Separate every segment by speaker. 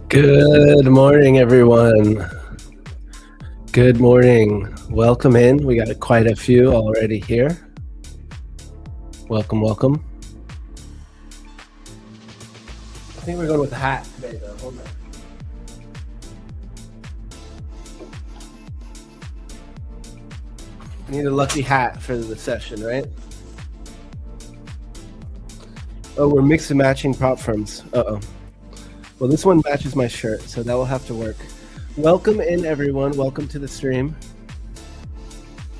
Speaker 1: Good morning, everyone. Good morning. Welcome in. We got quite a few already here. Welcome, welcome. I think we're going with the hat today, though. Hold on. We need a lucky hat for the session, right? Oh, we're mix and matching prop firms. Uh-oh. Well, this one matches my shirt, so that will have to work. Welcome in, everyone. Welcome to the stream.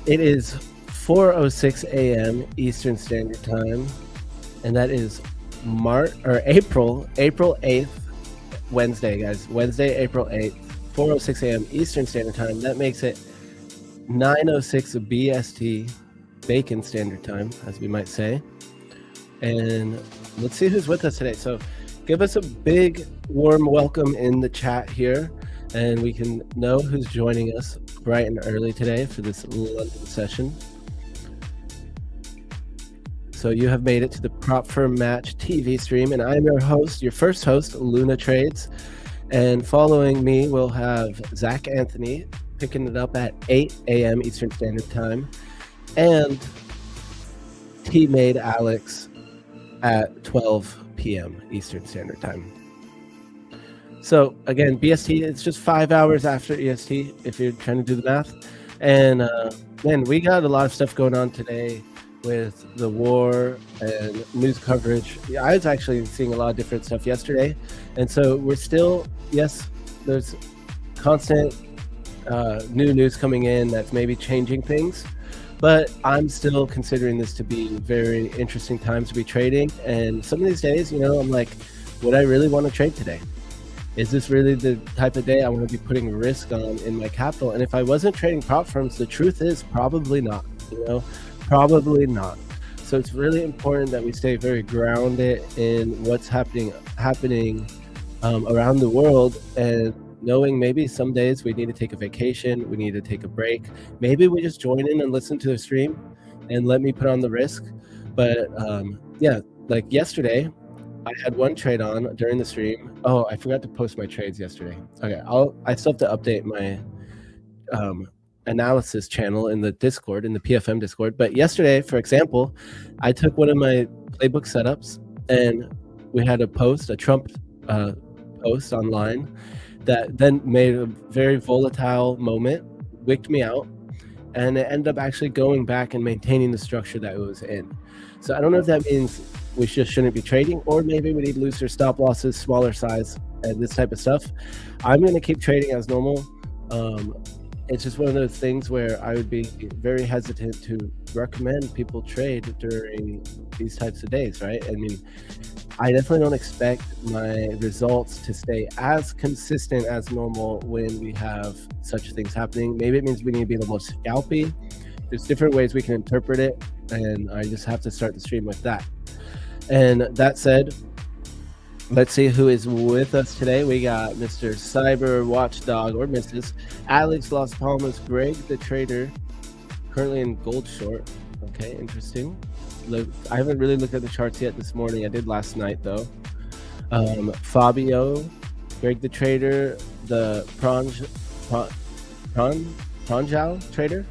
Speaker 1: It is 4:06 a.m. Eastern Standard Time, and that is April 8th, Wednesday, guys. Wednesday, April 8th, 4:06 a.m. Eastern Standard Time. That makes it 9:06 BST, Bacon Standard Time, as we might say. And let's see who's with us today. So give us a big, warm welcome in the chat here, and we can know who's joining us bright and early today for this London session. So you have made it to the Prop Firm Match TV stream, and I'm your host, your first host, Luna Trades. And following me, we'll have Zach Anthony picking it up at 8 a.m. Eastern Standard Time, and Tmade Alex at 12 p.m. Eastern Standard Time. So again, BST, it's just 5 hours after EST if you're trying to do the math. And man, we got a lot of stuff going on today with the war and news coverage. I was actually seeing a lot of different stuff yesterday. And so we're still, yes, there's constant new news coming in that's maybe changing things. But I'm still considering this to be very interesting times to be trading. And some of these days, you know, I'm like, would I really want to trade today? Is this really the type of day I want to be putting risk on in my capital? And if I wasn't trading prop firms, the truth is probably not, you know, probably not. So it's really important that we stay very grounded in what's happening around the world, and knowing maybe some days we need to take a vacation, we need to take a break. Maybe we just join in and listen to the stream and let me put on the risk. But yeah, like yesterday, I had one trade on during the stream. Oh, I forgot to post my trades yesterday. Okay, I still have to update my analysis channel in the Discord, in the PFM Discord. But yesterday, for example, I took one of my playbook setups, and we had a Trump post online that then made a very volatile moment, wicked me out, and it ended up actually going back and maintaining the structure that it was in. So I don't know if that means we just shouldn't be trading, or maybe we need looser stop losses, smaller size, and this type of stuff. I'm going to keep trading as normal. It's just one of those things where I would be very hesitant to recommend people trade during these types of days, right? I mean, I definitely don't expect my results to stay as consistent as normal when we have such things happening. Maybe it means we need to be a little more scalpy. There's different ways we can interpret it, and I just have to start the stream with that. And that said, let's see who is with us today. We got Mr. Cyber Watchdog, or Mrs. Alex Las Palmas, Greg the Trader, currently in gold short. Okay, interesting. Look, I haven't really looked at the charts yet this morning. I did last night though. Fabio, Greg the Trader, the Pranjal Trader,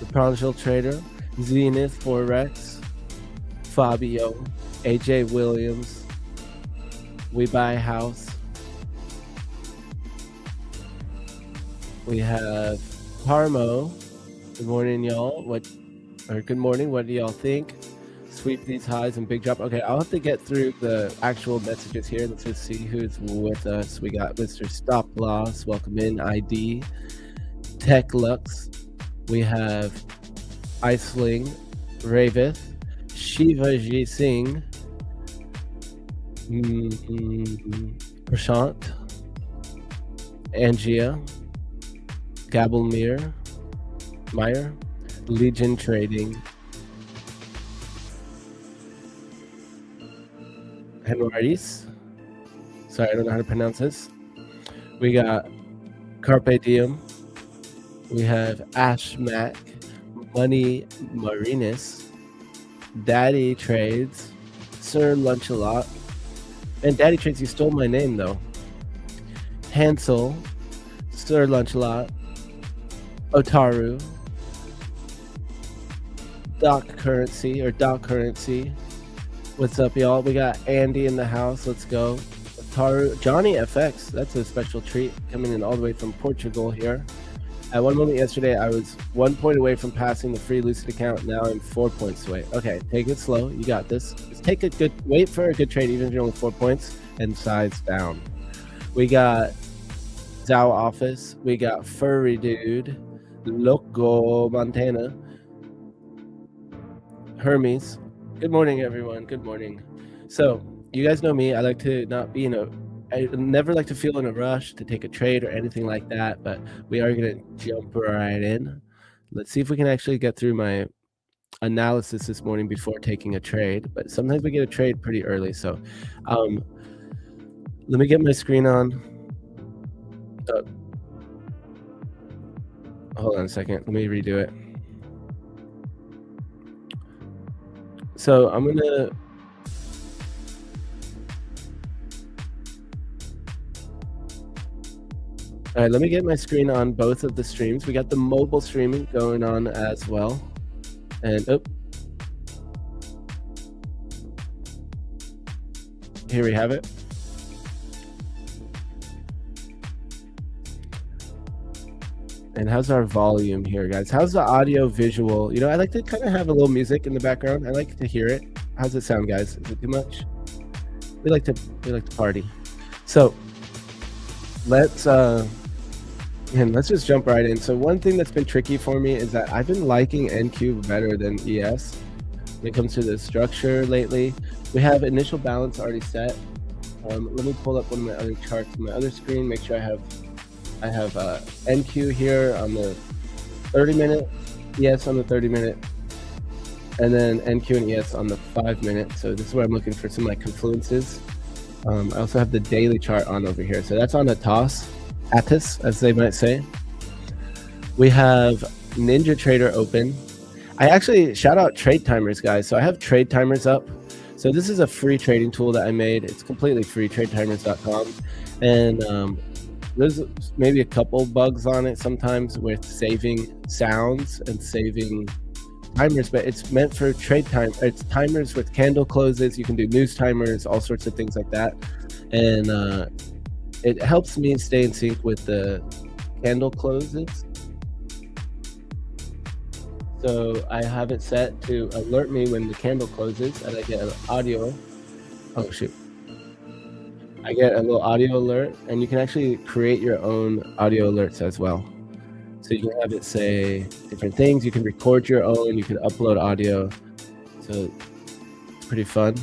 Speaker 1: the Pranjal Trader, Zenith Forex, Fabio, AJ Williams, We Buy House. We have Parmo. Good morning, y'all. Good morning. What do y'all think? Sweep these highs and big drop. Okay, I'll have to get through the actual messages here. Let's just see who's with us. We got Mr. Stop Loss. Welcome in. ID. Tech Lux. We have Iceling, Ravith, Shiva Ji Singh, Prashant, Angia, Gabelmir, Meyer, Legion Trading, Henri's. Sorry, I don't know how to pronounce this. We got Carpe Diem. We have Ash Mac, Money Marinus, Daddy Trades, Sir Lunchalot. And Daddy Trades, you stole my name though. Hansel, Sir Lunchalot, Otaru, Doc Currency. What's up, y'all? We got Andy in the house. Let's go. Otaru, Johnny FX. That's a special treat coming in all the way from Portugal here. At one moment yesterday, I was 1 point away from passing the free Lucid account. Now I'm 4 points away. Okay, take it slow. You got this. Just wait for a good trade, even if you're only 4 points, and size down. We got Zao Office. We got Furry Dude, Loco Montana, Hermes. Good morning, everyone. Good morning. So, you guys know me. I like to not be I never like to feel in a rush to take a trade or anything like that, but we are going to jump right in. Let's see if we can actually get through my analysis this morning before taking a trade, but sometimes we get a trade pretty early. So let me get my screen on. Hold on a second. Let me redo it. So I'm going to... All right, let me get my screen on both of the streams. We got the mobile streaming going on as well. And here we have it. And how's our volume here, guys? How's the audio visual? I like to kind of have a little music in the background. I like to hear it. How's it sound, guys? Is it too much? We like to party. So let's just jump right in. So one thing that's been tricky for me is that I've been liking NQ better than ES when it comes to the structure lately. We have initial balance already set. Let me pull up one of my other charts on my other screen, make sure I have NQ here on the 30-minute, ES on the 30-minute, and then NQ and ES on the 5-minute. So this is where I'm looking for some of my confluences. I also have the daily chart on over here. So that's on Atos, as they might say. We have Ninja Trader open. I actually shout out trade timers, guys. So I have trade timers up. So this is a free trading tool that I made. It's completely free, tradetimers.com. And there's maybe a couple bugs on it sometimes with saving sounds and saving timers, but it's meant for trade time. It's timers with candle closes. You can do news timers, all sorts of things like that. And it helps me stay in sync with the candle closes. So I have it set to alert me when the candle closes, and I get an audio. Oh shoot. I get a little audio alert, and you can actually create your own audio alerts as well. So you can have it say different things. You can record your own. You can upload audio. So it's pretty fun.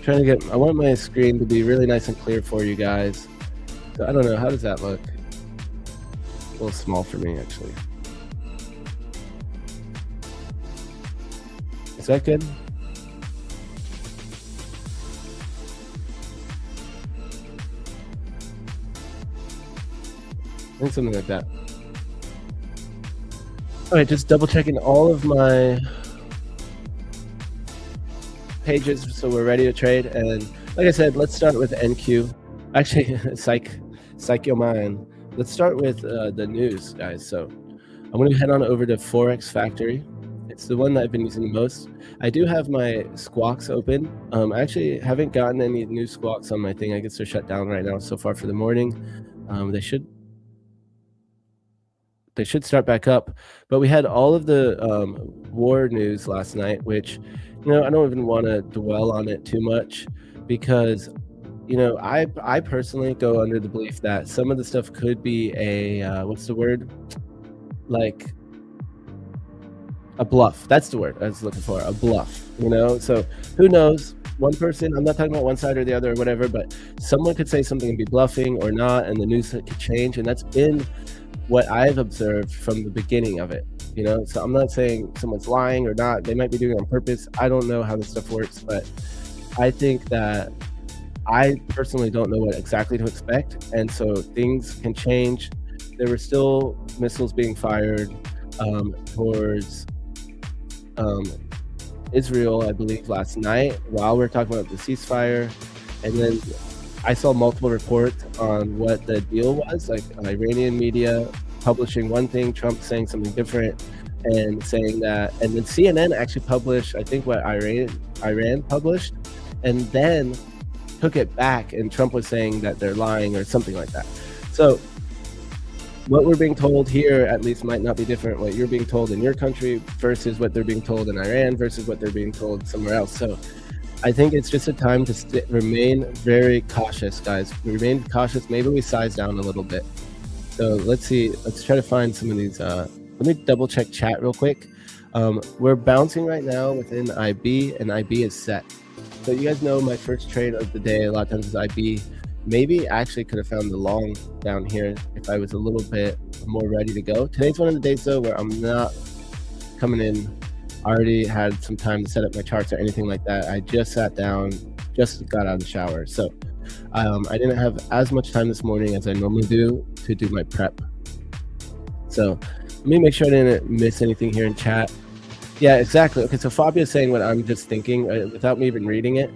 Speaker 1: I want my screen to be really nice and clear for you guys. So I don't know, how does that look? A little small for me, actually. Is that good? I think something like that. All right, just double checking all of my pages so we're ready to trade. And like I said, let's start with NQ. Actually, psych your mind. Let's start with the news, guys. So I'm going to head on over to Forex Factory. It's the one that I've been using the most. I do have my squawks open. I actually haven't gotten any new squawks on my thing. I guess they're shut down right now so far for the morning. They should start back up, but we had all of the war news last night, which, I don't even want to dwell on it too much because, I personally go under the belief that some of the stuff could be a, what's the word? Like a bluff. That's the word I was looking for, a bluff, So who knows? One person, I'm not talking about one side or the other or whatever, but someone could say something and be bluffing or not, and the news could change. And that's been what I've observed from the beginning of it, So I'm not saying someone's lying or not. They might be doing it on purpose. I don't know how this stuff works, but I think that I personally don't know what exactly to expect. And so things can change. There were still missiles being fired towards Israel, I believe, last night while we are talking about the ceasefire. And then I saw multiple reports on what the deal was, like Iranian media publishing one thing, Trump saying something different, and saying that, and then CNN actually published, I think, what Iran published, and then took it back, and Trump was saying that they're lying or something like that. So what we're being told here at least might not be different what you're being told in your country versus what they're being told in Iran versus what they're being told somewhere else. So I think it's just a time to remain very cautious, guys. Remain cautious. Maybe we size down a little bit. So let's see. Let's try to find some of these. Let me double check chat real quick. We're bouncing right now within IB, and IB is set. So you guys know my first trade of the day a lot of times is IB. Maybe I actually could have found the long down here if I was a little bit more ready to go. Today's one of the days though where I'm not coming in. I already had some time to set up my charts or anything like that. I just sat down, just got out of the shower. So I didn't have as much time this morning as I normally do to do my prep. So let me make sure I didn't miss anything here in chat. Yeah, exactly. Okay, so Fabia's saying what I'm just thinking without me even reading it.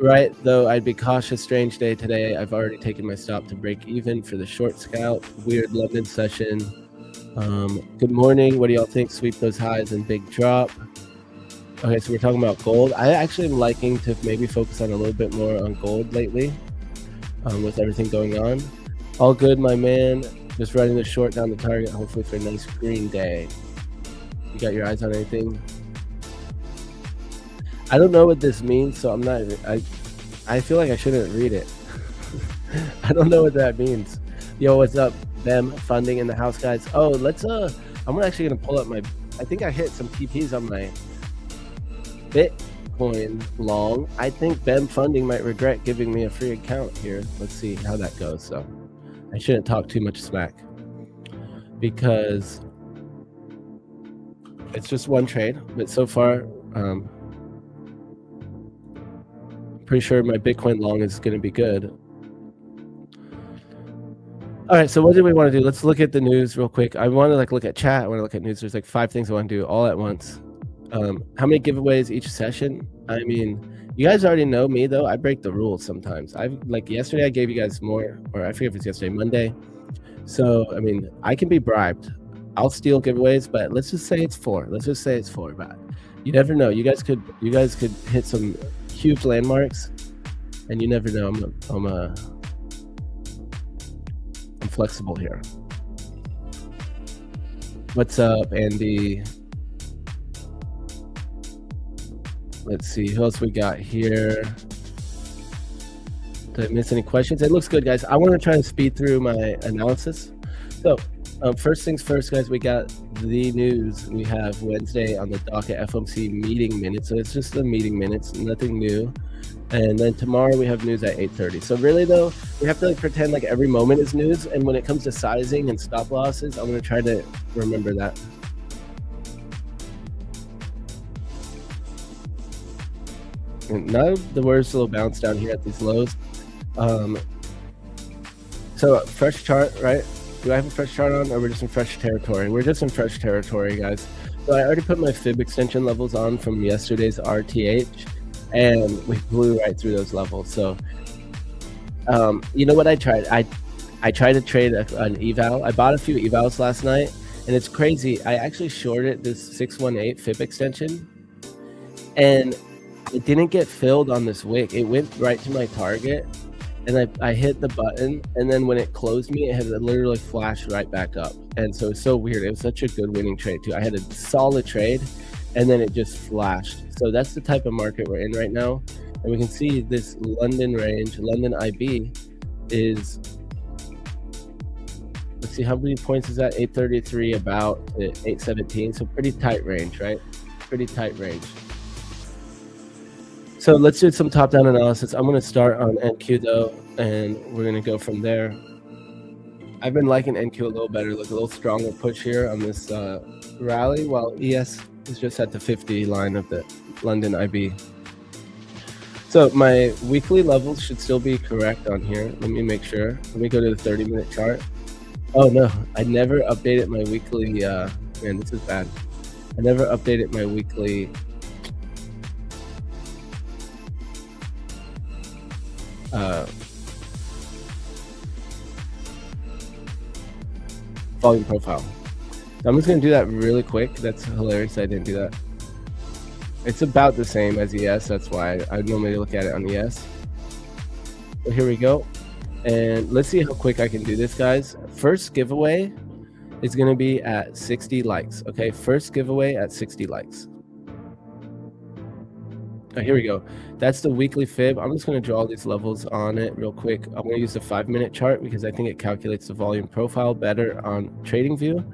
Speaker 1: Right, though I'd be cautious. Strange day today. I've already taken my stop to break even for the short scalp. Weird London session. Good morning. What do y'all think? Sweep those highs and big drop. Okay, so we're talking about gold. I actually am liking to maybe focus on a little bit more on gold lately with everything going on. All good, my man. Just running the short down the target, hopefully for a nice green day. You got your eyes on anything? I don't know what this means, so I'm not. I feel like I shouldn't read it. I don't know what that means. Yo, what's up? Them funding in the house, guys. Oh, let's. I'm actually gonna pull up my. I think I hit some TPs on my Bitcoin long. I think BEM funding might regret giving me a free account here. Let's see how that goes. So I shouldn't talk too much smack because it's just one trade, but so far. Pretty sure my Bitcoin long is going to be good. All right, so what do we want to do? Let's look at the news real quick. I want to look at chat. I want to look at news. There's 5 things I want to do all at once. How many giveaways each session? I mean, you guys already know me though. I break the rules sometimes. Yesterday I gave you guys more, or I forget if it's yesterday, Monday. So I mean, I can be bribed. I'll steal giveaways, but let's just say it's 4. Let's just say it's 4. But you never know. You guys could hit some huge landmarks, and you never know. I'm flexible here. What's up, Andy? Let's see who else we got here. Did I miss any questions? It looks good, guys. I want to try and speed through my analysis. So first things first, guys, we got the news. We have Wednesday on the docket FOMC meeting minutes. So it's just the meeting minutes, nothing new. And then tomorrow we have news at 8:30. So really though, we have to pretend like every moment is news. And when it comes to sizing and stop losses, I'm going to try to remember that. And now the worst little bounce down here at these lows. So fresh chart, right? Do I have a fresh chart on, or we're just in fresh territory? We're just in fresh territory, guys. So I already put my fib extension levels on from yesterday's RTH, and we blew right through those levels. So, you know what I tried? I tried to trade an eval. I bought a few evals last night, and it's crazy. I actually shorted this 618 fib extension, and it didn't get filled on this wick. It went right to my target, and I hit the button, and then when it closed me, it had literally flashed right back up. And so it's so weird. It was such a good winning trade too. I had a solid trade, and then it just flashed. So that's the type of market we're in right now. And we can see this London range, London IB is, let's see, how many points is that? 833 about to 817. So pretty tight range, right? Pretty tight range. So let's do some top-down analysis. I'm going to start on NQ though, and we're going to go from there. I've been liking NQ a little better. Look, a little stronger push here on this rally, while ES is just at the 50 line of the London IB. So my weekly levels should still be correct on here. Let me make sure. Let me go to the 30-minute chart. Oh no, I never updated my weekly. Man, this is bad. I never updated my weekly uh, volume profile. So I'm just going to do that really quick. That's hilarious. I didn't do that. It's about the same as ES. That's why I normally look at it on ES. So here we go. And let's see how quick I can do this, guys. First giveaway is going to be at 60 likes. Okay, first giveaway at 60 likes. Oh, here we go. That's the weekly fib. I'm just going to draw these levels on it real quick. I'm going to use the 5-minute chart because I think it calculates the volume profile better on TradingView.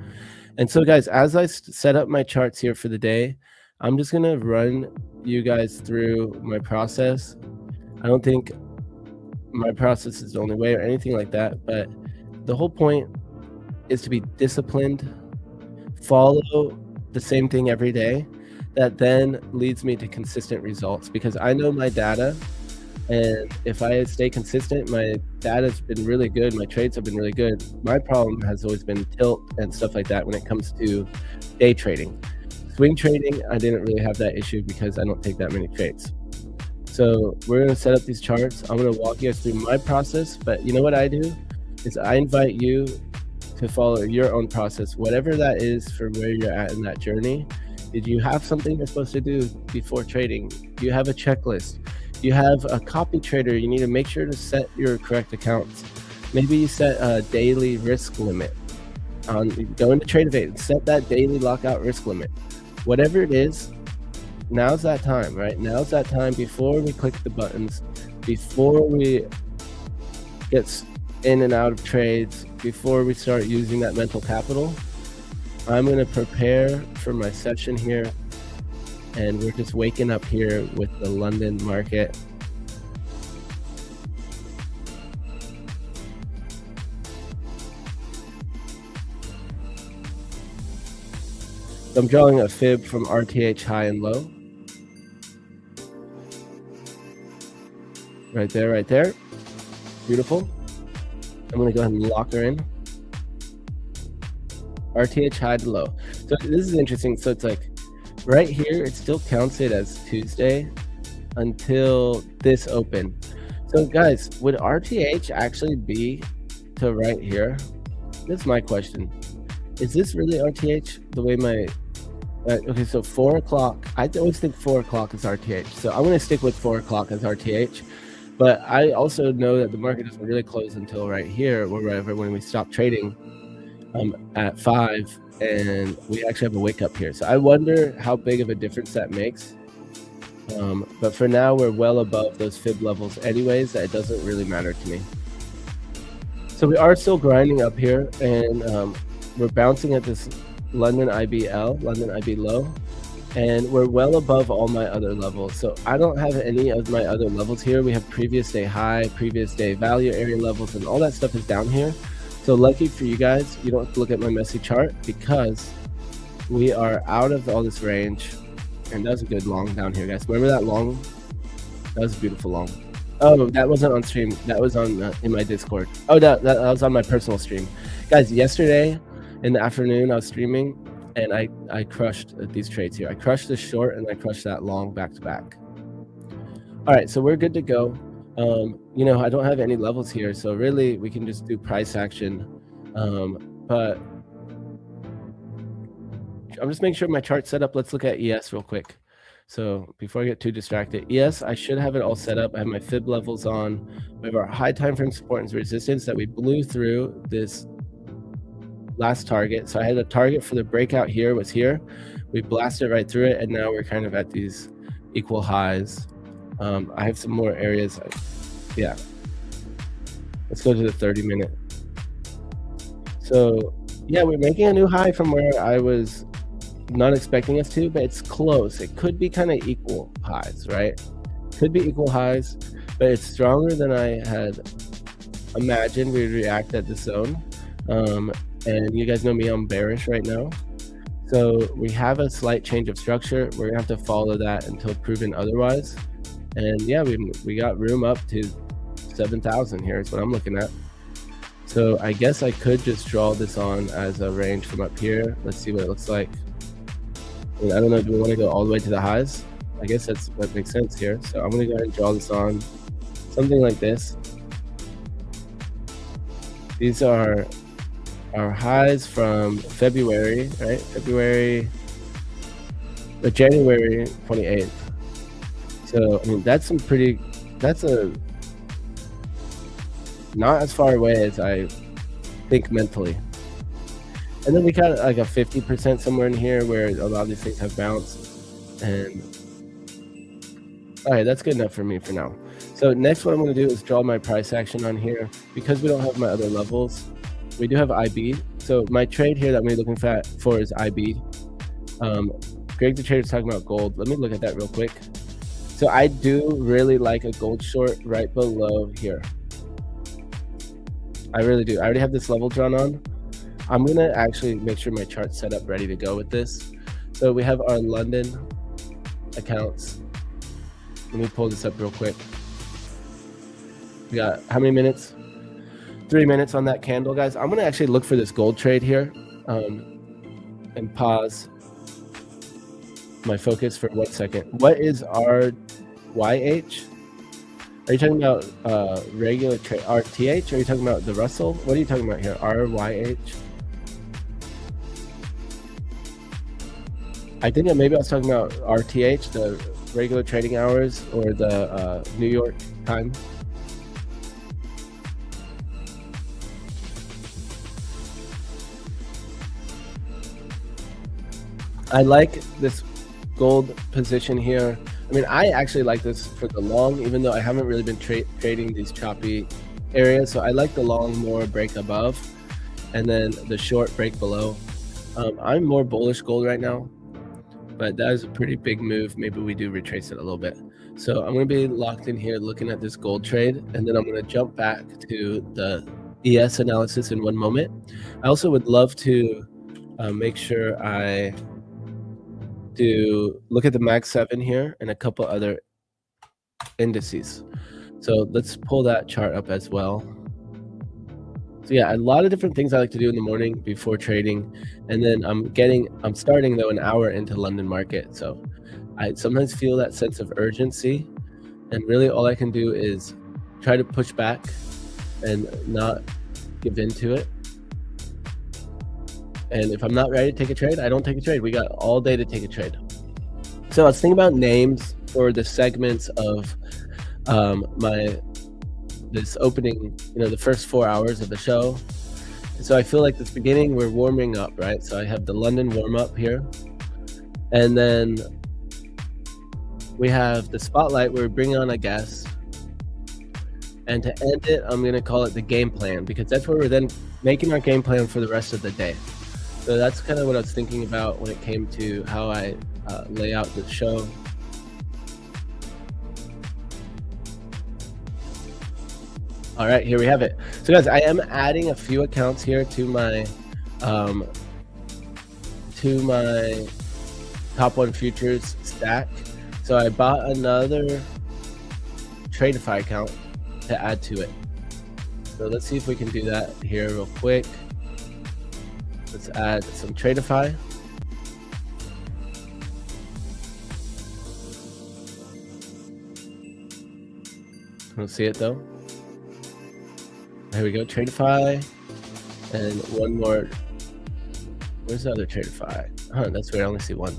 Speaker 1: And so, guys, as I set up my charts here for the day, I'm just going to run you guys through my process. I don't think my process is the only way or anything like that, but the whole point is to be disciplined, follow the same thing every day. That then leads me to consistent results because I know my data, and if I stay consistent, my data's been really good, my trades have been really good. My problem has always been tilt and stuff like that when it comes to day trading. Swing trading, I didn't really have that issue because I don't take that many trades. So we're going to set up these charts. I'm going to walk you guys through my process, but you know what I do is I invite you to follow your own process, whatever that is for where you're at in that journey. Did you have something you're supposed to do before trading? Do you have a checklist? Do you have a copy trader? You need to make sure to set your correct accounts. Maybe you set a daily risk limit. Go into Tradevate and set that daily lockout risk limit. Whatever it is, now's that time, right? Now's that time before we click the buttons, before we get in and out of trades, before we start using that mental capital. I'm going to prepare for my session here, and we're just waking up here with the London market. So I'm drawing a fib from RTH high and low. Right there, right there. Beautiful. I'm going to go ahead and lock her in. RTH high to low. So this is interesting. So it's like right here, it still counts it as Tuesday until this open. So guys, would RTH actually be to right here? That's my question. Is this really RTH the way my okay, so 4 o'clock, I always think 4 o'clock is RTH, so I'm going to stick with 4 o'clock as RTH. But I also know that the market doesn't really close until right here, or wherever, when we stop trading at 5, and we actually have a wake up here. So I wonder how big of a difference that makes. But for now, we're well above those fib levels anyways. That doesn't really matter to me. So we are still grinding up here, and we're bouncing at this London IBL, London IB low, and we're well above all my other levels. So I don't have any of my other levels here. We have previous day high, previous day value area levels, and all that stuff is down here. So lucky for you guys, you don't have to look at my messy chart because we are out of all this range. And that was a good long down here, guys. Remember that long? That was a beautiful long. Oh, that wasn't on stream. That was on in my Discord. Oh, that was on my personal stream. Guys, yesterday in the afternoon, I was streaming, and I crushed these trades here. I crushed this short, and I crushed that long back to back. All right, so we're good to go. You know, I don't have any levels here, so really we can just do price action. But I'm just making sure my chart's set up. Let's look at ES real quick. So before I get too distracted, ES, I should have it all set up. I have my fib levels on. We have our high time frame support and resistance that we blew through this last target. So I had a target for the breakout here was here. We blasted right through it, and now we're kind of at these equal highs. I have some more areas. Yeah. Let's go to the 30-minute. So yeah, we're making a new high from where I was not expecting us to, but it's close. It could be kind of equal highs, right? Could be equal highs, but it's stronger than I had imagined we would react at this zone. And you guys know me, I'm bearish right now. So we have a slight change of structure. We're gonna have to follow that until proven otherwise. And yeah, we got room up to 7,000 here is what I'm looking at. So I guess I could just draw this on as a range from up here. Let's see what it looks like. And I don't know, do we want to go all the way to the highs? I guess that makes sense here. So I'm gonna go ahead and draw this on something like this. These are our highs from February, right? January 28th. So, I mean, that's not as far away as I think mentally. And then we got like a 50% somewhere in here where a lot of these things have bounced. And all right, that's good enough for me for now. So next, what I'm going to do is draw my price action on here. Because we don't have my other levels, we do have IB. So my trade here that I'm looking for is IB. Greg the Trader's talking about gold. Let me look at that real quick. So I do really like a gold short right below here. I really do. I already have this level drawn on. I'm going to actually make sure my chart's set up ready to go with this. So we have our London accounts. Let me pull this up real quick. We got how many minutes? 3 minutes on that candle, guys. I'm going to actually look for this gold trade here and pause my focus for 1 second. What is RYH? Are you talking about regular trade RTH? Are you talking about the Russell? What are you talking about here? RYH? I think that maybe I was talking about RTH, the regular trading hours, or the New York time. I like this gold position here. I mean, I actually like this for the long, even though I haven't really been trading these choppy areas. So I like the long more break above and then the short break below. I'm more bullish gold right now, but that is a pretty big move. Maybe we do retrace it a little bit. So I'm going to be locked in here looking at this gold trade, and then I'm going to jump back to the ES analysis in 1 moment. I also would love to make sure I look at the Mag 7 here and a couple other indices. So let's pull that chart up as well. So yeah, a lot of different things I like to do in the morning before trading. And then I'm starting though an hour into London market. So I sometimes feel that sense of urgency, and really all I can do is try to push back and not give into it. And if I'm not ready to take a trade, I don't take a trade. We got all day to take a trade. So I was thinking about names for the segments of this opening, the first 4 hours of the show. So I feel like this beginning, we're warming up, right? So I have the London warm up here. And then we have the spotlight where we bring on a guest. And to end it, I'm going to call it the game plan, because that's where we're then making our game plan for the rest of the day. So that's kind of what I was thinking about when it came to how I lay out the show. All right, here we have it. So guys, I am adding a few accounts here to my top 1 futures stack. So I bought another Tradeify account to add to it. So let's see if we can do that here real quick. Let's add some Tradeify. I don't see it though. Here we go, Tradeify, and one more. Where's the other Tradeify? Huh, that's weird. I only see one.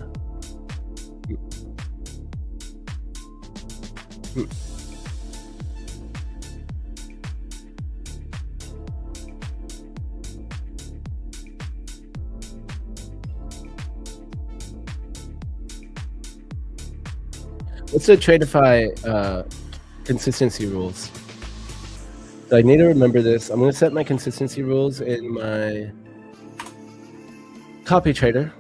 Speaker 1: What's the Tradeify consistency rules? So I need to remember this. I'm going to set my consistency rules in my copy trader.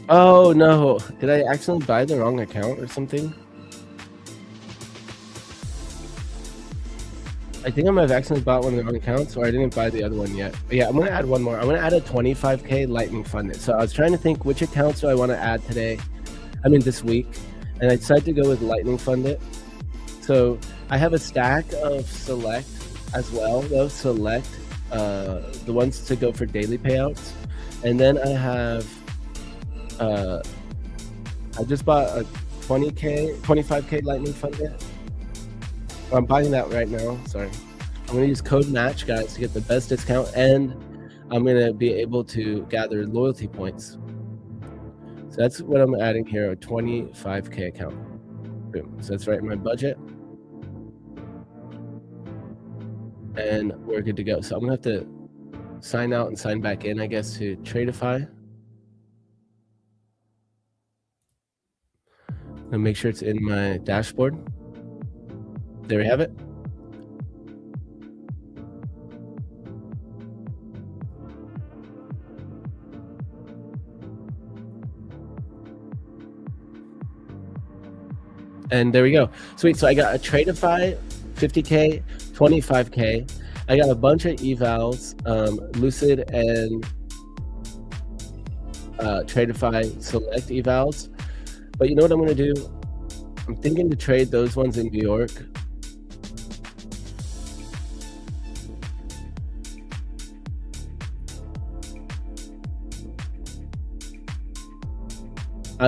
Speaker 1: Oh no, did I accidentally buy the wrong account or something? I think I might have accidentally bought one of the wrong accounts, or I didn't buy the other one yet. But yeah, I'm going to add one more. I'm going to add a 25K Lightning Funded. So I was trying to think which accounts do I want to add this week. And I decided to go with Lightning Funded. So I have a stack of Select as well, though. Select, the ones to go for daily payouts. And then I have I just bought a 25K lightning funded. I'm buying that right now. Sorry. I'm gonna use code match, guys, to get the best discount, and I'm gonna be able to gather loyalty points. So that's what I'm adding here, a 25K account. Boom. So that's right in my budget. And we're good to go. So I'm gonna have to sign out and sign back in, I guess, to Tradeify. And make sure it's in my dashboard. There we have it. And there we go. Sweet. So I got a Tradeify 50K, 25K. I got a bunch of evals, Lucid and Tradeify select evals. But you know what I'm going to do? I'm thinking to trade those ones in New York.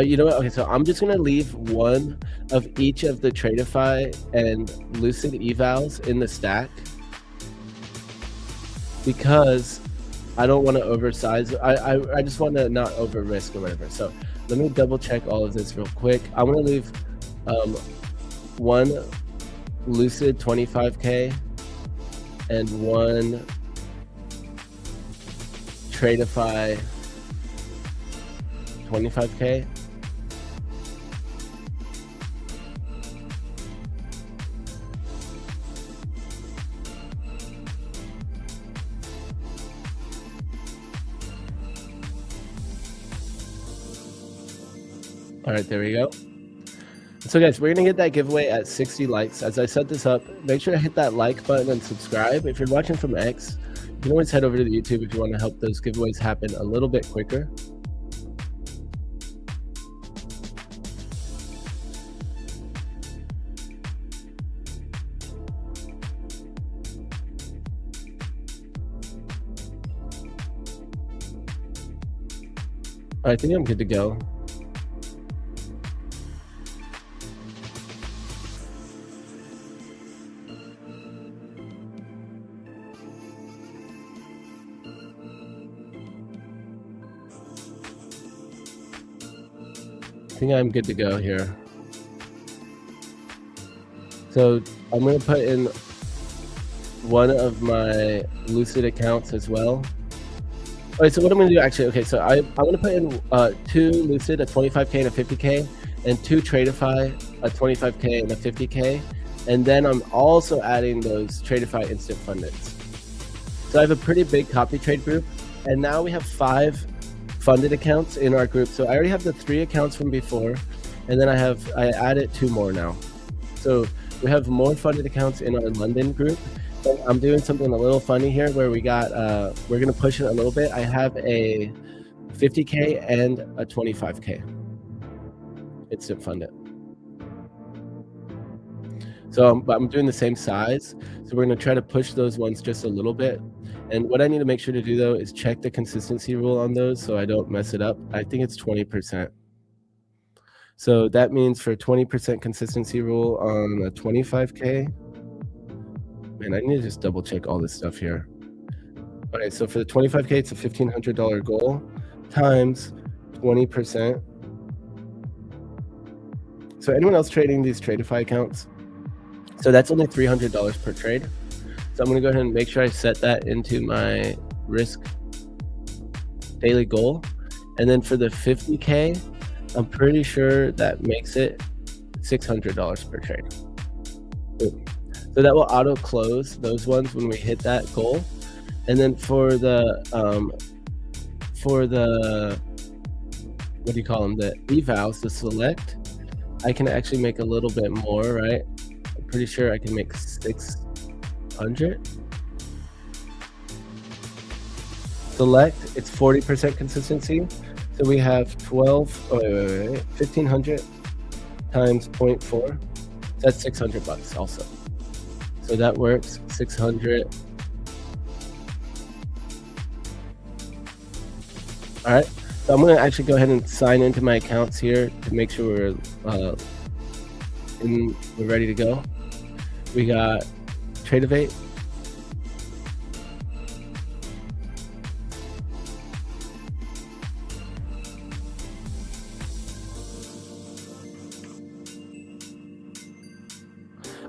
Speaker 1: You know what? Okay, so I'm just going to leave one of each of the Tradeify and Lucid evals in the stack because I don't want to oversize. I just want to not over risk or whatever. So let me double check all of this real quick. I'm going to leave one Lucid 25K and one Tradeify 25K. All right, there we go. So guys, we're gonna get that giveaway at 60 likes. As I set this up, make sure to hit that like button and subscribe. If you're watching from X, you can always head over to the YouTube if you want to help those giveaways happen a little bit quicker. I think I'm good to go. I think I'm good to go here. So I'm going to put in one of my Lucid accounts as well. All right, so what I'm going to do actually, okay, so I'm going to put in 2 Lucid, a 25K and a 50K, and 2 Tradeify, a 25K and a 50K. And then I'm also adding those Tradeify instant fundeds. So I have a pretty big copy trade group, and now we have 5 funded accounts in our group. So I already have the 3 accounts from before, and then I added 2 more now. So we have more funded accounts in our London group. But I'm doing something a little funny here where we got we're gonna push it a little bit. I have a 50K and a 25K instant funded. So I'm doing the same size. So we're gonna try to push those ones just a little bit. And what I need to make sure to do though is check the consistency rule on those so I don't mess it up. I think it's 20%. So that means for 20% consistency rule on a 25K, man, I need to just double check all this stuff here. Okay, so for the 25K, it's a $1,500 goal times 20%. So anyone else trading these Tradeify accounts? So that's only $300 per trade. So I'm gonna go ahead and make sure I set that into my risk daily goal. And then for the 50K, I'm pretty sure that makes it $600 per trade. Boom. So that will auto close those ones when we hit that goal. And then for the what do you call them? The evals, the select, I can actually make a little bit more, right? I'm pretty sure I can make 600. Select, it's 40% consistency. So we have 1,500 times 0.4. That's $600 also. So that works, 600. All right, So I'm gonna actually go ahead and sign into my accounts here to make sure we're ready to go. We got Tradevate.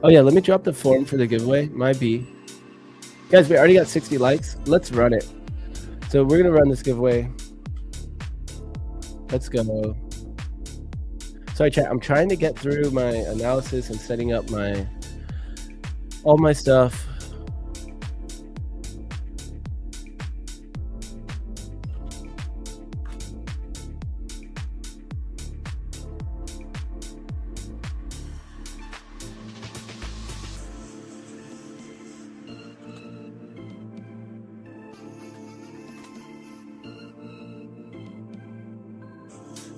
Speaker 1: Oh yeah, let me drop the form for the giveaway. My B. Guys, we already got 60 likes. Let's run it. So we're gonna run this giveaway. Let's go. Sorry, chat. I'm trying to get through my analysis and setting up all my stuff.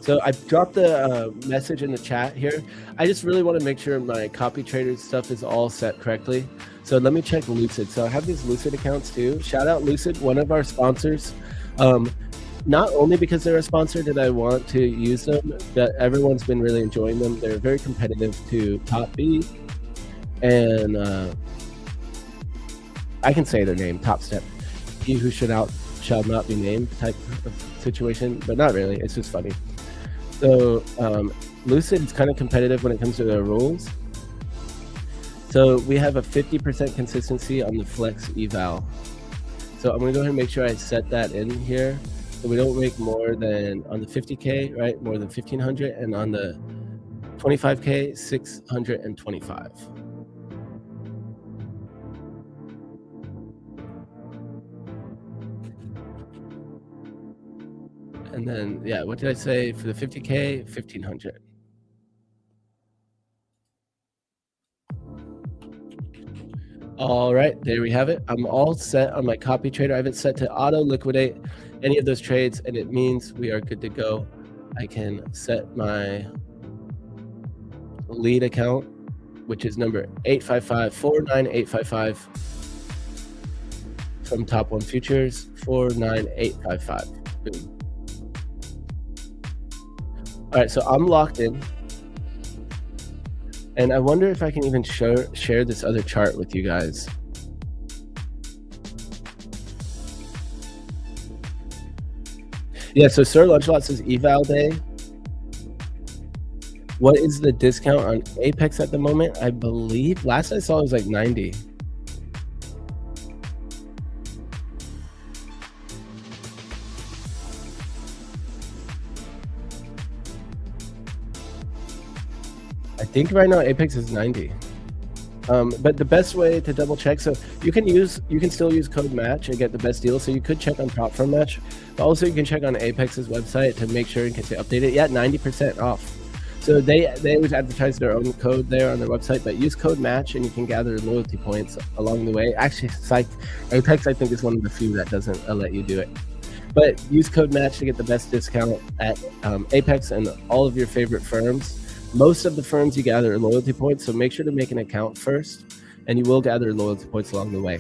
Speaker 1: So I dropped the message in the chat here. I just really want to make sure my copy trader stuff is all set correctly. So let me check Lucid. So I have these Lucid accounts too. Shout out Lucid, one of our sponsors. Not only because they're a sponsor did I want to use them, but everyone's been really enjoying them. They're very competitive to Top B. And I can say their name, Top Step. He who shall not be named type of situation, but not really. It's just funny. So Lucid is kind of competitive when it comes to their rules. So we have a 50% consistency on the flex eval. So I'm gonna go ahead and make sure I set that in here. So we don't make more than on the 50K, right? More than 1,500, and on the 25K, 625. And then, yeah, what did I say for the 50K? 1,500. All right, there we have it. I'm all set on my copy trader. I have it set to auto liquidate any of those trades, and it means we are good to go. I can set my lead account, which is number 855-49855 from Top 1 Futures, 49855. Boom. All right, so I'm locked in. And I wonder if I can even share this other chart with you guys. Yeah, so Sir Lunchlot says eval day. What is the discount on Apex at the moment? I believe last I saw it was like 90. I think right now Apex is 90. But the best way to double check, so you can still use code match and get the best deal. So you could check on Prop Firm Match, but also you can check on Apex's website to make sure in case they update it. Yeah, 90% off. So they always advertise their own code there on their website, but use code match and you can gather loyalty points along the way. Actually, Apex I think is one of the few that doesn't let you do it. But use code match to get the best discount at Apex and all of your favorite firms. Most of the firms you gather loyalty points, so make sure to make an account first, and you will gather loyalty points along the way.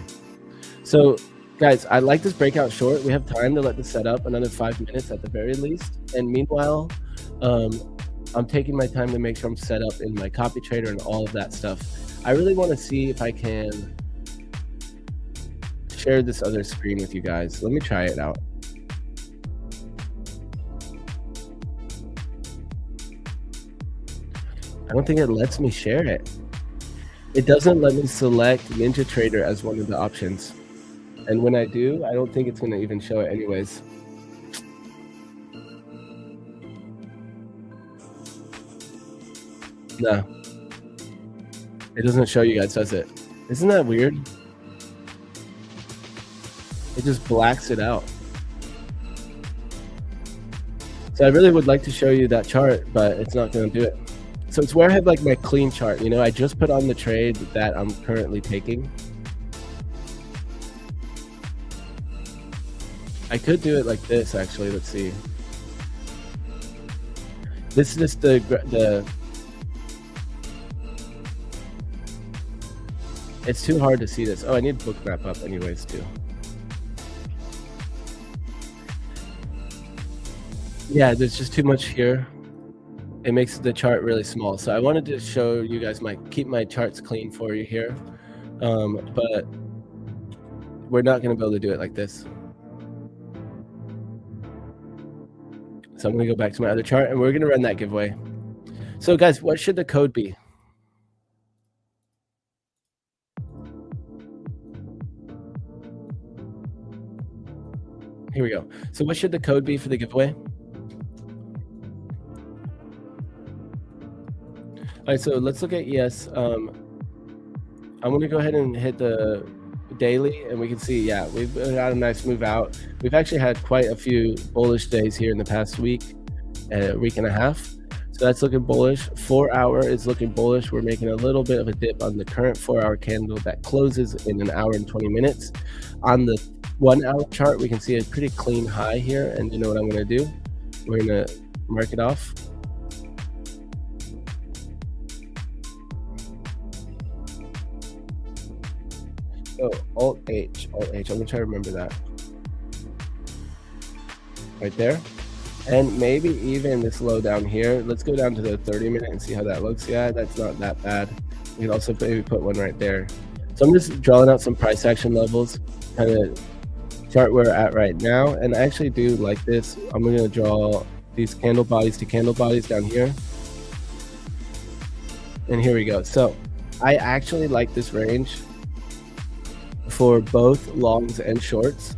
Speaker 1: So, guys, I like this breakout short. We have time to let this set up another 5 minutes at the very least. And meanwhile, I'm taking my time to make sure I'm set up in my copy trader and all of that stuff. I really want to see if I can share this other screen with you guys. Let me try it out. I don't think it lets me share it. It doesn't let me select NinjaTrader as one of the options. And when I do, I don't think it's going to even show it anyways. No. It doesn't show you guys, does it? Isn't that weird? It just blacks it out. So I really would like to show you that chart, but it's not going to do it. So it's where I have like my clean chart, you know, I just put on the trade that I'm currently taking. I could do it like this actually, let's see. This is the it's too hard to see this. Oh, I need bookmap up anyways too. Yeah, there's just too much here. It makes the chart really small. So I wanted to show you guys keep my charts clean for you here. But we're not gonna be able to do it like this. So I'm gonna go back to my other chart and we're gonna run that giveaway. So guys, what should the code be? Here we go. So what should the code be for the giveaway? All right, so let's look at ES. I'm gonna go ahead and hit the daily and we can see, yeah, we've got a nice move out. We've actually had quite a few bullish days here in the past week and a half. So that's looking bullish. 4 hour is looking bullish. We're making a little bit of a dip on the current 4 hour candle that closes in an hour and 20 minutes. On the 1 hour chart, we can see a pretty clean high here. And you know what I'm gonna do? We're gonna mark it off. Oh, Alt H. I'm gonna try to remember that. Right there. And maybe even this low down here. Let's go down to the 30-minute and see how that looks. Yeah, that's not that bad. We can also maybe put one right there. So I'm just drawing out some price action levels, kind of chart where we're at right now. And I actually do like this. I'm gonna draw these candle bodies to candle bodies down here. And here we go. So I actually like this range for both longs and shorts.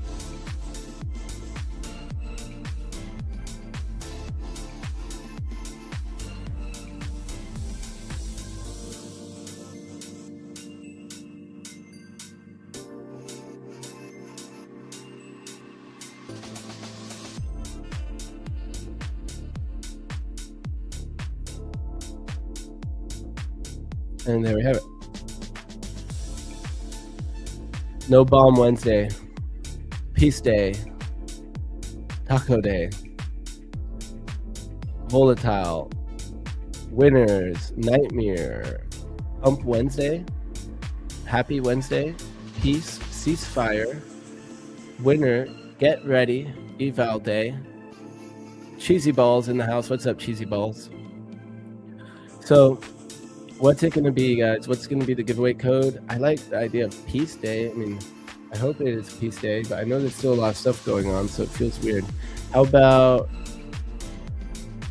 Speaker 1: And there we have it. No Bomb Wednesday, Peace Day, Taco Day, Volatile, Winners, Nightmare, Pump Wednesday, Happy Wednesday, Peace, Ceasefire, Winner, Get Ready, Eval Day, Cheesy Balls in the house. What's up, Cheesy Balls? So what's it going to be, guys? What's going to be the giveaway code? I like the idea of Peace Day. I mean, I hope it is Peace Day, but I know there's still a lot of stuff going on, so it feels weird. How about,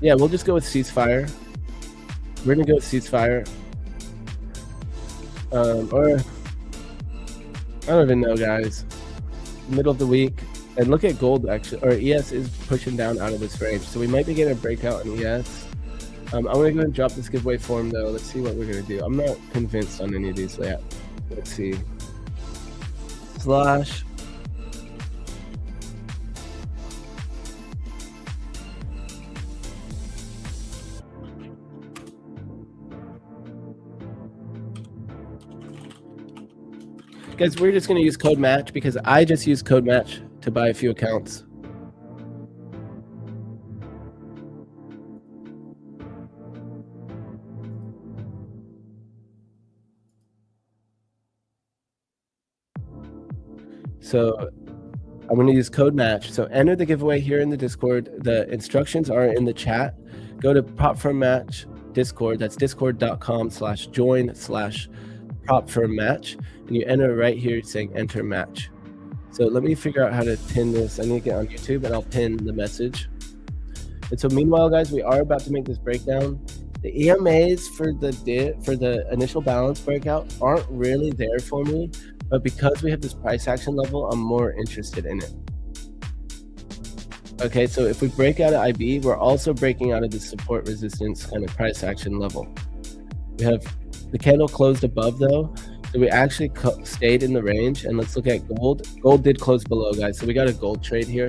Speaker 1: yeah, we'll just go with Ceasefire. We're going to go with Ceasefire. Or, I don't even know, guys. Middle of the week. And look at gold, actually, or ES is pushing down out of this range. So we might be getting a breakout in ES. I'm going to go and drop this giveaway form, though. Let's see what we're going to do. I'm not convinced on any of these yet. Let's see. Slash. Guys, we're just going to use code match because I just used code match to buy a few accounts. So I'm going to use code match. So enter the giveaway here in the Discord. The instructions are in the chat. Go to Prop Firm Match Discord. That's discord.com/join/propfirmmatch. And you enter right here saying enter match. So let me figure out how to pin this. I need to get on YouTube and I'll pin the message. And so meanwhile, guys, we are about to make this breakdown. The EMAs for the initial balance breakout aren't really there for me. But because we have this price action level, I'm more interested in it. Okay, so if we break out of IB, we're also breaking out of the support resistance kind of price action level. We have the candle closed above though, so we actually stayed in the range. And let's look at gold. Gold did close below, guys, so we got a gold trade here.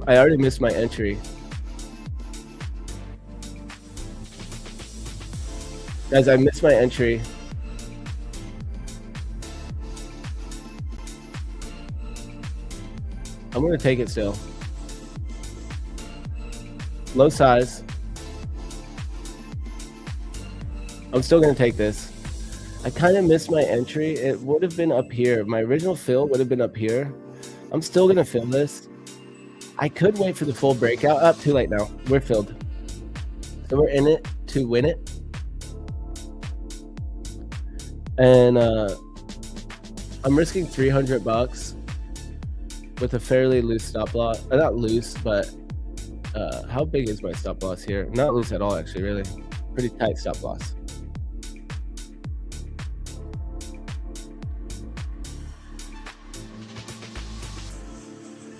Speaker 1: I already missed my entry. Guys, I missed my entry. I'm gonna take it still. low size. I'm still gonna take this. I kind of missed my entry. It would have been up here. My original fill would have been up here. I'm still gonna fill this. I could wait for the full breakout. Up, too late now. We're filled. So we're in it to win it. And I'm risking 300 bucks with a fairly loose stop loss. Not loose, but how big is my stop loss here? Not loose at all, actually, really. Pretty tight stop loss.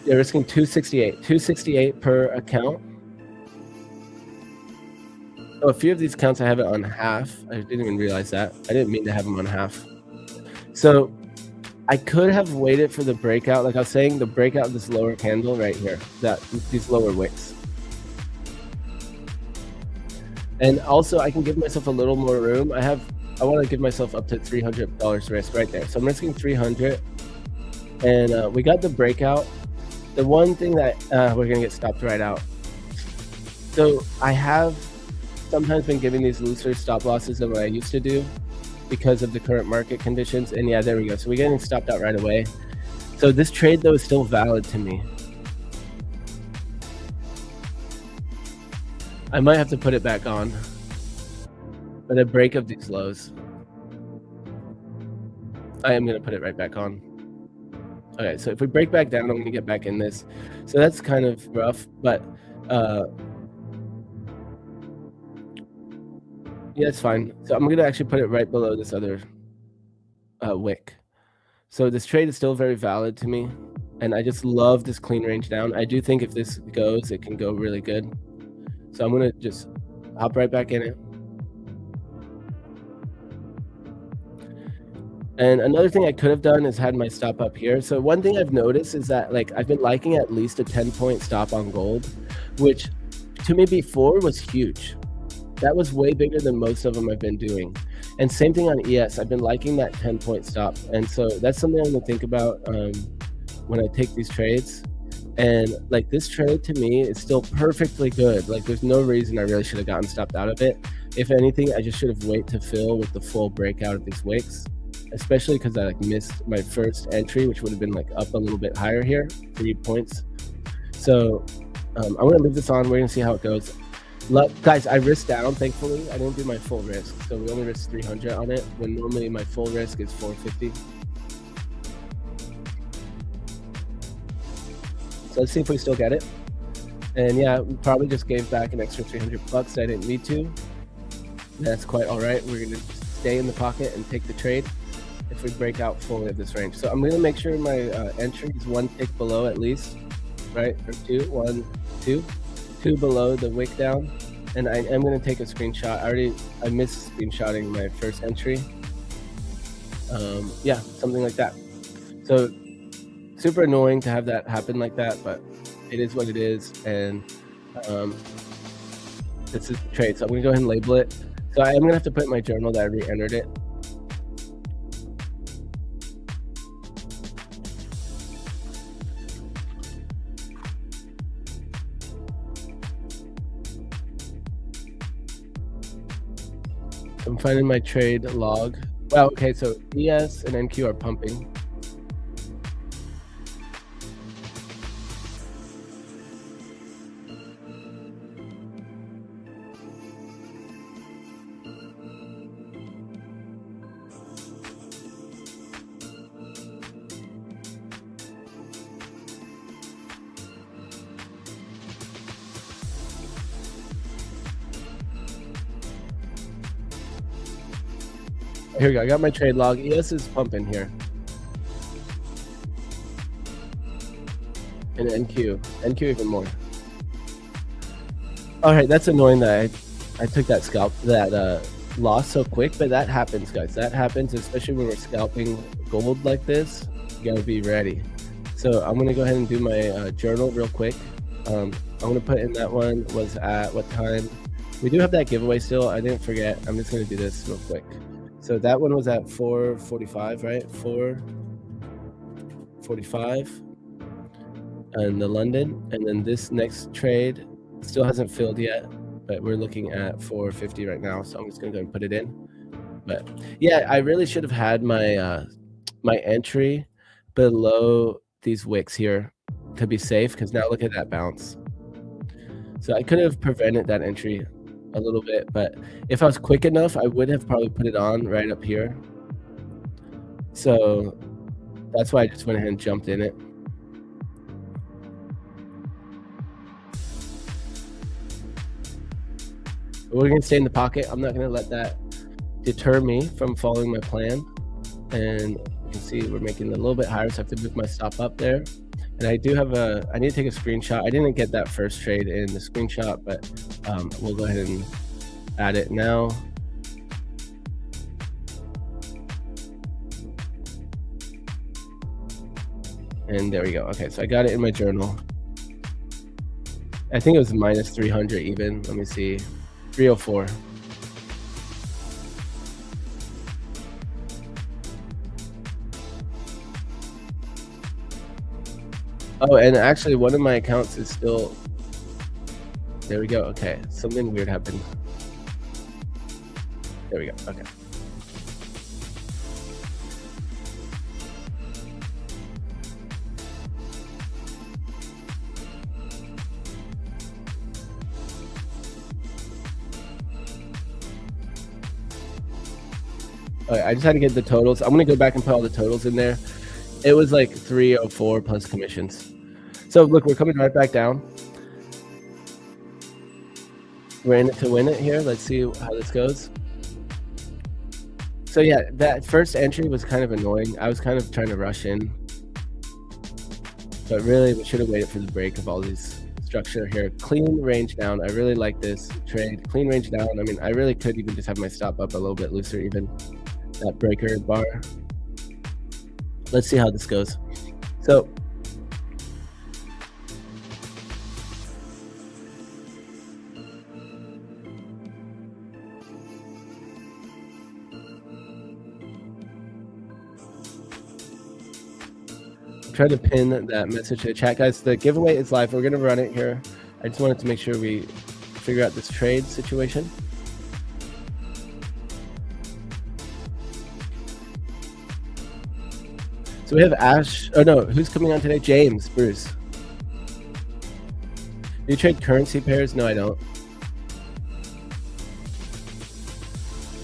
Speaker 1: Yeah, risking 268 per account. So a few of these accounts I have it on half. I didn't even realize that. I didn't mean to have them on half. So I could have waited for the breakout. Like I was saying, the breakout of this lower candle right here, these lower wicks. And also I can give myself a little more room. I want to give myself up to $300 risk right there. So I'm risking 300. And we got the breakout. The one thing that we're gonna get stopped right out. So I have sometimes been giving these looser stop losses than what I used to do because of the current market conditions. And yeah, there we go. So we're getting stopped out right away. So this trade though is still valid to me. I might have to put it back on. But a break of these lows. I am gonna put it right back on. Okay, so if we break back down, I'm gonna get back in this. So that's kind of rough, but yeah, it's fine. So I'm gonna actually put it right below this other wick. So this trade is still very valid to me, and I just love this clean range down. I do think if this goes, it can go really good. So I'm gonna just hop right back in it. And another thing I could have done is had my stop up here. So one thing I've noticed is that like I've been liking at least a 10-point stop on gold, which to me before was huge. That was way bigger than most of them I've been doing. And same thing on ES. I've been liking that 10-point stop. And so that's something I'm gonna think about when I take these trades. And like this trade to me is still perfectly good. Like there's no reason I really should have gotten stopped out of it. If anything, I just should have waited to fill with the full breakout of these wicks. Especially because I like missed my first entry, which would have been like up a little bit higher here, 3 points. So I'm gonna leave this on. We're gonna see how it goes. Guys, I risked down. Thankfully, I didn't do my full risk, so we only risked 300 on it when normally my full risk is 450. So let's see if we still get it. And yeah, we probably just gave back an extra 300 bucks. I didn't need to. That's quite all right. We're gonna stay in the pocket and take the trade if we break out fully of this range. So I'm gonna make sure my entry is 1 tick below at least, right? Or 2, 1, 2, 2 below the wick down. And I am gonna take a screenshot. I missed screenshotting my first entry. Yeah, something like that. So super annoying to have that happen like that, but it is what it is. And this is the trade. So I'm gonna go ahead and label it. So I am gonna have to put in my journal that I re-entered it. I'm finding my trade log. Well, okay, so ES and NQ are pumping. Here we go. I got my trade log. ES is pumping here. And NQ even more. All right, that's annoying that I took that loss so quick, but that happens, guys. That happens, especially when we're scalping gold like this. You gotta be ready. So I'm gonna go ahead and do my journal real quick. I'm gonna put in that one was at what time. We do have that giveaway still. I didn't forget. I'm just gonna do this real quick. So that one was at 4:45, right? 4:45 and the London. And then this next trade Still hasn't filled yet, but we're looking at 450 right now, so I'm just gonna go and put it in. But yeah, I really should have had my my entry below these wicks here to be safe, because now look at that bounce. So I could have prevented that entry a little bit, but if I was quick enough, I would have probably put it on right up here. So that's why I just went ahead and jumped in it. We're gonna stay in the pocket. I'm not gonna let that deter me from following my plan. And you can see we're making it a little bit higher, so I have to move my stop up there. And I do have I need to take a screenshot. I didn't get that first trade in the screenshot, but we'll go ahead and add it now. And there we go. Okay, so I got it in my journal. I think it was minus 300 even. Let me see. 304. Oh, and actually one of my accounts is still, there we go. Okay, something weird happened. There we go. Okay. All right, I just had to get the totals. I'm gonna go back and put all the totals in there. It was like 304 plus commissions. So look, we're coming right back down. We're in it to win it here. Let's see how this goes. So yeah, that first entry was kind of annoying. I was kind of trying to rush in, but really we should have waited for the break of all these structure here. Clean range down. I really like this trade. Clean range down. I mean, I really could even just have my stop up a little bit looser, even that breaker bar. Let's see how this goes. So try to pin that message to the chat, guys. The giveaway is live. We're gonna run it here. I just wanted to make sure we figure out this trade situation. So we have Ash. Oh no, who's coming on today? James, Bruce. Do you trade currency pairs? No, I don't.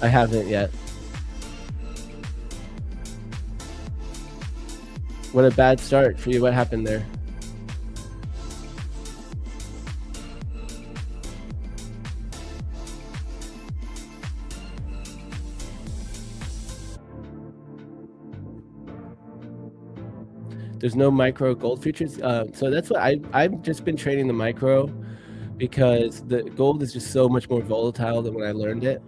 Speaker 1: I haven't yet. What a bad start for you. What happened there? There's no micro gold futures. So that's what I've just been trading the micro, because the gold is just so much more volatile than when I learned it.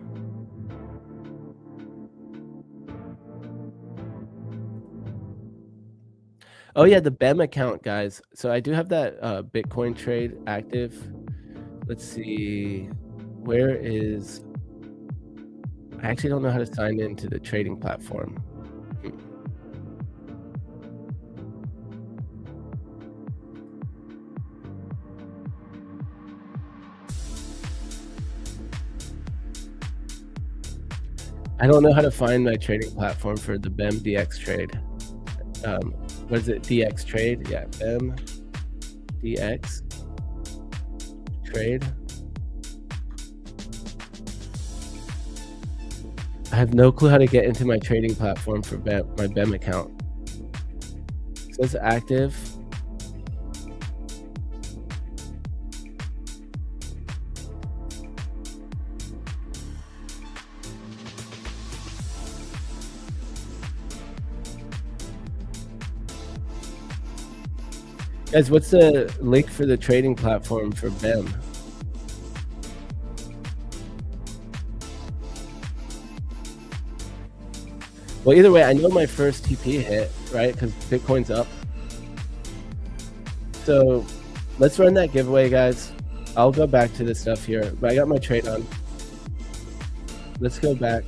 Speaker 1: Oh yeah, the BEM account, guys. So I do have that Bitcoin trade active. Let's see, where is, I actually don't know how to sign into the trading platform. I don't know how to find my trading platform for the BEM DX trade. What is it? DX trade? Yeah, BEM DX trade. I have no clue how to get into my trading platform for my BEM account. It says active. Guys, what's the link for the trading platform for BEM? Well, either way, I know my first TP hit, right? Because Bitcoin's up. So let's run that giveaway, guys. I'll go back to this stuff here, but I got my trade on. Let's go back.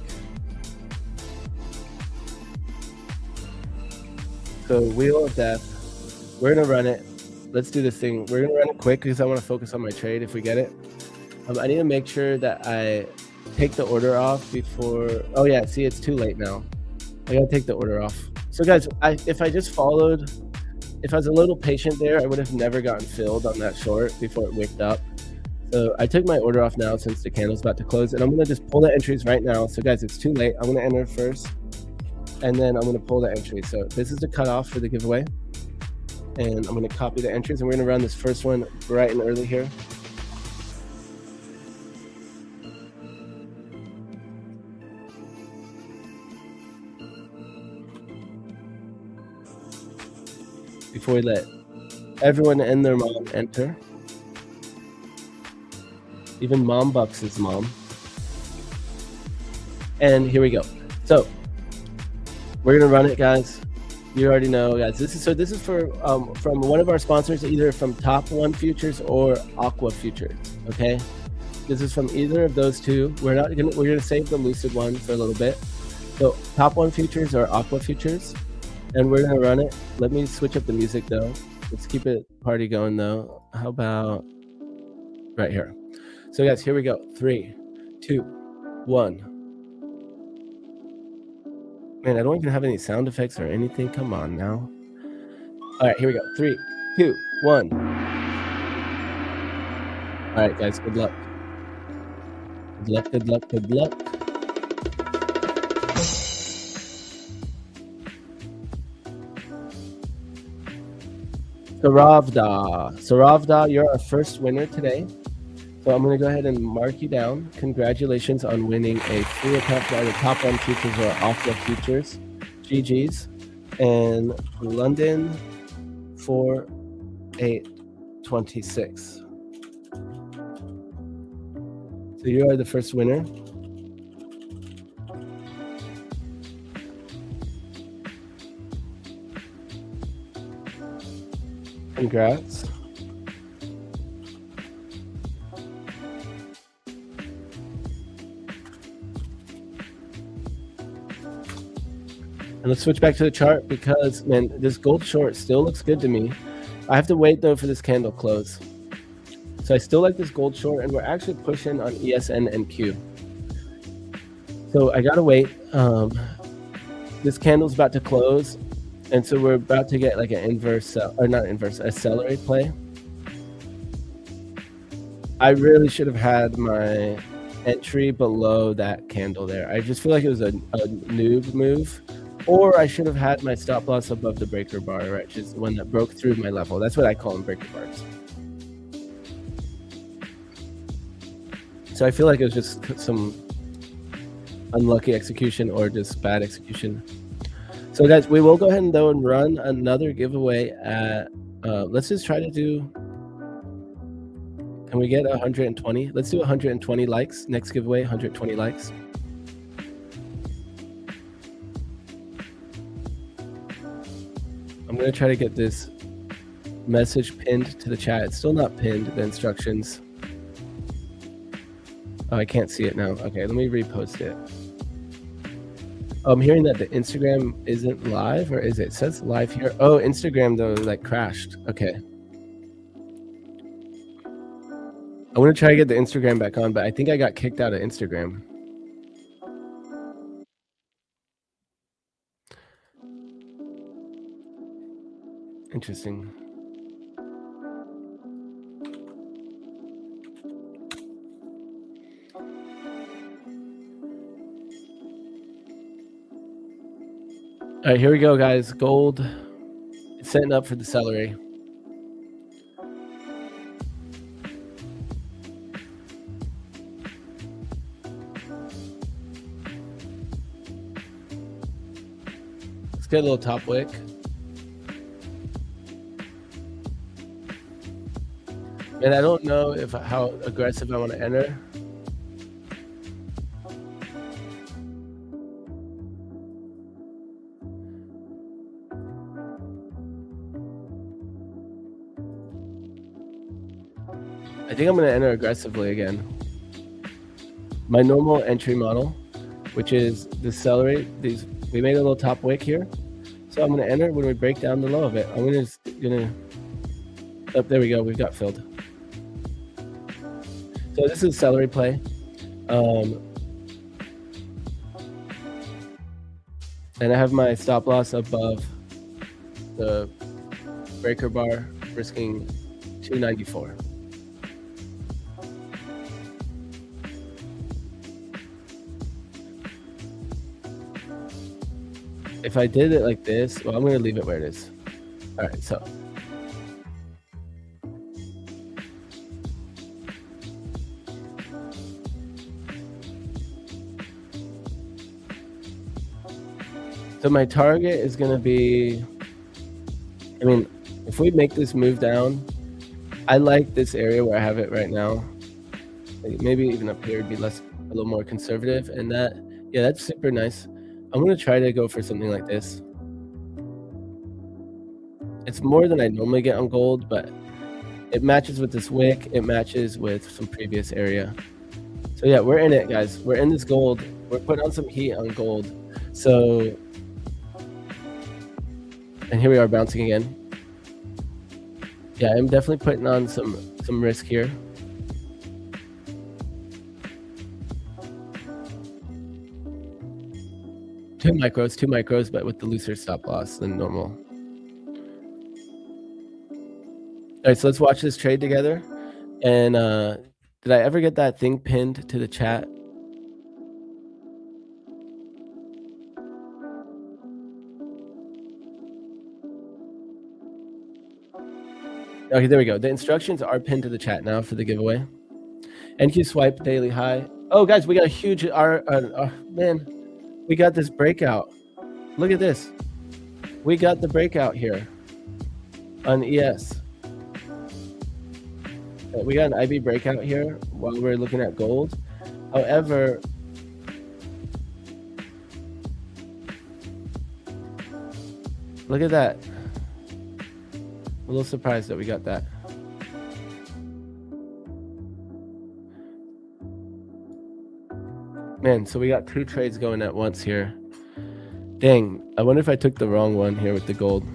Speaker 1: So Wheel of Death, we're gonna run it. let's do this thing. We're gonna run it quick because I want to focus on my trade if we get it. I need to make sure that I take the order off before. Oh yeah, see, it's too late now. I gotta take the order off. So guys, if I just followed, if I was a little patient there, I would have never gotten filled on that short before it wicked up. So I took my order off now since the candle's about to close, and I'm gonna just pull the entries right now. So guys, it's too late. I'm gonna enter first, and then I'm gonna pull the entry. So this is the cutoff for the giveaway, and I'm gonna copy the entries, and we're gonna run this first one bright and early here. Before we let everyone and their mom enter. Even Mom Bucks' mom. And here we go. So we're gonna run it, guys. You already know, guys. This is for from one of our sponsors, either from Top One Futures or Aqua Futures. Okay, this is from either of those two. We're gonna save the Lucid one for a little bit. So Top One Futures or Aqua Futures, and we're gonna run it. Let me switch up the music though. Let's keep it party going though. How about right here? So guys, here we go. 3, 2, 1. Man, I don't even have any sound effects or anything. Come on now. All right, here we go. 3, 2, 1. All right, guys, good luck. Good luck, good luck, good luck. Saravda, you're our first winner today. So I'm going to go ahead and mark you down. Congratulations on winning a free account for either Top One Futures or Aqua Futures. GG's. And London 4826. So you are the first winner. Congrats. And let's switch back to the chart because, man, this gold short still looks good to me. I have to wait, though, for this candle close. So I still like this gold short, and we're actually pushing on ESN and Q. So I got to wait. This candle's about to close, and so we're about to get like an inverse, or not inverse, accelerate play. I really should have had my entry below that candle there. I just feel like it was a noob move. Or I should have had my stop loss above the breaker bar, right? Which is the one that broke through my level. That's what I call them, breaker bars. So I feel like it was just some unlucky execution or just bad execution. So guys, we will go ahead and though and run another giveaway at, let's just try to do, can we get 120? Let's do 120 likes. Next giveaway, 120 likes. I'm going to try to get this message pinned to the chat. It's still not pinned, the instructions. Oh, I can't see it now. Okay, let me repost it. Oh, I'm hearing that the Instagram isn't live, or is it? It says live here. Oh, Instagram, though, like crashed. Okay. I want to try to get the Instagram back on, but I think I got kicked out of Instagram. Interesting. All right, here we go, guys. Gold. It's setting up for the celery. Let's get a little top wick. And I don't know if how aggressive I want to enter. I think I'm going to enter aggressively again. My normal entry model, which is decelerate these. We made a little top wick here. So I'm going to enter when we break down the low of it. I'm going to Oh, there we go. We've got filled. So this is celery play. And I have my stop loss above the breaker bar, risking 294. If I did it like this, well, I'm going to leave it where it is. All right, so. So my target is going to be, I mean, if we make this move down, I like this area where I have it right now. Like maybe even up here would be a little more conservative. And that, yeah, that's super nice. I'm going to try to go for something like this. It's more than I normally get on gold, but it matches with this wick. It matches with some previous area. So yeah, we're in it, guys. We're in this gold. We're putting on some heat on gold. So, and here we are bouncing again. Yeah, I'm definitely putting on some risk here. Two micros, but with the looser stop loss than normal. All right, so let's watch this trade together. And did I ever get that thing pinned to the chat? Okay, there we go. The instructions are pinned to the chat now for the giveaway. NQ swipe daily high. Oh, guys, we got a huge man. We got this breakout. Look at this. We got the breakout here on ES. We got an IB breakout here while we're looking at gold. However, look at that. A little surprised that we got that. Man, so we got two trades going at once here. Dang, I wonder if I took the wrong one here with the gold.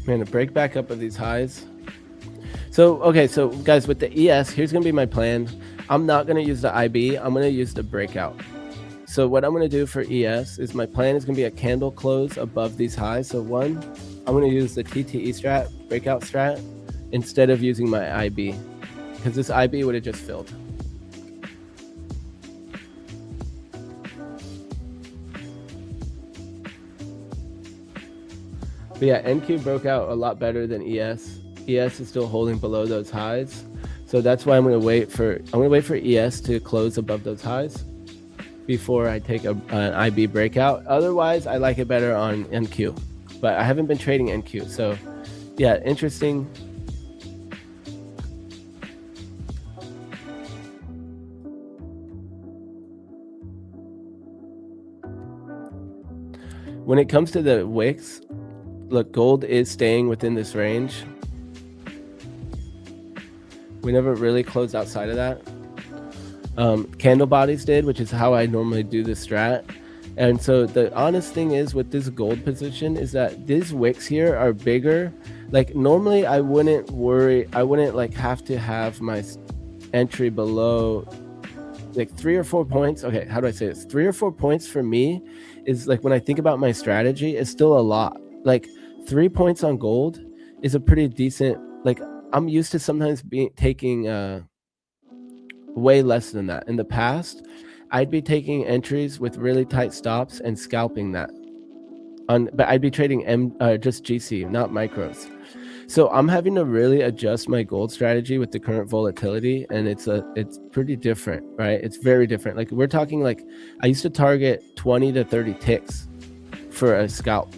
Speaker 1: Man, a break back up of these highs. So, okay, so guys, with the ES, here's going to be my plan. I'm not going to use the IB. I'm going to use the breakout. So what I'm going to do for ES is my plan is going to be a candle close above these highs. So one, I'm going to use the TTE strat, breakout strat, instead of using my IB, because this IB would have just filled. But yeah, NQ broke out a lot better than ES. ES is still holding below those highs. So that's why I'm going to wait for ES to close above those highs before I take an IB breakout. Otherwise, I like it better on NQ, but I haven't been trading NQ. So yeah, interesting. When it comes to the wicks, look, gold is staying within this range. We never really closed outside of that. Candle bodies did, which is how I normally do this strat. And so the honest thing is with this gold position is that these wicks here are bigger. Like normally I wouldn't worry, I wouldn't like have to have my entry below like 3 or 4 points. Okay, how do I say this? 3 or 4 points for me is like, when I think about my strategy, is still a lot. Like 3 points on gold is a pretty decent, like I'm used to sometimes taking way less than that. In the past, I'd be taking entries with really tight stops and scalping that. But I'd be trading just GC, not micros. So I'm having to really adjust my gold strategy with the current volatility, and it's pretty different, right? It's very different. Like we're talking like I used to target 20 to 30 ticks for a scalp,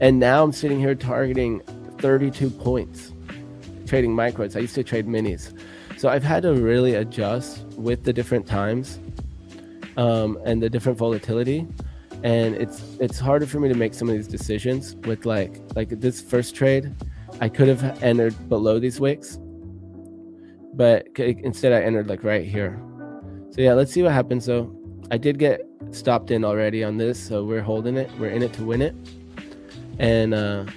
Speaker 1: and now I'm sitting here targeting 32 points trading micros. I used to trade minis. So I've had to really adjust with the different times and the different volatility. And it's harder for me to make some of these decisions with like this first trade. I could have entered below these wicks, but instead I entered like right here. So yeah, let's see what happens though. I did get stopped in already on this, so we're holding it. We're in it to win it. And I'm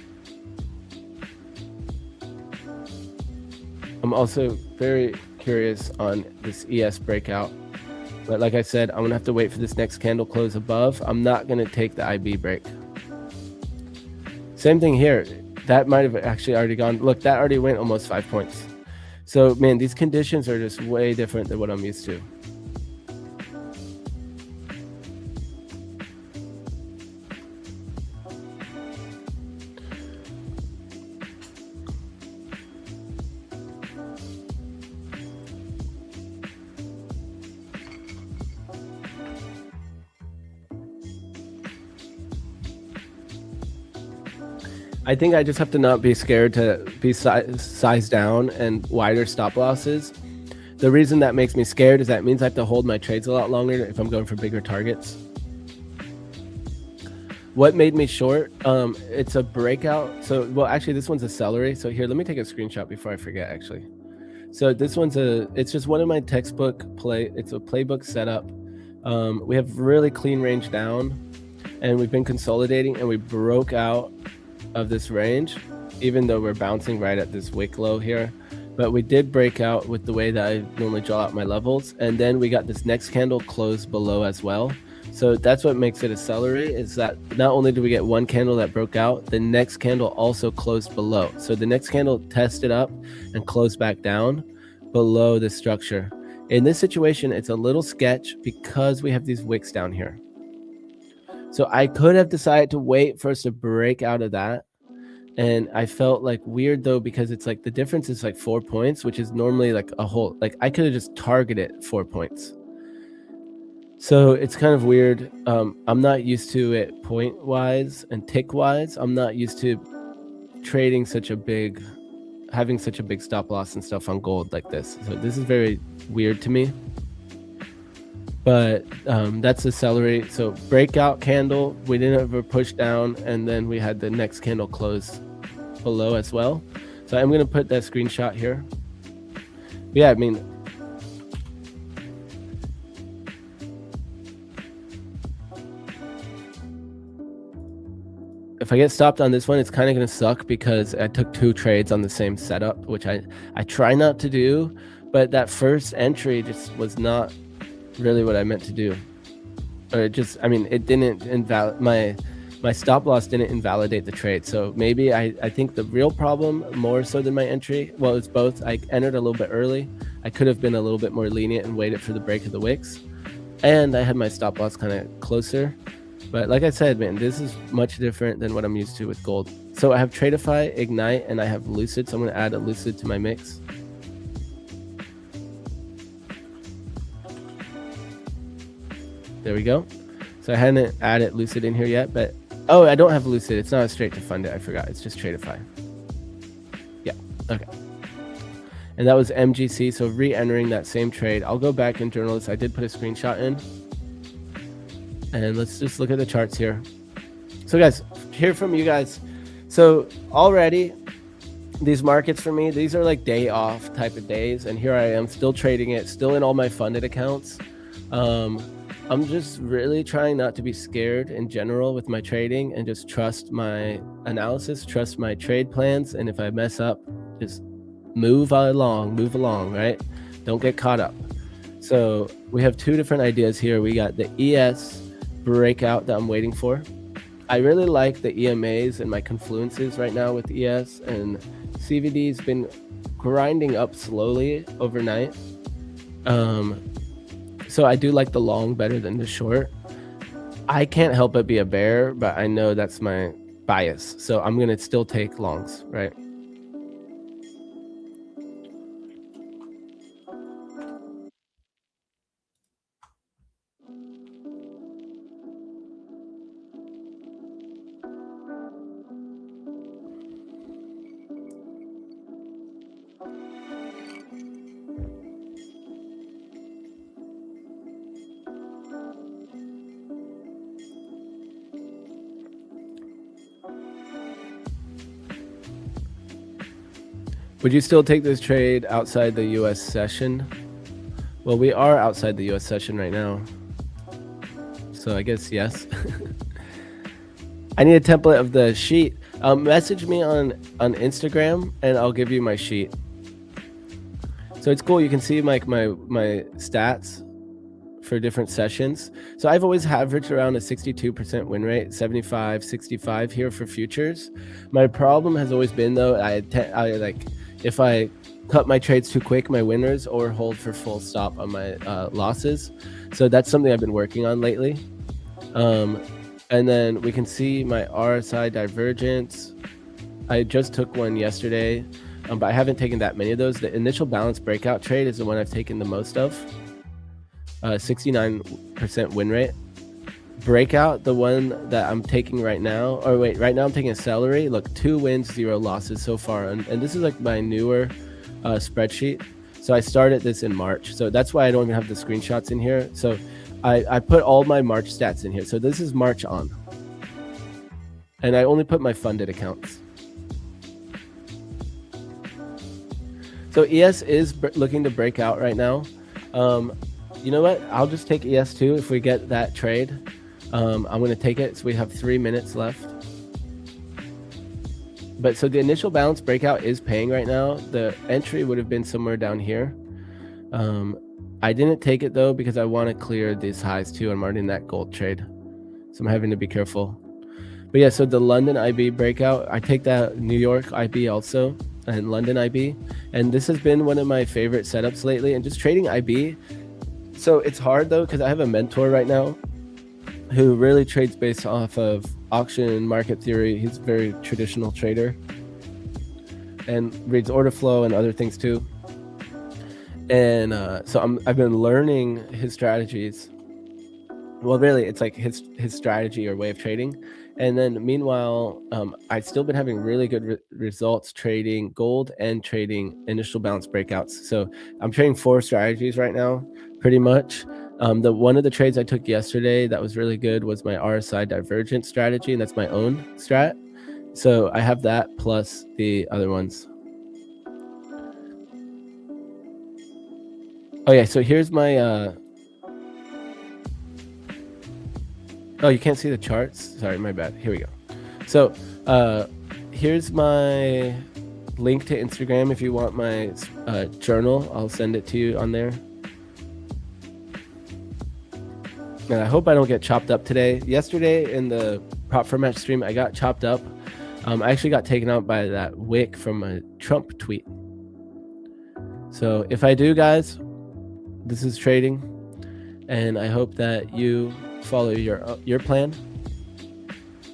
Speaker 1: also very curious on this ES breakout. But like I said, I'm gonna have to wait for this next candle close above. I'm not gonna take the IB break. Same thing here. That might have actually already gone. Look, that already went almost 5 points. So man, these conditions are just way different than what I'm used to. I think I just have to not be scared to be sized down and wider stop losses. The reason that makes me scared is that means I have to hold my trades a lot longer if I'm going for bigger targets. What made me short? It's a breakout. So, well, actually, this one's a celery. So here, let me take a screenshot before I forget, actually. So this one's it's just one of my textbook it's a playbook setup. We have really clean range down, and we've been consolidating, and we broke out of this range, even though we're bouncing right at this wick low here. But we did break out with the way that I normally draw out my levels, and then we got this next candle close below as well. So that's what makes it a celery, is that not only do we get one candle that broke out, the next candle also closed below. So the next candle tested up and closed back down below the structure. In this situation, it's a little sketch because we have these wicks down here. So I could have decided to wait for us to break out of that. And I felt like weird though, because it's like the difference is like 4 points, which is normally like a whole, like I could have just targeted 4 points. So it's kind of weird. I'm not used to it point wise and tick wise. I'm not used to trading having such a big stop loss and stuff on gold like this. So this is very weird to me. But that's the celery. So breakout candle, we didn't ever push down, and then we had the next candle close below as well. So I'm going to put that screenshot here. Yeah, I mean, if I get stopped on this one, it's kind of going to suck because I took 2 trades on the same setup, which I try not to do. But that first entry just was not really what I meant to do. Or it just, I mean, it didn't my stop loss didn't invalidate the trade. So maybe I think the real problem, more so than my entry, well, it's both. I entered a little bit early. I could have been a little bit more lenient and waited for the break of the wicks. And I had my stop loss kind of closer. But like I said, man, this is much different than what I'm used to with gold. So I have Tradeify, Ignite, and I have Lucid. So I'm going to add a Lucid to my mix. There we go. So I hadn't added Lucid in here yet, but oh, I don't have Lucid. It's not a straight to fund it. I forgot. It's just Tradeify. Yeah. Okay. And that was MGC. So re-entering that same trade. I'll go back in journalists. I did put a screenshot in. And let's just look at the charts here. So guys, hear from you guys. So already these markets for me, these are like day off type of days. And here I am still trading it, still in all my funded accounts. I'm just really trying not to be scared in general with my trading and just trust my analysis, trust my trade plans. And if I mess up, just move along, right? Don't get caught up. So we have 2 different ideas here. We got the ES breakout that I'm waiting for. I really like the EMAs and my confluences right now with ES, and CVD's been grinding up slowly overnight. So I do like the long better than the short. I can't help but be a bear, but I know that's my bias. So I'm going to still take longs, right? Would you still take this trade outside the US session? Well, we are outside the US session right now. So I guess yes. I need a template of the sheet. Message me on Instagram and I'll give you my sheet. So it's cool. You can see like my stats for different sessions. So I've always averaged around a 62% win rate, 75, 65 here for futures. My problem has always been though, I like if I cut my trades too quick, my winners, or hold for full stop on my losses. So that's something I've been working on lately. And then we can see my RSI divergence. I just took one yesterday, but I haven't taken that many of those. The initial balance breakout trade is the one I've taken the most of. 69% win rate. Breakout, the one that I'm taking right now, or wait, right now I'm taking a celery. Look, 2 wins, 0 losses so far. And this is like my newer spreadsheet. So I started this in March. So that's why I don't even have the screenshots in here. So I put all my March stats in here. So this is March on. And I only put my funded accounts. So ES is looking to break out right now. You know what? I'll just take ES2 if we get that trade. I'm going to take it. So we have 3 minutes left. But so the initial balance breakout is paying right now. The entry would have been somewhere down here. I didn't take it though because I want to clear these highs too. I'm already in that gold trade. So I'm having to be careful. But yeah, so the London IB breakout, I take that New York IB also and London IB. And this has been one of my favorite setups lately. And just trading IB. So it's hard though because I have a mentor right now who really trades based off of auction market theory. He's a very traditional trader and reads order flow and other things too. And so I've been learning his strategies. Well, really, it's like his strategy or way of trading. And then meanwhile, I've still been having really good results trading gold and trading initial balance breakouts. So I'm trading 4 strategies right now, pretty much. One of the trades I took yesterday that was really good was my RSI divergent strategy, and that's my own strat. So I have that plus the other ones. Oh yeah, so here's my oh, you can't see the charts? Sorry, my bad. Here we go. So here's my link to Instagram. If you want my journal, I'll send it to you on there. And I hope I don't get chopped up today. Yesterday in the prop for match stream, I got chopped up. I actually got taken out by that wick from a Trump tweet. So if I do, guys, this is trading, and I hope that you follow your plan,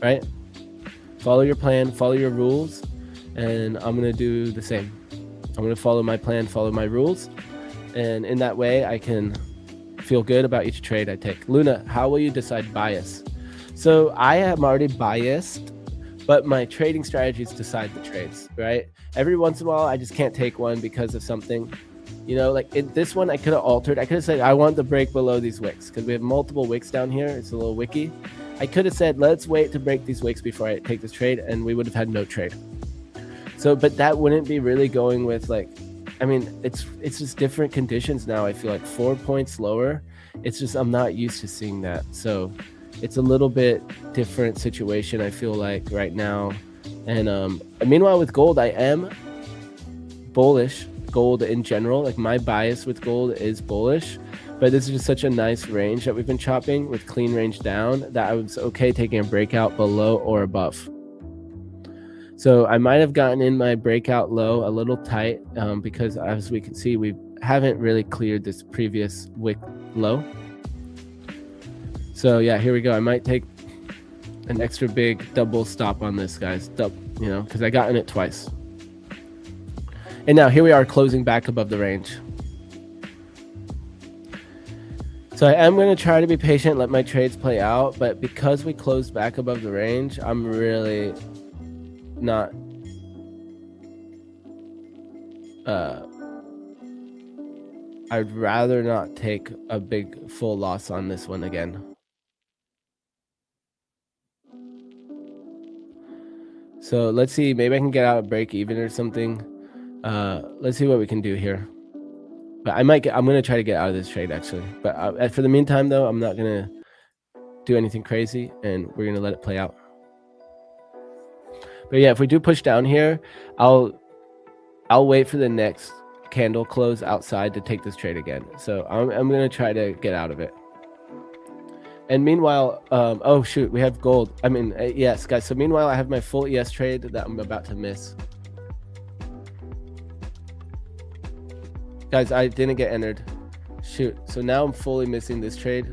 Speaker 1: right? Follow your plan, follow your rules, and I'm gonna do the same. I'm gonna follow my plan, follow my rules, and in that way I can feel good about each trade I take. Luna, how will you decide bias? So I am already biased, but my trading strategies decide the trades, right? Every once in a while I just can't take one because of something. You know, like in this one, I could have altered. I could have said, I want the break below these wicks because we have multiple wicks down here. It's a little wicky. I could have said, let's wait to break these wicks before I take this trade, and we would have had no trade. So, but that wouldn't be really going with like, I mean, it's just different conditions now. I feel like 4 points lower. It's just, I'm not used to seeing that. So it's a little bit different situation, I feel like right now. And meanwhile with gold, I am bullish. Gold in general, like my bias with gold is bullish, but this is just such a nice range that we've been chopping with clean range down that I was okay taking a breakout below or above. So I might have gotten in my breakout low a little tight because as we can see, we haven't really cleared this previous wick low. So yeah, here we go. I might take an extra big double stop on this, guys, you know, because I got in it twice. And now here we are closing back above the range. So I am going to try to be patient, let my trades play out. But because we closed back above the range, I'm really not... I'd rather not take a big full loss on this one again. So let's see, maybe I can get out a break even or something. Let's see what we can do here. But I'm gonna try to get out of this trade actually. But for the meantime though, I'm not gonna do anything crazy, and we're gonna let it play out. But yeah, if we do push down here, I'll wait for the next candle close outside to take this trade again. So I'm gonna try to get out of it. And meanwhile, oh shoot, we have gold. I mean, yes, guys. So meanwhile, I have my full ES trade that I'm about to miss. Guys, I didn't get entered. Shoot. So now I'm fully missing this trade.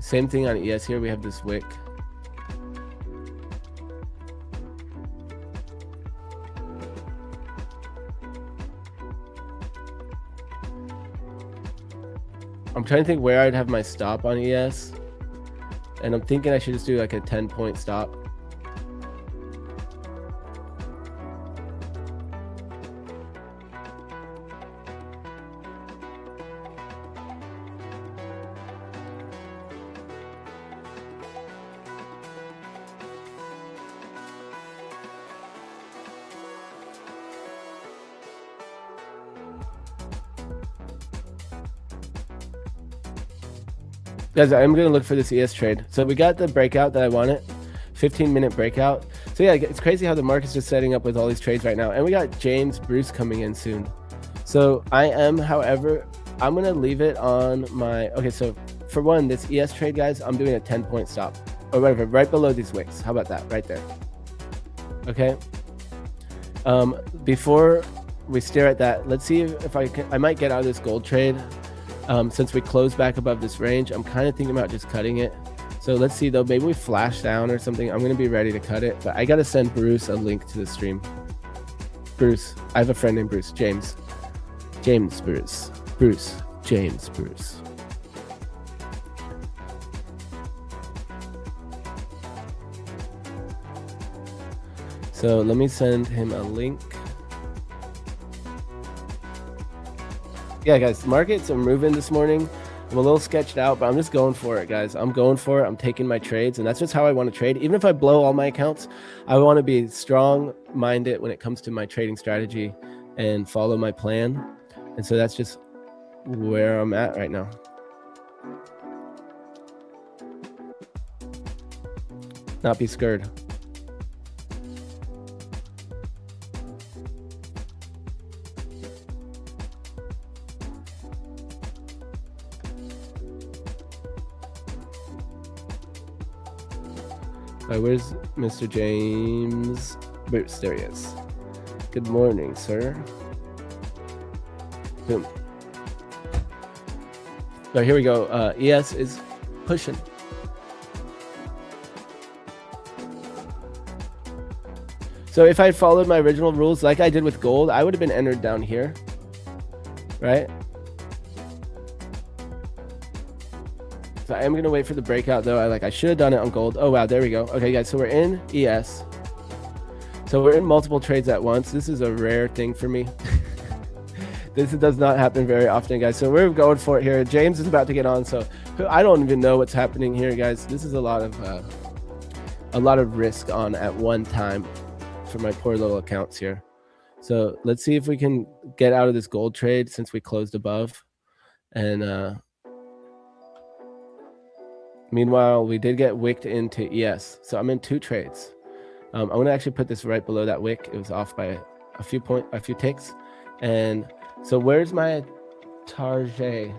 Speaker 1: Same thing on ES here. We have this wick. I'm trying to think where I'd have my stop on ES. And I'm thinking I should just do like a 10-point stop. Guys, I'm going to look for this ES trade. So we got the breakout that I wanted, 15-minute breakout. So yeah, it's crazy how the market's just setting up with all these trades right now. And we got James Bruce coming in soon. So I am, however, I'm going to leave it on my, okay, so for one, this ES trade, guys, I'm doing a 10-point stop or whatever, right below these wicks. How about that right there? Okay. Before we stare at that, let's see if I might get out of this gold trade. Since we closed back above this range, I'm kind of thinking about just cutting it. So let's see though, maybe we flash down or something. I'm going to be ready to cut it, but I got to send Bruce a link to the stream. Bruce, I have a friend named Bruce, James Bruce, James Bruce. So let me send him a link. Yeah, guys, the markets are moving this morning. I'm a little sketched out, but I'm just going for it, guys. I'm going for it. I'm taking my trades, and that's just how I want to trade. Even if I blow all my accounts, I want to be strong-minded when it comes to my trading strategy and follow my plan. And so that's just where I'm at right now. Not be scared. Where's Mr. James Bruce? There he is. Good morning, sir. Boom. So here we go. ES is pushing. So if I followed my original rules like I did with gold, I would have been entered down here, right? So I am going to wait for the breakout though. I should have done it on gold. Oh, wow. There we go. Okay, guys. So we're in ES. So we're in multiple trades at once. This is a rare thing for me. This does not happen very often, guys. So we're going for it here. James is about to get on. So I don't even know what's happening here, guys. This is a lot of risk on at one time for my poor little accounts here. So let's see if we can get out of this gold trade since we closed above. And, meanwhile, we did get wicked into ES. So I'm in 2 trades. I'm going to actually put this right below that wick. It was off by a few ticks. And so where's my target?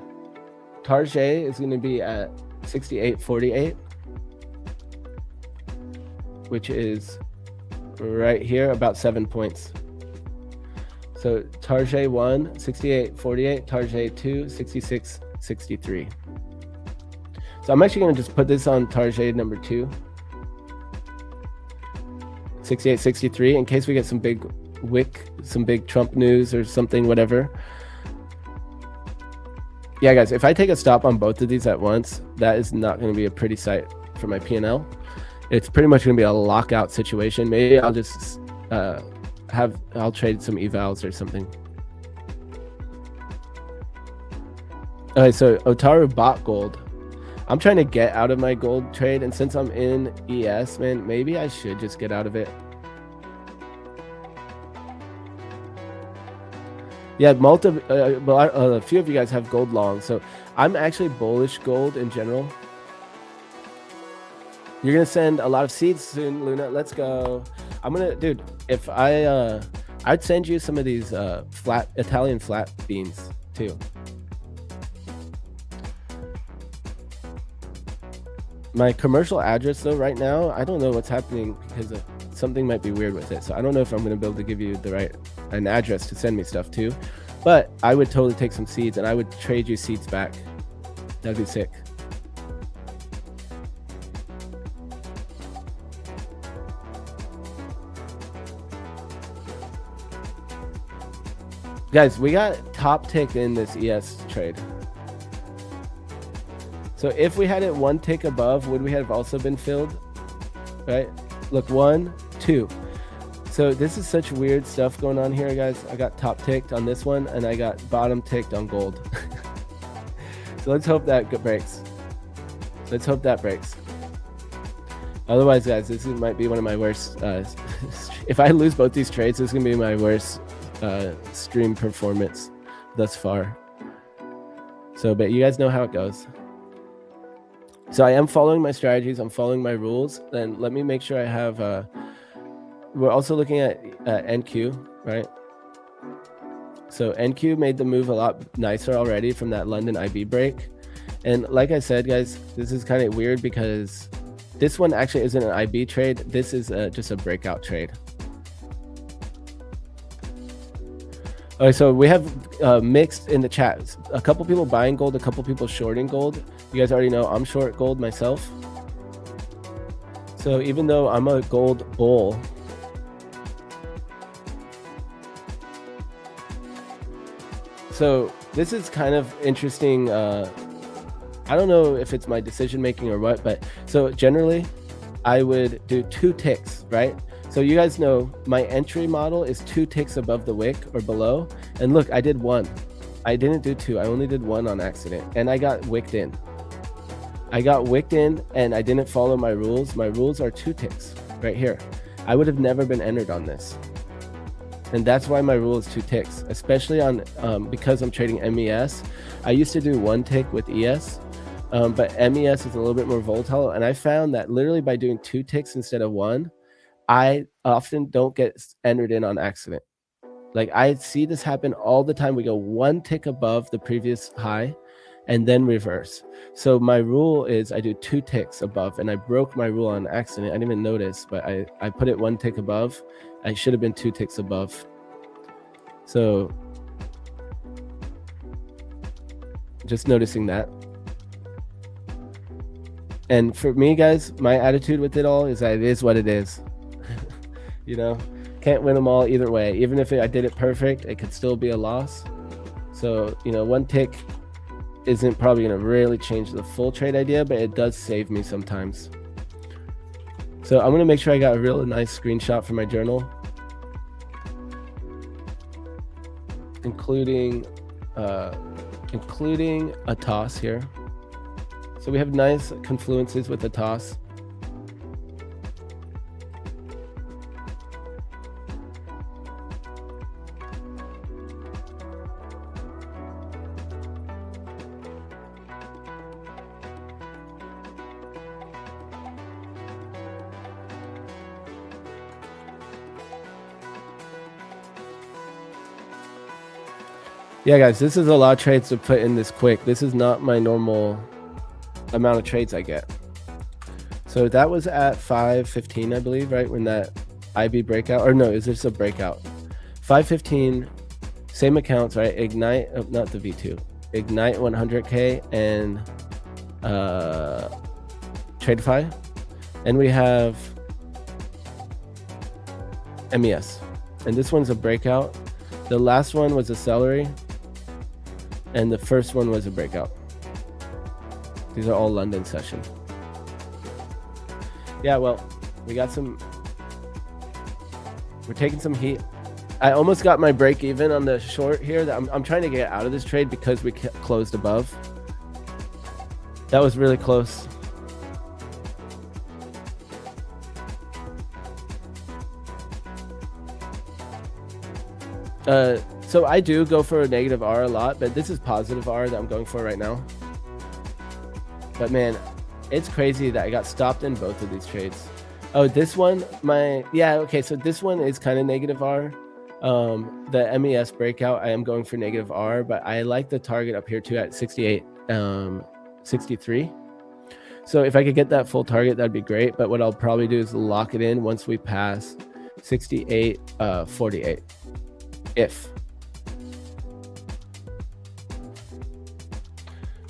Speaker 1: Target is going to be at 68.48, which is right here, about 7 points. So target 1, 68.48, target 2, 66.63. So I'm actually going to just put this on target number 2, 68.63, in case we get some big wick, some big Trump news or something, whatever. Yeah, guys, if I take a stop on both of these at once, that is not going to be a pretty sight for my P&L. It's pretty much going to be a lockout situation. Maybe I'll just I'll trade some evals or something. Okay, so Otaru bought gold. I'm trying to get out of my gold trade, and since I'm in ES, man, maybe I should just get out of it. Yeah, a few of you guys have gold long, so I'm actually bullish gold in general. You're gonna send a lot of seeds soon, Luna. Let's go. I'm gonna, dude. If I'd send you some of these flat Italian flat beans too. My commercial address though, right now, I don't know what's happening because something might be weird with it. So I don't know if I'm gonna be able to give you an address to send me stuff to, but I would totally take some seeds and I would trade you seeds back. That'd be sick. Guys, we got top tick in this ES trade. So if we had it one tick above, would we have also been filled? Right? Look, 1, 2. So this is such weird stuff going on here, guys. I got top ticked on this one, and I got bottom ticked on gold. So let's hope that breaks. Let's hope that breaks. Otherwise, guys, this might be one of my worst. If I lose both these trades, this is going to be my worst stream performance thus far. So, but you guys know how it goes. So I am following my strategies. I'm following my rules. Then let me make sure I have. We're also looking at NQ, right? So NQ made the move a lot nicer already from that London IB break. And like I said, guys, this is kind of weird because this one actually isn't an IB trade. This is just a breakout trade. Okay, so we have mixed in the chat. A couple people buying gold, a couple people shorting gold. You guys already know I'm short gold myself. So even though I'm a gold bull, so this is kind of interesting. I don't know if it's my decision making or what, but so generally I would do 2 ticks, right? So you guys know my entry model is 2 ticks above the wick or below. And look, I did 1. I didn't do 2. I only did 1 on accident. And I got wicked in. I got wicked in and I didn't follow my rules. My rules are 2 ticks right here. I would have never been entered on this. And that's why my rule is 2 ticks, especially on because I'm trading MES. I used to do 1 tick with ES, but MES is a little bit more volatile. And I found that literally by doing 2 ticks instead of 1, I often don't get entered in on accident. Like I see this happen all the time. We go 1 tick above the previous high and then reverse. So my rule is I do 2 ticks above, and I broke my rule on accident. I didn't even notice, but I put it 1 tick above. I should have been 2 ticks above. So just noticing that. And for me, guys, my attitude with it all is that it is what it is. You know, can't win them all either way. Even if I did it perfect, it could still be a loss. So, you know, 1 tick isn't probably going to really change the full trade idea, but it does save me sometimes. So I'm going to make sure I got a real nice screenshot for my journal, including a toss here. So we have nice confluences with the toss. Yeah, guys, this is a lot of trades to put in this quick. This is not my normal amount of trades I get. So that was at 5:15, I believe, right? When that IB breakout, or no, is this a breakout? 5:15, same accounts, right? Ignite, oh, not the V2, Ignite 100K and TradeFi. And we have MES. And this one's a breakout. The last one was a celery. And the first one was a breakout. These are all London session. Yeah, well, we got some, we're taking some heat. I almost got my break even on the short here. That I'm trying to get out of this trade because we closed above. That was really close. So I do go for a negative R a lot, but this is positive R that I'm going for right now. But man, it's crazy that I got stopped in both of these trades. Oh, this one, okay, so this one is kind of negative R. The MES breakout, I am going for negative R, but I like the target up here too at 68, 63. So if I could get that full target, that'd be great. But what I'll probably do is lock it in once we pass 68, 48.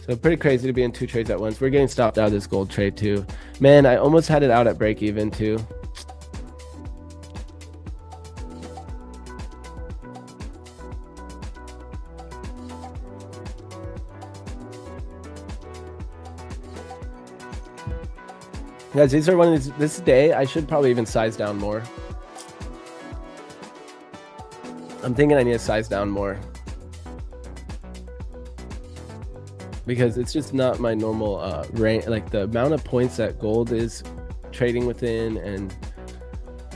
Speaker 1: So pretty crazy to be in 2 trades at once. We're getting stopped out of this gold trade too. Man, I almost had it out at break even too. Guys, these are one of these, this day, I should probably even size down more. I'm thinking I need to size down more. Because it's just not my normal range. Like the amount of points that gold is trading within and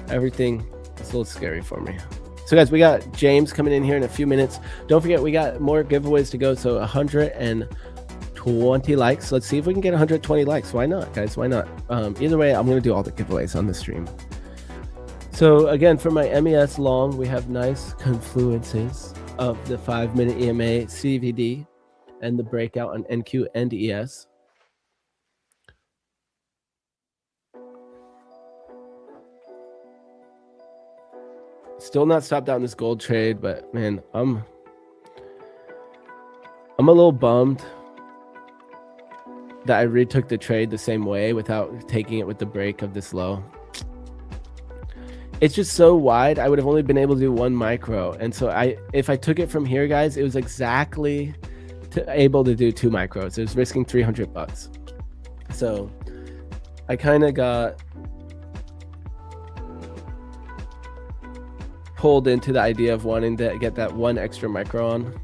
Speaker 1: everything, it's a little scary for me. So guys, we got James coming in here in a few minutes. Don't forget, we got more giveaways to go. So 120 likes. Let's see if we can get 120 likes. Why not, guys? Why not? Either way, I'm gonna do all the giveaways on the stream. So again, for my MES long, we have nice confluences of the 5-minute EMA CVD and the breakout on NQ and ES. Still not stopped out in this gold trade, but man, I'm a little bummed that I retook the trade the same way without taking it with the break of this low. It's just so wide. I would have only been able to do 1 micro. And so if I took it from here, guys, it was exactly able to do 2 micros. It was risking 300 bucks. So I kind of got pulled into the idea of wanting to get that 1 extra micro on.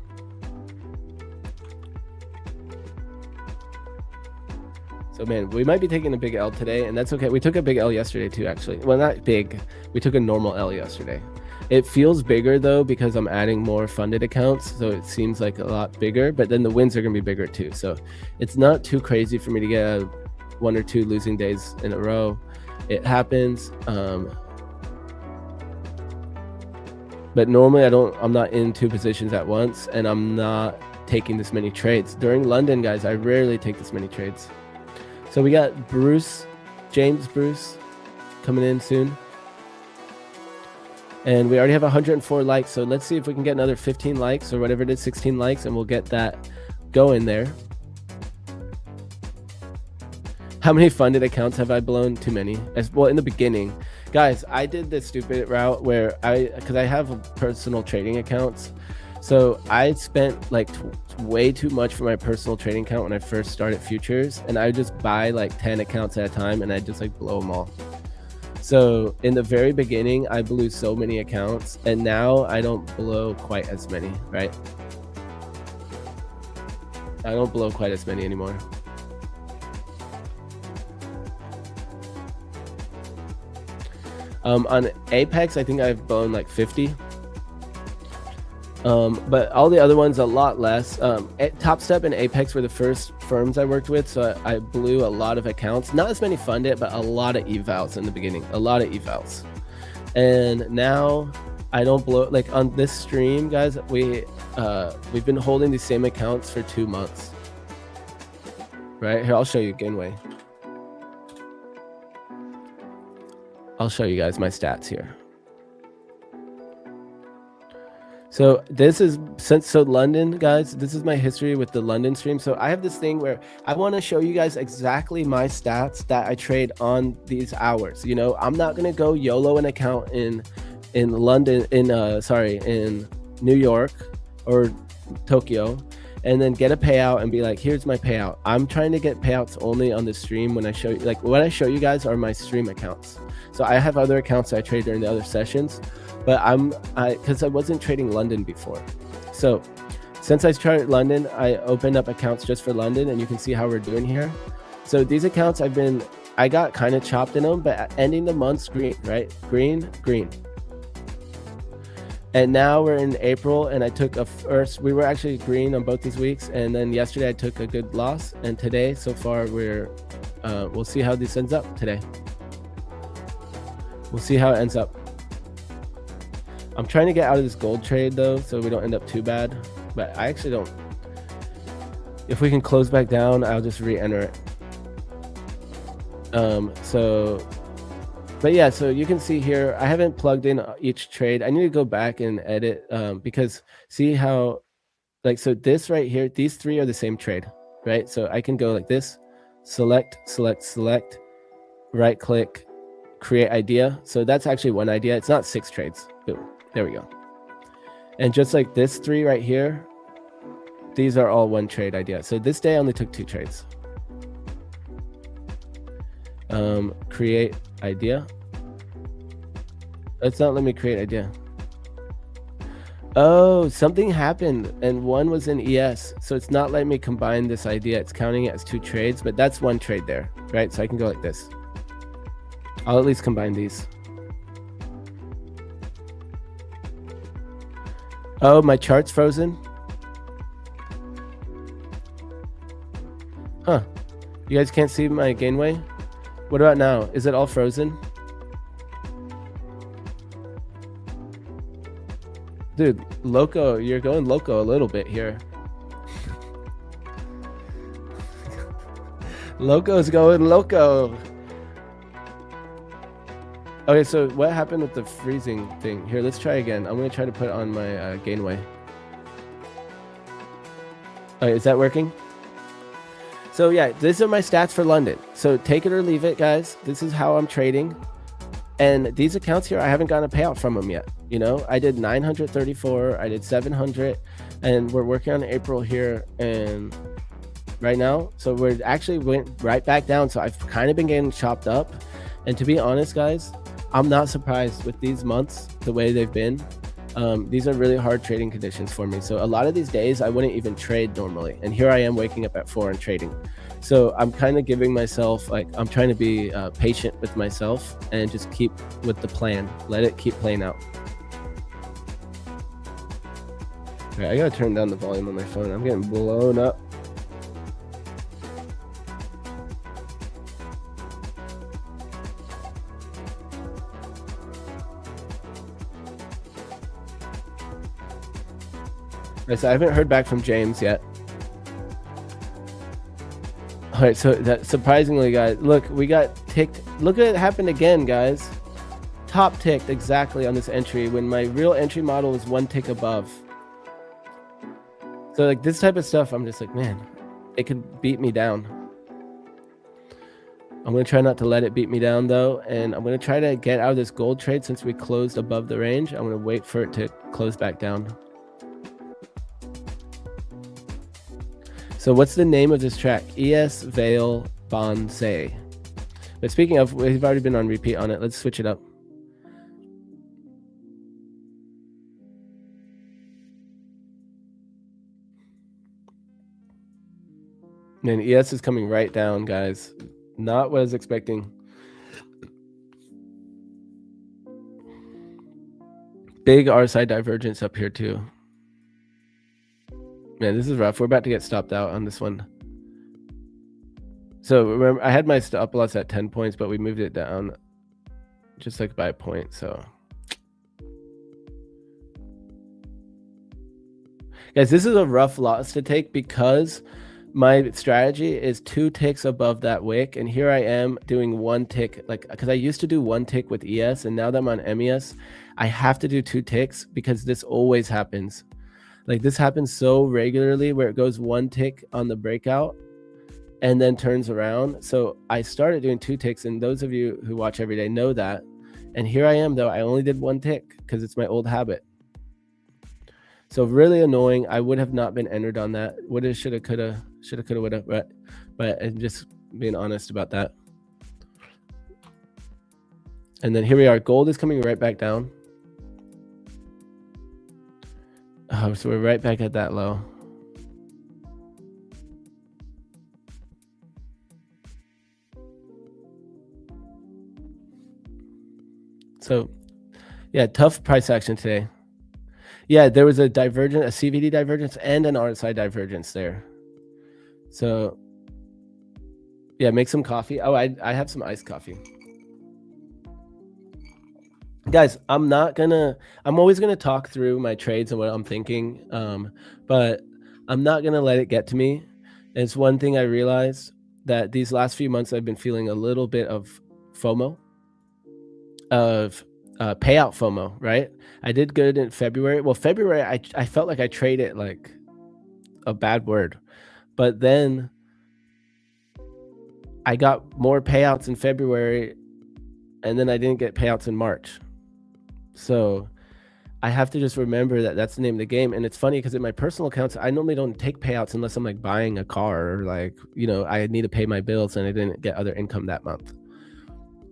Speaker 1: So man, we might be taking a big L today, and that's okay. We took a big L yesterday too, actually. Well, not big. We took a normal L yesterday. It feels bigger though because I'm adding more funded accounts, so it seems like a lot bigger, but then the wins are gonna be bigger too. So it's not too crazy for me to get 1 or 2 losing days in a row. It happens. But normally I'm not in 2 positions at once, and I'm not taking this many trades. During London, guys, I rarely take this many trades. So we got James Bruce coming in soon. And we already have 104 likes. So let's see if we can get another 15 likes or whatever it is, 16 likes, and we'll get that going there. How many funded accounts have I blown? Too many. Well, in the beginning, guys, I did this stupid route where because I have personal trading accounts. So I spent like way too much for my personal trading account when I first started futures, and I would just buy like 10 accounts at a time and I just like blow them all. So in the very beginning, I blew so many accounts, and now I don't blow quite as many, right? I don't blow quite as many anymore. On Apex, I think I've blown like 50. But all the other ones a lot less. Top Step and Apex were the first firms I worked with, so I blew a lot of accounts. Not as many funded, but a lot of evals in the beginning. A lot of evals. And now I don't blow. Like on this stream, guys, we've been holding the same accounts for 2 months. Right here, I'll show you Ginway. I'll show you guys my stats here. So this is so London, guys, this is my history with the London stream. So I have this thing where I want to show you guys exactly my stats that I trade on these hours. You know, I'm not going to go YOLO an account in London, in New York or Tokyo, and then get a payout and be like, here's my payout. I'm trying to get payouts only on the stream. When I show you, like what I show you guys are my stream accounts. So I have other accounts I trade during the other sessions, but because I wasn't trading London before. So Since I started London, I opened up accounts just for London, and you can see how we're doing here. So these accounts I got kind of chopped in them, but ending the month's green, right? Green, green. And now we're in April, and I took we were actually green on both these weeks, and then yesterday I took a good loss, and today, so far, we'll see how this ends up today. We'll see how it ends up. I'm trying to get out of this gold trade though, so we don't end up too bad, but I actually don't. If we can close back down, I'll just re-enter it. But yeah, so you can see here, I haven't plugged in each trade. I need to go back and edit because see how, like, so this right here, these three are the same trade, right? So I can go like this, select, select, select, right click, create idea. So that's actually one idea. It's not 6 trades. Boom, there we go. And just like this 3 right here, these are all one trade idea. So this day I only took 2 trades. Create idea. It's not letting me create idea. Oh, something happened and one was in ES, so it's not letting me combine this idea. It's counting it as 2 trades, but that's one trade there, right? So I can go like this. I'll at least combine these. Oh, my chart's frozen. Huh. You guys can't see my gainway? What about now? Is it all frozen? Dude, loco, you're going loco a little bit here. Loco's going loco. Okay, so what happened with the freezing thing? Here, let's try again. I'm gonna try to put on my gainway. Okay, is that working? So yeah, these are my stats for London. So take it or leave it, guys. This is how I'm trading. And these accounts here, I haven't gotten a payout from them yet. You know, I did 934, I did 700, and we're working on April here and right now. So we're actually went right back down. So I've kind of been getting chopped up. And to be honest, guys, I'm not surprised with these months, the way they've been. These are really hard trading conditions for me. So a lot of these days I wouldn't even trade normally. And here I am waking up at 4 and trading. So I'm kind of giving myself, like, I'm trying to be patient with myself and just keep with the plan. Let it keep playing out. All right, I gotta turn down the volume on my phone. I'm getting blown up. Right, so I haven't heard back from James yet. All right, so that surprisingly, guys, look, we got ticked. Look at it happen again, guys. Top ticked exactly on this entry when my real entry model was 1 tick above. So like this type of stuff, I'm just like, man, it could beat me down. I'm gonna try not to let it beat me down though, and I'm gonna try to get out of this gold trade since we closed above the range. I'm gonna wait for it to close back down. So what's the name of this track? ES Veil Bonsai. But speaking of, we've already been on repeat on it. Let's switch it up. Man, ES is coming right down, guys. Not what I was expecting. Big R-side divergence up here too. Man, this is rough. We're about to get stopped out on this one. So remember, I had my stop loss at 10 points, but we moved it down just like by a point. So guys, this is a rough loss to take because my strategy is 2 ticks above that wick. And here I am doing 1 tick, like, because I used to do 1 tick with ES. And now that I'm on MES, I have to do 2 ticks because this always happens. Like this happens so regularly where it goes 1 tick on the breakout and then turns around. So I started doing 2 ticks, and those of you who watch every day know that. And here I am though, I only did 1 tick because it's my old habit. So really annoying. I would have not been entered on that. Woulda, shoulda, coulda, woulda, but I'm just being honest about that. And then here we are. Gold is coming right back down. Oh, so we're right back at that low. So yeah, tough price action today. Yeah, there was a divergence, a CVD divergence and an RSI divergence there. So yeah, make some coffee. Oh, I have some iced coffee. Guys, I'm always gonna talk through my trades and what I'm thinking, but I'm not gonna let it get to me. It's one thing I realized that these last few months I've been feeling a little bit of FOMO, of payout FOMO, right? I did good in February. Well, February I felt like I traded like a bad word, but then I got more payouts in February, and then I didn't get payouts in March. So I have to just remember that that's the name of the game. And it's funny because in my personal accounts, I normally don't take payouts unless I'm like buying a car or like, I need to pay my bills and I didn't get other income that month.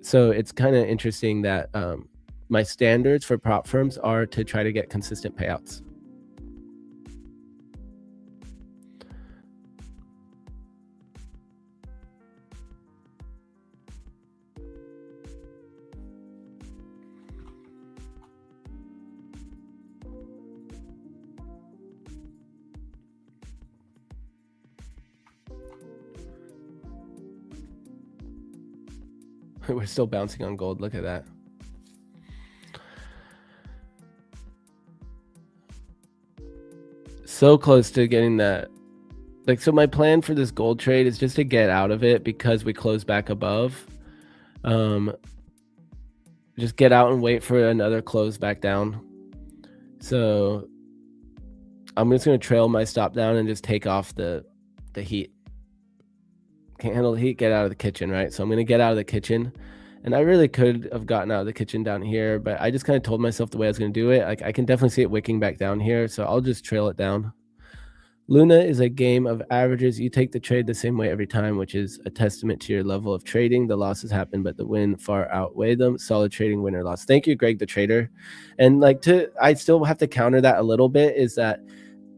Speaker 1: So it's kind of interesting that my standards for prop firms are to try to get consistent payouts. We're still bouncing on gold. Look at that. So close to getting that. Like, so my plan for this gold trade is just to get out of it because we close back above. Just get out and wait for another close back down. So I'm just going to trail my stop down and just take off the heat. Can't handle the heat, get out of the kitchen, right? So I'm going to get out of the kitchen. And I really could have gotten out of the kitchen down here, but I just kind of told myself the way I was going to do it. Like, I can definitely see it wicking back down here, so I'll just trail it down. Luna is a game of averages. You take the trade the same way every time, which is a testament to your level of trading. The losses happen, but the win far outweigh them. Solid trading, win or loss. Thank you, Greg the Trader. And I still have to counter that a little bit, is that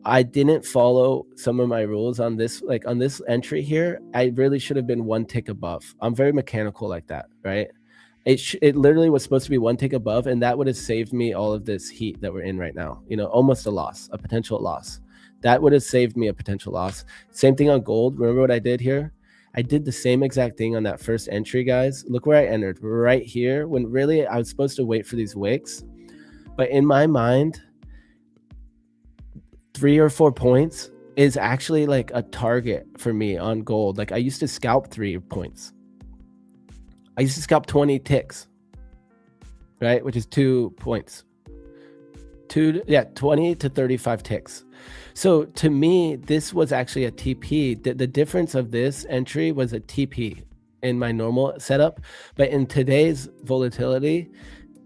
Speaker 1: I didn't follow some of my rules on this. Like on this entry here, I really should have been one tick above. I'm very mechanical like that, right? It literally was supposed to be one tick above, and that would have saved me all of this heat that we're in right now. Almost a loss, a potential loss. That would have saved me a potential loss. Same thing on gold. Remember what I did here? I did the same exact thing on that first entry, guys. Look where I entered, right here, when really I was supposed to wait for these wicks. But in my mind, 3 or 4 points is actually like a target for me on gold. Like, I used to scalp 3 points. I used to scalp 20 ticks, right? Which is 2 points. 20 to 35 ticks. So to me, this was actually a TP. The difference of this entry was a TP in my normal setup, but in today's volatility,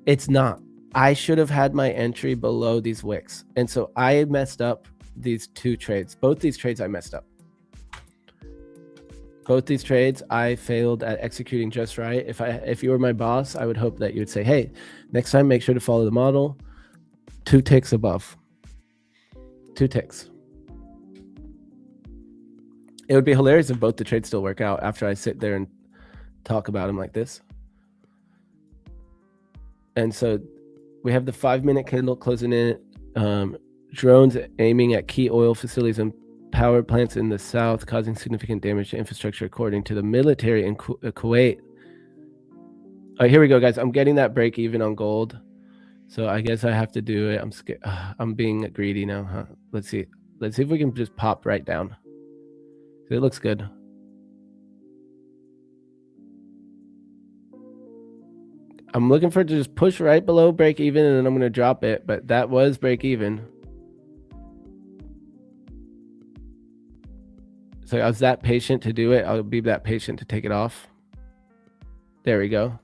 Speaker 1: it's not. I should have had my entry below these wicks. And so I messed up these 2 trades. Both these trades I messed up. Both these trades I failed at executing just right. If you were my boss, I would hope that you would say, hey, next time make sure to follow the model. 2 ticks above. 2 ticks. It would be hilarious if both the trades still work out after I sit there and talk about them like this. And so we have the 5-minute candle closing in. Drones aiming at key oil facilities and power plants in the south, causing significant damage to infrastructure, according to the military in Kuwait. All right, here we go, guys. I'm getting that break even on gold. So I guess I have to do it. I'm scared. I'm being greedy now, huh? Let's see. Let's see if we can just pop right down. It looks good. I'm looking for it to just push right below break even, and then I'm going to drop it. But that was break even. So I was that patient to do it. I'll be that patient to take it off. There we go.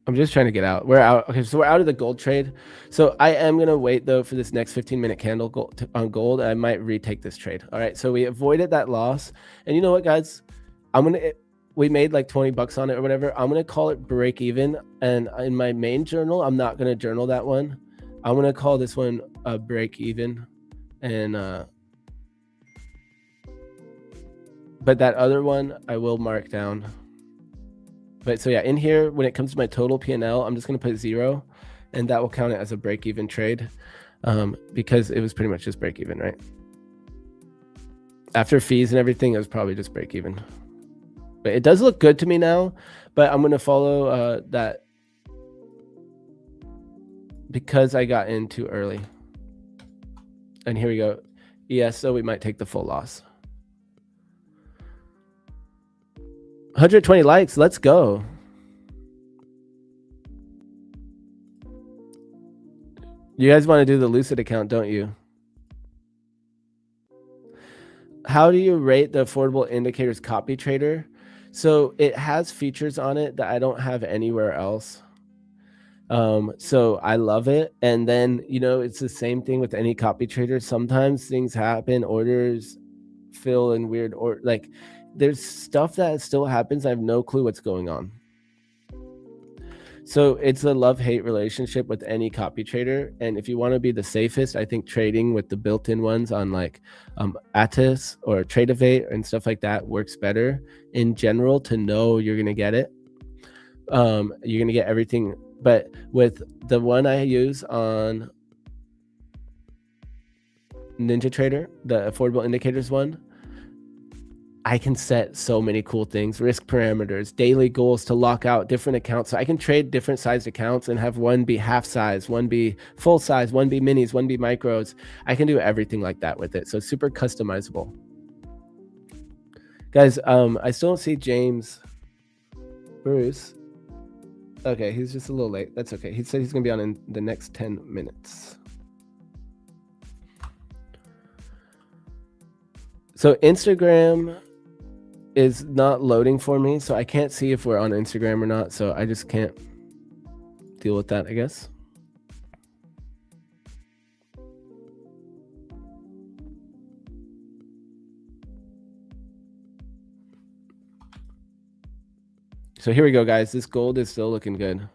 Speaker 1: I'm just trying to get out. We're out. Okay, so we're out of the gold trade. So I am going to wait, though, for this next 15-minute candle on gold. I might retake this trade. All right, so we avoided that loss. And you know what, guys? we made like 20 bucks on it or whatever. I'm gonna call it break even, and in my main journal, I'm not gonna journal that one. I'm gonna call this one a break even, and but that other one I will mark down. But so yeah, in here, when it comes to my total P&L, I'm just gonna put 0, and that will count it as a break even trade, because it was pretty much just break even, right? After fees and everything, it was probably just break even. But it does look good to me now, but I'm gonna follow that because I got in too early. And here we go. So we might take the full loss. 120 likes, let's go. You guys want to do the Lucid account, don't you? How do you rate the Affordable Indicators copy trader? So it has features on it that I don't have anywhere else. So I love it. And then, it's the same thing with any copy trader. Sometimes things happen, orders fill in weird, or like there's stuff that still happens. I have no clue what's going on. So it's a love-hate relationship with any copy trader. And if you want to be the safest, I think trading with the built-in ones on like Atis or Tradeovate and stuff like that works better in general to know you're going to get it. You're going to get everything. But with the one I use on NinjaTrader, the Affordable Indicators one, I can set so many cool things, risk parameters, daily goals to lock out different accounts. So I can trade different sized accounts and have one be half size, one be full size, one be minis, one be micros. I can do everything like that with it. So super customizable. Guys, I still don't see James Bruce. Okay, he's just a little late. That's okay. He said he's going to be on in the next 10 minutes. So Instagram is not loading for me, so I can't see if we're on Instagram or not, so I just can't deal with that, I guess. So here we go, guys. This gold is still looking good.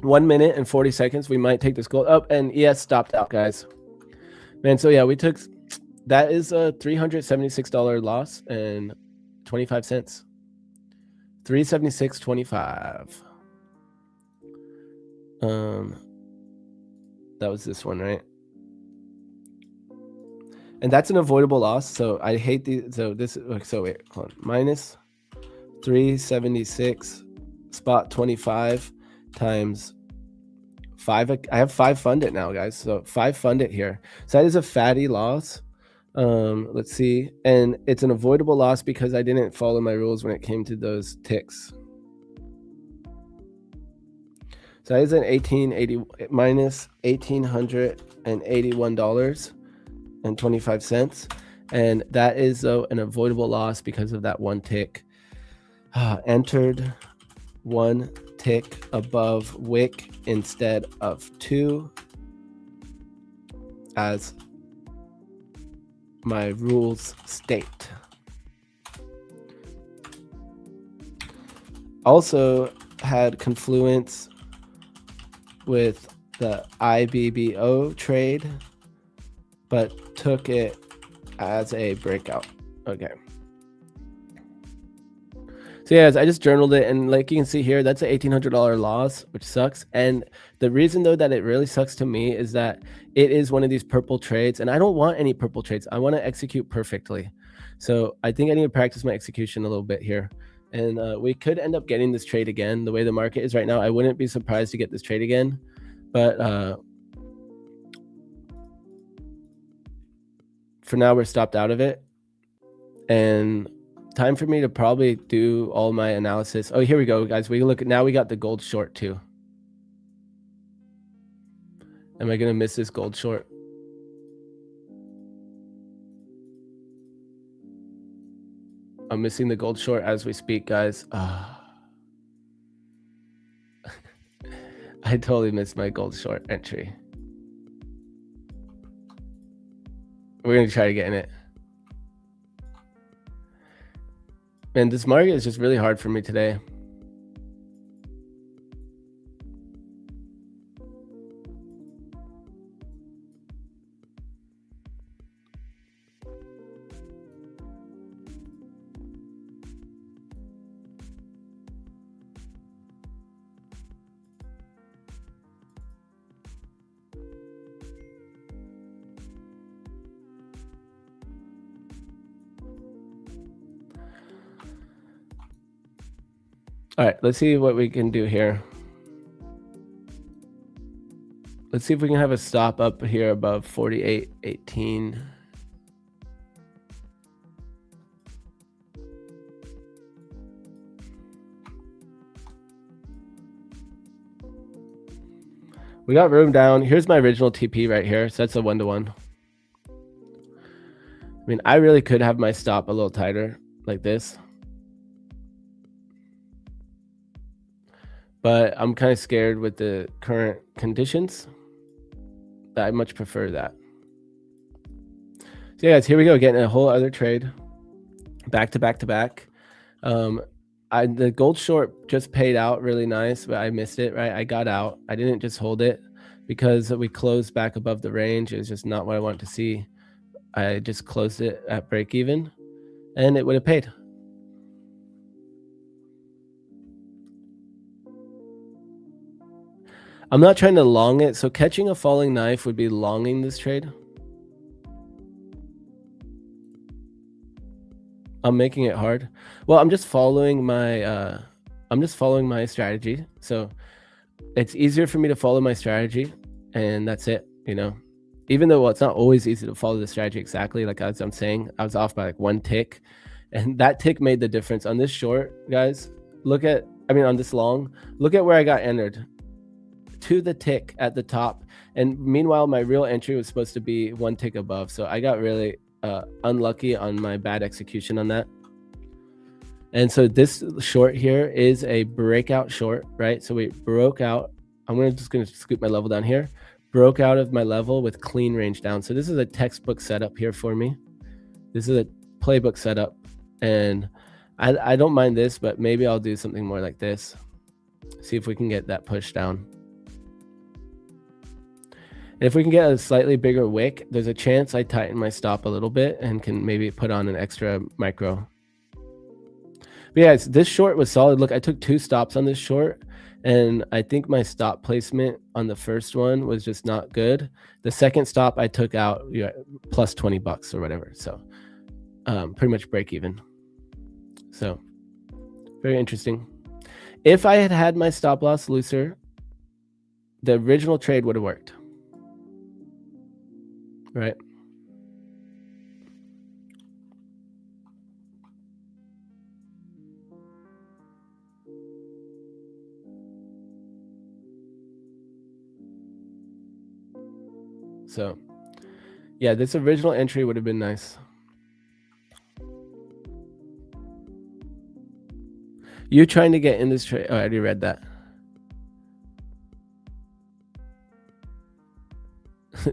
Speaker 1: One minute and 40 seconds. We might take this gold up, and ES stopped out, guys. Man, so yeah, we took, that is a $376 loss and 25 cents. 376.25. That was this one, right? And that's an avoidable loss. So I hate the, so this, so wait, hold on. Minus 376 spot 25 times 5. I have 5 funded now, guys. So 5 funded here. So that is a fatty loss. Let's see. And it's an avoidable loss because I didn't follow my rules when it came to those ticks. So that is an 1880 minus $1,881.25. And that is an avoidable loss because of that one tick. Entered 1 tick above wick instead of 2 as my rules state. Also had confluence with the IBBO trade, but took it as a breakout. Okay. So yeah, I just journaled it, and like you can see here, that's an $1,800 loss, which sucks. And the reason though that it really sucks to me is that it is one of these purple trades, and I don't want any purple trades. I want to execute perfectly. So I think I need to practice my execution a little bit here. And we could end up getting this trade again. The way the market is right now, I wouldn't be surprised to get this trade again. But for now, we're stopped out of it. And time for me to probably do all my analysis. Oh, here we go, guys. We look at, now we got the gold short too. Am I gonna miss this gold short? I'm missing the gold short as we speak, guys. I totally missed my gold short entry. We're going to try to get in it. Man, this market is just really hard for me today. All right, let's see what we can do here. Let's see if we can have a stop up here above 48.18. We got room down. Here's my original TP right here. So that's a 1-to-1. I mean, I really could have my stop a little tighter like this. But I'm kind of scared with the current conditions. I much prefer that. So yeah, guys, here we go. Getting a whole other trade. Back to back to back. The gold short just paid out really nice, but I missed it, right? I got out. I didn't just hold it because we closed back above the range. It's just not what I want to see. I just closed it at break even and it would have paid. I'm not trying to long it. So catching a falling knife would be longing this trade. I'm making it hard. Well, I'm just following my strategy. So it's easier for me to follow my strategy and that's it, you know. Even though it's not always easy to follow the strategy exactly, like as I'm saying, I was off by like 1 tick, and that tick made the difference. On this short, guys, on this long, look at where I got entered, to the tick at the top. And meanwhile, my real entry was supposed to be 1 tick above. So I got really unlucky on my bad execution on that. And so this short here is a breakout short, right? So we broke out. I'm just going to scoop my level down here. Broke out of my level with clean range down. So this is a textbook setup here for me. This is a playbook setup. And I don't mind this, but maybe I'll do something more like this. See if we can get that push down. And if we can get a slightly bigger wick, there's a chance I tighten my stop a little bit and can maybe put on an extra micro. But yeah, this short was solid. Look, I took 2 stops on this short. And I think my stop placement on the first one was just not good. The second stop I took out plus 20 bucks or whatever. So pretty much break even. So very interesting. If I had had my stop loss looser, the original trade would have worked. Right? So yeah, this original entry would have been nice. You trying to get in this trade? Oh, I already read that.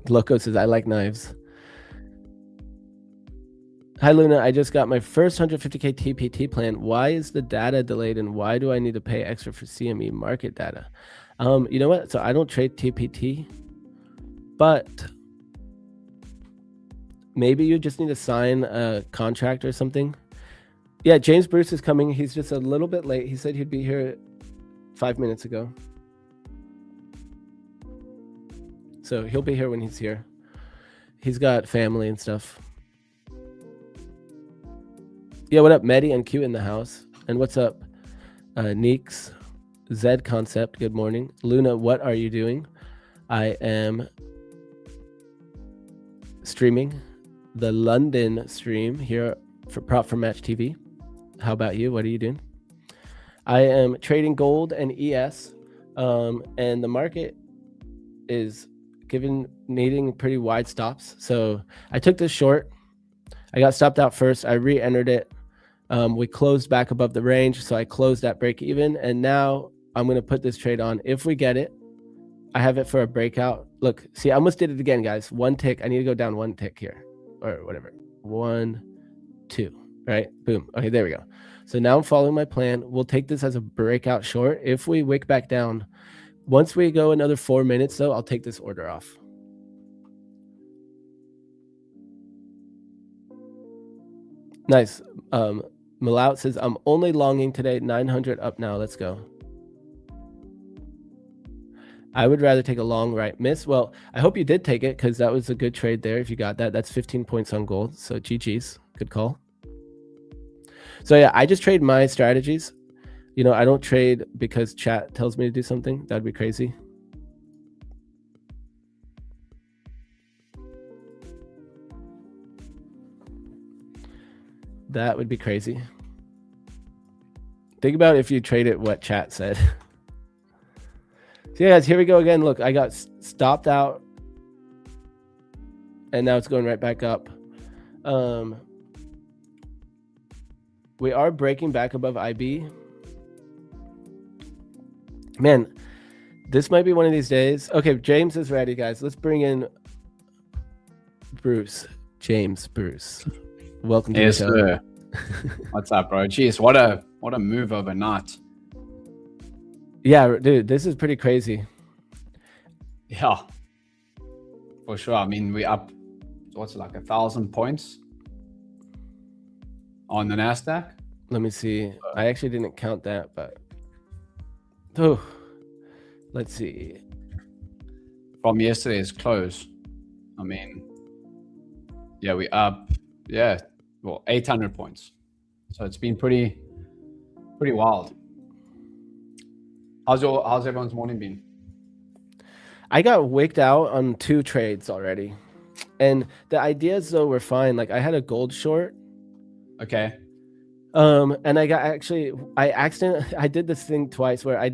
Speaker 1: Loco says, I like knives. Hi, Luna. I just got my first 150K TPT plan. Why is the data delayed and why do I need to pay extra for CME market data? You know what? So I don't trade TPT, but maybe you just need to sign a contract or something. Yeah, James Bruce is coming. He's just a little bit late. He said he'd be here 5 minutes ago. So he'll be here when he's here. He's got family and stuff. Yeah, what up, Medi and Q in the house? And what's up, Neeks, Zed Concept, good morning. Luna, what are you doing? I am streaming the London stream here for Prop for Match TV. How about you? What are you doing? I am trading gold and ES, and the market is needing pretty wide stops. So I took this short. I got stopped out first. I re-entered it. We closed back above the range, so I closed at break even, and now I'm going to put this trade on. If we get it, I have it for a breakout. Look, see, I almost did it again, guys. 1 tick. I need to go down 1 tick here. or whatever. 1, 2, right? Boom. Okay, there we go. So now I'm following my plan. We'll take this as a breakout short. If we wick back down, once we go another 4 minutes though, I'll take this order off. Nice. Malaut says, I'm only longing today. 900 up now. Let's go. I would rather take a long right miss. Well, I hope you did take it because that was a good trade there. If you got that, that's 15 points on gold. So GG's. Good call. So yeah, I just trade my strategies. You know, I don't trade because chat tells me to do something. That'd be crazy. That would be crazy. Think about if you traded what chat said. So yeah, guys, here we go again. Look, I got stopped out. And now it's going right back up. We are breaking back above IB. Man, this might be one of these days. Okay, James is ready, guys. Let's bring in Bruce. James, Bruce. Welcome to the show.
Speaker 2: Sir. What's up, bro? Jeez, what a move overnight.
Speaker 1: Yeah, dude, this is pretty crazy.
Speaker 2: Yeah, for sure. I mean, we up, what's it, like 1,000 points on the NASDAQ?
Speaker 1: Let me see. I actually didn't count that, but oh, let's see.
Speaker 2: From yesterday's close, I mean, yeah, we up, yeah, well, 800 points. So it's been pretty wild. How's everyone's morning been?
Speaker 1: I got wicked out on 2 trades already. And the ideas though were fine. Like I had a gold short.
Speaker 2: Okay.
Speaker 1: And I did this thing twice where I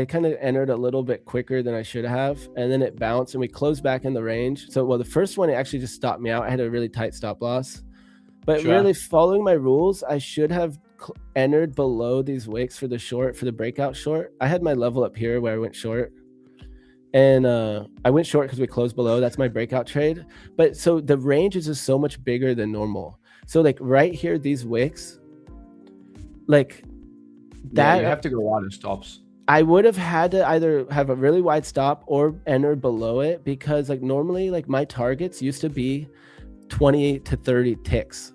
Speaker 1: kind of entered a little bit quicker than I should have. And then it bounced and we closed back in the range. So, well, the first one, it actually just stopped me out. I had a really tight stop loss, but really following my rules, I should have entered below these wicks for the breakout short. I had my level up here where I went short. And I went short because we closed below. That's my breakout trade. But so the range is just so much bigger than normal. So like right here, these wicks, like that,
Speaker 2: yeah, you have to go wider stops.
Speaker 1: I would have had to either have a really wide stop or enter below it because like normally like my targets used to be 20 to 30 ticks.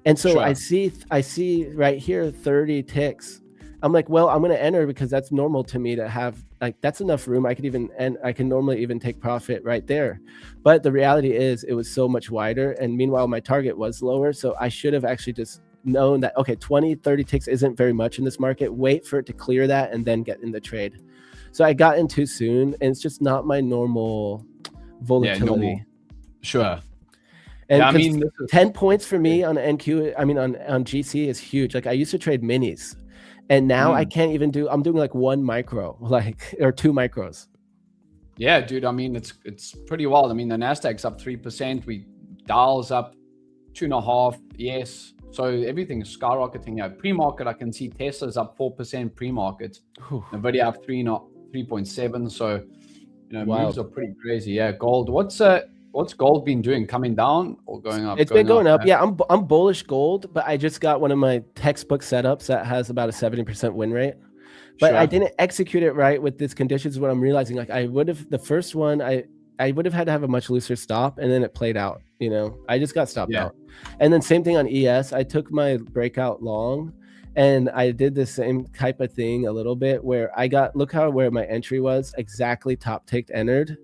Speaker 1: And so I see right here 30 ticks. I'm like, well, I'm going to enter because that's normal to me to have, like, that's enough room. I can normally even take profit right there. But the reality is it was so much wider. And meanwhile, my target was lower. So I should have actually just known that, okay, 20, 30 ticks isn't very much in this market. Wait for it to clear that and then get in the trade. So I got in too soon and it's just not my normal volatility.
Speaker 2: Yeah, normal. Sure.
Speaker 1: And yeah, I mean, 10 points for me on NQ, I mean, on GC is huge. Like I used to trade minis. And now I can't even I'm doing like 1 micro, like, or 2 micros.
Speaker 2: Yeah, dude. I mean, it's pretty wild. I mean, the NASDAQ's up 3%. Dow's up 2.5%. Yes. So everything's skyrocketing. Yeah. Pre-market, I can see Tesla's up 4% pre-market. Nvidia up 3.7%. So, you know, moves are pretty crazy. Yeah. Gold. What's gold been doing? Coming down or going up?
Speaker 1: It's been going up. Yeah, I'm bullish gold, but I just got one of my textbook setups that has about a 70% win rate. But I didn't execute it right with these conditions. What I'm realizing, like I would have the first one, I would have had to have a much looser stop, and then it played out. You know, I just got stopped out. And then same thing on ES. I took my breakout long, and I did the same type of thing a little bit where look where my entry was exactly top ticked entered.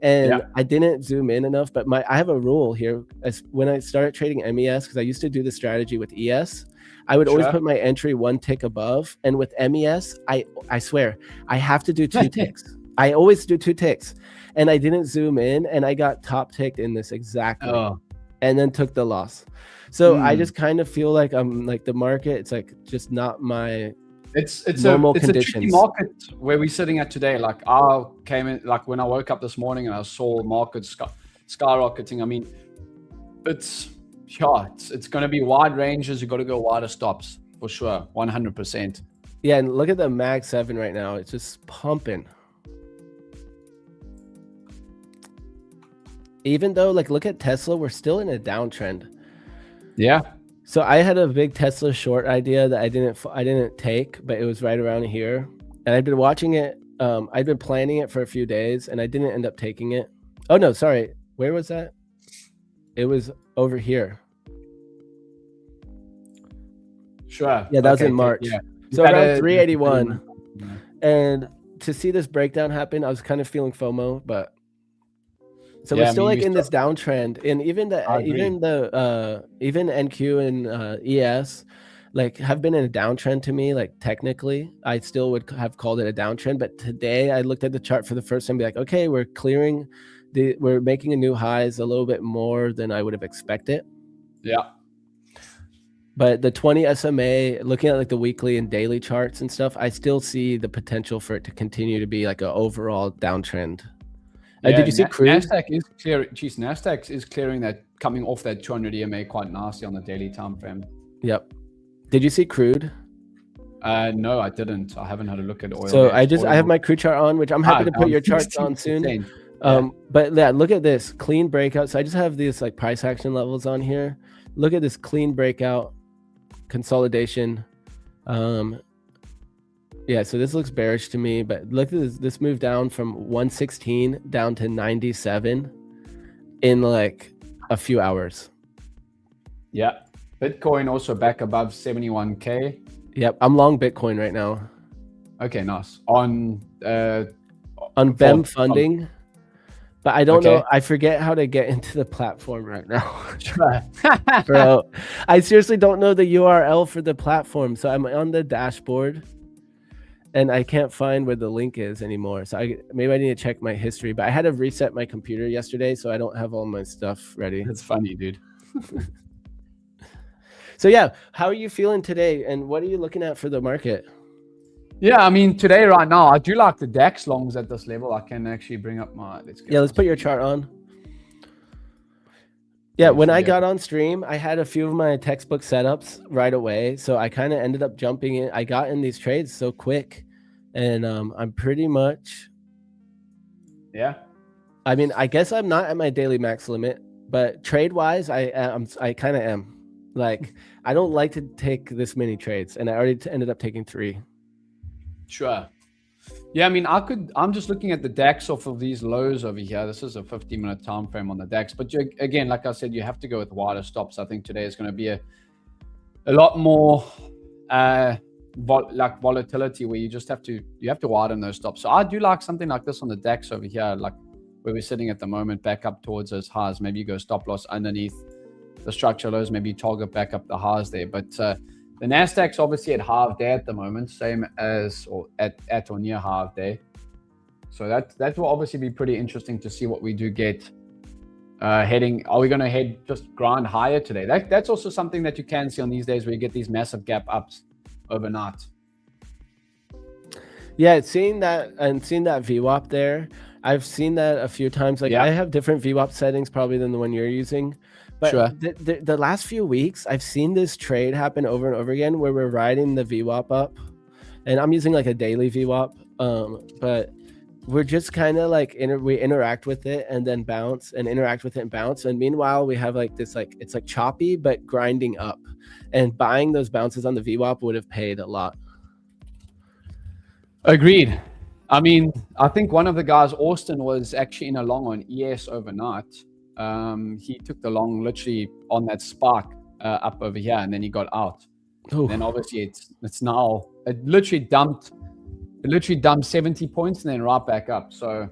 Speaker 1: And I didn't zoom in enough, but I have a rule here. As when I started trading MES, because I used to do the strategy with ES, I would always put my entry 1 tick above. And with MES, I swear, I have to do 2 ticks. I always do 2 ticks. And I didn't zoom in, and I got top ticked in this exactly. And then took the loss. So I just kind of feel like I'm like the market, it's like just not my
Speaker 2: It's
Speaker 1: normal
Speaker 2: a
Speaker 1: conditions.
Speaker 2: tricky market where we're sitting at today. Like I came in, like when I woke up this morning and I saw markets skyrocketing. I mean, it's going to be wide ranges. You got to go wider stops for sure, 100%.
Speaker 1: Yeah, and look at the Mag 7 right now. It's just pumping. even though like look at Tesla, we're still in a downtrend.
Speaker 2: Yeah.
Speaker 1: So I had a big Tesla short idea that I didn't take, but it was right around here, and I've been watching it. I've been planning it for a few days, and I didn't end up taking it. Oh no, sorry. Where was that? It was over here.
Speaker 2: Sure.
Speaker 1: Yeah, that was in March.
Speaker 2: Yeah.
Speaker 1: So around 381. And to see this breakdown happen, I was kind of feeling FOMO, but so we're still like in this downtrend, and even NQ and ES like have been in a downtrend to me. Like technically, I still would have called it a downtrend, but today I looked at the chart for the first time, and be like, okay, we're making a new highs a little bit more than I would have expected.
Speaker 2: Yeah.
Speaker 1: But the 20 SMA, looking at like the weekly and daily charts and stuff, I still see the potential for it to continue to be like an overall downtrend.
Speaker 2: Yeah,
Speaker 1: did you see crude?
Speaker 2: Nasdaq is clear. Geez, Nasdaq is clearing that, coming off that 200 EMA quite nasty on the daily time frame.
Speaker 1: Yep. Did you see crude?
Speaker 2: No, I didn't. I haven't had a look at oil.
Speaker 1: So I have my crude chart on, which I'm happy to put your charts on soon. But yeah, look at this clean breakout. So I just have these like price action levels on here. Look at this clean breakout consolidation. Yeah, so this looks bearish to me, but look at this move down from 116 down to 97 in like a few hours.
Speaker 2: Yeah. Bitcoin also back above 71K.
Speaker 1: Yep, I'm long Bitcoin right now.
Speaker 2: Okay, nice. On
Speaker 1: BEM funding. But I don't know. I forget how to get into the platform right now. Bro, I seriously don't know the URL for the platform. So I'm on the dashboard and I can't find where the link is anymore. So maybe I need to check my history. But I had to reset my computer yesterday, so I don't have all my stuff ready.
Speaker 2: That's funny, dude.
Speaker 1: So yeah, how are you feeling today? And what are you looking at for the market?
Speaker 2: Yeah, I mean, today, right now, I do like the DAX longs at this level. I can actually bring up my...
Speaker 1: let's put your chart on. Yeah, when I got on stream, I had a few of my textbook setups right away. So I kind of ended up jumping in. I got in these trades so quick. And I'm pretty much...
Speaker 2: Yeah.
Speaker 1: I mean, I guess I'm not at my daily max limit. But trade-wise, I kind of am. Like, I don't like to take this many trades. And I already ended up taking 3.
Speaker 2: Sure. Yeah, I mean, I'm just looking at the DAX off of these lows over here. This is a 50-minute time frame on the DAX. But again, like I said, you have to go with wider stops. I think today is going to be a lot more volatility where you have to widen those stops. So I do like something like this on the DAX over here, like where we're sitting at the moment, back up towards those highs. Maybe you go stop loss underneath the structure lows, maybe you target back up the highs there. But the Nasdaq's obviously at half day at the moment, same as or at or near half day. So that will obviously be pretty interesting to see what we do get heading. Are we going to just grind higher today? That's also something that you can see on these days where you get these massive gap ups overnight.
Speaker 1: Yeah, seeing that VWAP there, I've seen that a few times. Like I have different VWAP settings probably than the one you're using. But
Speaker 2: sure.
Speaker 1: the last few weeks, I've seen this trade happen over and over again where we're riding the VWAP up. And I'm using like a daily VWAP. But we're just kind of like, we interact with it and then bounce and interact with it and bounce. And meanwhile, we have like this, like, it's like choppy, but grinding up. And buying those bounces on the VWAP would have paid a lot.
Speaker 2: Agreed. I mean, I think one of the guys, Austin, was actually in a long on ES overnight. He took the long literally on that spark up over here, and then he got out. And then obviously it's now it literally dumped 70 points and then right back up. So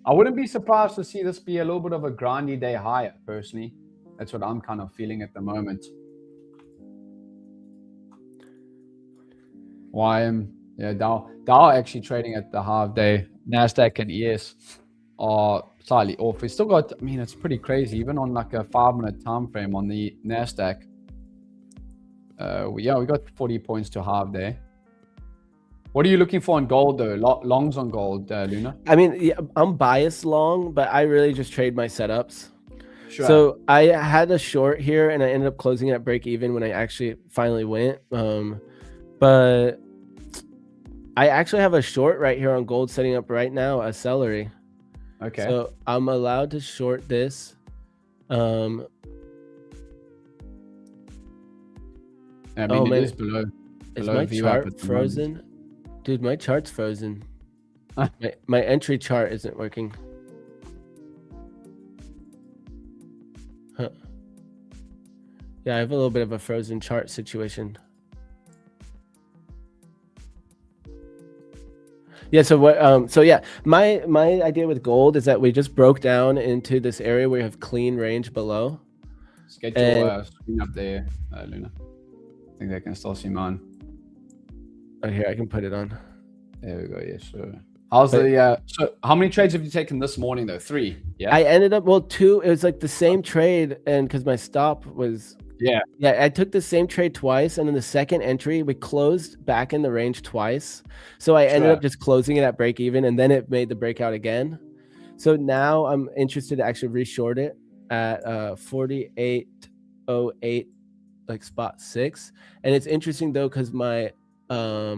Speaker 2: I wouldn't be surprised to see this be a little bit of a grindy day higher. Personally, that's what I'm kind of feeling at the moment. Dow actually trading at the half day. Nasdaq and ES are slightly off. We still got, I mean, it's pretty crazy. Even on like a 5-minute time frame on the Nasdaq, we got 40 points to half day. What are you looking for on gold though? Longs on gold, Luna?
Speaker 1: I mean, yeah, I'm biased long, but I really just trade my setups.
Speaker 2: Sure.
Speaker 1: So I had a short here and I ended up closing at break even when I actually finally went. But I actually have a short right here on gold setting up right now, a celery.
Speaker 2: Okay.
Speaker 1: So I'm allowed to short this.
Speaker 2: I mean,
Speaker 1: Oh
Speaker 2: it
Speaker 1: man,
Speaker 2: is below
Speaker 1: is my
Speaker 2: VWAP
Speaker 1: chart
Speaker 2: at the
Speaker 1: frozen? Dude, my chart's frozen. My entry chart isn't working. Huh. Yeah, I have a little bit of a frozen chart situation. Yeah, so what so yeah, my idea with gold is that we just broke down into this area where we have clean range below.
Speaker 2: Let's get your screen up there, Luna. I think they can still see mine.
Speaker 1: Oh, here, I can put it on.
Speaker 2: There we go. Yeah, sure. How's the so how many trades have you taken this morning though? 3. Yeah.
Speaker 1: I ended up 2. It was like the same trade, and because my stop was yeah, I took the same trade twice, and in the second entry we closed back in the range twice. So I ended up just closing it at break even, and then it made the breakout again. So now I'm interested to actually reshort it at 48.08, like spot 6. And it's interesting though, because my I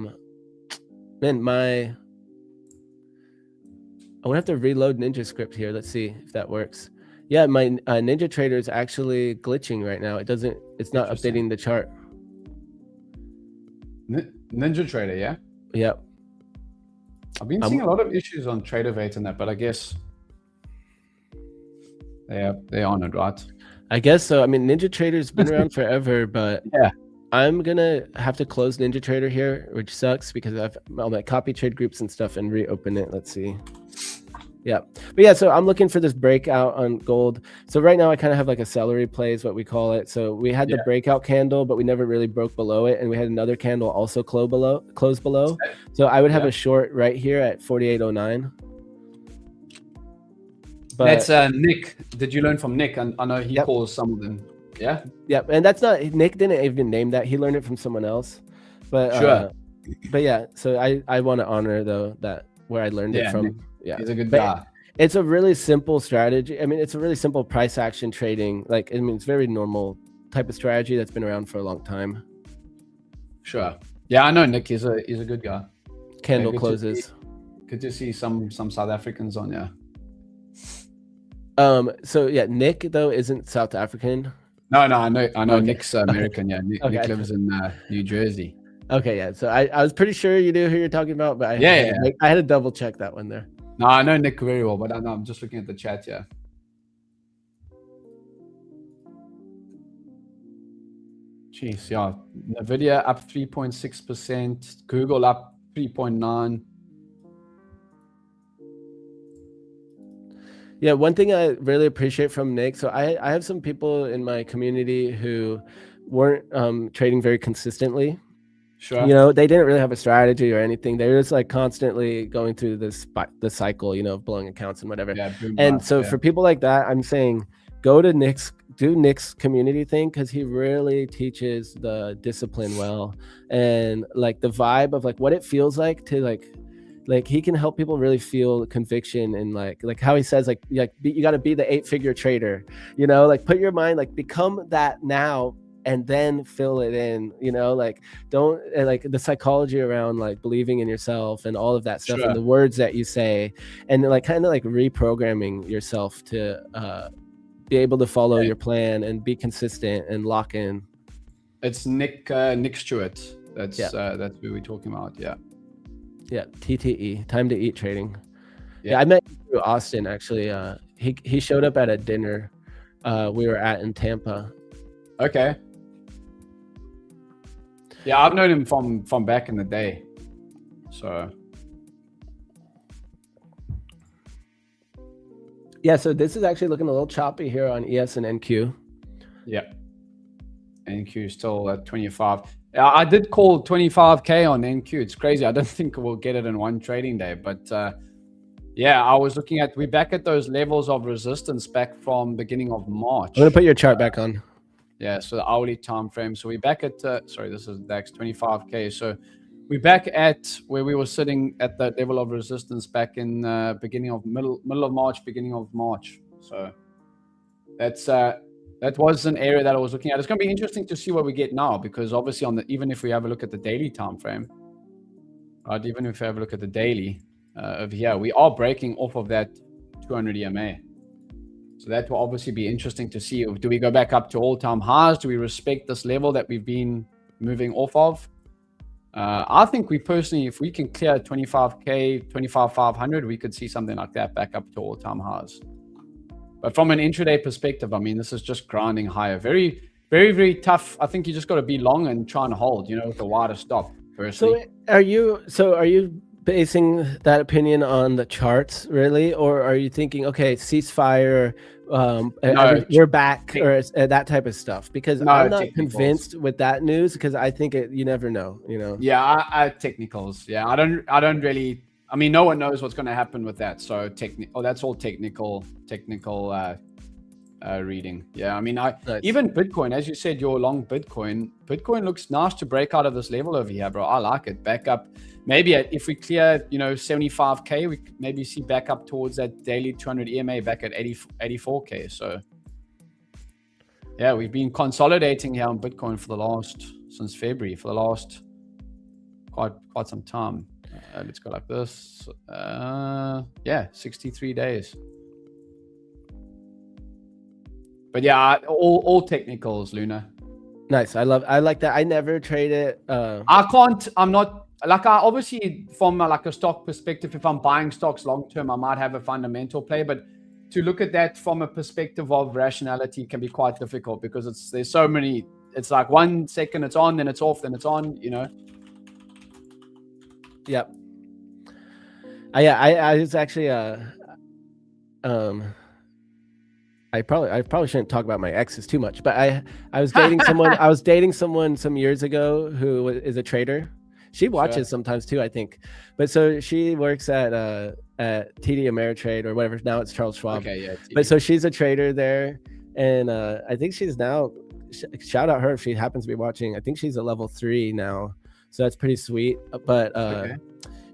Speaker 1: would have to reload Ninja script here. Let's see if that works. Yeah, my Ninja Trader is actually glitching right now. It's not updating the chart.
Speaker 2: Ninja Trader, yeah?
Speaker 1: Yep.
Speaker 2: I've been seeing a lot of issues on Tradervate and that, but I guess they're on it, right?
Speaker 1: I guess so. I mean, Ninja Trader's been around forever, but
Speaker 2: yeah.
Speaker 1: I'm gonna have to close Ninja Trader here, which sucks because I've all my copy trade groups and stuff and reopen it. Let's see. Yeah, but yeah, so I'm looking for this breakout on gold. So right now I kind of have like a celery play is what we call it. So we had the breakout candle, but we never really broke below it, and we had another candle also close below. So I would have a short right here at 48.09.
Speaker 2: But that's Nick. Did you learn from Nick? And I know he calls some of them. Yeah.
Speaker 1: Yep, and that's not Nick didn't even name that. He learned it from someone else. But but yeah, so I want to honor though that where I learned it from.
Speaker 2: Nick.
Speaker 1: Yeah,
Speaker 2: he's a good guy.
Speaker 1: It's a really simple strategy. I mean, it's a really simple price action trading. Like, I mean, it's very normal type of strategy that's been around for a long time.
Speaker 2: Sure. Yeah, I know Nick. He's a good guy.
Speaker 1: Candle closes.
Speaker 2: Good to see some South Africans on. Yeah.
Speaker 1: So yeah, Nick though isn't South African.
Speaker 2: No, I know. Okay. Nick's American. Yeah, Nick lives in New Jersey.
Speaker 1: Okay, yeah. So I was pretty sure you knew who you're talking about, but I had to double check that one there.
Speaker 2: No, I know Nick very well, but I'm just looking at the chat. Yeah. Jeez, yeah. Nvidia up 3.6%. Google up 3.9%.
Speaker 1: Yeah, one thing I really appreciate from Nick. So I have some people in my community who weren't trading very consistently.
Speaker 2: Sure.
Speaker 1: You know, they didn't really have a strategy or anything. They were just like constantly going through the cycle, you know, of blowing accounts and whatever.
Speaker 2: Yeah,
Speaker 1: and so for people like that, I'm saying go to do Nick's community thing, because he really teaches the discipline well, and like the vibe of like what it feels like to like he can help people really feel conviction, and like how he says like you got to be the 8-figure trader, you know, like put your mind, like become that now and then fill it in, you know, like don't like the psychology around like believing in yourself and all of that stuff, and the words that you say, and like kind of like reprogramming yourself to be able to follow your plan and be consistent and lock in.
Speaker 2: It's Nick Stewart. That's who we're talking about. Yeah
Speaker 1: TTE, time to eat trading. I met him through Austin actually. He showed up at a dinner we were at in Tampa.
Speaker 2: Okay. Yeah, I've known him from back in the day. So
Speaker 1: yeah, so this is actually looking a little choppy here on ES and NQ.
Speaker 2: Yeah. NQ still at 25. I did call 25K on NQ. It's crazy. I don't think we'll get it in one trading day, but yeah, I was looking at, we're back at those levels of resistance back from beginning of March.
Speaker 1: I'm gonna put your chart back on.
Speaker 2: Yeah, so the hourly time frame. So we're back at sorry, this is DAX 25K. So we're back at where we were sitting at that level of resistance back in middle of March, beginning of March. So that's that was an area that I was looking at. It's going to be interesting to see what we get now, because obviously even if we have a look at the daily time frame, right? Even if we have a look at the daily over here, we are breaking off of that 200 EMA. So that will obviously be interesting to see. Do we go back up to all-time highs? Do we respect this level that we've been moving off of? I think we personally, if we can clear 25K, 25,500, we could see something like that back up to all-time highs. But from an intraday perspective, I mean, this is just grinding higher. Very, very, very tough. I think you just got to be long and try and hold, with a wider stop, personally.
Speaker 1: So are you basing that opinion on the charts, really? Or are you thinking, okay, ceasefire, we're back, or that type of stuff? Because I'm not convinced with that news, because I think you never know,
Speaker 2: Yeah, I technicals. Yeah, I don't really. I mean, no one knows what's going to happen with that. So that's all technical reading. Yeah, I mean, even Bitcoin, as you said, you're long Bitcoin. Bitcoin looks nice to break out of this level over here, bro. I like it. Back up. Maybe if we clear, 75K, we could maybe see back up towards that daily 200 EMA back at 84K. So yeah, we've been consolidating here on Bitcoin since February, for the last quite some time. Let's go like this. 63 days. But yeah, all technicals, Luna.
Speaker 1: Nice. I like that. I never trade it.
Speaker 2: I'm not, like, I obviously, from a stock perspective, if I'm buying stocks long term, I might have a fundamental play, but to look at that from a perspective of rationality can be quite difficult, because there's so many. It's like 1 second it's on, then it's off, then it's on,
Speaker 1: Yep. I was actually I probably shouldn't talk about my exes too much, but I was dating someone. I was dating someone some years ago who is a trader. She watches sometimes too, I think. But so she works at TD Ameritrade or whatever. Now it's Charles Schwab.
Speaker 2: Okay, yeah.
Speaker 1: But so she's a trader there, and I think she's now. Shout out her if she happens to be watching. I think she's a level 3 now, so that's pretty sweet. But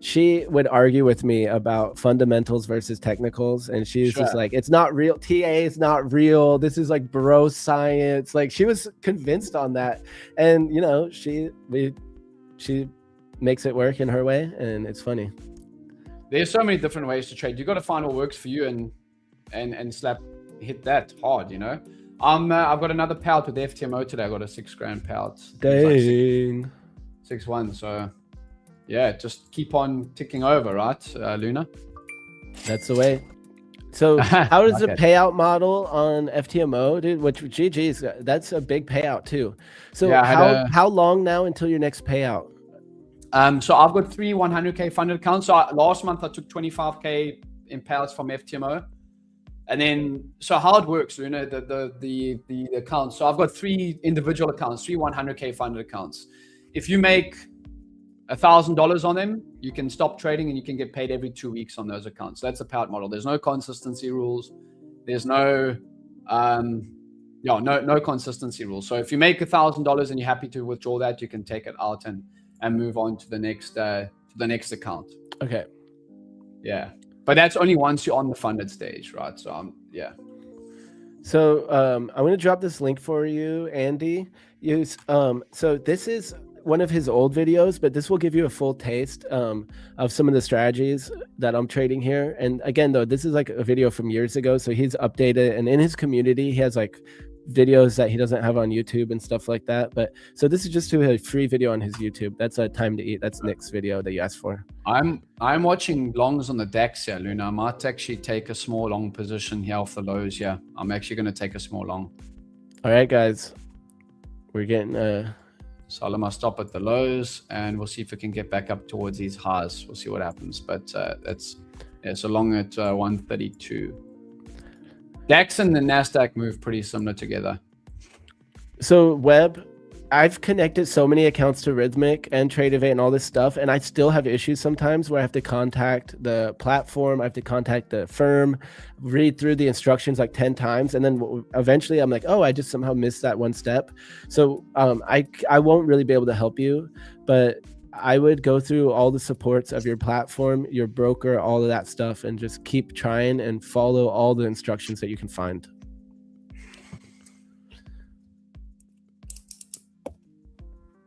Speaker 1: she would argue with me about fundamentals versus technicals, and she's just like, it's not real. TA is not real. This is like bro science. Like, she was convinced on that, and she makes it work in her way, and it's funny.
Speaker 2: There's so many different ways to trade. You got to find what works for you and hit that hard. I've got another payout with FTMO today. I got a $6,000 payout.
Speaker 1: Dang.
Speaker 2: Like 6-1. So yeah, just keep on ticking over, right, Luna?
Speaker 1: That's the way. So how does the payout model on FTMO, dude? Which GG's, that's a big payout too. So how long now until your next payout?
Speaker 2: So I've got 3 100K funded accounts. So last month I took 25K in payouts from FTMO. And then, so how it works, Luna, the accounts. So I've got 3 individual accounts, 3 100K funded accounts. If you make $1,000 on them, you can stop trading and you can get paid every 2 weeks on those accounts. That's a payout model. There's no consistency rules. There's no consistency rules. So if you make $1,000 and you're happy to withdraw that, you can take it out and move on to the next account.
Speaker 1: Okay.
Speaker 2: Yeah, but that's only once you're on the funded stage, right? So yeah.
Speaker 1: So I'm going to drop this link for you, Andy. So this is one of his old videos, but this will give you a full taste of some of the strategies that I'm trading here. And again, though, this is like a video from years ago, so he's updated, and in his community he has like videos that he doesn't have on YouTube and stuff like that. But so this is just a free video on his YouTube. That's a time to eat. That's Nick's video that you asked for.
Speaker 2: I'm watching longs on the DAX here, Luna. I might actually take a small long position here off the lows. Yeah, I'm actually going to take a small long.
Speaker 1: All right, guys, we're getting
Speaker 2: so I'm gonna stop at the lows, and we'll see if we can get back up towards these highs. We'll see what happens. But so long at 132. DAX and the NASDAQ move pretty similar together.
Speaker 1: So Webb, I've connected so many accounts to Rhythmic and Tradeovate and all this stuff, and I still have issues sometimes where I have to contact the platform, I have to contact the firm, read through the instructions like 10 times, and then eventually I'm like, oh, I just somehow missed that one step. So I won't really be able to help you, but I would go through all the supports of your platform, your broker, all of that stuff, and just keep trying and follow all the instructions that you can find.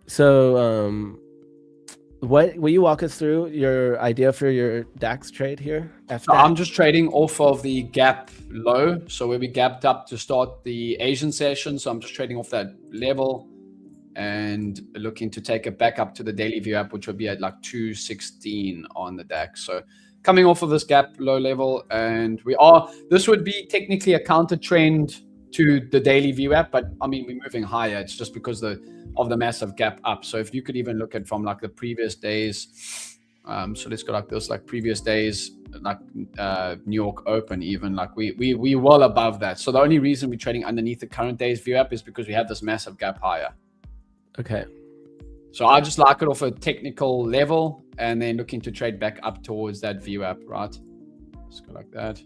Speaker 1: So What will you walk us through your idea for your DAX trade here?
Speaker 2: So I'm just trading off of the gap low. So where we gapped up to start the Asian session. So I'm just trading off that level and looking to take it back up to the daily view app, which would be at like 216 on the DAX. So coming off of this gap low level, and this would be technically a counter trend to the daily view app, but I mean, we're moving higher. It's just because of the massive gap up. So if you could even look at from like the previous days, so let's go like this, like previous days, like New York Open, even like we well above that. So the only reason we're trading underneath the current day's view app is because we have this massive gap higher.
Speaker 1: Okay.
Speaker 2: So I just like it off a technical level and then looking to trade back up towards that view app, right? Just go like that.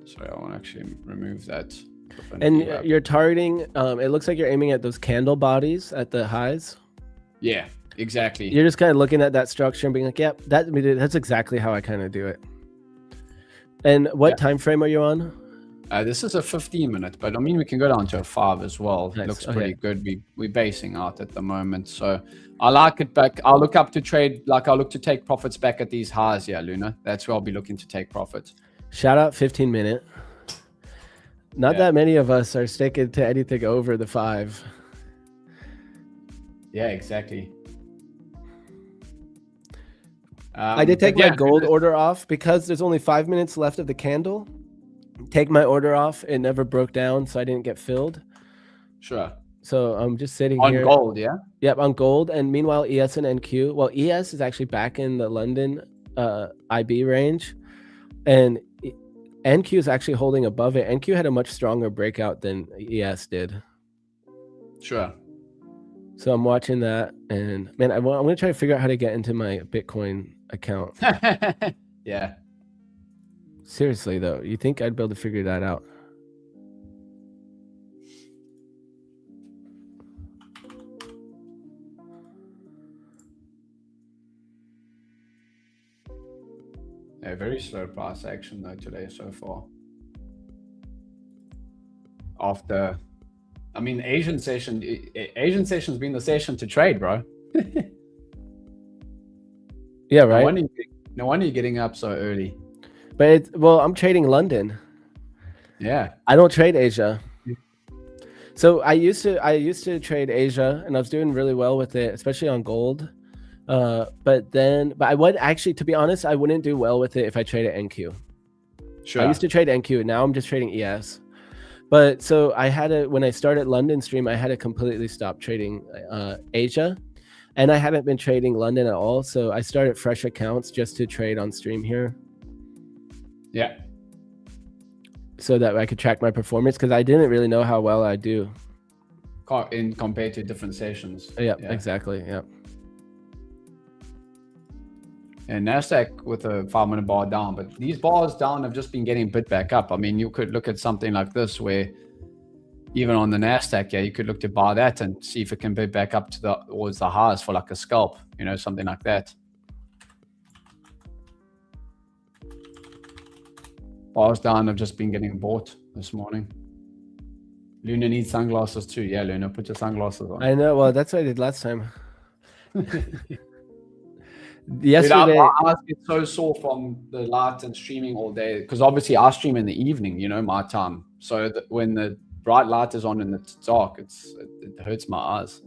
Speaker 2: Sorry, I want to actually remove that.
Speaker 1: And you're targeting, it looks like you're aiming at those candle bodies at the highs.
Speaker 2: Yeah, exactly.
Speaker 1: You're just kind of looking at that structure and being like, yep, that's exactly how I kind of do it. And what time frame are you on?
Speaker 2: This is a 15-minute, but I mean, we can go down to a 5 as well. Nice. It looks pretty good. We're basing out at the moment. So I like it back. I'll look up to trade, like I'll look to take profits back at these highs. Yeah, Luna. That's where I'll be looking to take profits.
Speaker 1: Shout out 15-minute. Not that many of us are sticking to anything over the 5.
Speaker 2: Yeah, exactly.
Speaker 1: I did take my gold order off because there's only 5 minutes left of the candle. Take my order off. It never broke down, so I didn't get filled.
Speaker 2: Sure.
Speaker 1: So I'm just sitting
Speaker 2: on
Speaker 1: here.
Speaker 2: On gold, yeah?
Speaker 1: Yep, on gold. And meanwhile, ES and NQ. Well, ES is actually back in the London IB range. And NQ is actually holding above it. NQ had a much stronger breakout than ES did.
Speaker 2: Sure.
Speaker 1: So I'm watching that. And man, I'm going to try to figure out how to get into my Bitcoin account.
Speaker 2: Yeah.
Speaker 1: Seriously, though, you think I'd be able to figure that out?
Speaker 2: Yeah, very slow price action though today so far. After, I mean, Asian session's been the session to trade, bro.
Speaker 1: Yeah, right.
Speaker 2: No wonder you're getting up so early.
Speaker 1: But I'm trading London.
Speaker 2: Yeah. I
Speaker 1: don't trade Asia. So I used to trade Asia, and I was doing really well with it, especially on gold. But I would actually, to be honest, I wouldn't do well with it if I traded NQ.
Speaker 2: Sure.
Speaker 1: I used to trade NQ. Now I'm just trading ES. But so when I started London stream, I had to completely stop trading Asia. And I haven't been trading London at all. So I started fresh accounts just to trade on stream here.
Speaker 2: Yeah.
Speaker 1: So that I could track my performance, because I didn't really know how well I do.
Speaker 2: Compared to different sessions.
Speaker 1: Yeah, exactly. Yeah.
Speaker 2: And NASDAQ with a 5-minute bar down, but these bars down have just been getting bit back up. I mean, you could look at something like this where even on the NASDAQ, you could look to buy that and see if it can bid back up towards the highs for like a scalp, something like that. Bars down have just been getting bought this morning. Luna needs sunglasses too. Yeah, Luna, put your sunglasses on.
Speaker 1: I know. Well, that's what I did last time. Yesterday,
Speaker 2: dude, I get so sore from the light and streaming all day, because obviously I stream in the evening, my time. So when the bright light is on and it's dark, it hurts my eyes.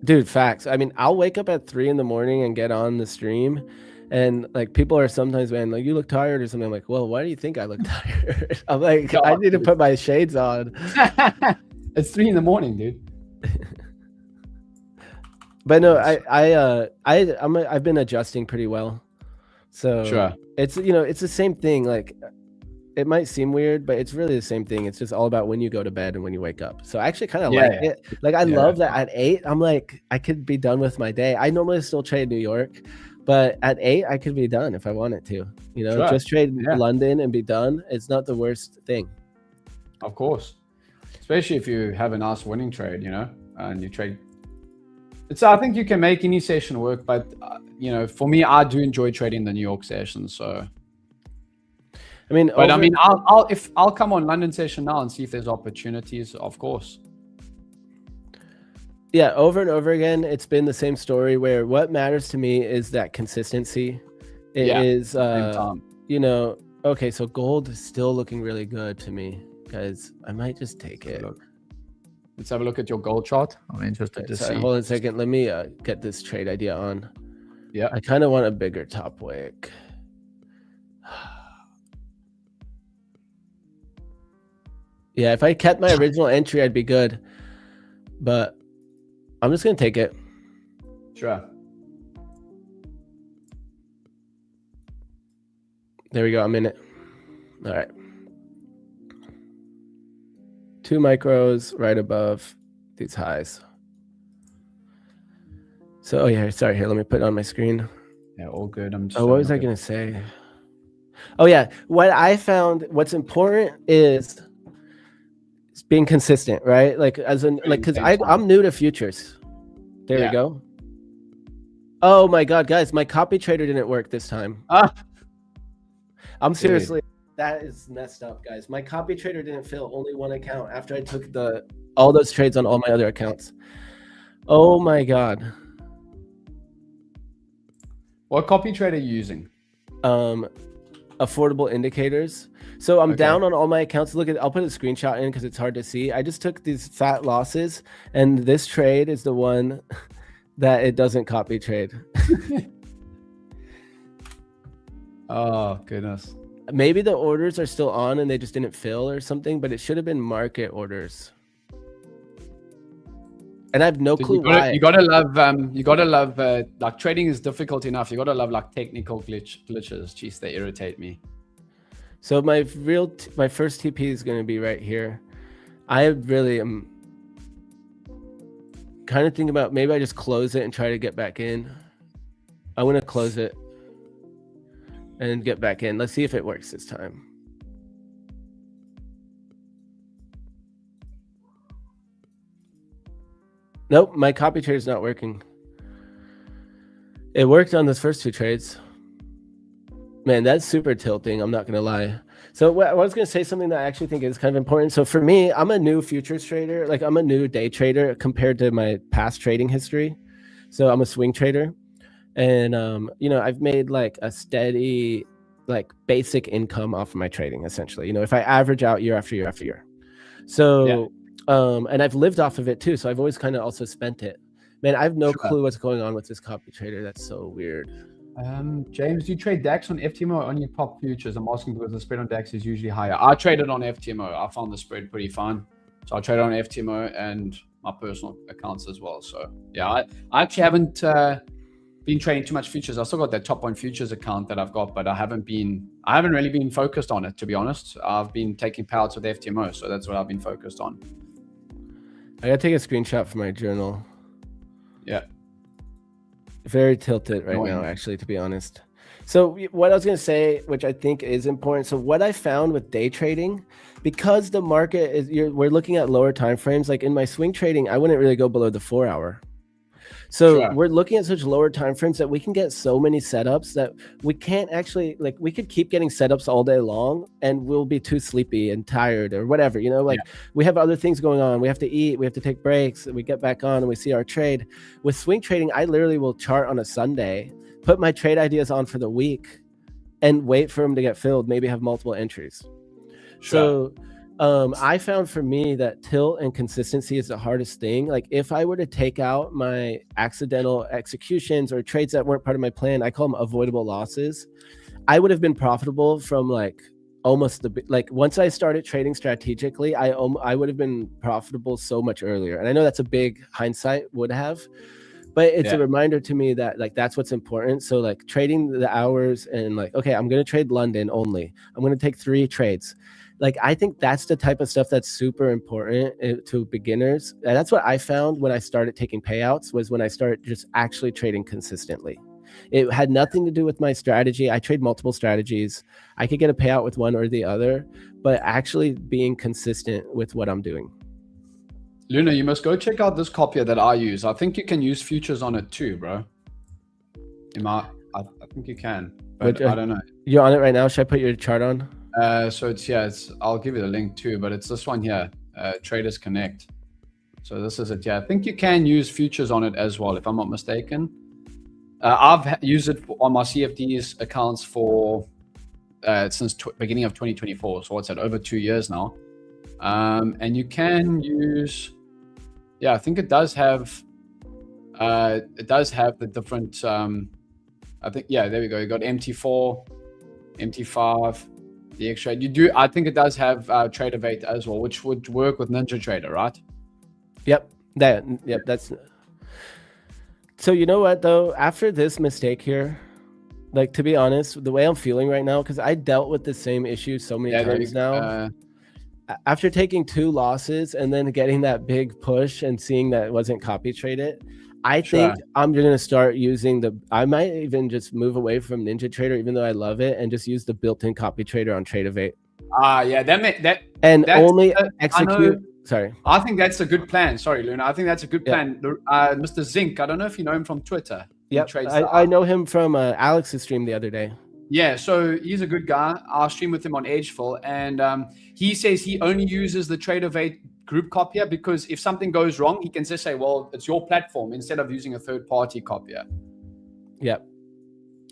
Speaker 1: Dude, facts. I mean, I'll wake up at 3 a.m. and get on the stream. And like people are sometimes, man, like, you look tired or something. I'm like, well, why do you think I look tired? I'm like, I need to put my shades on.
Speaker 2: It's 3 a.m, dude.
Speaker 1: But no, I've been adjusting pretty well. So
Speaker 2: sure.
Speaker 1: It's it's the same thing. Like, it might seem weird, but it's really the same thing. It's just all about when you go to bed and when you wake up. So I actually kind of like it. Like, I love that at 8, I'm like, I could be done with my day. I normally still trade New York, but at 8 I could be done if I wanted to. Sure. Just trade London and be done. It's not the worst thing.
Speaker 2: Of course, especially if you have a nice winning trade, and you trade. I think you can make any session work, but for me, I do enjoy trading the New York session. So, I mean, I'll come on London session now and see if there's opportunities. Of course.
Speaker 1: Yeah, over and over again, it's been the same story where what matters to me is that consistency. It is,
Speaker 2: Same time.
Speaker 1: you know, okay, so gold is still looking really good to me, guys. I might just take it.
Speaker 2: Let's have a look at your gold chart. I'm interested to see.
Speaker 1: Hold on a second. Let me get this trade idea on.
Speaker 2: Yeah.
Speaker 1: I kind of want a bigger top wick. Yeah, if I kept my original entry, I'd be good. But I'm just going to take it.
Speaker 2: Sure.
Speaker 1: There we go. I'm in it. All right. 2 micros right above these highs. So, oh yeah, sorry. Here, let me put it on my screen.
Speaker 2: Yeah, all good. I'm just
Speaker 1: what was I going to say? Oh yeah, what I found, what's important is being consistent, right? Like as in, like, because I'm new to futures. There we go. Oh my god, guys, my copy trader didn't work this time. I'm seriously, that is messed up, guys. My copy trader didn't fill only one account after I took all those trades on all my other accounts. Oh my god.
Speaker 2: What copy trade are you using?
Speaker 1: Affordable indicators. So I'm down on all my accounts. Look at, I'll put a screenshot in because it's hard to see. I just took these fat losses, and this trade is the one that it doesn't copy trade.
Speaker 2: Oh goodness.
Speaker 1: Maybe the orders are still on and they just didn't fill or something, but it should have been market orders. And I have no clue why.
Speaker 2: You gotta love like trading is difficult enough. You gotta love like technical glitches. Jeez, they irritate me.
Speaker 1: So my first TP is going to be right here. I really am kind of thinking about maybe I just close it and try to get back in. I'm going to close it and get back in. Let's see if it works this time. Nope, my copy trade is not working. It worked on those first 2 trades. Man, that's super tilting. I'm not going to lie. So I was going to say something that I actually think is kind of important. So for me, I'm a new futures trader. Like I'm a new day trader compared to my past trading history. So I'm a swing trader. And, you know, I've made like a steady, like basic income off of my trading, essentially. You know, if I average out year after year after year. So, and I've lived off of it too. So I've always kind of also spent it. Man, I have no clue what's going on with this copy trader. That's so weird.
Speaker 2: James, do you trade DAX on FTMO or on your pop futures? I'm asking because the spread on DAX is usually higher. I traded on FTMO. I found the spread pretty fine. So I traded on FTMO and my personal accounts as well. So yeah, I actually haven't been trading too much futures. I still got that top one futures account that I've got, but I haven't really been focused on it, to be honest. I've been taking payouts with FTMO. So that's what I've been focused on.
Speaker 1: I gotta take a screenshot for my journal.
Speaker 2: Yeah.
Speaker 1: Very tilted right now, actually, to be honest. So what I was going to say, which I think is important. So what I found with day trading, because the market is, we're looking at lower time frames. Like in my swing trading, I wouldn't really go below the 4 hour. So we're looking at such lower time frames that we can get so many setups that we can't actually, like, we could keep getting setups all day long and we'll be too sleepy and tired or whatever, you know, like we have other things going on. We have to eat, we have to take breaks, we get back on and we see our trade. With swing trading, I literally will chart on a Sunday, put my trade ideas on for the week and wait for them to get filled, maybe have multiple entries. So I found for me that tilt and consistency is the hardest thing. Like if I were to take out my accidental executions or trades that weren't part of my plan, I call them avoidable losses. I would have been profitable from like almost once I started trading strategically, I would have been profitable so much earlier. And I know that's a big hindsight would have, but it's a reminder to me that like that's what's important. So like trading the hours and like, okay, I'm going to trade London only. I'm going to take 3 trades. Like, I think that's the type of stuff that's super important to beginners. And that's what I found when I started taking payouts, was when I started just actually trading consistently. It had nothing to do with my strategy. I trade multiple strategies. I could get a payout with one or the other, but actually being consistent with what I'm doing.
Speaker 2: Luna, you must go check out this copier that I use. I think you can use futures on it too, bro. I think you can, but I don't know.
Speaker 1: You're on it right now. Should I put your chart on?
Speaker 2: So it's I'll give you the link too, but it's this one here, Traders Connect. So this is it. Yeah, I think you can use futures on it as well, if I'm not mistaken. I've used it on my CFDs accounts for since beginning of 2024. So what's that? Over 2 years now. And you can use, yeah, I think it does have the different. I think, yeah, there we go. You got MT4, MT5, the X-Trade. You do. I think it does have TraderVate as well, which would work with NinjaTrader, right?
Speaker 1: Yep. That's. So you know what though? After this mistake here, like, to be honest, the way I'm feeling right now, because I dealt with the same issue so many times now. After taking 2 losses and then getting that big push and seeing that it wasn't copy traded, I think I'm going to start using I might even just move away from NinjaTrader, even though I love it, and just use the built-in copy trader on TraderVate.
Speaker 2: Yeah,
Speaker 1: only execute. Sorry.
Speaker 2: I think that's a good plan. Sorry, Luna. I think that's a good plan. Mr. Zink, I don't know if you know him from Twitter.
Speaker 1: Yeah, I know him from Alex's stream the other day.
Speaker 2: Yeah, so he's a good guy. I stream with him on Edgefill, and he says he only uses the TraderVate group copier because if something goes wrong, he can just say, well, it's your platform, instead of using a third-party copier.
Speaker 1: Yep.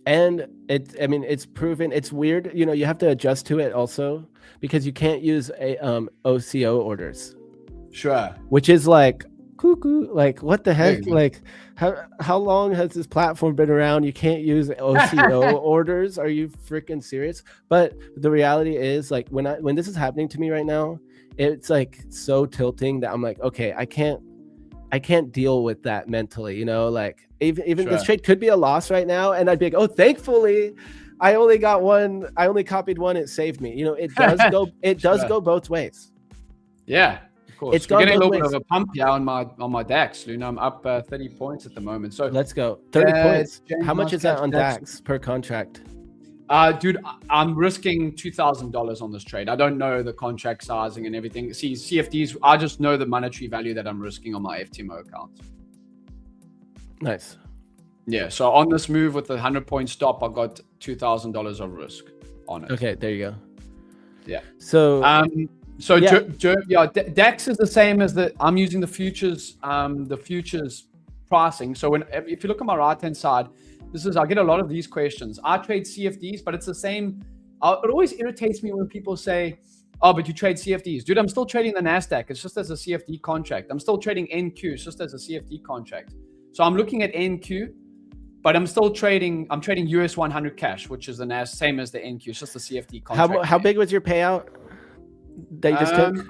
Speaker 1: And it's proven. It's weird. You know, you have to adjust to it also because you can't use OCO orders.
Speaker 2: Sure.
Speaker 1: Which is like cuckoo. Like, what the heck? Like, how long has this platform been around? You can't use OCO orders. Are you freaking serious? But the reality is, like, when this is happening to me right now, it's like so tilting that I'm like, okay, I can't deal with that mentally, you know, like even this trade could be a loss right now. And I'd be like, oh, thankfully I only got one. I only copied one. It saved me. You know, it does go, go both ways.
Speaker 2: Yeah, of course. It's getting a little bit of a pump here on my DAX, Luna. I'm up 30 points at the moment. So
Speaker 1: let's go. 30 points. How much is that on DAX per contract?
Speaker 2: Dude, I'm risking $2,000 on this trade. I don't know the contract sizing and everything. See, CFDs, I just know the monetary value that I'm risking on my FTMO account.
Speaker 1: Nice.
Speaker 2: Yeah, so on this move with the 100-point stop, I got $2,000 of risk on it.
Speaker 1: Okay, there you go.
Speaker 2: Yeah.
Speaker 1: So,
Speaker 2: DAX is the same as I'm using the futures pricing. So if you look on my right-hand side, I get a lot of these questions. I trade CFDs, but it's the same. It always irritates me when people say, oh, but you trade CFDs. Dude, I'm still trading the NASDAQ. It's just as a CFD contract. I'm still trading NQ. It's just as a CFD contract. So I'm looking at NQ, but I'm trading US 100 cash, which is the same as the NQ. It's just the CFD contract.
Speaker 1: How big was your payout that you just took?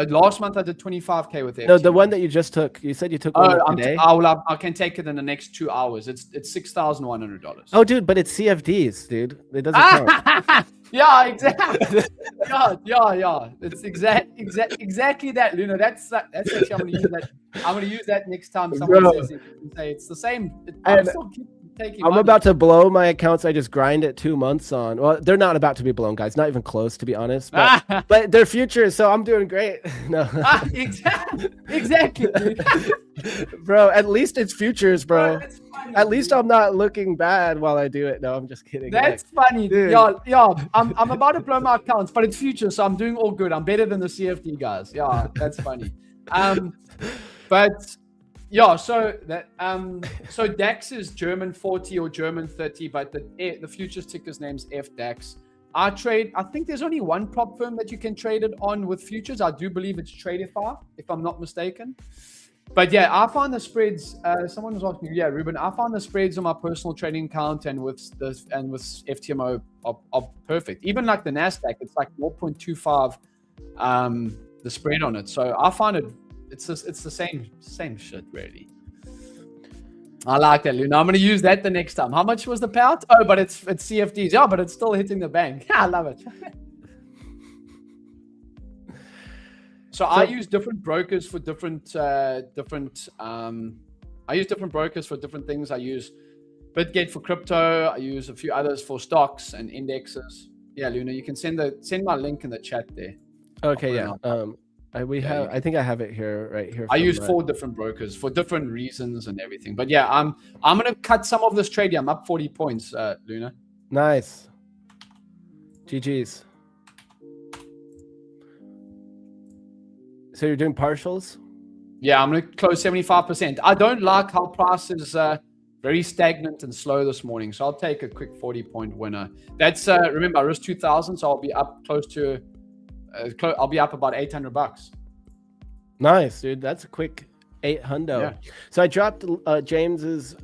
Speaker 2: Last month I did 25K with it.
Speaker 1: No, the one that you just took. You said you took one today.
Speaker 2: I can take it in the next 2 hours. It's $6,100.
Speaker 1: Oh, dude, but it's CFDs, dude. It doesn't count.
Speaker 2: Yeah, exactly. yeah. It's exactly that, Luna. That's actually I'm gonna use that. I'm gonna use that next time someone says it. Say it's the same. I'm
Speaker 1: about to blow my accounts. I just grind it 2 months on. Well, they're not about to be blown, guys. Not even close, to be honest. But they're futures, so I'm doing great. No.
Speaker 2: Exactly, dude.
Speaker 1: Bro, at least it's futures, bro. At least I'm not looking bad while I do it. No, I'm just kidding.
Speaker 2: That's funny, dude. Yeah. I'm about to blow my accounts, but it's futures, so I'm doing all good. I'm better than the CFD guys. Yeah, that's funny. But yeah, so DAX is German 40 or German 30, but the futures ticker's name's FDAX. I think there's only one prop firm that you can trade it on with futures. I do believe it's Tradeify, if I'm not mistaken. But yeah, I found the spreads. Someone was asking me, Ruben, I found the spreads on my personal trading account and with FTMO are perfect. Even like the NASDAQ, it's like 0.25 the spread on it. So I find it's the same shit, really. I like that, Luna. I'm going to use that the next time. How much was the payout? Oh, but it's CFDs. Yeah, but it's still hitting the bank. I love it. So I use different brokers for different I use different brokers for different things. I use Bitgate for crypto. I use a few others for stocks and indexes. Yeah, Luna, you can send my link in the chat there.
Speaker 1: Okay, yeah. I think I have it here, right here.
Speaker 2: I use 4 different brokers for different reasons and everything. But yeah, I'm gonna cut some of this trade here. I'm up 40 points, Luna.
Speaker 1: Nice. GG's. So you're doing partials?
Speaker 2: Yeah, I'm going to close 75%. I don't like how price is very stagnant and slow this morning. So I'll take a quick 40-point winner. That's, remember, I risked 2,000. So I'll be up close to, I'll be up about $800.
Speaker 1: Nice, dude. That's a quick 800.
Speaker 2: Yeah.
Speaker 1: So I dropped James's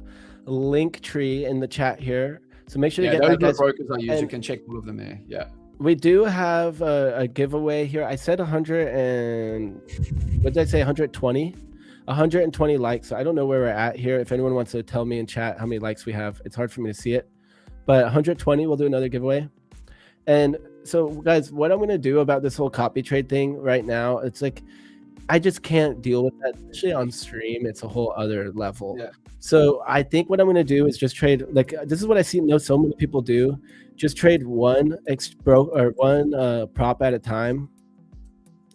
Speaker 1: link tree in the chat here. So make sure to get
Speaker 2: those
Speaker 1: that, guys.
Speaker 2: brokers I use. You can check all of them there. Yeah.
Speaker 1: We do have a giveaway here. I said 100 and what did I say? 120. 120 likes. So I don't know where we're at here. If anyone wants to tell me in chat how many likes we have, it's hard for me to see it. But 120, we'll do another giveaway. And so, guys, what I'm going to do about this whole copy trade thing right now, it's like I just can't deal with that, especially on stream. It's a whole other level.
Speaker 2: Yeah.
Speaker 1: So I think what I'm going to do is just trade. Like this is what I know so many people do. Just trade one prop at a time,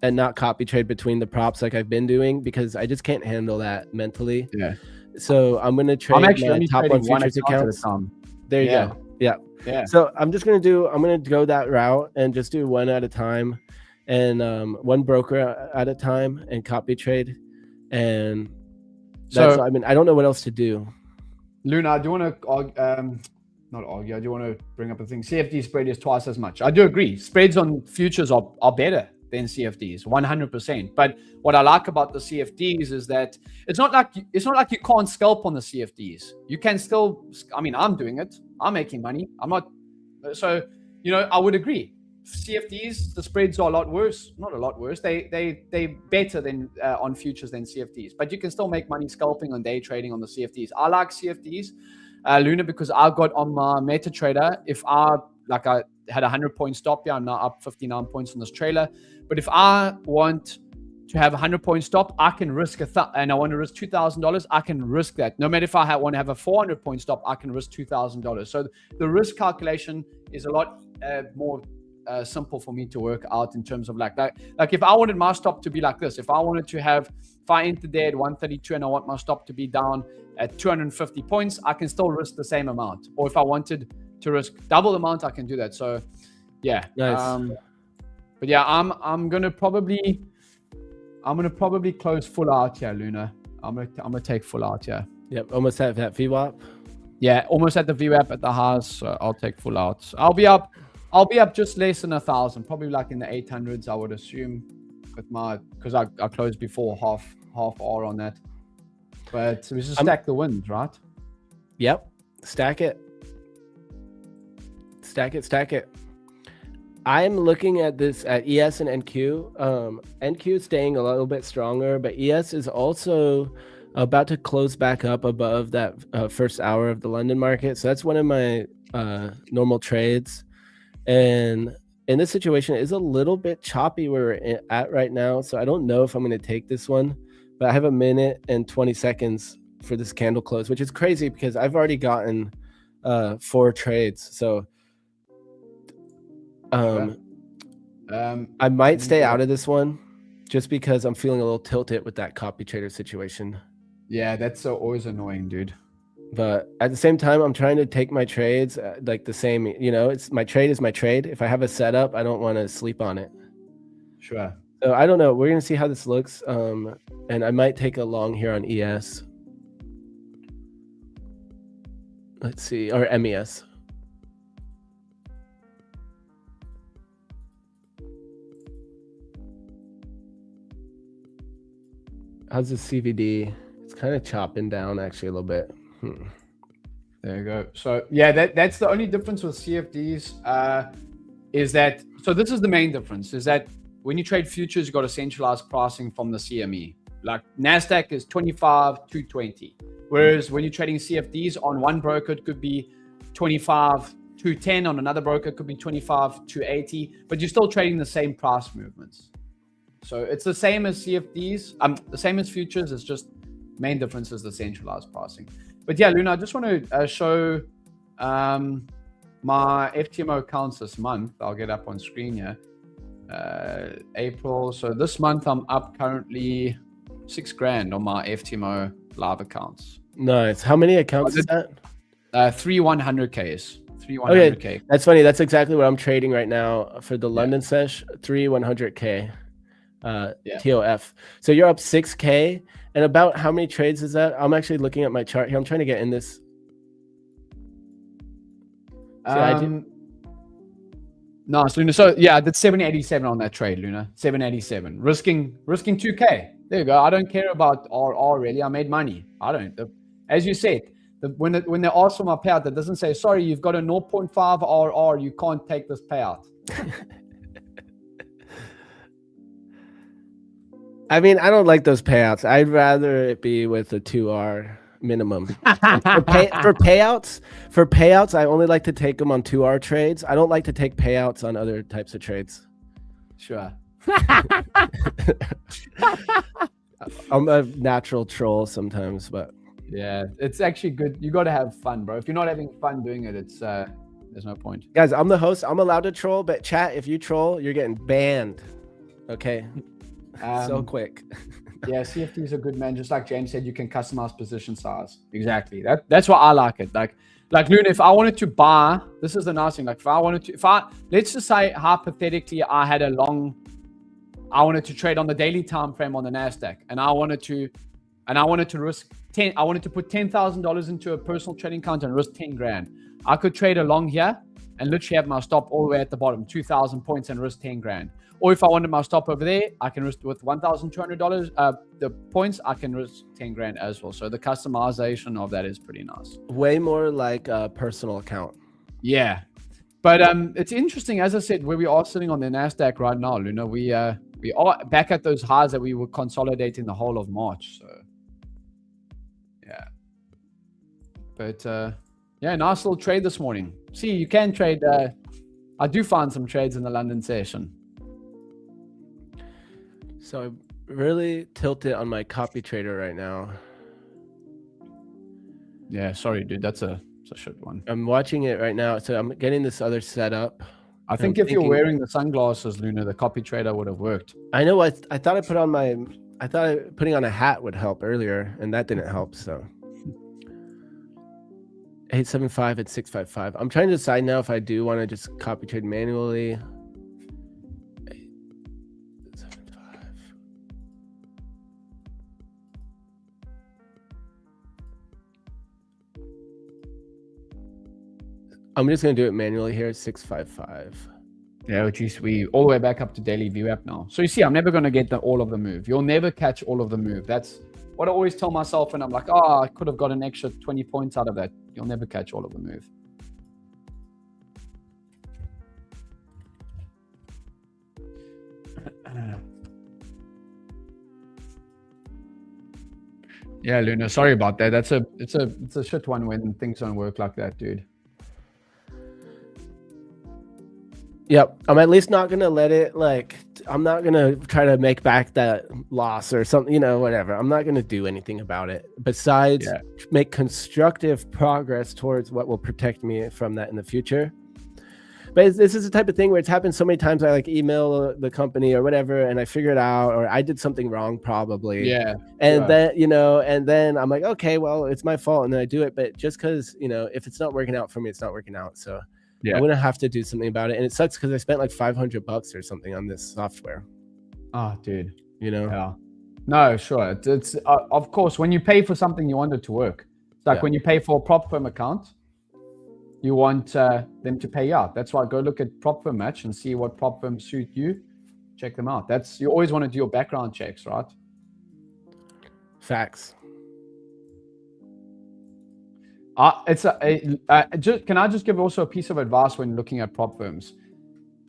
Speaker 1: and not copy trade between the props like I've been doing, because I just can't handle that mentally.
Speaker 2: Yeah.
Speaker 1: So I'm going to trade my top one futures accounts. There you go. Yeah. So I'm just going to go that route and just do one at a time, and one broker at a time, and copy trade. And that's, I mean, I don't know what else to do.
Speaker 2: Luna, do you want to not argue? I do want to bring up a thing. CFD spread is twice as much. I do agree. Spreads on futures are better than CFDs, 100%. But what I like about the CFDs is that it's not like you can't scalp on the CFDs. You can still. I mean, I'm doing it. I'm making money. I'm not. So I would agree. CFDs, the spreads are a lot worse. Not a lot worse. They better than on futures than CFDs. But you can still make money scalping on day trading on the CFDs. I like CFDs, Luna, because I got on my MetaTrader. If I had a 100-point stop here, I'm now up 59 points on this trailer. But if I want to have a 100-point stop, I can risk and I want to risk $2,000. I can risk that. No matter if I want to have a 400-point stop, I can risk $2,000. So the risk calculation is a lot more simple for me to work out in terms of like if I wanted my stop to be like this, if I entered there at 132 and I want my stop to be down at 250 points, I can still risk the same amount. Or if I wanted to risk double the amount, I can do that. So yeah.
Speaker 1: Nice.
Speaker 2: But yeah, I'm gonna probably close full out here, Luna. I'm gonna take full out here.
Speaker 1: Yep, almost at that VWAP.
Speaker 2: Yeah, almost at the VWAP at the highs. So I'll take full out. So I'll be up just less than 1,000, probably like in the 800s, I would assume, with because I closed before half R on that. But we just stack the wins, right?
Speaker 1: Yep, stack it. Stack it. I'm looking at this at ES and NQ. NQ staying a little bit stronger, but ES is also about to close back up above that first hour of the London market. So that's one of my normal trades. And in this situation, it is a little bit choppy where we're at right now. So I don't know if I'm going to take this one, but I have a minute and 20 seconds for this candle close, which is crazy because I've already gotten 4 trades. So I might stay out of this one just because I'm feeling a little tilted with that copy trader situation.
Speaker 2: Yeah, that's always annoying, dude.
Speaker 1: But at the same time, I'm trying to take my trades like the same, it's my trade is my trade. If I have a setup, I don't want to sleep on it.
Speaker 2: Sure.
Speaker 1: So I don't know. We're going to see how this looks. And I might take a long here on ES. Let's see, or MES. How's the CVD? It's kind of chopping down actually a little bit.
Speaker 2: There you go. So yeah, that's the only difference with CFDs is that, so this is the main difference, is that when you trade futures, you got a centralized pricing from the CME. Like NASDAQ is 25 to 20. Whereas when you're trading CFDs on one broker, it could be 25 to 10. On another broker, it could be 25 to 80, but you're still trading the same price movements. So it's the same as CFDs, the same as futures. It's just main difference is the centralized pricing. But yeah, Luna, I just want to show my FTMO accounts this month. I'll get up on screen here. April. So this month I'm up currently $6,000 on my FTMO live accounts.
Speaker 1: Nice. How many accounts is that?
Speaker 2: 3 100Ks. 3 100K.
Speaker 1: Okay, that's funny. That's exactly what I'm trading right now for the London sesh. 3 100K. TOF. So you're up 6K. And about how many trades is that? I'm actually looking at my chart here. I'm trying to get in this.
Speaker 2: Nice, Luna. So yeah, I did 787 on that trade, Luna. 787. Risking 2K. There you go. I don't care about RR really. I made money. I don't. As you said, when they ask for my payout, that doesn't say, sorry, you've got a 0.5 RR. You can't take this payout.
Speaker 1: I mean, I don't like those payouts. I'd rather it be with a 2R minimum. For payouts, I only like to take them on 2R trades. I don't like to take payouts on other types of trades.
Speaker 2: Sure.
Speaker 1: I'm a natural troll sometimes, but
Speaker 2: yeah, it's actually good. You got to have fun, bro. If you're not having fun doing it, it's there's no point.
Speaker 1: Guys, I'm the host. I'm allowed to troll, but chat, if you troll, you're getting banned. Okay. So quick.
Speaker 2: Yeah, CFD is a good man. Just like James said, you can customize position size. Exactly. That's why I like it. Like Luna, if I wanted to buy, this is the nice thing. Like let's just say hypothetically, I wanted to trade on the daily time frame on the NASDAQ, and I wanted to risk I wanted to put $10,000 into a personal trading account and risk 10 grand. I could trade along here and literally have my stop all the way at the bottom, 2,000 points, and risk 10 grand. Or if I wanted my stop over there, I can risk with $1,200 the points, I can risk 10 grand as well. So the customization of that is pretty nice.
Speaker 1: Way more like a personal account.
Speaker 2: Yeah. But it's interesting, as I said, where we are sitting on the NASDAQ right now, Luna, we are back at those highs that we were consolidating the whole of March. So yeah. But yeah, nice little trade this morning. See, you can trade. I do find some trades in the London session.
Speaker 1: So I'm really tilted on my copy trader right now.
Speaker 2: Yeah, sorry, dude. That's a shit one.
Speaker 1: I'm watching it right now. So I'm getting this other setup.
Speaker 2: I think if you're wearing the sunglasses, Luna, the copy trader would have worked.
Speaker 1: I know. I thought putting on a hat would help earlier, and that didn't help. So 875 and 655. I'm trying to decide now if I do want to just copy trade manually. 875. I'm just going to do it manually here, 655.
Speaker 2: Yeah, which is we all the way back up to daily view app now. So you see, I'm never going to get all of the move. You'll never catch all of the move. That's what I always tell myself, and I'm like, oh, I could have got an extra 20 points out of that. You'll never catch all of the move. Yeah, Luna, sorry about that. It's a shit one when things don't work like that, dude.
Speaker 1: Yep. I'm at least not going to let it, I'm not going to try to make back that loss or something, whatever. I'm not going to do anything about it besides make constructive progress towards what will protect me from that in the future. But this is the type of thing where it's happened so many times. I email the company or whatever, and I figure it out, or I did something wrong probably.
Speaker 2: Yeah.
Speaker 1: And then, and then I'm like, okay, well, it's my fault. And then I do it. But just because, if it's not working out for me, it's not working out. So I'm going to have to do something about it. And it sucks because I spent like $500 or something on this software.
Speaker 2: Oh, dude.
Speaker 1: Yeah.
Speaker 2: No, sure. It's of course, when you pay for something, you want it to work. It's like when you pay for a prop firm account, you want them to pay out. That's why go look at prop firm match and see what prop firms suit you. Check them out. You always want to do your background checks, right?
Speaker 1: Facts.
Speaker 2: Can I just give also a piece of advice when looking at prop firms?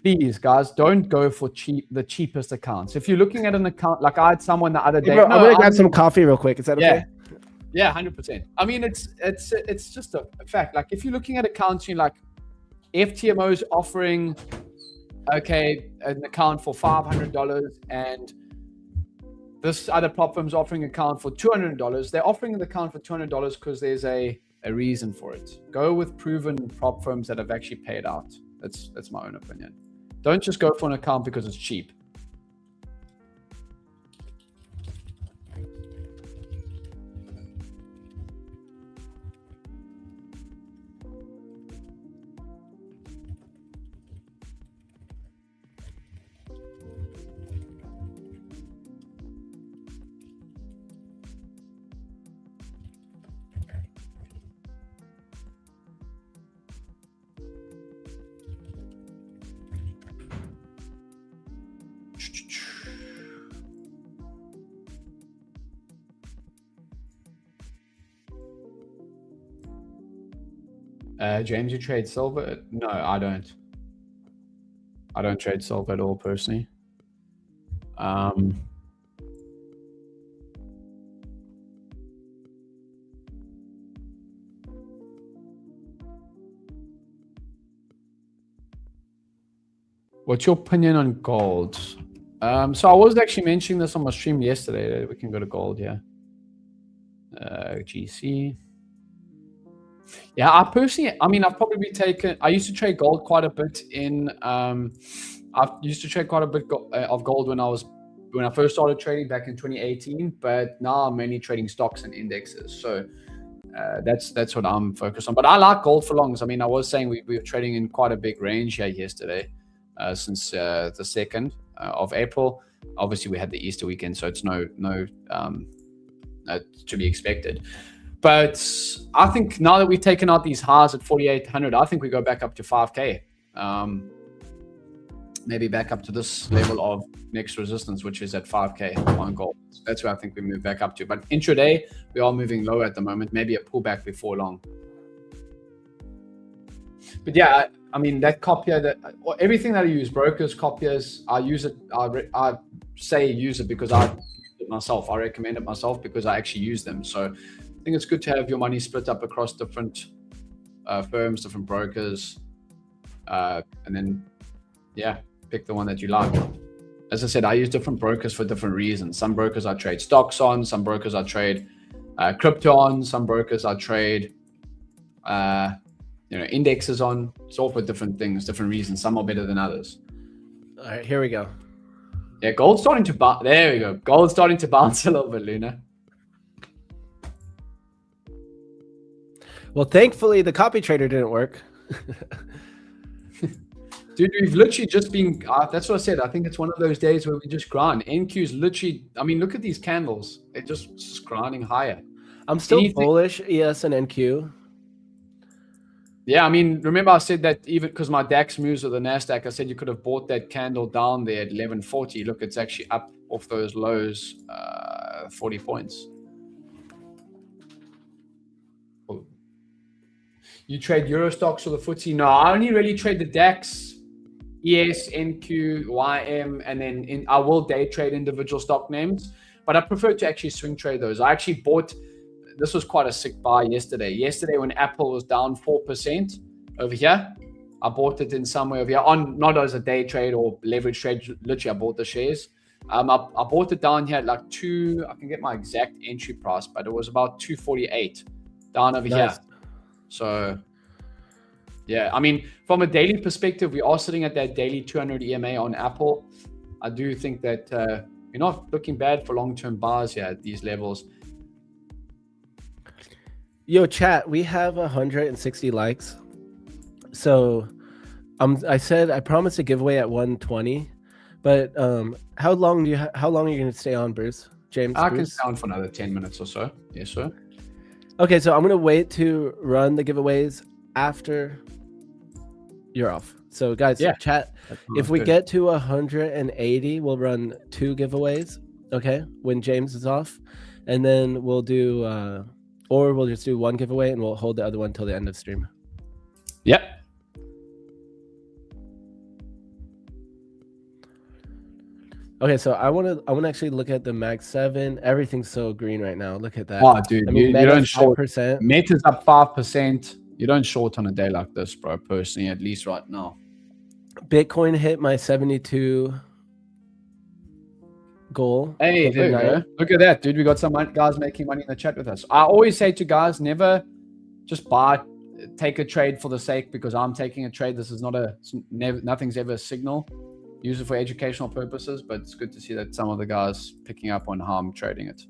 Speaker 2: Please, guys, don't go for the cheapest accounts. If you're looking at an account, like I had someone the other day.
Speaker 1: Bro, I'm gonna grab some coffee real quick. Is that okay?
Speaker 2: Yeah, 100%. I mean, it's just a fact. Like if you're looking at accounts, you're like FTMO's offering, an account for $500, and this other prop firm's offering an account for $200. They're offering an account for $200 because there's a reason for it. Go with proven prop firms that have actually paid out. That's my own opinion. Don't just go for an account because it's cheap. James, you trade silver? No, I don't. I don't trade silver at all personally. What's your opinion on gold? So I was actually mentioning this on my stream yesterday. We can go to gold, yeah. GC. Yeah, I personally, I've probably taken, I used to trade gold quite a bit in, I used to trade quite a bit of gold when I first started trading back in 2018, but now I'm mainly trading stocks and indexes. So that's what I'm focused on. But I like gold for longs. I was saying we were trading in quite a big range here yesterday, since the 2nd of April. Obviously, we had the Easter weekend, so it's no to be expected. But I think now that we've taken out these highs at 4,800, I think we go back up to 5K. Maybe back up to this level of next resistance, which is at 5K on gold. So that's where I think we move back up to. But intraday, we are moving lower at the moment. Maybe a pullback before long. But yeah, that copier, everything that I use, brokers, copiers, I use it. I say use it because I use it myself. I recommend it myself because I actually use them. So I think it's good to have your money split up across different firms, different brokers, and then, yeah, pick the one that you like. As I said, I use different brokers for different reasons. Some brokers I trade stocks on, some brokers I trade crypto on, some brokers I trade indexes on. It's all for different things, different reasons. Some are better than others.
Speaker 1: All right, here we go.
Speaker 2: Yeah, gold's starting to bounce. There we go. Gold's starting to bounce a little bit, Luna.
Speaker 1: Well, thankfully, the copy trader didn't work.
Speaker 2: Dude, we've literally just been, that's what I said. I think it's one of those days where we just grind. NQ's literally, look at these candles. They're just grinding higher.
Speaker 1: I'm still bullish, ES and NQ.
Speaker 2: Yeah, remember I said that even because my DAX moves with the NASDAQ, I said you could have bought that candle down there at 1140. Look, it's actually up off those lows, 40 points. You trade Euro stocks or the FTSE? No, I only really trade the DAX, ES, NQ, YM, and then I will day trade individual stock names, but I prefer to actually swing trade those. I actually bought, this was quite a sick buy yesterday. Yesterday when Apple was down 4% over here, I bought it in somewhere over here, on not as a day trade or leverage trade. Literally, I bought the shares. I bought it down here at like I can get my exact entry price, but it was about 248 down over here. So, yeah, from a daily perspective, we are sitting at that daily 200 EMA on Apple. I do think that you're not looking bad for long-term buys here at these levels.
Speaker 1: Yo, chat, we have 160 likes. So I said I promised a giveaway at 120, but how long are you going to stay on, Bruce? James?
Speaker 2: I can stay on for another 10 minutes or so. Yes, sir.
Speaker 1: Okay, so I'm going to wait to run the giveaways after you're off. So guys, yeah, chat, if we get to 180, we'll run 2 giveaways, okay, when James is off. And then we'll do, or we'll just do 1 giveaway and we'll hold the other one till the end of stream.
Speaker 2: Yep.
Speaker 1: Okay, so I want to actually look at the Mag 7. Everything's so green right now. Look at that.
Speaker 2: Oh, dude, you don't short.
Speaker 1: 5%.
Speaker 2: Meta's up 5%. You don't short on a day like this, bro, personally, at least right now.
Speaker 1: Bitcoin hit my 72 goal.
Speaker 2: Hey, there you go. Look at that, dude. We got some guys making money in the chat with us. I always say to guys, never just take a trade for the sake because I'm taking a trade. This is nothing's ever a signal. Use it for educational purposes, but it's good to see that some of the guys picking up on how I'm trading it.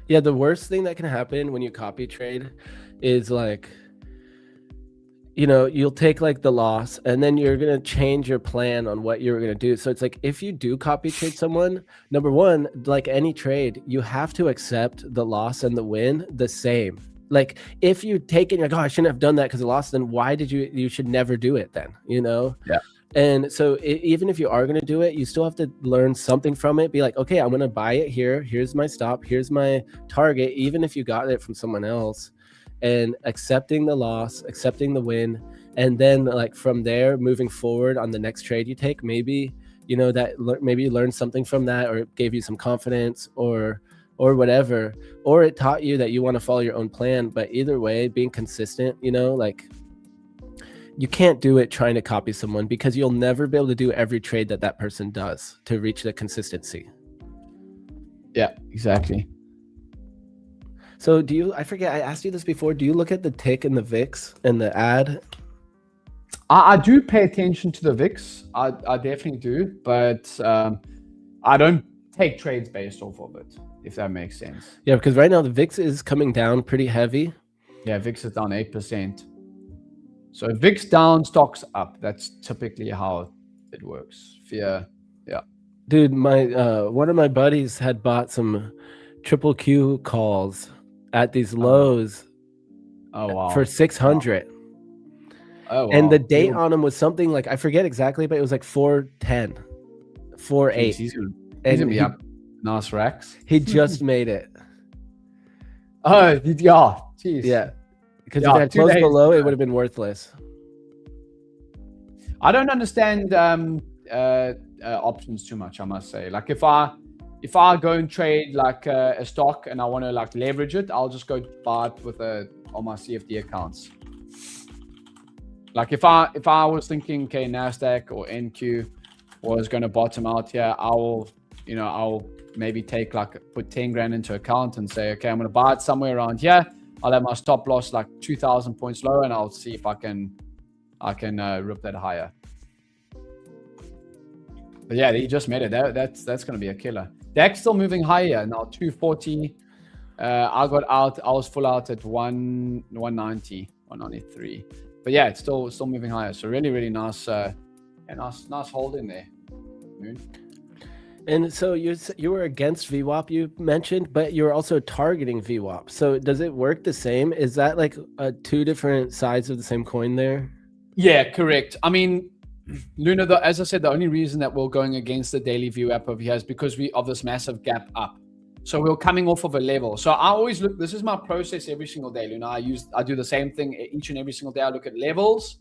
Speaker 1: Yeah, the worst thing that can happen when you copy trade is like, you'll take like the loss and then you're going to change your plan on what you're going to do. So it's like, if you do copy trade someone, number one, like any trade, you have to accept the loss and the win the same. Like if you take it and you're like, oh, I shouldn't have done that because I lost, then why did you should never do it then,
Speaker 2: Yeah.
Speaker 1: And so even if you are going to do it, you still have to learn something from it. Be like, okay, I'm going to buy it here. Here's my stop. Here's my target. Even if you got it from someone else, and accepting the loss, accepting the win. And then like from there, moving forward on the next trade you take, maybe, you know, that maybe you learned something from that, or it gave you some confidence or whatever, or it taught you that you want to follow your own plan. But either way, being consistent, you know, like you can't do it trying to copy someone, because you'll never be able to do every trade that that person does to reach the consistency.
Speaker 2: Yeah, exactly.
Speaker 1: So do you, I forget, I asked you this before, do you look at the tick and the VIX and the ad?
Speaker 2: I do pay attention to the VIX. I definitely do, but I don't take trades based off of it, if that makes sense.
Speaker 1: Yeah, because right now the VIX is coming down pretty heavy.
Speaker 2: Yeah, VIX is down 8%. So VIX down, stocks up. That's typically how it works. Yeah.
Speaker 1: Dude, my one of my buddies had bought some triple Q calls at these lows for 600.
Speaker 2: Wow. Oh, wow.
Speaker 1: And the date on them was something like, I forget exactly, but it was like 410, 48.
Speaker 2: He's gonna be up. Nice racks.
Speaker 1: He just made it.
Speaker 2: Oh, yeah. Jeez.
Speaker 1: Yeah. Because if it had closed below, it would have been worthless.
Speaker 2: I don't understand options too much, I must say. Like if I go and trade like a stock and I want to like leverage it, I'll just go buy it with on my CFD accounts. Like if I was thinking, okay, NASDAQ or NQ was going to bottom out here, I'll maybe put 10 grand into account and say, okay, I'm going to buy it somewhere around here. I'll have my stop loss like 2,000 points lower, and I'll see if I can rip that higher. But yeah, he just made it. That's going to be a killer. DAX still moving higher now, 240. I got out. I was full out at 190, 193. But yeah, it's still moving higher. So really, really nice, nice hold in there, Moon.
Speaker 1: And so you were against VWAP, you mentioned, but you're also targeting VWAP. So does it work the same? Is that like two different sides of the same coin there?
Speaker 2: Yeah, correct. I mean, Luna, as I said, the only reason that we're going against the daily VWAP over here is because of this massive gap up. So we're coming off of a level. So I always look, this is my process every single day, Luna. I do the same thing each and every single day. I look at levels,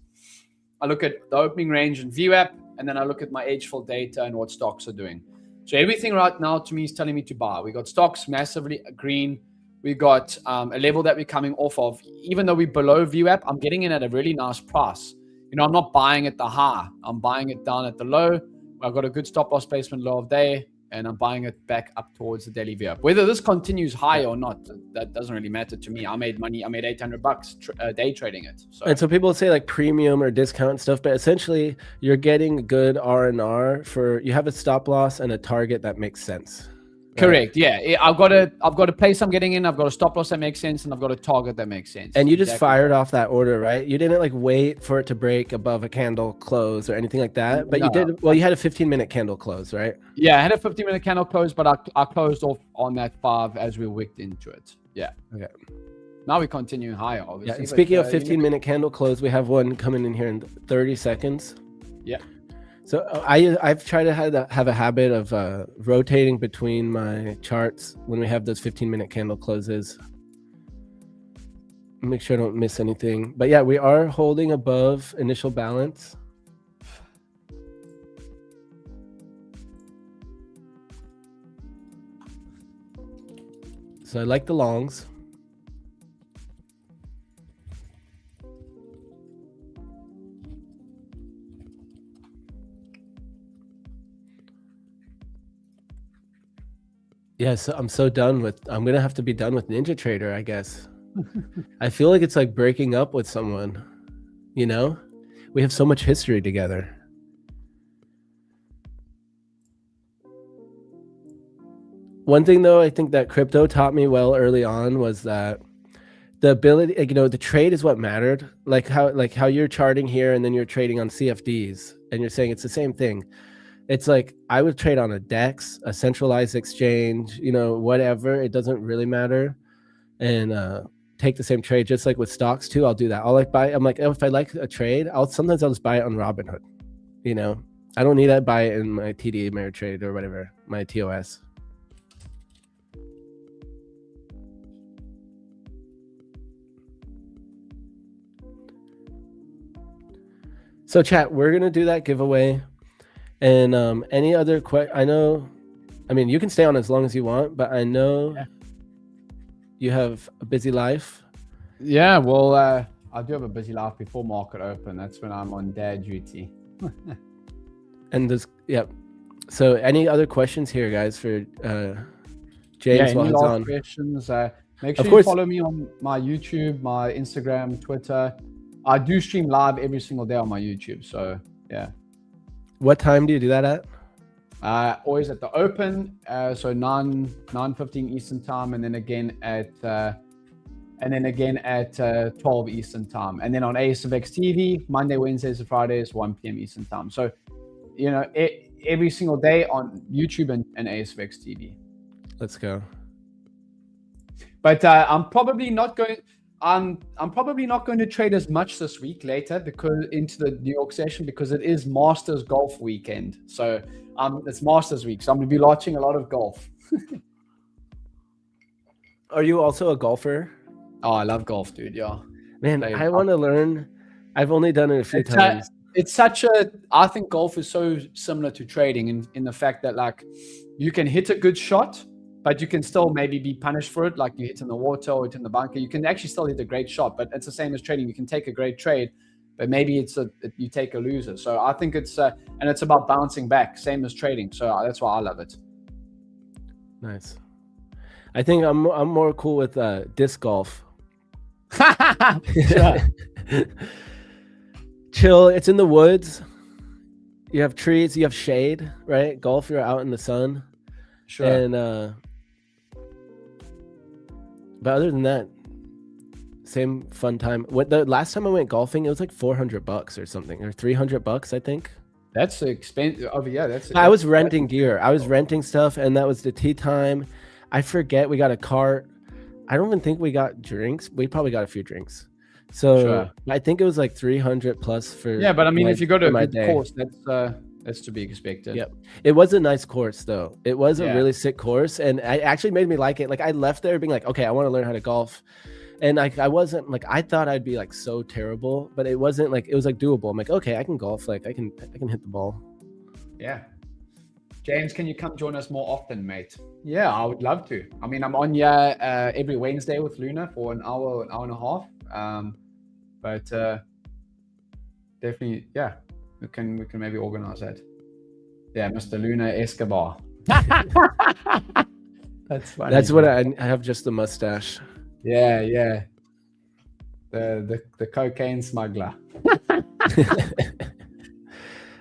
Speaker 2: I look at the opening range and VWAP, and then I look at my age-full data and what stocks are doing. So everything right now to me is telling me to buy. We got stocks massively green. We got a level that we're coming off of. Even though we're below VWAP, I'm getting in at a really nice price. You know, I'm not buying at the high. I'm buying it down at the low. I've got a good stop loss placement low of day, and I'm buying it back up towards the daily VWAP. Whether this continues high or not, that doesn't really matter to me. I made money. I made $800 day trading it.
Speaker 1: And so people say like premium or discount and stuff, but essentially you're getting good R&R for, you have a stop loss and a target that makes sense.
Speaker 2: Correct. Yeah, I've got a place I'm getting in. I've got a stop loss that makes sense, and I've got a target that makes sense.
Speaker 1: And you just fired off that order, right? You didn't like wait for it to break above a candle close or anything like that. But you did. Well, you had a 15-minute candle close, right?
Speaker 2: Yeah, I had a 15-minute candle close, but I closed off on that 5 as we wicked into it. Yeah. Okay. Now we're continuing higher, obviously.
Speaker 1: Yeah. And speaking of 15-minute candle close, we have one coming in here in 30 seconds.
Speaker 2: Yeah.
Speaker 1: So I've tried to have a habit of rotating between my charts when we have those 15-minute candle closes. Make sure I don't miss anything. But yeah, we are holding above initial balance. So I like the longs. Yes, I'm so done with, I'm going to have to be done with Ninja Trader, I guess. I feel like it's like breaking up with someone, you know? We have so much history together. One thing though, I think that crypto taught me well early on was that the ability, you know, the trade is what mattered. Like how you're charting here and then you're trading on CFDs and you're saying it's the same thing. It's like I would trade on a DEX, a centralized exchange, you know, whatever. It doesn't really matter, and take the same trade. Just like with stocks too, I'll do that. I'll like buy. I'm like, oh, if I like a trade, I'll just buy it on Robinhood, you know, I don't need to buy it in my TD Ameritrade or whatever, my TOS. So chat, we're gonna do that giveaway, and any other I mean, you can stay on as long as you want, but I know you have a busy life.
Speaker 2: Yeah, well, I do have a busy life before market open. That's when I'm on dad duty.
Speaker 1: And this, yep. So, any other questions here, guys, for James while he's on?
Speaker 2: Questions? Make sure you follow me on my YouTube, my Instagram, Twitter. I do stream live every single day on my YouTube. So, yeah.
Speaker 1: What time do you do that at?
Speaker 2: Always at the open, so 9:15 Eastern time, and then again at 12 Eastern time, and then on ASFX TV Monday, Wednesdays, and Fridays 1 p.m. Eastern time. So, you know, every single day on YouTube and ASFX TV.
Speaker 1: Let's go.
Speaker 2: But I'm probably not going. I'm probably not going to trade as much this week later because into the New York session because it is Masters golf weekend. So it's Masters week. So I'm going to be watching a lot of golf.
Speaker 1: Are you also a golfer?
Speaker 2: Oh, I love golf, dude. Yeah.
Speaker 1: Man, I want to learn. I've only done it a few times.
Speaker 2: I think golf is so similar to trading in the fact that like you can hit a good shot, but you can still maybe be punished for it. Like you hit in the water or hit in the bunker. You can actually still hit a great shot, but it's the same as trading. You can take a great trade, but maybe you take a loser. So I think it's about bouncing back, same as trading. So that's why I love it.
Speaker 1: Nice. I think I'm more cool with disc golf. Chill. It's in the woods. You have trees. You have shade. Right. Golf. You're out in the sun.
Speaker 2: Sure.
Speaker 1: And but other than that, same fun time. The last time I went golfing, it was like $400 or something, or $300, I think.
Speaker 2: That's expensive. Oh yeah,
Speaker 1: I was renting gear. I was renting stuff, and that was the tea time. I forget we got a cart. I don't even think we got drinks. We probably got a few drinks. So I think it was like 300 plus for.
Speaker 2: Yeah, but I mean, if you go to a good course, that's to be expected.
Speaker 1: Yep. It was a nice course though. It was a really sick course, and it actually made me like it. Like I left there being like, okay, I want to learn how to golf. And like I wasn't like I thought I'd be like so terrible, but it wasn't like it was like doable. I'm like, okay, I can golf, like I can hit the ball.
Speaker 2: Yeah. James, can you come join us more often, mate? Yeah, I would love to. I mean, I'm on here every Wednesday with Luna for an hour and a half. But definitely, yeah, we can maybe organize that. Yeah, Mr. Luna Escobar. That's funny.
Speaker 1: That's what I have, just the mustache.
Speaker 2: Yeah. The cocaine smuggler.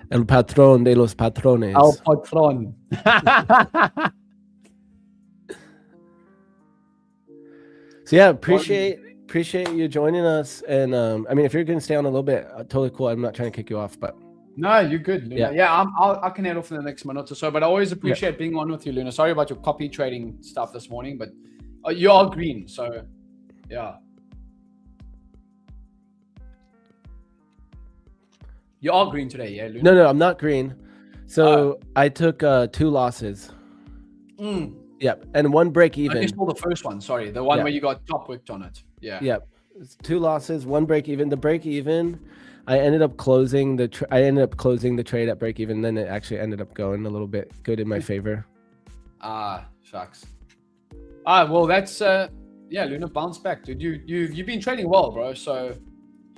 Speaker 1: El patrón de los patrones.
Speaker 2: El patrón.
Speaker 1: So yeah, appreciate you joining us. And I mean, if you're gonna stay on a little bit, totally cool. I'm not trying to kick you off, but
Speaker 2: no, you're good, Luna. Yeah, I can head off in the next minute or so. But I always appreciate being on with you, Luna. Sorry about your copy trading stuff this morning, but you are green, so yeah. You are green today, yeah, Luna?
Speaker 1: No, I'm not green. So I took 2 losses. Yep, and 1 break even.
Speaker 2: I just saw the first one. Sorry, the one where you got top wicked on it. Yeah.
Speaker 1: Yep, it's 2 losses, 1 break even. The break even, I ended up closing the trade at break even. Then it actually ended up going a little bit good in my favor.
Speaker 2: Shucks. Well, that's Luna bounced back, dude. You've been trading well, bro. So.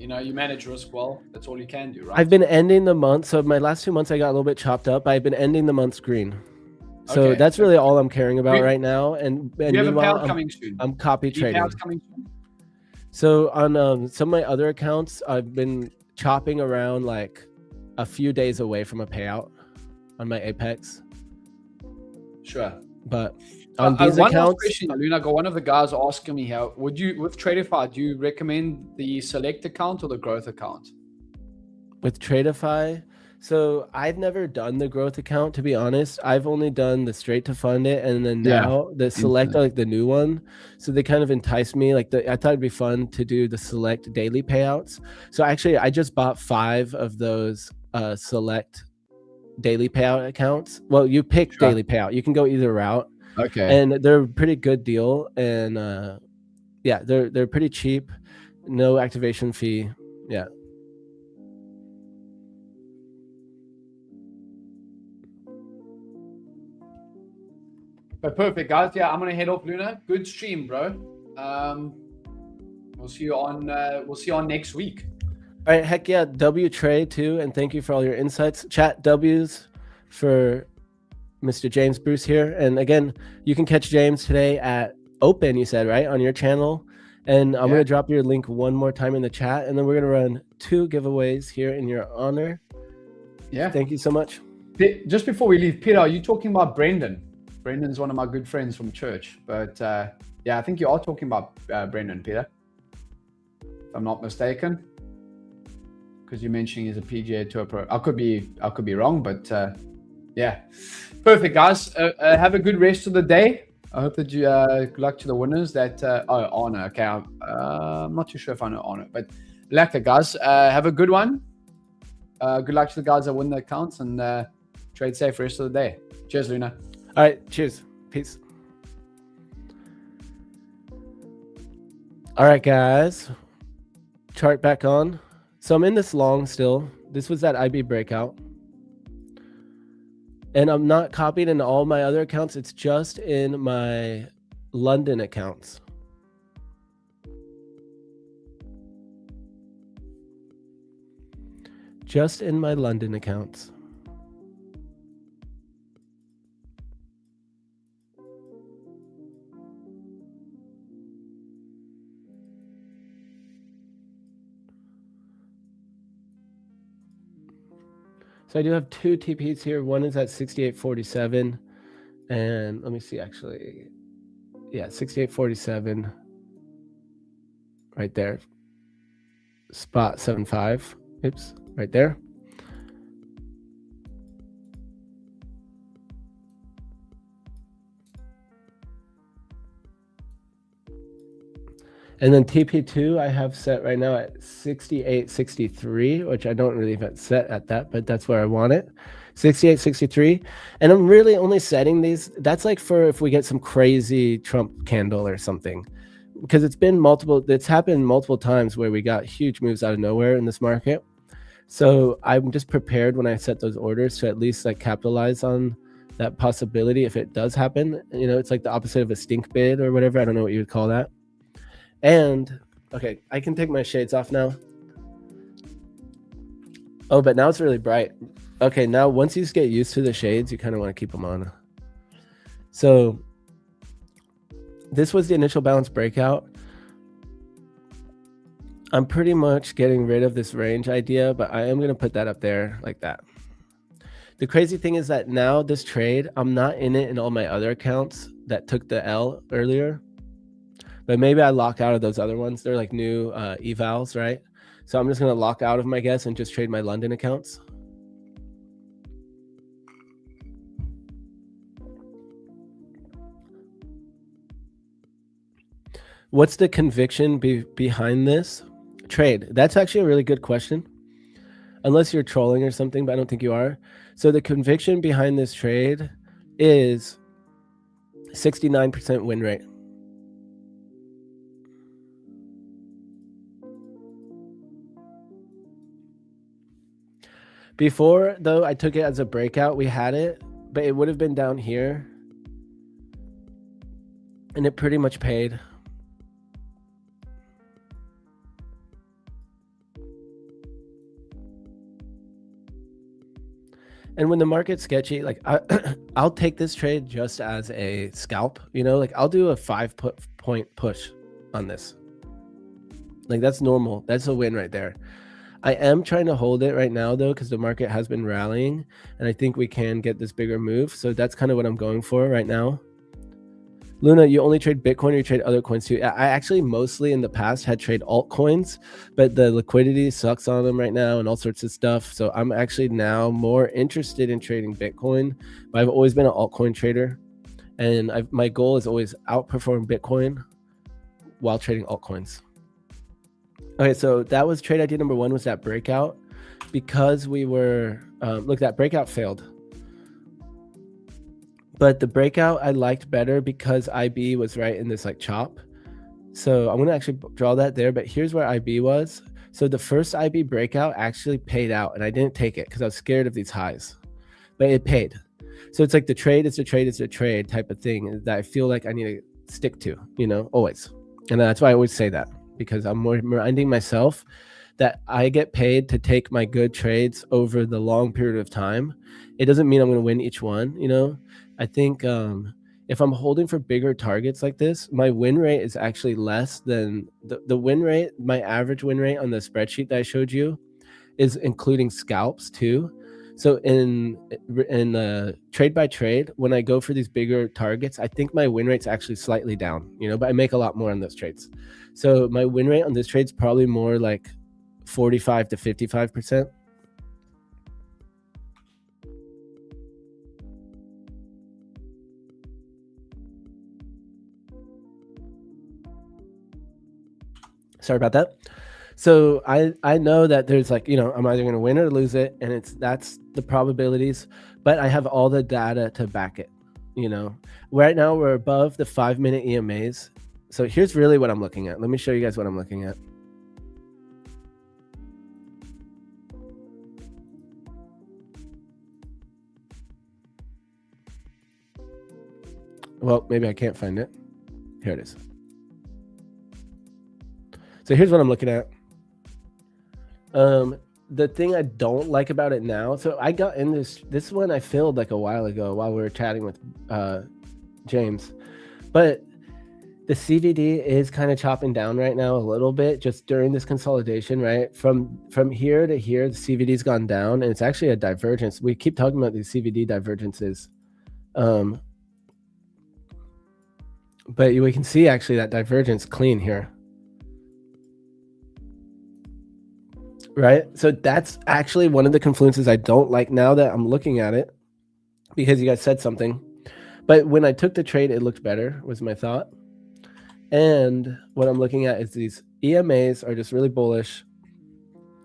Speaker 2: You know, you manage risk well. That's all you can do, right?
Speaker 1: I've been ending the month. So my last 2 months, I got a little bit chopped up. I've been ending the months green. So that's really all I'm caring about right now. And
Speaker 2: you have a payout coming soon.
Speaker 1: I'm copy trading.
Speaker 2: Payouts coming soon?
Speaker 1: So on some of my other accounts, I've been chopping around like a few days away from a payout on my Apex.
Speaker 2: Sure.
Speaker 1: But on these accounts,
Speaker 2: question, Luna, one of the guys asking me how with Tradeify, do you recommend the select account or the growth account?
Speaker 1: With Tradeify, so I've never done the growth account, to be honest. I've only done the straight to fund it, and then now the select are like the new one. So they kind of enticed me. Like I thought it'd be fun to do the select daily payouts. So actually, I just bought 5 of those select daily payout accounts. Well, you pick daily payout. You can go either route.
Speaker 2: Okay.
Speaker 1: And they're a pretty good deal. And yeah, they're pretty cheap. No activation fee. Yeah.
Speaker 2: But perfect, guys. Yeah, I'm gonna head off, Luna. Good stream, bro. We'll see you on next week.
Speaker 1: All right, heck yeah, W Trey too, and thank you for all your insights. Chat W's for Mr. James Bruce here, and again, you can catch James today at Open. You said right on your channel, and I'm gonna drop your link one more time in the chat, and then we're gonna run 2 giveaways here in your honor.
Speaker 2: Yeah,
Speaker 1: thank you so much.
Speaker 2: Just before we leave, Peter, are you talking about Brendan? Brendan's one of my good friends from church, but yeah, I think you are talking about Brendan, Peter, if I'm not mistaken, because you mentioned he's a PGA Tour pro. I could be wrong, but yeah, perfect, guys. Have a good rest of the day. I hope that you good luck to the winners. That honor. Okay, I'm not too sure if I know honor, but luck, guys. Have a good one. Good luck to the guys that win the accounts, and trade safe for the rest of the day. Cheers, Luna.
Speaker 1: All right, cheers. Peace. All right, guys. Chart back on. So I'm in this long still. This was that IB breakout. And I'm not copied in all my other accounts. It's just in my London accounts. Just in my London accounts. So I do have 2 TPs here. One is at 68.47. And let me see, actually. Yeah, 68.47. Right there. Spot 7.5. Oops, right there. And then TP2 I have set right now at 68.63, which I don't really have it set at that, but that's where I want it. 68.63. And I'm really only setting these. That's like for if we get some crazy Trump candle or something. Because it's happened multiple times where we got huge moves out of nowhere in this market. So I'm just prepared when I set those orders to at least like capitalize on that possibility if it does happen. You know, it's like the opposite of a stink bid or whatever. I don't know what you would call that. And okay, I can take my shades off now. Oh, but now it's really bright. Okay, now once you get used to the shades, you kind of want to keep them on. So this was the initial balance breakout. I'm pretty much getting rid of this range idea, but I am going to put that up there like that. The crazy thing is that now this trade, I'm not in it in all my other accounts that took the L earlier. But maybe I lock out of those other ones. They're like new evals, right? So I'm just going to lock out of my guess and just trade my London accounts. What's the conviction behind this trade? That's actually a really good question. Unless you're trolling or something, but I don't think you are. So the conviction behind this trade is 69% win rate. Before, though, I took it as a breakout. We had it, but it would have been down here. And it pretty much paid. And when the market's sketchy, like I'll take this trade just as a scalp, you know, like I'll do a 5-point push on this. Like that's normal. That's a win right there. I am trying to hold it right now though, because the market has been rallying and I think we can get this bigger move. So that's kind of what I'm going for right now. Luna, you only trade Bitcoin or you trade other coins too? I actually mostly in the past had trade altcoins, but the liquidity sucks on them right now and all sorts of stuff. So I'm actually now more interested in trading Bitcoin, but I've always been an altcoin trader. And my goal is always outperform Bitcoin while trading altcoins. Okay, so that was trade idea number 1, was that breakout. because we were, look, that breakout failed. But the breakout I liked better because IB was right in this like chop. So I'm going to actually draw that there, but here's where IB was. So the first IB breakout actually paid out, and I didn't take it because I was scared of these highs, but it paid. So it's like the trade is the trade is the trade type of thing that I feel like I need to stick to, you know, always. And that's why I always say that, because I'm more reminding myself that I get paid to take my good trades over the long period of time. It doesn't mean I'm going to win each one, you know. I think if I'm holding for bigger targets like this, my win rate is actually less than the win rate. My average win rate on the spreadsheet that I showed you is including scalps too. So in trade by trade, when I go for these bigger targets, I think my win rate's actually slightly down, you know, but I make a lot more on those trades. So my win rate on this trade's probably more like 45 to 55%. Sorry about that. So I know that there's like, you know, I'm either going to win or lose it, and that's the probabilities, but I have all the data to back it, you know. Right now we're above the 5-minute EMAs. So here's really what I'm looking at. Let me show you guys what I'm looking at. Well, maybe I can't find it. Here it is. So here's what I'm looking at. The thing I don't like about it now, so I got in this one I filled like a while ago while we were chatting with James, but the CVD is kind of chopping down right now a little bit just during this consolidation, right? From here to here, the CVD's gone down, and it's actually a divergence. We keep talking about these CVD divergences. But we can see actually that divergence clean here. Right? So that's actually one of the confluences I don't like now that I'm looking at it, because you guys said something. But when I took the trade, it looked better, was my thought. And what I'm looking at is these EMAs are just really bullish.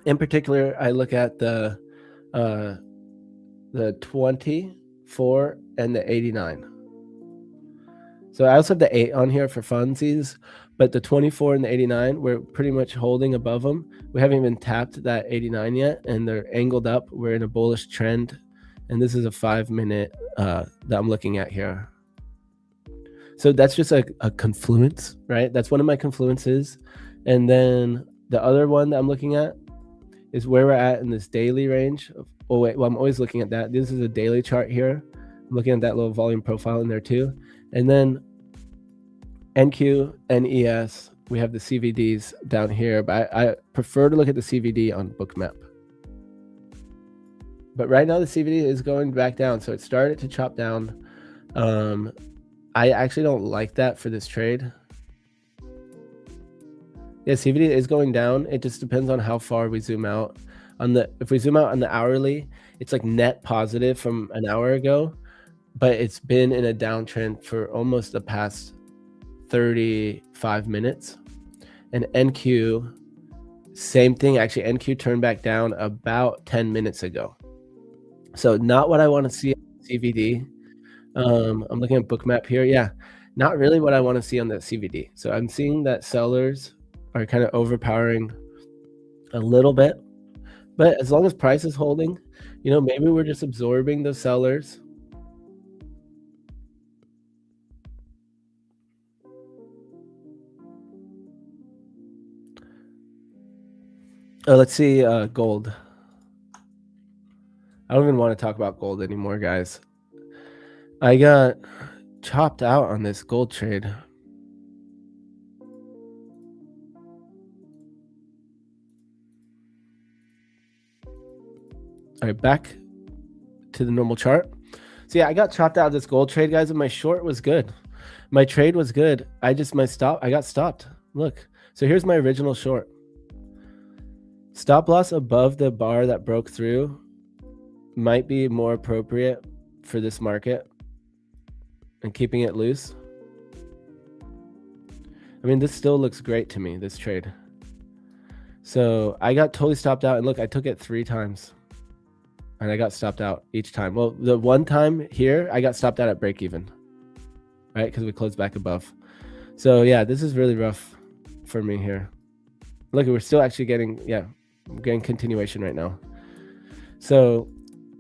Speaker 1: In particular, I look at the 24 and the 89. So I also have the 8 on here for funsies, but the 24 and the 89, we're pretty much holding above them. We haven't even tapped that 89 yet, and they're angled up. We're in a bullish trend, and this is a 5-minute that I'm looking at here. So that's just a confluence, right? That's one of my confluences. And then the other one that I'm looking at is where we're at in this daily range. Oh, wait, well, I'm always looking at that. This is a daily chart here. I'm looking at that little volume profile in there too. And then NQ and ES, we have the CVDs down here, but I prefer to look at the CVD on Bookmap. But right now the CVD is going back down, so it started to chop down. I actually don't like that for this trade. Yeah, CVD is going down. It just depends on how far we zoom out. If we zoom out on the hourly, it's like net positive from an hour ago, but it's been in a downtrend for almost the past 35 minutes. And NQ, same thing. Actually, NQ turned back down about 10 minutes ago. So not what I want to see on CVD. I'm looking at Bookmap here. Yeah, not really what I want to see on the CVD. So I'm seeing that sellers are kind of overpowering a little bit, but as long as price is holding, you know, maybe we're just absorbing the sellers. Let's see, gold. I don't even want to talk about gold anymore, guys. I got chopped out on this gold trade. All right, back to the normal chart. So yeah, I got chopped out of this gold trade, guys, and my short was good. My trade was good. I got stopped. Look, so here's my original short. Stop loss above the bar that broke through might be more appropriate for this market and keeping it loose. I mean, this still looks great to me, this trade. So I got totally stopped out, and look, I took it 3 times and I got stopped out each time. Well, the one time here I got stopped out at break even, right? Because we closed back above. So yeah, this is really rough for me here. Look, we're still actually getting continuation right now. So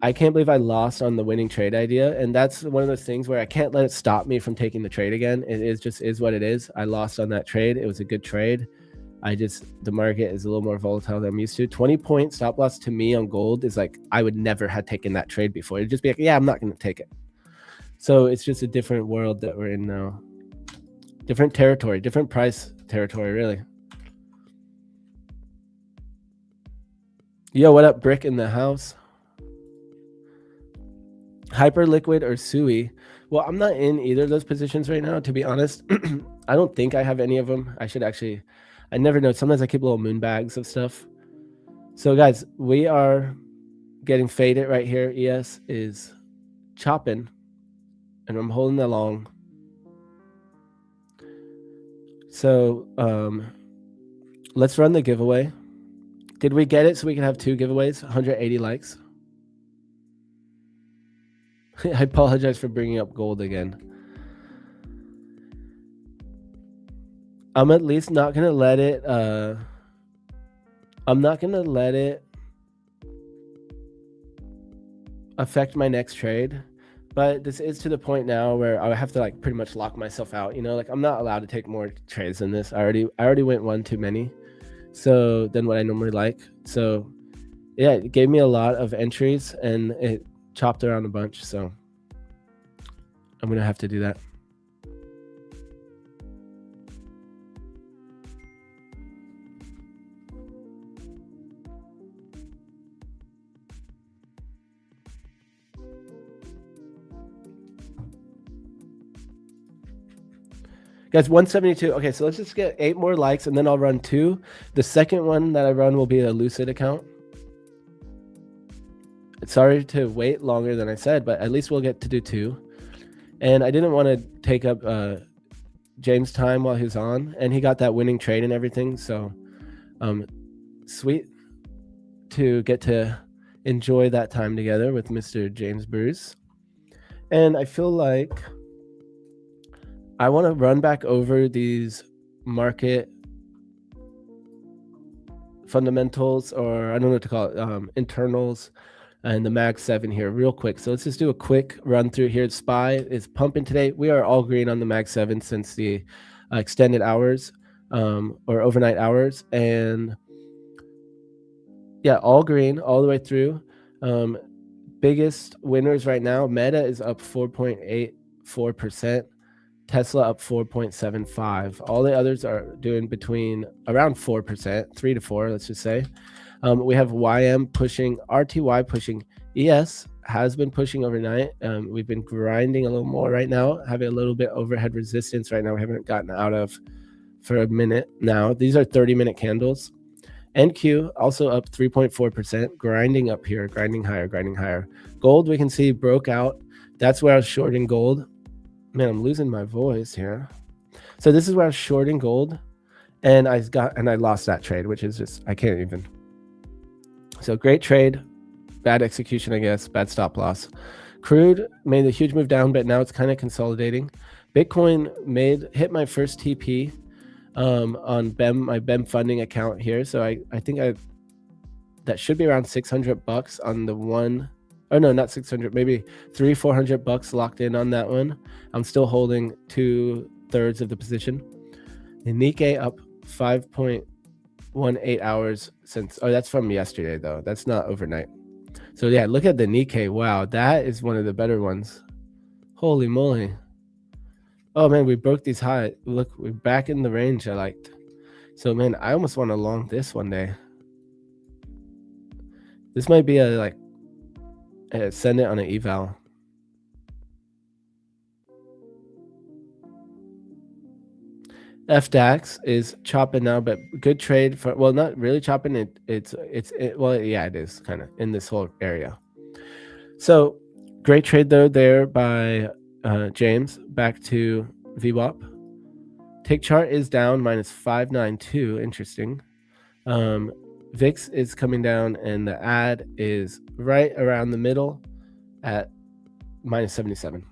Speaker 1: I can't believe I lost on the winning trade idea. And that's one of those things where I can't let it stop me from taking the trade again. It is what it is. I lost on that trade. It was a good trade. The market is a little more volatile than I'm used to. 20-point stop loss to me on gold is like, I would never have taken that trade before. It'd just be like, yeah, I'm not going to take it. So it's just a different world that we're in now. Different territory, different price territory, really. Yo, what up, Brick in the house? Hyperliquid or Sui? Well, I'm not in either of those positions right now, to be honest. I don't think I have any of them. I never know. Sometimes I keep little moon bags of stuff. So guys, we are getting faded right here. ES is chopping, and I'm holding the long. So let's run the giveaway. Did we get it so we can have 2 giveaways? 180 likes. I apologize for bringing up gold again. I'm at least not going to let it... I'm not going to let it affect my next trade. But this is to the point now where I have to like pretty much lock myself out. You know, like I'm not allowed to take more trades than this. I already went one too many. So than what I normally like. So yeah, it gave me a lot of entries and it chopped around a bunch. So I'm going to have to do that. Guys, 172. Okay, so let's just get 8 more likes and then I'll run 2. The second one that I run will be a Lucid account. Sorry to wait longer than I said, but at least we'll get to do 2. And I didn't want to take up James' time while he's on, and he got that winning trade and everything. So sweet to get to enjoy that time together with Mr. James Bruce. And I feel like I want to run back over these market fundamentals, or I don't know what to call it, internals, and the Mag 7 here real quick. So let's just do a quick run through here. SPY is pumping today. We are all green on the Mag 7 since the extended hours or overnight hours. And yeah, all green all the way through. Biggest winners right now, Meta is up 4.84%. Tesla up 4.75. All the others are doing between around 4%, 3 to 4, let's just say. We have YM pushing, RTY pushing. ES has been pushing overnight. We've been grinding a little more right now, having a little bit overhead resistance right now. We haven't gotten out of for a minute now. These are 30-minute candles. NQ also up 3.4%, grinding up here, grinding higher, grinding higher. Gold, we can see, broke out. That's where I was shorting gold. Man, I'm losing my voice here. So this is where I was shorting gold, and I lost that trade, which is just, I can't even. So great trade, bad execution, I guess, bad stop loss. Crude made a huge move down, but now it's kind of consolidating. Bitcoin hit my first TP on BEM, my BEM funding account here. So I think that should be around $600 on the one. Oh no, not 600, maybe $300-400 locked in on that one. I'm still holding 2/3 of the position. The Nikkei up 5.18 hours since. Oh, that's from yesterday though. That's not overnight. So yeah, look at the Nikkei. Wow, that is one of the better ones. Holy moly. Oh man, we broke these high. Look, we're back in the range I liked. So man, I almost want to long this one day. This might be a like. Send it on an eval. FDAX is chopping now, but good trade for, well, not really chopping it. Well, yeah, it is kind of in this whole area. So great trade though there by James. Back to VWAP. Tick chart is down -592. Interesting. VIX is coming down, and the ad is right around the middle at -77.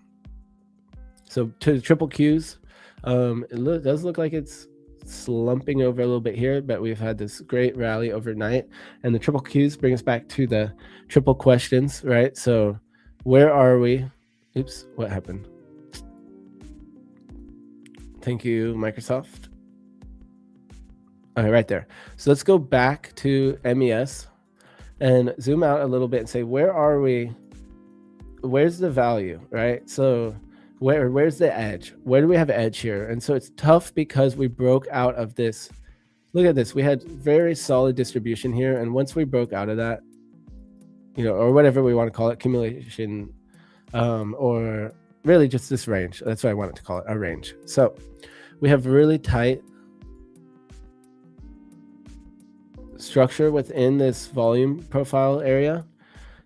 Speaker 1: So to the triple Qs, it does look like it's slumping over a little bit here, but we've had this great rally overnight, and the triple Qs bring us back to the triple questions, right? So where are we? Oops, what happened? Thank you, Microsoft. All right, there. So let's go back to MES and zoom out a little bit and say, where are we? Where's the value, right? So where's the edge? Where do we have edge here? And so it's tough because we broke out of this. Look at this. We had very solid distribution here. And once we broke out of that, or whatever we want to call it, accumulation, or really just this range. That's what I wanted to call it, a range. So we have really tight structure within this volume profile area.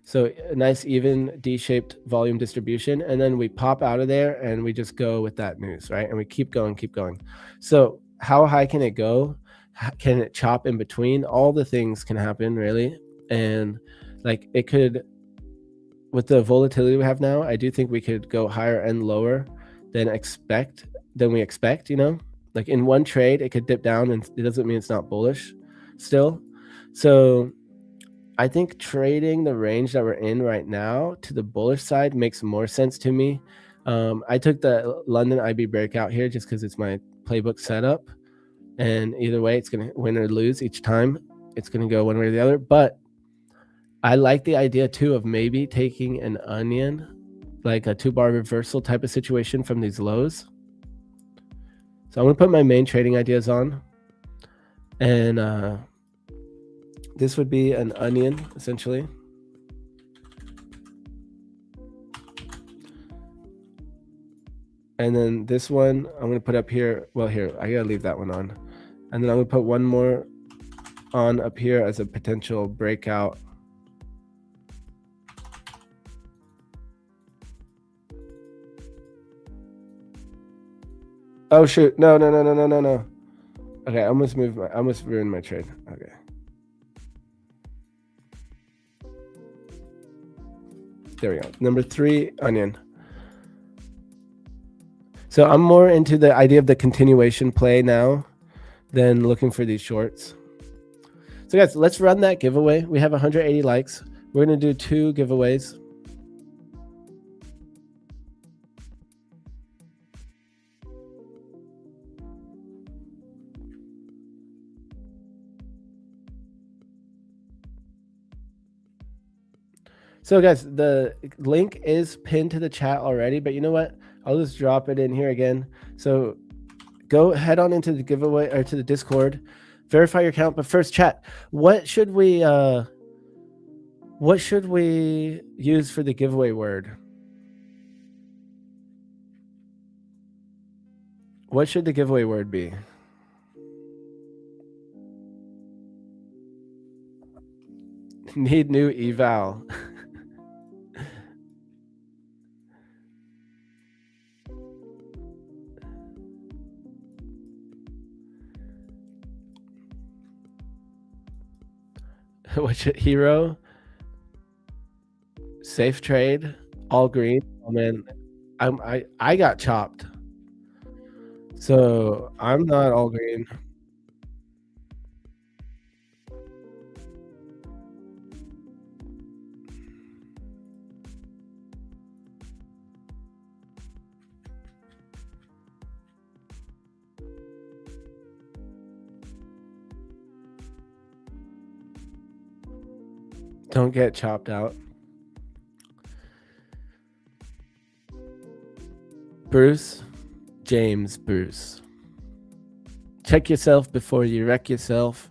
Speaker 1: So a nice even D-shaped volume distribution. And then we pop out of there and we just go with that news, right? And we keep going, keep going. So how high can it go? Can it chop in between? All the things can happen, really. And like it could, with the volatility we have now, I do think we could go higher and lower than we expect, like in one trade, it could dip down and it doesn't mean it's not bullish still. So I think trading the range that we're in right now to the bullish side makes more sense to me. I took the London IB breakout here just because it's my playbook setup. And either way, it's going to win or lose each time. It's going to go one way or the other. But I like the idea, too, of maybe taking an onion, like a 2-bar reversal type of situation from these lows. So I'm going to put my main trading ideas on. And this would be an onion, essentially. And then this one, I'm going to put up here. Well, here, I got to leave that one on. And then I'm going to put one more on up here as a potential breakout. Oh, shoot. No. Okay, I almost ruined my trade. Okay. There we go. Number 3, onion. So I'm more into the idea of the continuation play now than looking for these shorts. So guys, let's run that giveaway. We have 180 likes. We're going to do 2 giveaways. So guys, the link is pinned to the chat already, but you know what? I'll just drop it in here again. So go head on into the giveaway or to the Discord, verify your account. But first, chat, what should we use for the giveaway word? What should the giveaway word be? Need new eval. What should hero? Safe trade, all green. Oh man, I got chopped. So I'm not all green. Don't get chopped out. Bruce, James Bruce. Check yourself before you wreck yourself.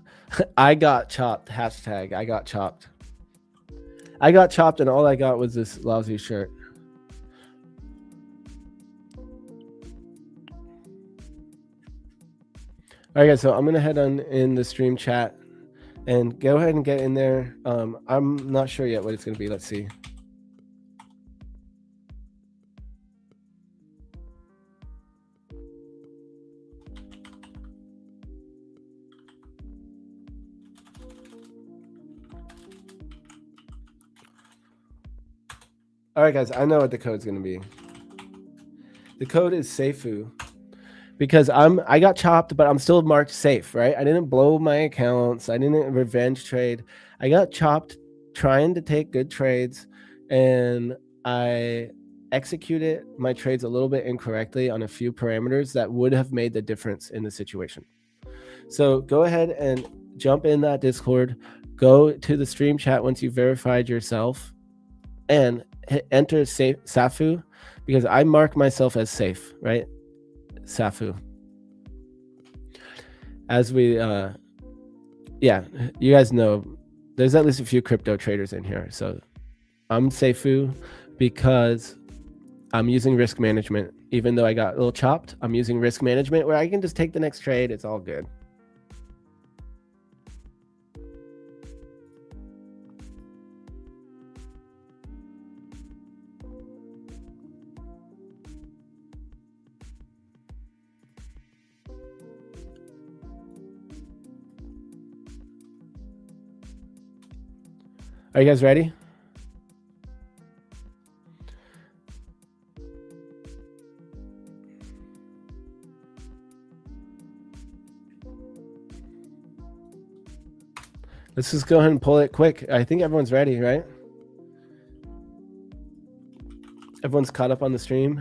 Speaker 1: I got chopped. Hashtag I got chopped. I got chopped and all I got was this lousy shirt. All right, guys, so I'm going to head on in the stream chat and go ahead and get in there. I'm not sure yet what it's going to be. Let's see. All right, guys, I know what the code's going to be. The code is SAFU because I got chopped, but I'm still marked safe, right? I didn't blow my accounts. I didn't revenge trade. I got chopped trying to take good trades, and I executed my trades a little bit incorrectly on a few parameters that would have made the difference in the situation. So go ahead and jump in that Discord, go to the stream chat once you've verified yourself, and enter SAFU, because I mark myself as safe, right? SAFU. As we, yeah, you guys know, there's at least a few crypto traders in here. So I'm SAFU because I'm using risk management. Even though I got a little chopped, I'm using risk management where I can just take the next trade. It's all good. Are you guys ready? Let's just go ahead and pull it quick. I think everyone's ready, right? Everyone's caught up on the stream.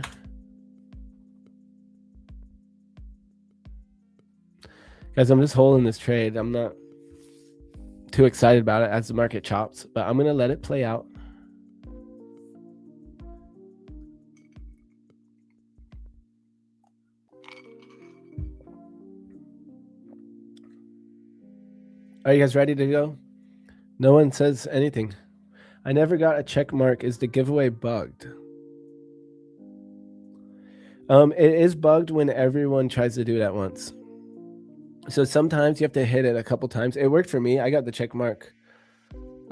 Speaker 1: Guys, I'm just holding this trade. I'm not too excited about it as the market chops, but I'm going to let it play out. Are you guys ready to go? No one says anything. I never got a check mark. Is the giveaway bugged? It is bugged when everyone tries to do it at once. So sometimes you have to hit it a couple times. It worked for me. I got the check mark,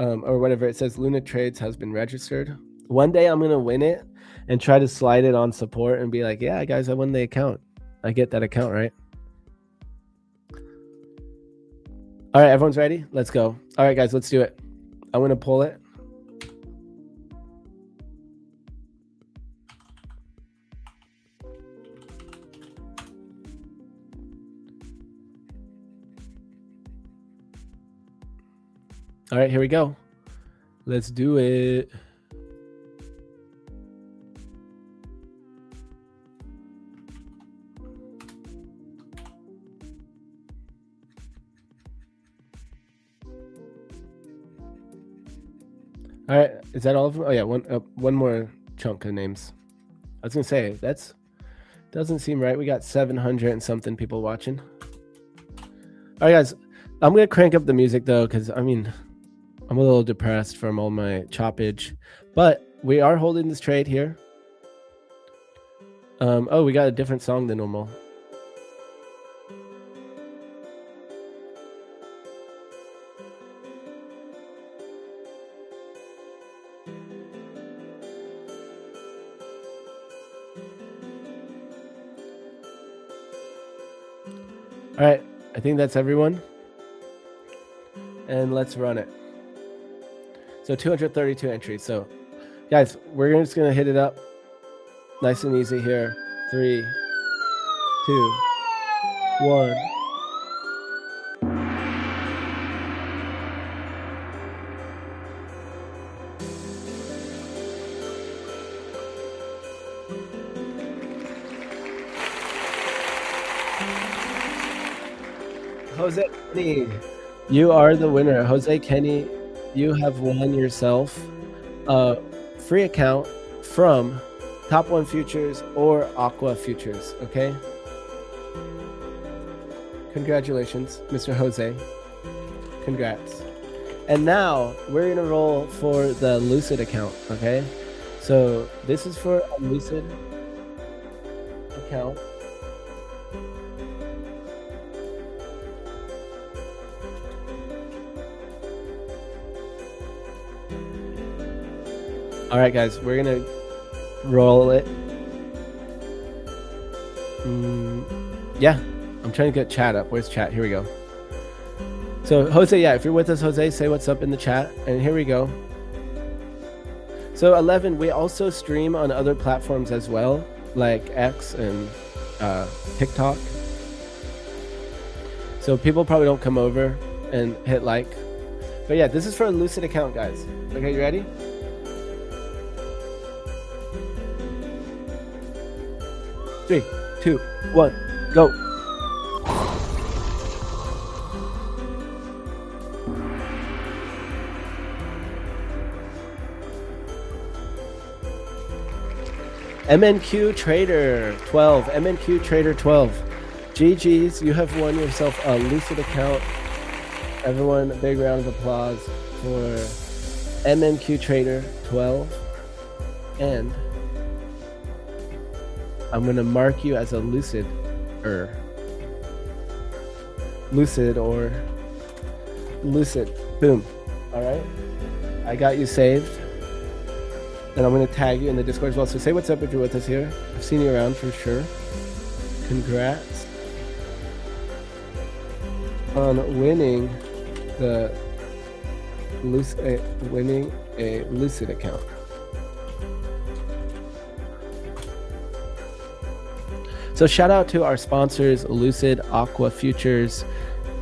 Speaker 1: or whatever. It says Luna Trades has been registered. One day I'm going to win it and try to slide it on support and be like, yeah, guys, I won the account. I get that account, right? All right, everyone's ready? Let's go. All right, guys, let's do it. I'm going to pull it. All right, here we go. Let's do it. All right, is that all of them? Oh yeah, one more chunk of names. I was gonna say that's doesn't seem right. We got 700 and something people watching. All right, guys, I'm gonna crank up the music though, because I mean, I'm a little depressed from all my choppage, but we are holding this trade here. Oh, we got a different song than normal. All right, I think that's everyone. And let's run it. So 232 entries. So guys, we're just gonna hit it up nice and easy here. 3, 2, 1. Jose Kenny, you are the winner. Jose Kenny, you have won yourself a free account from Top 1 Futures or Aqua Futures, okay? Congratulations, Mr. Jose. Congrats. And now we're gonna roll for the Lucid account, okay? So this is for a Lucid account. All right, guys, we're gonna roll it. Yeah, I'm trying to get chat up. Where's chat? Here we go. So Jose, yeah, if you're with us, Jose, say what's up in the chat. And here we go. So 11, we also stream on other platforms as well, like X and TikTok. So people probably don't come over and hit like. But yeah, this is for a Lucid account, guys. Okay, you ready? Three, two, one, go. MNQ Trader 12, MNQ Trader 12. GG's, you have won yourself a Lucid account. Everyone, a big round of applause for MNQ Trader 12. And I'm gonna mark you as a Lucid-er. Lucid or Lucid. Boom. All right. I got you saved. And I'm going to tag you in the Discord as well. So say what's up if you're with us here. I've seen you around for sure. Congrats on winning a Lucid account. So shout out to our sponsors, Lucid, Aqua Futures,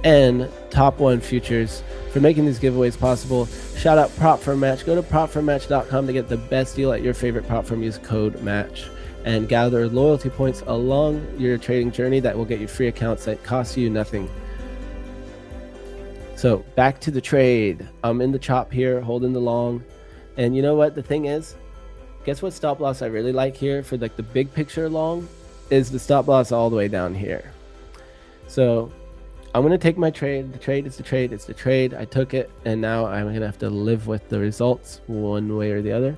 Speaker 1: and Top One Futures for making these giveaways possible. Shout out Prop for Match. Go to propformatch.com to get the best deal at your favorite prop firm. Use code MATCH and gather loyalty points along your trading journey that will get you free accounts that cost you nothing. So back to the trade. I'm in the chop here, holding the long. And you know what the thing is? Guess what stop loss I really like here for like the big picture long is the stop loss all the way down here. So I'm going to take my trade. The trade is the trade. It's the trade. I took it, and now I'm going to have to live with the results one way or the other.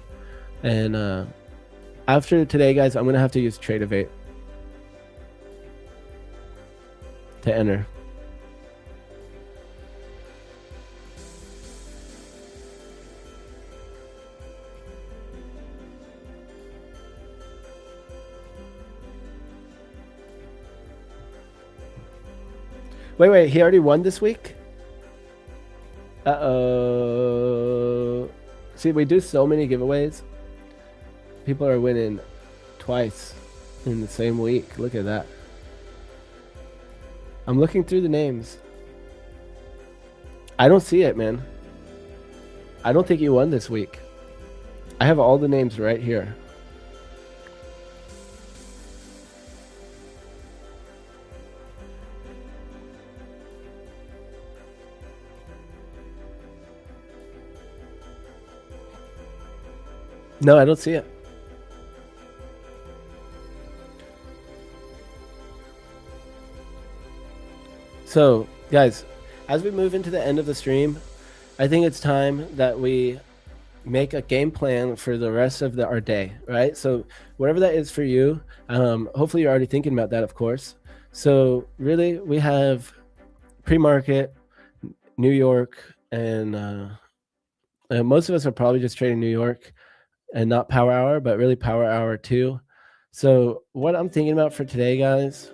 Speaker 1: And after today, guys, I'm going to have to use Trade Evade to enter. Wait, he already won this week? Uh-oh. See, we do so many giveaways. People are winning twice in the same week. Look at that. I'm looking through the names. I don't see it, man. I don't think you won this week. I have all the names right here. No, I don't see it. So, guys, as we move into the end of the stream, I think it's time that we make a game plan for the rest of our day, right? So whatever that is for you, hopefully you're already thinking about that, of course. So really, we have pre-market, New York, and most of us are probably just trading New York and not power hour, but really power hour too. So what I'm thinking about for today, guys,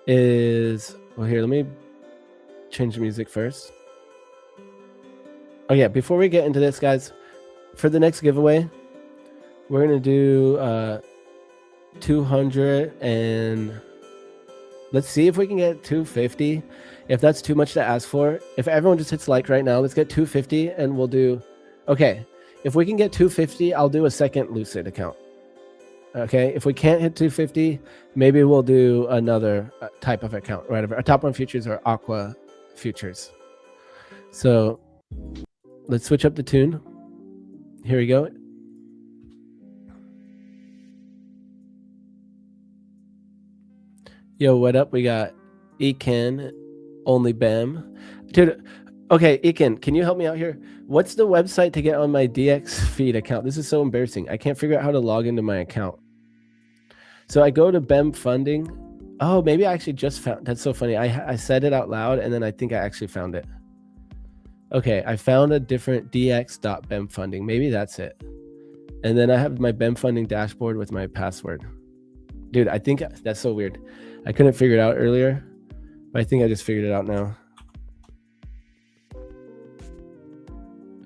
Speaker 1: is, well, here, let me change the music first. Oh yeah, before we get into this, guys, for the next giveaway, we're gonna do 200, and let's see if we can get 250. If that's too much to ask for, if everyone just hits like right now, let's get 250, and we'll do, okay, if we can get 250, I'll do a second Lucid account. Okay, if we can't hit 250, maybe we'll do another type of account, whatever. A Top One Futures or Aqua Futures. So let's switch up the tune. Here we go. Yo, what up? We got Ekin, Only Bam. Dude, okay, Ekin, can you help me out here? What's the website to get on my DX feed account? This is so embarrassing. I can't figure out how to log into my account. So I go to BEM funding. Oh, maybe I actually just found, that's so funny. I said it out loud and then I think I actually found it. Okay, I found a different dx.bem funding. Maybe that's it. And then I have my BEM funding dashboard with my password. Dude, I think that's so weird. I couldn't figure it out earlier, but I think I just figured it out now.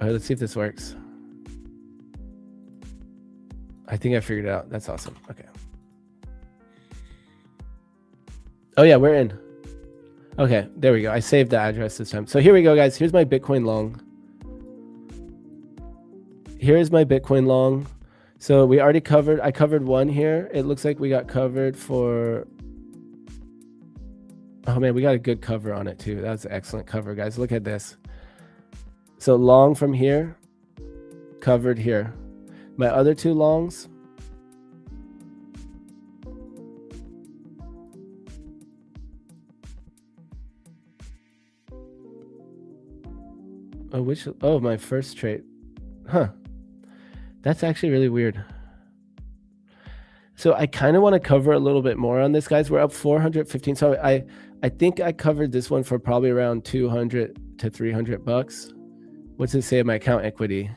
Speaker 1: All right, let's see if this works. I think I figured it out. That's awesome. Okay. Oh yeah, we're in. Okay, there we go. I saved the address this time. So here we go, guys. Here's my Bitcoin long. Here's my Bitcoin long. So we already covered, I covered one here. It looks like we got covered for, oh man, we got a good cover on it too. That's an excellent cover, guys. Look at this. So long from here, covered here. My other two longs, my first trade. Huh. That's actually really weird. So I kind of want to cover a little bit more on this, guys. We're up 415. So I think I covered this one for probably around 200 to 300 bucks. What's it say in my account equity?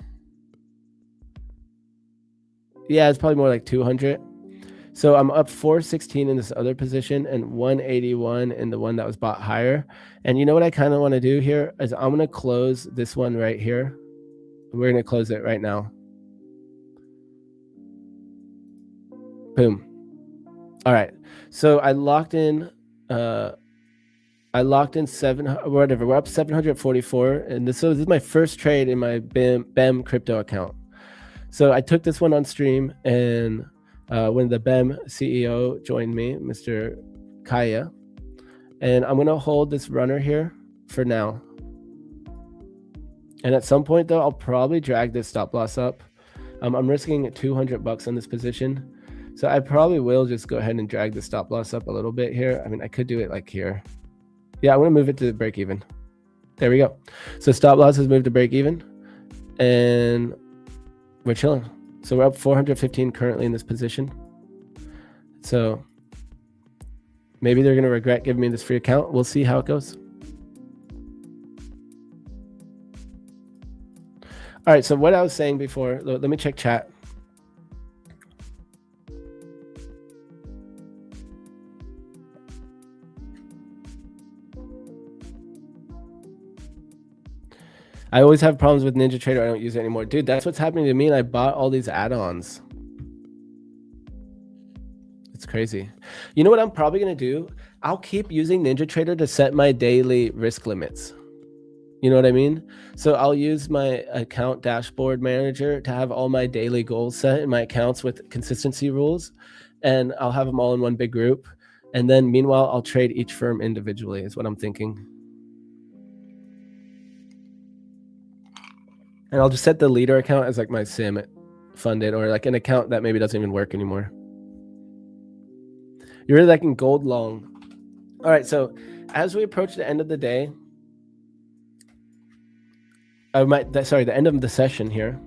Speaker 1: Yeah, it's probably more like 200. So I'm up 416 in this other position and 181 in the one that was bought higher. And you know what I kind of want to do here is I'm going to close this one right here. We're going to close it right now. Boom. All right. So I locked in 700, whatever. We're up 744. And this is my first trade in my BEM crypto account. So I took this one on stream, and when the BEM CEO joined me, Mr. Kaya, and I'm going to hold this runner here for now. And at some point though, I'll probably drag this stop loss up. I'm risking 200 bucks on this position. So I probably will just go ahead and drag the stop loss up a little bit here. I mean, I could do it like here. Yeah, I'm going to move it to the break even. There we go. So stop loss has moved to break even, and we're chilling. So we're up 415 currently in this position. So maybe they're going to regret giving me this free account. We'll see how it goes. All right. So what I was saying before, let me check chat. I always have problems with NinjaTrader. I don't use it anymore. Dude, that's what's happening to me. And I bought all these add-ons. It's crazy. You know what I'm probably going to do? I'll keep using NinjaTrader to set my daily risk limits. You know what I mean? So I'll use my account dashboard manager to have all my daily goals set in my accounts with consistency rules. And I'll have them all in one big group. And then meanwhile, I'll trade each firm individually is what I'm thinking. And I'll just set the leader account as like my sim funded, or like an account that maybe doesn't even work anymore. You're really liking gold long. All right, so as we approach the end of the day, the end of the session here,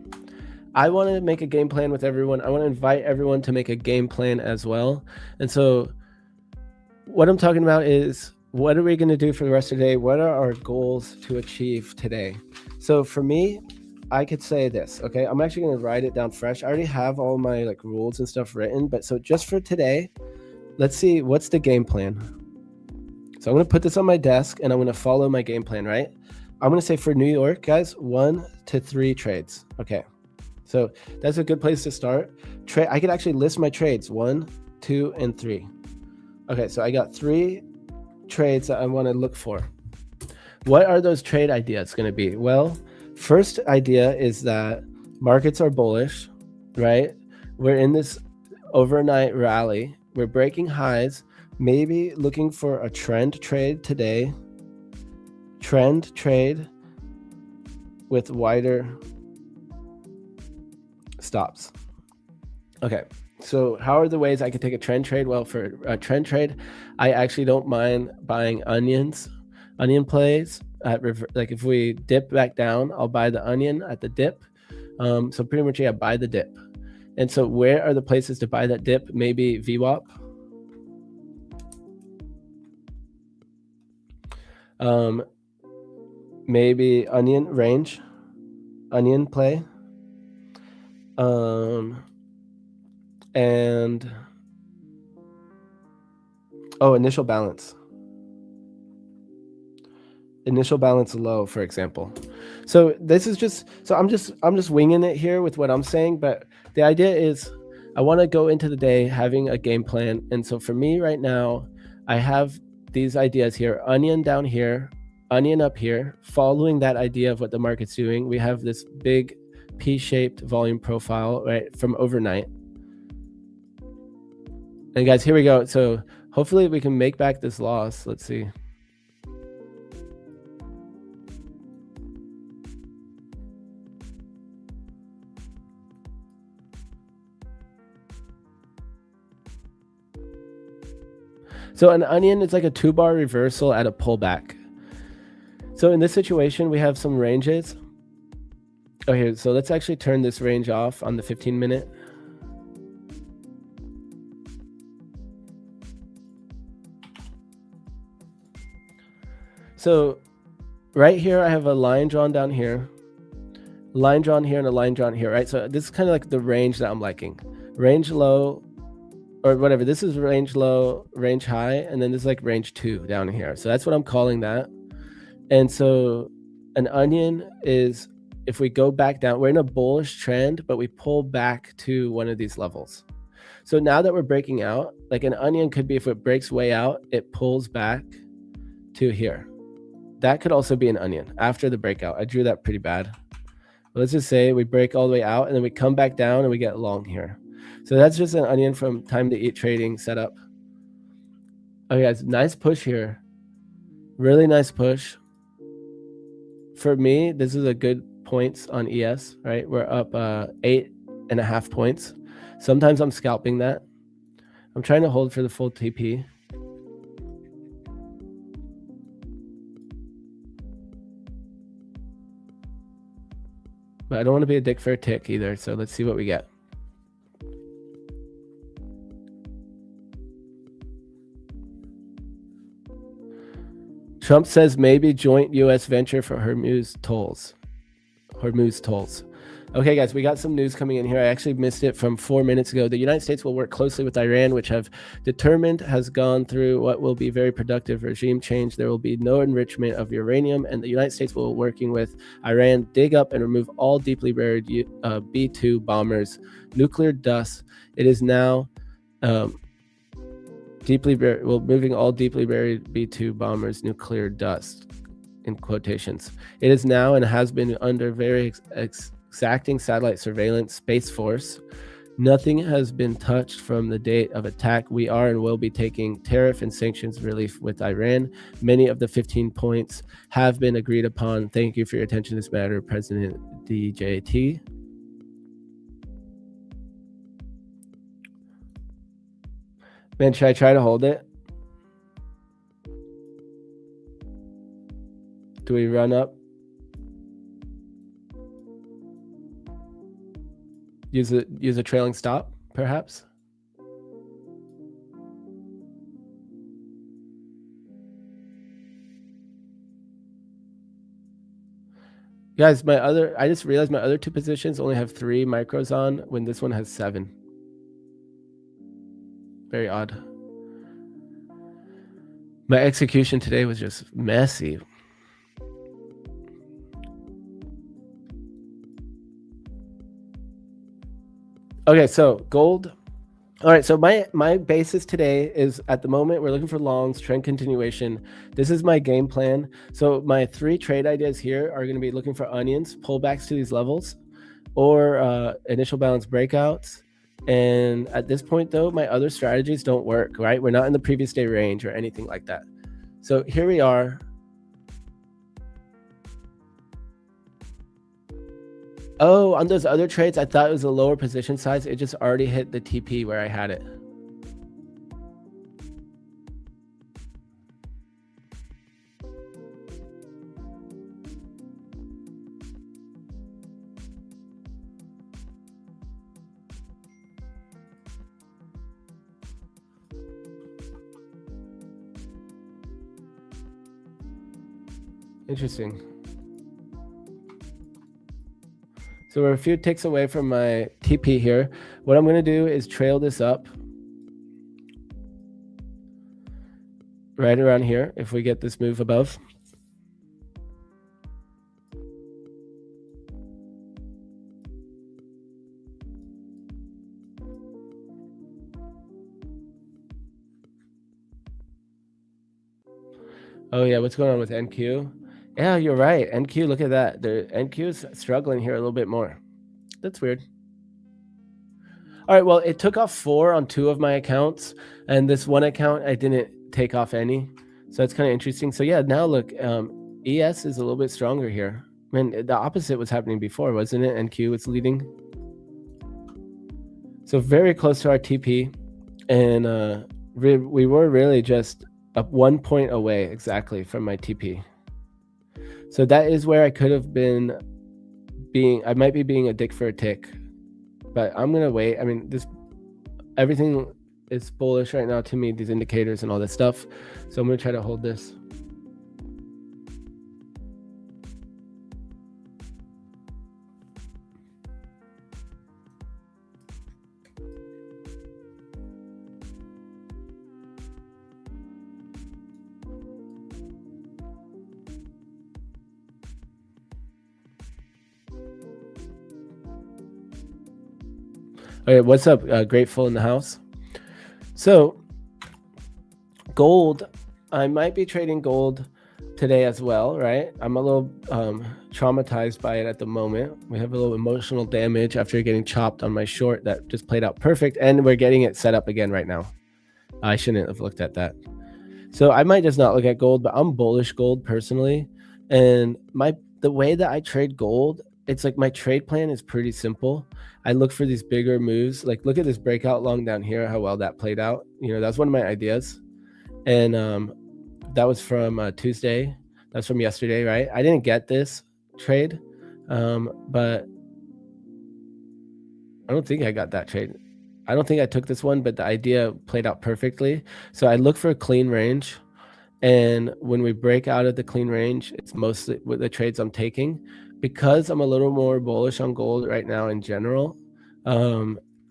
Speaker 1: I want to make a game plan with everyone. I want to invite everyone to make a game plan as well. And so what I'm talking about is, what are we going to do for the rest of the day? What are our goals to achieve today? So for me, I could say this, okay? I'm actually going to write it down fresh. I already have all my like rules and stuff written, but so just for today, let's see, what's the game plan? So I'm going to put this on my desk and I'm going to follow my game plan, right? I'm going to say for New York, guys, 1 to 3 trades. Okay. So that's a good place to start. I could actually list my trades, 1, 2, and 3. Okay. So I got 3 trades that I want to look for. What are those trade ideas going to be? Well, first idea is that markets are bullish, right? We're in this overnight rally. We're breaking highs, maybe looking for a trend trade today. Trend trade with wider stops. Okay, so how are the ways I could take a trend trade? Well, for a trend trade, I actually don't mind buying onion plays. Like if we dip back down, I'll buy the onion at the dip. So pretty much, yeah, buy the dip. And so where are the places to buy that dip? Maybe VWAP. Maybe onion range, onion play. And initial balance. Initial balance low, for example. So this is just, so I'm just winging it here with what I'm saying, but the idea is I want to go into the day having a game plan. And so for me right now, I have these ideas here, onion down here, onion up here, following that idea of what the market's doing. We have this big P-shaped volume profile, right, from overnight. And guys, here we go. So hopefully we can make back this loss. Let's see. So an onion is like a 2-bar reversal at a pullback. So in this situation, we have some ranges. Okay, so let's actually turn this range off on the 15-minute. So right here, I have a line drawn down here, line drawn here, and a line drawn here, right? So this is kind of like the range that I'm liking. Range low, or whatever. This is range low, range high, and then this is like range 2 down here. So that's what I'm calling that. And so an onion is, if we go back down, we're in a bullish trend, but we pull back to one of these levels. So now that we're breaking out, like an onion could be, if it breaks way out, it pulls back to here. That could also be an onion after the breakout. I drew that pretty bad. But let's just say we break all the way out and then we come back down and we get long here. So that's just an onion from time to eat trading setup. Okay, guys, nice push here. Really nice push. For me, this is a good points on ES, right? We're up 8.5 points. Sometimes I'm scalping that. I'm trying to hold for the full TP. But I don't want to be a dick for a tick either, so let's see what we get. Trump says maybe joint U.S. venture for Hormuz tolls. Okay, guys, we got some news coming in here. I actually missed it from 4 minutes ago. The United States will work closely with Iran, which have determined has gone through what will be very productive regime change. There will be no enrichment of uranium, and the United States will, working with Iran, dig up and remove all deeply buried B-2 bombers, nuclear dust. It is now moving all deeply buried B-2 bombers, nuclear dust, in quotations. It is now and has been under very exacting satellite surveillance Space Force. Nothing has been touched from the date of attack. We are and will be taking tariff and sanctions relief with Iran. Many of the 15 points have been agreed upon. Thank you for your attention to this matter, President DJT. Man, should I try to hold it? Do we run up? Use a trailing stop, perhaps? Guys, I just realized my other two positions only have 3 micros on when this one has 7. Very odd. My execution today was just messy. Okay, so gold. All right, so my basis today is, at the moment, we're looking for longs, trend continuation. This is my game plan. So my 3 trade ideas here are going to be looking for onions, pullbacks to these levels, or initial balance breakouts. And at this point, though, my other strategies don't work, right? We're not in the previous day range or anything like that. So here we are. Oh, on those other trades, I thought it was a lower position size. It just already hit the TP where I had it. Interesting. So we're a few ticks away from my TP here. What I'm going to do is trail this up right around here if we get this move above. Oh yeah, what's going on with NQ? Yeah, you're right. NQ, look at that. The NQ is struggling here a little bit more. That's weird. All right, well, it took off 4 on 2 of my accounts, and this one account I didn't take off any. So it's kind of interesting. So yeah, now look, ES is a little bit stronger here. Man, the opposite was happening before, wasn't it? NQ was leading. So very close to our TP, and we were really just up 1 point away exactly from my TP. So that is where I could have been I might be being a dick for a tick, but I'm gonna wait. I mean, everything is bullish right now to me, these indicators and all this stuff. So I'm gonna try to hold this. Okay, what's up? Grateful in the house. So gold, I might be trading gold today as well, right? I'm a little traumatized by it at the moment. We have a little emotional damage after getting chopped on my short that just played out perfect, and we're getting it set up again right now. I shouldn't have looked at that. So I might just not look at gold, but I'm bullish gold personally. And the way that I trade gold, it's like my trade plan is pretty simple. I look for these bigger moves. Like look at this breakout long down here, how well that played out. You know, that's one of my ideas. And that was from Tuesday. That's from yesterday, right? I didn't get this trade, but I don't think I got that trade. I don't think I took this one, but the idea played out perfectly. So I look for a clean range. And when we break out of the clean range, it's mostly with the trades I'm taking. Because I'm a little more bullish on gold right now in general,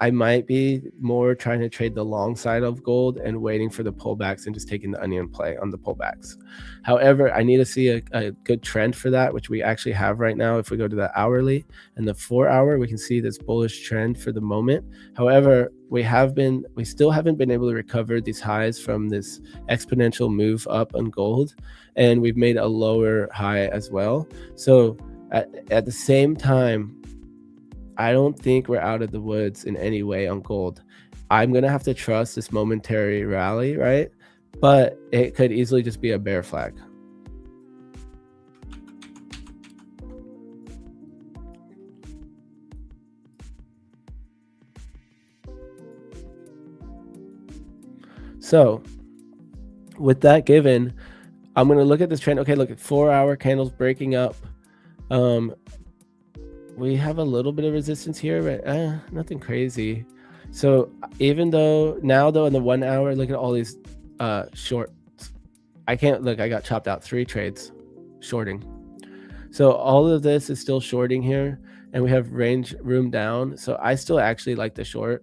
Speaker 1: I might be more trying to trade the long side of gold and waiting for the pullbacks and just taking the onion play on the pullbacks. However, I need to see a good trend for that, which we actually have right now. If we go to the hourly and the 4 hour, we can see this bullish trend for the moment. However, we still haven't been able to recover these highs from this exponential move up on gold, and we've made a lower high as well. So at the same time, I don't think we're out of the woods in any way on gold. I'm going to have to trust this momentary rally, right? But it could easily just be a bear flag. So with that given, I'm going to look at this trend. Okay, look at 4 hour candles breaking up. We have a little bit of resistance here, but nothing crazy. So even though now though in the 1 hour, look at all these shorts. I can't look, I got chopped out 3 trades shorting. So all of this is still shorting here, and we have range room down. So I still actually like the short,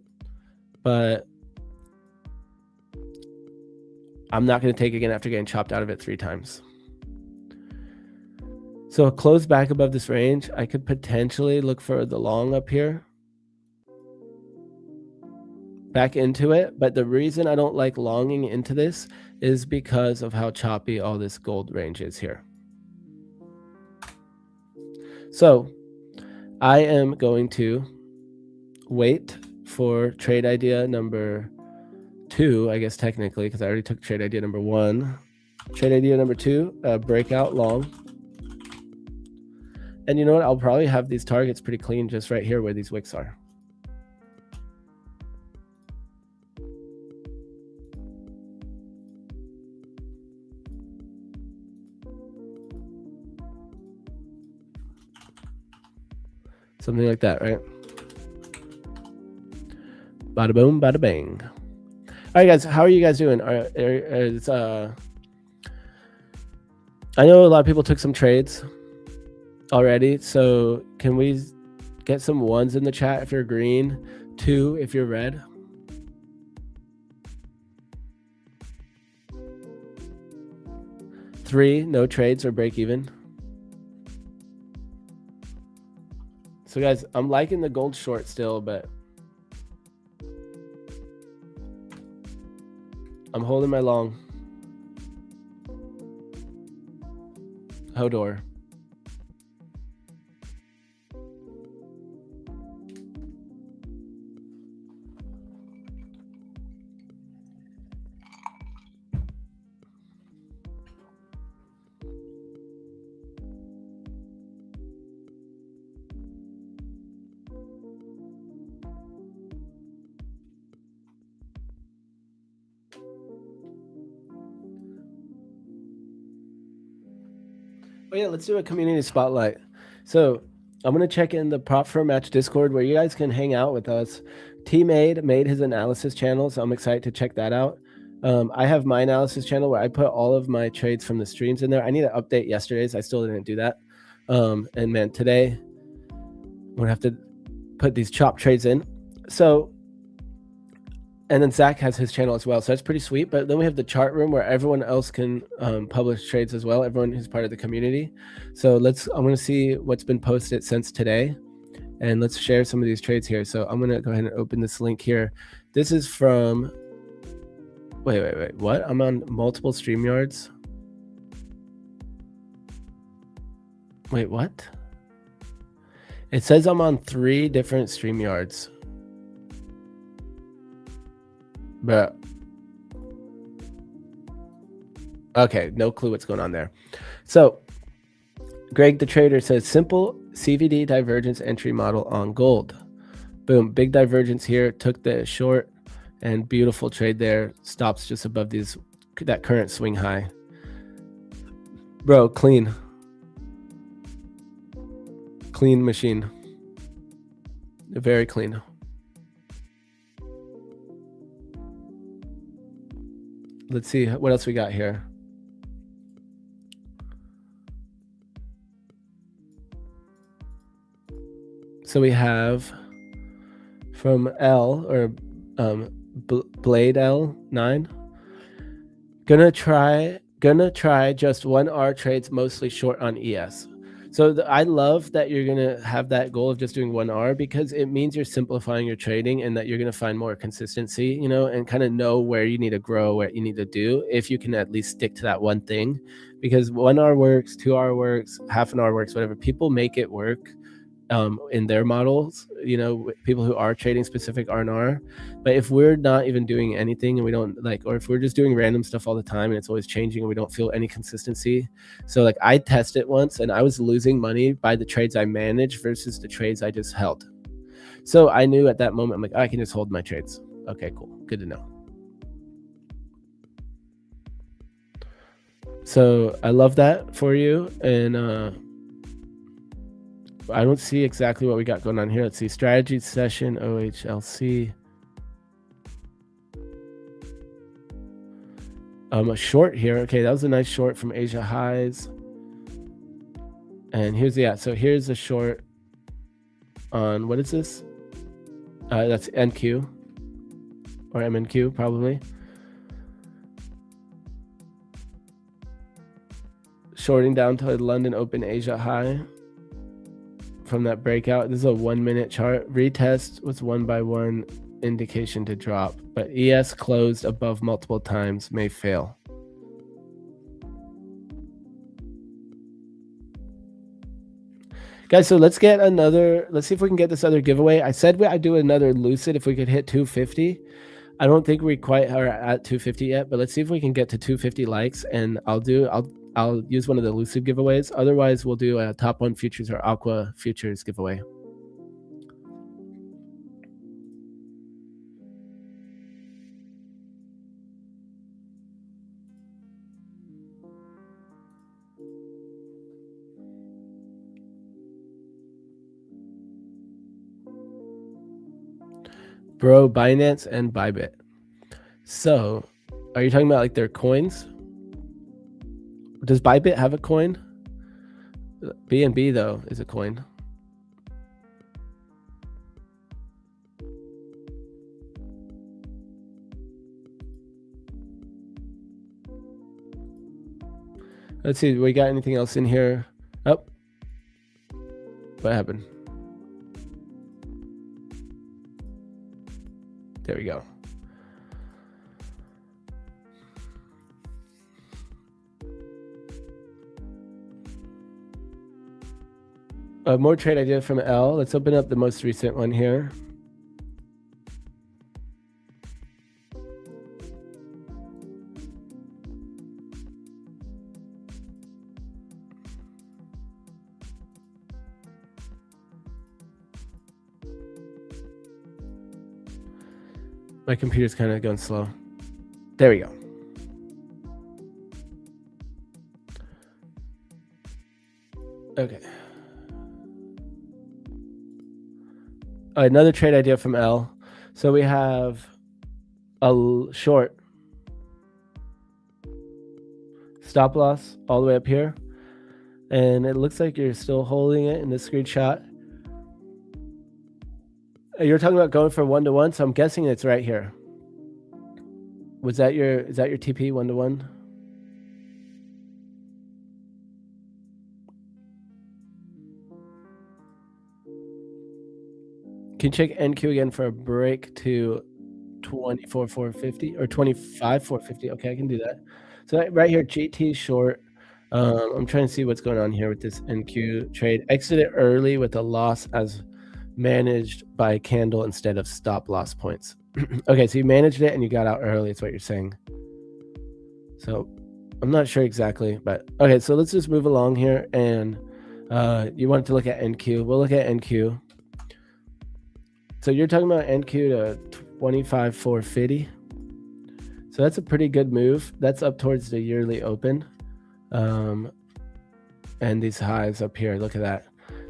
Speaker 1: but I'm not going to take again after getting chopped out of it 3 times. So a close back above this range, I could potentially look for the long up here, back into it. But the reason I don't like longing into this is because of how choppy all this gold range is here. So I am going to wait for trade idea number 2, I guess technically, because I already took trade idea number 1. Trade idea number 2, breakout long. And you know what? I'll probably have these targets pretty clean just right here where these wicks are. Something like that, right? Bada boom, bada bang. All right, guys, how are you guys doing? I know a lot of people took some trades already, so can we get some 1s in the chat if you're green, 2 if you're red? Three, no trades or break even. So guys, I'm liking the gold short still, but I'm holding my long. Hodor. Oh yeah, let's do a community spotlight. So I'm gonna check in the Prop for a Match Discord where you guys can hang out with us. Tmade made his analysis channel, so I'm excited to check that out. I have my analysis channel where I put all of my trades from the streams in there. I need to update yesterday's. I still didn't do that. And man, today I'm gonna have to put these chop trades in. So, and then Zach has his channel as well, so that's pretty sweet. But then we have the chart room where everyone else can publish trades as well, everyone who's part of the community. So I'm gonna see what's been posted since today, and let's share some of these trades here. So I'm gonna go ahead and open this link here. This is from, wait, what? I'm on multiple StreamYards. Wait, what? It says I'm on 3 different StreamYards. But okay, no clue what's going on there. So Greg the Trader says simple CVD divergence entry model on gold. Boom, big divergence here, took the short, and beautiful trade there. Stops just above that current swing high. Bro, clean machine. Very clean. Let's see what else we got here. So we have from L or Blade L9. Gonna try just 1R trades, mostly short on ES. So I love that you're gonna have that goal of just doing 1R because it means you're simplifying your trading and that you're gonna find more consistency, you know, and kind of know where you need to grow, what you need to do, if you can at least stick to that one thing. Because 1R works, 2R works, half an hour works, whatever. People make it work in their models, you know, people who are trading specific R&R. But if we're not even doing anything and we don't like, or if we're just doing random stuff all the time and it's always changing and we don't feel any consistency. So like I tested it once and I was losing money by the trades I managed versus the trades I just held. So I knew at that moment, I'm like, I can just hold my trades. Okay, cool. Good to know. So I love that for you. And I don't see exactly what we got going on here. Let's see. Strategy session, OHLC. A short here. Okay, that was a nice short from Asia Highs. And here's so here's a short on, what is this? That's NQ or MNQ probably. Shorting down to a London Open Asia High. From that breakout. This is a 1 minute chart. Retest was 1 by 1 indication to drop, but ES closed above multiple times, may fail. Guys, so let's see if we can get this other giveaway. I said I'd do another Lucid if we could hit 250. I don't think we quite are at 250 yet, but let's see if we can get to 250 likes, and I'll use one of the Lucid giveaways. Otherwise, we'll do a top 1 futures or aqua futures giveaway. Bro, Binance and Bybit. So, are you talking about like their coins? Does Bybit have a coin? BNB though is a coin. Let's see, we got anything else in here? Oh, what happened? There we go. More trade idea from L. Let's open up the most recent one here. My computer's kind of going slow. There we go. Okay. Another trade idea from L. So we have a short stop loss all the way up here. And it looks like you're still holding it in the screenshot. You're talking about going for 1-to-1, so I'm guessing it's right here. Is that your TP 1-to-1? Can you check NQ again for a break to 24,450 or 25,450? Okay, I can do that. So right here, GT short. I'm trying to see what's going on here with this NQ trade. Exited early with a loss as managed by candle instead of stop loss points. Okay, so you managed it and you got out early. It's what you're saying. So I'm not sure exactly, but okay. So let's just move along here, and you want to look at NQ. We'll look at NQ. So you're talking about NQ to 25,450. So that's a pretty good move. That's up towards the yearly open. And these highs up here, look at that.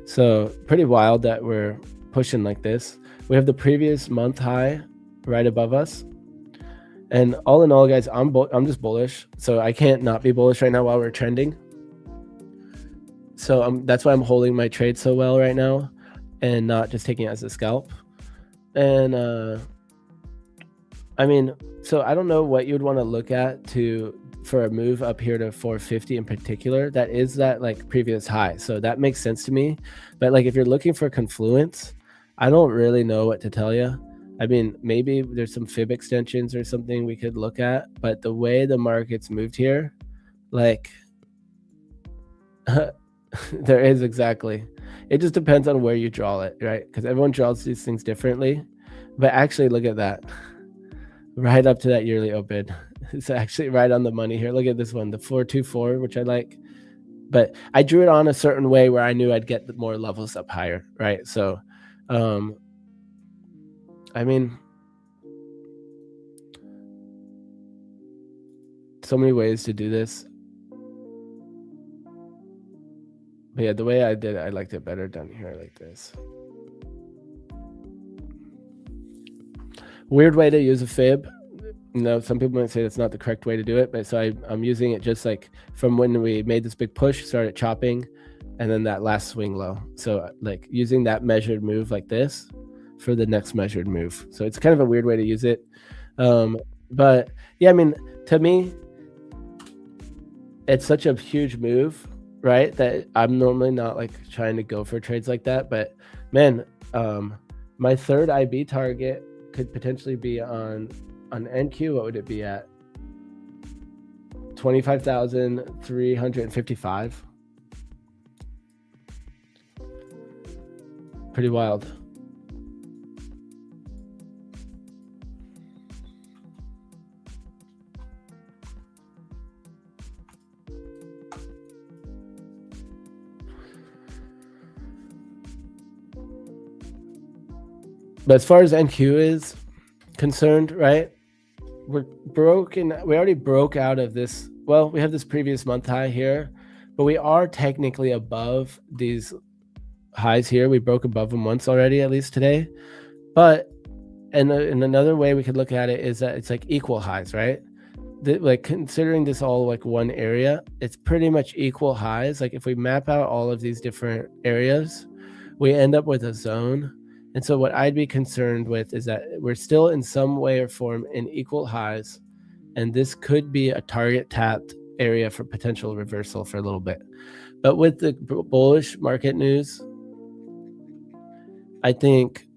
Speaker 1: So pretty wild that we're pushing like this. We have the previous month high right above us. And all in all, guys, I'm just bullish. So I can't not be bullish right now while we're trending. So that's why I'm holding my trade so well right now and not just taking it as a scalp. And I mean, so I don't know what you'd want to look at for a move up here to 450 in particular. That is that like previous high. So that makes sense to me. But like if you're looking for confluence, I don't really know what to tell you. I mean, maybe there's some fib extensions or something we could look at, but the way the market's moved here, like there is exactly. It just depends on where you draw it, right? Because everyone draws these things differently. But actually, look at that. Right up to that yearly open. It's actually right on the money here. Look at this one, the 424, which I like. But I drew it on a certain way where I knew I'd get more levels up higher, right? So, I mean, so many ways to do this. But yeah, the way I did it, I liked it better down here like this. Weird way to use a fib. You know, some people might say that's not the correct way to do it, but so I'm using it just like from when we made this big push, started chopping, and then that last swing low. So like using that measured move like this for the next measured move. So it's kind of a weird way to use it. But yeah, I mean, to me, it's such a huge move, right? That I'm normally not like trying to go for trades like that. But man, my third IB target could potentially be on NQ. What would it be at? 25,355. Pretty wild. But as far as NQ is concerned, right? We're broken. We already broke out of this. Well, we have this previous month high here, but we are technically above these highs here. We broke above them once already, at least today. But and another way we could look at it is that it's like equal highs, right? Like considering this all like one area, it's pretty much equal highs. Like if we map out all of these different areas, we end up with a zone. And so what I'd be concerned with is that we're still in some way or form in equal highs, and this could be a target tapped area for potential reversal for a little bit. But with the bullish market news, I think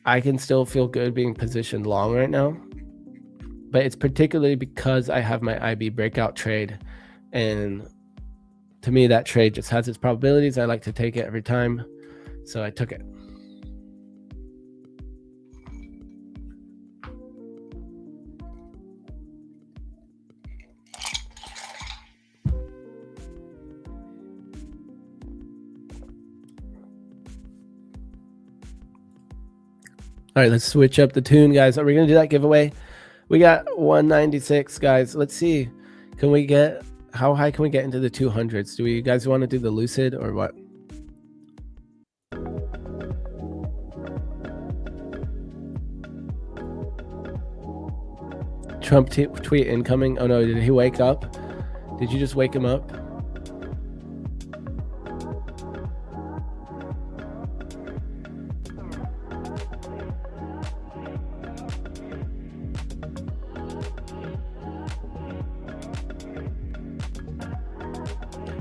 Speaker 1: I can still feel good being positioned long right now. But it's particularly because I have my IB breakout trade, and to me, that trade just has its probabilities. I like to take it every time, so I took it. All right, let's switch up the tune, guys. Are we going to do that giveaway? We got 196, guys. Let's see. Can we get, how high can we get into the 200s? Do you guys want to do the Lucid or what? Trump tweet incoming. Oh no, did he wake up? Did you just wake him up?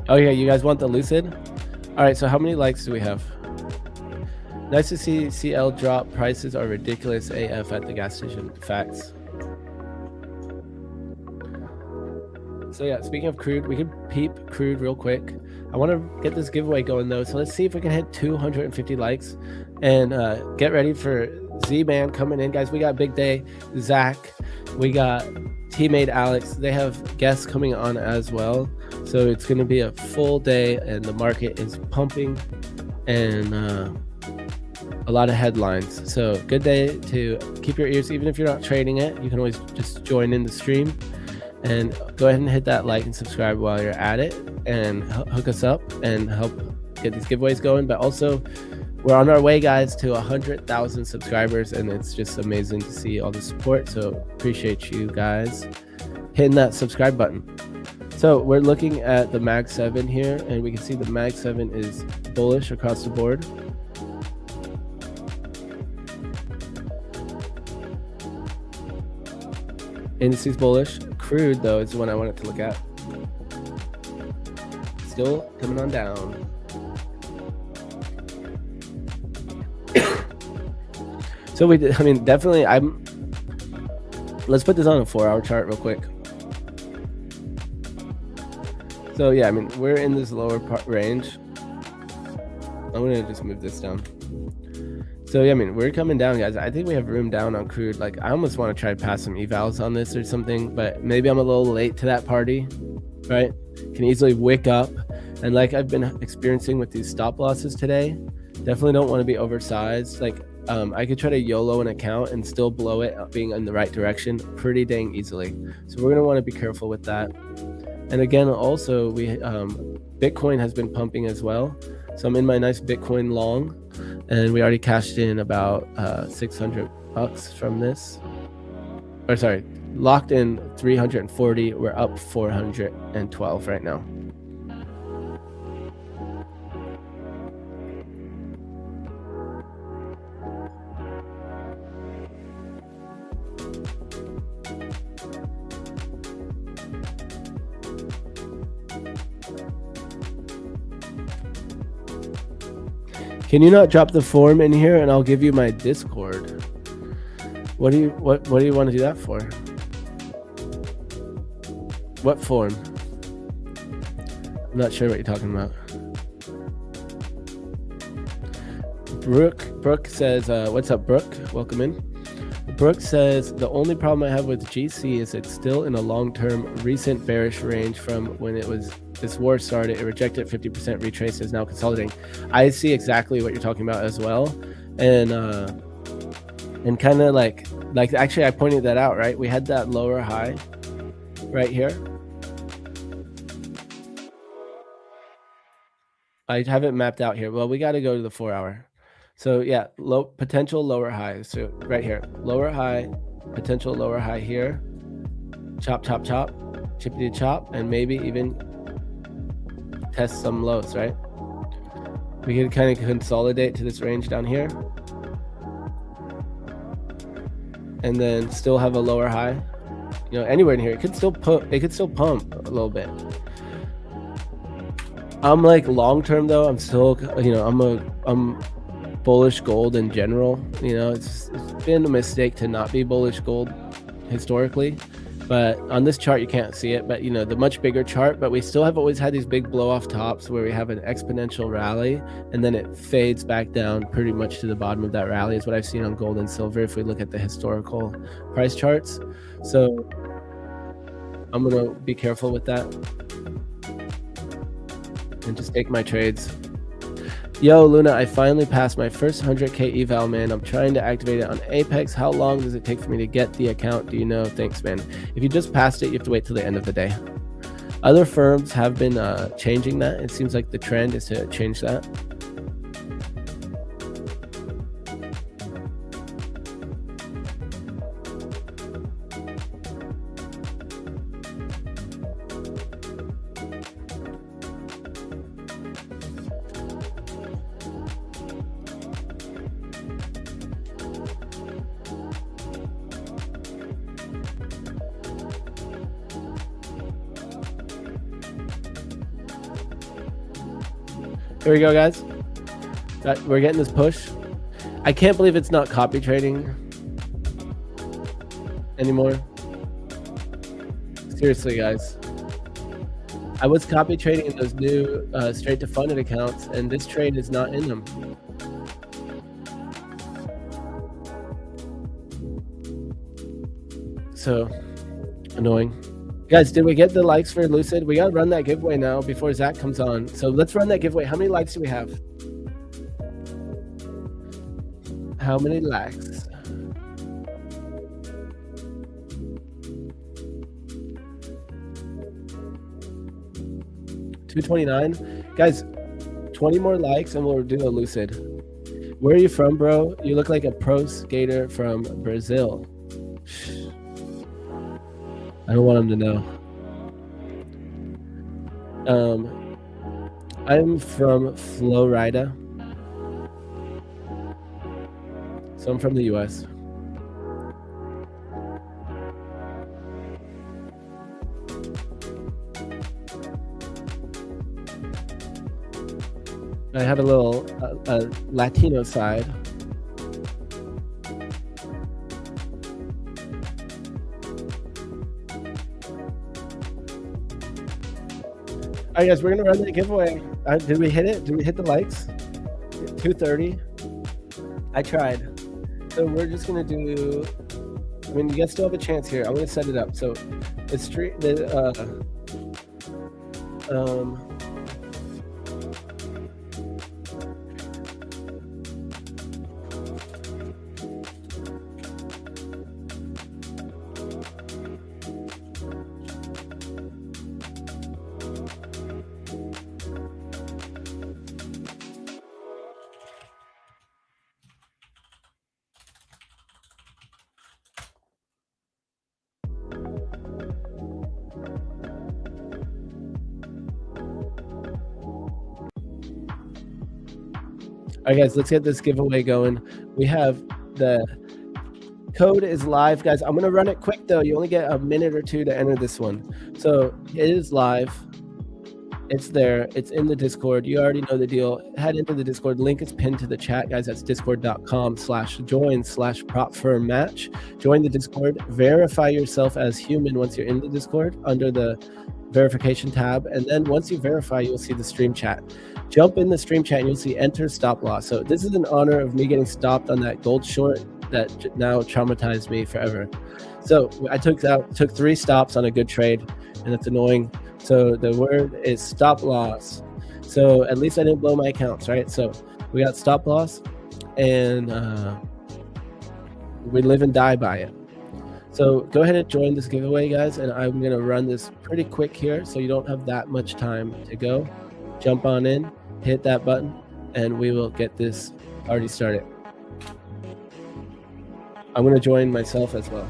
Speaker 1: Oh yeah, you guys want the Lucid? All right, so how many likes do we have? Nice to see CL drop. Prices are ridiculous AF at the gas station. Facts. So yeah, speaking of crude, we can peep crude real quick. I want to get this giveaway going though, so let's see if we can hit 250 likes and get ready for Z-Man coming in, guys. We got Big Day, Zach, we got Tmade Alex. They have guests coming on as well, so it's going to be a full day, and the market is pumping and a lot of headlines. So good day to keep your ears, even if you're not trading it. You can always just join in the stream. And go ahead and hit that like and subscribe while you're at it, and hook us up and help get these giveaways going. But also, we're on our way, guys, to 100,000 subscribers, and it's just amazing to see all the support. So appreciate you guys hitting that subscribe button. So we're looking at the Mag 7 here, and we can see the Mag 7 is bullish across the board. Indices bullish. Crude though is the one I wanted to look at. Still coming on down. So we did, I mean, definitely let's put this on a 4-hour chart real quick. So yeah, I mean, we're in this lower range. I'm gonna just move this down. So yeah, I mean, we're coming down, guys. I think we have room down on crude. Like, I almost want to try to pass some evals on this or something, but maybe I'm a little late to that party, right? Can easily wick up, and like I've been experiencing with these stop losses today, definitely don't want to be oversized. Like, I could try to YOLO an account and still blow it being in the right direction pretty dang easily. So we're gonna want to be careful with that. And again, also we Bitcoin has been pumping as well. So I'm in my nice Bitcoin long, and we already cashed in about $600 from this. Or sorry, locked in 340. We're up 412 right now. Can you not drop the form in here, and I'll give you my Discord? What do you want to do that for? What form? I'm not sure what you're talking about. Brooke says, what's up, Brooke? Welcome in. Brooke says, the only problem I have with GC is it's still in a long-term recent bearish range from when this war started. It rejected 50% retrace, is now consolidating. I see exactly what you're talking about as well. And kind of like actually I pointed that out, right? We had that lower high right here. I have it mapped out here. Well, we got to go to the 4-hour. So yeah, potential lower high. So right here, lower high, potential lower high here. Chop, chop, chop, chippity chop, and maybe even test some lows, right? We can kind of consolidate to this range down here, and then still have a lower high. You know, anywhere in here, it could still pump a little bit. I'm like long term though. I'm still, you know, I'm bullish gold in general. You know, it's been a mistake to not be bullish gold historically, But on this chart, you can't see it, but you know, the much bigger chart, but we still have always had these big blow off tops where we have an exponential rally and then it fades back down pretty much to the bottom of that rally is what I've seen on gold and silver if we look at the historical price charts. So I'm going to be careful with that and just take my trades. Yo, Luna, I finally passed my first 100K eval, man. I'm trying to activate it on Apex. How long does it take for me to get the account? Do you know? Thanks, man. If you just passed it, you have to wait till the end of the day. Other firms have been changing that. It seems like the trend is to change that. Here we go, guys. We're getting this push. I can't believe it's not copy trading anymore. Seriously, guys. I was copy trading in those new straight to funded accounts, and this trade is not in them. So annoying. Guys, did we get the likes for Lucid? We got to run that giveaway now before Zach comes on. So let's run that giveaway. How many likes do we have? How many likes? $229. Guys, 20 more likes and we'll do a Lucid. Where are you from, bro? You look like a pro skater from Brazil. I don't want him to know. I'm from Florida. So I'm from the US. I have a little Latino side. All right, guys, we're gonna run the giveaway. Did we hit it? Did we hit the likes? 230. I tried. So we're just gonna do. I mean, you guys still have a chance here. I'm gonna set it up. So the street. All right, guys, let's get this giveaway going. We have the code is live, guys. I'm going to run it quick, though. You only get a minute or two to enter this one. So it is live. It's there. It's in the Discord. You already know the deal. Head into the Discord. Link is pinned to the chat, guys. That's discord.com/join/propfirmmatch. Join the Discord. Verify yourself as human once you're in the Discord under the verification tab. And then once you verify, you'll see the stream chat. Jump in the stream chat and you'll see enter stop loss. So this is in honor of me getting stopped on that gold short that now traumatized me forever. So I took 3 stops on a good trade, and it's annoying. So the word is stop loss. So at least I didn't blow my accounts, right? So we got stop loss, and we live and die by it. So go ahead and join this giveaway, guys, and I'm going to run this pretty quick here so you don't have that much time to go. Jump on in, hit that button, and we will get this already started. I'm going to join myself as well.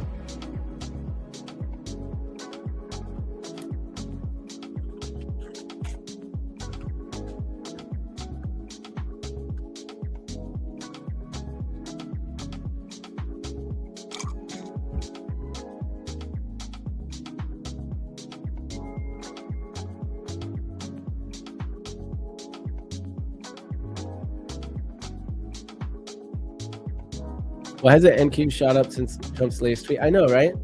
Speaker 1: Why has the NQ shot up since Trump's latest tweet? I know, right?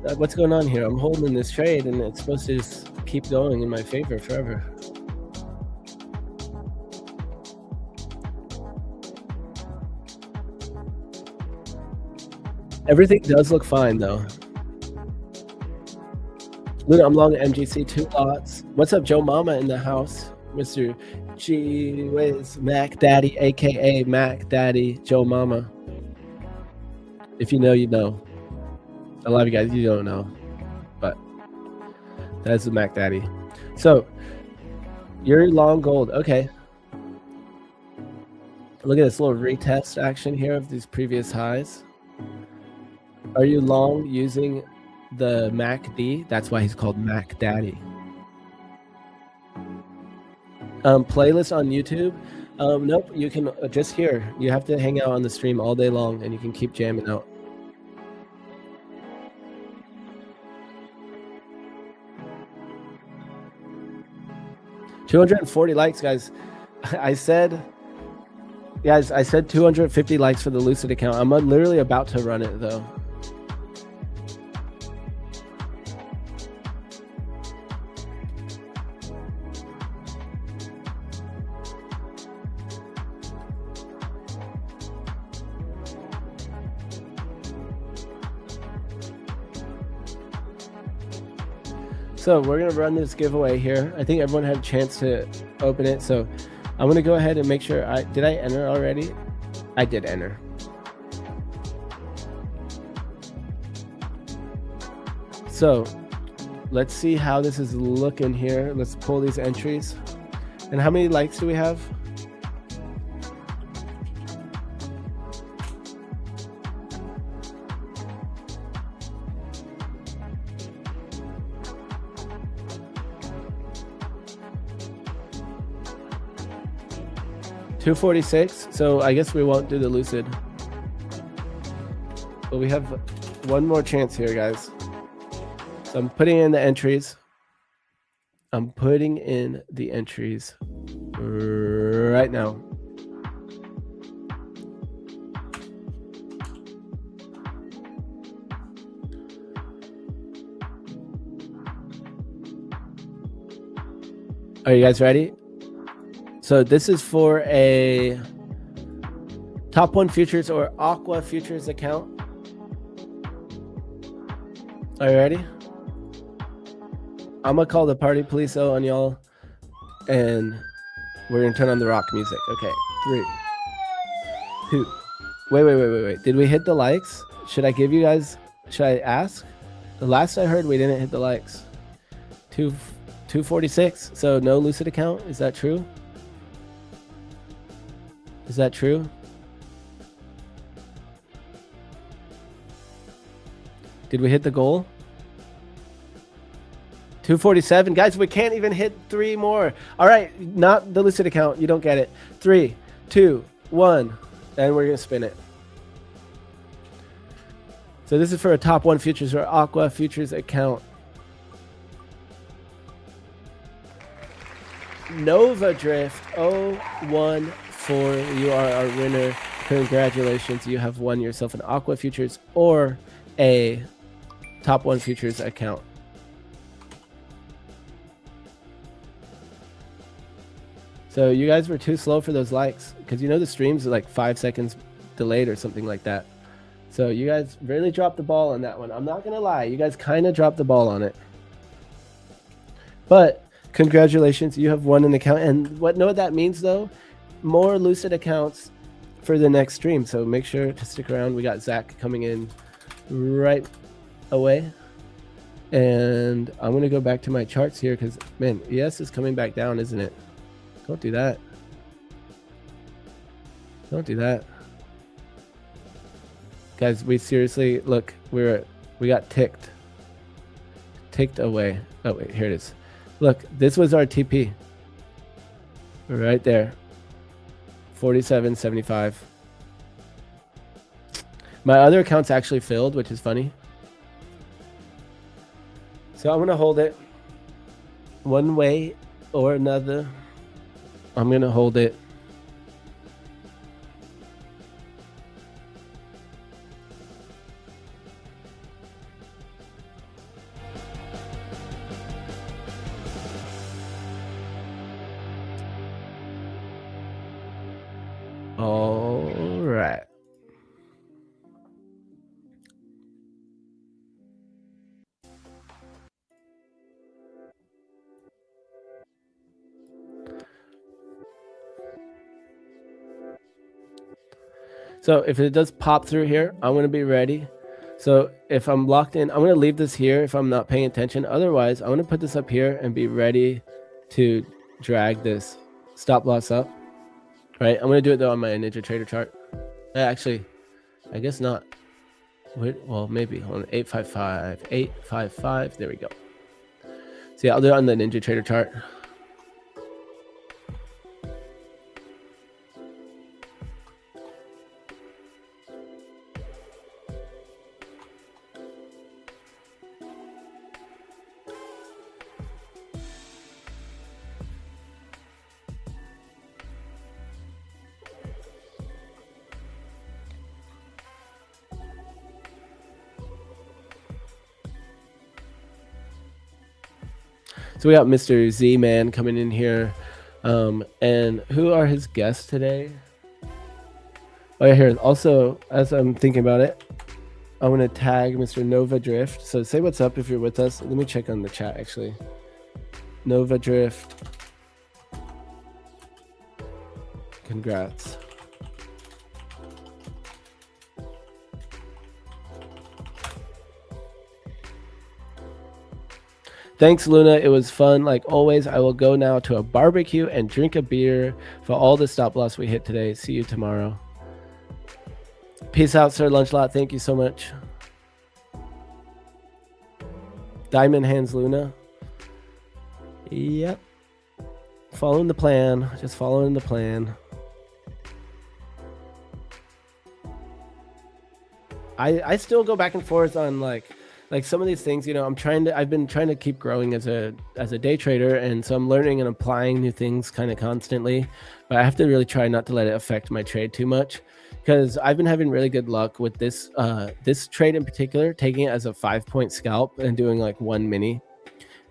Speaker 1: What's going on here? I'm holding this trade, and it's supposed to just keep going in my favor forever. Everything does look fine, though. Luna, I'm long MGC 2 lots. What's up, Joe Mama in the house? Mr. G Wiz Mac Daddy, aka Mac Daddy Joe Mama. If you know, you know. A lot of you guys, you don't know, but that's the Mac Daddy. So you're long gold. Okay. Look at this little retest action here of these previous highs. Are you long using the MACD? That's why he's called Mac Daddy. Playlist on YouTube? Nope, you can just here. You have to hang out on the stream all day long, and you can keep jamming out. $240 likes, guys. I said 250 likes for the Lucid account. I'm literally about to run it though. So we're gonna run this giveaway here. I think everyone had a chance to open it. So I'm gonna go ahead and make sure did I enter already? I did enter. So let's see how this is looking here. Let's pull these entries. And how many likes do we have? $246. So I guess we won't do the Lucid. But we have one more chance here, guys. So I'm putting in the entries. I'm putting in the entries right now. Are you guys ready? So this is for a top 1 futures or Aqua futures account. Are you ready? I'm gonna call the party police on y'all, and we're gonna turn on the rock music. Okay, 3, 2. Wait. Did we hit the likes? Should I give you guys? Should I ask? The last I heard, we didn't hit the likes. 246. So no Lucid account. Is that true? Is that true? Did we hit the goal? 247. Guys, we can't even hit 3 more. All right, not the Lucid account. You don't get it. 3, 2, 1. And we're going to spin it. So this is for a top 1 futures or Aqua futures account. Nova Drift 014. You are our winner. Congratulations. You have won yourself an Aqua futures or a top 1 futures account. So you guys were too slow for those likes, because you know the streams are like 5 seconds delayed or something like that. So you guys really dropped the ball on that one. I'm not gonna lie, you guys kind of dropped the ball on it. But congratulations, you have won an account. And know what that means though? More Lucid accounts for the next stream. So make sure to stick around. We got Zach coming in right away. And I'm gonna go back to my charts here because man, ES is coming back down, isn't it? Don't do that. Don't do that. Guys, we seriously, look, we got ticked away. Oh wait, here it is. Look, this was our TP. Right there. 47.75. My other account's actually filled, which is funny. So I'm gonna hold it one way or another. I'm gonna hold it. All right. So if it does pop through here, I'm going to be ready. So if I'm locked in, I'm going to leave this here if I'm not paying attention. Otherwise, I'm going to put this up here and be ready to drag this stop loss up. Right? I'm going to do it though on my Ninja Trader chart. Actually, I guess not. Wait, well, maybe. Hold on. 855. 855. There we go. So yeah, I'll do it on the Ninja Trader chart. So we got Mr. Z-Man coming in here. And who are his guests today? Oh, yeah, here. Also, as I'm thinking about it, I'm going to tag Mr. Nova Drift. So say what's up if you're with us. Let me check on the chat, actually. Nova Drift. Congrats. Thanks, Luna. It was fun. Like always, I will go now to a barbecue and drink a beer for all the stop loss we hit today. See you tomorrow. Peace out, Sir Lunchlot. Thank you so much. Diamond Hands Luna. Yep. Following the plan. Just following the plan. I still go back and forth on like some of these things, you know. I've been trying to keep growing as a day trader, and so I'm learning and applying new things kind of constantly, but I have to really try not to let it affect my trade too much, because I've been having really good luck with this this trade in particular, taking it as a 5-point scalp and doing like one mini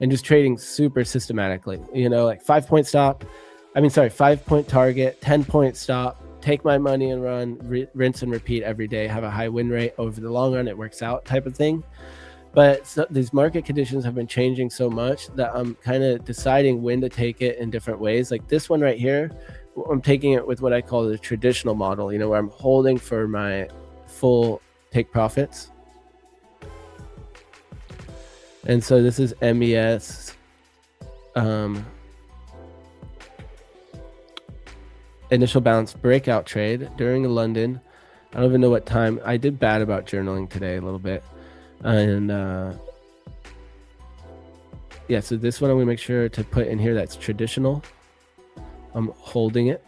Speaker 1: and just trading super systematically, you know, like 5-point stop, 5-point target, 10-point stop, take my money and run, rinse and repeat every day, have a high win rate. Over the long run, it works out type of thing. But these market conditions have been changing so much that I'm kind of deciding when to take it in different ways. Like this one right here, I'm taking it with what I call the traditional model, you know, where I'm holding for my full take profits. And so this is MES. Initial bounce breakout trade during London. I don't even know what time. I did bad about journaling today a little bit. And yeah, so this one I'm gonna make sure to put in here that's traditional. I'm holding it.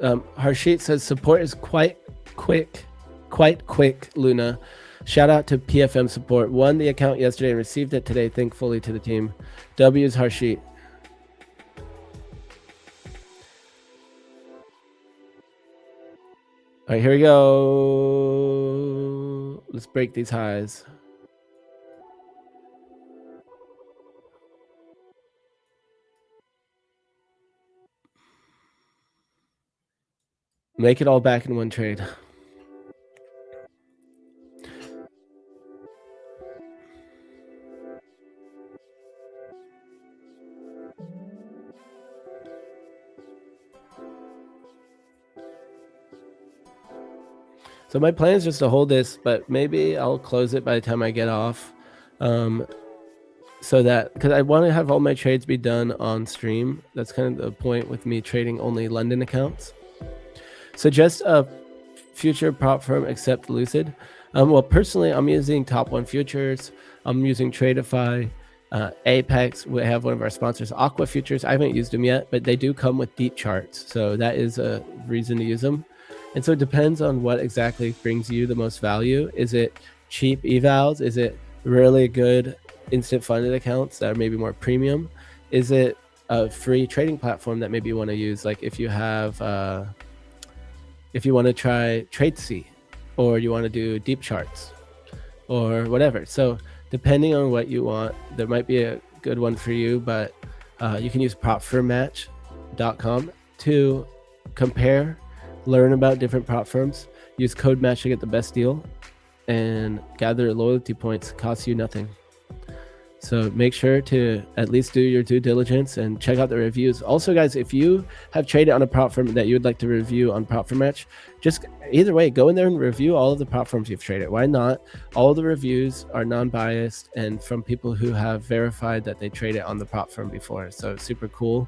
Speaker 1: Harshit says support is quite quick, Luna. Shout out to PFM support. Won the account yesterday and received it today. Thankfully to the team. W's Harshit. All right, here we go. Let's break these highs. Make it all back in one trade. So my plan is just to hold this, but maybe I'll close it by the time I get off. So that, because I want to have all my trades be done on stream. That's kind of the point with me trading only London accounts. So just a future prop firm except Lucid. Well, personally, I'm using Top 1 Futures. I'm using Tradeify. Apex, we have one of our sponsors, Aqua Futures. I haven't used them yet, but they do come with deep charts. So that is a reason to use them. And so it depends on what exactly brings you the most value. Is it cheap evals? Is it really good instant funded accounts that are maybe more premium? Is it a free trading platform that maybe you want to use? Like if you have, if you want to try TradeC, or you want to do deep charts, or whatever. So depending on what you want, there might be a good one for you, but you can use propfirmmatch.com to compare, learn about different prop firms, use code match to get the best deal, and gather loyalty points. Costs you nothing. So make sure to at least do your due diligence and check out the reviews. Also, guys, if you have traded on a prop firm that you would like to review on Prop Firm Match, just either way, go in there and review all of the prop firms you've traded. Why not? All the reviews are non-biased and from people who have verified that they traded on the prop firm before. So it's super cool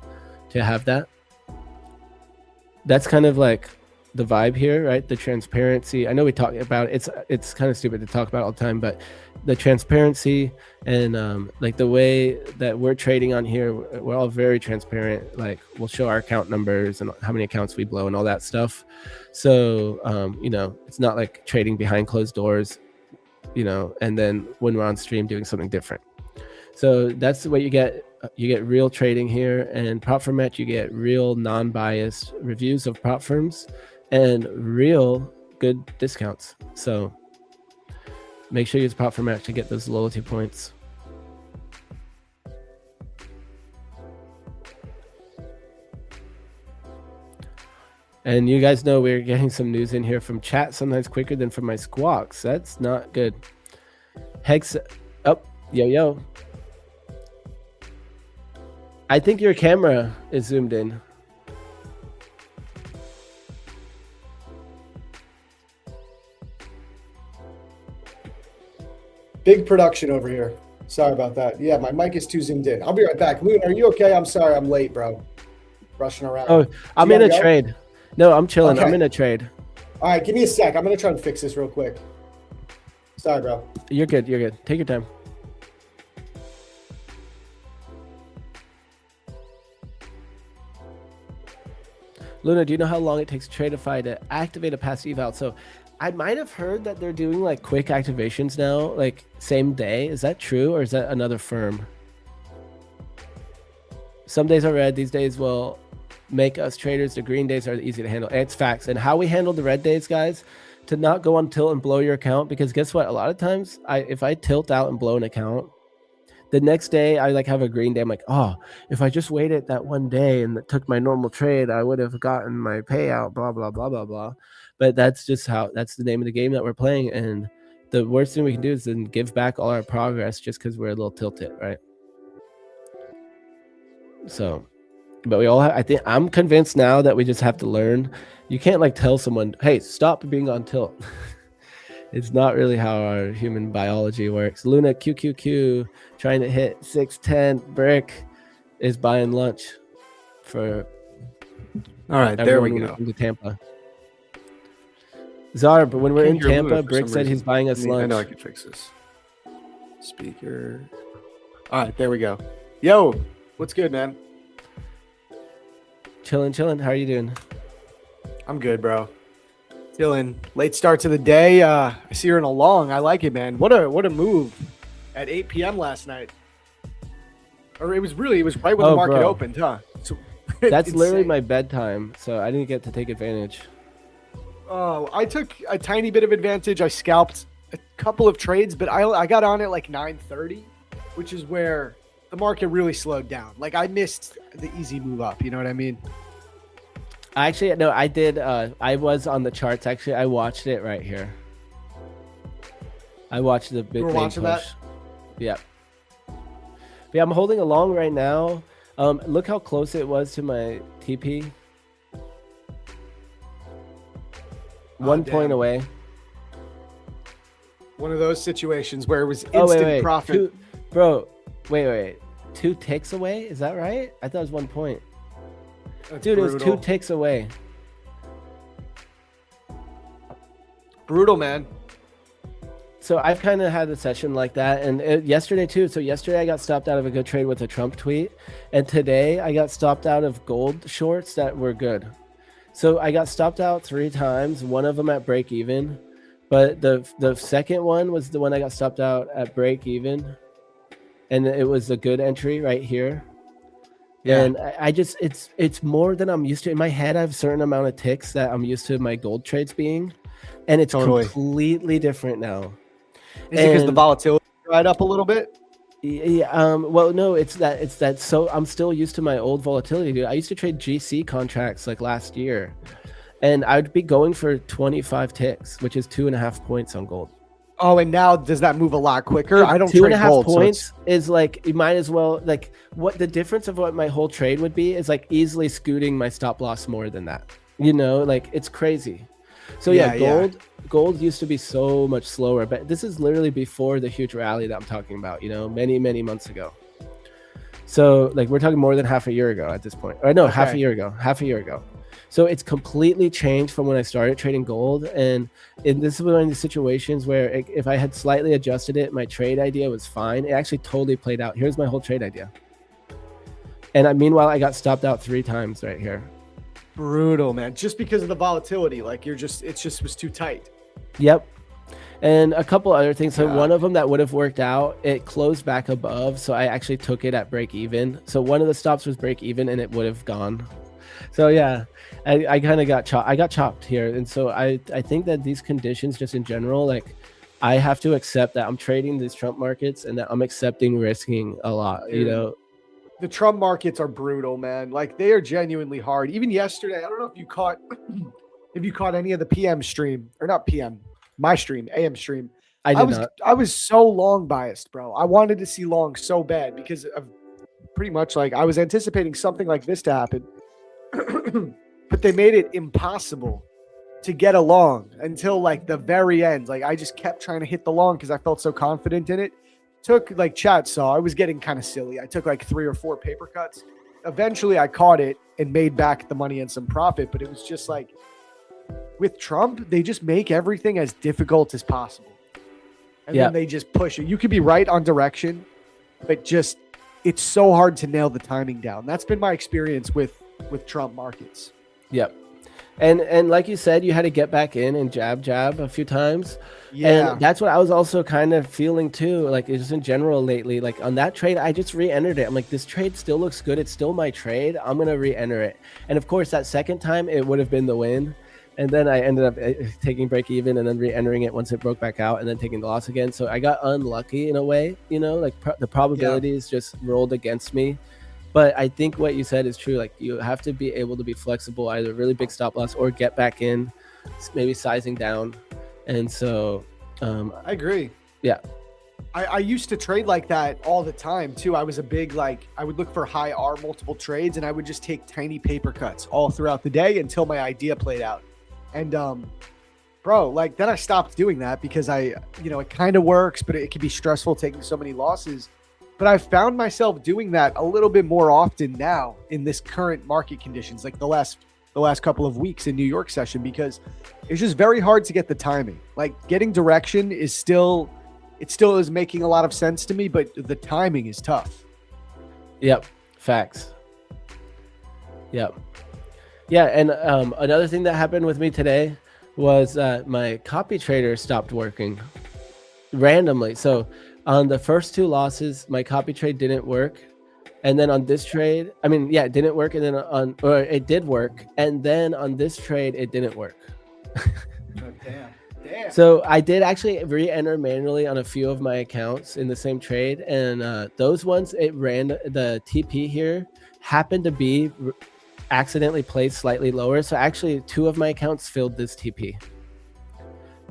Speaker 1: to have that. That's kind of like the vibe here, right? The transparency. I know we talk about it's kind of stupid to talk about all the time, but the transparency and like the way that we're trading on here, we're all very transparent. Like we'll show our account numbers and how many accounts we blow and all that stuff. So you know, it's not like trading behind closed doors, you know, and then when we're on stream doing something different. So that's the way you get real trading here. And Prop Firm Match, you get real non-biased reviews of prop firms and real good discounts. So make sure you use Prop Firm Match to get those loyalty points. And you guys know we're getting some news in here from chat sometimes quicker than from my squawks. That's not good. Hex up, yo. I think your camera is zoomed in.
Speaker 3: Big production over here. Sorry about that. Yeah, my mic is too zoomed in. I'll be right back. Loon, are you okay? I'm sorry I'm late, bro. Rushing around.
Speaker 1: Oh, I'm in a trade. No, I'm chilling. Okay. I'm in a trade.
Speaker 3: All right, give me a sec. I'm going to try and fix this real quick. Sorry, bro.
Speaker 1: You're good. You're good. Take your time. Luna, do you know how long it takes Tradeify to activate a passive out? So I might have heard that they're doing like quick activations now, like same day. Is that true, or is that another firm? Some days are red. These days will make us traders. The green days are easy to handle. It's facts. And how we handle the red days, guys, to not go on tilt and blow your account, because guess what? A lot of times if I tilt out and blow an account, the next day I like have a green day. I'm like, oh, if I just waited that one day and took my normal trade, I would have gotten my payout, blah, blah, blah, blah, blah. But that's just that's the name of the game that we're playing. And the worst thing we can do is then give back all our progress just because we're a little tilted, right? So, but we all have, I think I'm convinced now that we just have to learn. You can't like tell someone, hey, stop being on tilt. It's not really how our human biology works. Luna QQQ trying to hit 610 brick is buying lunch for
Speaker 3: all right, there we go.
Speaker 1: To Tampa. Czar, but when we're in Tampa, Brick said he's buying us lunch.
Speaker 3: I know I can fix this. Speaker. All right, there we go. Yo, what's good, man?
Speaker 1: Chilling. How are you doing?
Speaker 3: I'm good, bro. Chilling. Late start to the day. I see you're in a long. I like it, man. What a move at 8 p.m. last night. Or it was right when the market opened, huh? So,
Speaker 1: that's literally my bedtime, so I didn't get to take advantage.
Speaker 3: Oh, I took a tiny bit of advantage. I scalped a couple of trades, but I got on at like 9:30, which is where the market really slowed down. Like I missed the easy move up. You know what I mean?
Speaker 1: Actually, no, I did. I was on the charts. Actually, I watched it right here. I watched the big thing push. That? Yeah. But yeah, I'm holding along right now. Look how close it was to my TP. 1 point away.
Speaker 3: One of those situations where it was instant profit.
Speaker 1: Wait. 2 ticks away? Is that right? I thought it was 1 point.
Speaker 3: That's
Speaker 1: dude,
Speaker 3: brutal.
Speaker 1: It was 2 ticks away.
Speaker 3: Brutal, man.
Speaker 1: So I've kind of had a session like that, and yesterday too. So yesterday I got stopped out of a good trade with a Trump tweet, and today I got stopped out of gold shorts that were good. So I got stopped out 3 times, one of them at break even, but the second one was the one I got stopped out at break even, and it was a good entry right here. Yeah. And I just it's more than I'm used to. In my head, I have a certain amount of ticks that I'm used to my gold trades being, and it's completely different now.
Speaker 3: Is it because the volatility dried up a little bit?
Speaker 1: Yeah, well, no, it's that. So I'm still used to my old volatility, dude. I used to trade GC contracts like last year, and I'd be going for 25 ticks, which is 2.5 points on gold.
Speaker 3: Oh, and now does that move a lot quicker? I don't
Speaker 1: Two and
Speaker 3: trade
Speaker 1: a half
Speaker 3: gold,
Speaker 1: points is like, you might as well, like, what the difference of what my whole trade would be is like easily scooting my stop loss more than that. You know, like it's crazy. So yeah, gold used to be so much slower, but this is literally before the huge rally that I'm talking about, you know, many months ago. So like we're talking more than half a year ago at this point. Or no, half a year ago. So it's completely changed from when I started trading gold. And this is one of the situations where if I had slightly adjusted it, my trade idea was fine. It actually totally played out. Here's my whole trade idea. And meanwhile, I got stopped out 3 times right here.
Speaker 3: Brutal, man. Just because of the volatility, like it just was too tight.
Speaker 1: Yep. And a couple other things. So one of them that would have worked out, it closed back above. So I actually took it at break even. So one of the stops was break even and it would have gone. So yeah, I kind of got chopped. I got chopped here. And so I think that these conditions just in general, like I have to accept that I'm trading these Trump markets and that I'm accepting risking a lot, you know.
Speaker 3: The Trump markets are brutal, man. Like they are genuinely hard. Even yesterday, I don't know if you caught any of the PM stream or not PM, my stream, AM stream. I was so long biased, bro. I wanted to see long so bad because of pretty much like I was anticipating something like this to happen, but they made it impossible to get a long until like the very end. Like I just kept trying to hit the long because I felt so confident in it. Took like chat saw I was getting kind of silly. I took like 3 or 4 paper cuts. Eventually I caught it and made back the money and some profit, but it was just like with Trump, they just make everything as difficult as possible. And then they just push it. You could be right on direction, but just it's so hard to nail the timing down. That's been my experience with Trump markets.
Speaker 1: Yep. And like you said, you had to get back in and jab a few times.
Speaker 3: Yeah.
Speaker 1: And that's what I was also kind of feeling too, like just in general lately. Like on that trade, I just re-entered it. I'm like, this trade still looks good. It's still my trade. I'm going to re-enter it. And of course, that second time, it would have been the win. And then I ended up taking break even and then re-entering it once it broke back out and then taking the loss again. So I got unlucky in a way, you know, like the probabilities just rolled against me. But I think what you said is true. Like you have to be able to be flexible, either really big stop loss or get back in, maybe sizing down. And so
Speaker 3: I agree.
Speaker 1: Yeah.
Speaker 3: I used to trade like that all the time too. I was a big, like I would look for high R multiple trades and I would just take tiny paper cuts all throughout the day until my idea played out. And bro, like then I stopped doing that because it kind of works, but it can be stressful taking so many losses. But I've found myself doing that a little bit more often now in this current market conditions, like the last couple of weeks in New York session, because it's just very hard to get the timing. Like getting direction is still is making a lot of sense to me, but the timing is tough.
Speaker 1: Yep. Facts. Yep. Yeah. And another thing that happened with me today was my copy trader stopped working randomly. So on the first 2 losses, my copy trade didn't work. And then on this trade, it didn't work. And then it did work. And then on this trade, it didn't work.
Speaker 3: Oh, damn.
Speaker 1: So I did actually re-enter manually on a few of my accounts in the same trade. And those ones, it ran the TP here happened to be accidentally placed slightly lower. So actually 2 of my accounts filled this TP.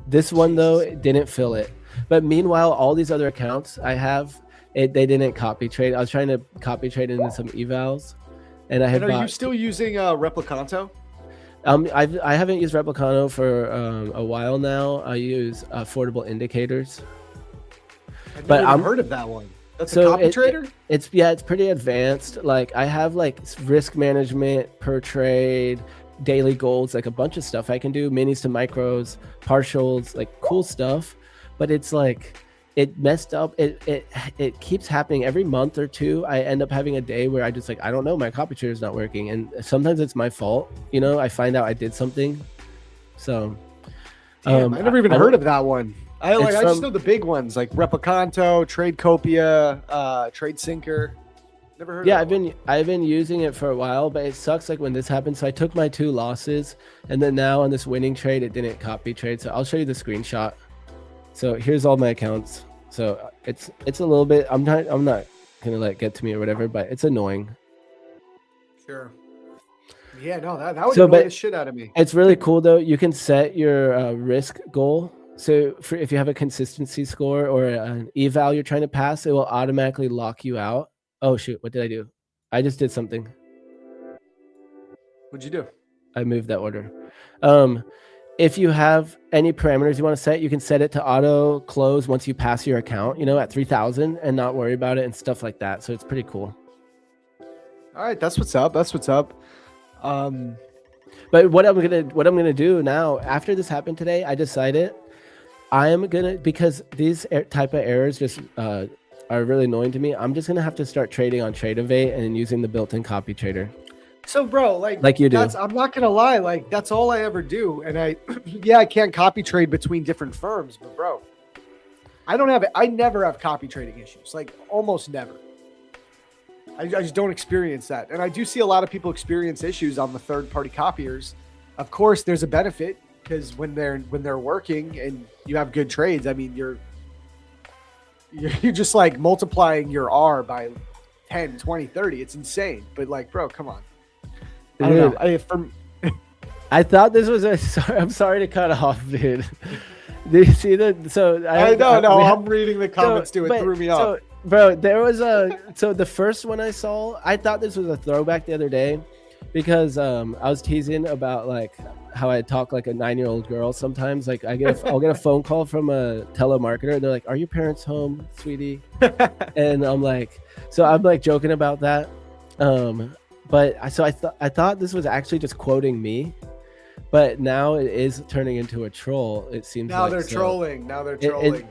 Speaker 1: This one, though, it didn't fill it. But meanwhile, all these other accounts I have, they didn't copy trade. I was trying to copy trade into some evals, and I had.
Speaker 3: And are you still using Replicanto?
Speaker 1: I haven't used Replicano for a while now. I use affordable indicators.
Speaker 3: I've never heard of that one. That's a copy trader?
Speaker 1: It's pretty advanced. Like I have like risk management per trade, daily goals, like a bunch of stuff I can do, minis to micros, partials, like cool stuff. But it's like it messed up. It keeps happening every month or 2. I end up having a day where I just like, I don't know, my copy trader is not working. And sometimes it's my fault. You know, I find out I did something. So
Speaker 3: damn, I never even heard of that one. I just know the big ones like Replicanto, Tradecopia, Trade Sinker. Never heard of that.
Speaker 1: I've been using it for a while, but it sucks like when this happened. So I took my 2 losses and then now on this winning trade, it didn't copy trade. So I'll show you the screenshot. So here's all my accounts. So it's a little bit. I'm not gonna let it get to me or whatever, but it's annoying.
Speaker 3: Sure. Yeah, no, that would
Speaker 1: So,
Speaker 3: annoy
Speaker 1: but
Speaker 3: the shit out of me.
Speaker 1: it's really cool though. You can set your risk goal. So if you have a consistency score or an eval you're trying to pass, it will automatically lock you out. Oh shoot, what did I do? I just did something.
Speaker 3: What'd you do?
Speaker 1: I moved that order. If you have any parameters you want to set, you can set it to auto close once you pass your account, at 3,000 and not worry about it and stuff like that. So it's pretty cool.
Speaker 3: All right, that's what's up.
Speaker 1: But what I'm gonna do now after this happened today, I decided I am gonna, because these type of errors just are really annoying to me. I'm just gonna have to start trading on Tradeovate and using the built-in copy trader.
Speaker 3: So, bro, like
Speaker 1: you do.
Speaker 3: I'm not gonna lie, like that's all I ever do, and I can't copy trade between different firms, but bro, I never have copy trading issues, like almost never. I just don't experience that, and I do see a lot of people experience issues on the third-party copiers. Of course, there's a benefit because when they're working and you have good trades, I mean you're just like multiplying your R by 10, 20, 30. It's insane, but like, bro, come on. I don't know.
Speaker 1: I thought this was I'm sorry to cut off, dude. Do you see that? So
Speaker 3: I'm reading the comments too. It threw me off.
Speaker 1: So, bro, there was the first one I saw, I thought this was a throwback the other day because I was teasing about like how I talk like a 9-year-old girl sometimes. Like I'll get a phone call from a telemarketer and they're like, "Are your parents home, sweetie?" And I'm like joking about that. But I thought this was actually just quoting me, but now it is turning into a troll. It seems
Speaker 3: now they're trolling.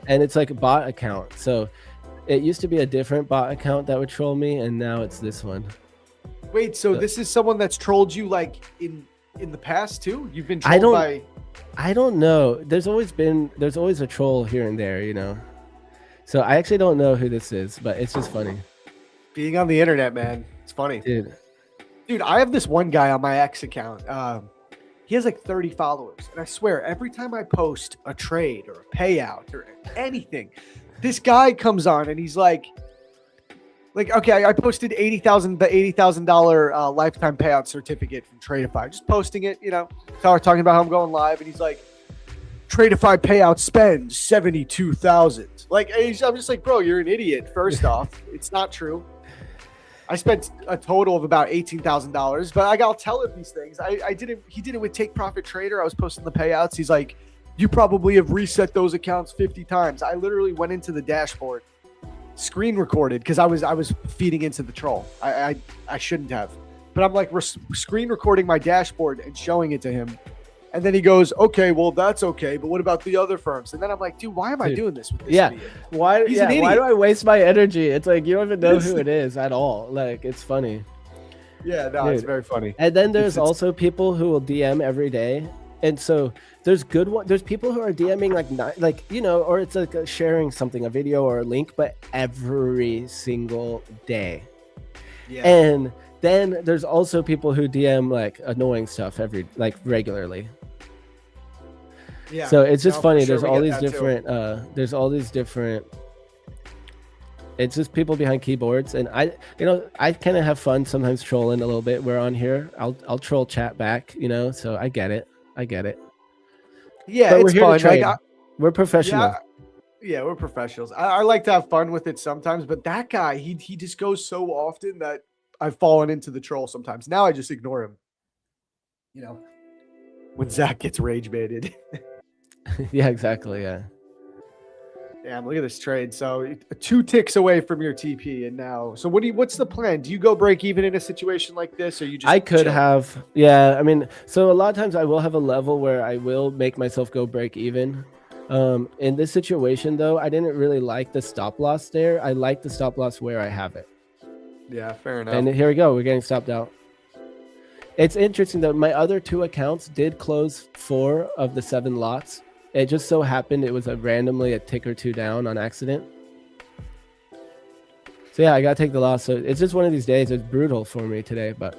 Speaker 1: And it's like a bot account. So it used to be a different bot account that would troll me, and now it's this one.
Speaker 3: Wait, so this is someone that's trolled you like in the past too? You've been trolled by?
Speaker 1: I don't know. There's always a troll here and there, So I actually don't know who this is, but it's just funny.
Speaker 3: Being on the internet, man, it's funny, Dude, I have this one guy on my X account. He has like 30 followers. And I swear, every time I post a trade or a payout or anything, this guy comes on and he's like, okay, I posted the $80,000 lifetime payout certificate from Tradeify. Just posting it, talking about how I'm going live. And he's like, Tradeify payout spend 72,000. Like, I'm just like, bro, you're an idiot. First off, it's not true. I spent a total of about $18,000, but I'll tell him these things. He did it with Take Profit Trader. I was posting the payouts. He's like, you probably have reset those accounts 50 times. I literally went into the dashboard, screen recorded because I was feeding into the troll. I shouldn't have, but I'm like screen recording my dashboard and showing it to him. And then he goes, okay, well, that's okay. But what about the other firms? And then I'm like, dude, why am I doing this with this idiot?
Speaker 1: Why do I waste my energy? It's like, you don't even know who it is at all. Like, it's funny.
Speaker 3: Yeah, no, it's very funny.
Speaker 1: And then there's also people who will DM every day. And so there's people who are DMing or it's like sharing something, a video or a link, but every single day. Yeah. And then there's also people who DM like annoying stuff regularly. Yeah. So it's just funny. There's all these different. It's just people behind keyboards, and I kind of have fun sometimes trolling a little bit. We're on here. I'll troll chat back. So I get it.
Speaker 3: Yeah,
Speaker 1: but
Speaker 3: it's fun.
Speaker 1: We're professional.
Speaker 3: Yeah, we're professionals. I like to have fun with it sometimes, but that guy, he just goes so often that I've fallen into the troll sometimes. Now I just ignore him. When Zach gets rage baited.
Speaker 1: Yeah, exactly. Yeah.
Speaker 3: Damn, look at this trade. So 2 ticks away from your TP, and now. So what's the plan? Do you go break even in a situation like this, or you just?
Speaker 1: I could have. Yeah, I mean, so a lot of times I will have a level where I will make myself go break even. In this situation, though, I didn't really like the stop loss there. I like the stop loss where I have it.
Speaker 3: Yeah, fair enough.
Speaker 1: And here we go. We're getting stopped out. It's interesting though. My other 2 accounts did close 4 of the 7 lots. It just so happened it was randomly a tick or 2 down on accident. So yeah, I gotta take the loss. So it's just one of these days. It's brutal for me today, but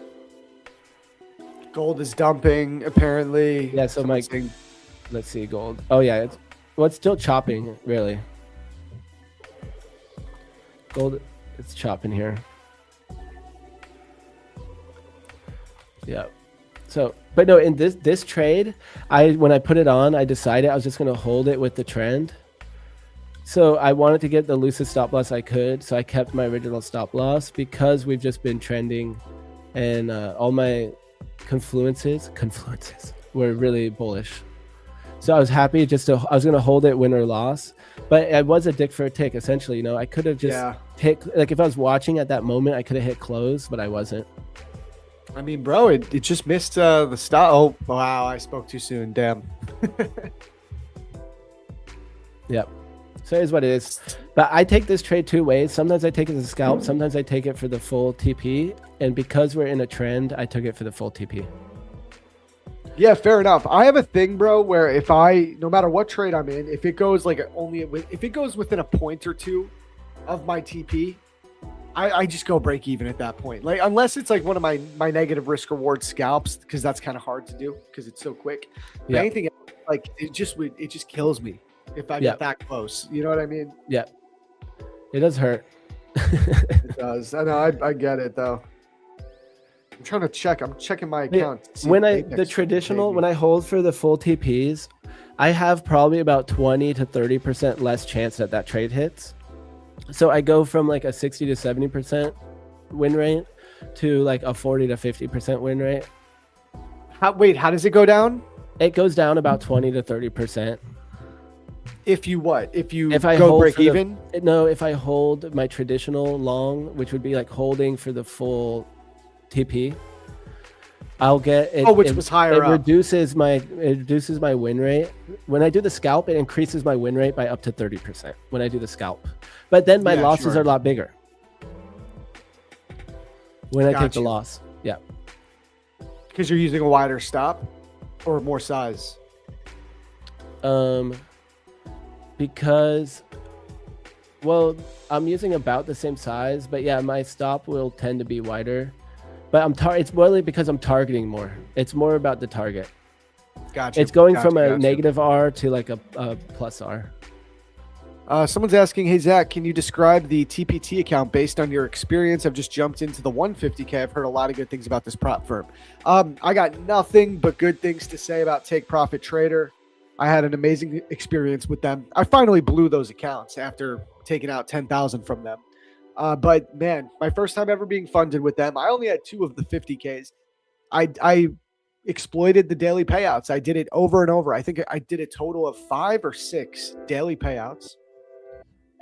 Speaker 3: gold is dumping apparently.
Speaker 1: Yeah. So let's see, gold. Oh yeah, Well, it's still chopping, really. Gold, it's chopping here. Yeah. So, but no, in this trade, when I put it on, I decided I was just going to hold it with the trend. So I wanted to get the loosest stop loss I could. So I kept my original stop loss because we've just been trending, and all my confluences were really bullish. So I was happy I was going to hold it win or loss, but I was a dick for a tick essentially. You know, I could have just hit, like if I was watching at that moment, I could have hit close, but I wasn't.
Speaker 3: I mean, bro, it just missed the stop. Oh, wow. I spoke too soon. Damn.
Speaker 1: Yep. So here's what it is. But I take this trade two ways. Sometimes I take it as a scalp. Sometimes I take it for the full TP. And because we're in a trend, I took it for the full TP.
Speaker 3: Yeah, fair enough. I have a thing, bro, where no matter what trade I'm in, if it goes if it goes within a point or two of my TP, I just go break even at that point. Like, unless it's like one of my negative risk reward scalps, because that's kind of hard to do because it's so quick. But anything else, like it just kills me if I get that close. You know what I mean?
Speaker 1: Yeah. It does hurt.
Speaker 3: It does. I know. I get it though. I'm trying to check. I'm checking my account.
Speaker 1: When I hold for the full TPs, I have probably about 20 to 30% less chance that trade hits. So I go from like a 60 to 70% win rate to like a 40 to 50% win rate.
Speaker 3: How does it go down?
Speaker 1: It goes down about 20 to 30%.
Speaker 3: If you
Speaker 1: if I
Speaker 3: go
Speaker 1: hold
Speaker 3: break even?
Speaker 1: If I hold my traditional long, which would be like holding for the full TP, I'll get it.
Speaker 3: Which was higher up.
Speaker 1: It reduces my win rate. When I do the scalp, it increases my win rate by up to 30% when I do the scalp. But then my losses are a lot bigger when I take the loss. Yeah.
Speaker 3: Because you're using a wider stop or more size?
Speaker 1: Because, well, I'm using about the same size, but yeah, my stop will tend to be wider. But it's really because I'm targeting more. It's more about the target.
Speaker 3: Gotcha.
Speaker 1: It's going from a negative R to like a plus R.
Speaker 3: Someone's asking, hey, Zach, can you describe the TPT account based on your experience? I've just jumped into the 150K. I've heard a lot of good things about this prop firm. I got nothing but good things to say about Take Profit Trader. I had an amazing experience with them. I finally blew those accounts after taking out 10,000 from them. But man, my first time ever being funded with them, I only had 2 of the 50Ks. I exploited the daily payouts. I did it over and over. I think I did a total of 5 or 6 daily payouts.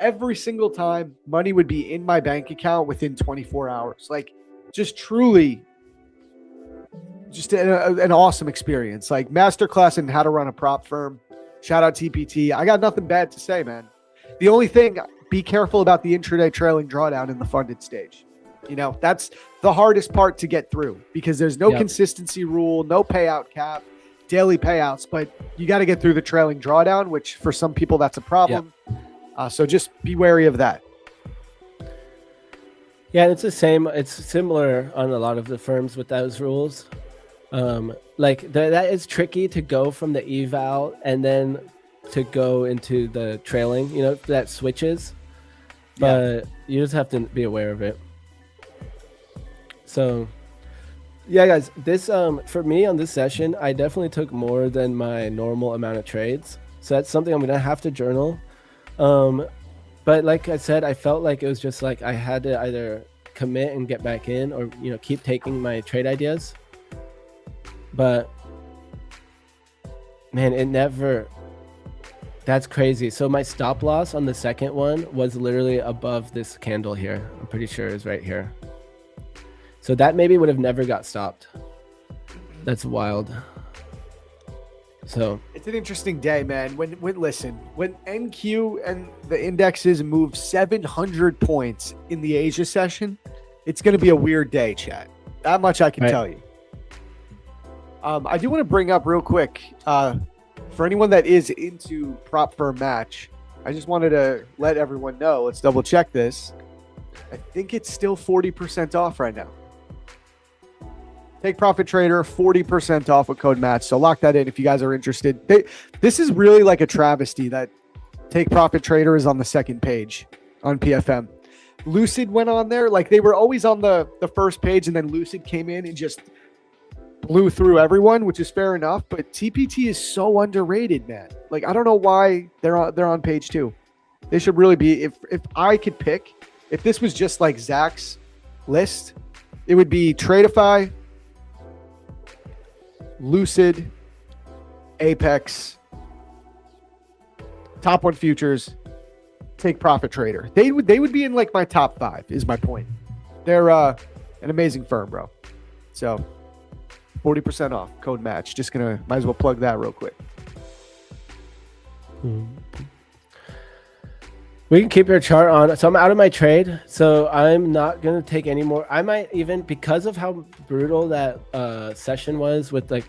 Speaker 3: Every single time, money would be in my bank account within 24 hours. Like, just truly, just an awesome experience. Like, masterclass in how to run a prop firm. Shout out TPT. I got nothing bad to say, man. The only thing, be careful about the intraday trailing drawdown in the funded stage. You know, that's the hardest part to get through because there's no consistency rule, no payout cap, daily payouts, but you got to get through the trailing drawdown, which for some people that's a problem. So just be wary of that.
Speaker 1: Yeah, it's the same. It's similar on a lot of the firms with those rules. Like that is tricky to go from the eval and then to go into the trailing, you know, that switches, but you just have to be aware of it. So yeah, guys, this, for me on this session, I definitely took more than my normal amount of trades. So that's something I'm going to have to journal. But like I said, I felt like it was just like I had to either commit and get back in or, you know, keep taking my trade ideas. But man, that's crazy. So my stop loss on the second one was literally above this candle here. I'm pretty sure it was right here. So that maybe would have never got stopped. That's wild. So
Speaker 3: it's an interesting day, man. When NQ and the indexes move 700 points in the Asia session, it's going to be a weird day, chat. That much I can tell you. I do want to bring up real quick, for anyone that is into prop firm match, I just wanted to let everyone know. Let's double check this. I think it's still 40% off right now. Take Profit Trader, 40% off with code match. So lock that in if you guys are interested. This is really like a travesty that Take Profit Trader is on the second page on PFM. Lucid went on there. Like they were always on the first page, and then Lucid came in and just blew through everyone, which is fair enough. But TPT is so underrated, man. Like I don't know why they're on page 2. They should really be. If I could pick, if this was just like Zach's list, it would be Tradeify, Lucid, Apex, Top 1 Futures, Take Profit Trader. They would be in like my top 5 is my point. They're an amazing firm, bro. So 40% off code match. Might as well plug that real quick.
Speaker 1: We can keep your chart on. So I'm out of my trade, so I'm not going to take any more. I might even, because of how brutal that session was with like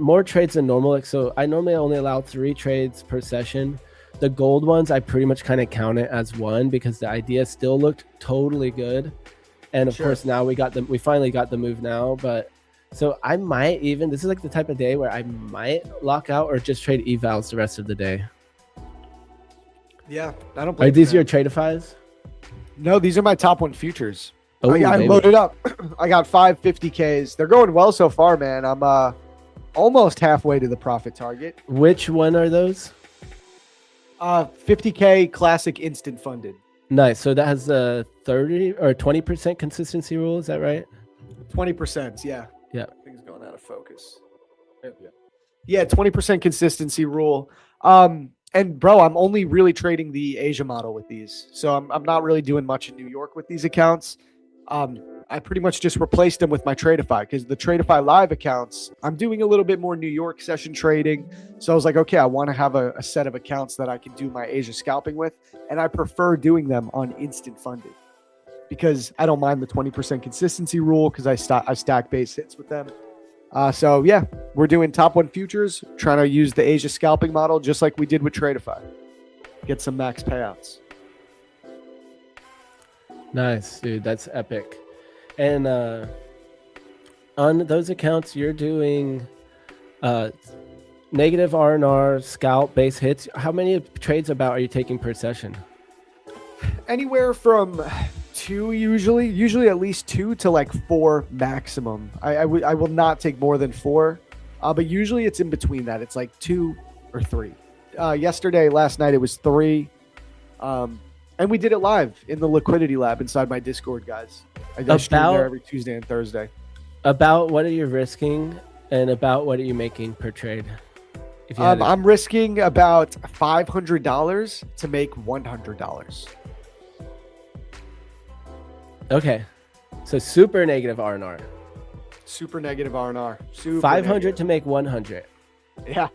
Speaker 1: more trades than normal. Like, so I normally only allow 3 trades per session. The gold ones, I pretty much kind of count it as 1 because the idea still looked totally good. And of course now we finally got the move now. But so I might even, this is like the type of day where I might lock out or just trade evals the rest of the day.
Speaker 3: Yeah, I don't.
Speaker 1: Are these your Tradeifys?
Speaker 3: No, these are my Top 1 Futures.
Speaker 1: Oh,
Speaker 3: I loaded up. I got 550Ks. They're going well so far, man. I'm almost halfway to the profit target.
Speaker 1: Which one are those?
Speaker 3: 50K classic instant funded.
Speaker 1: Nice. So that has a 30 or 20% consistency rule. Is that right?
Speaker 3: 20%. Yeah.
Speaker 1: Yeah.
Speaker 3: Things going out of focus. Yeah. 20% consistency rule. And bro, I'm only really trading the Asia model with these. So I'm not really doing much in New York with these accounts. I pretty much just replaced them with my Tradeify because the Tradeify live accounts, I'm doing a little bit more New York session trading. So I was like, okay, I want to have a set of accounts that I can do my Asia scalping with. And I prefer doing them on instant funded because I don't mind the 20% consistency rule because I stack base hits with them. So yeah, we're doing Top 1 Futures, trying to use the Asia scalping model just like we did with Tradeify. Get some max payouts.
Speaker 1: Nice, dude. That's epic. And on those accounts, you're doing negative R&R, scalp, base hits. How many trades about are you taking per session?
Speaker 3: Anywhere from 2 usually at least 2 to like 4 maximum. I will not take more than 4, but usually it's in between that. It's like 2 or 3. Last night it was 3, and we did it live in the liquidity lab inside my Discord, guys. I stream there every Tuesday and Thursday.
Speaker 1: About what are you risking, and about what are you making per trade?
Speaker 3: I'm risking about $500 to make $100.
Speaker 1: Okay, so super negative R&R.
Speaker 3: Super negative R&R.
Speaker 1: 500 to make 100.
Speaker 3: Yeah.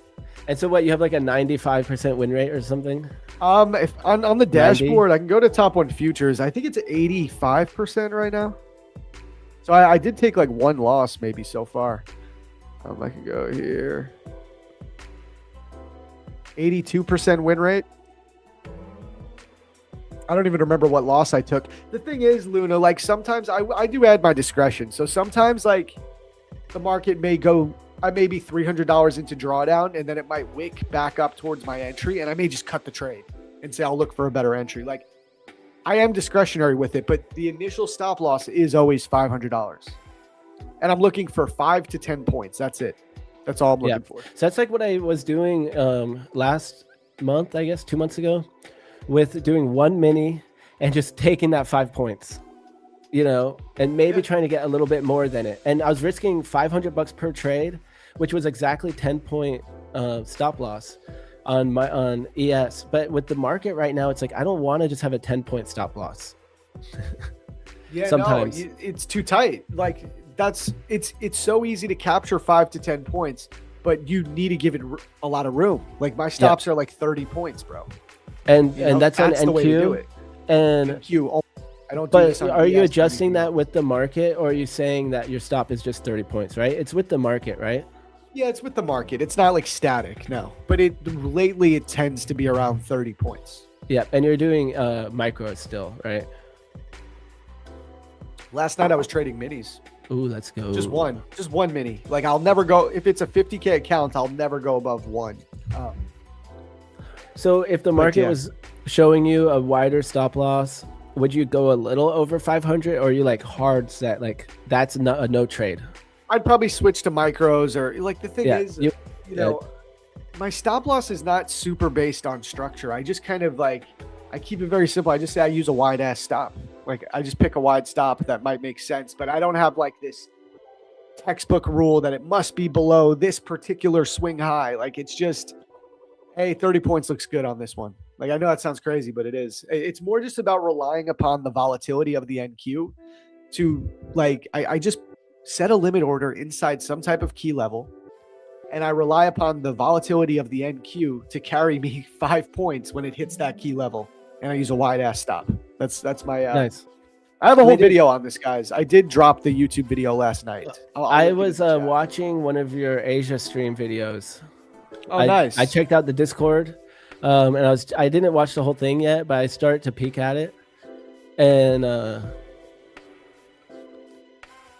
Speaker 1: And so what, you have like a 95% win rate or something?
Speaker 3: If on the dashboard, 90? I can go to Top 1 Futures. I think it's 85% right now. So I did take like 1 loss maybe so far. I can go here. 82% win rate. I don't even remember what loss I took. The thing is, Luna, like sometimes I do add my discretion. So sometimes like the market may go, I may be $300 into drawdown and then it might wick back up towards my entry and I may just cut the trade and say I'll look for a better entry. Like I am discretionary with it, but the initial stop loss is always $500. And I'm looking for 5 to 10 points. That's it. That's all I'm looking for.
Speaker 1: So that's like what I was doing last month, I guess 2 months ago, with doing 1 mini and just taking that 5 points, you know, and maybe trying to get a little bit more than it. And I was risking $500 per trade, which was exactly 10-point stop loss on ES. But with the market right now, it's like I don't want to just have a 10-point stop loss.
Speaker 3: Yeah,
Speaker 1: sometimes
Speaker 3: no, it's too tight. Like it's so easy to capture 5 to 10 points, but you need to give it a lot of room. Like my stops are like 30 points, bro.
Speaker 1: And that's on NQ. And
Speaker 3: NQ. I don't.
Speaker 1: But are you adjusting that with the market, or are you saying that your stop is just 30 points? Right? It's with the market, right?
Speaker 3: Yeah, it's with the market. It's not like static, no. But lately it tends to be around 30 points.
Speaker 1: Yeah, and you're doing micros still, right?
Speaker 3: Last night I was trading minis.
Speaker 1: Ooh, let's go.
Speaker 3: Just one mini. Like I'll never go, if it's a 50K account, I'll never go above one.
Speaker 1: So if the market was showing you a wider stop loss, would you go a little over 500, or are you like hard set? Like that's not a no trade.
Speaker 3: I'd probably switch to micros, or like the thing is, you know, my stop loss is not super based on structure. I just kind of like, I keep it very simple. I just say I use a wide ass stop. Like I just pick a wide stop that might make sense, but I don't have like this textbook rule that it must be below this particular swing high. Like it's just, hey, 30 points looks good on this one. Like I know that sounds crazy, but it is. It's more just about relying upon the volatility of the NQ to like, I just set a limit order inside some type of key level, and I rely upon the volatility of the NQ to carry me 5 points when it hits that key level. And I use a wide ass stop. That's my
Speaker 1: nice.
Speaker 3: I have a whole video on this, guys. I did drop the YouTube video last night.
Speaker 1: I was watching one of your Asia stream videos.
Speaker 3: Oh, nice.
Speaker 1: I checked out the Discord, and I didn't watch the whole thing yet, but I started to peek at it, and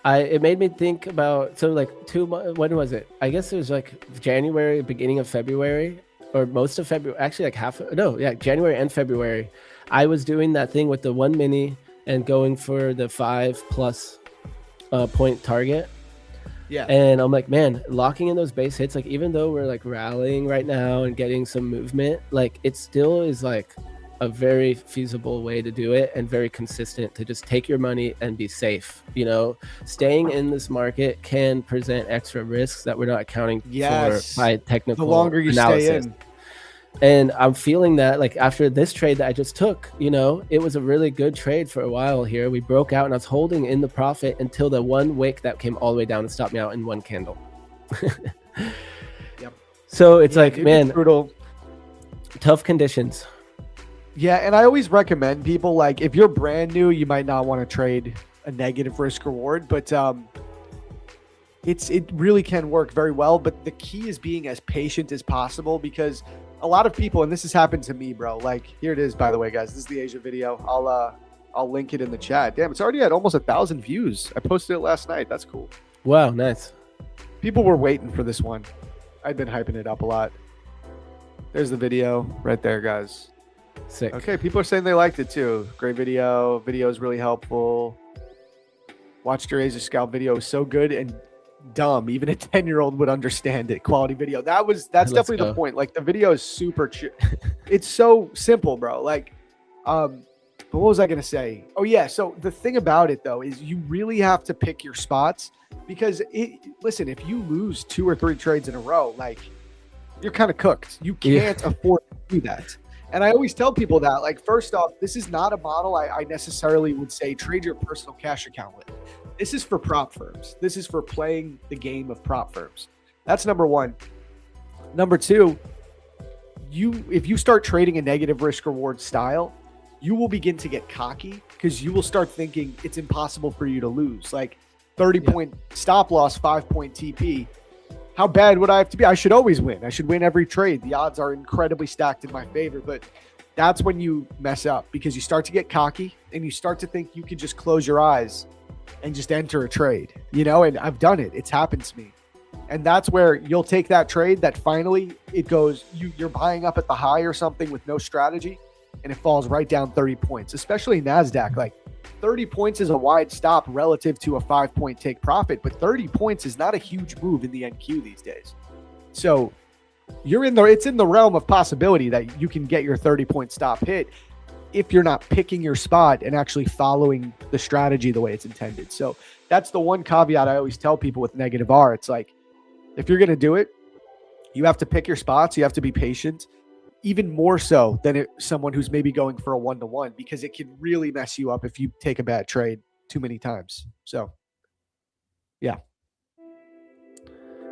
Speaker 1: it made me think about, so like when was it? I guess it was like January, beginning of February, or most of February, actually like January and February. I was doing that thing with the 1 mini and going for the 5+ point target.
Speaker 3: Yeah.
Speaker 1: And I'm like, man, locking in those base hits, like even though we're like rallying right now and getting some movement, like it still is like a very feasible way to do it and very consistent to just take your money and be safe. You know, staying in this market can present extra risks that we're not accounting for by technical
Speaker 3: the longer you
Speaker 1: analysis.
Speaker 3: Stay in.
Speaker 1: And I'm feeling that like after this trade that I just took, you know, it was a really good trade for a while here. We broke out and I was holding in the profit until the one wick that came all the way down and stopped me out in one candle.
Speaker 3: Yep.
Speaker 1: So it's like,
Speaker 3: dude,
Speaker 1: man,
Speaker 3: it's brutal. Tough
Speaker 1: conditions.
Speaker 3: Yeah, and I always recommend people, like if you're brand new, you might not want to trade a negative risk reward, but it really can work very well. But the key is being as patient as possible, because a lot of people, and this has happened to me, bro. Like here it is, by the way, guys. This is the Asia video. I'll link it in the chat. Damn, it's already at almost 1,000 views. I posted it last night. That's cool.
Speaker 1: Wow, nice.
Speaker 3: People were waiting for this one. I've been hyping it up a lot. There's the video right there, guys.
Speaker 1: Sick.
Speaker 3: Okay, people are saying they liked it too. Great video. Video is really helpful. Watched your Asia Scout video. It was so good and dumb. Even a 10-year-old would understand it. Quality video. That's definitely the point. Like the video is super it's so simple, bro. Like but what was I gonna say? Oh yeah, so the thing about it though is you really have to pick your spots, because listen, if you lose 2 or 3 trades in a row, like you're kind of cooked. You can't afford to do that. And I always tell people that, like, first off, this is not a model I necessarily would say trade your personal cash account with. This is for prop firms. This is for playing the game of prop firms. That's number one. Number two, if you start trading a negative risk reward style, you will begin to get cocky, because you will start thinking it's impossible for you to lose. Like 30-point stop loss, 5-point TP. How bad would I have to be? I should always win. I should win every trade. The odds are incredibly stacked in my favor, but that's when you mess up, because you start to get cocky and you start to think you can just close your eyes and just enter a trade, you know? And I've done it. It's happened to me. And that's where you'll take that trade that finally it goes, you're buying up at the high or something with no strategy, and it falls right down 30 points, especially NASDAQ. Like 30 points is a wide stop relative to a 5-point take profit, but 30 points is not a huge move in the NQ these days. So it's in the realm of possibility that you can get your 30-point stop hit if you're not picking your spot and actually following the strategy the way it's intended. So that's the one caveat I always tell people with negative R. It's like, if you're going to do it, you have to pick your spots. You have to be patient, even more so than someone who's maybe going for a 1-to-1, because it can really mess you up if you take a bad trade too many times. So, yeah.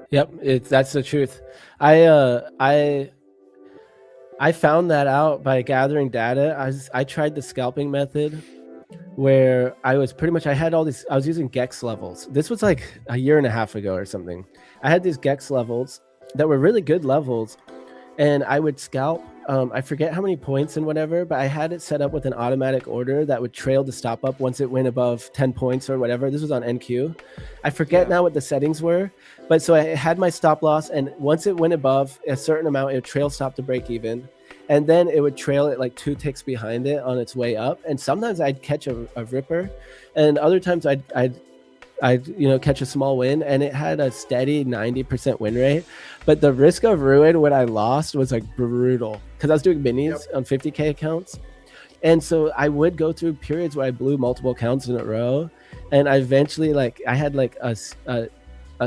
Speaker 1: Yep, that's the truth. I found that out by gathering data. I tried the scalping method, where I had all these, I was using Gex levels. This was like a year and a half ago or something. I had these Gex levels that were really good levels, and I would scalp I forget how many points and whatever, but I had it set up with an automatic order that would trail the stop up once it went above 10 points or whatever. This was on NQ. I forget now what the settings were, but so I had my stop loss, and once it went above a certain amount, it would trail stop to break even. And then it would trail it like 2 ticks behind it on its way up. And sometimes I'd catch a ripper, and other times I'd catch a small win, and it had a steady 90% win rate. But the risk of ruin when I lost was like brutal, because I was doing minis on 50K accounts. And so I would go through periods where I blew multiple accounts in a row. And I eventually I had like a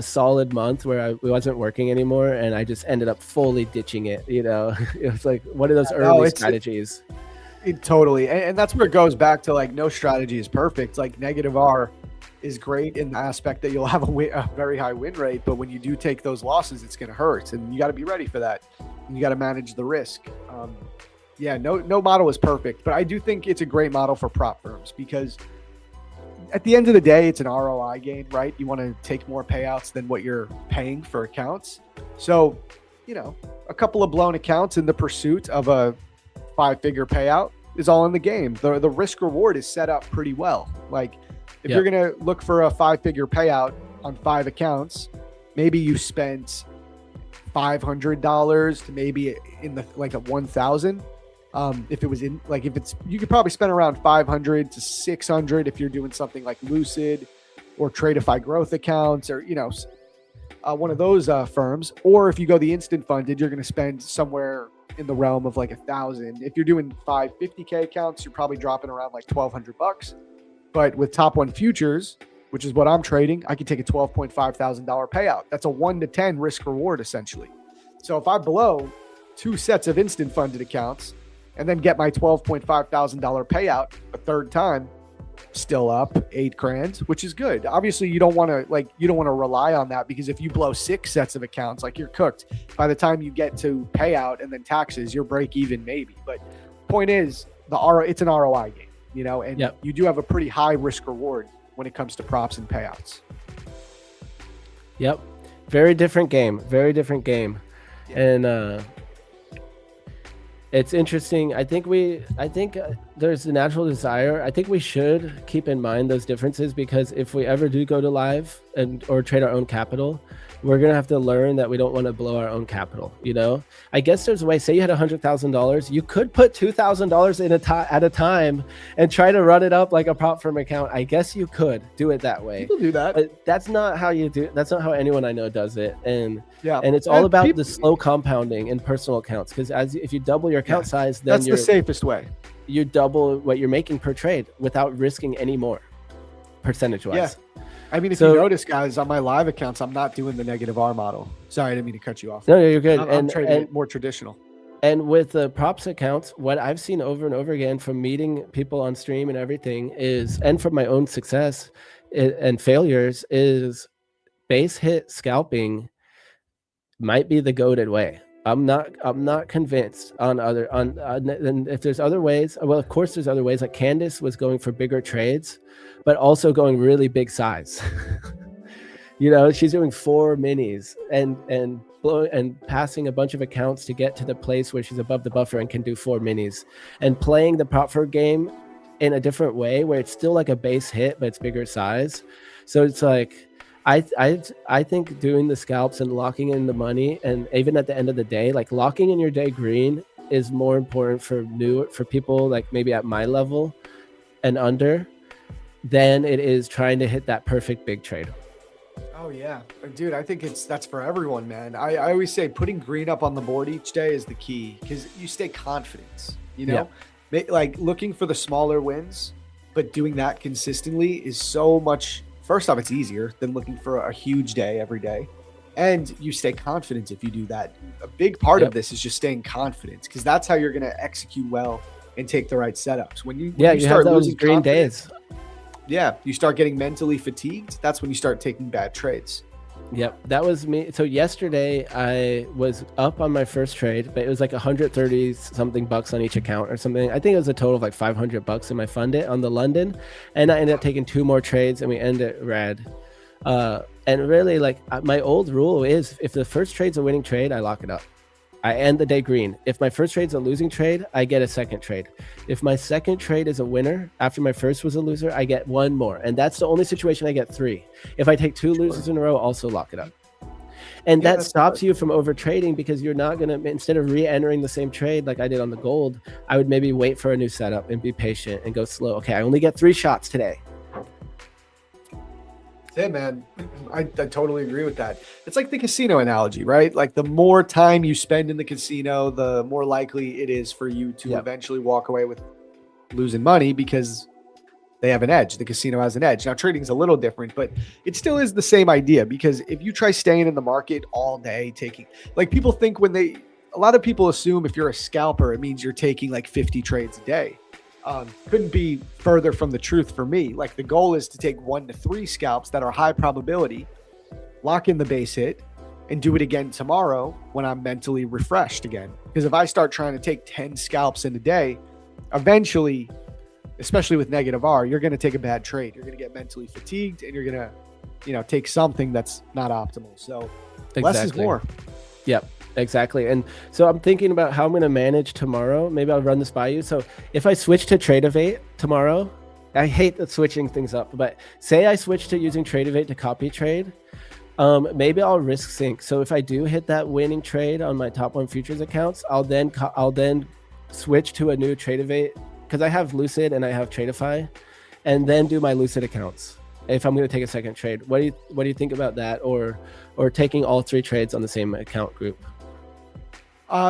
Speaker 1: solid month where I wasn't working anymore, and I just ended up fully ditching it. It was like one of those early strategies.
Speaker 3: Totally. And that's where it goes back to like no strategy is perfect. Like negative R is great in the aspect that you'll have a very high win rate, but when you do take those losses, it's going to hurt, and you got to be ready for that. And you got to manage the risk. No model is perfect, but I do think it's a great model for prop firms, because at the end of the day, it's an ROI game, right? You want to take more payouts than what you're paying for accounts. So, a couple of blown accounts in the pursuit of a 5-figure payout is all in the game. The risk reward is set up pretty well. Like if you're going to look for a 5-figure payout on 5 accounts, maybe you spent $500 to maybe in the like a 1,000. If it was in like, you could probably spend around 500 to 600 if you're doing something like Lucid or Tradeify growth accounts, or one of those firms. Or if you go the instant funded, you're going to spend somewhere in the realm of like 1,000. If you're doing 5 50K accounts, you're probably dropping around like $1,200. But with Top 1 futures, which is what I'm trading, I can take a $12.5 thousand payout. That's a 1 to 10 risk reward essentially. So if I blow 2 sets of instant funded accounts and then get my $12.5 thousand payout a third time, still up $8,000, which is good. Obviously, you don't want to rely on that, because if you blow 6 sets of accounts, like you're cooked. By the time you get to payout and then taxes, you're break even maybe. But point is, it's an ROI game, and you do have a pretty high risk reward when it comes to props and payouts.
Speaker 1: Yep, very different game. Very different game, and it's interesting. I think there's a natural desire. I think we should keep in mind those differences, because if we ever do go to live or trade our own capital, we're going to have to learn that we don't want to blow our own capital. I guess there's a way. Say you had $100,000, you could put $2,000 at a time and try to run it up like a prop firm account. I guess you could do it that way.
Speaker 3: People do that.
Speaker 1: But that's not how you do. That's not how anyone I know does it. And it's all about the slow compounding in personal accounts, because if you double your account size, then
Speaker 3: that's the safest way.
Speaker 1: You double what you're making per trade without risking any more percentage wise.
Speaker 3: Yeah. I mean, if you notice, guys, on my live accounts, I'm not doing the negative R model. Sorry, I didn't mean to cut you off.
Speaker 1: No, you're good.
Speaker 3: I'm trading more traditional.
Speaker 1: And with the props accounts, what I've seen over and over again from meeting people on stream and everything and from my own success and failures, is base hit scalping might be the goated way. I'm not convinced on and if there's other ways. Well, of course there's other ways. Like Candace was going for bigger trades, but also going really big size. She's doing 4 minis and passing a bunch of accounts to get to the place where she's above the buffer and can do 4 minis, and playing the prop for game in a different way where it's still like a base hit, but it's bigger size. So it's like, I think doing the scalps and locking in the money, and even at the end of the day, like locking in your day green is more important for people like maybe at my level and under than it is trying to hit that perfect big trade.
Speaker 3: Oh yeah, dude, I think that's for everyone, man. I always say putting green up on the board each day is the key, because you stay confident, like looking for the smaller wins, but doing that consistently is so much. First off, it's easier than looking for a huge day every day. And you stay confident if you do that. A big part of this is just staying confident, because that's how you're going to execute well and take the right setups. When you start
Speaker 1: have those
Speaker 3: losing
Speaker 1: green days.
Speaker 3: Yeah, you start getting mentally fatigued. That's when you start taking bad trades.
Speaker 1: Yep, that was me. So yesterday I was up on my first trade, but it was like 130 something bucks on each account or something. I think it was a total of like 500 bucks in my fund it on the London, and I ended up taking 2 more trades and we ended red. And really, like my old rule is, if the first trade's a winning trade, I lock it up. I end the day green. If my first trade's a losing trade, I get a second trade. If my second trade is a winner after my first was a loser, I get one more. And that's the only situation I get 3. If I take 2 losers in a row, also lock it up. And that stops you from over trading, because you're not going to, instead of re-entering the same trade like I did on the gold, I would maybe wait for a new setup and be patient and go slow. Okay, I only get 3 shots today.
Speaker 3: Yeah, man, I totally agree with that. It's like the casino analogy, right? Like the more time you spend in the casino, the more likely it is for you to eventually walk away with losing money, because they have an edge. The casino has an edge. Now, trading is a little different, but it still is the same idea, because if you try staying in the market all day, taking, like, people think a lot of people assume if you're a scalper, it means you're taking like 50 trades a day. Couldn't be further from the truth for me. Like, the goal is to take 1 to 3 scalps that are high probability, lock in the base hit, and do it again tomorrow when I'm mentally refreshed again. Because if I start trying to take 10 scalps in a day, eventually, especially with negative R, you're going to take a bad trade. You're going to get mentally fatigued, and you're going to, take something that's not optimal. So less is more.
Speaker 1: Yep. Exactly. And so I'm thinking about how I'm going to manage tomorrow. Maybe I'll run this by you. So if I switch to Tradevate tomorrow, I hate that switching things up, but say I switch to using Tradevate to copy trade, maybe I'll risk sync. So if I do hit that winning trade on my top 1 futures accounts, I'll then switch to a new Tradevate, because I have Lucid and I have Tradeify, and then do my Lucid accounts if I'm going to take a second trade. What do you think about that, or taking all 3 trades on the same account group?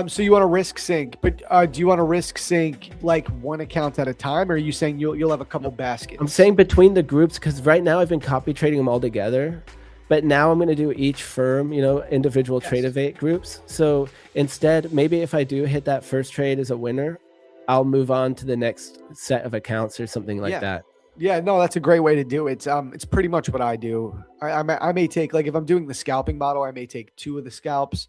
Speaker 3: So you want to risk sync, but do you want to risk sync like 1 account at a time, or are you saying you'll have a couple baskets?
Speaker 1: I'm saying between the groups, because right now I've been copy trading them all together, but now I'm going to do each firm, individual Tradevate groups. So instead, maybe if I do hit that first trade as a winner, I'll move on to the next set of accounts or something like that.
Speaker 3: Yeah, no, that's a great way to do it. It's pretty much what I do. I may take, like, if I'm doing the scalping model, I may take 2 of the scalps,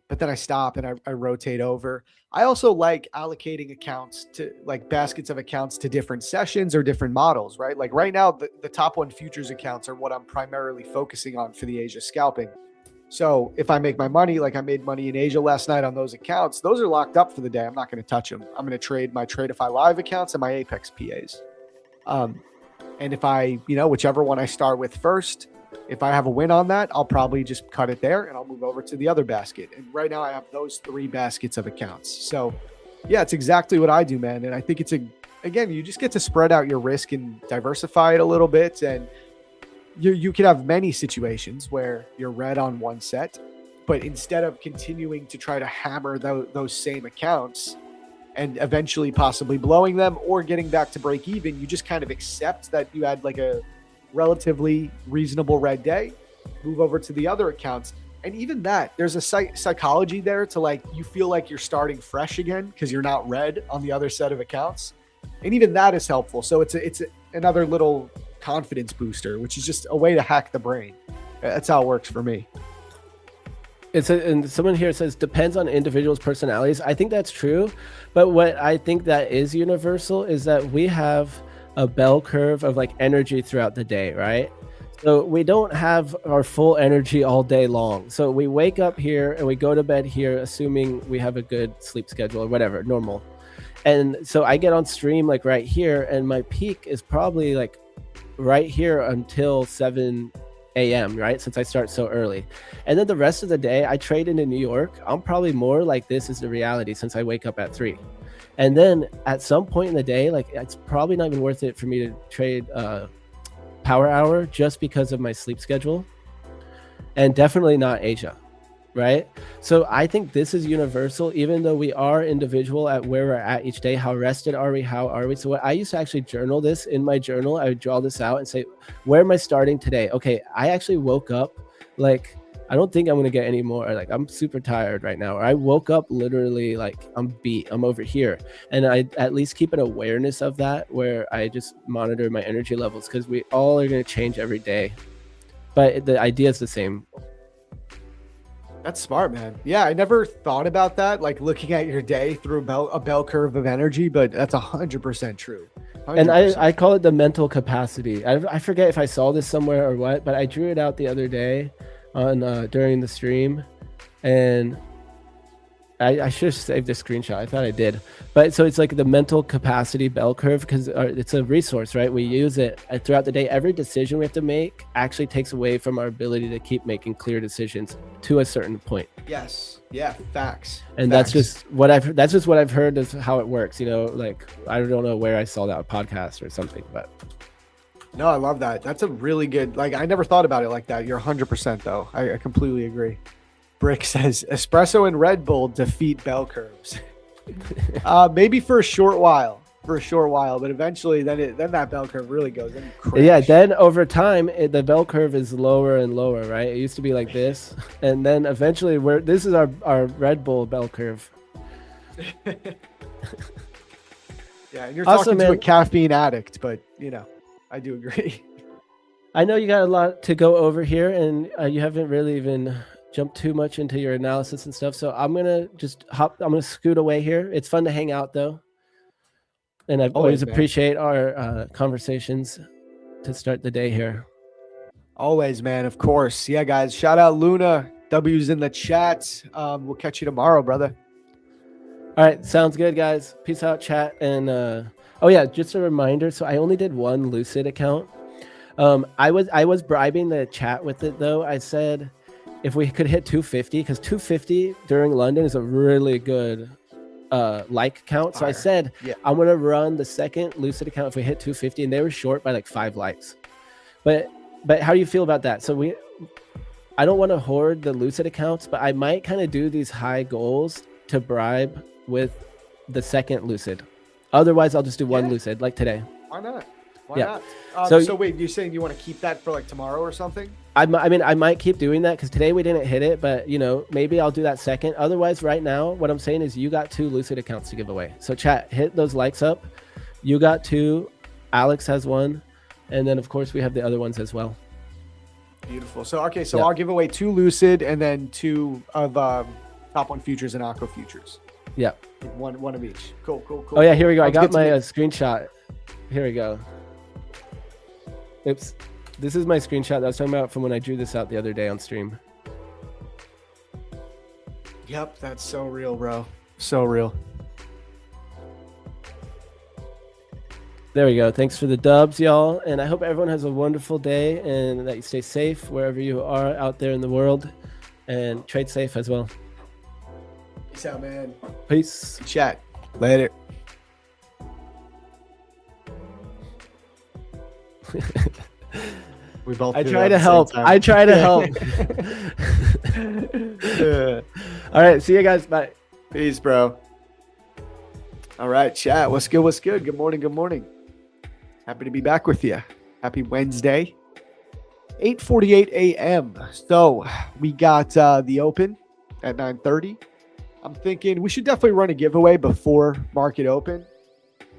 Speaker 3: but then I stop and I rotate over. I also like allocating accounts to, like, baskets of accounts to different sessions or different models, right? Like right now, the top 1 futures accounts are what I'm primarily focusing on for the Asia scalping. So if I make my money, like I made money in Asia last night on those accounts, those are locked up for the day. I'm not going to touch them. I'm going to trade my Tradeify Live accounts and my Apex PAs. And if I, whichever one I start with first, if I have a win on that, I'll probably just cut it there and I'll move over to the other basket. And right now I have those 3 baskets of accounts. So yeah, it's exactly what I do, man. And I think again, you just get to spread out your risk and diversify it a little bit. And you can have many situations where you're red on one set, but instead of continuing to try to hammer those same accounts and eventually possibly blowing them or getting back to break even, you just kind of accept that you had like a relatively reasonable red day, move over to the other accounts. And even that, there's a psychology there to, like, you feel like you're starting fresh again because you're not red on the other set of accounts. And even that is helpful. So it's another little confidence booster, which is just a way to hack the brain. That's how it works for me.
Speaker 1: And someone here says depends on individuals' personalities. I think that's true, but what I think that is universal is that we have a bell curve of like energy throughout the day, right? So we don't have our full energy all day long. So we wake up here and we go to bed here, assuming we have a good sleep schedule or whatever, normal. And so I get on stream like right here, and my peak is probably like right here until 7 a.m., right? Since I start so early. And then the rest of the day, I trade into New York. I'm probably more like this is the reality since I wake up at 3. And then at some point in the day, like it's probably not even worth it for me to trade Power Hour just because of my sleep schedule, and definitely not Asia, right? So I think this is universal, even though we are individual at where we're at each day. How rested are we? How are we? So what I used to actually journal this in my journal. I would draw this out and say, where am I starting today? Okay, I actually woke up like, I don't think I'm going to get any more. Like, I'm super tired right now. Or I woke up literally like I'm beat. I'm over here. And I at least keep an awareness of that where I just monitor my energy levels, because we all are going to change every day. But the idea is the same.
Speaker 3: That's smart, man. Yeah, I never thought about that, like looking at your day through a bell curve of energy, but that's 100% true. 100%.
Speaker 1: And I call it the mental capacity. I forget if I saw this somewhere or what, but I drew it out the other day on during the stream, and I should have saved a screenshot. I thought I did. But so it's like the mental capacity bell curve, because it's a resource, right? We use it throughout the day. Every decision we have to make actually takes away from our ability to keep making clear decisions to a certain point.
Speaker 3: Yes. Yeah. Facts.
Speaker 1: And
Speaker 3: Facts.
Speaker 1: that's just what I've heard is how it works. Like I don't know where I saw that podcast or something, but.
Speaker 3: No, I love that. That's a really good, like, I never thought about it like that. You're 100% though. I completely agree. Brick says espresso and Red Bull defeat bell curves. Maybe for a short while, but eventually then that bell curve really goes in.
Speaker 1: Yeah. Then over time, the bell curve is lower and lower, right? It used to be like this. And then eventually this is our Red Bull bell curve.
Speaker 3: Yeah. And you're
Speaker 1: Awesome,
Speaker 3: talking to a
Speaker 1: man.
Speaker 3: caffeine addict, but I do agree.
Speaker 1: I know you got a lot to go over here, and you haven't really even jumped too much into your analysis and stuff. So I'm gonna I'm gonna scoot away here. It's fun to hang out though, and I always appreciate our conversations to start the day here.
Speaker 3: Always, man. Of course. Yeah, guys. Shout out Luna. W's in the chat. We'll catch you tomorrow, brother.
Speaker 1: All right, sounds good, guys. Peace out, chat. And oh yeah, just a reminder. So I only did one Lucid account. I was bribing the chat with it though. I said if we could hit 250, because 250 during London is a really good like count. So I said I'm gonna run the second Lucid account if we hit 250, and they were short by like 5 likes. But how do you feel about that? So I don't want to hoard the Lucid accounts, but I might kind of do these high goals to bribe with the second Lucid. Otherwise, I'll just do one Lucid like today.
Speaker 3: Why not? Why not? So wait, you're saying you want to keep that for like tomorrow or something?
Speaker 1: I mean, I might keep doing that because today we didn't hit it, but maybe I'll do that second. Otherwise, right now, what I'm saying is you got 2 Lucid accounts to give away. So chat, hit those likes up. You got 2. Alex has 1. And then, of course, we have the other ones as well.
Speaker 3: Beautiful. So, okay, so I'll give away 2 Lucid and then 2 of Top 1 Futures and Aqua Futures.
Speaker 1: Yeah.
Speaker 3: One of each. Cool.
Speaker 1: Oh, yeah, here we go. I got my screenshot. Here we go. Oops. This is my screenshot that I was talking about from when I drew this out the other day on stream.
Speaker 3: Yep, that's so real, bro. So real.
Speaker 1: There we go. Thanks for the dubs, y'all. And I hope everyone has a wonderful day and that you stay safe wherever you are out there in the world, and trade safe as well.
Speaker 3: Peace out, man.
Speaker 1: Peace.
Speaker 3: Chat. Later. We both.
Speaker 1: I try to help. All right. See you guys. Bye.
Speaker 3: Peace, bro. All right, chat. What's good? What's good? Good morning. Good morning. Happy to be back with you. Happy Wednesday. 8:48 a.m. So we got the open at 9:30. I'm thinking we should definitely run a giveaway before market open.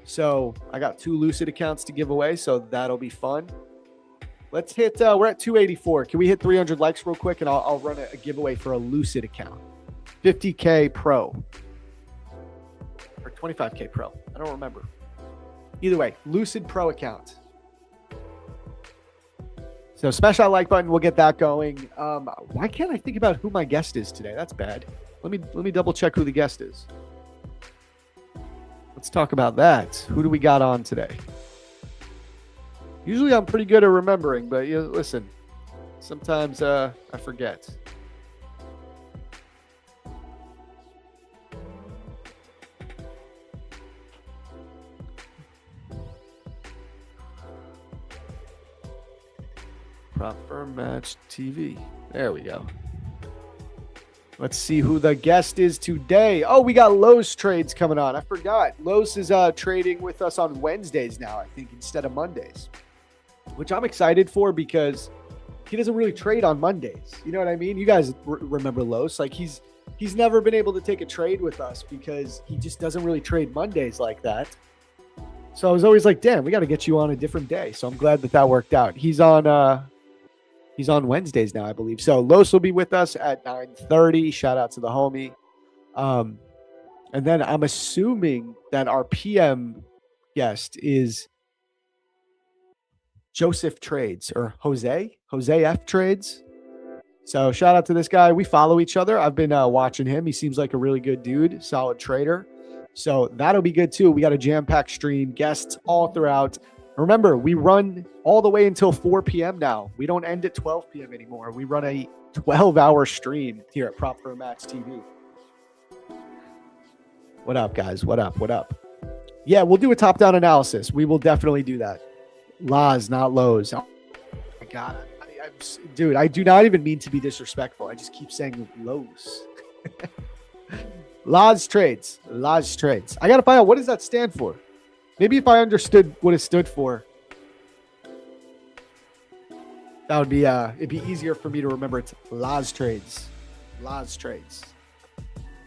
Speaker 3: So I got 2 Lucid accounts to give away, so that'll be fun. Let's hit, we're at 284. Can we hit 300 likes real quick, and I'll run a giveaway for a Lucid account. 50K Pro. Or 25K Pro. I don't remember. Either way, Lucid Pro account. So smash that like button. We'll get that going. Why can't I think about who my guest is today? That's bad. Let me double check who the guest is. Let's talk about that. Who do we got on today? Usually I'm pretty good at remembering, but listen, sometimes I forget. Prop Firm Match TV. There we go. Let's see who the guest is today. Oh, we got Los trades coming on. I forgot. Los is trading with us on Wednesdays now, I think, instead of Mondays, which I'm excited for because he doesn't really trade on Mondays. You know what I mean? You guys remember Los. Like he's never been able to take a trade with us because he just doesn't really trade Mondays like that. So I was always like, damn, we got to get you on a different day. So I'm glad that worked out. He's on Wednesdays now, I believe. So Los will be with us at 9:30. Shout out to the homie. And then I'm assuming that our PM guest is Joseph Trades or Jose F Trades. So shout out to this guy. We follow each other. I've been watching him. He seems like a really good dude, solid trader. So that'll be good too. We got a jam-packed stream, guests all throughout. Remember, we run all the way until 4 p.m. now. We don't end at 12 p.m. anymore. We run a 12-hour stream here at Prop for a Match TV. What up, guys? What up? What up? Yeah, we'll do a top-down analysis. We will definitely do that. Laws, not lows. Oh my God. Dude, I do not even mean to be disrespectful. I just keep saying lows. Laws trades. Laws trades. I got to find out, what does that stand for? Maybe if I understood what it stood for, that would be, it'd be easier for me to remember. It's Laws trades. Laws trades.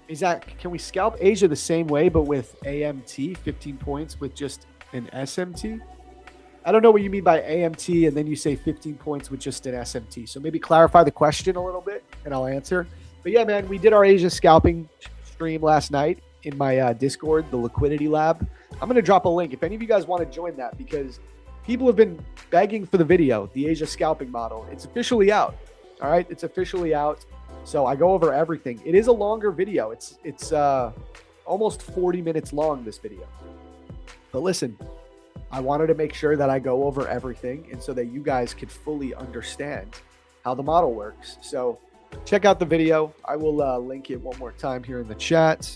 Speaker 3: Is that, can we scalp Asia the same way, but with AMT, 15 points with just an SMT? I don't know what you mean by AMT, and then you say 15 points with just an SMT. So maybe clarify the question a little bit, and I'll answer. But yeah, man, we did our Asia scalping stream last night in my Discord, the Liquidity Lab. I'm going to drop a link if any of you guys want to join that, because people have been begging for the video, the Asia scalping model. It's officially out. All right, it's officially out. So I go over everything. It is a longer video. It's almost 40 minutes long, this video. But listen, I wanted to make sure that I go over everything, and so that you guys could fully understand how the model works. So check out the video. I will link it one more time here in the chat.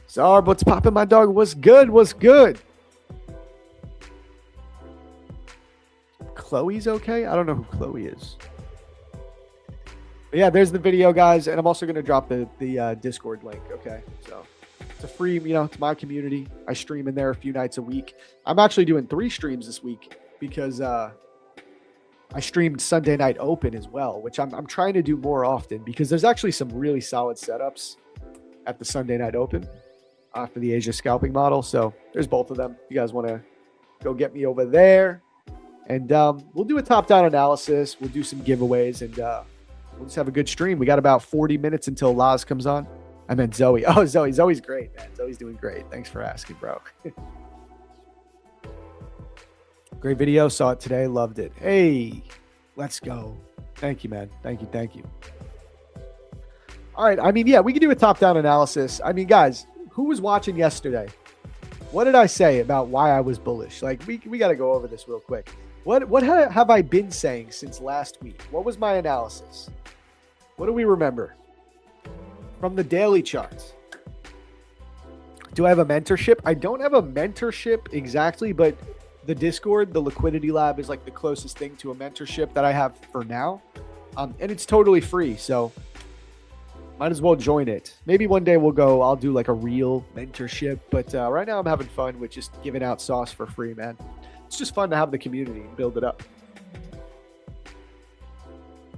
Speaker 3: Sorry, what's popping, my dog? What's good? What's good? Chloe's okay? I don't know who Chloe is. But yeah, there's the video, guys, and I'm also going to drop the Discord link, okay? So it's a free, it's my community. I stream in there a few nights a week. I'm actually doing 3 streams this week because I streamed Sunday Night Open as well, which I'm trying to do more often, because there's actually some really solid setups at the Sunday Night Open for the Asia scalping model. So there's both of them. If you guys want to go get me over there. And we'll do a top-down analysis. We'll do some giveaways, and we'll just have a good stream. We got about 40 minutes until Laz comes on. I meant Zoe. Oh, Zoe. Zoe's great, man. Zoe's doing great. Thanks for asking, bro. Great video. Saw it today. Loved it. Hey, let's go. Thank you, man. Thank you. Thank you. All right. I mean, yeah, we can do a top-down analysis. I mean, guys, who was watching yesterday? What did I say about why I was bullish? Like, we got to go over this real quick. What have I been saying since last week? What was my analysis? What do we remember? From the daily charts. Do I have a mentorship? I don't have a mentorship exactly, but the Discord, the Liquidity Lab, is like the closest thing to a mentorship that I have for now. And it's totally free, so might as well join it. Maybe one day I'll do like a real mentorship, but right now I'm having fun with just giving out sauce for free, man. It's just fun to have the community and build it up.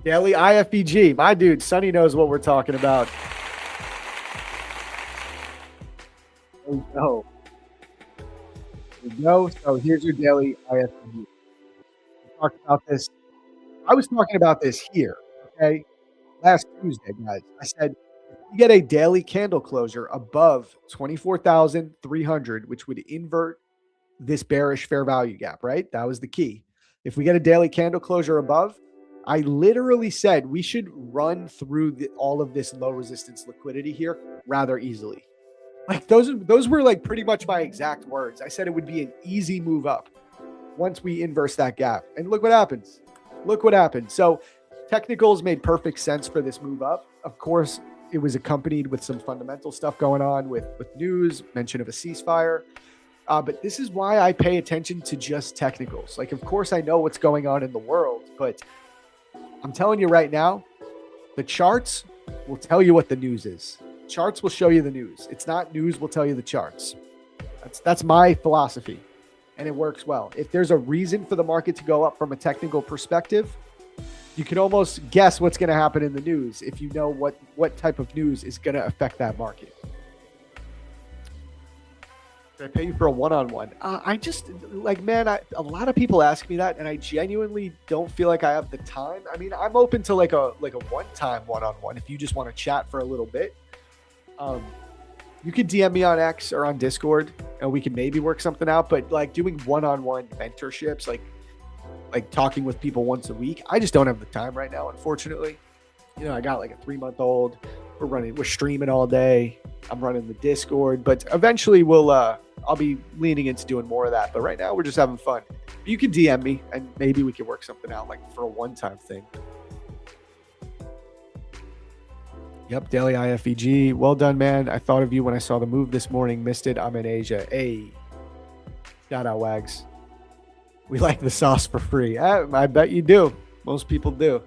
Speaker 3: Daily IFBG. My dude, Sonny knows what we're talking about. There we go. There we go. So here's your daily IFBG. We talked about this. I was talking about this here, okay? Last Tuesday, guys. I said, if you get a daily candle closure above 24,300, which would invert this bearish fair value gap, right? That was the key. If we get a daily candle closure above, I literally said we should run through all of this low resistance liquidity here rather easily. Like those were like pretty much my exact words. I said it would be an easy move up once we inverse that gap. And look what happens. Look what happened. So technicals made perfect sense for this move up. Of course, it was accompanied with some fundamental stuff going on with news, mention of a ceasefire. But this is why I pay attention to just technicals. Like, of course, I know what's going on in the world, but I'm telling you right now, the charts will tell you what the news is. Charts will show you the news. It's not news will tell you the charts. That's my philosophy, and it works well. If there's a reason for the market to go up from a technical perspective, you can almost guess what's going to happen in the news if you know what type of news is going to affect that market. Should I pay you for a one-on-one? I just, like, man, a lot of people ask me that, and I genuinely don't feel like I have the time. I mean, I'm open to like a one-time one-on-one if you just want to chat for a little bit. You could DM me on X or on Discord and we can maybe work something out. But like doing one-on-one mentorships, like talking with people once a week, I just don't have the time right now, unfortunately. You know, I got like a 3-month-old. We're streaming all day. I'm running the Discord, but eventually I'll be leaning into doing more of that. But right now we're just having fun. You can DM me and maybe we can work something out like for a one-time thing. Yep, Daily IFEG. Well done, man. I thought of you when I saw the move this morning. Missed it. I'm in Asia. Hey, shout out, Wags. We like the sauce for free. I bet you do. Most people do.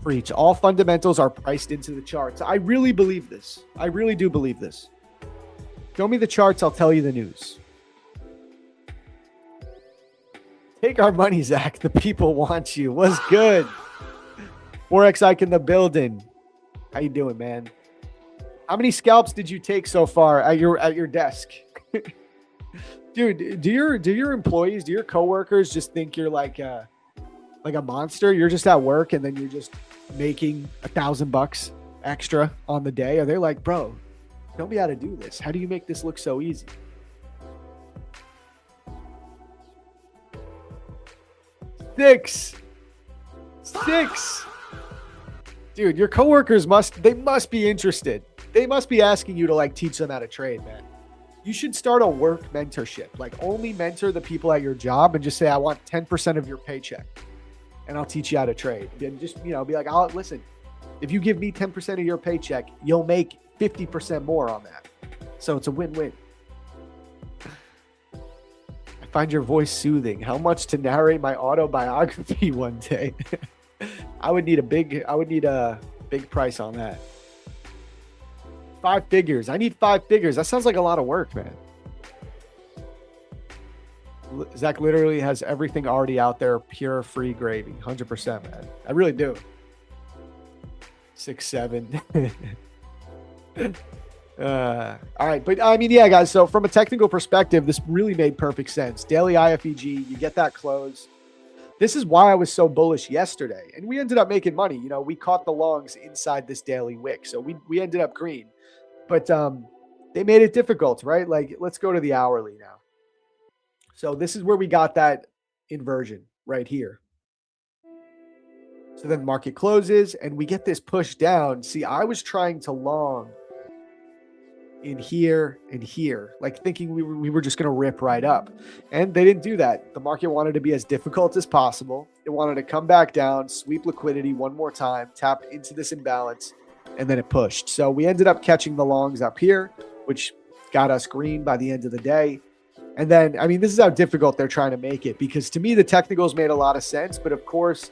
Speaker 3: Preach. All fundamentals are priced into the charts. I really believe this. I really do believe this. Show me the charts. I'll tell you the news. Take our money, Zach. The people want you. What's good? 4X Ike in the building. How you doing, man? How many scalps did you take so far at your desk? Dude, do your employees, do your coworkers just think you're like a monster? You're just at work and then you're just making $1,000 extra on the day? Are they like, bro, tell me how to do this? How do you make this look so easy? Six. Dude, your coworkers must be interested. They must be asking you to like teach them how to trade, man. You should start a work mentorship. Like only mentor the people at your job and just say, I want 10% of your paycheck and I'll teach you how to trade. And just, be like, listen, if you give me 10% of your paycheck, you'll make 50% more on that. So it's a win-win. I find your voice soothing. How much to narrate my autobiography one day? I would need a big price on that. 5 figures. I need 5 figures. That sounds like a lot of work, man. Zach literally has everything already out there. Pure free gravy. 100%, man. I really do. 6, 7. All right. But I mean, yeah, guys. So from a technical perspective, this really made perfect sense. Daily IFEG, you get that close. This is why I was so bullish yesterday. And we ended up making money. We caught the longs inside this daily wick. So we ended up green. But they made it difficult, right? Like, let's go to the hourly now. So this is where we got that inversion right here. So then market closes and we get this push down. See, I was trying to long in here and here, like thinking we were just going to rip right up. And they didn't do that. The market wanted to be as difficult as possible. It wanted to come back down, sweep liquidity one more time, tap into this imbalance, and then it pushed. So we ended up catching the longs up here, which got us green by the end of the day. And then, I mean, this is how difficult they're trying to make it, because to me, the technicals made a lot of sense. But of course,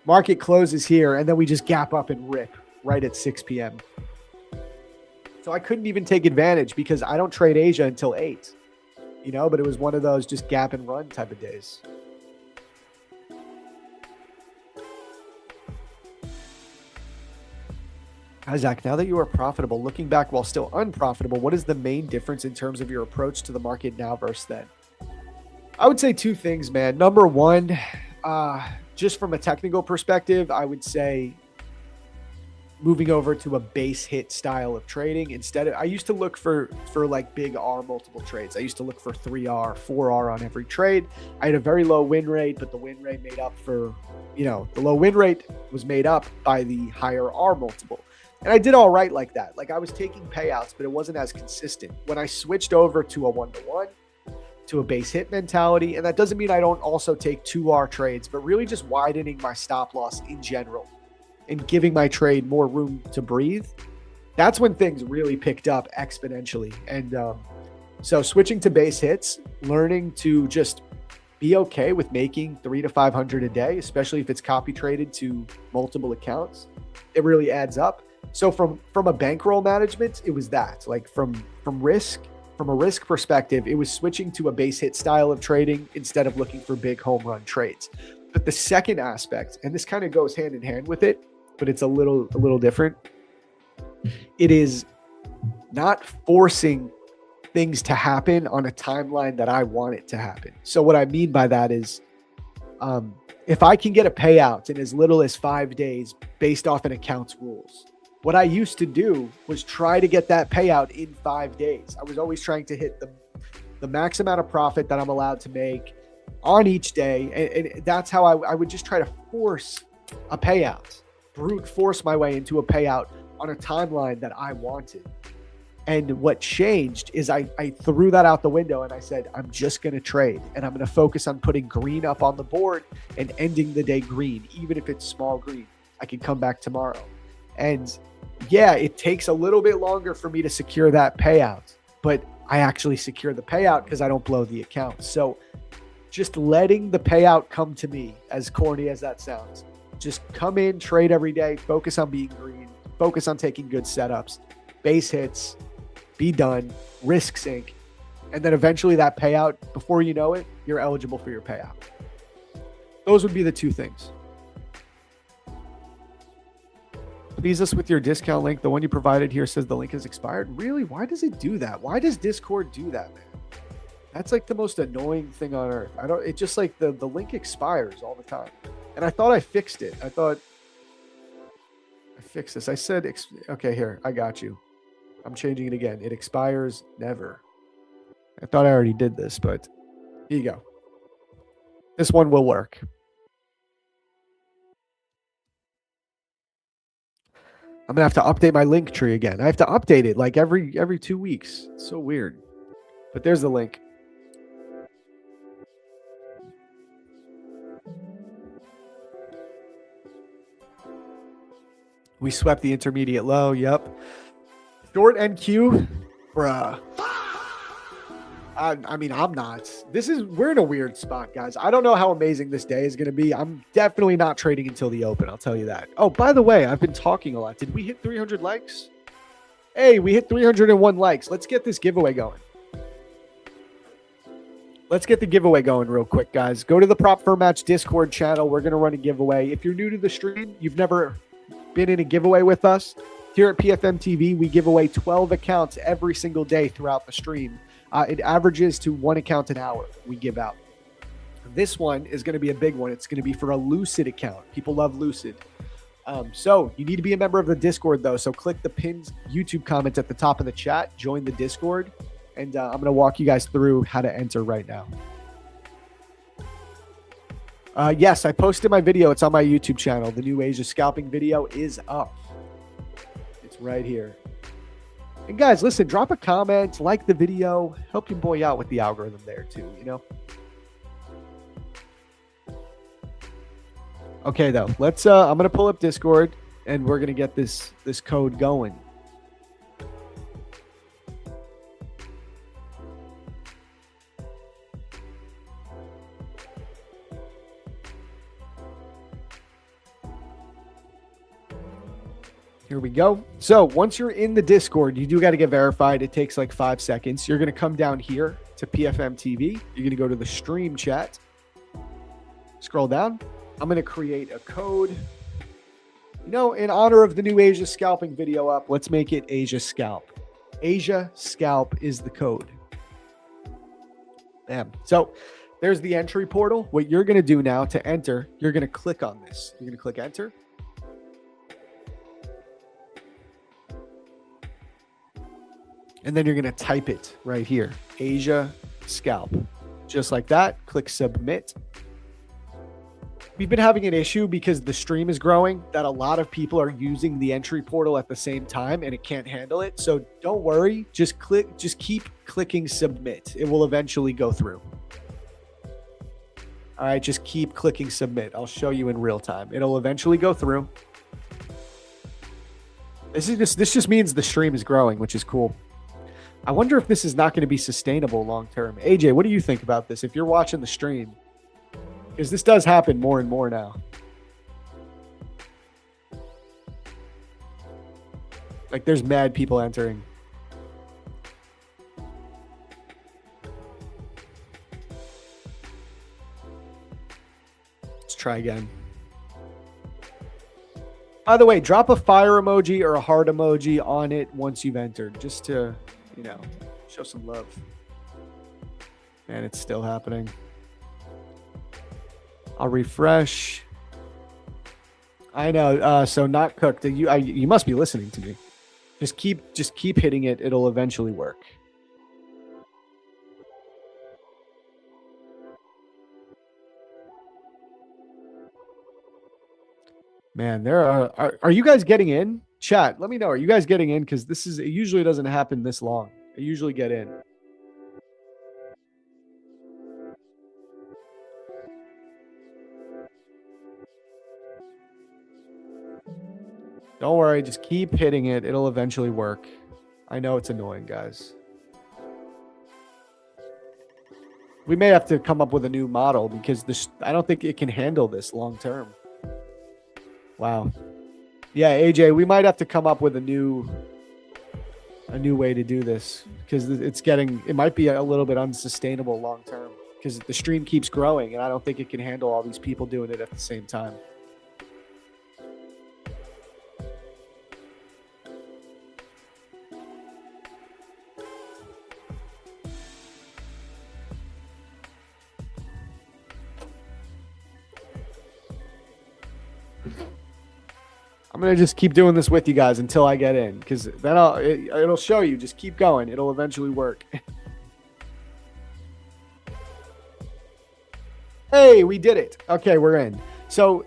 Speaker 3: market closes here, and then we just gap up and rip right at 6 p.m. So I couldn't even take advantage because I don't trade Asia until 8, but it was one of those just gap and run type of days. Isaac, now that you are profitable, looking back while still unprofitable, what is the main difference in terms of your approach to the market now versus then? I would say 2 things, man. Number one, just from a technical perspective, I would say moving over to a base hit style of trading. Instead of, I used to look for like big R multiple trades. I used to look for 3R, 4R on every trade. I had a very low win rate, but the win rate made up for, the low win rate was made up by the higher R multiple. And I did all right like that. Like I was taking payouts, but it wasn't as consistent. When I switched over to a 1-to-1, to a base hit mentality, and that doesn't mean I don't also take 2R trades, but really just widening my stop loss in general and giving my trade more room to breathe, that's when things really picked up exponentially. And so switching to base hits, learning to just be okay with making 300 to 500 a day, especially if it's copy traded to multiple accounts, it really adds up. So from a bankroll management, it was that. Like from a risk perspective, it was switching to a base hit style of trading instead of looking for big home run trades. But the second aspect, and this kind of goes hand in hand with it, but it's a little different. It is not forcing things to happen on a timeline that I want it to happen. So what I mean by that is, if I can get a payout in as little as 5 days based off an account's rules, What I used to do was try to get that payout in 5 days. I was always trying to hit the max amount of profit that I'm allowed to make on each day. And that's how I would just try to force a payout, brute force my way into a payout on a timeline that I wanted. And what changed is I threw that out the window and I said, I'm just going to trade and I'm going to focus on putting green up on the board and ending the day green, even if it's small green. I can come back tomorrow. And yeah, it takes a little bit longer for me to secure that payout, but I actually secure the payout because I don't blow the account. So just letting the payout come to me, as corny as that sounds, just come in, trade every day, focus on being green, focus on taking good setups, base hits, be done, risk sink, and then eventually that payout, before you know it, you're eligible for your payout. Those would be the two things. Please us with your discount link. The one you provided here says the link has expired. Really? Why does it do that? Why does Discord do that, man? That's like the most annoying thing on earth. It just like the link expires all the time. And I thought I fixed it. I thought I fixed this. I said, okay, here, I got you. I'm changing it again. It expires never. I thought I already did this, but here you go. This one will work. I'm gonna have to update my link tree again. I have to update it like every 2 weeks. It's so weird. But there's the link. We swept the intermediate low. Yep. Short NQ, bruh. I mean, I'm not. We're in a weird spot, guys. I don't know how amazing this day is going to be. I'm definitely not trading until the open. I'll tell you that. Oh, by the way, I've been talking a lot. Did we hit 300 likes? Hey, we hit 301 likes. Let's get this giveaway going. Let's get the giveaway going real quick, guys. Go to the Prop Firm Match Discord channel. We're going to run a giveaway. If you're new to the stream, you've never been in a giveaway with us, here at PFM TV, we give away 12 accounts every single day throughout the stream. It averages to 1 account an hour we give out. This one is going to be a big one. It's going to be for a Lucid account. People love Lucid. So you need to be a member of the Discord, though. So click the pinned YouTube comments at the top of the chat. Join the Discord. And I'm going to walk you guys through how to enter right now. Yes, I posted my video. It's on my YouTube channel. The new Asia scalping video is up. It's right here. And guys, listen, drop a comment, like the video, help your boy out with the algorithm there too, you know? Okay, though, let's, I'm going to pull up Discord and we're going to get this code going. Here we go. So once you're in the Discord, you do got to get verified. It takes like 5 seconds. You're going to come down here to PFM TV. You're going to go to the stream chat. Scroll down. I'm going to create a code. You know, in honor of the new Asia scalping video up, let's make it Asia Scalp. Asia Scalp is the code. Bam. So there's the entry portal. What you're going to do now to enter, you're going to click on this. You're going to click enter. And then you're going to type it right here, Asia Scalp. Just like that, click submit. We've been having an issue because the stream is growing that a lot of people are using the entry portal at the same time and it can't handle it. So don't worry, just keep clicking submit. It will eventually go through. All right, just keep clicking submit. I'll show you in real time. It'll eventually go through. This just means the stream is growing, which is cool. I wonder if this is not going to be sustainable long term. AJ, what do you think about this? If you're watching the stream, because this does happen more and more now. Like there's mad people entering. Let's try again. By the way, drop a fire emoji or a heart emoji on it once you've entered, just to, you know, show some love. And it's still happening. I'll refresh. I know. So not cooked. You must be listening to me. Just keep hitting it. It'll eventually work. Man, are you guys getting in? Chat, let me know. Are you guys getting in? Because it usually doesn't happen this long. I usually get in. Don't worry, just keep hitting it. It'll eventually work. I know it's annoying, guys. We may have to come up with a new model because I don't think it can handle this long term. Wow. Yeah, AJ, we might have to come up with a new way to do this because it might be a little bit unsustainable long term because the stream keeps growing and I don't think it can handle all these people doing it at the same time. I'm going to just keep doing this with you guys until I get in because then it'll show you. Just keep going. It'll eventually work. Hey, we did it. Okay, we're in. So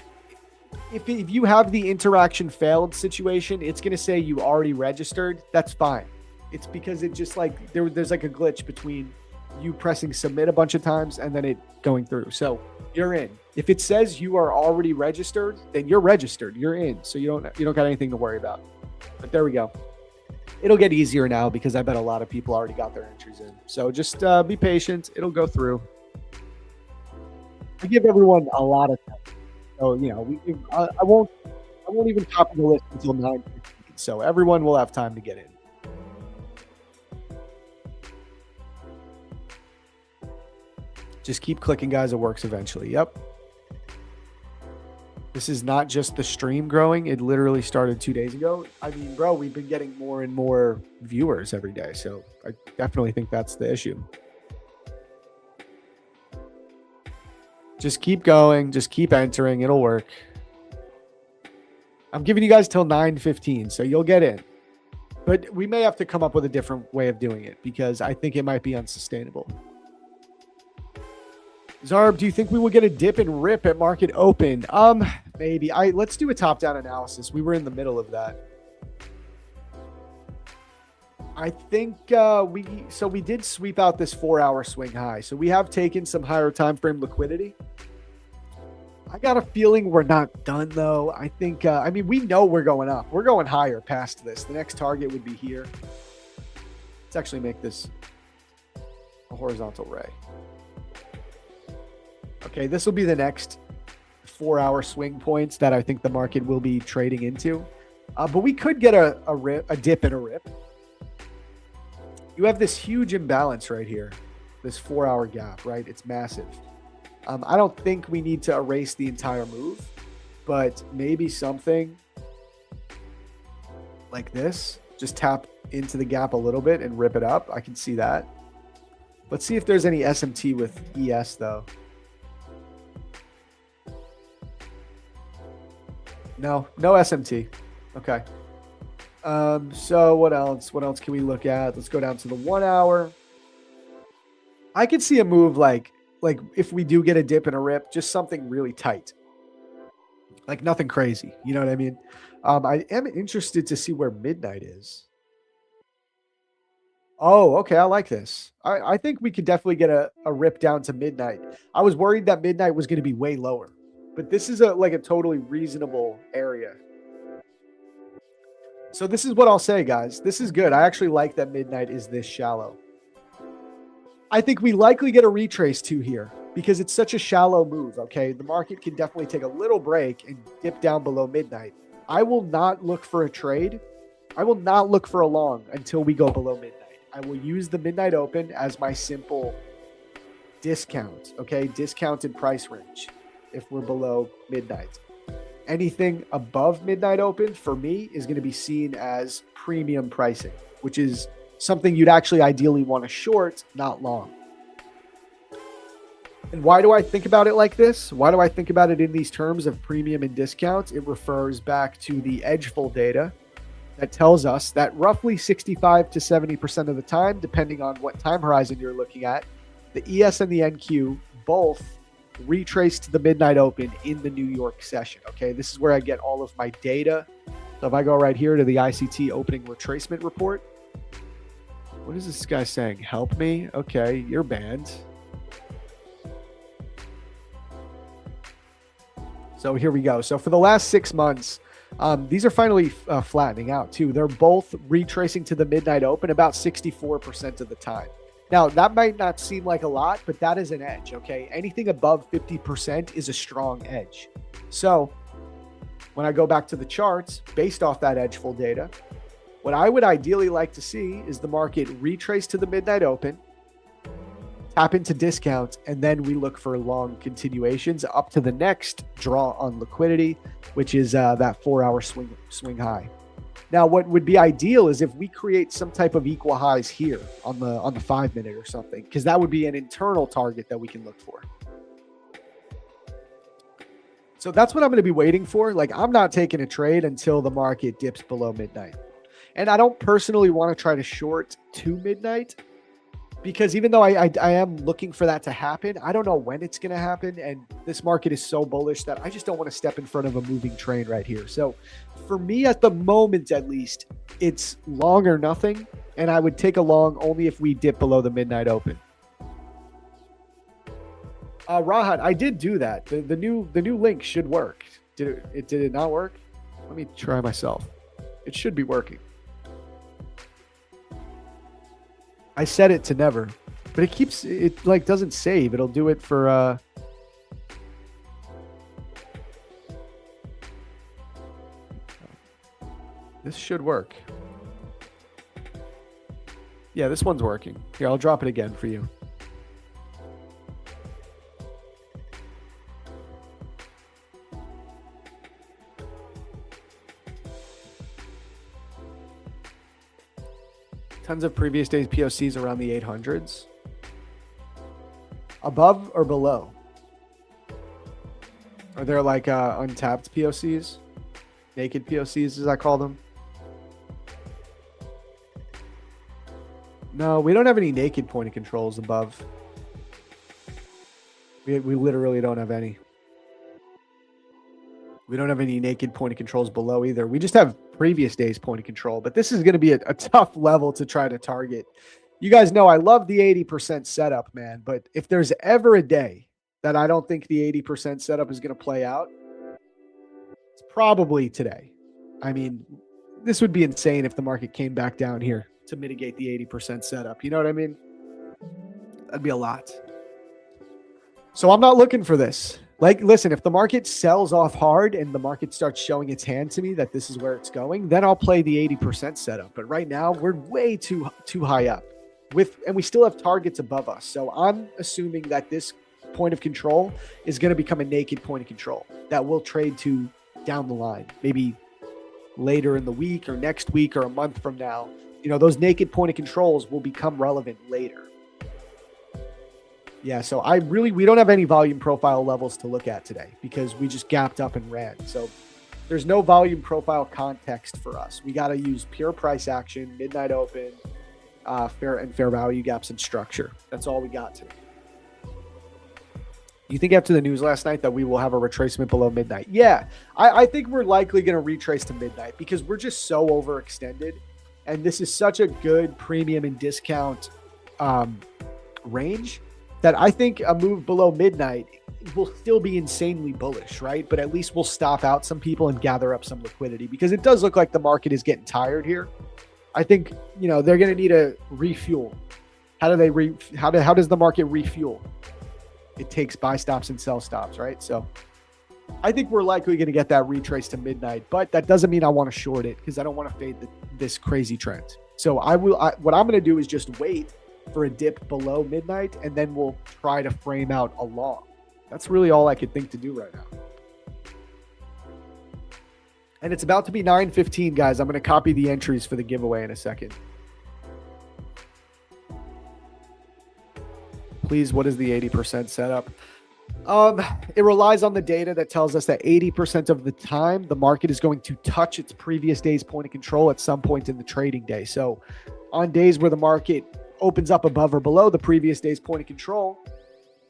Speaker 3: if you have the interaction failed situation, it's going to say you already registered. That's fine. It's because it just like there's like a glitch between you pressing submit a bunch of times and then it going through. So you're in. If it says you are already registered, then you're registered. You're in. So you don't got anything to worry about. But there we go. It'll get easier now because I bet a lot of people already got their entries in. So just be patient. It'll go through. I give everyone a lot of time. So I won't even copy the list until 9:15. So everyone will have time to get in. Just keep clicking, guys. It works eventually. Yep. This is not just the stream growing. It literally started 2 days ago. I mean, bro, we've been getting more and more viewers every day. So I definitely think that's the issue. Just keep going. Just keep entering. It'll work. I'm giving you guys till 9:15, so you'll get in. But we may have to come up with a different way of doing it because I think it might be unsustainable. Zarb, do you think we will get a dip and rip at market open? Maybe. Let's do a top-down analysis. We were in the middle of that. I think we did sweep out this 4-hour swing high. So we have taken some higher time frame liquidity. I got a feeling we're not done though. I think we know we're going up. We're going higher past this. The next target would be here. Let's actually make this a horizontal ray. Okay, this will be the next 4-hour swing points that I think the market will be trading into. But we could get a dip and a rip. You have this huge imbalance right here, this 4-hour gap, right? It's massive. I don't think we need to erase the entire move, but maybe something like this. Just tap into the gap a little bit and rip it up. I can see that. Let's see if there's any SMT with ES though. No SMT. Okay. So what else? What else can we look at? Let's go down to the 1 hour. I could see a move like if we do get a dip and a rip, just something really tight. Like nothing crazy. You know what I mean? I am interested to see where midnight is. Oh, okay. I like this. I think we could definitely get a rip down to midnight. I was worried that midnight was going to be way lower. But this is a totally reasonable area. So this is what I'll say, guys. This is good. I actually like that midnight is this shallow. I think we likely get a retrace to here because it's such a shallow move, okay? The market can definitely take a little break and dip down below midnight. I will not look for a trade. I will not look for a long until we go below midnight. I will use the midnight open as my simple discount, okay? Discounted price range. If we're below midnight. Anything above midnight open for me is going to be seen as premium pricing, which is something you'd actually ideally want to short, not long. And why do I think about it like this? Why do I think about it in these terms of premium and discounts? It refers back to the edgeful data that tells us that roughly 65 to 70% of the time, depending on what time horizon you're looking at, the ES and the NQ both retrace to the midnight open in the New York session. Okay, this is where I get all of my data. So if I go right here to the ICT opening retracement report, what is this guy saying? Help me? Okay, you're banned. So here we go. So for the last 6 months, these are finally flattening out too. They're both retracing to the midnight open about 64% of the time. Now, that might not seem like a lot, but that is an edge, okay? Anything above 50% is a strong edge. So when I go back to the charts, based off that edgeful data, what I would ideally like to see is the market retrace to the midnight open, tap into discounts, and then we look for long continuations up to the next draw on liquidity, which is that 4-hour swing high. Now, what would be ideal is if we create some type of equal highs here on the 5 minute or something, because that would be an internal target that we can look for. So that's what I'm going to be waiting for. Like, I'm not taking a trade until the market dips below midnight. And I don't personally want to try to short to midnight, because even though I am looking for that to happen, I don't know when it's going to happen. And this market is so bullish that I just don't want to step in front of a moving train right here. So for me, at the moment, at least, it's long or nothing. And I would take a long only if we dip below the midnight open. Rahat, I did do that. The new link should work. Did it not work? Let me try myself. It should be working. I set it to never, but it like doesn't save. It'll do it for this should work. Yeah, this one's working. Here, I'll drop it again for you. Tons of previous days POCs around the 800s. Above or below? Are there like untapped POCs? Naked POCs, as I call them? No, we don't have any naked point of controls above. We literally don't have any. We don't have any naked point of controls below either. We just have previous days point of control, but this is going to be a tough level to try to target. You guys know I love the 80% setup, man, but if there's ever a day that I don't think the 80% setup is going to play out, it's probably today. I mean, this would be insane if the market came back down here to mitigate the 80% setup. You know what I mean? That'd be a lot. So I'm not looking for this. Like, listen, if the market sells off hard and the market starts showing its hand to me that this is where it's going, then I'll play the 80% setup. But right now, we're way too high up and we still have targets above us. So I'm assuming that this point of control is going to become a naked point of control that we'll trade to down the line, maybe later in the week or next week or a month from now. You know, those naked point of controls will become relevant later. Yeah, so we don't have any volume profile levels to look at today because we just gapped up and ran. So there's no volume profile context for us. We got to use pure price action, midnight open, fair value gaps and structure. That's all we got today. You think after the news last night that we will have a retracement below midnight? Yeah, I think we're likely going to retrace to midnight because we're just so overextended. And this is such a good premium and discount range that I think a move below midnight will still be insanely bullish, right? But at least we'll stop out some people and gather up some liquidity because it does look like the market is getting tired here. I think, you know, they're going to need a refuel. How does the market refuel? It takes buy stops and sell stops, right? So I think we're likely going to get that retrace to midnight, but that doesn't mean I want to short it because I don't want to fade this crazy trend. So what I'm going to do is just wait for a dip below midnight, and then we'll try to frame out a long. That's really all I could think to do right now. And it's about to be 9:15, guys. I'm going to copy the entries for the giveaway in a second. Please, what is the 80% setup? It relies on the data that tells us that 80% of the time, the market is going to touch its previous day's point of control at some point in the trading day. So on days where the market opens up above or below the previous day's point of control,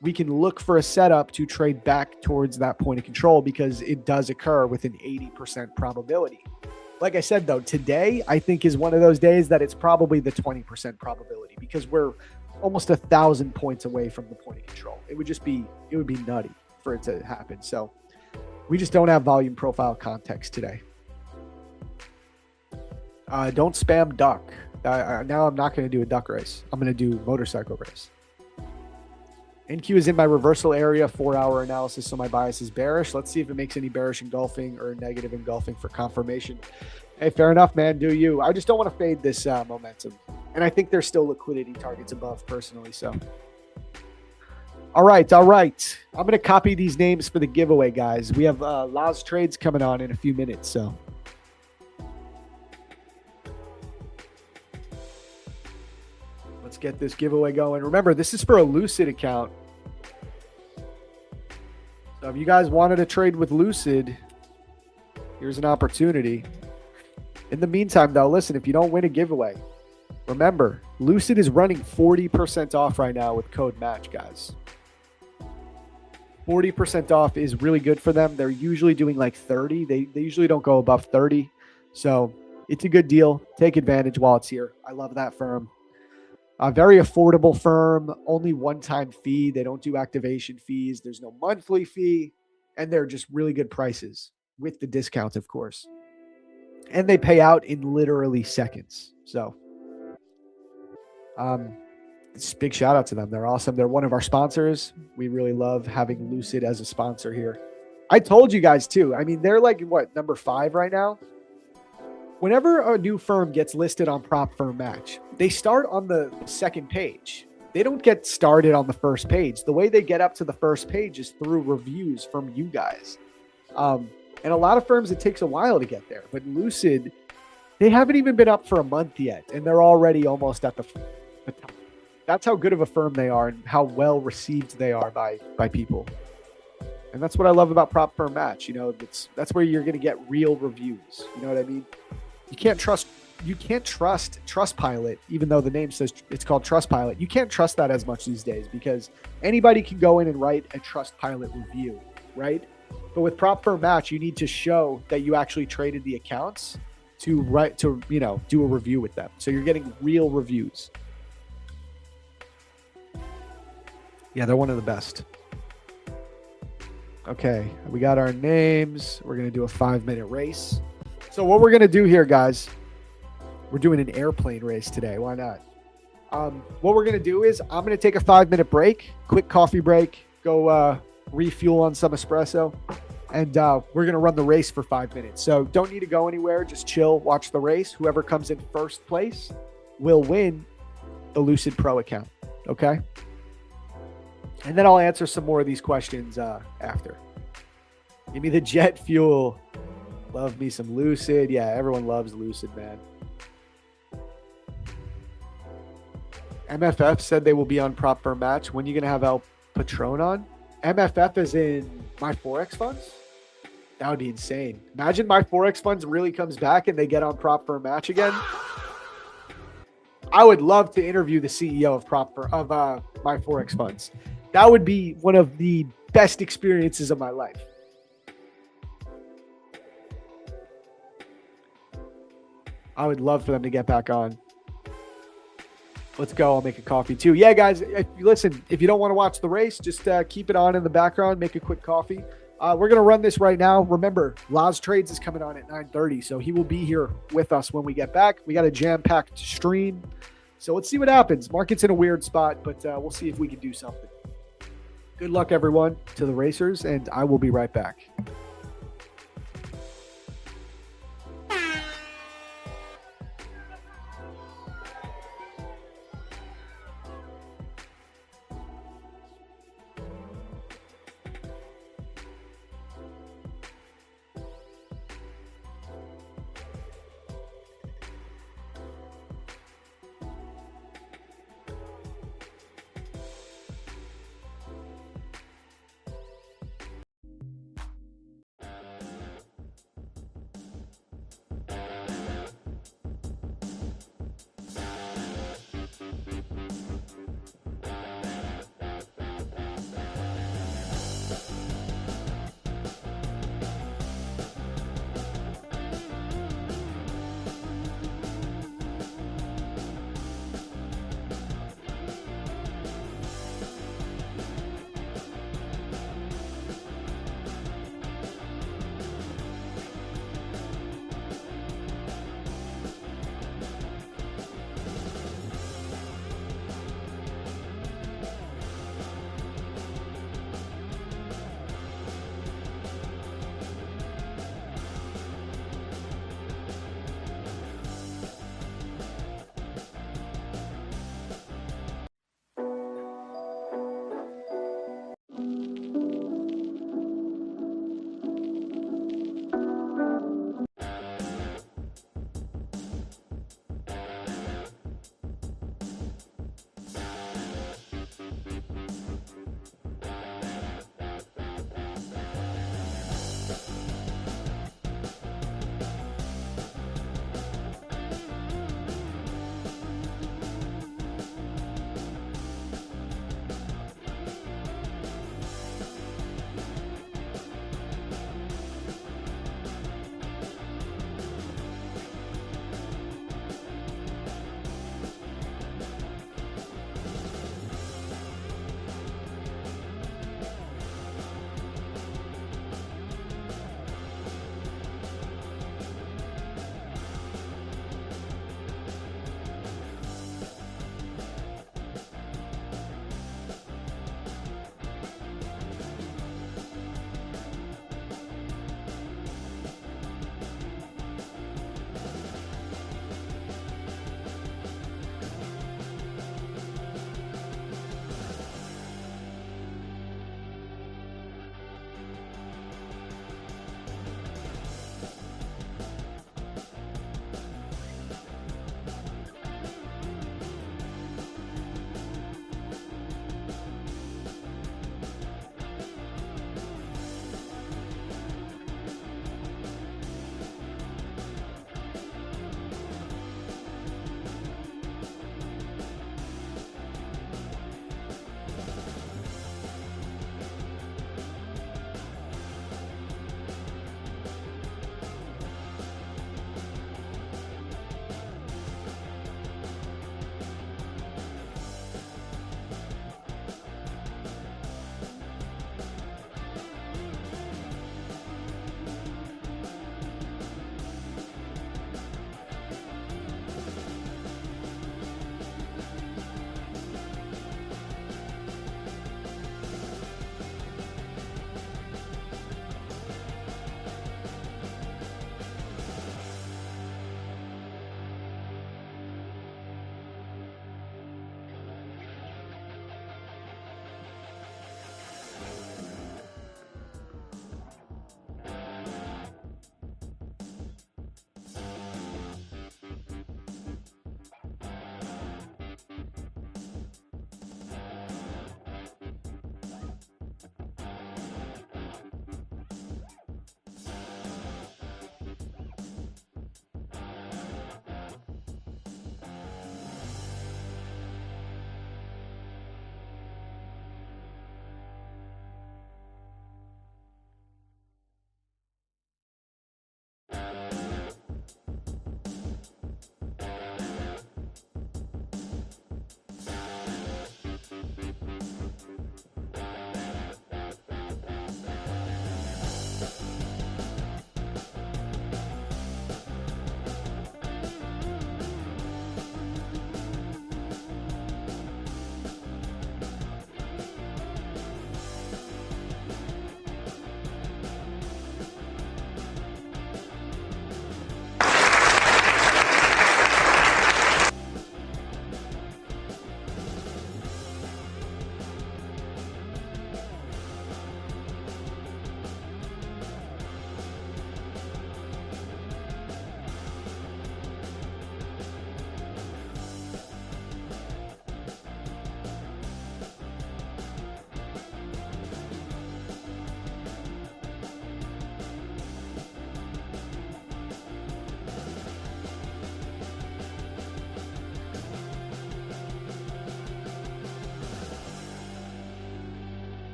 Speaker 3: we can look for a setup to trade back towards that point of control because it does occur with an 80% probability. Like I said, though, today I think is one of those days that it's probably the 20% probability because we're almost 1,000 points away from the point of control. It would be nutty for it to happen. So we just don't have volume profile context today. Don't spam duck. Now I'm not going to do a duck race. I'm going to do motorcycle race. NQ is in my reversal area, 4-hour analysis, so my bias is bearish. Let's see if it makes any bearish engulfing or negative engulfing for confirmation. Hey, fair enough, man. Do you? I just don't want to fade this momentum. And I think there's still liquidity targets above personally, so. All right. I'm going to copy these names for the giveaway, guys. We have Laz Trades coming on in a few minutes, so. Let's get this giveaway going. Remember, this is for a Lucid account. So if you guys wanted to trade with Lucid, here's an opportunity. In the meantime, though, listen, if you don't win a giveaway, remember, Lucid is running 40% off right now with code MATCH, guys. 40% off is really good for them. They're usually doing like 30. They usually don't go above 30. So it's a good deal. Take advantage while it's here. I love that firm. A very affordable firm, only one-time fee. They don't do activation fees. There's no monthly fee, and they're just really good prices with the discounts, of course. And they pay out in literally seconds. So, it's a big shout out to them. They're awesome. They're one of our sponsors. We really love having Lucid as a sponsor here. I told you guys too. I mean, they're like what, number 5 right now? Whenever a new firm gets listed on Prop Firm Match, they start on the second page. They don't get started on the first page. The way they get up to the first page is through reviews from you guys. And a lot of firms, it takes a while to get there. But Lucid, they haven't even been up for a month yet, and they're already almost at the top. That's how good of a firm they are and how well received they are by people. And that's what I love about Prop Firm Match. You know, that's where you're going to get real reviews. You know what I mean? You can't trust Trustpilot, even though the name says it's called Trustpilot. You can't trust that as much these days because anybody can go in and write a Trustpilot review, right? But with Prop Firm Match, you need to show that you actually traded the accounts to do a review with them. So you're getting real reviews. Yeah, they're one of the best. Okay, we got our names. We're going to do a 5-minute race. So what we're going to do here, guys, we're doing an airplane race today. Why not? What we're going to do is I'm going to take a 5-minute break, quick coffee break, go refuel on some espresso, and we're going to run the race for 5 minutes. So don't need to go anywhere. Just chill, watch the race. Whoever comes in first place will win the Lucid Pro account. Okay? And then I'll answer some more of these questions after. Give me the jet fuel. Love me some Lucid. Yeah, everyone loves Lucid, man. MFF said they will be on Prop Firm Match. When are you going to have El Patron on? MFF is in my Forex funds? That would be insane. Imagine my Forex funds really comes back and they get on Prop Firm Match again. I would love to interview the CEO of my Forex funds. That would be one of the best experiences of my life. I would love for them to get back on. Let's go. I'll make a coffee too. Yeah, guys, if you don't want to watch the race, just keep it on in the background, make a quick coffee. We're going to run this right now. Remember, Laz Trades is coming on at 9:30, so he will be here with us when we get back. We got a jam-packed stream, so let's see what happens. Market's in a weird spot, but we'll see if we can do something. Good luck, everyone, to the racers, and I will be right back.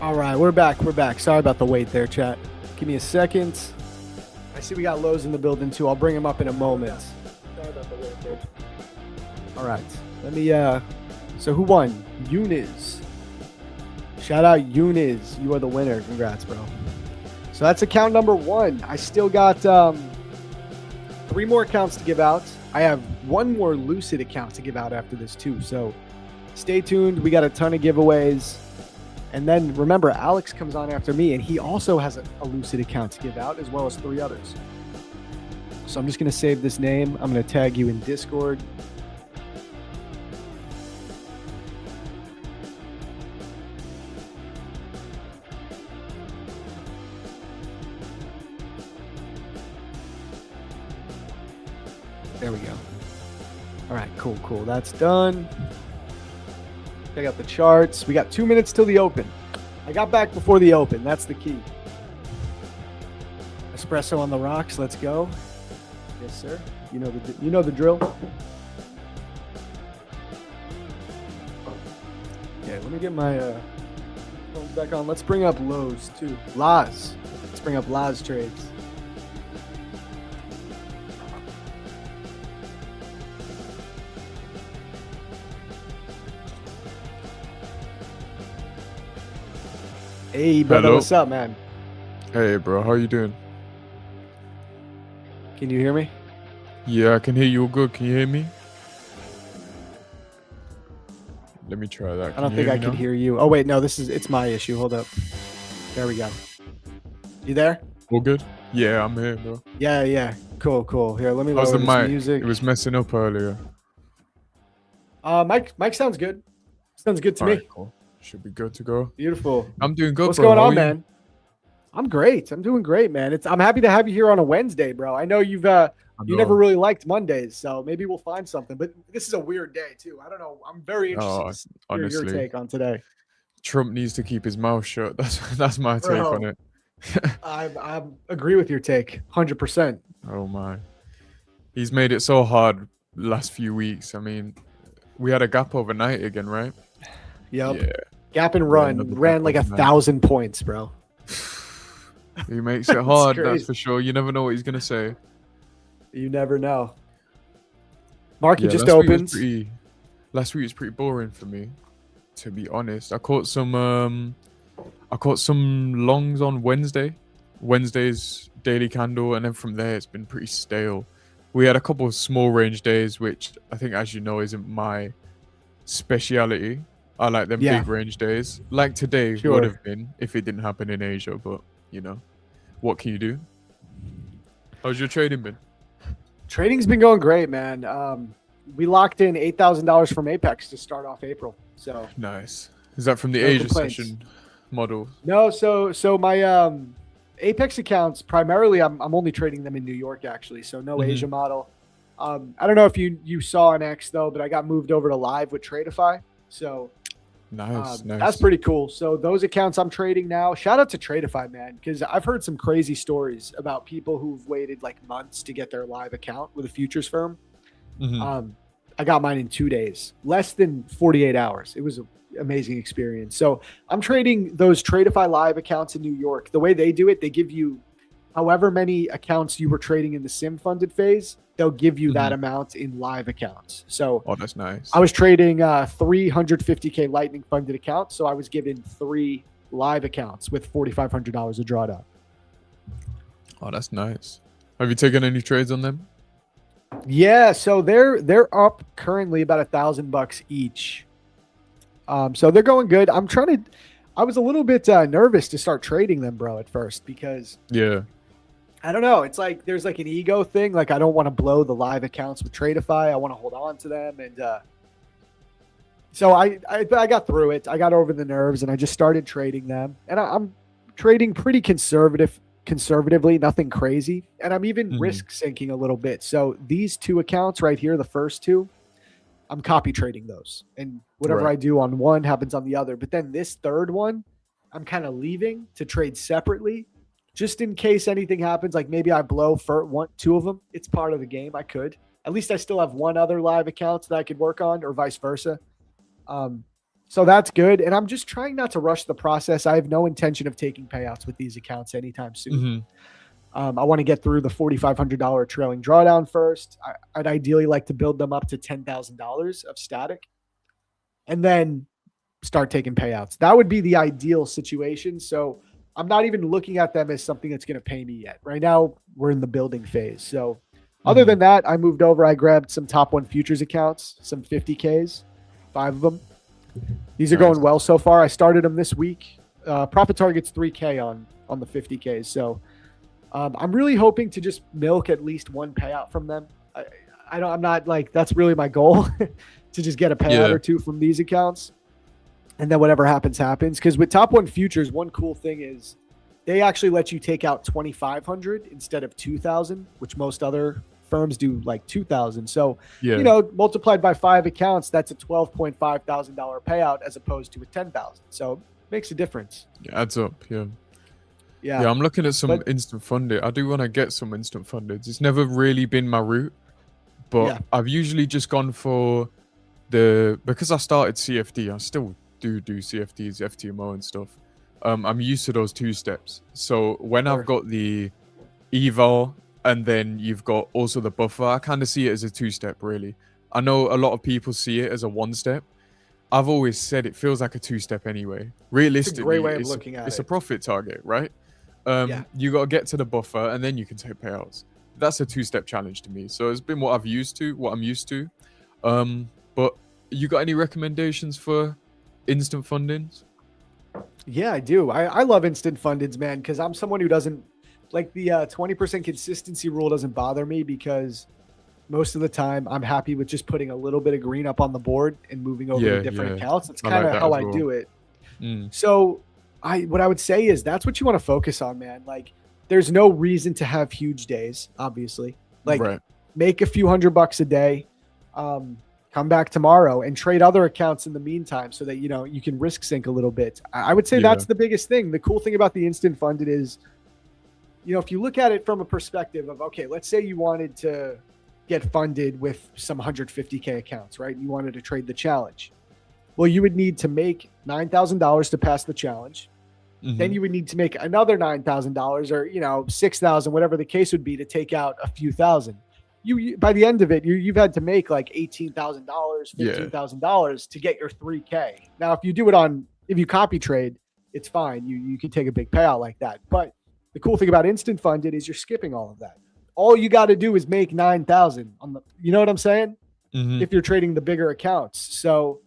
Speaker 3: All right, we're back. We're back. Sorry about the wait there, chat. Give me a second. I see we got Lowe's in the building too. I'll bring him up in a moment. Sorry about the wait there. All right. Let me so who won? Eunice. Shout out Eunice. You are the winner. Congrats, bro. So that's account number 1. I still got 3 more accounts to give out. I have 1 more Lucid account to give out after this too. So stay tuned. We got a ton of giveaways. And then remember, Alex comes on after me, and he also has a Lucid account to give out, as well as 3 others. So I'm just going to save this name. I'm going to tag you in Discord. There we go. All right, cool. That's done. Check out the charts. We got 2 minutes till the open. I got back before the open. That's the key. Espresso on the rocks. Let's go. Yes, sir. You know the drill. Okay, let me get my phones back on. Let's bring up Lowe's too. Laz. Let's bring up Laz trades. Hey, brother,
Speaker 4: Hello.
Speaker 3: What's up, man?
Speaker 4: Hey, bro, how you doing?
Speaker 3: Can you hear me?
Speaker 4: Yeah, I can hear you all good. Can you hear me? Let me try that.
Speaker 3: I don't think I can hear you. Oh, wait, no, it's my issue. Hold up. There we go. You there?
Speaker 4: All good? Yeah, I'm here, bro.
Speaker 3: Yeah. Cool. Here, let me
Speaker 4: How's
Speaker 3: lower
Speaker 4: the
Speaker 3: this
Speaker 4: mic?
Speaker 3: music.
Speaker 4: It was messing up earlier.
Speaker 3: Mike sounds good. Sounds good to me.
Speaker 4: Alright, cool. Should be good to go.
Speaker 3: Beautiful.
Speaker 4: I'm doing good,
Speaker 3: What's
Speaker 4: bro.
Speaker 3: going
Speaker 4: How
Speaker 3: on,
Speaker 4: are you?
Speaker 3: man? I'm great. I'm doing great, man. I'm happy to have you here on a Wednesday, bro. I know you never really liked Mondays, so maybe we'll find something. But this is a weird day too. I don't know. I'm very interested to hear your
Speaker 4: honestly,
Speaker 3: take on today.
Speaker 4: Trump needs to keep his mouth shut. That's my take
Speaker 3: Bro.
Speaker 4: on it.
Speaker 3: I agree with your take, 100%.
Speaker 4: Oh my. He's made it so hard last few weeks. I mean, we had a gap overnight again, right?
Speaker 3: Yep.
Speaker 4: Yeah.
Speaker 3: Gap and
Speaker 4: Yeah,
Speaker 3: run
Speaker 4: another
Speaker 3: ran
Speaker 4: gap
Speaker 3: like
Speaker 4: overnight.
Speaker 3: 1,000 points, bro.
Speaker 4: He makes it hard, that's
Speaker 3: crazy.
Speaker 4: for sure. You never know what he's gonna say.
Speaker 3: You never know. Market
Speaker 4: Yeah,
Speaker 3: just
Speaker 4: last week was
Speaker 3: opens.
Speaker 4: Last week was pretty boring for me, to be honest. I caught some longs on Wednesday's daily candle, and then from there it's been pretty stale. We had a couple of small range days, which I think, as you know, isn't my speciality. I like them
Speaker 3: Yeah.
Speaker 4: big range days. Like today
Speaker 3: Sure.
Speaker 4: would have been if it didn't happen in Asia, but you know, what can you do? How's your trading been?
Speaker 3: Trading's been going great, man. We locked in $8,000 from Apex to start off April. So
Speaker 4: Nice. Is that from the
Speaker 3: No
Speaker 4: Asia
Speaker 3: complaints.
Speaker 4: session model?
Speaker 3: no, so my Apex accounts primarily I'm only trading them in New York actually. So no
Speaker 4: Mhm.
Speaker 3: Asia model. I don't know if you saw on X though, but I got moved over to live with Tradeify. So
Speaker 4: Nice.
Speaker 3: that's pretty cool. So those accounts I'm trading now. Shout out to Tradeify, man, because I've heard some crazy stories about people who've waited like months to get their live account with a futures firm.
Speaker 4: Mhm.
Speaker 3: I got mine in 2 days, less than 48 hours. It was an amazing experience. So I'm trading those Tradeify live accounts in New York. The way they do it, they give you however many accounts you were trading in the sim funded phase, they'll give you that amount in live accounts. So
Speaker 4: Oh, that's nice.
Speaker 3: I was trading 350K Lightning funded accounts. So I was given 3 live accounts with $4,500 of drawdown.
Speaker 4: Oh, that's nice. Have you taken any trades on them?
Speaker 3: Yeah, so they're up currently about $1,000 each. So they're going good. I was a little bit nervous to start trading them, bro, at first because
Speaker 4: Yeah.
Speaker 3: I don't know. It's like there's like an ego thing. Like I don't want to blow the live accounts with Tradeify. I want to hold on to them, and so I got through it. I got over the nerves, and I just started trading them. And I'm trading pretty conservatively, nothing crazy, and I'm even risk sinking a little bit. So these 2 accounts right here, the first 2, I'm copy trading those, and whatever
Speaker 4: Right.
Speaker 3: I do on one happens on the other. But then this third one, I'm kind of leaving to trade separately, just in case anything happens. Like maybe I blow for 2 of them. It's part of the game. I could. At least I still have 1 other live account that I could work on, or vice versa. So that's good. And I'm just trying not to rush the process. I have no intention of taking payouts with these accounts anytime soon. I want to get through the $4,500 trailing drawdown first. I'd ideally like to build them up to $10,000 of static and then start taking payouts. That would be the ideal situation. So I'm not even looking at them as something that's going to pay me yet. Right now, we're in the building phase. So other than that, I moved over. I grabbed some top 1 futures accounts, some 50Ks, 5 of them. These are going well so far. I started them this week. Profit target's 3K on the 50Ks. So I'm really hoping to just milk at least one payout from them. I'm not like, that's really my goal to just get a payout or two from these accounts. And then whatever happens, happens. Because with top 1 futures, one cool thing is they actually let you take out 2,500 instead of 2,000, which most other firms do like 2,000. So, multiplied by 5 accounts, that's a $12,500 payout as opposed to a 10,000. So it makes a difference.
Speaker 4: It adds up. Yeah, I'm looking at some instant funded. I do want to get some instant funded. It's never really been my route, but I've usually just gone for because I started CFD, I still do CFDs, FTMO and stuff. I'm used to those 2 steps. So when I've got the eval and then you've got also the buffer, I kind of see it as a 2-step really. I know a lot of people see it as a 1-step. I've always said it feels like a 2-step anyway. Realistically,
Speaker 3: it's a great way of looking at it.
Speaker 4: It's a profit target, right? You got to get to the buffer and then you can take payouts. That's a 2-step challenge to me. So it's been what I'm used to. But you got any recommendations for instant fundings?
Speaker 3: Yeah, I do. I love instant fundeds, man, because I'm someone who doesn't like the 20% consistency rule doesn't bother me because most of the time I'm happy with just putting a little bit of green up on the board and moving over to different accounts. That's kind of how I do it. So what I would say is that's what you want to focus on, man. Like there's no reason to have huge days, obviously. Like make a few $100 a day, come back tomorrow and trade other accounts in the meantime so that, you can risk sync a little bit. I would say that's the biggest thing. The cool thing about the instant funded is, if you look at it from a perspective of, okay, let's say you wanted to get funded with some 150K accounts, right? You wanted to trade the challenge. Well, you would need to make $9,000 to pass the challenge. Then you would need to make another $9,000 or, $6,000, whatever the case would be, to take out a few thousand. You by the end of it, you've had to make like $18,000, $15,000 to get your 3K. Now, if you copy trade, it's fine. You can take a big payout like that. But the cool thing about instant funded is you're skipping all of that. All you got to do is make 9,000 on the, you know what I'm saying? If you're trading the bigger accounts. So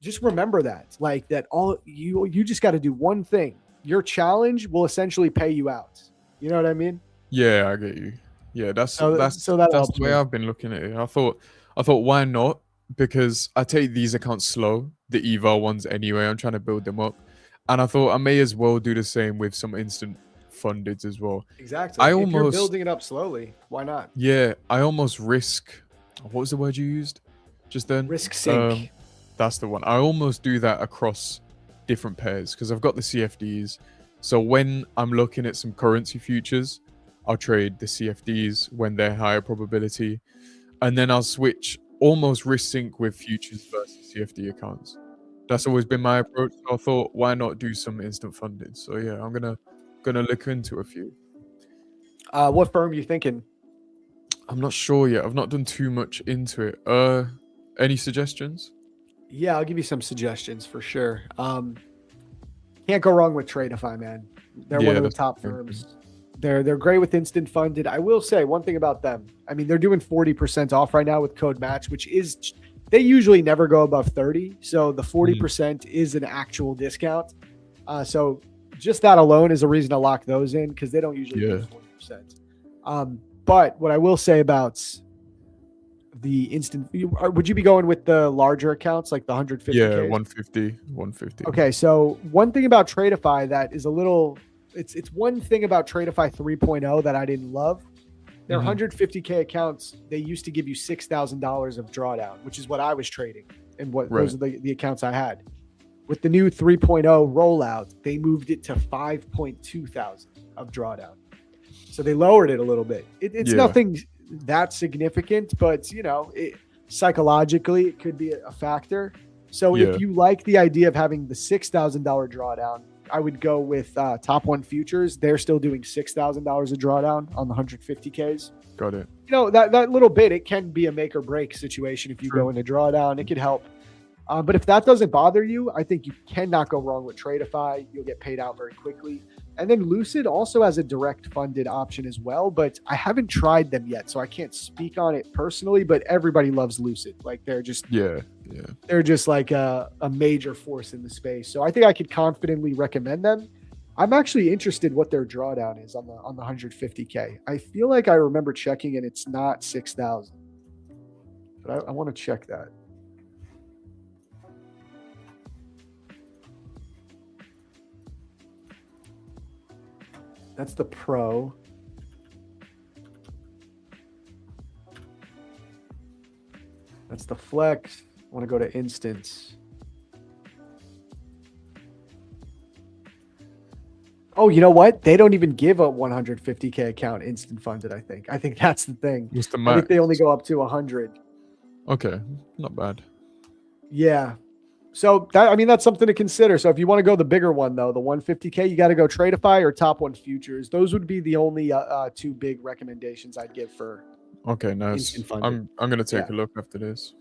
Speaker 3: just remember that, like that all you just got to do one thing. Your challenge will essentially pay you out. You know what I mean?
Speaker 4: Yeah, I get you. Yeah, that's the way I've been looking at it. I thought why not? Because I take these accounts slow, the eval ones anyway. I'm trying to build them up, and I thought I may as well do the same with some instant fundeds as well.
Speaker 3: Exactly. If you're building it up slowly, why not?
Speaker 4: Yeah, I almost risk. What was the word you used just then?
Speaker 3: Risk sync.
Speaker 4: That's the one. I almost do that across different pairs because I've got the CFDs. So when I'm looking at some currency futures, I'll trade the CFDs when they're higher probability, and then I'll switch almost risk sync with futures versus CFD accounts. That's always been my approach. So I thought, why not do some instant funded? So yeah, I'm gonna look into a few.
Speaker 3: What firm are you thinking?
Speaker 4: I'm not sure yet. I've not done too much into it. Any suggestions?
Speaker 3: Yeah, I'll give you some suggestions for sure. Can't go wrong with Tradeify, man. They're one of the top firms. They're great with instant funded. I will say one thing about them. I mean, they're doing 40% off right now with code match, which is they usually never go above 30. So the 40% is an actual discount. So just that alone is a reason to lock those in because they don't usually do 40%. But what I will say about the instant, would you be going with the larger accounts like the 150?
Speaker 4: Yeah, 150.
Speaker 3: Okay, so one thing about Tradeify that is a little, it's one thing about Tradeify 3.0 that I didn't love. Their 150K accounts, they used to give you $6,000 of drawdown, which is what I was trading and what those are the accounts I had. With the new 3.0 rollout, they moved it to 5.2 thousand of drawdown. So they lowered it a little bit. It's nothing that significant, but psychologically it could be a factor. So
Speaker 4: Yeah.
Speaker 3: if you like the idea of having the $6,000 drawdown, I would go with Top One Futures. They're still doing $6,000 a drawdown on the 150Ks.
Speaker 4: Got it.
Speaker 3: You know, that little bit, it can be a make or break situation if you
Speaker 4: True.
Speaker 3: go into drawdown. It could help. But if that doesn't bother you, I think you cannot go wrong with Tradeify. You'll get paid out very quickly. And then Lucid also has a direct funded option as well, but I haven't tried them yet, so I can't speak on it personally, but everybody loves Lucid. Like they're just like a major force in the space. So I think I could confidently recommend them. I'm actually interested what their drawdown is on the 150K. I feel like I remember checking and it's not 6,000. But I want to check that. That's the Pro. That's the Flex. I want to go to Instance. Oh, you know what? They don't even give a 150K account instant funded, I think. I think that's the thing.
Speaker 4: What's the
Speaker 3: I
Speaker 4: max?
Speaker 3: think they only go up to 100.
Speaker 4: Okay, not bad.
Speaker 3: Yeah. So that's something to consider. So if you want to go the bigger one though, the 150K, you got to go Tradeify or Top One Futures. Those would be the only two big recommendations I'd give for
Speaker 4: Okay, nice.
Speaker 3: instant funded.
Speaker 4: I'm gonna take a look after this.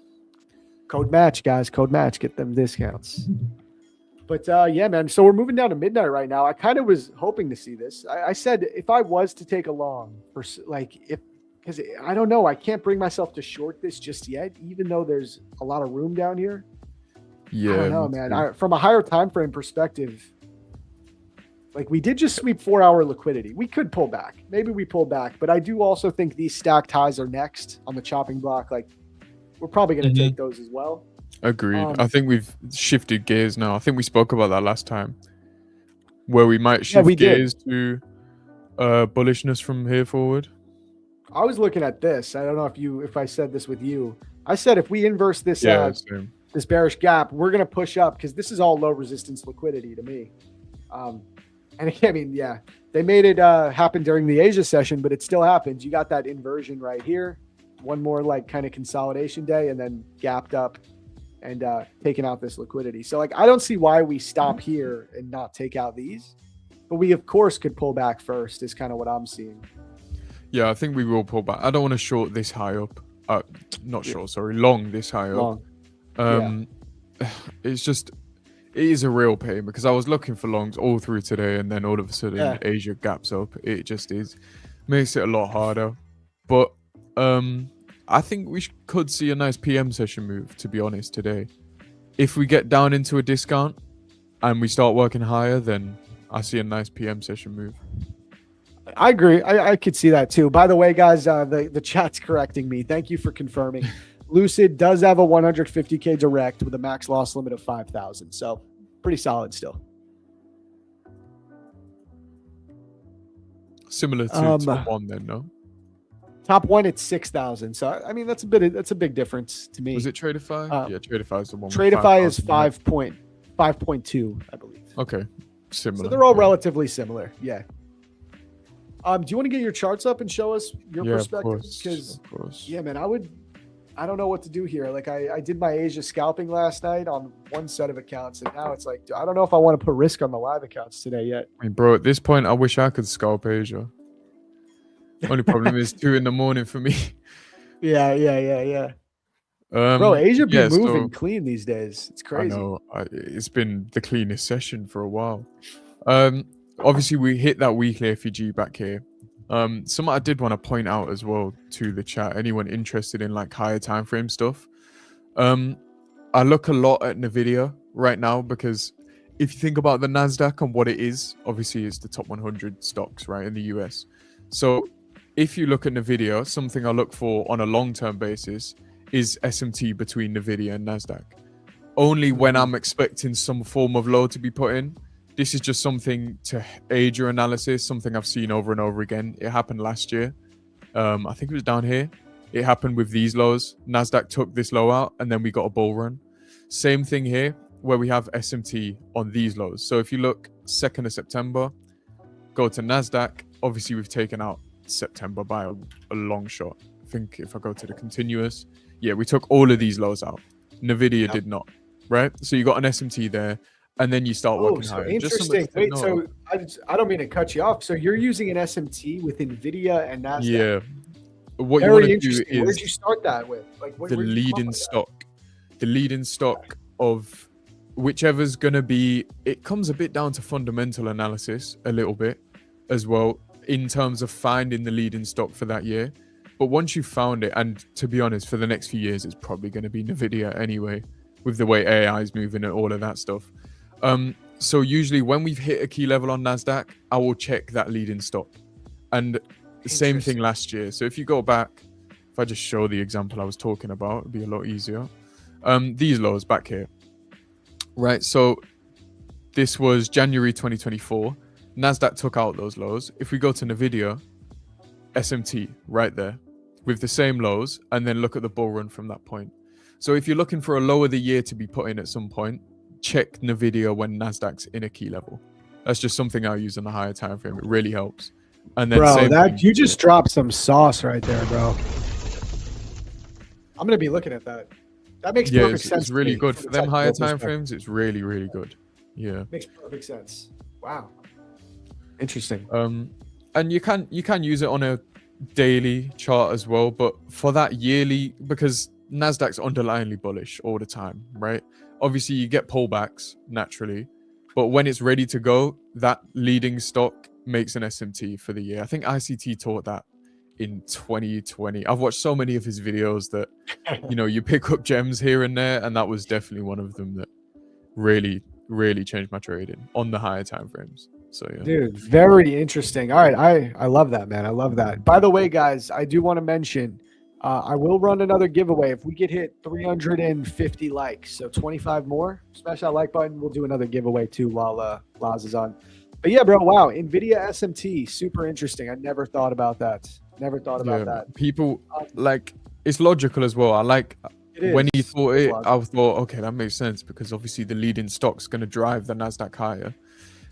Speaker 3: Code match, guys. Code match. Get them discounts. But yeah, man. So we're moving down to midnight right now. I kind of was hoping to see this. I said if I was to take a long, because I don't know, I can't bring myself to short this just yet, even though there's a lot of room down here.
Speaker 4: Yeah.
Speaker 3: I don't know, man. From a higher time frame perspective, like we did just sweep 4-hour liquidity. We could pull back. Maybe we pull back, but I do also think these stacked highs are next on the chopping block. Like we're probably going to take those as well.
Speaker 4: Agreed. I think we've shifted gears now. I think we spoke about that last time, where we might shift gears to bullishness from here forward.
Speaker 3: I was looking at this. I don't know if I said this with you. I said if we inverse this this bearish gap, we're going to push up because this is all low resistance liquidity to me. And I mean, yeah, they made it happen during the Asia session, but it still happens. You got that inversion right here. One more like kind of consolidation day and then gapped up and taking out this liquidity. So like, I don't see why we stop here and not take out these, but we of course could pull back first is kind of what I'm seeing.
Speaker 4: Yeah, I think we will pull back. I don't want to short this high up. Long this high up. It's just, it is a real pain because I was looking for longs all through today and then all of a sudden Asia gaps up. It just makes it a lot harder. But I think we could see a nice PM session move, to be honest, today. If we get down into a discount and we start working higher, then I see a nice PM session move.
Speaker 3: I agree. I could see that too. By the way, guys, the chat's correcting me. Thank you for confirming. Lucid does have a 150K direct with a max loss limit of 5,000. So pretty solid still.
Speaker 4: Similar to Top One then, no?
Speaker 3: Top One, it's 6,000. So I mean, that's a big difference to me.
Speaker 4: Was it Tradeify? Yeah, Tradeify is the one.
Speaker 3: Tradeify is 5.2, I believe.
Speaker 4: Okay, similar.
Speaker 3: So they're all relatively similar. Yeah. Do you want to get your charts up and show us your perspective? Because yeah, man, I don't know what to do here. Like I did my Asia scalping last night on one set of accounts, and now it's like I don't know if I want to put risk on the live accounts today yet.
Speaker 4: I mean, bro, at this point, I wish I could scalp Asia. Only problem is 2 a.m. for me.
Speaker 3: Yeah. Bro, Asia be moving clean these days. It's crazy.
Speaker 4: I know. It's been the cleanest session for a while. Obviously, we hit that weekly FEG back here. Something I did want to point out as well to the chat, anyone interested in like higher time frame stuff. I look a lot at Nvidia right now because if you think about the NASDAQ and what it is, obviously it's the top 100 stocks, right, in the US. So if you look at Nvidia, something I look for on a long-term basis is SMT between Nvidia and NASDAQ. Only when I'm expecting some form of low to be put in. This is just something to aid your analysis, something I've seen over and over again. It happened last year. I think it was down here. It happened with these lows. NASDAQ took this low out, and then we got a bull run. Same thing here, where we have SMT on these lows. So if you look 2nd of September, go to NASDAQ. Obviously, we've taken out September by a long shot. I think if I go to the continuous, yeah, we took all of these lows out. NVIDIA did not. right? So you got an SMT there, and then you start
Speaker 3: Oh,
Speaker 4: working
Speaker 3: so
Speaker 4: higher.
Speaker 3: interesting.
Speaker 4: Just something to
Speaker 3: Wait,
Speaker 4: note.
Speaker 3: so I don't mean to cut you off. So you're using an SMT with NVIDIA and NASDAQ.
Speaker 4: Yeah. What you want
Speaker 3: Very
Speaker 4: to do
Speaker 3: interesting. Where'd
Speaker 4: is
Speaker 3: you start that with? Like,
Speaker 4: the
Speaker 3: where'd you come up
Speaker 4: leading
Speaker 3: with that?
Speaker 4: stock. The leading stock of whichever's going to be, it comes a bit down to fundamental analysis a little bit as well in terms of finding the leading stock for that year. But once you've found it, and to be honest, for the next few years, it's probably going to be NVIDIA anyway, with the way AI is moving and all of that stuff. So usually when we've hit a key level on NASDAQ, I will check that leading stock. And the same thing last year. So if you go back, if I just show the example I was talking about, it'd be a lot easier. These lows back here. Right, so this was January 2024. NASDAQ took out those lows. If we go to NVIDIA, SMT right there with the same lows, and then look at the bull run from that point. So if you're looking for a low of the year to be put in at some point, check NVIDIA when NASDAQ's in a key level. That's just something I use on a higher time frame. It really helps. And then
Speaker 3: Bro,
Speaker 4: same
Speaker 3: that
Speaker 4: thing.
Speaker 3: you just dropped some sauce right there, bro. I'm gonna be looking at that. That makes perfect sense.
Speaker 4: It's really
Speaker 3: to me
Speaker 4: good
Speaker 3: from
Speaker 4: for
Speaker 3: a
Speaker 4: them higher
Speaker 3: technical
Speaker 4: time
Speaker 3: perspective.
Speaker 4: frames. It's really, really good. Yeah.
Speaker 3: Makes perfect sense. Wow. Interesting.
Speaker 4: And you can use it on a daily chart as well, but for that yearly, because NASDAQ's underlyingly bullish all the time, right? Obviously you get pullbacks naturally, but when it's ready to go, that leading stock makes an SMT for the year. I think ICT taught that in 2020. I've watched so many of his videos that you pick up gems here and there, and that was definitely one of them that really changed my trading on the higher time frames. So yeah.
Speaker 3: Dude, very interesting. All right, I love that, man. I love that. By the way, guys, I do want to mention I will run another giveaway if we get hit 350 likes. So 25 more. Smash that like button. We'll do another giveaway too while Laz is on. But yeah, bro, wow, NVIDIA SMT, super interesting. I never thought about that. Never thought about that.
Speaker 4: People it's logical as well. When he thought it, I thought, okay, that makes sense because obviously the leading stock's going to drive the NASDAQ higher.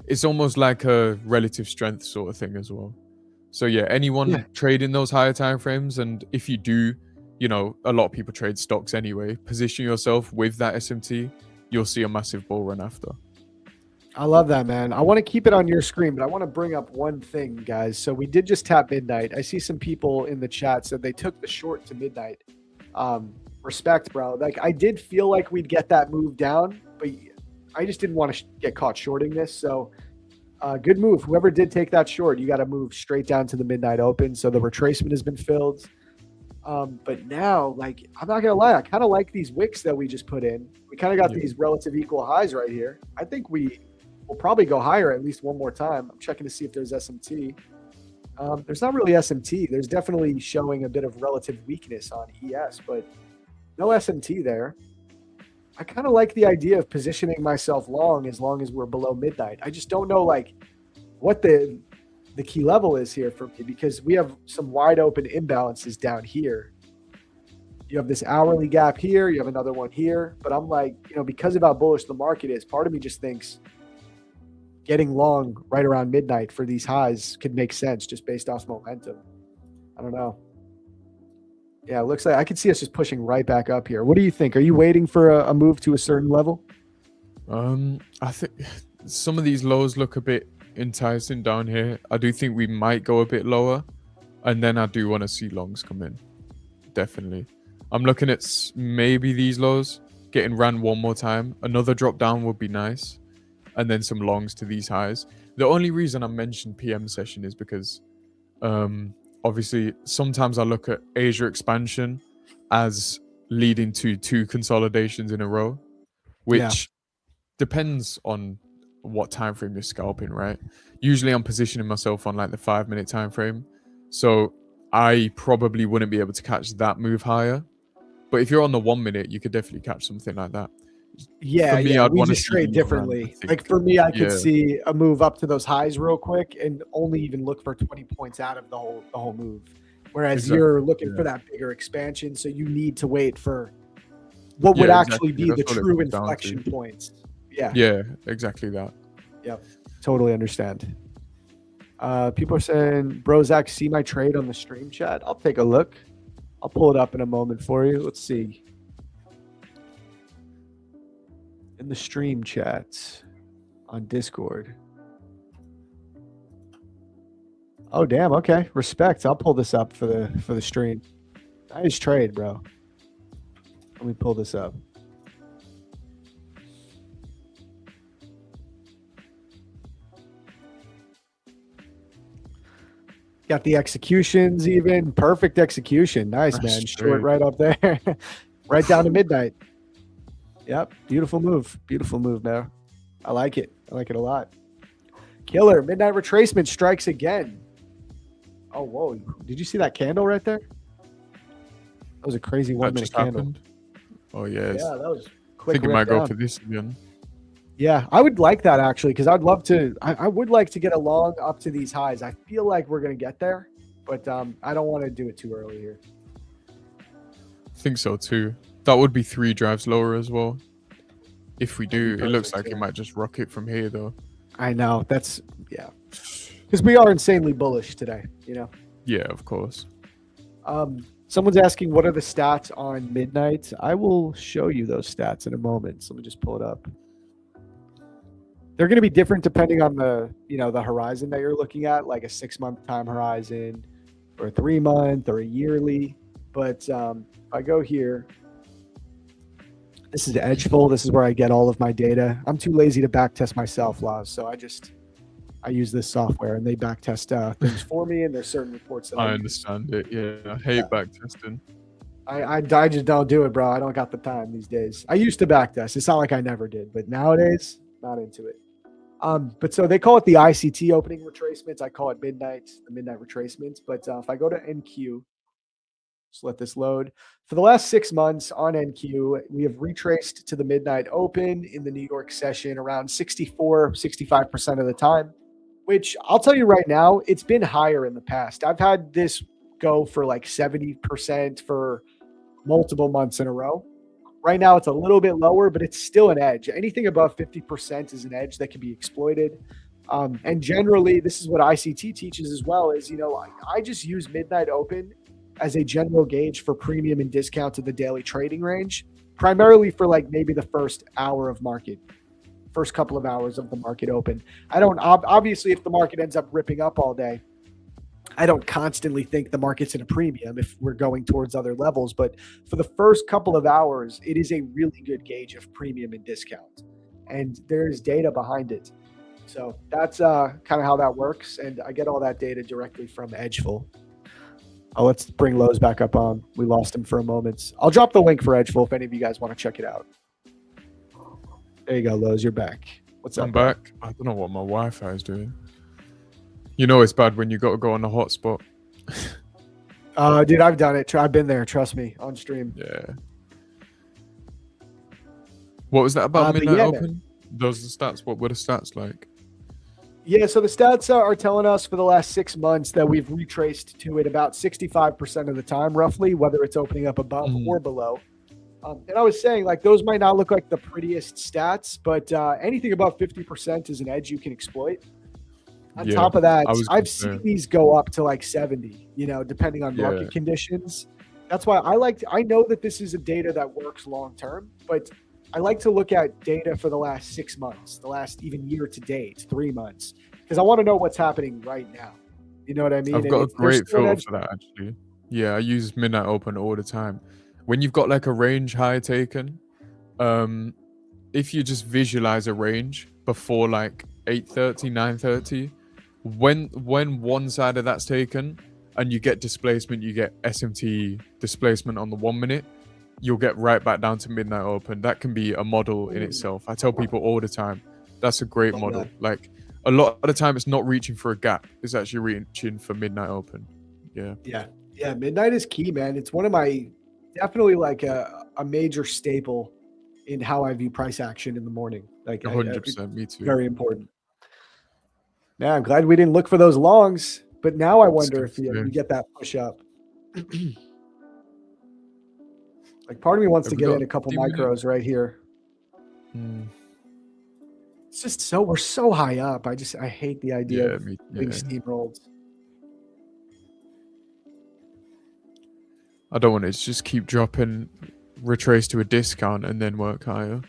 Speaker 4: It's almost like a relative strength sort of thing as well. So yeah, anyone trading those higher time frames, and if you do, a lot of people trade stocks anyway, position yourself with that SMT, you'll see a massive bull run after.
Speaker 3: I love that, man. I want to keep it on your screen, but I want to bring up one thing, guys. So we did just tap midnight. I see some people in the chat said they took the short to midnight. Respect, bro. Like, I did feel like we'd get that move down, but I just didn't want to get caught shorting this. So good move. Whoever did take that short, you got to move straight down to the midnight open. So the retracement has been filled. But now, like, I'm not going to lie, I kind of like these wicks that we just put in. We kind of got these relative equal highs right here. I think we'll probably go higher at least one more time. I'm checking to see if there's SMT. There's not really SMT. There's definitely showing a bit of relative weakness on ES, but no SMT there. I kind of like the idea of positioning myself long as we're below midnight. I just don't know like what the key level is here for me, because we have some wide open imbalances down here. You have this hourly gap here. You have another one here. But I'm like, because of how bullish the market is, part of me just thinks getting long right around midnight for these highs could make sense just based off momentum. I don't know. Yeah, it looks like I could see us just pushing right back up here. What do you think? Are you waiting for a move to a certain level?
Speaker 4: I think some of these lows look a bit enticing down here. I do think we might go a bit lower, and then I do want to see longs come in. Definitely. I'm looking at maybe these lows getting ran one more time. Another drop down would be nice, and then some longs to these highs. The only reason I mentioned PM session is because obviously sometimes I look at Asia expansion as leading to 2 consolidations in a row, which depends on what time frame you're scalping, right? Usually I'm positioning myself on like the 5-minute time frame, so I probably wouldn't be able to catch that move higher. But if you're on the 1 minute, you could definitely catch something like that.
Speaker 3: Yeah,
Speaker 4: for me, I'd
Speaker 3: we
Speaker 4: want to
Speaker 3: just trade differently. Like for me, I could
Speaker 4: Yeah.
Speaker 3: see a move up to those highs real quick and only even look for 20 points out of the whole move. Whereas
Speaker 4: Exactly,
Speaker 3: you're looking for that bigger expansion, so you need to wait for what would actually be the
Speaker 4: That's what it
Speaker 3: true
Speaker 4: comes down to.
Speaker 3: inflection points. Yeah,
Speaker 4: Yeah, exactly that.
Speaker 3: totally understand. People are saying, bro, Zach, see my trade on the stream chat? I'll take a look. I'll pull it up in a moment for you. Let's see. in the stream chat on Discord. Oh damn, okay. Respect. I'll pull this up for the stream. Nice trade, bro. Let me pull this up. Got the executions even. Perfect execution. Nice,
Speaker 4: That's
Speaker 3: man.
Speaker 4: straight.
Speaker 3: Short right up there. Right down to midnight. Yep. Beautiful move. Beautiful move, man. I like it. I like it a lot. Killer. Midnight retracement strikes again. Oh, whoa. Did you see that candle right there? That was a crazy 1
Speaker 4: That
Speaker 3: minute
Speaker 4: just
Speaker 3: candle.
Speaker 4: happened. Oh yes.
Speaker 3: Yeah, that was
Speaker 4: I
Speaker 3: quick.
Speaker 4: think it
Speaker 3: rip
Speaker 4: might go
Speaker 3: down.
Speaker 4: for this again.
Speaker 3: Yeah, I would like that actually, because I'd love to. I would like to get a long up to these highs. I feel like we're gonna get there, but I don't want to do it too early here.
Speaker 4: I think so too. That would be 3 drives lower as well. If we do,
Speaker 3: That'd
Speaker 4: it
Speaker 3: be
Speaker 4: looks
Speaker 3: perfect,
Speaker 4: like
Speaker 3: yeah.
Speaker 4: it might just rocket from here though.
Speaker 3: I know that's because we are insanely bullish today. You know.
Speaker 4: Yeah, of course.
Speaker 3: Someone's asking what are the stats on midnight. I will show you those stats in a moment. So let me just pull it up. They're going to be different depending on the horizon that you're looking at, like a 6-month time horizon or a 3-month or a yearly. But if I go here, this is Edgeful. This is where I get all of my data. I'm too lazy to back test myself, Laz. So I use this software and they back test things for me. And there's certain reports that
Speaker 4: I
Speaker 3: use.
Speaker 4: understand it. Yeah, I hate back testing.
Speaker 3: I just don't do it, bro. I don't got the time these days. I used to backtest. It's not like I never did, but nowadays, not into it. But so they call it the ICT opening retracements. I call it the midnight retracements. But if I go to NQ, just let this load. For the last 6 months on NQ, we have retraced to the midnight open in the New York session around 65% of the time, which I'll tell you right now, it's been higher in the past. I've had this go for like 70% for multiple months in a row. Right now, it's a little bit lower, but it's still an edge. Anything above 50% is an edge that can be exploited. And generally, this is what ICT teaches as well, is, I just use midnight open as a general gauge for premium and discount to the daily trading range, primarily for like maybe the first hour of market, first couple of hours of the market open. I don't, obviously, if the market ends up ripping up all day, I don't constantly think the market's in a premium if we're going towards other levels. But for the first couple of hours, it is a really good gauge of premium and discount. And there's data behind it. So that's kind of how that works. And I get all that data directly from Edgeful. Oh, let's bring Lowe's back up on. We lost him for a moment. I'll drop the link for Edgeful if any of you guys want to check it out. There you go, Lowe's. You're back. What's up?
Speaker 4: I'm back. I don't know what my Wi-Fi is doing. You know it's bad when you got to go on the hotspot.
Speaker 3: Dude, I've done it. I've been there. Trust me, on stream.
Speaker 4: Yeah. What was that about midnight
Speaker 3: yeah,
Speaker 4: open? Those are the stats. What were the stats like?
Speaker 3: Yeah, so the stats are telling us for the last 6 months that we've retraced to it about 65% of the time, roughly, whether it's opening up above or below. And I was saying, like, those might not look like the prettiest stats, but anything above 50% is an edge you can exploit. On top of that, I've seen these go up to like 70, depending on market conditions. That's why I know that this is a data that works long term, but I like to look at data for the last 6 months, the last even year to date, 3 months, because I want to know what's happening right now. You know what I mean?
Speaker 4: I've got a great filter for that, actually. Yeah, I use midnight open all the time. When you've got like a range high taken, if you just visualize a range before like 8:30, 9:30, when one side of that's taken and you get displacement, you get SMT displacement on the 1 minute, you'll get right back down to midnight open. That can be a model in itself. I tell people all the time, that's a great model. Like a lot of the time it's not reaching for a gap, it's actually reaching for midnight open. Yeah,
Speaker 3: midnight is key, man. It's one of my definitely like a major staple in how I view price action in the morning. Like
Speaker 4: 100%, me too.
Speaker 3: Very important. Yeah, I'm glad we didn't look for those longs, but now I wonder if you get that push up. Like part of me wants to get in a couple micros right here. It's just we're so high up. I hate the idea of being steamrolled.
Speaker 4: I don't want it to just keep dropping, retrace to a discount and then work higher.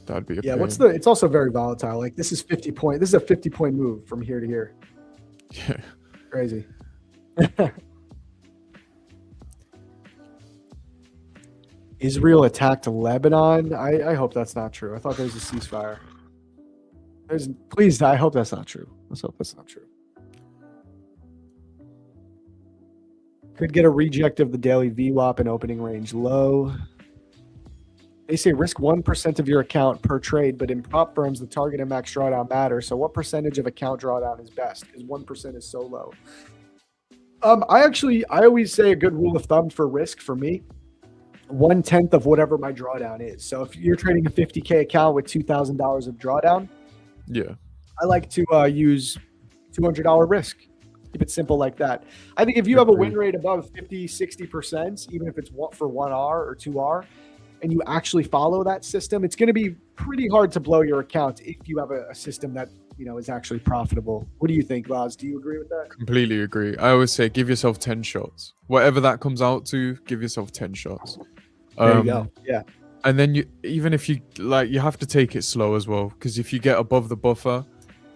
Speaker 4: That'd be a
Speaker 3: Yeah,
Speaker 4: pain.
Speaker 3: it's also very volatile. Like this is 50 point. This is a 50-point move from here to here.
Speaker 4: Yeah.
Speaker 3: Crazy. Israel attacked Lebanon. I hope that's not true. I thought there was a ceasefire. Please, I hope that's not true. Let's hope that's not true. Could get a reject of the daily VWAP and opening range low. They say risk 1% of your account per trade, but in prop firms, the target and max drawdown matter. So what percentage of account drawdown is best? Because 1% is so low. I always say a good rule of thumb for risk for me, 1/10 of whatever my drawdown is. So if you're trading a 50K account with $2,000 of drawdown,
Speaker 4: Yeah.
Speaker 3: I like to use $200 risk. Keep it simple like that. I think if you have a win rate above 50, 60%, even if it's for 1R or 2R, and you actually follow that system, it's going to be pretty hard to blow your account if you have a system that is actually profitable. What do you think, Laz? Do you agree with that?
Speaker 4: Completely agree. I always say give yourself 10 shots. Whatever that comes out to, give yourself 10 shots.
Speaker 3: There you go. Yeah.
Speaker 4: And then you have to take it slow as well, because if you get above the buffer,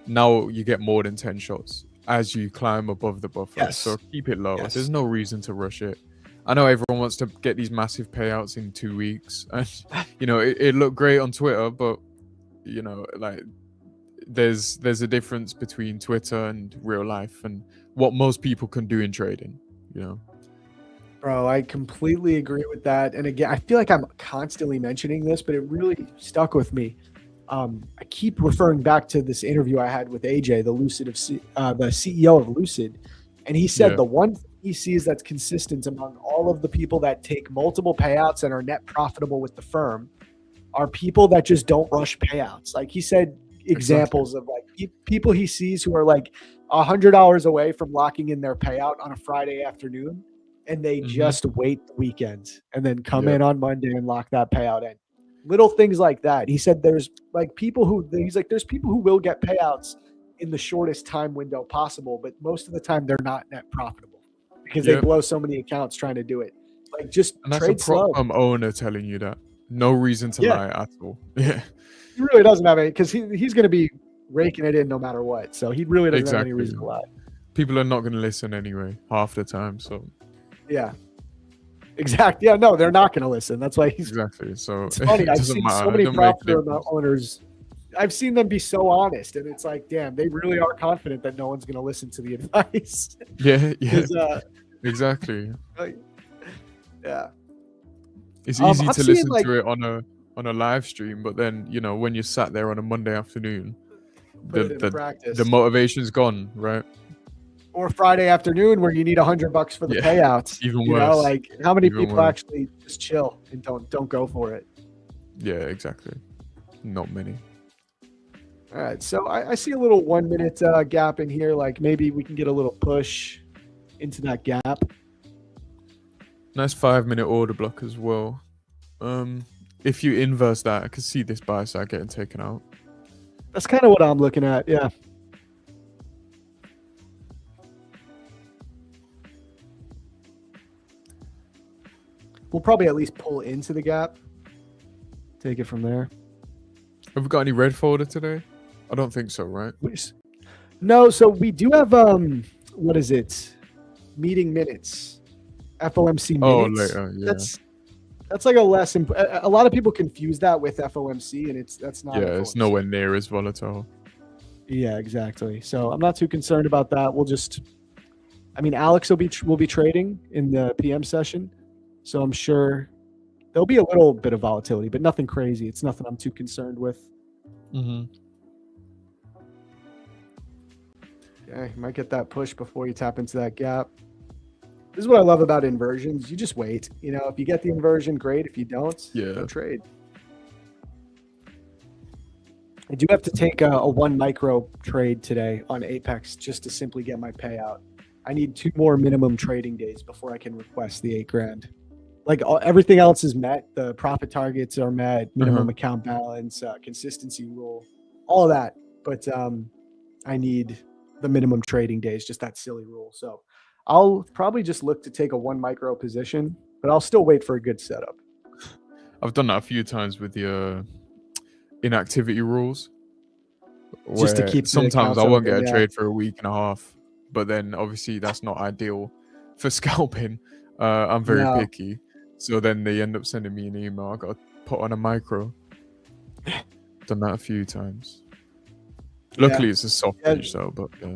Speaker 4: now you get more than 10 shots as you climb above the buffer.
Speaker 3: Yes.
Speaker 4: So keep it low.
Speaker 3: Yes.
Speaker 4: There's no reason to rush it. I know everyone wants to get these massive payouts in 2 weeks, and it looked great on Twitter, but there's a difference between Twitter and real life and what most people can do in trading.
Speaker 3: Bro, I completely agree with that. And again, I feel like I'm constantly mentioning this, but it really stuck with me. I keep referring back to this interview I had with AJ, the CEO of Lucid, and he said the one thing he sees that's consistent among all of the people that take multiple payouts and are net profitable with the firm are people that just don't rush payouts. Like he said, examples of like people he sees who are like $100 away from locking in their payout on a Friday afternoon, and they just wait the weekend and then come in on Monday and lock that payout in. Little things like that. He said there's people who will get payouts in the shortest time window possible, but most of the time they're not net profitable because they blow so many accounts trying to do it. Like just
Speaker 4: And that's
Speaker 3: trade
Speaker 4: a
Speaker 3: slow.
Speaker 4: prop owner telling you that. No reason to lie at all. Yeah.
Speaker 3: He really doesn't have any, because he's going to be raking it in no matter what. So he really doesn't have any reason to lie.
Speaker 4: People are not going to listen anyway half the time. So
Speaker 3: yeah. Exactly. Yeah, no, they're not going to listen. That's why he's
Speaker 4: exactly. So
Speaker 3: it's funny. I've seen so many prop firm owners. I've seen them be so honest, and it's like, damn, they really are confident that no one's going to listen to the advice.
Speaker 4: Yeah. Exactly.
Speaker 3: Yeah.
Speaker 4: It's easy to listen to it on a live stream, but then when you sat there on a Monday afternoon, the motivation's gone, right?
Speaker 3: Or Friday afternoon where you need $100 for the payouts.
Speaker 4: Even worse.
Speaker 3: Like how many people actually just chill and don't go for it?
Speaker 4: Yeah, exactly. Not many.
Speaker 3: All right, so I see a little 1 minute gap in here. Like maybe we can get a little push into that gap.
Speaker 4: Nice 5-minute order block as well. If you inverse that, I can see this buy side getting taken out.
Speaker 3: That's kind of what I'm looking at. Yeah. We'll probably at least pull into the gap. Take it from there.
Speaker 4: Have we got any red folder today? I don't think so, right?
Speaker 3: No, so we do have what is it? Meeting minutes. FOMC minutes.
Speaker 4: Oh, later, yeah.
Speaker 3: That's like a lot of people confuse that with FOMC, and that's not.
Speaker 4: Yeah,
Speaker 3: FOMC.
Speaker 4: It's nowhere near as volatile.
Speaker 3: Yeah, exactly. So I'm not too concerned about that. Alex will be trading in the PM session, so I'm sure there'll be a little bit of volatility, but nothing crazy. It's nothing I'm too concerned with. Okay, you might get that push before you tap into that gap. This is what I love about inversions. You just wait. If you get the inversion, great. If you don't, go trade. I do have to take a 1 micro trade today on Apex just to simply get my payout. I need 2 more minimum trading days before I can request the $8,000. Like everything else is met. The profit targets are met, minimum account balance, consistency rule, all of that. But I need the minimum trading days, just that silly rule. So I'll probably just look to take a 1 micro position, but I'll still wait for a good setup.
Speaker 4: I've done that a few times with your inactivity rules.
Speaker 3: Just to
Speaker 4: Where
Speaker 3: keep the
Speaker 4: sometimes I
Speaker 3: accounts
Speaker 4: won't
Speaker 3: open,
Speaker 4: get a
Speaker 3: yeah.
Speaker 4: trade for a week and a half, but then obviously that's not ideal for scalping. I'm very
Speaker 3: No.
Speaker 4: picky, so then they end up sending me an email. I got to put on a micro. Done that a few times. Luckily, it's a soft pitch though, but yeah.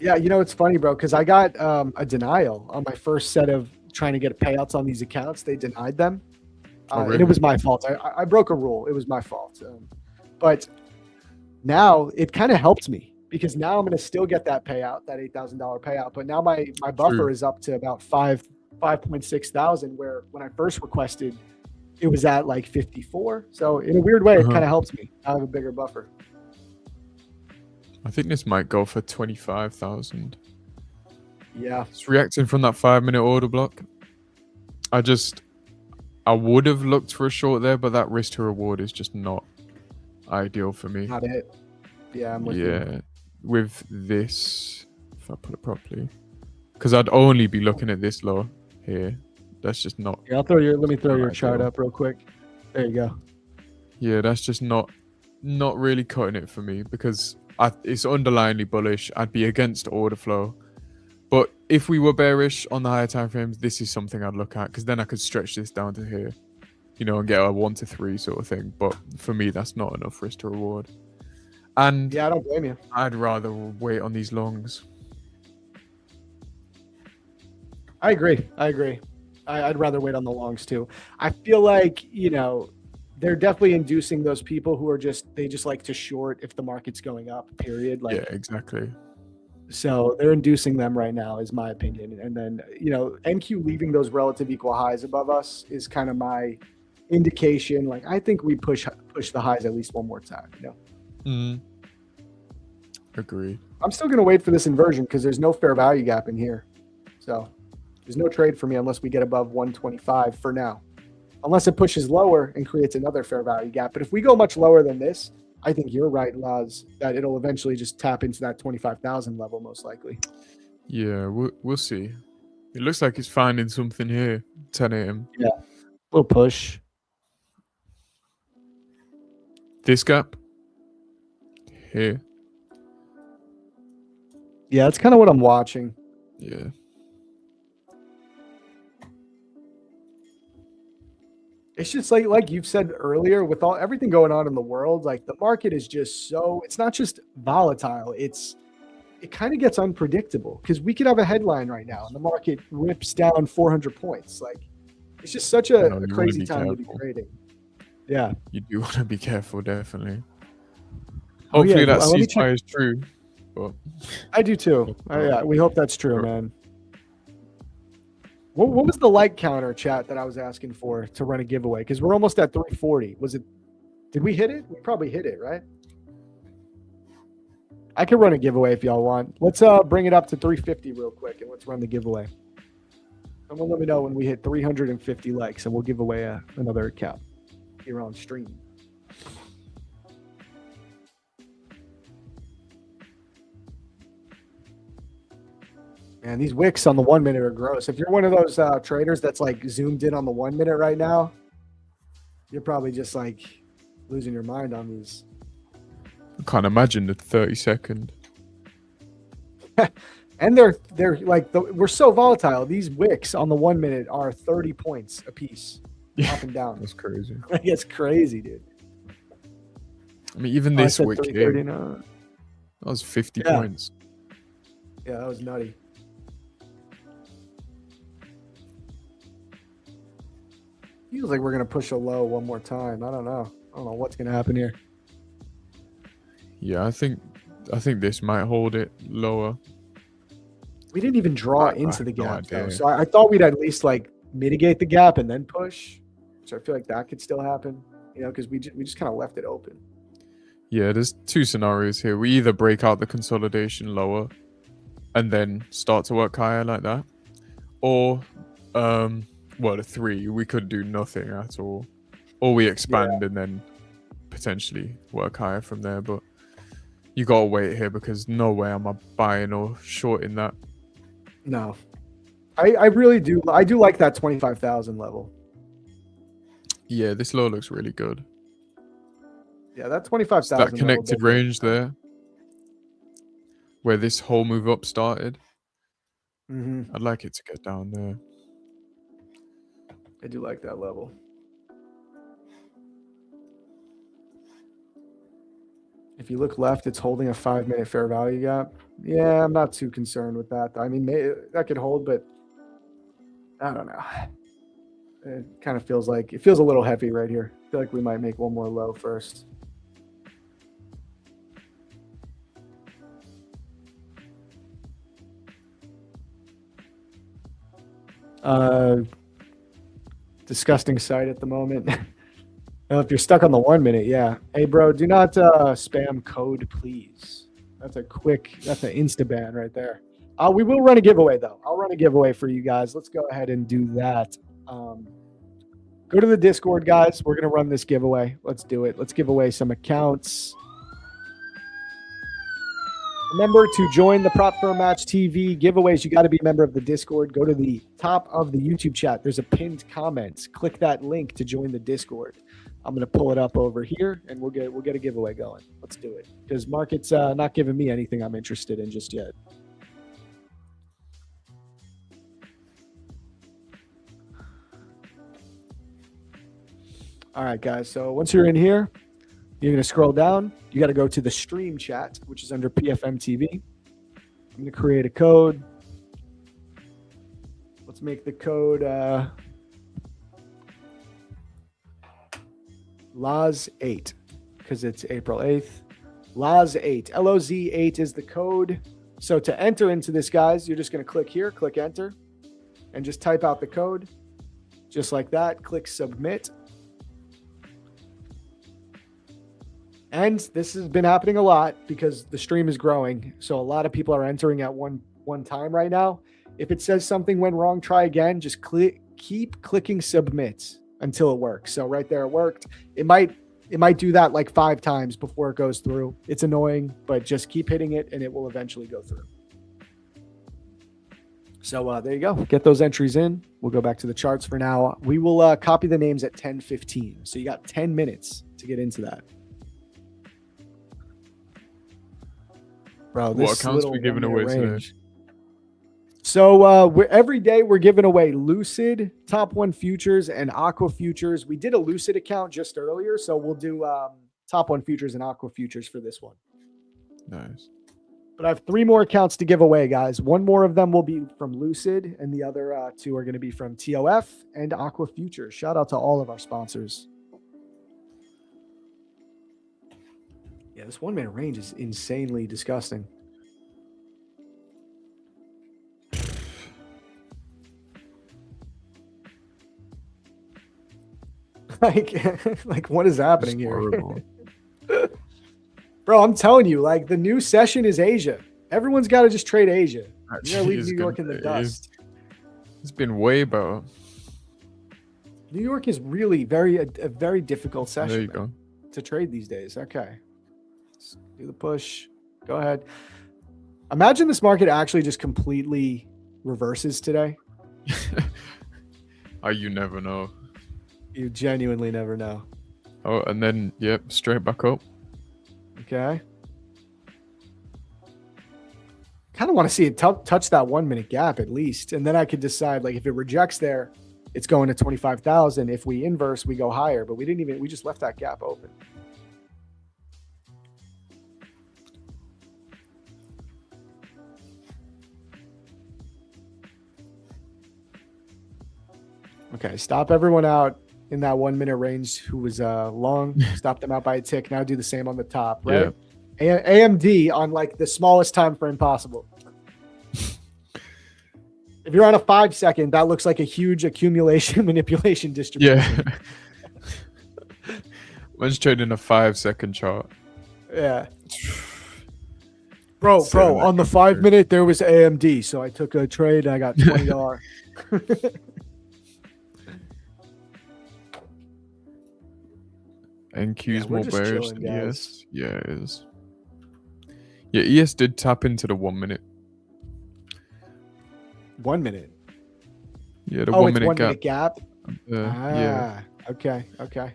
Speaker 3: Yeah, you know, it's funny, bro, because I got a denial on my first set of trying to get payouts on these accounts. They denied them.
Speaker 4: Really?
Speaker 3: And it was my fault. I broke a rule. It was my fault. But now it kind of helped me because now I'm going to still get that payout, that $8,000 payout. But now my buffer is up to about 5.6 thousand, where when I first requested, it was at like 54. So in a weird way, it kind of helps me. I have a bigger buffer.
Speaker 4: I think this might go for 25,000.
Speaker 3: Yeah.
Speaker 4: It's reacting from that 5-minute order block. I would have looked for a short there, but that risk to reward is just not ideal for me.
Speaker 3: Not it. Yeah, I'm with you.
Speaker 4: With this, if I put it properly, because I'd only be looking at this low here. That's just not.
Speaker 3: Yeah, let me throw your chart up real quick. There you go.
Speaker 4: Yeah, that's just not really cutting it for me because it's underlyingly bullish. I'd be against order flow. But if we were bearish on the higher time frames, this is something I'd look at because then I could stretch this down to here, and get a 1 to 3 sort of thing. But for me, that's not enough risk to reward. And
Speaker 3: yeah, I don't blame you.
Speaker 4: I'd rather wait on these longs.
Speaker 3: I agree. I'd rather wait on the longs too. I feel like, they're definitely inducing those people who are they just like to short if the market's going up, period.
Speaker 4: Yeah, exactly.
Speaker 3: So they're inducing them right now, is my opinion. And then, NQ leaving those relative equal highs above us is kind of my indication. Like, I think we push the highs at least one more time,
Speaker 4: Agreed.
Speaker 3: I'm still going to wait for this inversion because there's no fair value gap in here. So there's no trade for me unless we get above 125 for now. Unless it pushes lower and creates another fair value gap. But if we go much lower than this, I think you're right, Laz, that it'll eventually just tap into that 25,000 level, most likely.
Speaker 4: Yeah, we'll see. It looks like it's finding something here. 10 a.m.
Speaker 3: Yeah, little push.
Speaker 4: This gap here.
Speaker 3: Yeah, that's kind of what I'm watching.
Speaker 4: Yeah.
Speaker 3: It's just like you've said earlier, with everything going on in the world, like the market is just it's not just volatile. It kind of gets unpredictable because we could have a headline right now and the market rips down 400 points. Like it's just such a crazy time to be trading. Yeah.
Speaker 4: You do want to be careful, definitely. Hopefully that ceasefire is true. But
Speaker 3: I do too. Yeah, we hope that's true, man. What was the like counter, chat, that I was asking for to run a giveaway? Because we're almost at 340. Did we hit it? We probably hit it, right? I can run a giveaway if y'all want. Let's bring it up to 350 real quick and let's run the giveaway. Someone let me know when we hit 350 likes and we'll give away another account here on stream. Man, these wicks on the 1 minute are gross. If you're one of those traders that's like zoomed in on the 1 minute right now, you're probably just like losing your mind on these.
Speaker 4: I can't imagine the 30-second.
Speaker 3: And they're like, we're so volatile. These wicks on the 1 minute are 30 points a piece, up and down.
Speaker 4: That's crazy.
Speaker 3: It's crazy, dude.
Speaker 4: I mean, even this wick here, that was 50
Speaker 3: Yeah.
Speaker 4: points.
Speaker 3: Yeah, that was nutty. Feels like we're gonna push a low one more time. I don't know what's gonna happen here.
Speaker 4: Yeah, I think this might hold it lower.
Speaker 3: We didn't even draw into the gap, though. So I thought we'd at least like mitigate the gap and then push. So I feel like that could still happen, because we just kind of left it open.
Speaker 4: Yeah, there's two scenarios here. We either break out the consolidation lower and then start to work higher like that, or the three, we could do nothing at all, or we expand and then potentially work higher from there. But you gotta wait here because no way am I buying or shorting that.
Speaker 3: No, I really do. I do like that 25,000 level.
Speaker 4: Yeah, this low looks really good.
Speaker 3: Yeah, that
Speaker 4: It's
Speaker 3: 25,000.
Speaker 4: that connected range there, where this whole move up started.
Speaker 3: Mm-hmm.
Speaker 4: I'd like it to get down there.
Speaker 3: I do like that level. If you look left, it's holding a 5-minute fair value gap. Yeah, I'm not too concerned with that. I mean, that could hold, but I don't know. It kind of feels like it feels a little heavy right here. I feel like we might make one more low first. Disgusting sight at the moment. If you're stuck on the 1 minute, yeah. Hey, bro, do not spam code, please. That's an insta ban right there. We will run a giveaway though. I'll run a giveaway for you guys. Let's go ahead and do that. Go to the Discord, guys. We're gonna run this giveaway. Let's do it. Let's give away some accounts. Remember to join the Prop Firm Match TV giveaways. You got to be a member of the Discord. Go to the top of the YouTube chat. There's a pinned comment. Click that link to join the Discord. I'm going to pull it up over here, and we'll get a giveaway going. Let's do it. Because market's not giving me anything I'm interested in just yet. All right, guys. So once you're in here, you're going to scroll down. You got to go to the stream chat, which is under PFM TV. I'm going to create a code. Let's make the code LOZ8 because it's April 8th. LOZ8. LOZ8 is the code. So to enter into this, guys, you're just going to click here, click enter, and just type out the code. Just like that. Click submit. And this has been happening a lot because the stream is growing. So a lot of people are entering at one time right now. If it says something went wrong, try again. Just keep clicking submit until it works. So right there, it worked. It might do that like 5 times before it goes through. It's annoying, but just keep hitting it and it will eventually go through. So there you go. Get those entries in. We'll go back to the charts for now. We will copy the names at 10:15. So you got 10 minutes to get into that. Bro,
Speaker 4: what accounts are we giving away today?
Speaker 3: So every day we're giving away Lucid, Top 1 Futures, and Aqua Futures. We did a Lucid account just earlier, so we'll do Top 1 Futures and Aqua Futures for this one.
Speaker 4: Nice.
Speaker 3: But I have 3 more accounts to give away, guys. 1 more of them will be from Lucid, and the other 2 are going to be from TOF and Aqua Futures. Shout out to all of our sponsors. Yeah, this 1 minute range is insanely disgusting. like what is happening here? Bro, I'm telling you, like the new session is Asia. Everyone's got to just trade Asia. You gotta leave New York in the dust.
Speaker 4: It's been way better.
Speaker 3: New York is really a very difficult session
Speaker 4: There you go.
Speaker 3: to trade these days. Okay. Let's do the push. Go ahead. Imagine this market actually just completely reverses today.
Speaker 4: You never know.
Speaker 3: You genuinely never know.
Speaker 4: Oh, and then, yep, straight back up.
Speaker 3: Okay. Kind of want to see it touch that 1 minute gap at least. And then I could decide, like, if it rejects there, it's going to 25,000. If we inverse, we go higher. But we just left that gap open. Okay, stop everyone out in that 1 minute range who was long. Stop them out by a tick. Now do the same on the top, right? Yeah. AMD on like the smallest time frame possible. If you're on a 5 second, that looks like a huge accumulation manipulation distribution.
Speaker 4: Yeah. One's trading a 5 second chart.
Speaker 3: Yeah. Bro, on the 5 minute, there was AMD. So I took a trade and I got $20.
Speaker 4: NQ's
Speaker 3: we're
Speaker 4: more
Speaker 3: just
Speaker 4: bearish
Speaker 3: chilling,
Speaker 4: than
Speaker 3: guys.
Speaker 4: ES. Yeah, it is. Yeah, ES did tap into the 1 minute.
Speaker 3: 1 minute.
Speaker 4: Yeah, the 1 minute
Speaker 3: it's 1
Speaker 4: gap.
Speaker 3: minute gap.
Speaker 4: Yeah.
Speaker 3: Okay. Okay.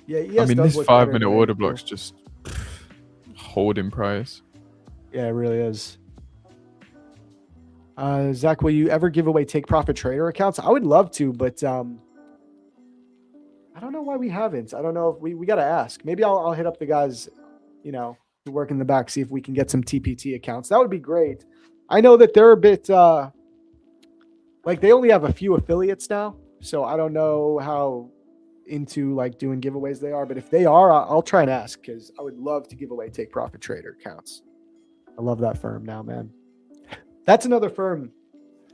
Speaker 3: Yeah, ES
Speaker 4: I mean,
Speaker 3: does
Speaker 4: this
Speaker 3: look better
Speaker 4: 5-minute
Speaker 3: than
Speaker 4: order
Speaker 3: NQ.
Speaker 4: block's just holding price.
Speaker 3: Yeah, it really is. Zach, will you ever give away take profit trader accounts? I would love to, but I don't know why we haven't. I don't know if we got to ask. Maybe I'll hit up the guys, who work in the back, see if we can get some TPT accounts. That would be great. I know that they're a bit like they only have a few affiliates now, so I don't know how into like doing giveaways they are, but if they are, I'll try and ask because I would love to give away take profit trader accounts. I love that firm now, man. That's another firm,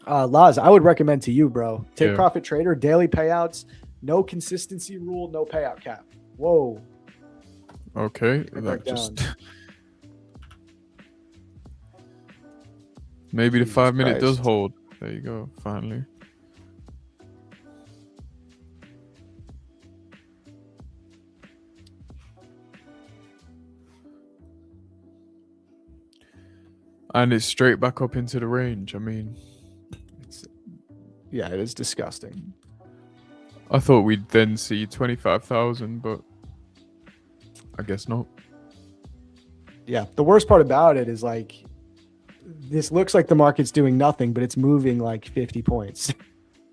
Speaker 3: Laz, I would recommend to you, bro. Take profit trader, daily payouts, no consistency rule, no payout cap. Whoa.
Speaker 4: Okay, that just maybe the 5-minute does hold. There you go, finally. And it's straight back up into the range. I mean,
Speaker 3: it is disgusting.
Speaker 4: I thought we'd then see 25,000, but I guess not.
Speaker 3: Yeah, the worst part about it is like this looks like the market's doing nothing, but it's moving like 50 points,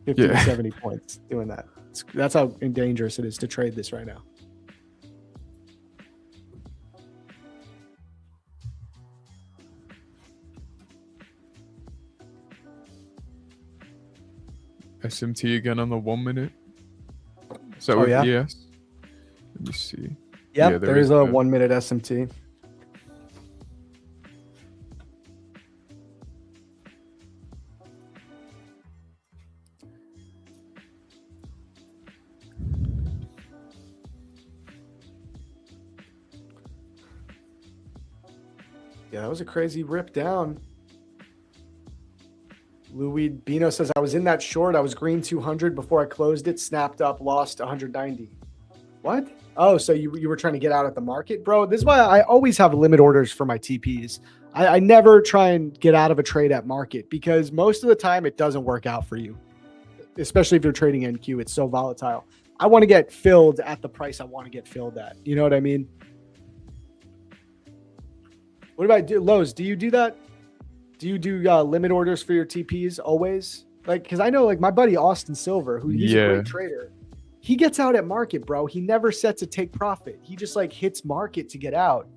Speaker 3: 50 to 70 points doing that. That's how dangerous it is to trade this right now.
Speaker 4: SMT again on the 1 minute. Is that what? Yes. Let me see.
Speaker 3: Yep, yeah, there is a 1 minute SMT. Yeah, that was a crazy rip down. Louis Bino says, I was in that short. I was green 200 before I closed it, snapped up, lost 190. What? Oh, so you were trying to get out at the market? Bro, this is why I always have limit orders for my TPs. I never try and get out of a trade at market because most of the time it doesn't work out for you, especially if you're trading NQ. It's so volatile. I want to get filled at the price I want to get filled at. You know what I mean? What about Lowe's? Do you do that? Do you do limit orders for your TPs always? Like, because I know like my buddy Austin Silver, he's a great trader. He gets out at market, bro. He never sets a take profit. He just like hits market to get out.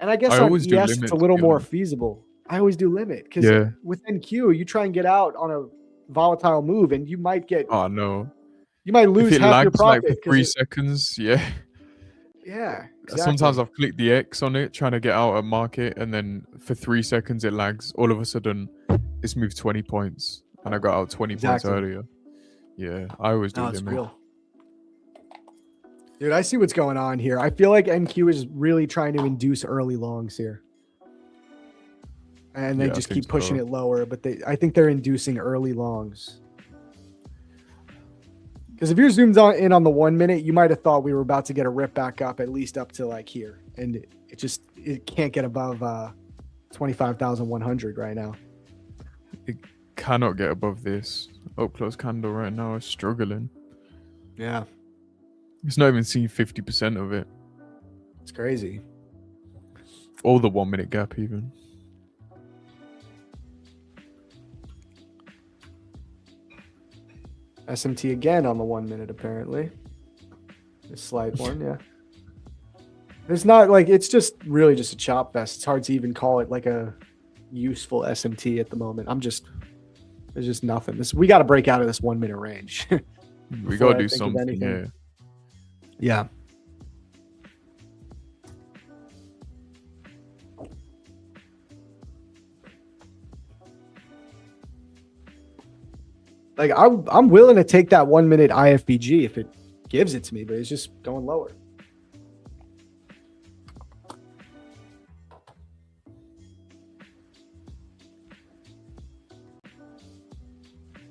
Speaker 3: And I guess on ES it's a little more feasible. I always do limit because with NQ, you try and get out on a volatile move and you might get.
Speaker 4: Oh, no.
Speaker 3: You might lose half your profit.
Speaker 4: Like for 3 seconds. Yeah.
Speaker 3: Yeah. Exactly.
Speaker 4: Sometimes I've clicked the X on it trying to get out at market, and then for 3 seconds it lags. All of a sudden, it's moved 20 points, and I got out 20 points earlier. Yeah, I always do limit.
Speaker 3: Real. Dude, I see what's going on here. I feel like NQ is really trying to induce early longs here, and they just keep pushing it lower. But I think they're inducing early longs. Because if you're zoomed in on the 1 minute, you might have thought we were about to get a rip back up, at least up to like here. And it can't get above 25,100 right now.
Speaker 4: It cannot get above this. Up close candle right now is struggling.
Speaker 3: Yeah.
Speaker 4: It's not even seeing 50% of it.
Speaker 3: It's crazy.
Speaker 4: Or the 1 minute gap even.
Speaker 3: SMT again on the 1 minute, apparently. A slight one, yeah. It's not like, it's just really just a chop fest. It's hard to even call it like a useful SMT at the moment. There's just nothing. We got to break out of this 1 minute range.
Speaker 4: We got to do something, yeah.
Speaker 3: Yeah. Like I'm willing to take that 1 minute IFBG if it gives it to me, but it's just going lower.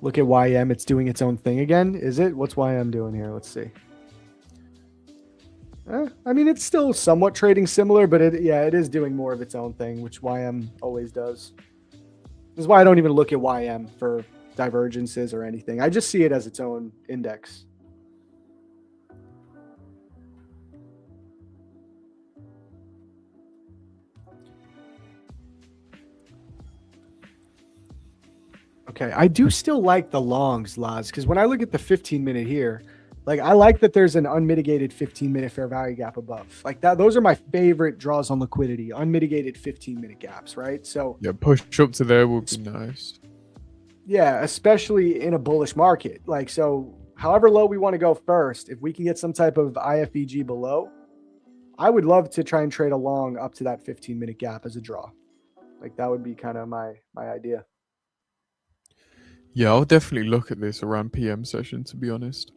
Speaker 3: Look at YM. It's doing its own thing again. Is it? What's YM doing here? Let's see. I mean, it's still somewhat trading similar, but it is doing more of its own thing, which YM always does. This is why I don't even look at YM for divergences or anything. I just see it as its own index. Okay, I do still like the longs, Laz, because when I look at the 15-minute here, like I like that there's an unmitigated 15-minute fair value gap above. Like that, those are my favorite draws on liquidity, unmitigated 15-minute gaps, right? So
Speaker 4: Yeah, push up to there would be nice.
Speaker 3: yeah, especially in a bullish market. Like, so however low we want to go first, if we can get some type of IFEG below, I would love to try and trade along up to that 15-minute gap as a draw. Like that would be kind of my idea.
Speaker 4: Yeah, I'll definitely look at this around PM session, to be honest.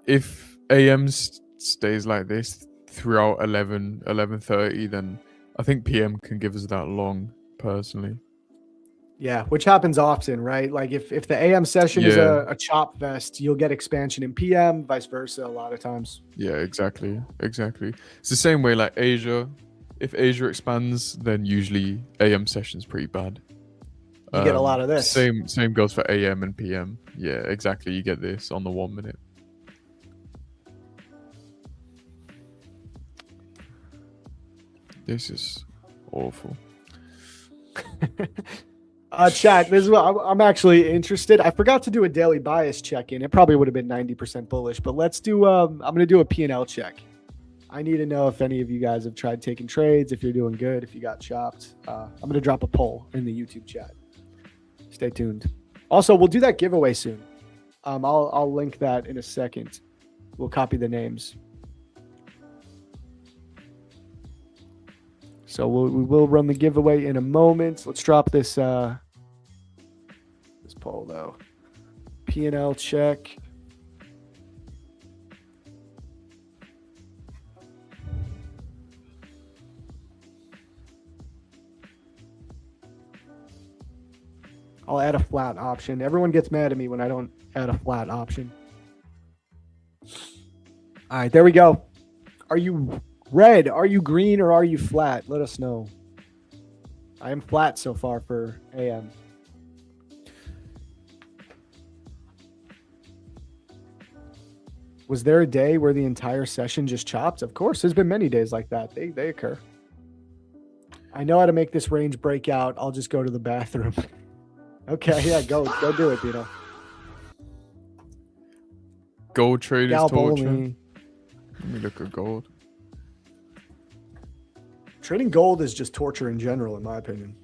Speaker 4: If AM stays like this throughout 11:30, then I think PM can give us that long, personally.
Speaker 3: Yeah, which happens often, right? Like if the AM session is a chop fest, you'll get expansion in PM, vice versa a lot of times.
Speaker 4: Yeah, exactly. It's the same way like Asia. If Asia expands, then usually AM session's pretty bad.
Speaker 3: You get a lot of this.
Speaker 4: Same goes for AM and PM. Yeah, exactly. You get this on the 1 minute. This is awful.
Speaker 3: Chat, this is what I'm actually interested. I forgot to do a daily bias check-in. It probably would have been 90% bullish, but let's do I'm going to do a P&L check. I need to know if any of you guys have tried taking trades, if you're doing good, if you got chopped. I'm going to drop a poll in the YouTube chat. Stay tuned. Also, we'll do that giveaway soon. I'll link that in a second. We'll copy the names. So we will run the giveaway in a moment. Let's drop this this poll though. P&L check. I'll add a flat option. Everyone gets mad at me when I don't add a flat option. All right, there we go. Are you red? Are you green? Or are you flat? Let us know. I am flat so far for AM. Was there a day where the entire session just chopped? Of course, there's been many days like that. They occur. I know how to make this range break out. I'll just go to the bathroom. Okay, yeah, go do it, Dino.
Speaker 4: Gold trade is torture.
Speaker 3: Bowling.
Speaker 4: Let me look at gold.
Speaker 3: Trading gold is just torture in general, in my opinion.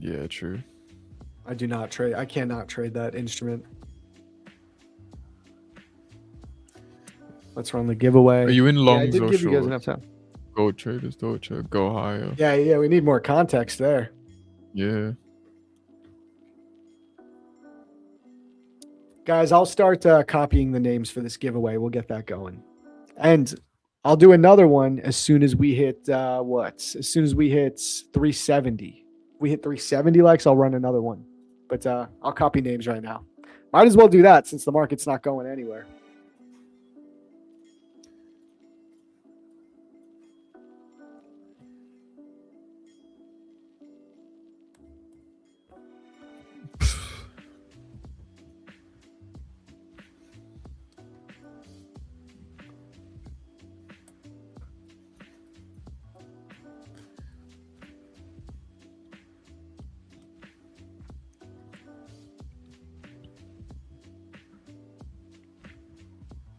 Speaker 4: Yeah, true.
Speaker 3: I do not trade. I cannot trade that instrument. Let's run the giveaway.
Speaker 4: Are you in longs
Speaker 3: I did
Speaker 4: or
Speaker 3: give
Speaker 4: short?
Speaker 3: you guys enough time.
Speaker 4: Gold traders torture. Go higher.
Speaker 3: Yeah, we need more context there.
Speaker 4: Yeah.
Speaker 3: Guys, I'll start copying the names for this giveaway. We'll get that going. And I'll do another one as soon as we hit, As soon as we hit 370. If we hit 370 likes, I'll run another one. But I'll copy names right now. Might as well do that since the market's not going anywhere.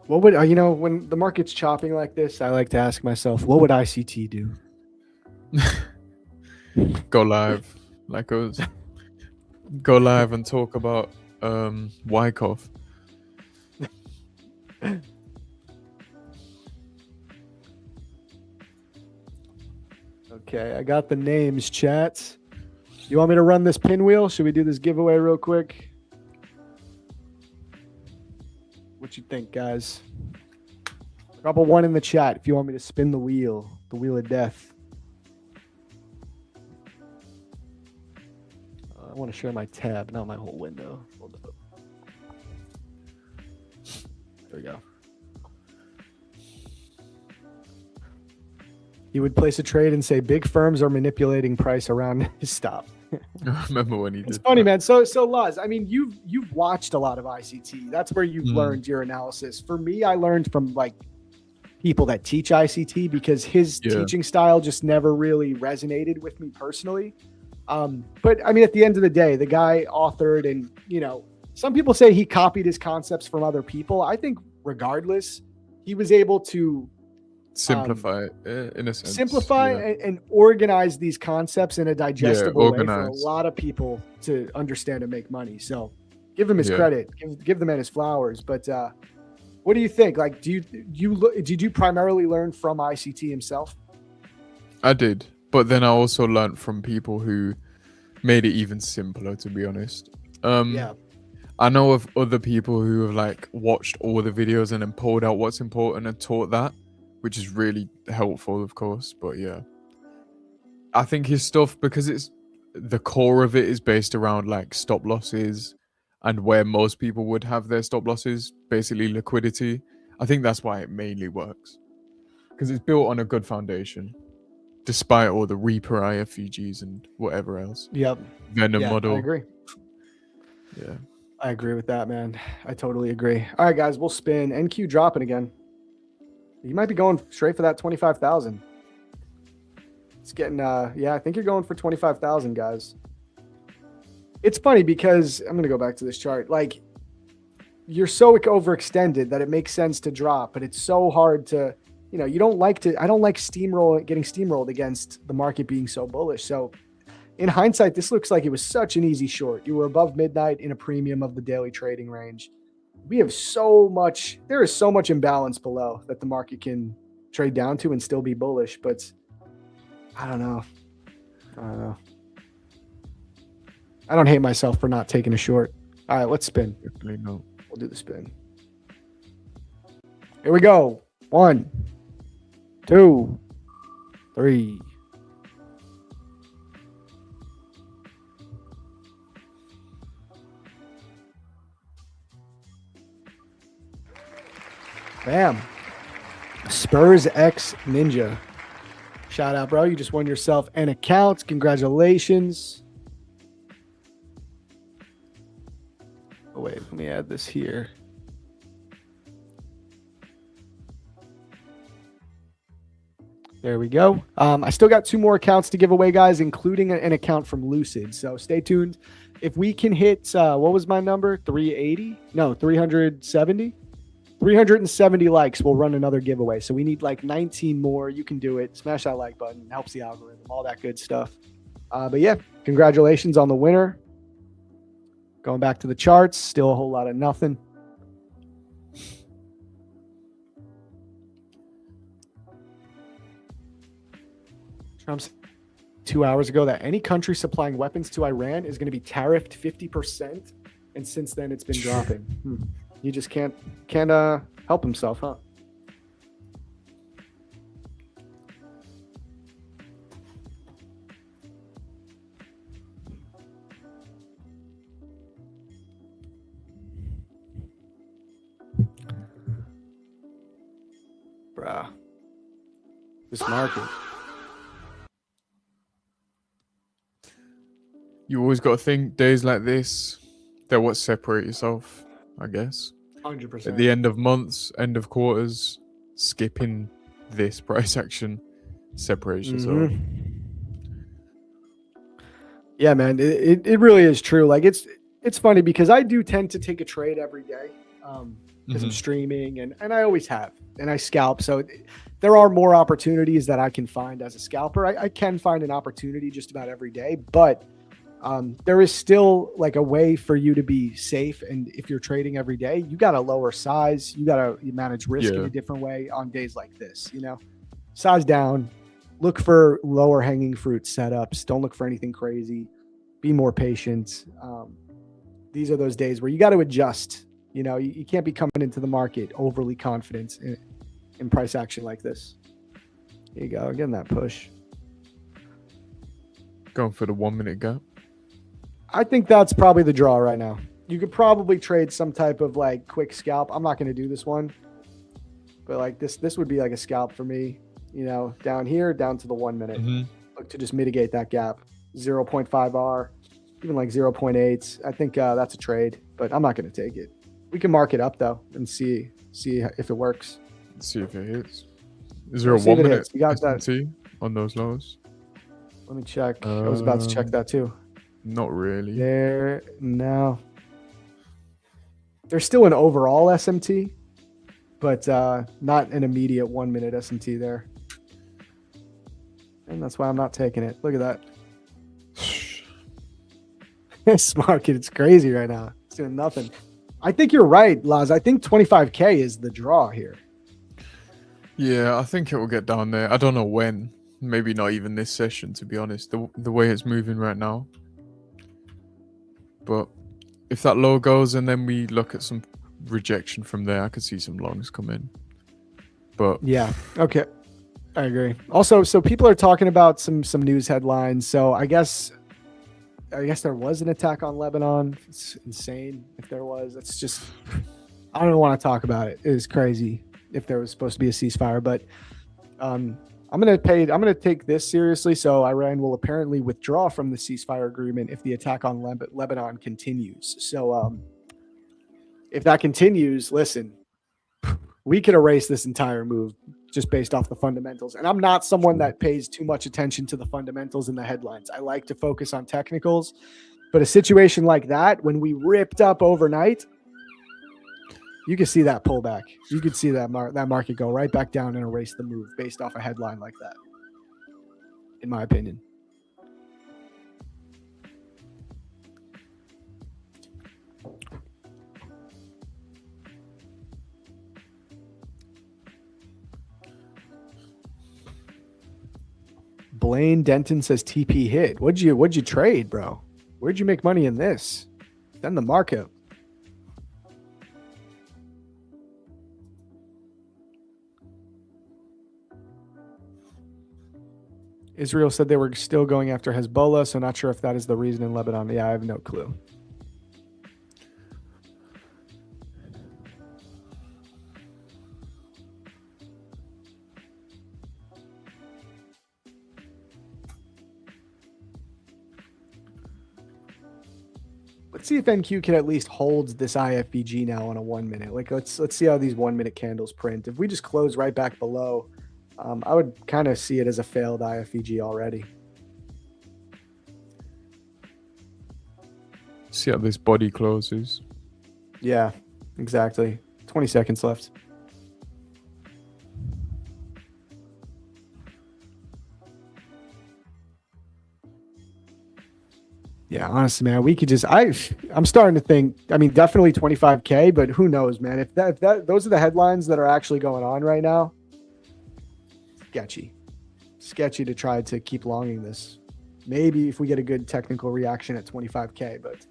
Speaker 3: What would when the market's chopping like this, I like to ask myself, what would ICT do?
Speaker 4: Go live. Like us. Go live and talk about Wyckoff.
Speaker 3: Okay, I got the names, chat. You want me to run this pinwheel? Should we do this giveaway real quick? What you think, guys? Drop a 1 in the chat if you want me to spin the wheel of death. I want to share my tab, not my whole window. Hold up. There we go. He would place a trade and say big firms are manipulating price around his stop.
Speaker 4: I remember when he did.
Speaker 3: It's funny,
Speaker 4: that.
Speaker 3: man. So Luz, I mean, you've watched a lot of ICT. That's where you've learned your analysis. For me, I learned from like people that teach ICT because his teaching style just never really resonated with me personally. But I mean, at the end of the day, the guy authored, and some people say he copied his concepts from other people. I think regardless, he was able to
Speaker 4: simplify it in a sense.
Speaker 3: Simplify and organize these concepts in a digestible way for a lot of people to understand and make money. So give him his credit, give the man his flowers. But what do you think? Like, did you primarily learn from ICT himself?
Speaker 4: I did, but then I also learned from people who made it even simpler, to be honest. I know of other people who have like watched all the videos and then pulled out what's important and taught that, which is really helpful, of course. But yeah, I think his stuff, because it's the core of it is based around like stop losses and where most people would have their stop losses, basically liquidity. I think that's why it mainly works, because it's built on a good foundation, despite all the Reaper IFVGs and whatever else.
Speaker 3: Yep.
Speaker 4: Venom model.
Speaker 3: I agree.
Speaker 4: Yeah.
Speaker 3: I agree with that, man. I totally agree. All right, guys, we'll spin. NQ dropping again. You might be going straight for that 25,000. It's getting, I think you're going for 25,000, guys. It's funny because I'm going to go back to this chart. Like, you're so overextended that it makes sense to drop, but it's so hard to, I don't like getting steamrolled against the market being so bullish. So in hindsight, this looks like it was such an easy short. You were above midnight in a premium of the daily trading range. There is so much imbalance below that the market can trade down to and still be bullish. But I don't know. I don't hate myself for not taking a short. All right, let's spin.
Speaker 4: Definitely not.
Speaker 3: We'll do the spin. Here we go. 1, 2, 3. Bam. Spurs X Ninja. Shout out, bro. You just won yourself an account. Congratulations. Oh, wait. Let me add this here. There we go. I still got 2 more accounts to give away, guys, including an account from Lucid. So stay tuned. If we can hit, what was my number? 380? No, 370? 370 likes, we'll run another giveaway. So we need like 19 more. You can do it. Smash that like button. It helps the algorithm, all that good stuff. But yeah, congratulations on the winner. Going back to the charts, still a whole lot of nothing. Trump said 2 hours ago that any country supplying weapons to Iran is going to be tariffed 50%. And since then, it's been dropping. He just can't help himself, huh? Bruh. This market.
Speaker 4: You always got to think days like this, they're what separate yourself, I guess.
Speaker 3: 100%.
Speaker 4: At the end of months, end of quarters, skipping this price action separates yourself.
Speaker 3: Yeah, man, it really is true. Like it's funny because I do tend to take a trade every day because I'm streaming and I always have, and I scalp. So there are more opportunities that I can find as a scalper. I can find an opportunity just about every day, but there is still like a way for you to be safe. And if you're trading every day, you got to lower size. You got to manage risk in a different way on days like this, size down, look for lower hanging fruit setups. Don't look for anything crazy. Be more patient. These are those days where you got to adjust. You can't be coming into the market overly confident in price action like this. Here you go. Getting that push.
Speaker 4: Going for the 1 minute gap.
Speaker 3: I think that's probably the draw right now. You could probably trade some type of like quick scalp. I'm not going to do this one, but like this would be like a scalp for me. down here, down to the 1 minute. Look to just mitigate that gap. 0.5R, even like 0.8. I think that's a trade, but I'm not going to take it. We can mark it up though and see if it works.
Speaker 4: See if it hits. Is there a 1 minute
Speaker 3: You got that
Speaker 4: S&T on those lows?
Speaker 3: Let me check. I was about to check that too.
Speaker 4: Not really.
Speaker 3: No. There's still an overall SMT, but not an immediate 1 minute SMT there. And that's why I'm not taking it. Look at that. This market, it's crazy right now. It's doing nothing. I think you're right, Laz. I think 25K is the draw here.
Speaker 4: Yeah, I think it will get down there. I don't know when. Maybe not even this session, to be honest. The way it's moving right now. But if that low goes and then we look at some rejection from there, I could see some longs come in. But
Speaker 3: yeah, okay, I agree. Also, so people are talking about some news headlines. So I guess there was an attack on Lebanon. It's insane if there was. It's just, I don't want to talk about it. It is crazy if there was supposed to be a ceasefire. But I'm gonna take this seriously. So Iran will apparently withdraw from the ceasefire agreement if the attack on Lebanon continues. So if that continues, listen, we could erase this entire move just based off the fundamentals. And I'm not someone that pays too much attention to the fundamentals and the headlines. I like to focus on technicals. But a situation like that, when we ripped up overnight, you could see that pullback. You could see that market go right back down and erase the move based off a headline like that, in my opinion. Blaine Denton says TP hit. What'd you trade, bro? Where'd you make money in this? Send the markup. Israel said they were still going after Hezbollah, so not sure if that is the reason in Lebanon. Yeah, I have no clue. Let's see if NQ can at least hold this IFVG now on a 1 minute. Like let's see how these 1 minute candles print. If we just close right back below, I would kind of see it as a failed IFVG already.
Speaker 4: See how this body closes.
Speaker 3: Yeah, exactly. 20 seconds left. Yeah, honestly, man, we could just. I'm starting to think. I mean, definitely 25K, but who knows, man? If those are the headlines that are actually going on right now, sketchy to try to keep longing this. Maybe if we get a good technical reaction at 25K, but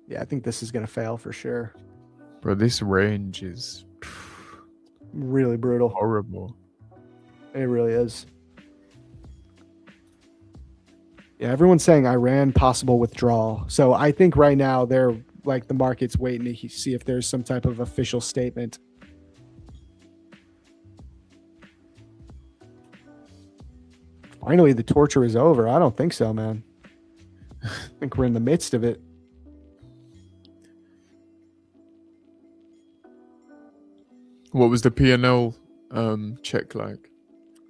Speaker 3: yeah, I think this is gonna fail for sure.
Speaker 4: Bro, this range is
Speaker 3: really brutal.
Speaker 4: Horrible.
Speaker 3: It really is. Yeah, everyone's saying Iran possible withdrawal. So I think right now they're like the market's waiting to see if there's some type of official statement. Finally, the torture is over. I don't think so, man. I think we're in the midst of it.
Speaker 4: What was the P&L check like?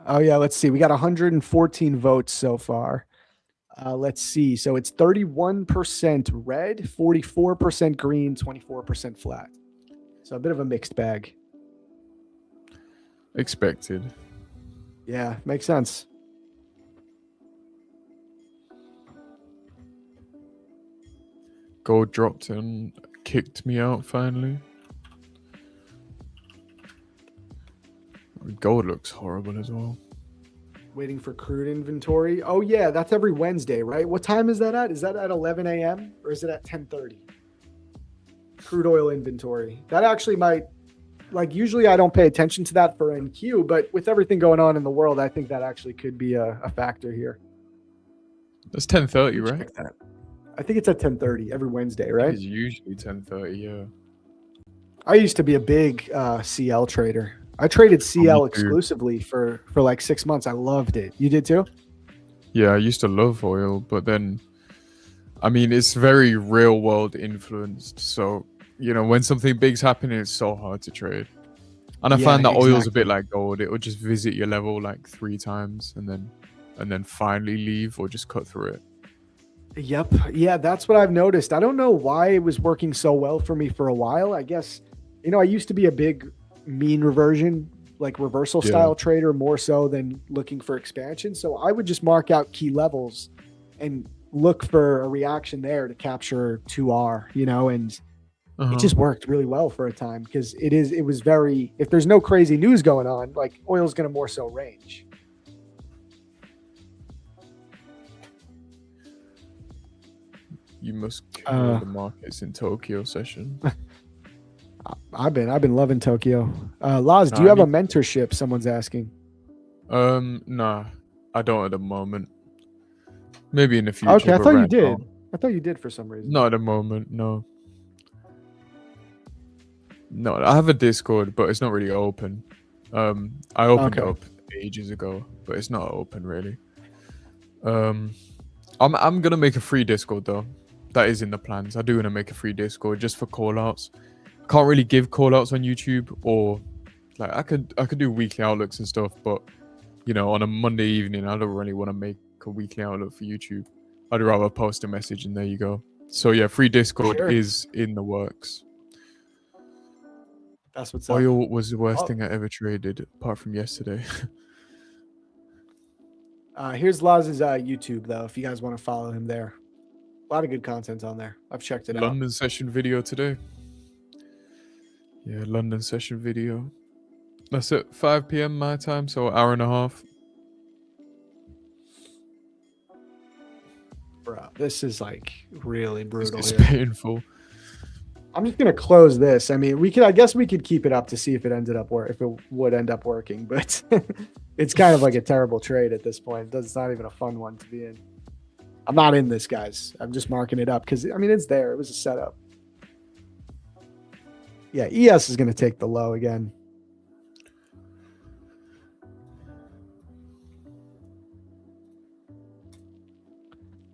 Speaker 3: Oh, yeah, let's see. We got 114 votes so far. Let's see. So it's 31% red, 44% green, 24% flat. So a bit of a mixed bag.
Speaker 4: Expected.
Speaker 3: Yeah, makes sense.
Speaker 4: Gold dropped and kicked me out finally. Gold looks horrible as well.
Speaker 3: Waiting for crude inventory. Oh, yeah, that's every Wednesday, right? What time is that at? Is that at 11 a.m. or is it at 10:30? Crude oil inventory. That actually might, like, usually I don't pay attention to that for NQ, but with everything going on in the world, I think that actually could be a factor here.
Speaker 4: That's 10:30, right?
Speaker 3: I think it's at 10:30 every Wednesday, right?
Speaker 4: It's usually 10:30, yeah.
Speaker 3: I used to be a big CL trader. I traded CL
Speaker 4: me too.
Speaker 3: exclusively for like 6 months. I loved it. You did too?
Speaker 4: Yeah, I used to love oil, but then, I mean, it's very real world influenced. So, you know, when something big's happening, it's so hard to trade. And I
Speaker 3: Yeah,
Speaker 4: find that oil's a
Speaker 3: exactly.
Speaker 4: bit like gold. It will just visit your level like 3 times and then finally leave or just cut through it.
Speaker 3: Yep. Yeah, that's what I've noticed. I don't know why it was working so well for me for a while. I guess, you know, I used to be a big mean reversion, like reversal style trader more so than looking for expansion. So I would just mark out key levels and look for a reaction there to capture 2R, you know, and it just worked really well for a time because it was very, if there's no crazy news going on, like oil's going to more so range.
Speaker 4: You must kill the markets in Tokyo session.
Speaker 3: I've been loving Tokyo. Laz, do you have a mentorship? Someone's asking.
Speaker 4: Nah, I don't at the moment. Maybe in the future.
Speaker 3: Okay, I
Speaker 4: but
Speaker 3: thought you
Speaker 4: right
Speaker 3: did.
Speaker 4: now-
Speaker 3: I thought you did for some reason.
Speaker 4: Not at the moment, no. No, I have a Discord, but it's not really open. I opened it up ages ago, but it's not open really. I'm gonna make a free Discord though. That is in the plans. I do want to make a free Discord just for callouts. I can't really give callouts on YouTube, or like I could do weekly outlooks and stuff, but you know, on a Monday evening, I don't really want to make a weekly outlook for YouTube. I'd rather post a message and there you go. So yeah, free Discord is in the works.
Speaker 3: That's what's up.
Speaker 4: Oil was the worst thing I ever traded, apart from yesterday.
Speaker 3: Here's Laz's YouTube though, if you guys want to follow him there. A lot of good content on there. I've checked it out.
Speaker 4: London session video today. Yeah, London session video. That's at 5 p.m. my time, so an hour and a half.
Speaker 3: Bro, this is like really brutal.
Speaker 4: It's
Speaker 3: here.
Speaker 4: painful.
Speaker 3: I'm just gonna close this. I mean, I guess we could keep it up to see if it would end up working, but it's kind of like a terrible trade at this point. It's not even a fun one to be in. I'm not in this, guys. I'm just marking it up because I mean it's there. It was a setup. Yeah, ES is gonna take the low again.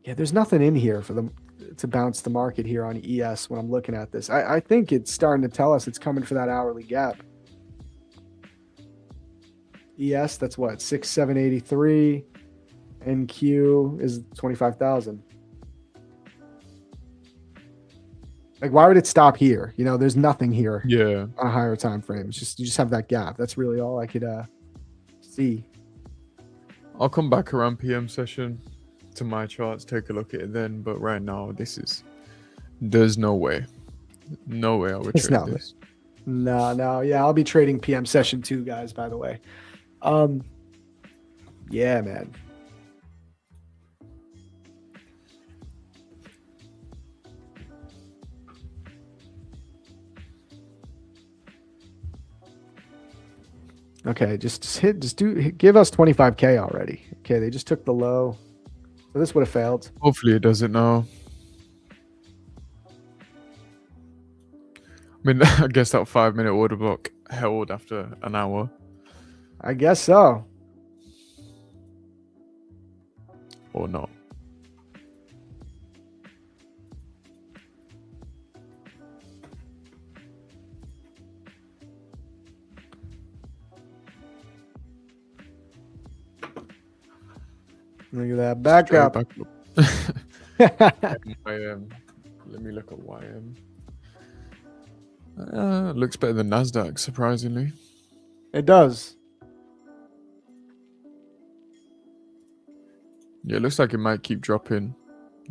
Speaker 3: Yeah, there's nothing in here for them to bounce the market here on ES when I'm looking at this. I think it's starting to tell us it's coming for that hourly gap. ES, that's what, 6,783. NQ is 25,000. Like, why would it stop here? You know, there's nothing here.
Speaker 4: Yeah.
Speaker 3: On a higher time frame. It's just you just have that gap. That's really all I could see.
Speaker 4: I'll come back around PM session to my charts, take a look at it then. But right now, there's no way. No way I would trade this.
Speaker 3: No. Yeah, I'll be trading PM session too, guys, by the way. Yeah, man. Okay, give us 25K already. Okay, they just took the low. So this would have failed.
Speaker 4: Hopefully it doesn't now. I mean, I guess that 5-minute order block held after an hour.
Speaker 3: I guess so.
Speaker 4: Or not.
Speaker 3: Look at that backup.
Speaker 4: YM. Let me look at YM. Looks better than NASDAQ, surprisingly.
Speaker 3: It does.
Speaker 4: Yeah, it looks like it might keep dropping.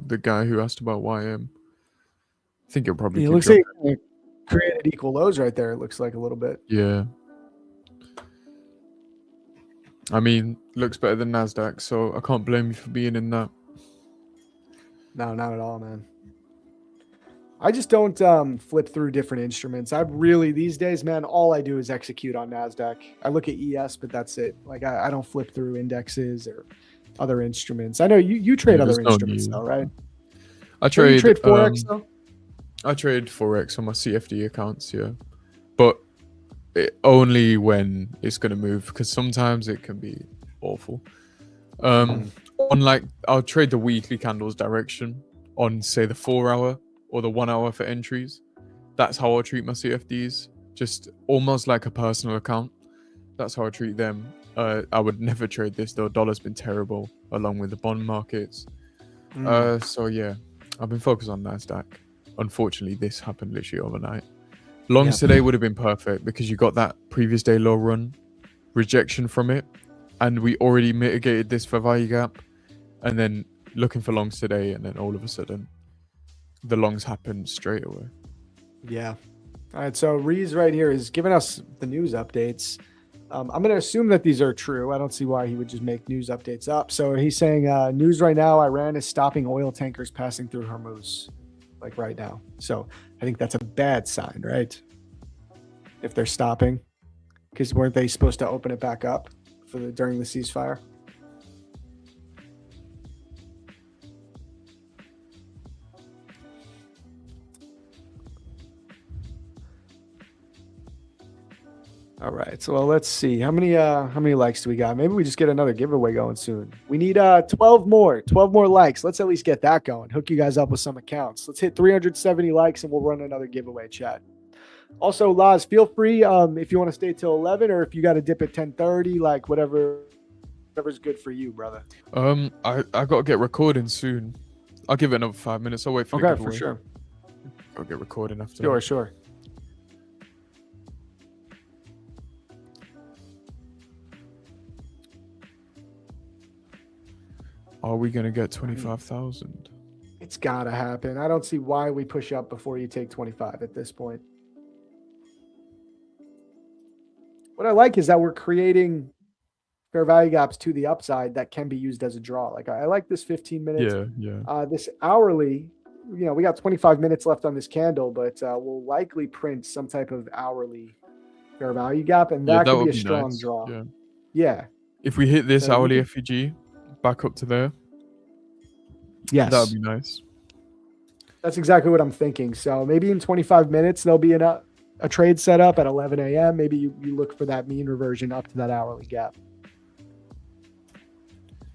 Speaker 4: The guy who asked about YM. I think it'll probably keep dropping.
Speaker 3: Like it created equal lows right there, it looks like a little bit.
Speaker 4: Yeah. I mean, looks better than NASDAQ, so I can't blame you for being in that.
Speaker 3: No, not at all, man. I just don't flip through different instruments. These days, man, all I do is execute on NASDAQ. I look at ES, but that's it. Like, I don't flip through indexes or other instruments. I know you trade other instruments, though, right?
Speaker 4: I trade
Speaker 3: Forex, though?
Speaker 4: I trade Forex on my CFD accounts, yeah. but only when it's going to move, because sometimes it can be awful. On like, I'll trade the weekly candles direction on, say, the 4 hour or the 1 hour for entries. That's how I'll treat my CFDs, just almost like a personal account. That's how I treat them. I would never trade this though. Dollar's been terrible along with the bond markets. So yeah, I've been focused on NASDAQ. Unfortunately, this happened literally overnight. Longs today would have been perfect because you got that previous day low run rejection from it, and we already mitigated this for value gap, and then looking for longs today, and then all of a sudden the longs happened straight away.
Speaker 3: Yeah. All right, so Reese right here is giving us the news updates. I'm going to assume that these are true. I don't see why he would just make news updates up. So he's saying news right now, Iran is stopping oil tankers passing through Hormuz, like right now. So I think that's a bad sign, right? If they're stopping, because weren't they supposed to open it back up during the ceasefire? All right, so let's see how many likes do we got? Maybe we just get another giveaway going soon. We need 12 more likes. Let's at least get that going. Hook you guys up with some accounts. Let's hit 370 likes and we'll run another giveaway, chat. Also, Laz, feel free if you want to stay till 11 or if you got to dip at 10:30, like whatever's good for you, brother.
Speaker 4: I got to get recording soon. I'll give it another 5 minutes. I'll wait for the giveaway.
Speaker 3: For sure.
Speaker 4: I'll get recording after.
Speaker 3: Sure.
Speaker 4: Are we going to get 25,000?
Speaker 3: It's got to happen. I don't see why we push up before you take 25 at this point. What I like is that we're creating fair value gaps to the upside that can be used as a draw. Like I like this 15 minutes.
Speaker 4: Yeah.
Speaker 3: This hourly, we got 25 minutes left on this candle, but we'll likely print some type of hourly fair value gap, and that could be a strong draw. Yeah.
Speaker 4: If we hit this hourly FEG back up to there,
Speaker 3: yes,
Speaker 4: that would be nice.
Speaker 3: That's exactly what I'm thinking. So maybe in 25 minutes there'll be a trade set up at 11 a.m. Maybe you look for that mean reversion up to that hourly gap.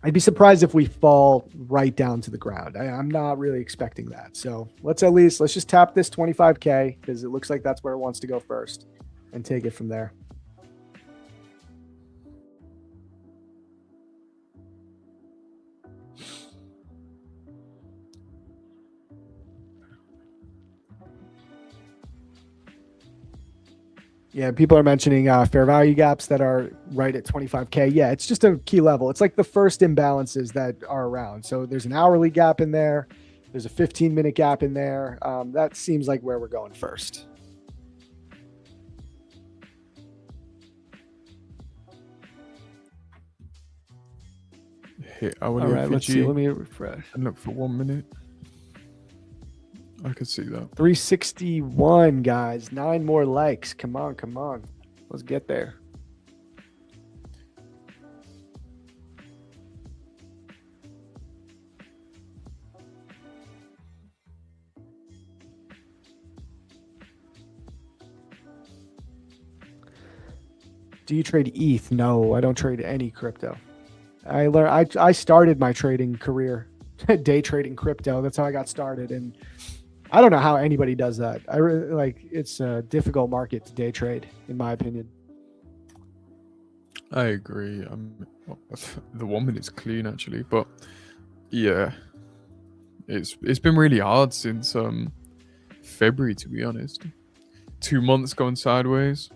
Speaker 3: I'd be surprised if we fall right down to the ground. I'm not really expecting that. So let's just tap this 25K because it looks like that's where it wants to go first and take it from there. Yeah, people are mentioning fair value gaps that are right at 25K. Yeah, it's just a key level. It's like the first imbalances that are around. So there's an hourly gap in there. There's a 15-minute gap in there. That seems like where we're going first.
Speaker 4: Hit
Speaker 3: All right, let's see. Let me refresh.
Speaker 4: And look for 1 minute. I could see that.
Speaker 3: 361, guys. 9 more likes. Come on. Let's get there. Do you trade ETH? No, I don't trade any crypto. I started my trading career day trading crypto. That's how I got started, and I don't know how anybody does that. I really it's a difficult market to day trade, in my opinion.
Speaker 4: I agree. The 1 minute's clean actually, but yeah, it's been really hard since February, to be honest. 2 months going sideways.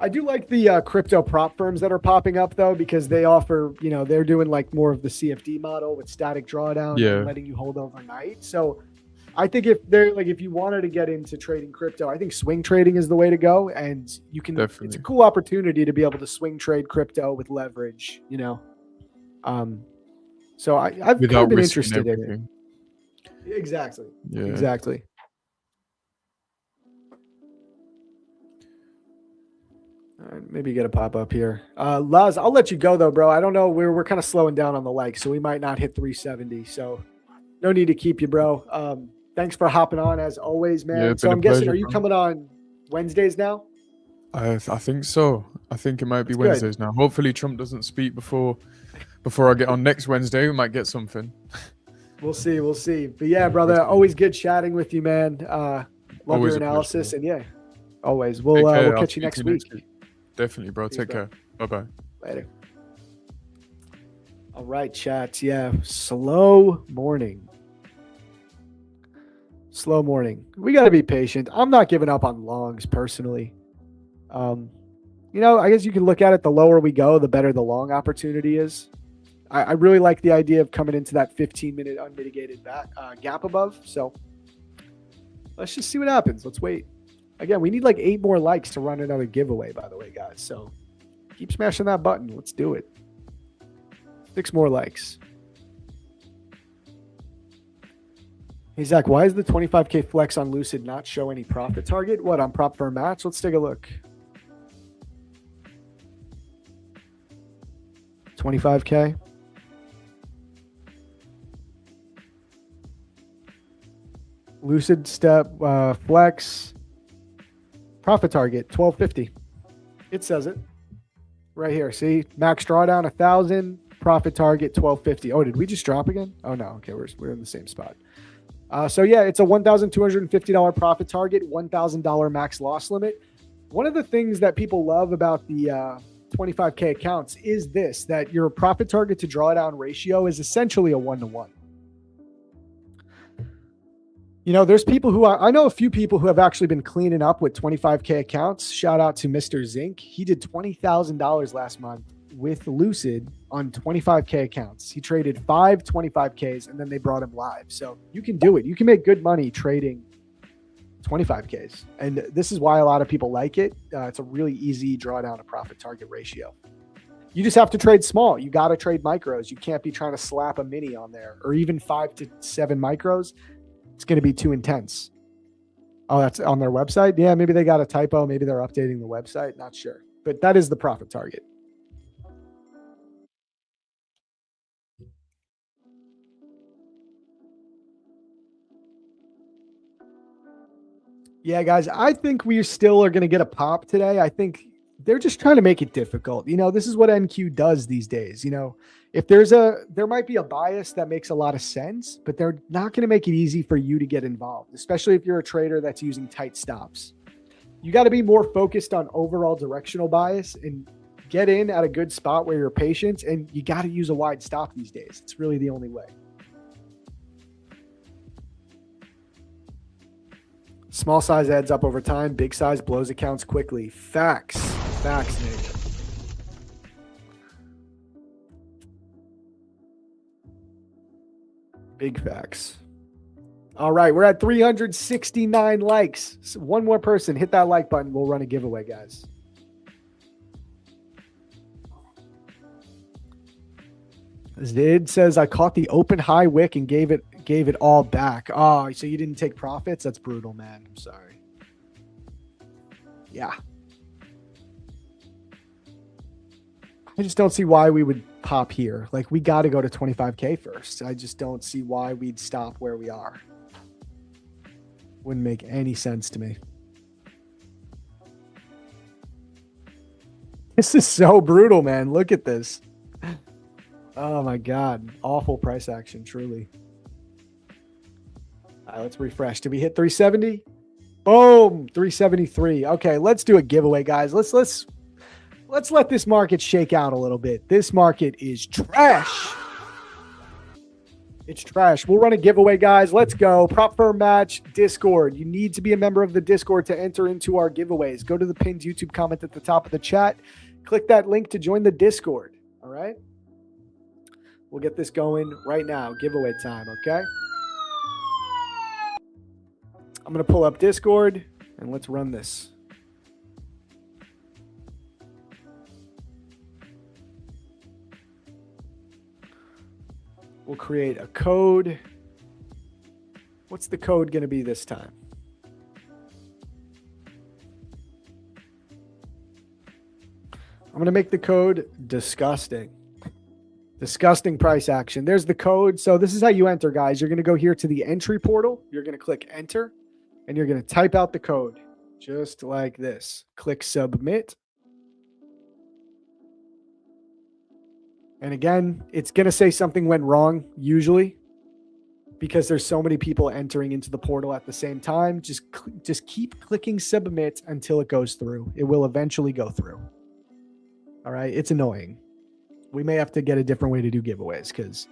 Speaker 3: I do like the crypto prop firms that are popping up though, because they offer, they're doing like more of the CFD model with static drawdown and letting you hold overnight. So I think if you wanted to get into trading crypto, I think swing trading is the way to go. And you can,
Speaker 4: Definitely.
Speaker 3: It's a cool opportunity to be able to swing trade crypto with leverage, So I've kind of been interested in it. Exactly.
Speaker 4: Yeah.
Speaker 3: Exactly. All right, maybe get a pop up here. Laz, I'll let you go though, bro. I don't know. We're kind of slowing down on the likes, so we might not hit 370. So no need to keep you, bro. Thanks for hopping on as always, man.
Speaker 4: Yeah,
Speaker 3: So
Speaker 4: been a
Speaker 3: I'm guessing,
Speaker 4: pleasure,
Speaker 3: are you
Speaker 4: bro.
Speaker 3: coming on Wednesdays now?
Speaker 4: I think so. I think it might be
Speaker 3: That's good.
Speaker 4: Wednesdays now. Hopefully Trump doesn't speak before I get on next Wednesday. We might get something.
Speaker 3: We'll see. We'll see. But yeah, brother, always good chatting with you, man. Love
Speaker 4: Always
Speaker 3: your
Speaker 4: a pleasure,
Speaker 3: analysis.
Speaker 4: bro.
Speaker 3: And yeah, always.
Speaker 4: Take
Speaker 3: We'll
Speaker 4: care. I'll
Speaker 3: catch you
Speaker 4: speak
Speaker 3: next
Speaker 4: to
Speaker 3: week.
Speaker 4: Definitely, bro.
Speaker 3: Peace,
Speaker 4: Take
Speaker 3: bro.
Speaker 4: care. Bye-bye.
Speaker 3: Later. All right, chats. Yeah, slow morning. Slow morning. We got to be patient. I'm not giving up on longs personally. I guess you can look at it, the lower we go, the better the long opportunity is. I really like the idea of coming into that 15-minute unmitigated gap above. So let's just see what happens. Let's wait. Again, we need like 8 more likes to run another giveaway, by the way, guys. So keep smashing that button. Let's do it. 6 more likes. Hey, Zach, why is the 25K flex on Lucid not show any profit target? What, on prop for a match? Let's take a look. 25K. Lucid step flex profit target 1250. It says it right here. See, max drawdown 1,000, profit target 1250. Oh, did we just drop again? Oh no. Okay, we're in the same spot. So yeah, it's a $1,250 profit target, $1,000 max loss limit. One of the things that people love about the 25K accounts is this, that your profit target to drawdown ratio is essentially a 1-to-1. There's people who I know a few people who have actually been cleaning up with 25K accounts. Shout out to Mr. Zink. He did $20,000 last month with Lucid on 25K accounts. He traded 5 25Ks and then they brought him live. So you can do it. You can make good money trading 25Ks. And this is why a lot of people like it. It's a really easy drawdown to profit target ratio. You just have to trade small. You got to trade micros. You can't be trying to slap a mini on there or even 5 to 7 micros. It's going to be too intense. Oh, that's on their website? Yeah, maybe they got a typo. Maybe they're updating the website. Not sure. But that is the profit target. Yeah, guys, I think we still are going to get a pop today. I think they're just trying to make it difficult. This is what NQ does these days. If there might be a bias that makes a lot of sense, but they're not going to make it easy for you to get involved, especially if you're a trader that's using tight stops. You got to be more focused on overall directional bias and get in at a good spot where you're patient, and you got to use a wide stop these days. It's really the only way. Small size adds up over time. Big size blows accounts quickly. Facts. Facts, Nick. Big facts. All right, we're at 369 likes. So one more person, hit that like button. We'll run a giveaway, guys. Zid says, I caught the open high wick and gave it all back. Oh, so you didn't take profits? That's brutal, man. I'm sorry. Yeah. I just don't see why we would pop here. Like, we got to go to 25K first. I just don't see why we'd stop where we are. Wouldn't make any sense to me. This is so brutal, man. Look at this. Oh my God. Awful price action, truly. All right, let's refresh. Did we hit 370? Boom, 373. Okay, let's do a giveaway, guys. Let's let this market shake out a little bit. This market is trash. It's trash. We'll run a giveaway, guys. Let's go. Prop firm match, Discord. You need to be a member of the Discord to enter into our giveaways. Go to the pinned YouTube comment at the top of the chat. Click that link to join the Discord. All right? We'll get this going right now. Giveaway time, okay? I'm going to pull up Discord and let's run this. We'll create a code. What's the code going to be this time? I'm going to make the code disgusting. Disgusting price action. There's the code. So this is how you enter, guys. You're going to go here to the entry portal. You're going to click enter, and you're going to type out the code just like this. Click submit. And again, it's going to say something went wrong, usually, because there's so many people entering into the portal at the same time. Just keep clicking submit until it goes through. It will eventually go through. All right. It's annoying. We may have to get a different way to do giveaways because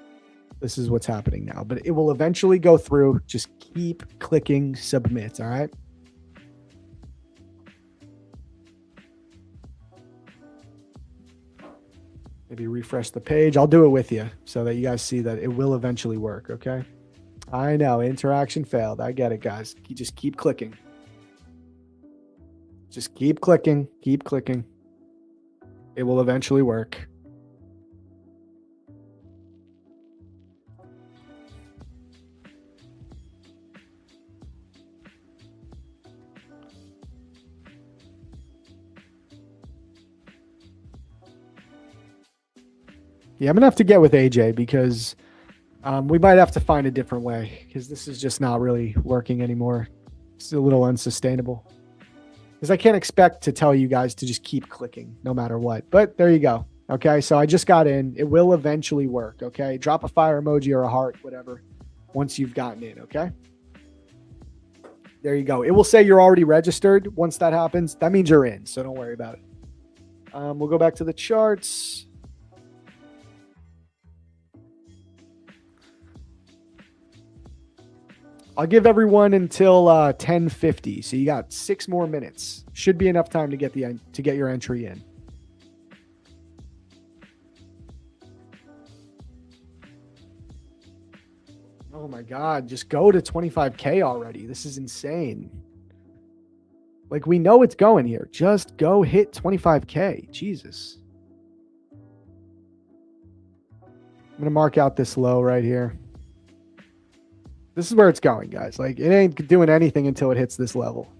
Speaker 3: this is what's happening now, but it will eventually go through. Just keep clicking submit. All right. Maybe refresh the page. I'll do it with you so that you guys see that it will eventually work. Okay. I know interaction failed. I get it, guys. You just keep clicking. Just keep clicking. Keep clicking. It will eventually work. Yeah, I'm going to have to get with AJ because we might have to find a different way because this is just not really working anymore. It's a little unsustainable. Because I can't expect to tell you guys to just keep clicking no matter what. But there you go. Okay, so I just got in. It will eventually work, okay? Drop a fire emoji or a heart, whatever, once you've gotten in, okay? There you go. It will say you're already registered. Once that happens, that means you're in, so don't worry about it. We'll go back to the charts. I'll give everyone until 10:50. So you got 6 more minutes. Should be enough time to get your entry in. Oh my God, just go to 25K already. This is insane. Like, we know it's going here. Just go hit 25K. Jesus. I'm going to mark out this low right here. This is where it's going, guys. Like, it ain't doing anything until it hits this level.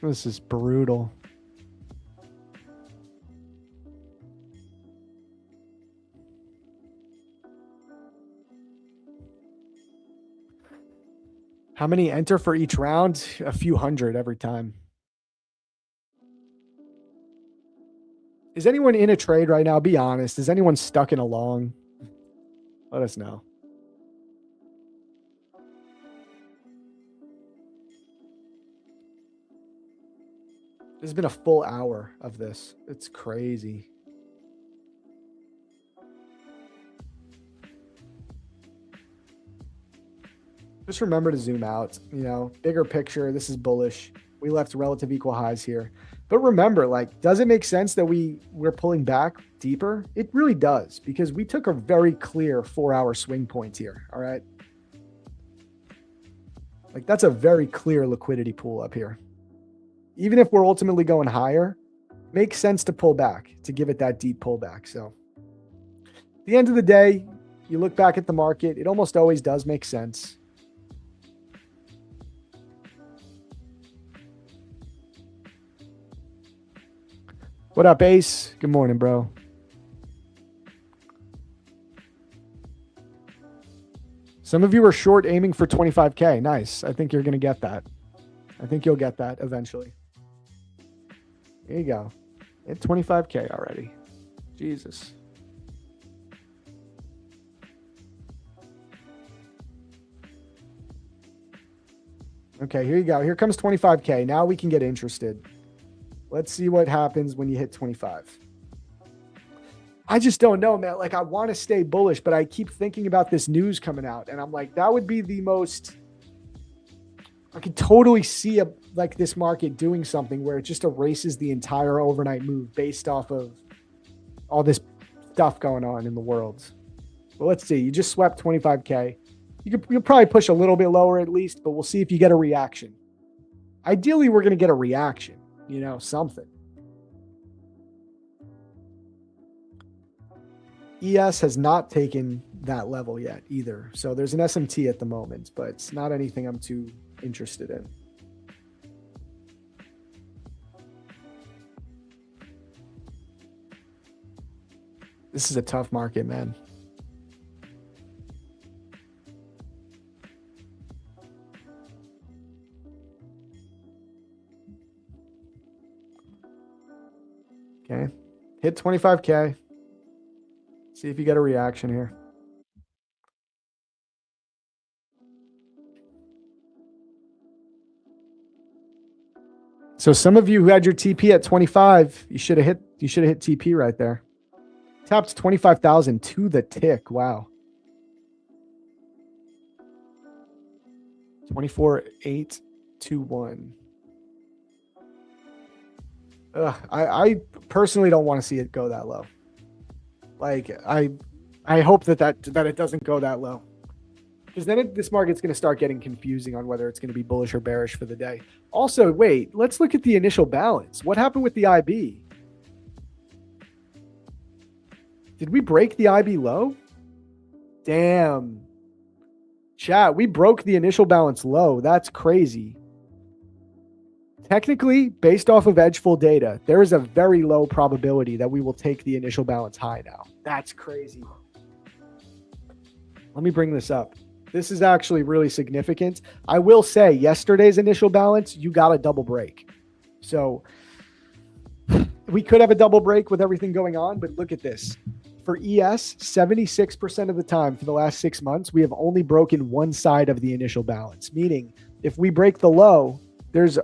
Speaker 3: This is brutal. How many enter for each round? A few hundred every time. Is anyone in a trade right now? Be honest. Is anyone stuck in a long? Let us know. This has been a full hour of this. It's crazy. Just remember to zoom out, bigger picture. This is bullish. We left relative equal highs here. But remember, like, does it make sense that we're pulling back deeper? It really does, because we took a very clear 4-hour swing point here. All right. Like, that's a very clear liquidity pool up here. Even if we're ultimately going higher, makes sense to pull back, to give it that deep pullback. So at the end of the day, you look back at the market, it almost always does make sense. What up, Ace? Good morning, bro. Some of you are short aiming for 25K. Nice. I think you're going to get that. I think you'll get that eventually. There you go. Hit 25K already. Jesus. Okay, here you go. Here comes 25K. Now we can get interested. Let's see what happens when you hit 25. I just don't know, man. Like, I want to stay bullish, but I keep thinking about this news coming out, and I'm like, that would be the most... I could totally see this market doing something where it just erases the entire overnight move based off of all this stuff going on in the world. But let's see. You just swept 25K. You'll probably push a little bit lower at least, but we'll see if you get a reaction. Ideally, we're going to get a reaction. Something. ES has not taken that level yet either. So there's an SMT at the moment, but it's not anything I'm too interested in. This is a tough market, man. Okay. Hit 25K. See if you get a reaction here. So some of you who had your TP at 25, you should have hit TP right there. Tapped 25,000 to the tick. Wow. 24,821. I personally don't want to see it go that low. Like I hope that it doesn't go that low, because then this market's going to start getting confusing on whether it's going to be bullish or bearish for the day. Also, wait, let's look at the initial balance. What happened with the IB? Did we break the IB low? Damn. Chat, we broke the initial balance low. That's crazy. Technically, based off of Edgeful data, there is a very low probability that we will take the initial balance high now. That's crazy. Let me bring this up. This is actually really significant. I will say yesterday's initial balance, you got a double break. So we could have a double break with everything going on, but look at this. For ES, 76% of the time for the last 6 months, we have only broken one side of the initial balance, meaning if we break the low, there's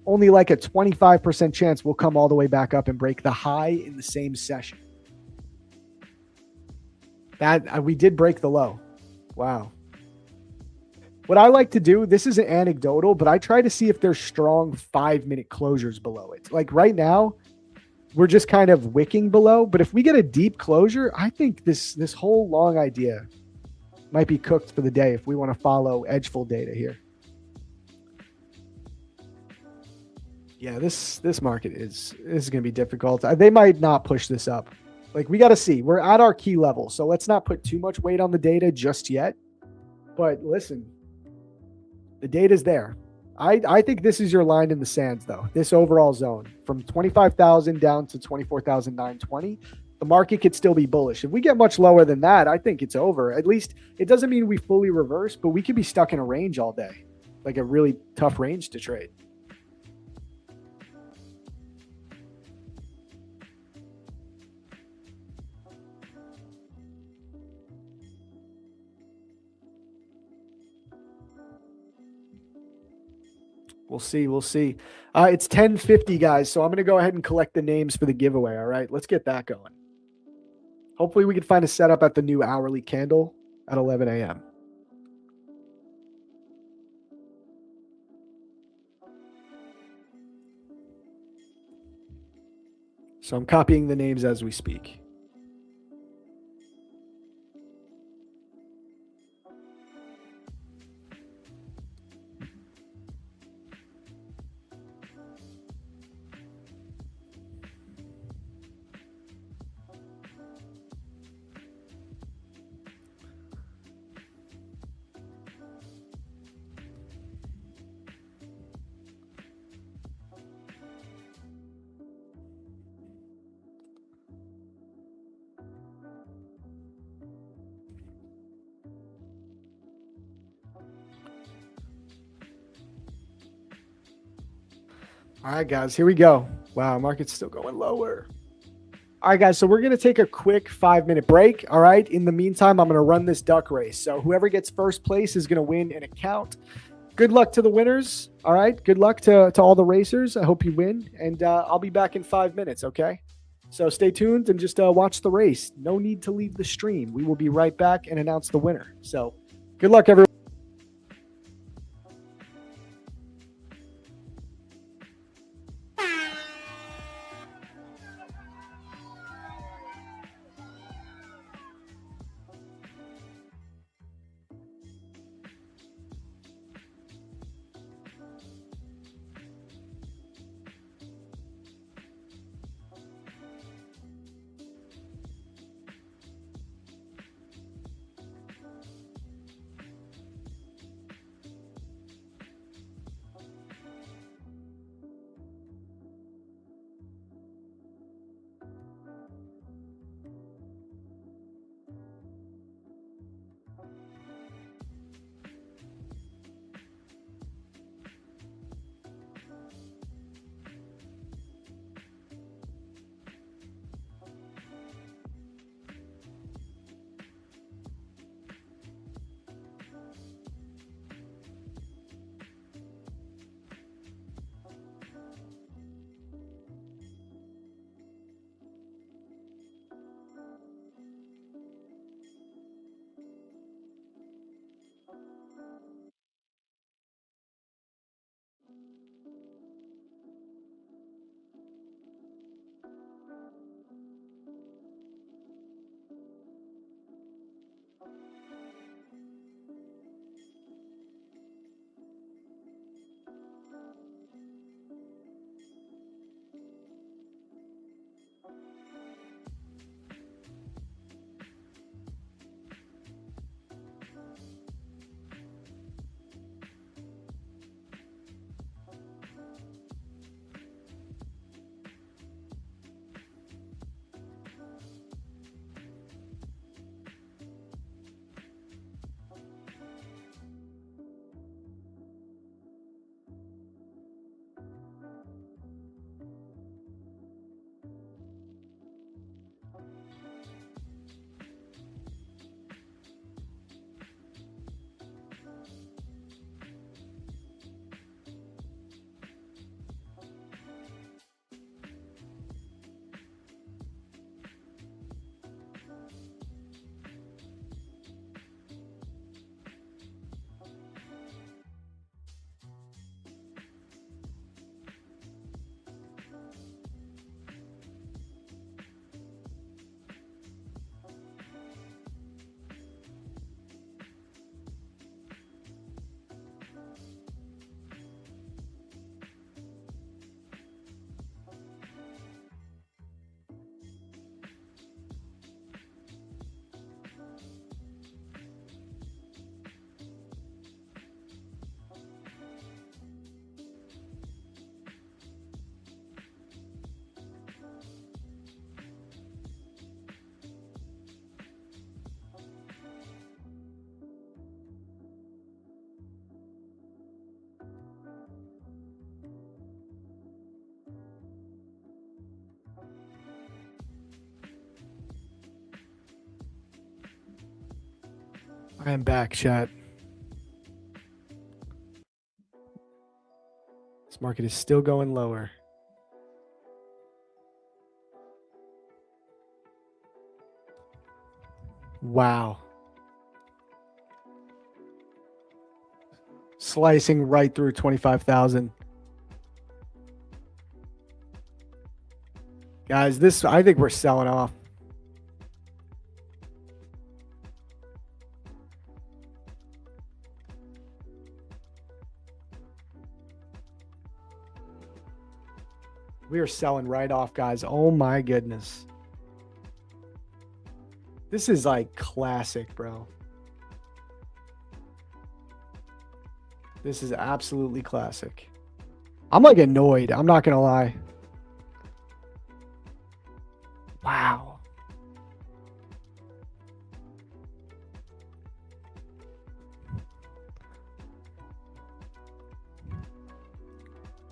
Speaker 3: only like a 25% chance we'll come all the way back up and break the high in the same session. That we did break the low. Wow. What I like to do, this isn't anecdotal, but I try to see if there's strong 5-minute closures below it. Like right now, we're just kind of wicking below, but if we get a deep closure, I think this whole long idea might be cooked for the day if we want to follow Edgeful data here. Yeah, this market is going to be difficult. They might not push this up. Like we got to see. We're at our key level, so let's not put too much weight on the data just yet. But listen, the data's there. I think this is your line in the sands, though. This overall zone from 25,000 down to 24,920. The market could still be bullish. If we get much lower than that, I think it's over. At least it doesn't mean we fully reverse, but we could be stuck in a range all day, like a really tough range to trade. We'll see. We'll see. It's 10:50, guys. So I'm going to go ahead and collect the names for the giveaway. All right, let's get that going. Hopefully we can find a setup at the new hourly candle at 11 a.m. So I'm copying the names as we speak. All right, guys, here we go. Wow, market's still going lower. All right, guys, so we're going to take a quick 5-minute break. All right. In the meantime, I'm going to run this duck race. So whoever gets first place is going to win an account. Good luck to the winners. All right. Good luck to all the racers. I hope you win. And I'll be back in 5 minutes. Okay. So stay tuned and just watch the race. No need to leave the stream. We will be right back and announce the winner. So good luck, everyone. I am back, chat. This market is still going lower. Wow. Slicing right through 25,000. Guys, I think we're selling off. We are selling right off, guys. Oh my goodness. This is like classic, bro. This is absolutely classic. I'm like annoyed. I'm not going to lie. Wow.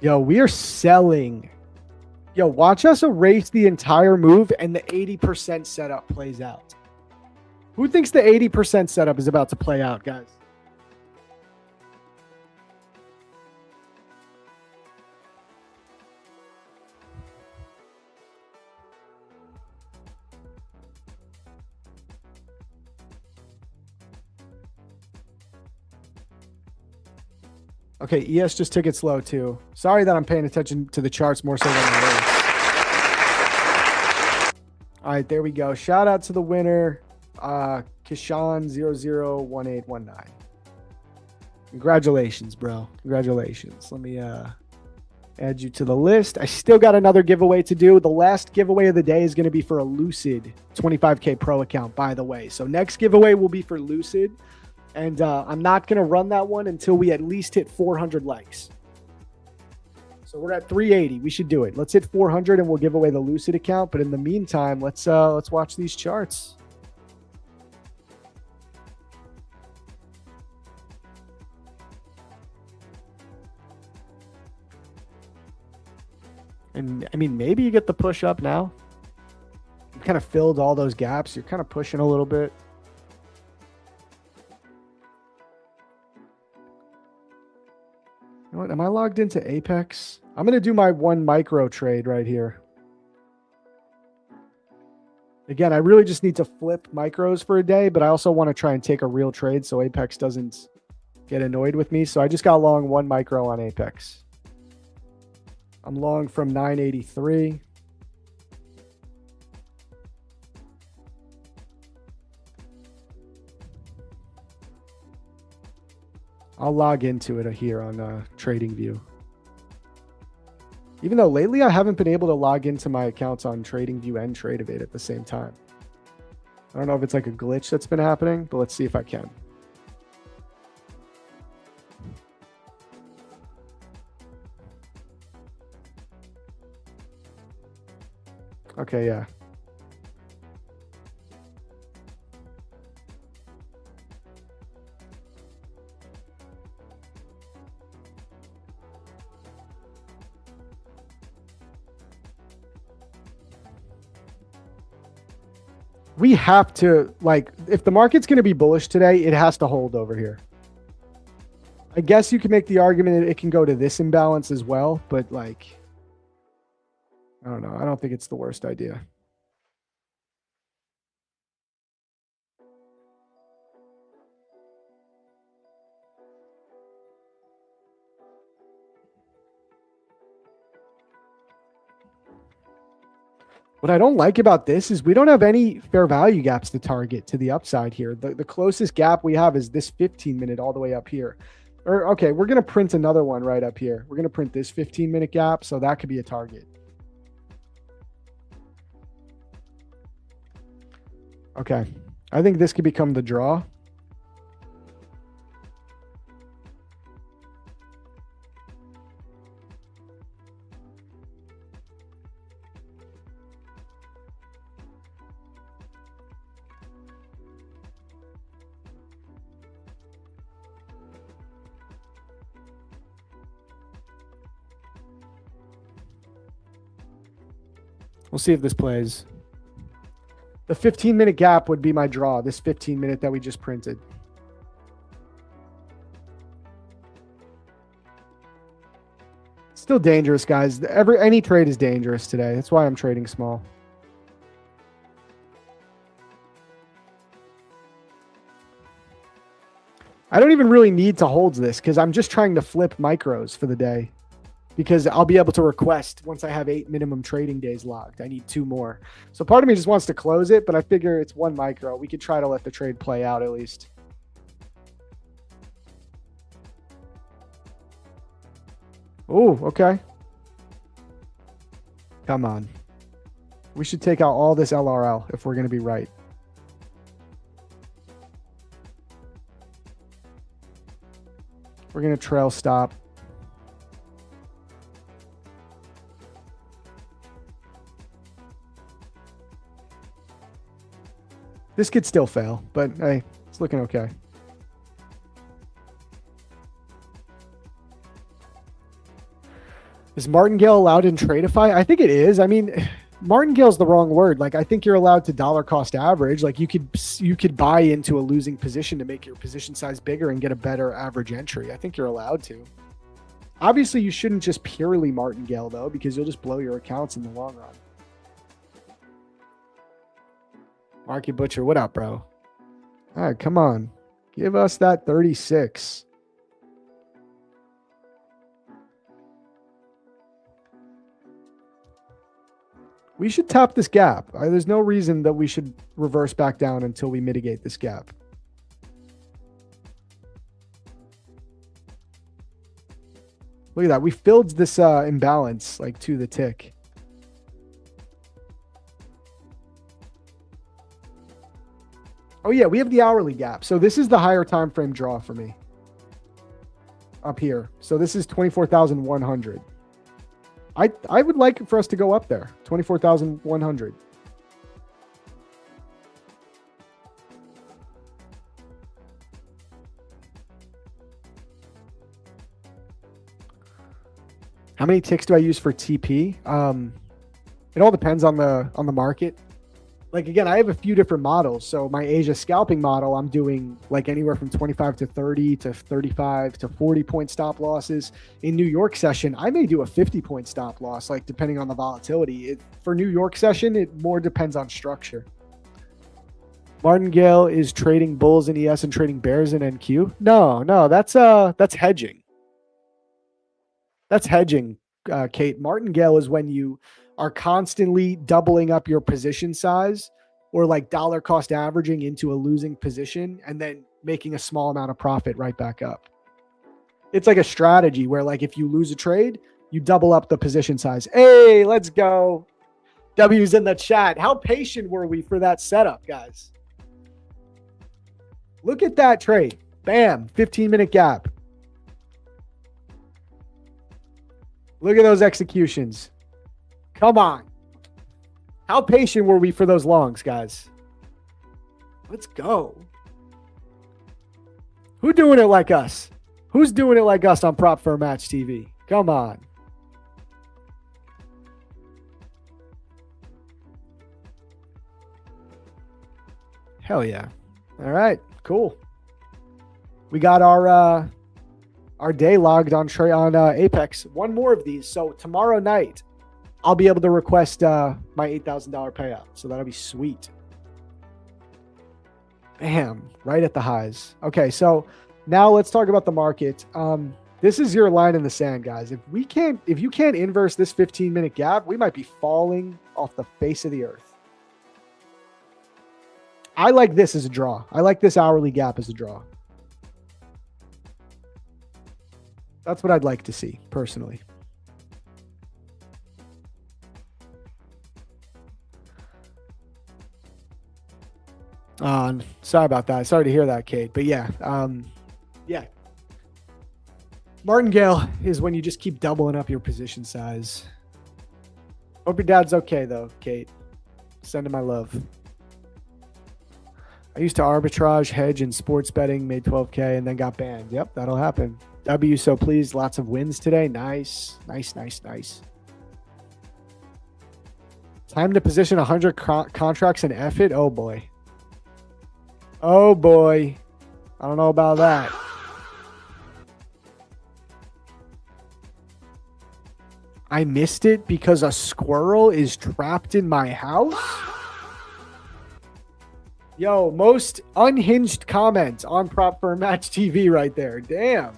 Speaker 3: Yo, we are selling. Yo, watch us erase the entire move and the 80% setup plays out. Who thinks the 80% setup is about to play out, guys? Okay, ES just took it slow too. Sorry that I'm paying attention to the charts more so than the race. All right, there we go. Shout out to the winner, Kishan001819. Congratulations, bro. Congratulations. Let me add you to the list. I still got another giveaway to do. The last giveaway of the day is going to be for a Lucid 25K Pro account, by the way. So next giveaway will be for Lucid. And I'm not going to run that one until we at least hit 400 likes. So we're at 380. We should do it. Let's hit 400 and we'll give away the Lucid account. But in the meantime, let's watch these charts. And I mean, maybe you get the push up now. You kind of filled all those gaps. You're kind of pushing a little bit. You know what? Am I logged into Apex? I'm going to do my 1 micro trade right here. Again, I really just need to flip micros for a day, but I also want to try and take a real trade so Apex doesn't get annoyed with me. So I just got long 1 micro on Apex. I'm long from 983. I'll log into it here on TradingView. Even though lately I haven't been able to log into my accounts on TradingView and Tradeovate at the same time. I don't know if it's like a glitch that's been happening, but let's see if I can. Okay, yeah. We have to, like, if the market's going to be bullish today, it has to hold over here. I guess you can make the argument that it can go to this imbalance as well, but like, I don't know. I don't think it's the worst idea. What I don't like about this is we don't have any fair value gaps to target to the upside here. The closest gap we have is this 15-minute all the way up here. Or, okay, we're going to print another one right up here. We're going to print this 15-minute gap, so that could be a target. Okay, I think this could become the draw. We'll see if this plays. The 15-minute gap would be my draw, this 15-minute that we just printed. Still dangerous, guys. Any trade is dangerous today. That's why I'm trading small. I don't even really need to hold this because I'm just trying to flip micros for the day, because I'll be able to request once I have 8 minimum trading days logged. I need 2 more. So part of me just wants to close it, but I figure it's 1 micro. We could try to let the trade play out at least. Oh, okay. Come on. We should take out all this LRL if we're going to be right. We're going to trail stop. This could still fail, but hey, it's looking okay. Is Martingale allowed in Tradeify? I think it is. I mean, Martingale's the wrong word. Like, I think you're allowed to dollar cost average. Like, you could buy into a losing position to make your position size bigger and get a better average entry. I think you're allowed to. Obviously, you shouldn't just purely Martingale, though, because you'll just blow your accounts in the long run. Marky Butcher, what up, bro? All right, come on. Give us that 36. We should tap this gap. There's no reason that we should reverse back down until we mitigate this gap. Look at that. We filled this imbalance like to the tick. Oh yeah, we have the hourly gap. So this is the higher time frame draw for me. Up here. So this is 24,100. I would like for us to go up there. 24,100. How many ticks do I use for TP? It all depends on the market. Like, again, I have a few different models. So my Asia scalping model, I'm doing like anywhere from 25 to 30 to 35 to 40 point stop losses. In New York session, I may do a 50 point stop loss, like depending on the volatility. For New York session, it more depends on structure. Martingale is trading bulls in ES and trading bears in NQ. No, that's hedging. That's hedging, Kate. Martingale is when you are constantly doubling up your position size or like dollar cost averaging into a losing position and then making a small amount of profit right back up. It's like a strategy where, like, if you lose a trade, you double up the position size. Hey, let's go. W's in the chat. How patient were we for that setup, guys? Look at that trade. Bam, 15-minute gap. Look at those executions. Come on. How patient were we for those longs, guys? Let's go. Who doing it like us? Who's doing it like us on Prop for Match TV? Come on. Hell yeah. All right, cool. We got our day logged on Apex. One more of these. So tomorrow night, I'll be able to request my $8,000 payout. So that'll be sweet. Bam, right at the highs. Okay, so now let's talk about the market. This is your line in the sand, guys. If you can't inverse this 15-minute gap, we might be falling off the face of the earth. I like this as a draw. I like this hourly gap as a draw. That's what I'd like to see, personally. Sorry about that. Sorry to hear that, Kate. But yeah, yeah. Martingale is when you just keep doubling up your position size. Hope your dad's okay, though, Kate. Send him my love. I used to arbitrage, hedge, and sports betting, made 12K, and then got banned. Yep, that'll happen. W, so pleased. Lots of wins today. Nice. Nice, nice, nice. Time to position 100 contracts and F it. Oh, boy. Oh, boy. I don't know about that. I missed it because a squirrel is trapped in my house? Yo, most unhinged comment on Prop for Match TV right there. Damn.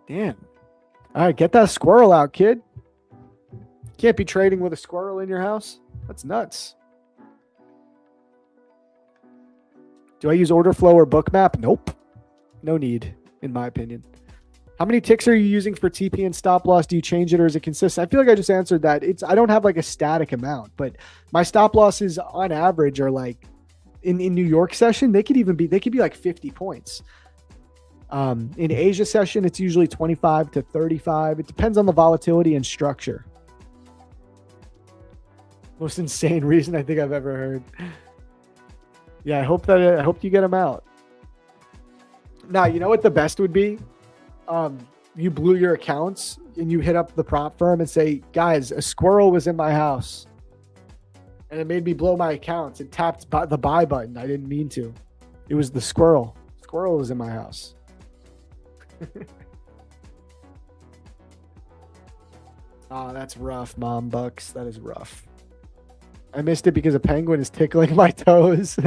Speaker 3: Damn. All right, get that squirrel out, kid. Can't be trading with a squirrel in your house. That's nuts. Do I use order flow or bookmap? Nope. No need, in my opinion. How many ticks are you using for TP and stop loss? Do you change it or is it consistent? I feel like I just answered that. I don't have like a static amount, but my stop losses on average are like in New York session, they could be like 50 points. In Asia session, it's usually 25 to 35. It depends on the volatility and structure. Most insane reason I think I've ever heard. Yeah, I hope you get them out. Now, you know what the best would be? You blew your accounts and you hit up the prop firm and say, guys, a squirrel was in my house and it made me blow my accounts. It tapped the buy button. I didn't mean to. It was the squirrel. Squirrel was in my house. Oh, that's rough, Mom Bucks. That is rough. I missed it because a penguin is tickling my toes.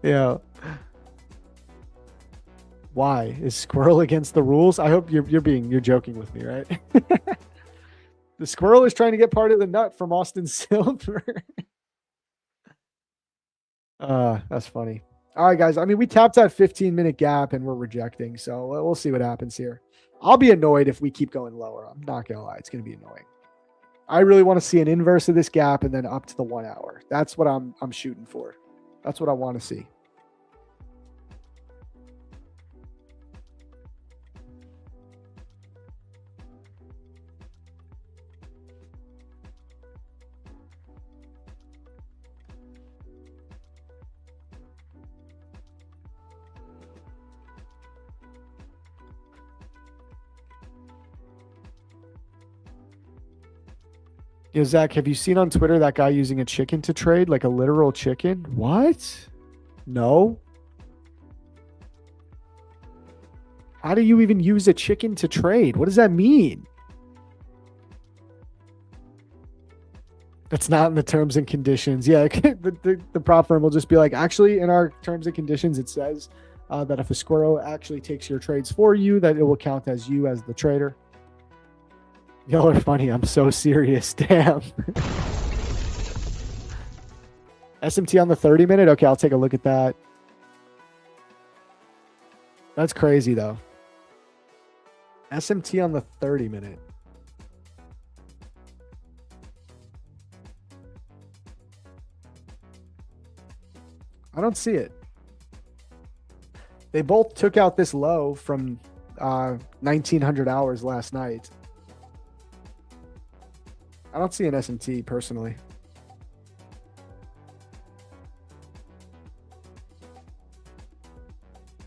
Speaker 3: Yeah. Why? Is squirrel against the rules? I hope you're joking with me, right? The squirrel is trying to get part of the nut from Austin Silver. That's funny. All right, guys. I mean, we tapped that 15-minute gap and we're rejecting, so we'll see what happens here. I'll be annoyed if we keep going lower. I'm not gonna lie. It's gonna be annoying. I really want to see an inverse of this gap and then up to the 1 hour. That's what I'm shooting for. That's what I want to see. Yo, Zach, have you seen on Twitter that guy using a chicken to trade, like a literal chicken? What? No. How do you even use a chicken to trade? What does that mean? That's not in the terms and conditions. Yeah, the prop firm will just be like, actually, in our terms and conditions, it says that if a squirrel actually takes your trades for you, that it will count as you as the trader. Y'all are funny. I'm so serious. Damn. SMT on the 30-minute? Okay, I'll take a look at that. That's crazy, though. SMT on the 30-minute. I don't see it. They both took out this low from 1900 hours last night. I don't see an SMT personally.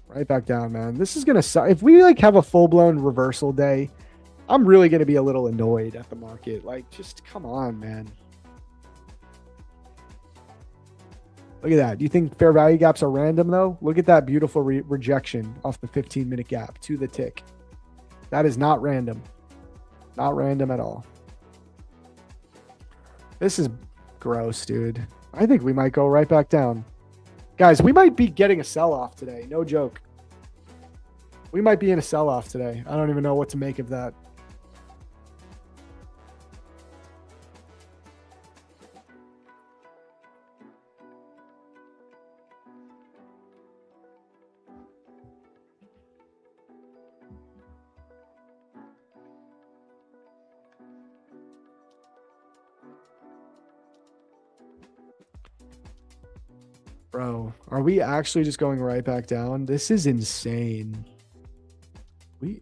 Speaker 3: Right back down, man. This is going to suck. If we like have a full-blown reversal day, I'm really going to be a little annoyed at the market. Like, just come on, man. Look at that. Do you think fair value gaps are random, though? Look at that beautiful rejection off the 15-minute gap to the tick. That is not random. Not random at all. This is gross, dude. I think we might go right back down. Guys, we might be getting a sell-off today. No joke. We might be in a sell-off today. I don't even know what to make of that. Bro, are we actually just going right back down? This is insane.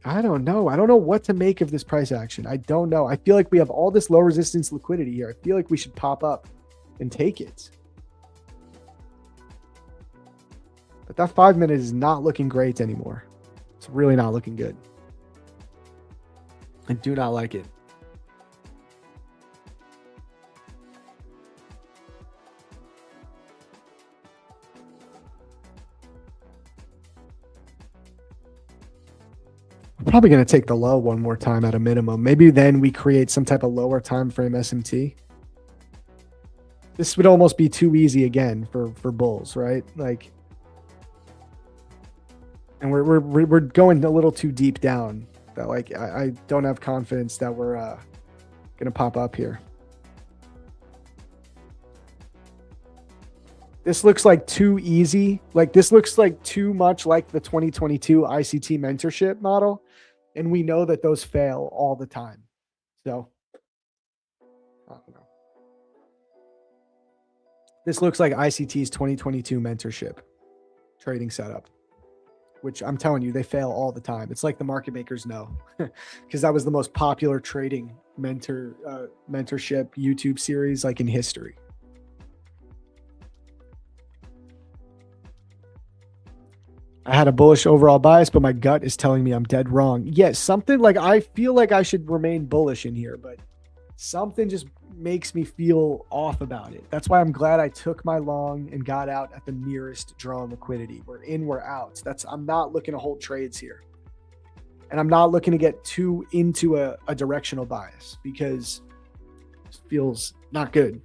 Speaker 3: I don't know. I don't know what to make of this price action. I don't know. I feel like we have all this low resistance liquidity here. I feel like we should pop up and take it. But that 5-minute is not looking great anymore. It's really not looking good. I do not like it. probably going to take the low one more time at a minimum. Maybe then we create some type of lower time frame SMT. This would almost be too easy again for bulls, right? Like, and we're going a little too deep down. That like I don't have confidence that we're gonna pop up here. This looks like too easy. Like this looks like too much like the 2022 ICT mentorship model. And we know that those fail all the time. So I don't know. This looks like ICT's 2022 mentorship trading setup, which I'm telling you, they fail all the time. It's like the market makers know, because that was the most popular trading mentorship YouTube series like in history. I had a bullish overall bias, but my gut is telling me I'm dead wrong. Yes, something like I feel like I should remain bullish in here, but something just makes me feel off about it. That's why I'm glad I took my long and got out at the nearest draw liquidity. We're in, we're out. I'm not looking to hold trades here. And I'm not looking to get too into a directional bias because it feels not good.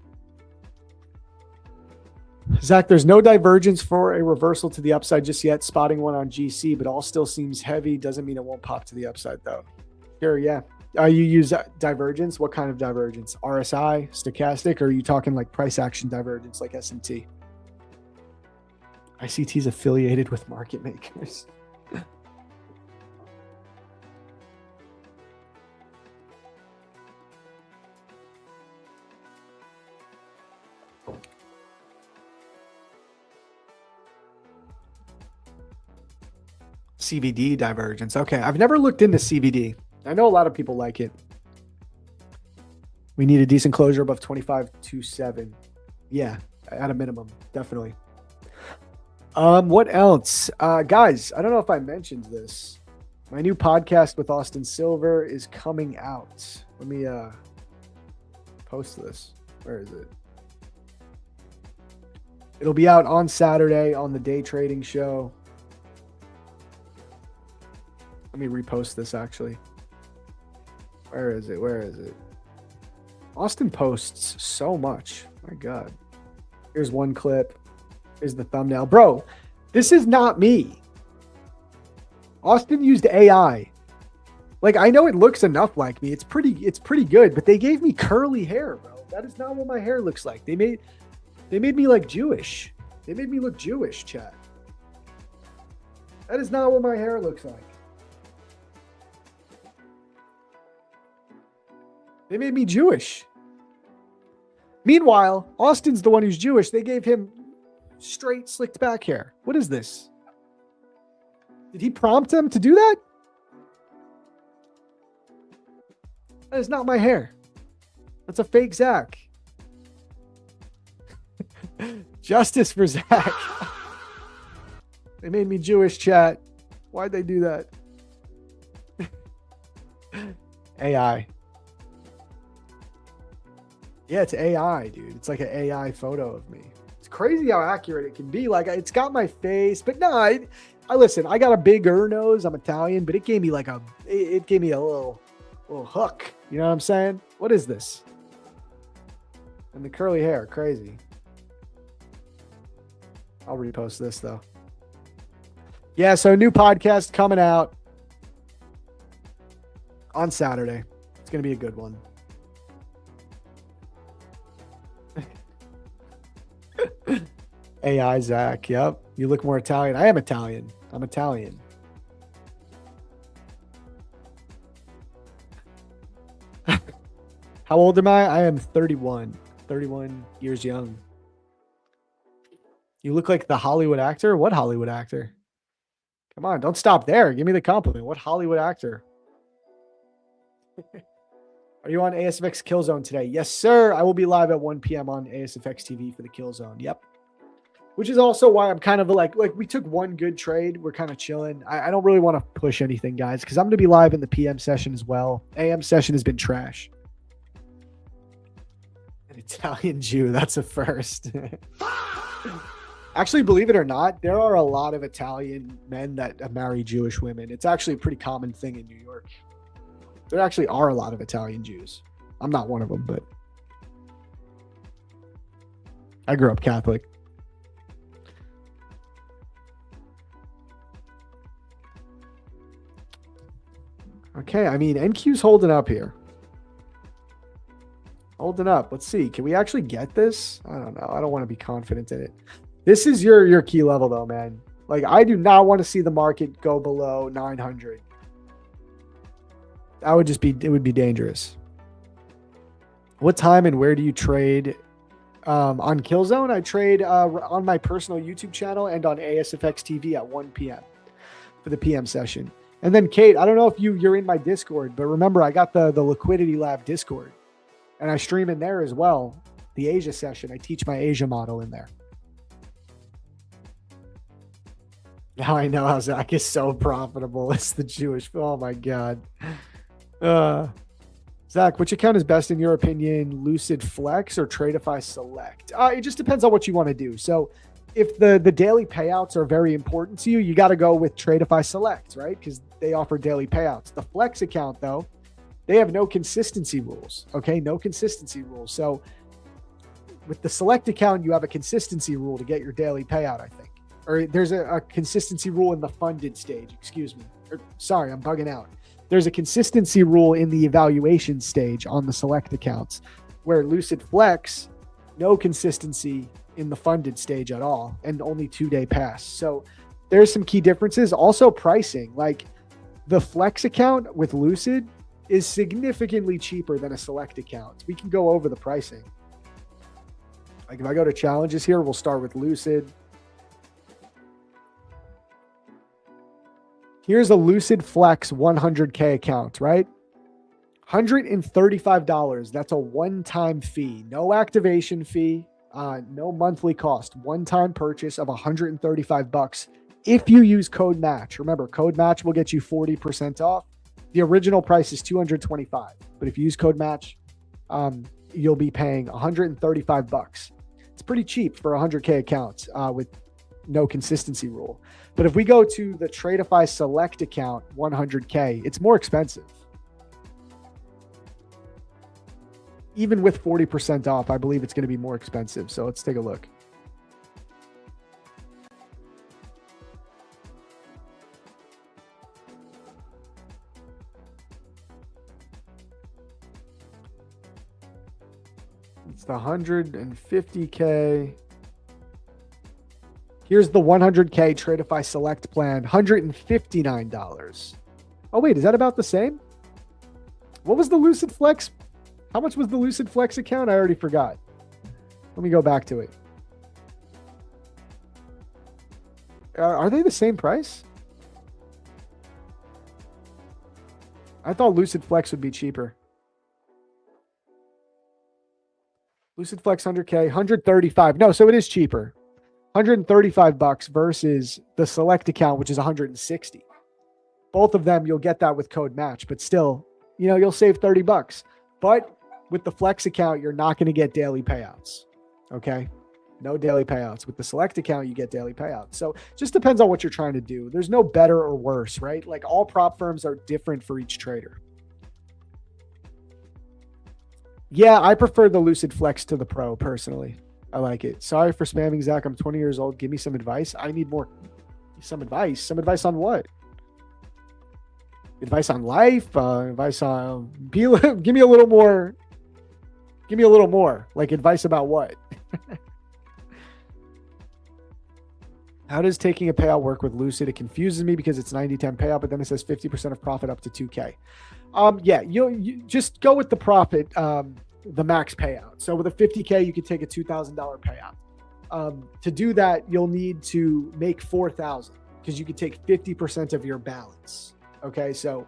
Speaker 3: Zach, there's no divergence for a reversal to the upside just yet. Spotting one on GC, but all still seems heavy. Doesn't mean it won't pop to the upside though. Sure, yeah. You use divergence? What kind of divergence? RSI, stochastic, or are you talking like price action divergence like SMT? ICT is affiliated with market makers. CVD divergence. Okay, I've never looked into CVD. I know a lot of people like it. We need a decent closure above 25.27. Yeah, at a minimum, definitely. What else? Guys, I don't know if I mentioned this. My new podcast with Austin Silver is coming out. Let me post this. Where is it? It'll be out on Saturday on the day trading show. Let me repost this actually. Where is it? Where is it? Austin posts so much. My God. Here's one clip. Here's the thumbnail. Bro, this is not me. Austin used AI. Like, I know it looks enough like me. It's pretty good, but they gave me curly hair, bro. That is not what my hair looks like. They made me like Jewish. They made me look Jewish, chat. That is not what my hair looks like. They made me Jewish. Meanwhile, Austin's the one who's Jewish. They gave him straight slicked back hair. What is this? Did he prompt them to do that? That is not my hair. That's a fake Zach. Justice for Zach. They made me Jewish, chat. Why'd they do that? AI. Yeah, it's AI, dude. It's like an AI photo of me. It's crazy how accurate it can be. Like, it's got my face, but no, I listen, I got a bigger nose. I'm Italian, but it gave me like it gave me a little hook. You know what I'm saying? What is this? And the curly hair, crazy. I'll repost this though. Yeah, so new podcast coming out on Saturday. It's going to be a good one. AI Zach. Yep. You look more Italian. I am Italian. I'm Italian. How old am I? I am 31. 31 years young. You look like the Hollywood actor? What Hollywood actor? Come on, don't stop there. Give me the compliment. What Hollywood actor? Are you on ASFX Killzone today? Yes, sir. I will be live at 1 p.m. on ASFX TV for the Killzone. Yep. Which is also why I'm kind of like we took one good trade. We're kind of chilling. I don't really want to push anything, guys, because I'm going to be live in the PM session as well. AM session has been trash. An Italian Jew. That's a first. Actually, believe it or not, there are a lot of Italian men that marry Jewish women. It's actually a pretty common thing in New York. There actually are a lot of Italian Jews. I'm not one of them, but I grew up Catholic. Okay, I mean, NQ's holding up here. Holding up. Let's see. Can we actually get this? I don't know. I don't want to be confident in it. This is your key level, though, man. Like, I do not want to see the market go below 900. That would just be, it would be dangerous. What time and where do you trade? On Killzone, I trade on my personal YouTube channel and on ASFX TV at 1 p.m. for the PM session. And then, Kate, I don't know if you're in my Discord, but remember, I got the Liquidity Lab Discord. And I stream in there as well. The Asia session. I teach my Asia model in there. Now I know how Zach is so profitable. It's the Jewish. Oh my God. Zach, which account is best in your opinion? Lucid Flex or Tradeify Select? It just depends on what you want to do. So if the daily payouts are very important to you, you got to go with Tradeify Select, right? Because they offer daily payouts. The Flex account, though, they have no consistency rules. Okay, no consistency rules. So with the Select account, you have a consistency rule to get your daily payout, I think. Or there's a consistency rule in the funded stage, excuse me. Sorry, I'm bugging out. There's a consistency rule in the evaluation stage on the Select accounts, where Lucid Flex, no consistency in the funded stage at all, and only 2-day pass. So there's some key differences. Also pricing, like the Flex account with Lucid is significantly cheaper than a Select account. We can go over the pricing. Like if I go to challenges here, we'll start with Lucid. Here's a Lucid Flex 100K account, right? $135. That's a one-time fee. No activation fee, no monthly cost. One-time purchase of $135 if you use code MATCH. Remember, code MATCH will get you 40% off. The original price is $225, but if you use code MATCH, you'll be paying $135. It's pretty cheap for 100K accounts with no consistency rule. But if we go to the Tradeify Select account, 100K, it's more expensive. Even with 40% off, I believe it's going to be more expensive. So let's take a look. It's the 150K. Here's the 100K Tradeify Select plan, $159. Oh, wait, is that about the same? What was the Lucid Flex? How much was the Lucid Flex account? I already forgot. Let me go back to it. Are they the same price? I thought Lucid Flex would be cheaper. Lucid Flex 100K, 135. No, so it is cheaper. $135 versus the Select account, which is 160. Both of them, you'll get that with code MATCH, but still, you'll save $30. But with the Flex account, you're not going to get daily payouts. Okay? No daily payouts. With the Select account, you get daily payouts. So just depends on what you're trying to do. There's no better or worse, right? Like all prop firms are different for each trader. Yeah, I prefer the Lucid Flex to the Pro personally. I like it. Sorry for spamming, Zach. I'm 20 years old. Give me some advice. I need some advice. Some advice on what? Advice on life? Advice on... Give me a little more. Give me a little more. Like advice about what? How does taking a payout work with Lucid? It confuses me because it's 90-10 payout, but then it says 50% of profit up to 2K. Yeah, you just go with the profit, the max payout. So with a 50K, you could take a $2,000 payout. To do that, you'll need to make 4,000 because you could take 50% of your balance. Okay, so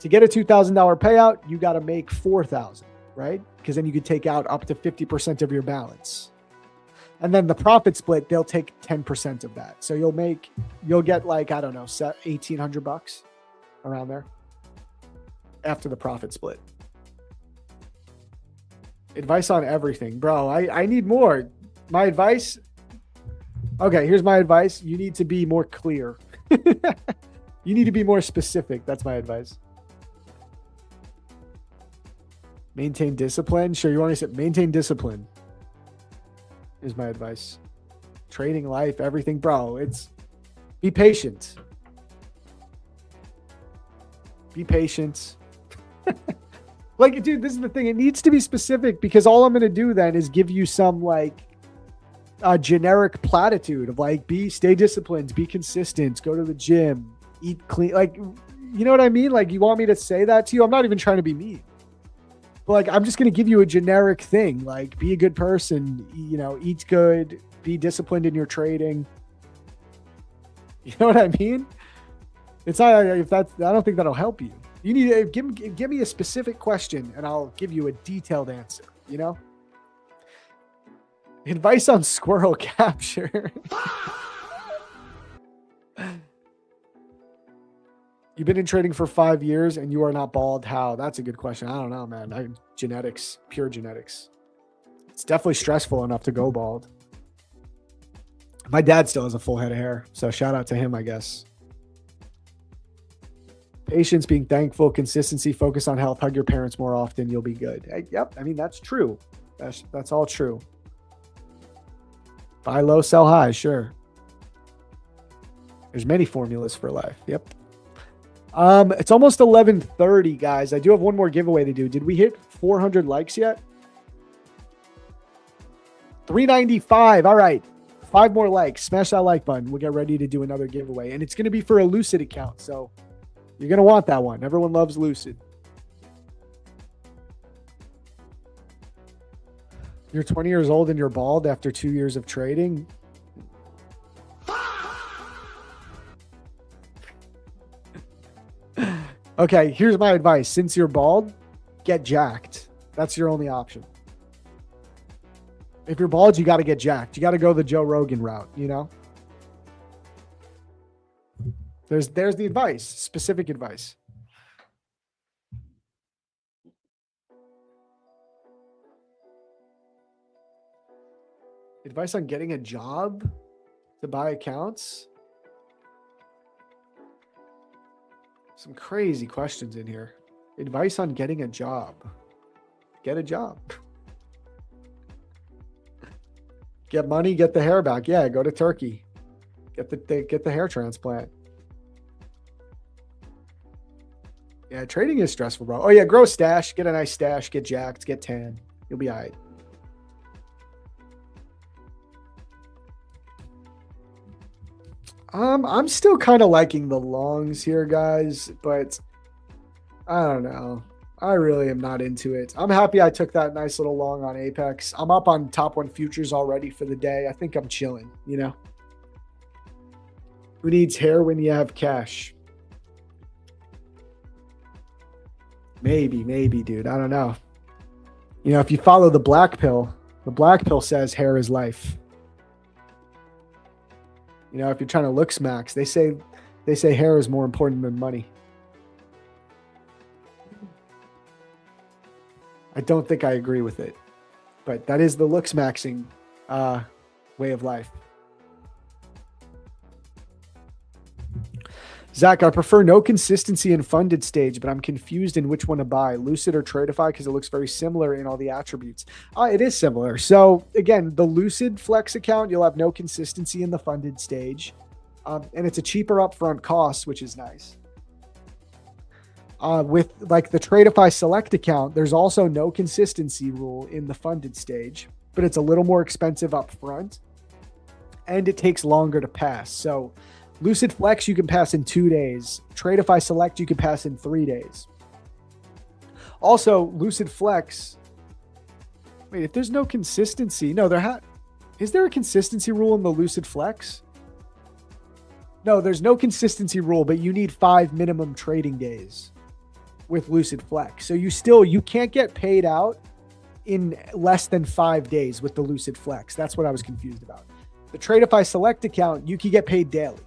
Speaker 3: to get a $2,000 payout, you got to make 4,000, right? Because then you could take out up to 50% of your balance. And then the profit split, they'll take 10% of that. So you'll get like, I don't know, $1,800 around there after the profit split. Advice on everything, bro. I need more. My advice Okay, here's my advice. You need to be more clear. You need to be more specific. That's my advice. Maintain discipline. Sure, you want to say maintain discipline is my advice. Trading life, everything, bro. It's be patient. Be patient. Like, dude, this is the thing. It needs to be specific because all I'm going to do then is give you some like generic platitude of like, stay disciplined, be consistent, go to the gym, eat clean. Like, you know what I mean? Like, you want me to say that to you? I'm not even trying to be mean. But like, I'm just going to give you a generic thing. Like, be a good person, you know, eat good, be disciplined in your trading. You know what I mean? It's not, I don't think that'll help you. You need to give me a specific question and I'll give you a detailed answer, you know? Advice on squirrel capture. You've been in trading for 5 years and you are not bald. How? That's a good question. I don't know, man. Genetics, pure genetics. It's definitely stressful enough to go bald. My dad still has a full head of hair, so shout out to him, I guess. Patience, being thankful, consistency, focus on health, hug your parents more often, you'll be good. Yep, I mean, that's true. That's all true. Buy low, sell high, sure. There's many formulas for life. Yep. It's almost 11:30, guys. I do have one more giveaway to do. Did we hit 400 likes yet? 395. All right. 5 more likes. Smash that like button. We'll get ready to do another giveaway. And it's going to be for a Lucid account. So you're going to want that one. Everyone loves Lucid. You're 20 years old and you're bald after 2 years of trading. Okay, here's my advice. Since you're bald, get jacked. That's your only option. If you're bald, you got to get jacked. You got to go the Joe Rogan route, you know? There's the advice, specific advice. Advice on getting a job to buy accounts? Some crazy questions in here. Advice on getting a job. Get a job. Get money, get the hair back. Yeah, go to Turkey. Get the hair transplant. Yeah, trading is stressful, bro. Oh yeah, grow a stash, get a nice stash, get jacked, get tan. You'll be all right. I'm still kind of liking the longs here, guys, but I don't know. I really am not into it. I'm happy I took that nice little long on Apex. I'm up on top 1 futures already for the day. I think I'm chilling, you know? Who needs hair when you have cash? Maybe, dude. I don't know. You know, if you follow the black pill says hair is life. You know, if you're trying to look smacks, they say hair is more important than money. I don't think I agree with it, but that is the looks maxing way of life. Zach, I prefer no consistency in funded stage, but I'm confused in which one to buy, Lucid or Tradeify, because it looks very similar in all the attributes. It is similar. So again, the Lucid Flex account, you'll have no consistency in the funded stage, and it's a cheaper upfront cost, which is nice. With like the Tradeify Select account, there's also no consistency rule in the funded stage, but it's a little more expensive upfront, and it takes longer to pass. So Lucid Flex, you can pass in 2 days. Tradeify Select, you can pass in 3 days. Also, Lucid Flex. Wait, if there's no consistency, no, is there a consistency rule in the Lucid Flex? No, there's no consistency rule, but you need 5 minimum trading days with Lucid Flex. So you can't get paid out in less than 5 days with the Lucid Flex. That's what I was confused about. The Tradeify Select account, you can get paid daily.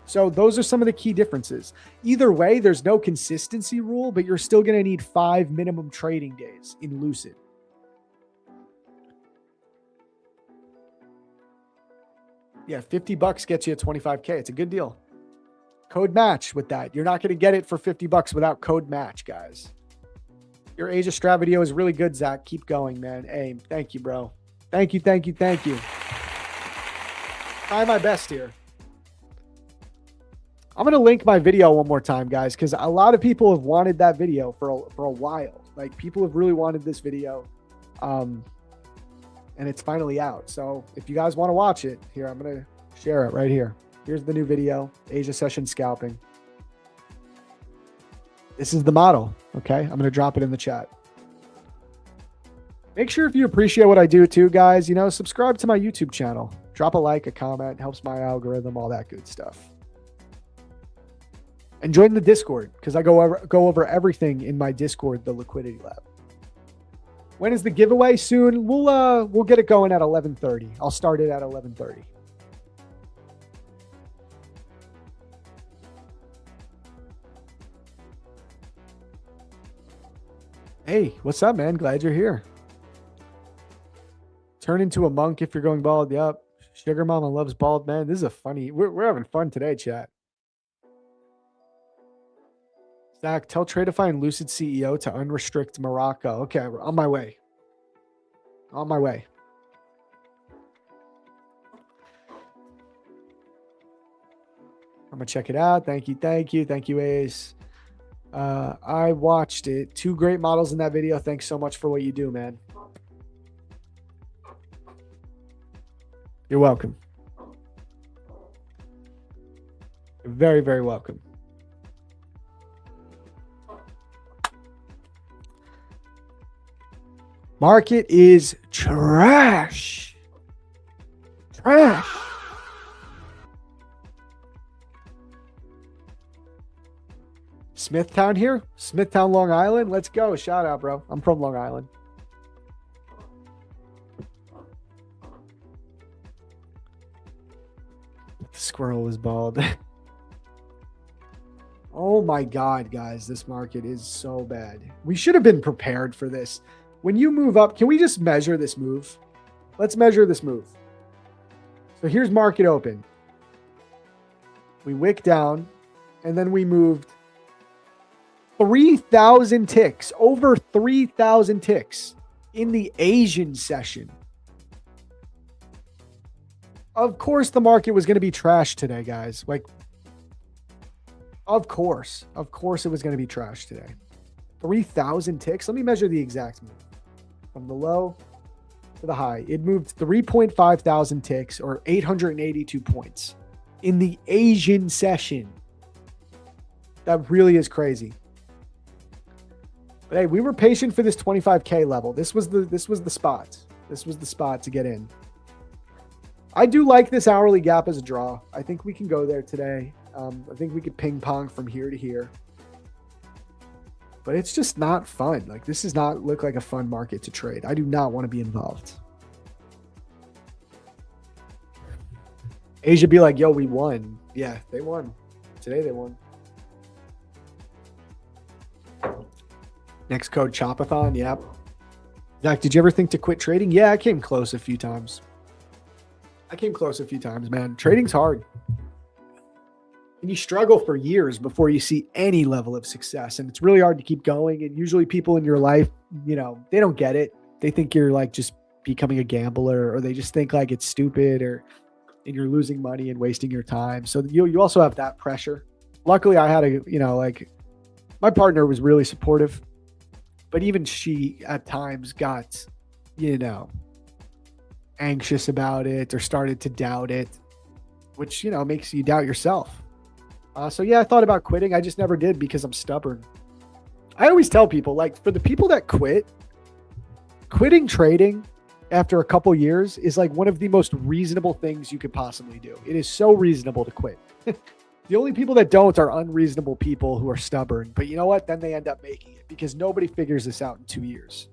Speaker 3: So those are some of the key differences. Either way, there's no consistency rule, but you're still going to need 5 minimum trading days in Lucid. Yeah, $50 gets you a 25K. It's a good deal. Code match with that. You're not going to get it for $50 without code match, guys. Your Asia Strat video is really good, Zach. Keep going, man. Aim. Thank you, bro. Thank you. Try my best here. I'm going to link my video one more time, guys, because a lot of people have wanted that video for a while. Like, people have really wanted this video. And it's finally out. So if you guys want to watch it, here, I'm going to share it right here. Here's the new video, Asia Session Scalping. This is the model, okay? I'm going to drop it in the chat. Make sure if you appreciate what I do too, guys, subscribe to my YouTube channel. Drop a like, a comment, helps my algorithm, all that good stuff. And join the Discord, because I go over everything in my Discord, the Liquidity Lab. When is the giveaway? Soon. We'll get it going at 11:30. I'll start it at 11:30. Hey, what's up, man? Glad you're here. Turn into a monk if you're going bald. Yep. Sugar Mama loves bald men. This is a funny. We're having fun today, chat. Zach, tell Tradeify and Lucid CEO to unrestrict Morocco. Okay, we're on my way. On my way. I'm gonna check it out. Thank you, Ace. I watched it. 2 great models in that video. Thanks so much for what you do, man. You're welcome. You're very, very welcome. Market is trash. Trash. Smithtown here? Smithtown, Long Island? Let's go. Shout out, bro. I'm from Long Island. The squirrel is bald. Oh my God, guys. This market is so bad. We should have been prepared for this. When you move up, can we just measure this move? Let's measure this move. So here's market open. We wick down, and then we moved 3,000 ticks, over 3,000 ticks in the Asian session. Of course, the market was going to be trash today, guys. Of course it was going to be trash today. 3,000 ticks. Let me measure the exact move. From the low to the high, it moved 3.5 thousand ticks, or 882 points in the Asian session. That really is crazy. But hey, we were patient for this 25K level. This was the spot. This was the spot to get in. I do like this hourly gap as a draw. I think we can go there today. I think we could ping pong from here to here. But it's just not fun. Like, this does not look like a fun market to trade. I do not want to be involved. Asia be like, yo, we won. Yeah, they won. Today they won. Next code, Chopathon. Yep. Zach, did you ever think to quit trading? Yeah, I came close a few times. Man. Trading's hard. And you struggle for years before you see any level of success. And it's really hard to keep going. And usually people in your life, they don't get it. They think you're like just becoming a gambler, or they just think like it's stupid, and you're losing money and wasting your time. So you also have that pressure. Luckily, I had my partner was really supportive, but even she at times got, anxious about it or started to doubt it, which, makes you doubt yourself. So yeah, I thought about quitting. I just never did because I'm stubborn. I always tell people, like, for the people that quitting trading after a couple years is like one of the most reasonable things you could possibly do. It is so reasonable to quit. The only people that don't are unreasonable people who are stubborn. But you know what? Then they end up making it because nobody figures this out in 2 years.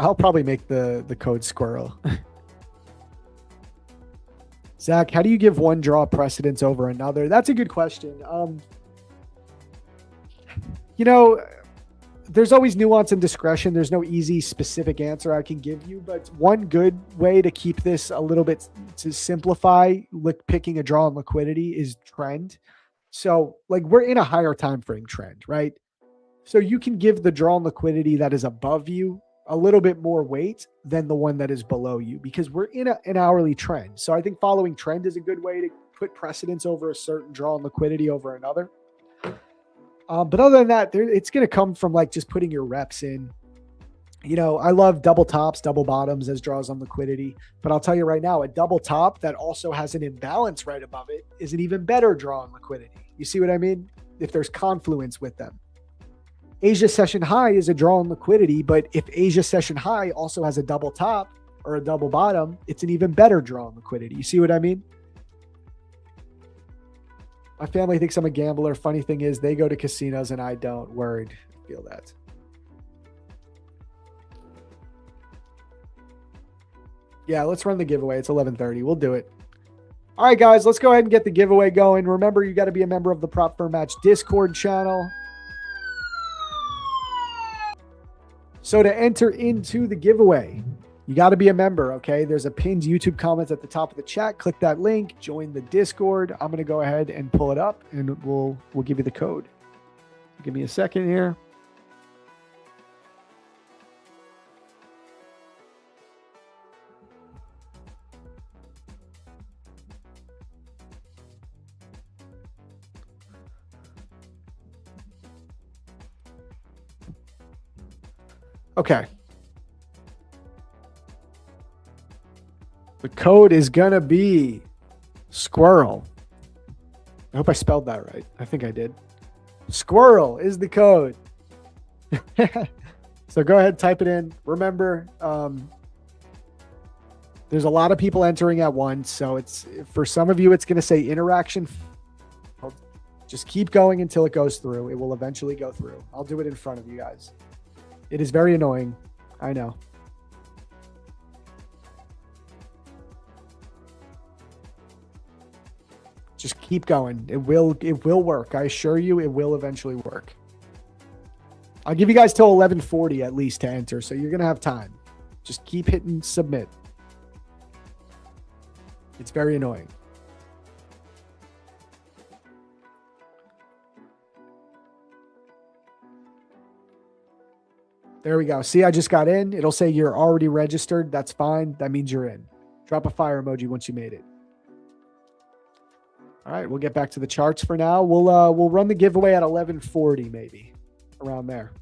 Speaker 3: I'll probably make the code squirrel. Zach, how do you give one draw precedence over another? That's a good question. there's always nuance and discretion. There's no easy specific answer I can give you, but one good way to keep this a little bit to simplify picking a draw on liquidity is trend. So like we're in a higher time frame trend, right? So you can give the draw on liquidity that is above you a little bit more weight than the one that is below you because we're in an hourly trend. So I think following trend is a good way to put precedence over a certain draw on liquidity over another. But other than that, it's going to come from like just putting your reps in. You know, I love double tops, double bottoms as draws on liquidity. But I'll tell you right now, a double top that also has an imbalance right above it is an even better draw on liquidity. You see what I mean? If there's confluence with them. Asia session high is a draw on liquidity, but if Asia session high also has a double top or a double bottom, it's an even better draw on liquidity. You see what I mean? My family thinks I'm a gambler. Funny thing is they go to casinos and I don't. Worried. Feel that. Yeah, let's run the giveaway. It's 11:30. We'll do it. All right, guys, let's go ahead and get the giveaway going. Remember, you got to be a member of the Prop Firm Match Discord channel. So to enter into the giveaway, you got to be a member, okay? There's a pinned YouTube comment at the top of the chat. Click that link, join the Discord. I'm going to go ahead and pull it up, and we'll give you the code. Give me a second here. Okay. The code is going to be squirrel. I hope I spelled that right. I think I did. Squirrel is the code. So go ahead, type it in. Remember, there's a lot of people entering at once. So it's for some of you, it's going to say interaction. Just keep going until it goes through. It will eventually go through. I'll do it in front of you guys. It is very annoying. I know. Just keep going. It will work. I assure you it will eventually work. I'll give you guys till 11:40 at least to enter, so you're going to have time. Just keep hitting submit. It's very annoying. There we go. See, I just got in. It'll say you're already registered. That's fine. That means you're in. Drop a fire emoji once you made it. All right, we'll get back to the charts for now. We'll run the giveaway at 11:40 maybe, around there.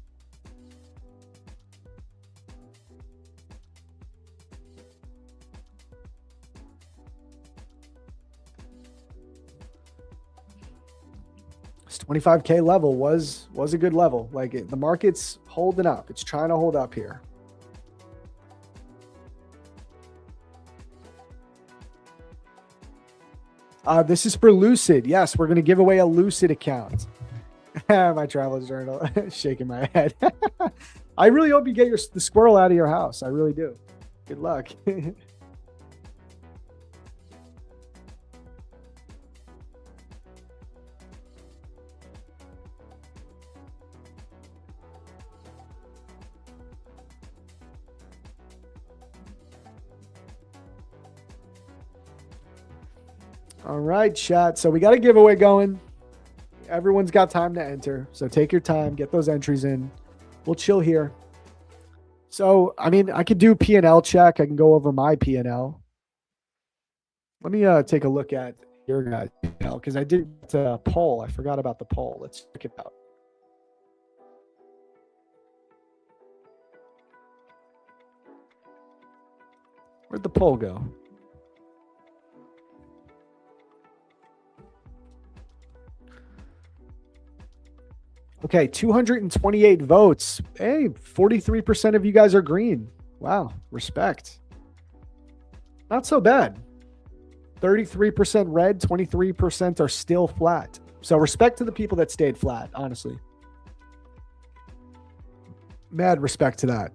Speaker 3: This 25K level was a good level. Like the market's holding up. It's trying to hold up here. This is for Lucid. Yes, we're going to give away a Lucid account. My travel journal, shaking my head. I really hope you get the squirrel out of your house. I really do. Good luck. All right, chat. So we got a giveaway going. Everyone's got time to enter. So take your time, get those entries in. We'll chill here. So, I mean, I could do P&L check. I can go over my P&L. Let me take a look at your guys' P&L because I did a poll. I forgot about the poll. Let's check it out. Where'd the poll go? Okay, 228 votes. Hey, 43% of you guys are green. Wow, respect. Not so bad. 33% red, 23% are still flat. So respect to the people that stayed flat, honestly. Mad respect to that.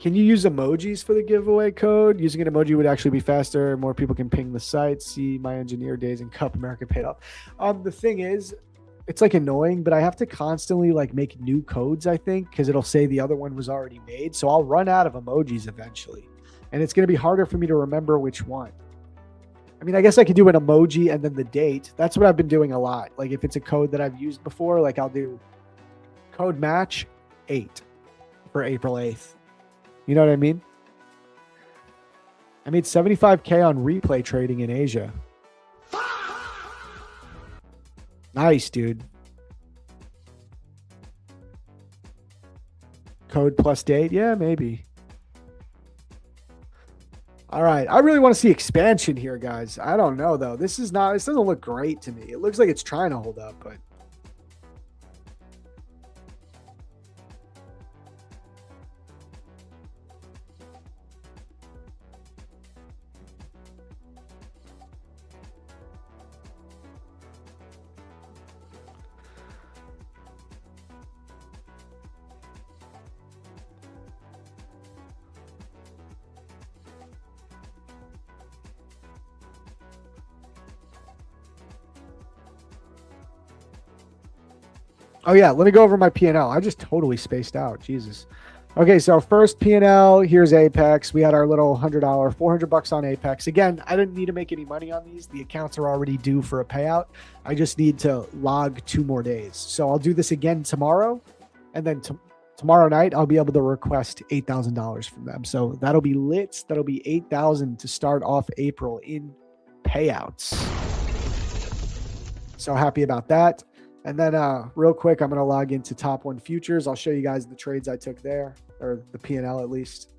Speaker 3: Can you use emojis for the giveaway code? Using an emoji would actually be faster. More people can ping the site. See my engineer days in Cup America paid off. The thing is, it's like annoying, but I have to constantly like make new codes, I think, because it'll say the other one was already made. So I'll run out of emojis eventually. And it's going to be harder for me to remember which one. I mean, I guess I could do an emoji and then the date. That's what I've been doing a lot. Like if it's a code that I've used before, like I'll do code match 8 for April 8th. You know what I mean? I made 75K on replay trading in Asia. Nice, dude. Code plus date? Yeah, maybe. All right. I really want to see expansion here, guys. I don't know, though. This doesn't look great to me. It looks like it's trying to hold up, but. Oh, yeah. Let me go over my P&L. I just totally spaced out. Jesus. Okay, so first P&L, here's Apex. We had our little $100, $400 on Apex. Again, I didn't need to make any money on these. The accounts are already due for a payout. I just need to log 2 more days. So I'll do this again tomorrow. And then tomorrow night, I'll be able to request $8,000 from them. So that'll be lit. That'll be $8,000 to start off April in payouts. So happy about that. And then real quick, I'm going to log into Top 1 Futures. I'll show you guys the trades I took there, or the P&L at least.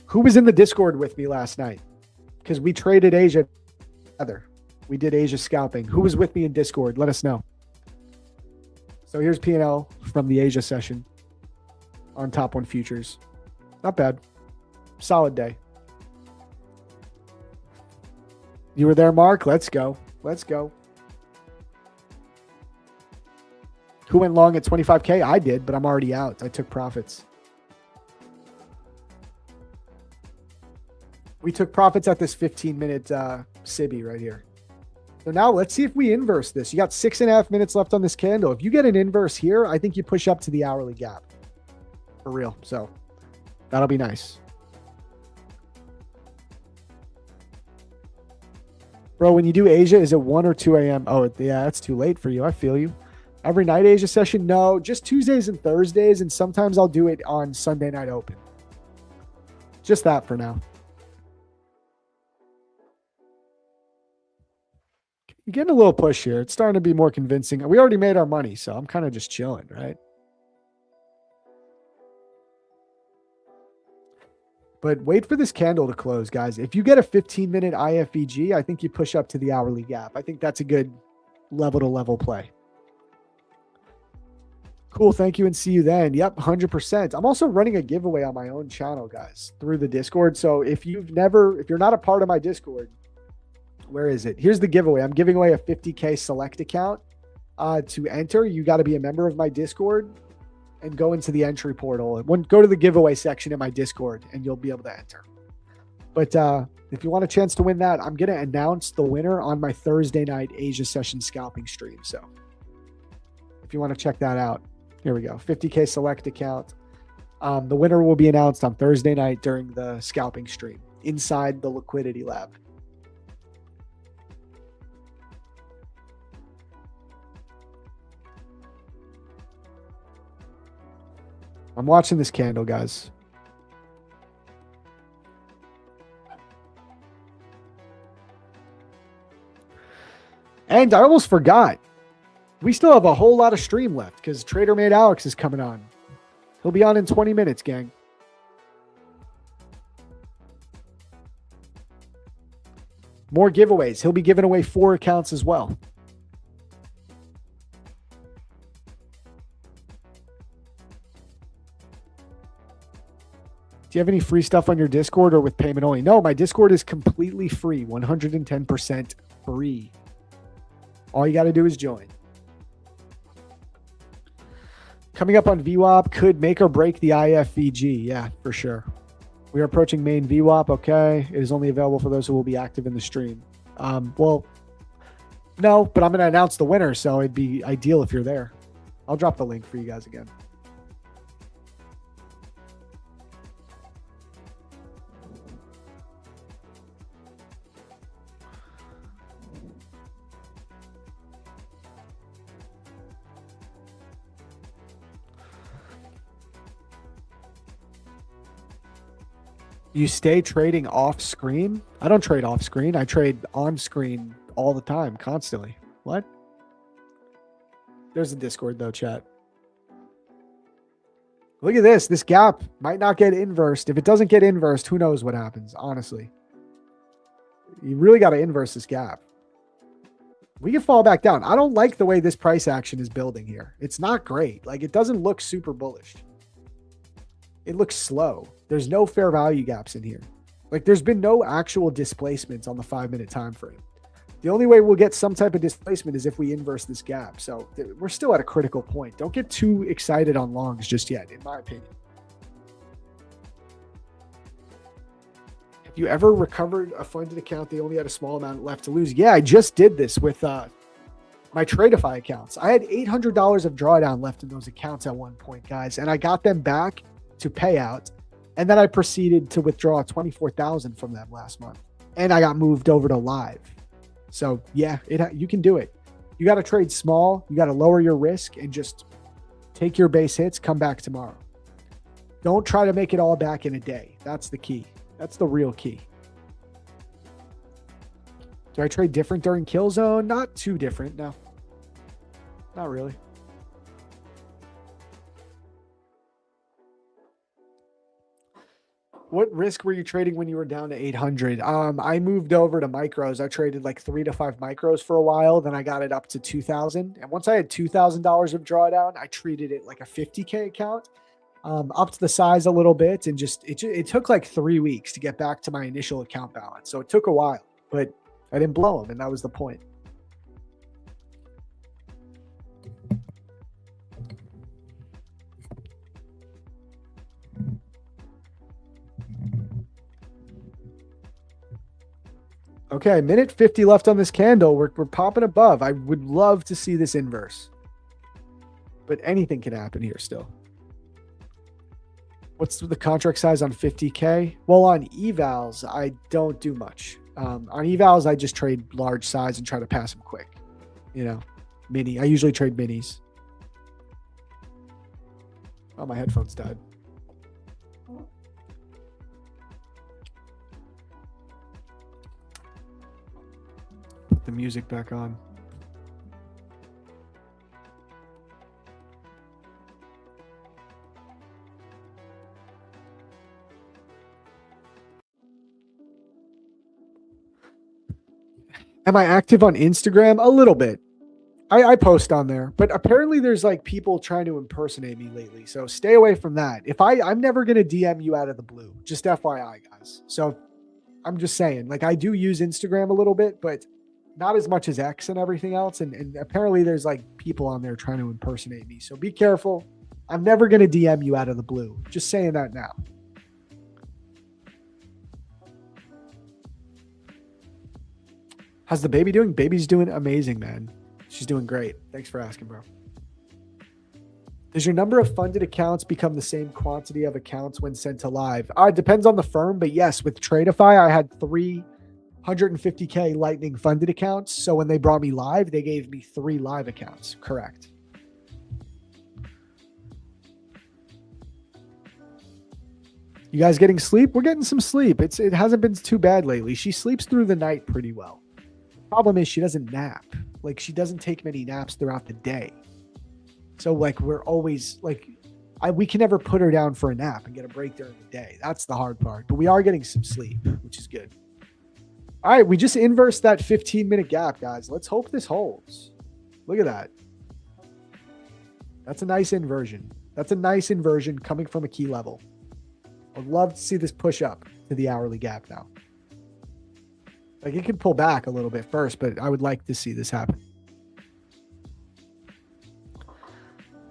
Speaker 3: Who was in the Discord with me last night? Because we traded Asia together. We did Asia scalping. Who was with me in Discord? Let us know. So here's P&L from the Asia session on Top 1 Futures. Not bad. Solid day. You were there, Mark? Let's go. Let's go. Who went long at 25K? I did, but I'm already out. I took profits. We took profits at this 15-minute Sibi right here. So now let's see if we inverse this. You got 6.5 minutes left on this candle. If you get an inverse here, I think you push up to the hourly gap. For real. So that'll be nice. Bro, when you do Asia, is it 1 or 2 a.m.? Oh, yeah, that's too late for you. I feel you. Every night Asia session? No, just Tuesdays and Thursdays, and sometimes I'll do it on Sunday night open. Just that for now. You're getting a little push here. It's starting to be more convincing. We already made our money, so I'm kind of just chilling, right? But wait for this candle to close, guys. If you get a 15-minute IFVG, I think you push up to the hourly gap. I think that's a good level-to-level play. Cool. Thank you and see you then. Yep. 100%. I'm also running a giveaway on my own channel, guys, through the Discord. So if you're not a part of my Discord, where is it? Here's the giveaway. I'm giving away a 50K select account to enter. You got to be a member of my Discord and go into the entry portal. Go to the giveaway section in my Discord and you'll be able to enter. But if you want a chance to win that, I'm going to announce the winner on my Thursday night Asia session scalping stream. So if you want to check that out. Here we go. 50K select account. The winner will be announced on Thursday night during the scalping stream inside the liquidity lab. I'm watching this candle, guys. And I almost forgot. We still have a whole lot of stream left because Tmade Alex is coming on. He'll be on in 20 minutes, gang. More giveaways. He'll be giving away 4 accounts as well. Do you have any free stuff on your Discord or with payment only? No, my Discord is completely free, 110% free. All you got to do is join. Coming up on VWAP could make or break the IFVG. Yeah, for sure. We are approaching main VWAP. Okay. It is only available for those who will be active in the stream. Well, no, but I'm going to announce the winner, so it'd be ideal if you're there. I'll drop the link for you guys again. You stay trading off screen? I don't trade off screen. I trade on screen all the time, constantly. What? There's a Discord though, chat. Look at this. This gap might not get inversed. If it doesn't get inversed, who knows what happens, honestly. You really got to inverse this gap. We can fall back down. I don't like the way this price action is building here. It's not great. Like, it doesn't look super bullish. It looks slow. There's no fair value gaps in here. Like, there's been no actual displacements on the 5-minute time frame. The only way we'll get some type of displacement is if we inverse this gap. So we're still at a critical point. Don't get too excited on longs just yet, in my opinion. Have you ever recovered a funded account they only had a small amount left to lose? Yeah, I just did this with my Tradeify accounts. I had $800 of drawdown left in those accounts at one point, guys, and I got them back to pay out. And then I proceeded to withdraw $24,000 from them last month. And I got moved over to live. So yeah, you can do it. You got to trade small. You got to lower your risk and just take your base hits, come back tomorrow. Don't try to make it all back in a day. That's the key. That's the real key. Do I trade different during kill zone? Not too different. No, not really. What risk were you trading when you were down to 800? I moved over to micros. I traded like 3 to 5 micros for a while. Then I got it up to 2,000. And once I had $2,000 of drawdown, I treated it like a 50K account, upped the size a little bit. And just, it took like 3 weeks to get back to my initial account balance. So it took a while, but I didn't blow them. And that was the point. Okay, minute 50 left on this candle. We're popping above. I would love to see this inverse. But anything can happen here still. What's the contract size on 50K? Well, on evals, I don't do much. On evals, I just trade large size and try to pass them quick. You know, mini. I usually trade minis. Oh, my headphones died. The music back on. Am I active on Instagram? A little bit. I post on there, but apparently there's like people trying to impersonate me lately. So stay away from that. I'm never going to DM you out of the blue, just FYI guys. So I'm just saying, like, I do use Instagram a little bit, but not as much as X and everything else. And apparently there's like people on there trying to impersonate me. So be careful. I'm never going to DM you out of the blue. Just saying that now. How's the baby doing? Baby's doing amazing, man. She's doing great. Thanks for asking, bro. Does your number of funded accounts become the same quantity of accounts when sent to live? It depends on the firm, but yes, with Tradeify, I had 350K Lightning funded accounts. So when they brought me live, they gave me 3 live accounts. Correct. You guys getting sleep? We're getting some sleep. It hasn't been too bad lately. She sleeps through the night pretty well. Problem is she doesn't nap. Like, she doesn't take many naps throughout the day. So like, we're always like, we can never put her down for a nap and get a break during the day. That's the hard part, but we are getting some sleep, which is good. All right. We just inversed that 15-minute gap, guys. Let's hope this holds. Look at that. That's a nice inversion. That's a nice inversion coming from a key level. I'd love to see this push up to the hourly gap now. Like, it can pull back a little bit first, but I would like to see this happen.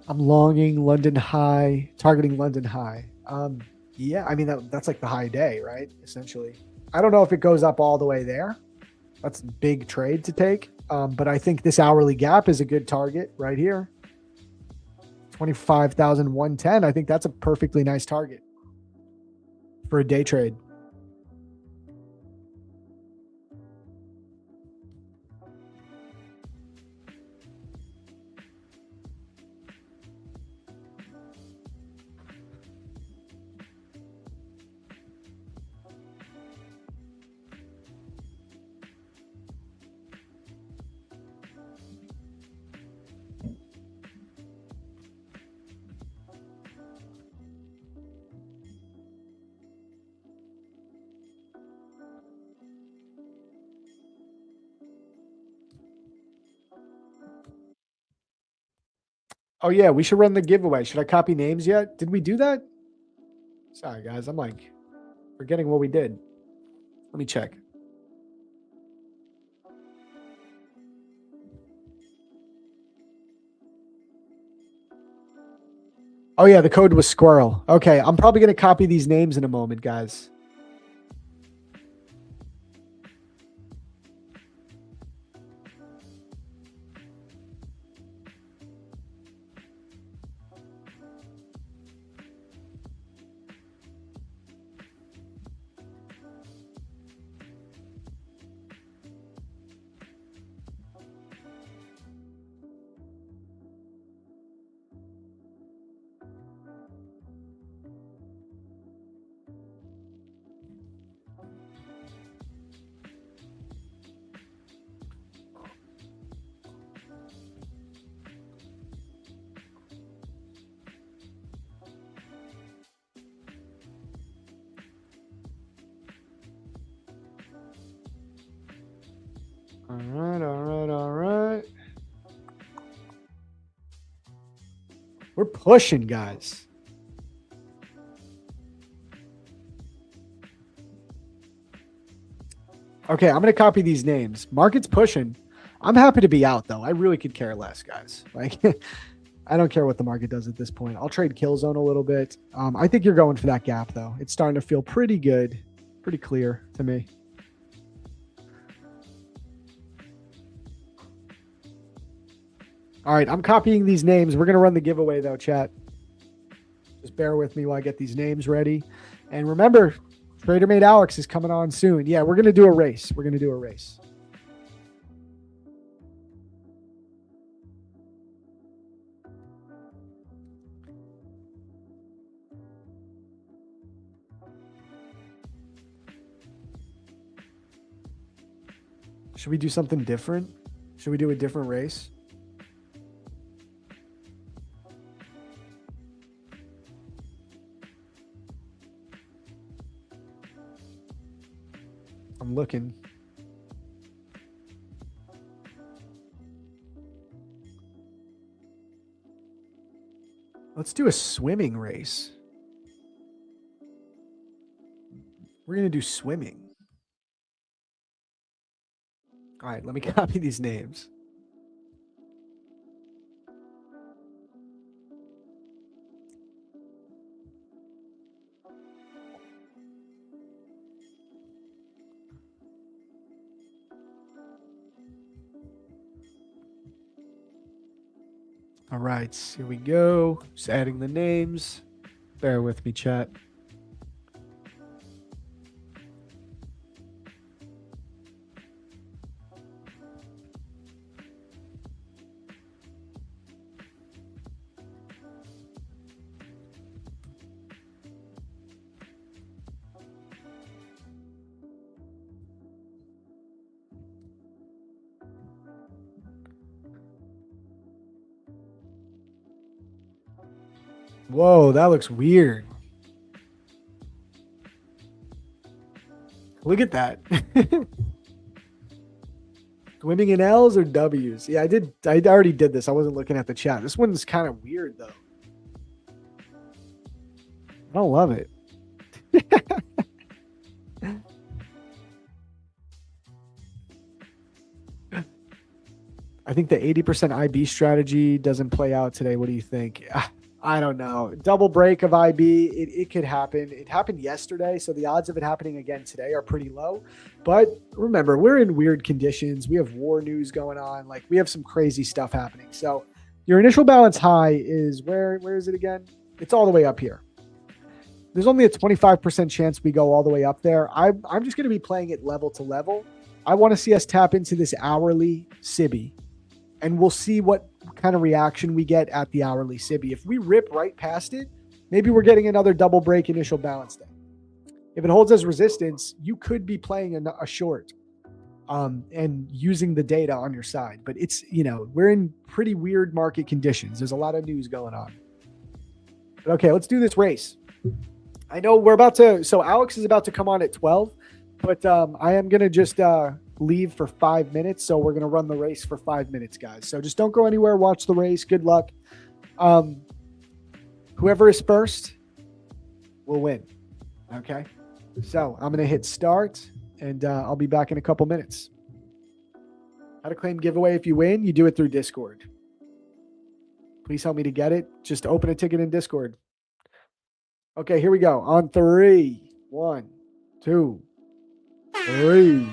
Speaker 3: I'm longing London high, targeting London high. Yeah, I mean that's like the high day, right? Essentially. I don't know if it goes up all the way there. That's a big trade to take. But I think this hourly gap is a good target right here. 25,110. I think that's a perfectly nice target for a day trade. Oh yeah, we should run the giveaway. Should I copy names yet? Did we do that? Sorry guys, I'm like forgetting what we did. Let me check. Oh yeah, the code was squirrel. Okay, I'm probably going to copy these names in a moment, guys. All right, all right, all right. We're pushing, guys. Okay, I'm going to copy these names. Market's pushing. I'm happy to be out, though. I really could care less, guys. Like, I don't care what the market does at this point. I'll trade kill zone a little bit. I think you're going for that gap, though. It's starting to feel pretty good, pretty clear to me. All right, I'm copying these names. We're going to run the giveaway, though, chat. Just bear with me while I get these names ready. And remember, Tmade Alex is coming on soon. Yeah, we're going to do a race. We're going to do a race. Should we do something different? Should we do a different race? I'm looking. Let's do a swimming race. We're going to do swimming. All right, let me copy these names. All right, here we go. Just adding the names. Bear with me, chat. Whoa, that looks weird. Look at that. Swimming in L's or W's? Yeah, I already did this. I wasn't looking at the chat. This one's kind of weird, though. I don't love it. I think the 80% IB strategy doesn't play out today. What do you think? I don't know. Double break of IB, it could happen. It happened yesterday, so the odds of it happening again today are pretty low. But remember, we're in weird conditions. We have war news going on. Like, we have some crazy stuff happening. So your initial balance high is where is it again? It's all the way up here. There's only a 25% chance we go all the way up there. I'm just going to be playing it level to level. I want to see us tap into this hourly SIBI, and we'll see what kind of reaction we get at the hourly SIBI. If we rip right past it, maybe we're getting another double break initial balance day. If it holds as resistance, you could be playing a short and using the data on your side. But it's, we're in pretty weird market conditions. There's a lot of news going on. But okay, let's do this race. I know so Alex is about to come on at 12, but I am going to just leave for 5 minutes. So we're going to run the race for 5 minutes, guys. So just don't go anywhere. Watch the race. Good luck. Whoever is first will win. Okay. So I'm going to hit start, and I'll be back in a couple minutes. How to claim giveaway if you win? You do it through Discord. Please help me to get it. Just open a ticket in Discord. Okay, here we go. On 3. 1, 2, 3.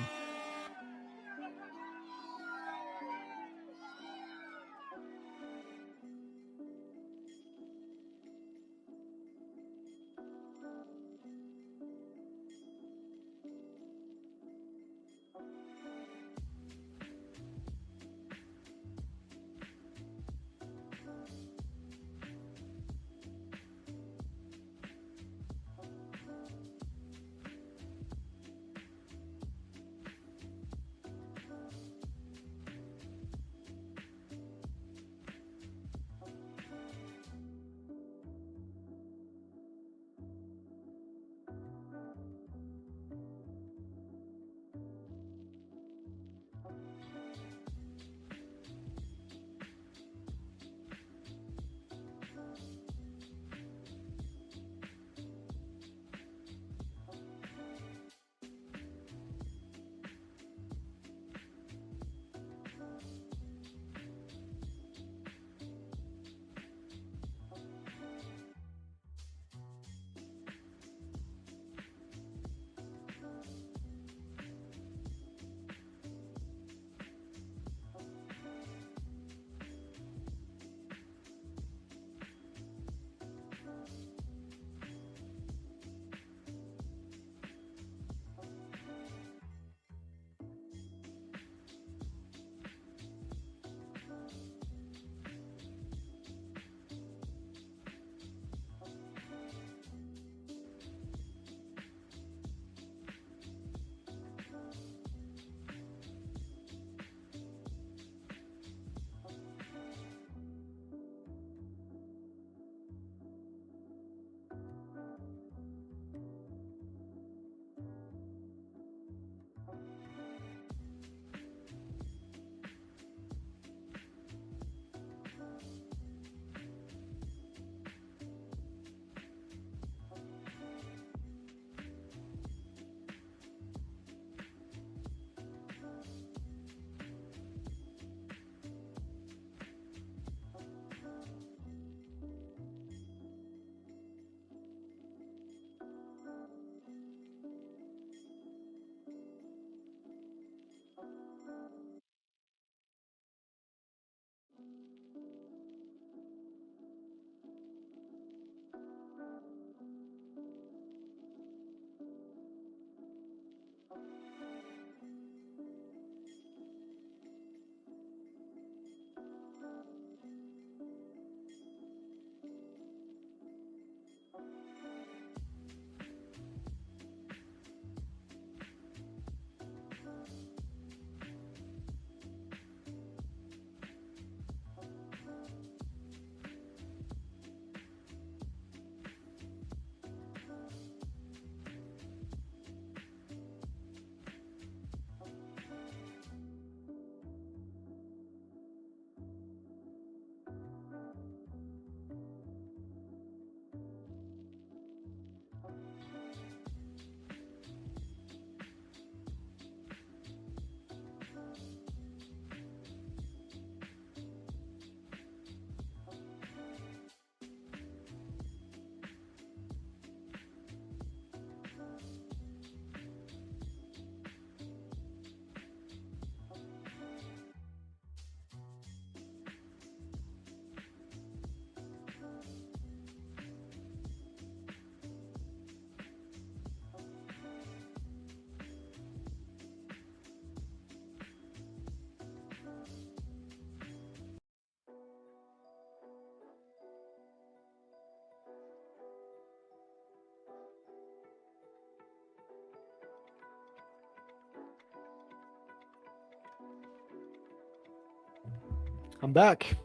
Speaker 3: I'm back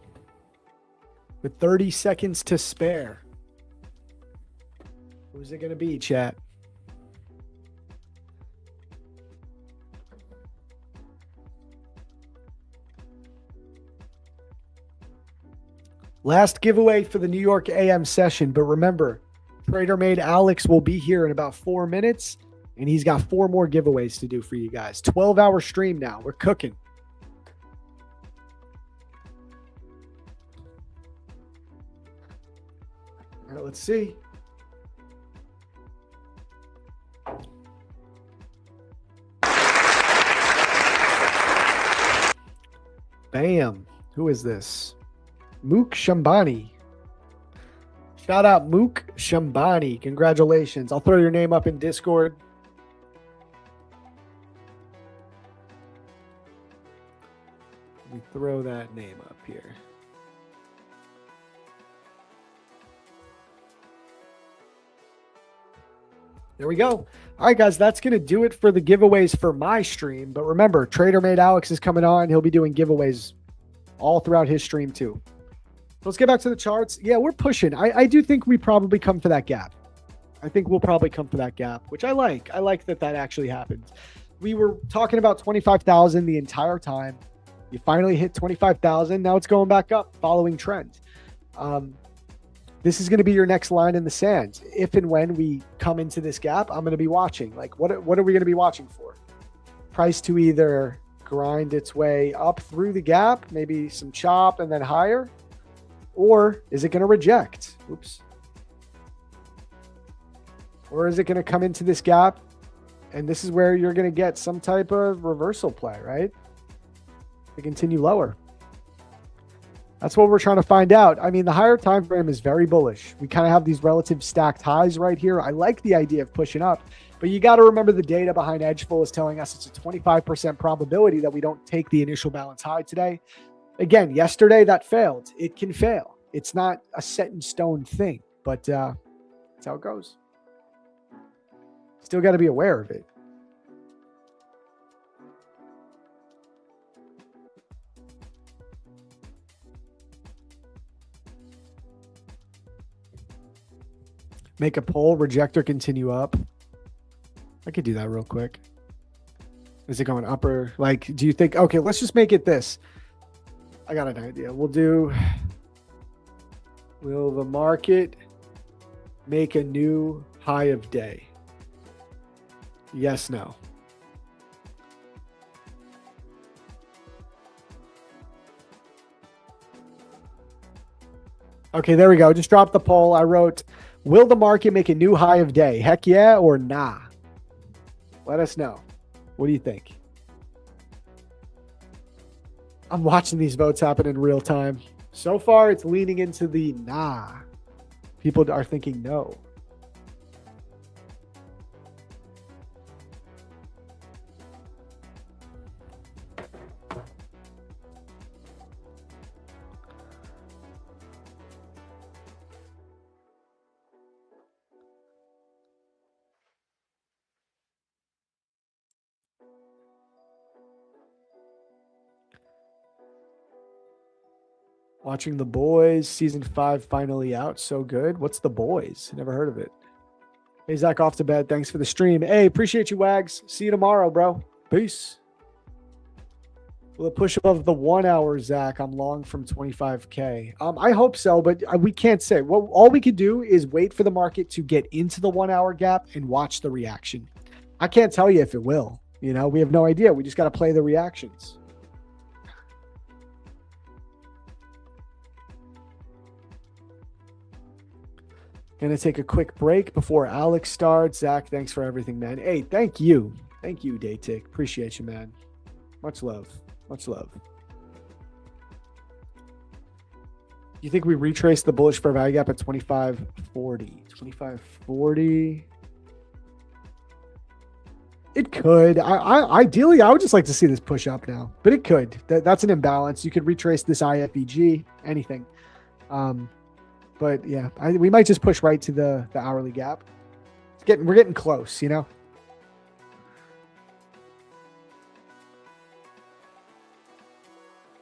Speaker 3: with 30 seconds to spare. Who's it going to be, chat? Last giveaway for the New York AM session, but remember, Tmade Alex will be here in about 4 minutes, and he's got 4 more giveaways to do for you guys. 12-hour stream now. We're cooking. All right, let's see. Bam. Who is this? Mook Shambani. Shout out Mook Shambani. Congratulations. I'll throw your name up in Discord. Let me throw that name up here. There we go. All right, guys, that's going to do it for the giveaways for my stream. But remember, Tmade Alex is coming on. He'll be doing giveaways all throughout his stream too. So let's get back to the charts. Yeah, we're pushing. I do think we probably come for that gap. I think we'll probably come for that gap, which I like. I like that actually happened. We were talking about 25,000 the entire time. You finally hit 25,000. Now it's going back up, following trend. This is going to be your next line in the sand. If and when we come into this gap, I'm going to be watching. Like, what are we going to be watching for? Price to either grind its way up through the gap, maybe some chop and then higher, or is it going to reject? Oops. Or is it going to come into this gap, and this is where you're going to get some type of reversal play, right? To continue lower. That's what we're trying to find out. I mean, the higher time frame is very bullish. We kind of have these relative stacked highs right here. I like the idea of pushing up, but you got to remember the data behind Edgeful is telling us it's a 25% probability that we don't take the initial balance high today. Again, yesterday that failed. It can fail. It's not a set in stone thing, but that's how it goes. Still got to be aware of it. Make a poll, reject or continue up. I could do that real quick. Is it going up or like, do you think, okay, let's just make it this. I got an idea. Will the market make a new high of day? Yes, no. Okay, there we go. Just dropped the poll. I wrote, will the market make a new high of day? Heck yeah or nah? Let us know. What do you think? I'm watching these votes happen in real time. So far, it's leaning into the nah. People are thinking no. Watching The Boys, season 5 finally out. So good. What's The Boys? Never heard of it. Hey, Zach, off to bed. Thanks for the stream. Hey, appreciate you, Wags. See you tomorrow, bro. Peace. Will it push above the 1 hour, Zach? I'm long from 25K. I hope so, but we can't say. Well, all we could do is wait for the market to get into the 1 hour gap and watch the reaction. I can't tell you if it will. You know, we have no idea. We just got to play the reactions. Going to take a quick break before Alex starts. Zach, thanks for everything, man. Hey, thank you. Thank you, Daytick. Appreciate you, man. Much love. Much love. You think we retrace the bullish fair value gap at 2540? 2540. It could. Ideally, I would just like to see this push up now, but it could. That's an imbalance. You could retrace this IFEG, anything. But yeah, we might just push right to the hourly gap. We're getting close, you know.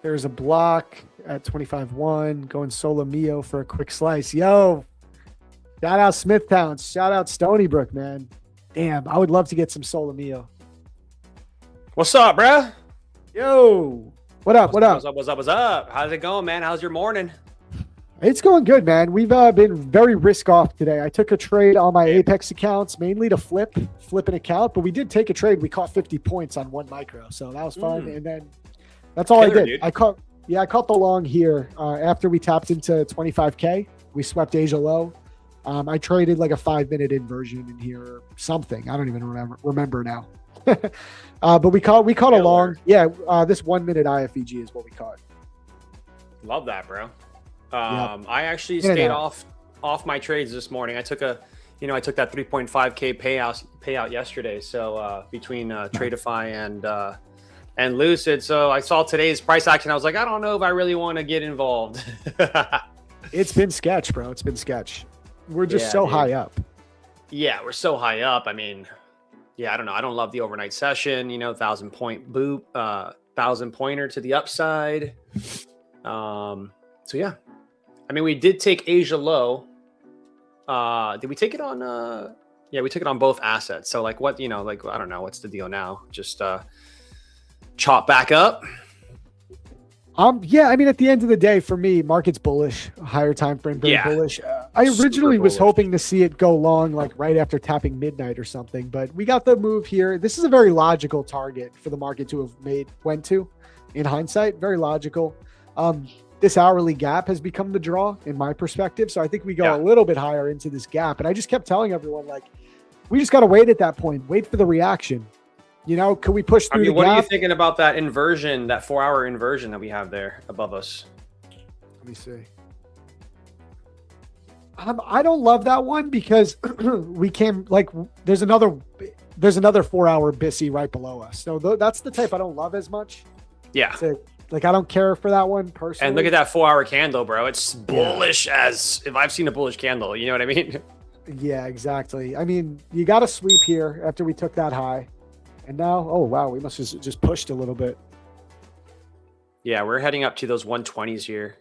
Speaker 3: There's a block at 25-1 going solo Mio for a quick slice. Yo, shout out Smithtown. Shout out Stony Brook, man. Damn, I would love to get some solo Mio.
Speaker 5: What's up, bruh?
Speaker 3: Yo, what up? What up?
Speaker 5: What's up? How's it going, man? How's your morning?
Speaker 3: It's going good, man. We've been very risk off today. I took a trade on my Apex accounts, mainly to flip an account, but we did take a trade. We caught 50 points on one micro, so that was fun. And then that's all I did. Dude. I caught the long here after we tapped into 25K. We swept Asia low. I traded like a 5-minute inversion in here or something. I don't even remember now. But we caught a long. Yeah, this 1 minute IFEG is what we caught.
Speaker 5: Love that, bro.
Speaker 3: Yep.
Speaker 5: I actually stayed off my trades this morning. I took that 3.5K payout yesterday. So between Tradeify and Lucid. So I saw today's price action. I was like, I don't know if I really want to get involved.
Speaker 3: It's been sketch, bro. It's been sketch. We're just high up. Yeah,
Speaker 5: we're so high up. I mean, I don't know. I don't love the overnight session, 1,000 point boop, 1,000 pointer to the upside. So yeah. I mean, we did take Asia low. Did we take it on? We took it on both assets. So like what, I don't know. What's the deal now? Just chop back up.
Speaker 3: I mean, at the end of the day, for me, market's bullish, higher time frame, very bullish. I originally was hoping to see it go long, like right after tapping midnight or something, but we got the move here. This is a very logical target for the market to have went to in hindsight, very logical. This hourly gap has become the draw in my perspective. So I think we go a little bit higher into this gap. And I just kept telling everyone, like, we just got to wait at that point, wait for the reaction. Can we push through the gap?
Speaker 5: What are you thinking about that inversion, that 4-hour inversion that we have there above us?
Speaker 3: Let me see. I don't love that one because we came there's another 4-hour BISI right below us. So that's the type I don't love as much.
Speaker 5: Yeah.
Speaker 3: So, I don't care for that one personally.
Speaker 5: And look at that 4-hour candle, bro. It's bullish as if I've seen a bullish candle. You know what I mean?
Speaker 3: Yeah, exactly. I mean, you got to sweep here after we took that high. And now, oh, wow, we must have just pushed a little bit.
Speaker 5: Yeah, we're heading up to those 120s here.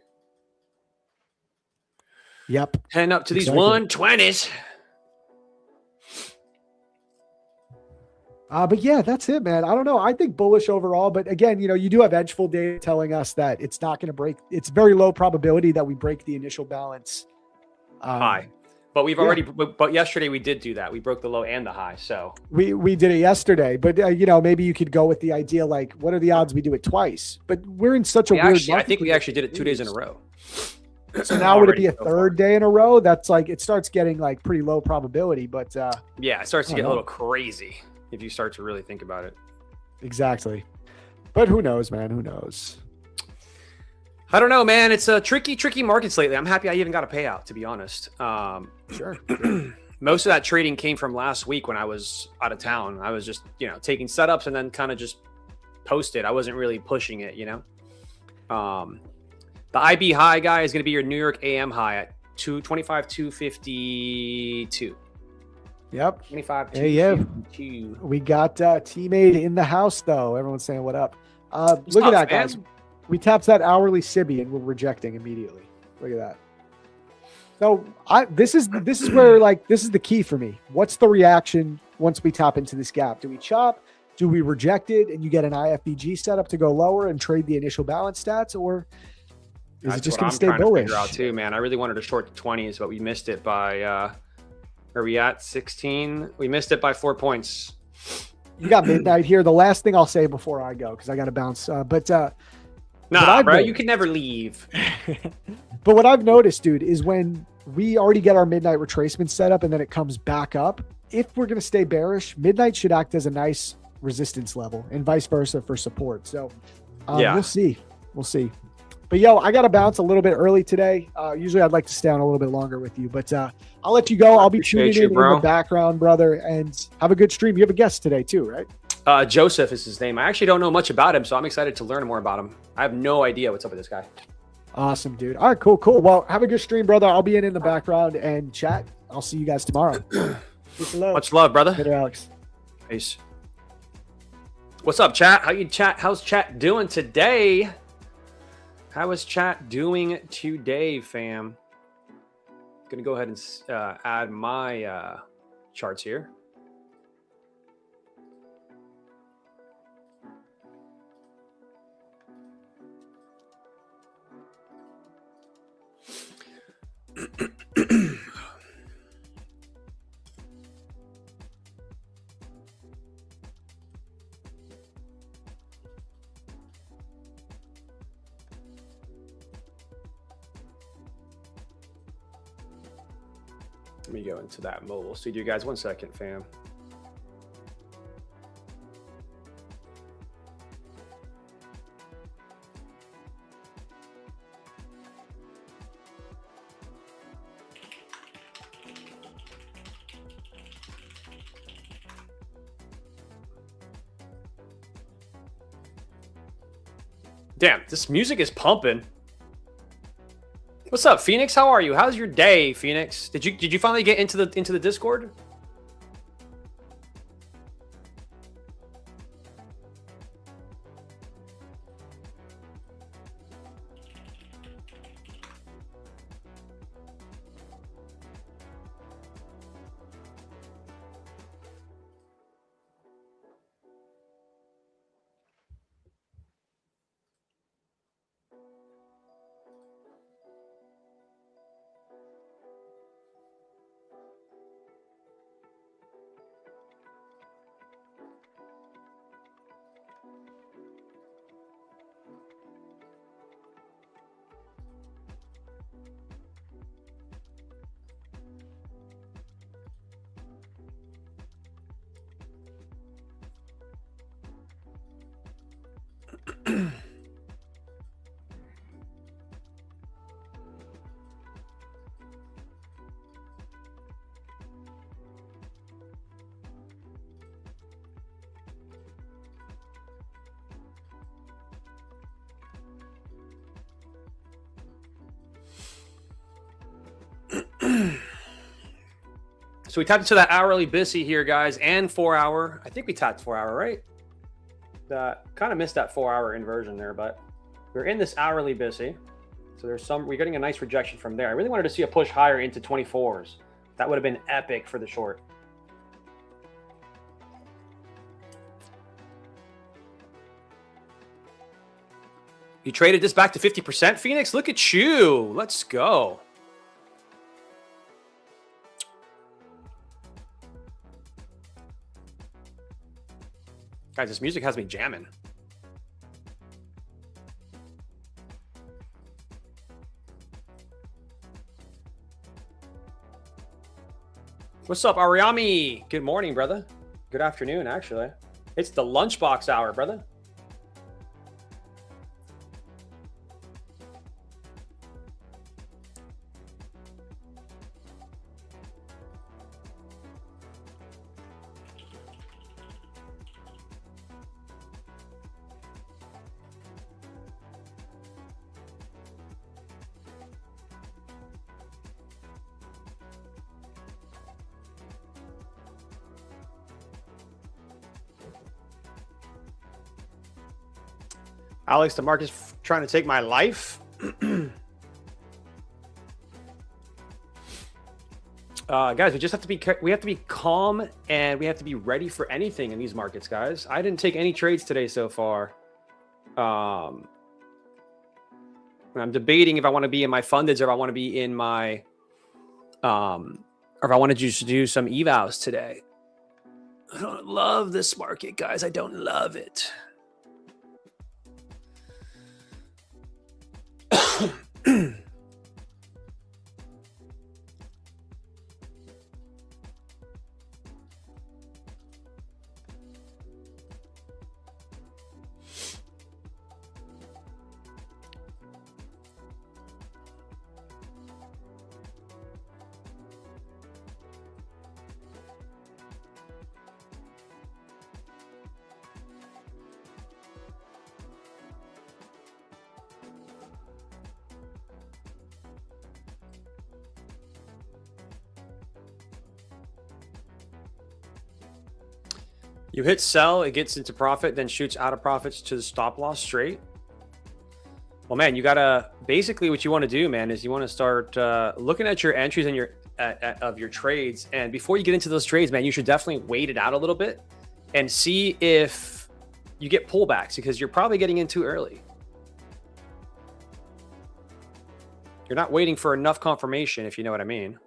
Speaker 3: Yep.
Speaker 5: Heading up to these 120s.
Speaker 3: But yeah, that's it, man. I don't know. I think bullish overall. But again, you do have edgeful data telling us that it's not going to break. It's very low probability that we break the initial balance.
Speaker 5: High. But we've already, but yesterday we did do that. We broke the low and the high. So
Speaker 3: we did it yesterday, but maybe you could go with the idea, like, what are the odds we do it twice? But we're in such a weird market.
Speaker 5: I think we actually did it 2 days in a row.
Speaker 3: So now would it be a third day in a row? That's like, it starts getting like pretty low probability, but
Speaker 5: it starts to get a little crazy if you start to really think about it.
Speaker 3: Exactly. But who knows, man? Who knows?
Speaker 5: I don't know, man. It's a tricky markets lately. I'm happy I even got a payout, to be honest.
Speaker 3: Sure.
Speaker 5: Most of that trading came from last week when I was out of town. I was just, taking setups and then kind of just posted. I wasn't really pushing it, The IB high, guy, is going to be your New York AM high at 252.
Speaker 3: Yep.
Speaker 5: 25.
Speaker 3: We got Tmade in the house, though. Everyone's saying what up. Look at that, guys. We tapped that hourly Sibi and we're rejecting immediately. Look at that. So this is where, like, this is the key for me. What's the reaction once we tap into this gap? Do we chop? Do we reject it and you get an IFBG setup to go lower and trade the initial balance stats, or is it just going to stay bullish?
Speaker 5: Figure out too, man. I really wanted to short the 20s, but we missed it by where are we at? 16. We missed it by 4 points.
Speaker 3: You got midnight here. The last thing I'll say before I go, because I got to bounce.
Speaker 5: Nah, bro, you can never leave.
Speaker 3: But what I've noticed, dude, is when we already get our midnight retracement set up and then it comes back up, if we're going to stay bearish, midnight should act as a nice resistance level and vice versa for support. So we'll see. We'll see. But yo, I got to bounce a little bit early today. Usually I'd like to stay on a little bit longer with you, but I'll let you go. I'll be tuning in the background, brother, and have a good stream. You have a guest today too, right?
Speaker 5: Joseph is his name. I actually don't know much about him, so I'm excited to learn more about him. I have no idea what's up with this guy.
Speaker 3: Awesome, dude. All right, cool. Well, have a good stream, brother. I'll be in the background and chat. I'll see you guys tomorrow.
Speaker 5: Much love, brother.
Speaker 3: Later, Alex.
Speaker 5: Peace. What's up, chat? How's chat doing today? How is chat doing today, fam? Gonna go ahead and add my charts here. Let me go into that mobile studio, guys. 1 second, fam. Damn, this music is pumping. What's up, Phoenix? How are you? How's your day, Phoenix? Did you finally get into the Discord? So we tapped into that hourly BISI here, guys, and 4 hour. I think we tapped 4 hour, right? Kind of missed that 4 hour inversion there, but we're in this hourly BISI. So we're getting a nice rejection from there. I really wanted to see a push higher into 24s. That would have been epic for the short. You traded this back to 50%, Phoenix? Look at you. Let's go. Guys, this music has me jamming. What's up, Ariami? Good morning, brother. Good afternoon, actually. It's the lunchbox hour, brother. Alex, the market's trying to take my life. Guys, we have to be calm, and we have to be ready for anything in these markets, guys. I didn't take any trades today so far. I'm debating if I want to be in my fundeds or if I want to be in my or if I want to just do some evals today. I don't love this market, guys. I don't love it. You hit sell, it gets into profit, then shoots out of profits to the stop loss straight. Well, man, you gotta basically what you want to do, man, is you want to start looking at your entries and of your trades. And before you get into those trades, man, you should definitely wait it out a little bit and see if you get pullbacks, because you're probably getting in too early. You're not waiting for enough confirmation, if you know what I mean.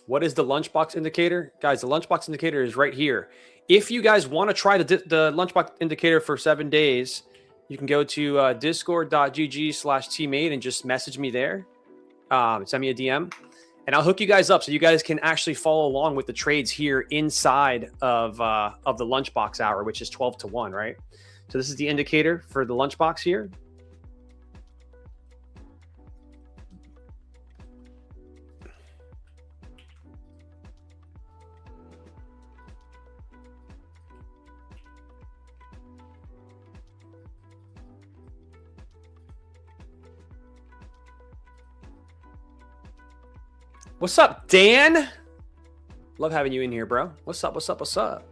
Speaker 5: What is the lunchbox indicator? Guys, the lunchbox indicator is right here. If you guys want to try the lunchbox indicator for 7 days, you can go to discord.gg/tmade and just message me there. Send me a DM, and I'll hook you guys up so you guys can actually follow along with the trades here inside of the lunchbox hour, which is 12 to 1, right? So this is the indicator for the lunchbox here. What's up, Dan? Love having you in here, bro. What's up? What's up? What's up?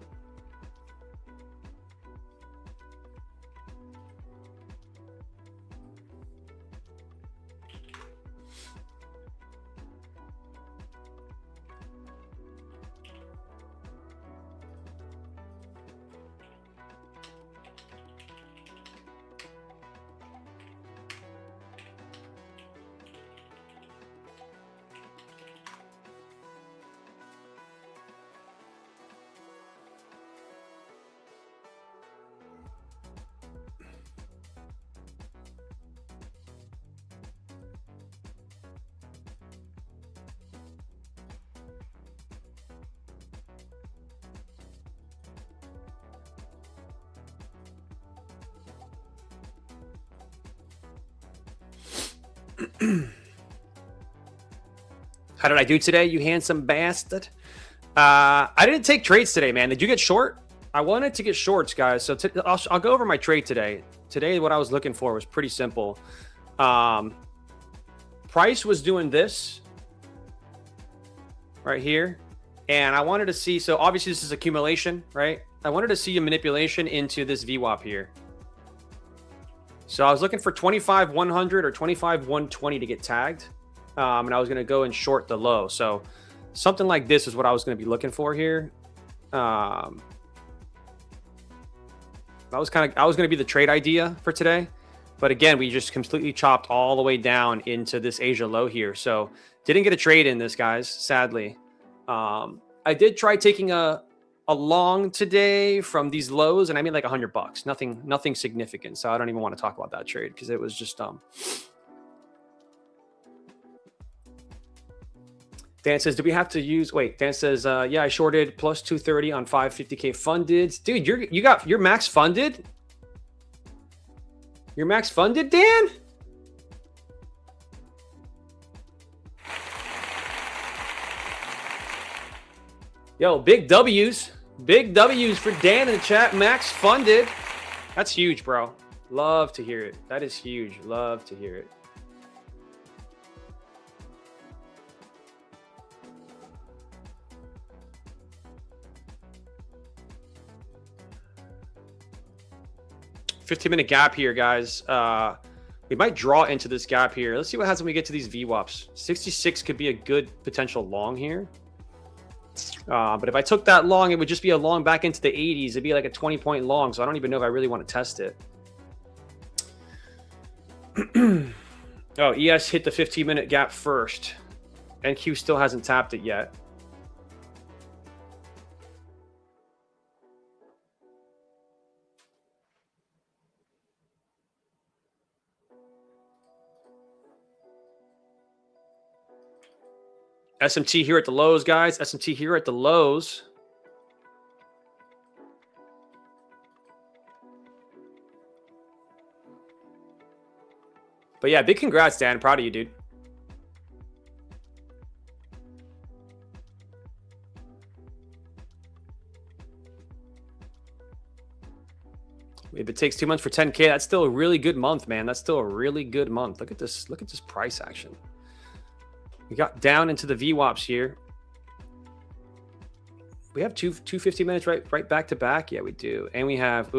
Speaker 5: How did I do today, you handsome bastard? I didn't take trades today, man. Did you get short? I wanted to get shorts, guys. So I'll go over my trade today. Today, what I was looking for was pretty simple. Price was doing this right here. And I wanted to see, so obviously this is accumulation, right? I wanted to see a manipulation into this VWAP here. So I was looking for 25-100 or 25-120 to get tagged. And I was going to go and short the low. So something like this is what I was going to be looking for here. That was going to be the trade idea for today. But again, we just completely chopped all the way down into this Asia low here. So didn't get a trade in this, guys, sadly. I did try taking a long today from these lows, and I made like $100. Nothing significant. So I don't even want to talk about that trade because it was just Dan says, do we have to use, wait, Dan says, yeah, I shorted plus 230 on 550K funded. Dude, you're max funded? You're max funded, Dan? Yo, big W's. Big W's for Dan in the chat. Max funded. That's huge, bro. Love to hear it. That is huge. Love to hear it. $15-minute gap here, guys. We might draw into this gap here. Let's see what happens when we get to these VWAPs. 66 could be a good potential long here. But if I took that long, it would just be a long back into the 80s. It'd be like a 20-point long, so I don't even know if I really want to test it. Oh, ES hit the 15-minute gap first. NQ still hasn't tapped it yet. SMT here at the lows, guys. SMT here at the lows. But yeah, big congrats, Dan. Proud of you, dude. If it takes 2 months for 10K, that's still a really good month, man. That's still a really good month. Look at this. Look at this price action. We got down into the VWAPs here. We have two 50 minutes right back to back. Yeah, we do. And we have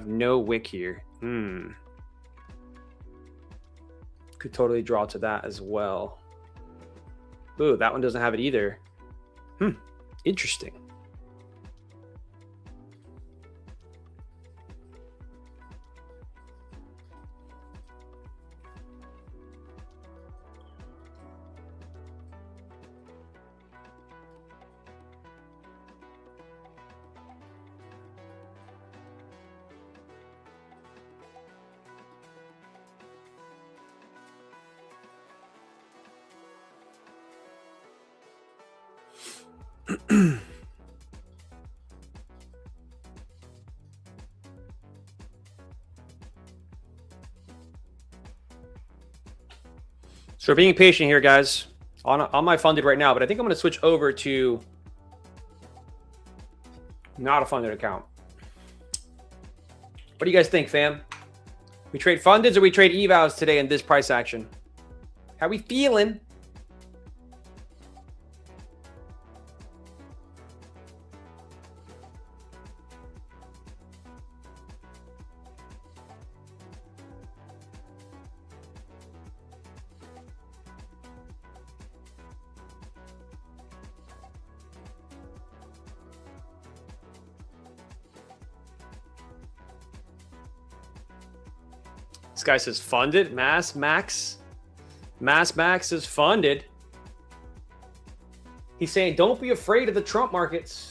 Speaker 5: no wick here. Could totally draw to that as well. Ooh, that one doesn't have it either. Interesting. So we're being patient here, guys. On my funded right now, but I think I'm going to switch over to not a funded account. What do you guys think, fam? We trade fundeds or we trade evals today in this price action? How we feeling? This guy says funded. Mass Max is funded. He's saying, don't be afraid of the Trump markets.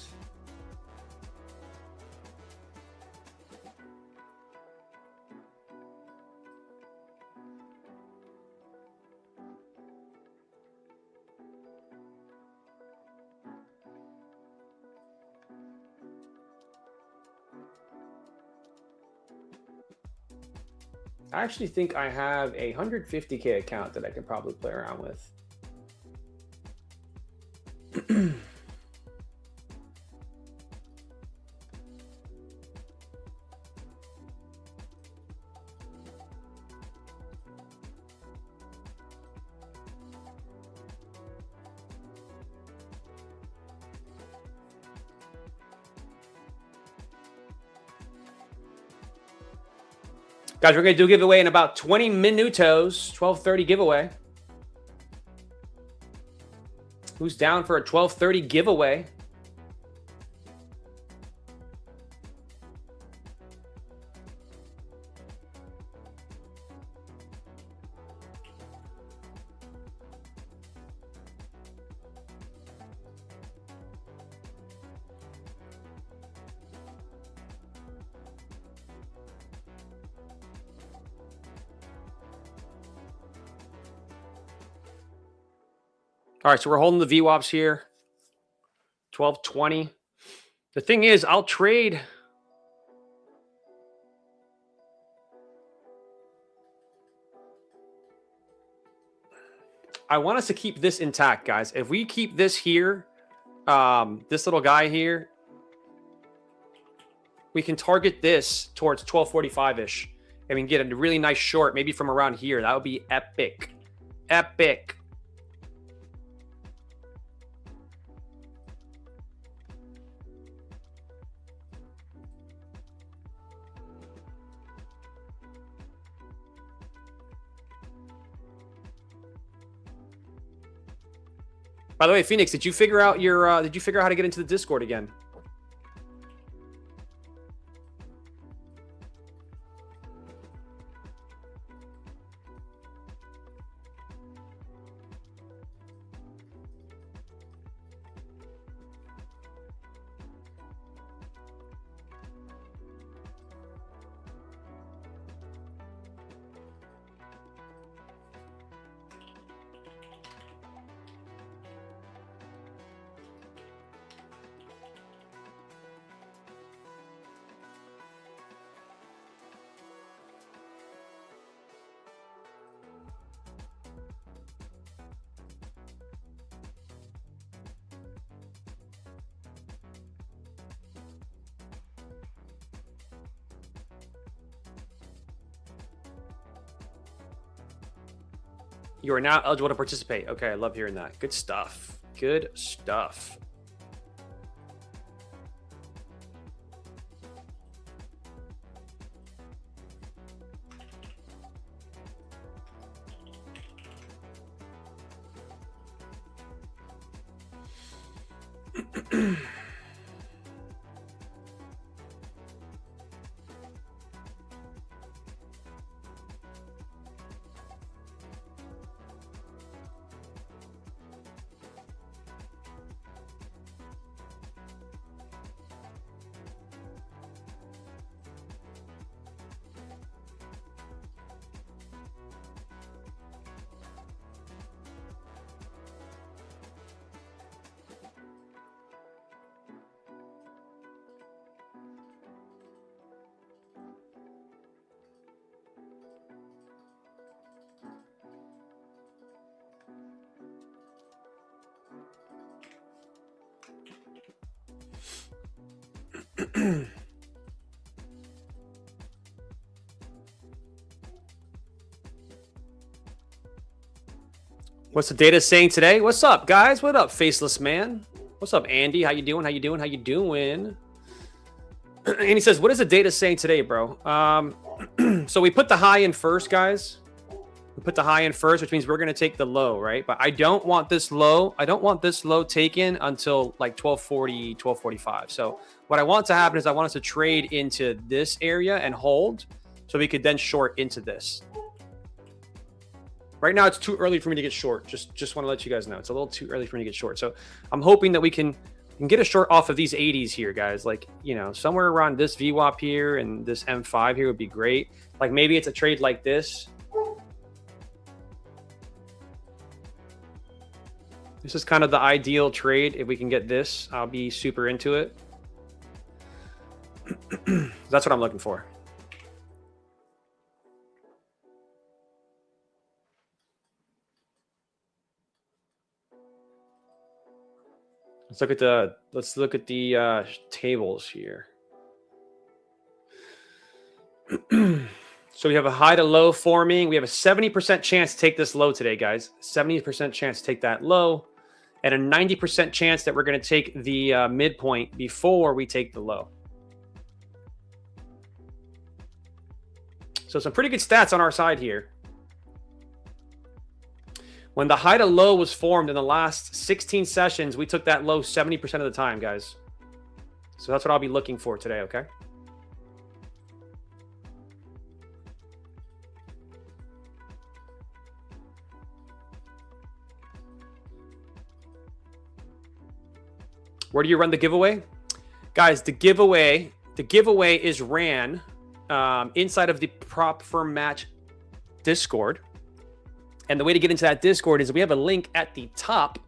Speaker 5: I actually think I have a 150K account that I can probably play around with. Guys, we're going to do a giveaway in about 20 minutos, 12:30 giveaway. Who's down for a 12:30 giveaway? All right, so we're holding the VWAPs here. 12:20. The thing is, I'll trade. I want us to keep this intact, guys. If we keep this here, this little guy here, we can target this towards 12:45-ish. And we can get a really nice short, maybe from around here. That would be epic. Epic. By the way, Phoenix, did you figure out how to get into the Discord again? You are now eligible to participate. Okay, I love hearing that. Good stuff. Good stuff. What's the data saying today? What's up, guys? What up, faceless man? What's up, Andy? How you doing? How you doing? How you doing? And he says, what is the data saying today, bro? So we put the high in first, guys. We put the high in first, which means we're going to take the low, right? But I don't want this low. I don't want this low taken until like 1240, 1245. So what I want to happen is I want us to trade into this area and hold so we could then short into this. Right now, it's too early for me to get short. Just want to let you guys know. It's a little too early for me to get short. So I'm hoping that we can get a short off of these 80s here, guys. Like, you know, somewhere around this VWAP here and this M5 here would be great. Like maybe it's a trade like this. This is kind of the ideal trade. If we can get this, I'll be super into it. That's what I'm looking for. Let's look at the tables here. So we have a high to low forming. We have a 70% chance to take this low today, guys. 70% chance to take that low, and a 90% chance that we're going to take the midpoint before we take the low. So some pretty good stats on our side here. When the high to low was formed in the last 16 sessions, we took that low 70% of the time, guys. So that's what I'll be looking for today, okay? Where do you run the giveaway? Guys, the giveaway is ran inside of the Prop Firm Match Discord. And the way to get into that Discord is we have a link at the top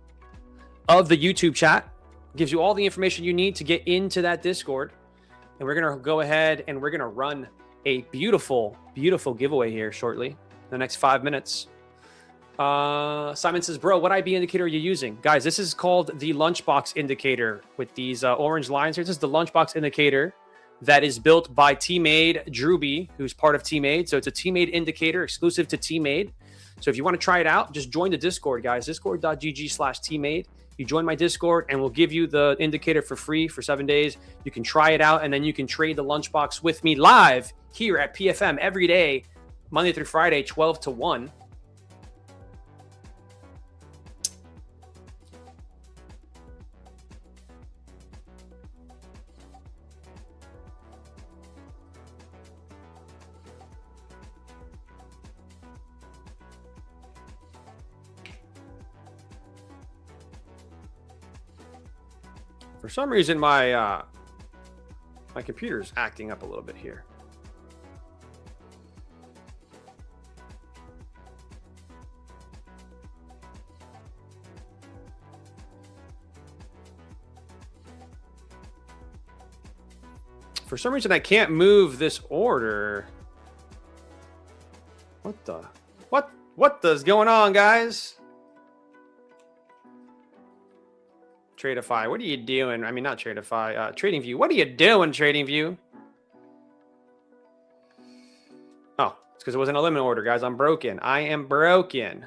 Speaker 5: of the YouTube chat. It gives you all the information you need to get into that Discord. And we're going to go ahead and we're going to run a beautiful, beautiful giveaway here shortly, in the next 5 minutes. Simon says, bro, what IB indicator are you using? Guys, this is called the lunchbox indicator with these orange lines here. This is the lunchbox indicator that is built by Tmade Druby, who's part of Tmade. So it's a Tmade indicator exclusive to Tmade. So if you want to try it out, just join the Discord, guys. Discord.gg/Tmade. You join my Discord and we'll give you the indicator for free for 7 days. You can try it out and then you can trade the lunchbox with me live here at PFM every day, Monday through Friday, 12 to 1. For some reason, my computer's acting up a little bit here. For some reason, I can't move this order. What is going on, guys? Tradeify, what are you doing? I mean, not Tradeify, TradingView. What are you doing, TradingView? Oh, it's because it wasn't a limit order, guys. I'm broken. I am broken.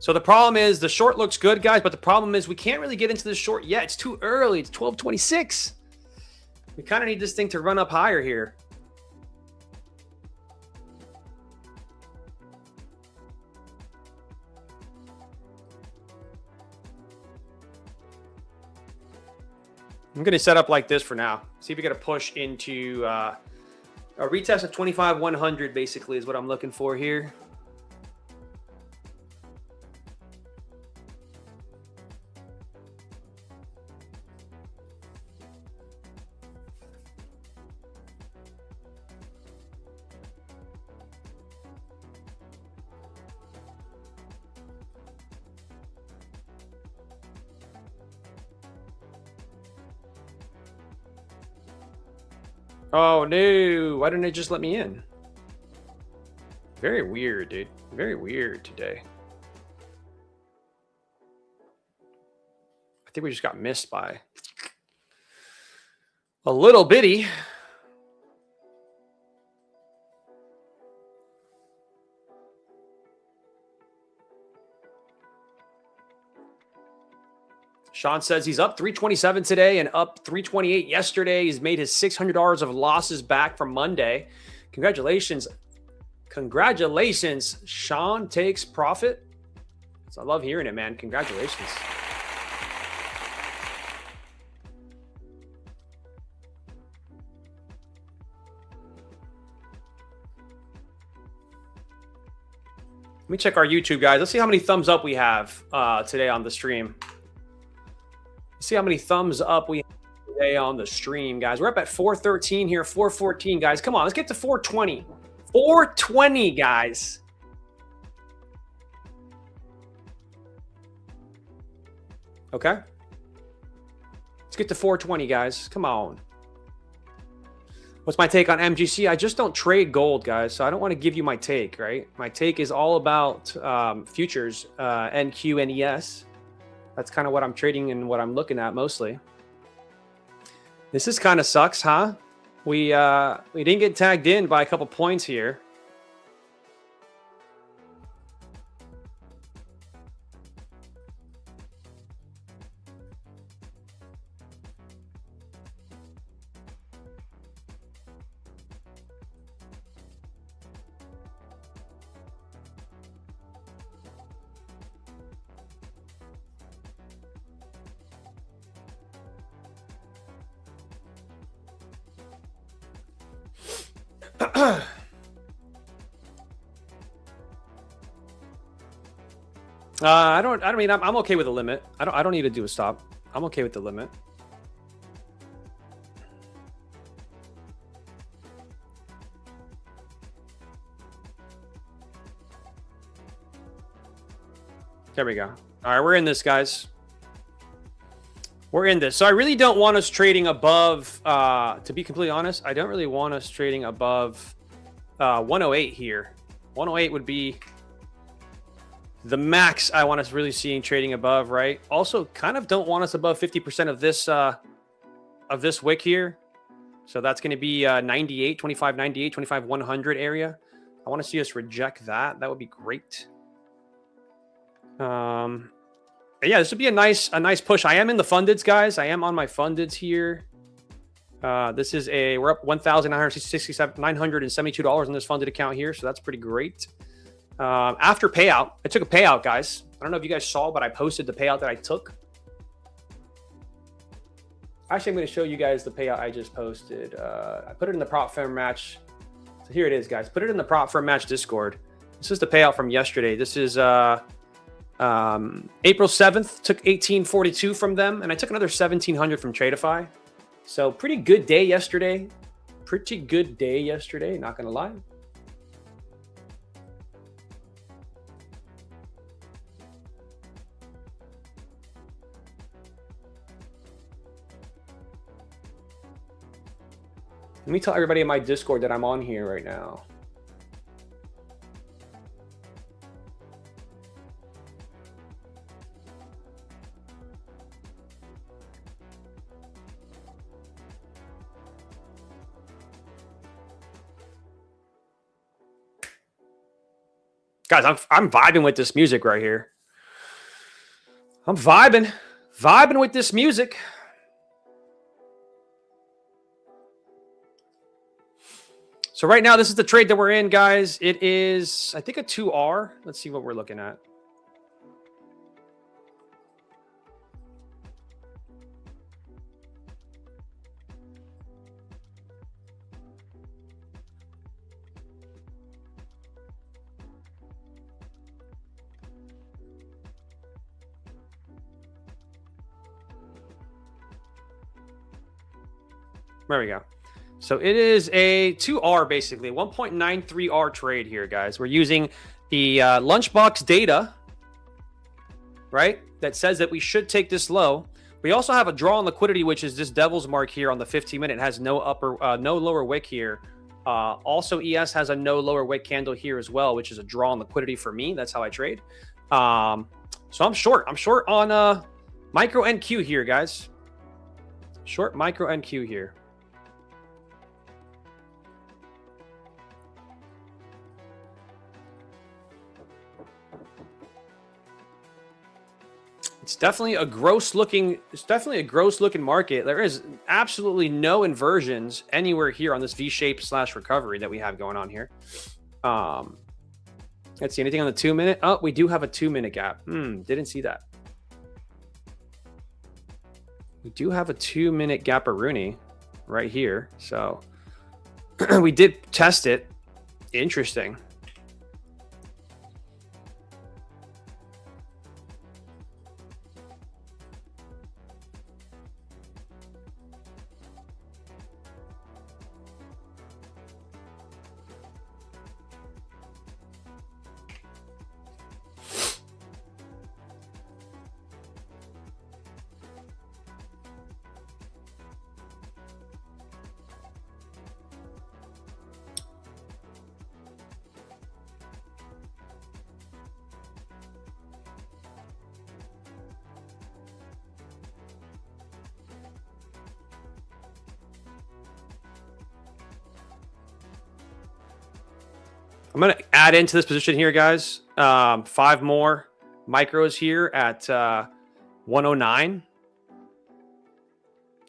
Speaker 5: So the problem is the short looks good, guys, but the problem is we can't really get into the short yet. It's too early. It's 12:26. We kind of need this thing to run up higher here. I'm going to set up like this for now. See if we get a push into a retest of 25,100 basically is what I'm looking for here. Oh no, why didn't they just let me in? Very weird, dude. Very weird today. I think we just got missed by a little bitty. Sean says he's up 327 today and up 328 yesterday. He's made his $600 of losses back from Monday. Congratulations. Congratulations. Sean takes profit. So I love hearing it, man. Congratulations. Let me check our YouTube, guys. Let's see how many thumbs up we have today on the stream. See how many thumbs up we have today on the stream, guys. We're up at 413 here, 414, guys. Come on, let's get to 420. 420, guys. Okay. Let's get to 420, guys. Come on. What's my take on MGC? I just don't trade gold, guys, so I don't want to give you my take, right? My take is all about futures, NQ, NES. That's kind of what I'm trading and what I'm looking at mostly. This is kind of sucks, huh? We didn't get tagged in by a couple points here. I mean, I'm okay with the limit. I don't need to do a stop. I'm okay with the limit. There we go. All right, we're in this, guys. We're in this. So I really don't want us trading above, to be completely honest, I don't really want us trading above 108 here. 108 would be the max I want us really seeing trading above, right? Also, kind of don't want us above 50% of this wick here. So that's going to be 98, 25, 98, 25, 100 area. I want to see us reject that. That would be great. Yeah, this would be a nice push. I am in the fundeds, guys. I am on my fundeds here. This is we're up $1,972 in this funded account here, so that's pretty great. After payout, I took a payout, guys. I don't know if you guys saw, but I posted the payout that I took. Actually, I'm going to show you guys the payout I just posted. I put it in the prop firm match. So here it is, guys. Put it in the prop firm match Discord. This is the payout from yesterday. This is April 7th. Took 1842 from them, and I took another 1700 from Tradeify. So pretty good day yesterday. Pretty good day yesterday. Not going to lie. Let me tell everybody in my Discord that I'm on here right now. Guys, I'm vibing with this music right here. I'm vibing with this music. So right now, this is the trade that we're in, guys. It is, I think, a 2R. Let's see what we're looking at. There we go. So it is a 2R, basically 1.93R trade here, guys. We're using the Lunchbox data, right? That says that we should take this low. We also have a draw on liquidity, which is this devil's mark here on the 15-minute. It has no lower wick here. Also, ES has a no lower wick candle here as well, which is a draw on liquidity for me. That's how I trade. So I'm short. I'm short on micro NQ here, guys. Short micro NQ here. It's definitely a gross looking market. There is absolutely no inversions anywhere here on this V-shape / recovery that we have going on here. Let's see, anything on the 2-minute? Oh, we do have a 2-minute gap. Didn't see that. We do have a 2-minute gap-a-rooney right here. So we did test it. Interesting. I'm going to add into this position here, guys. 5 more micros here at 109.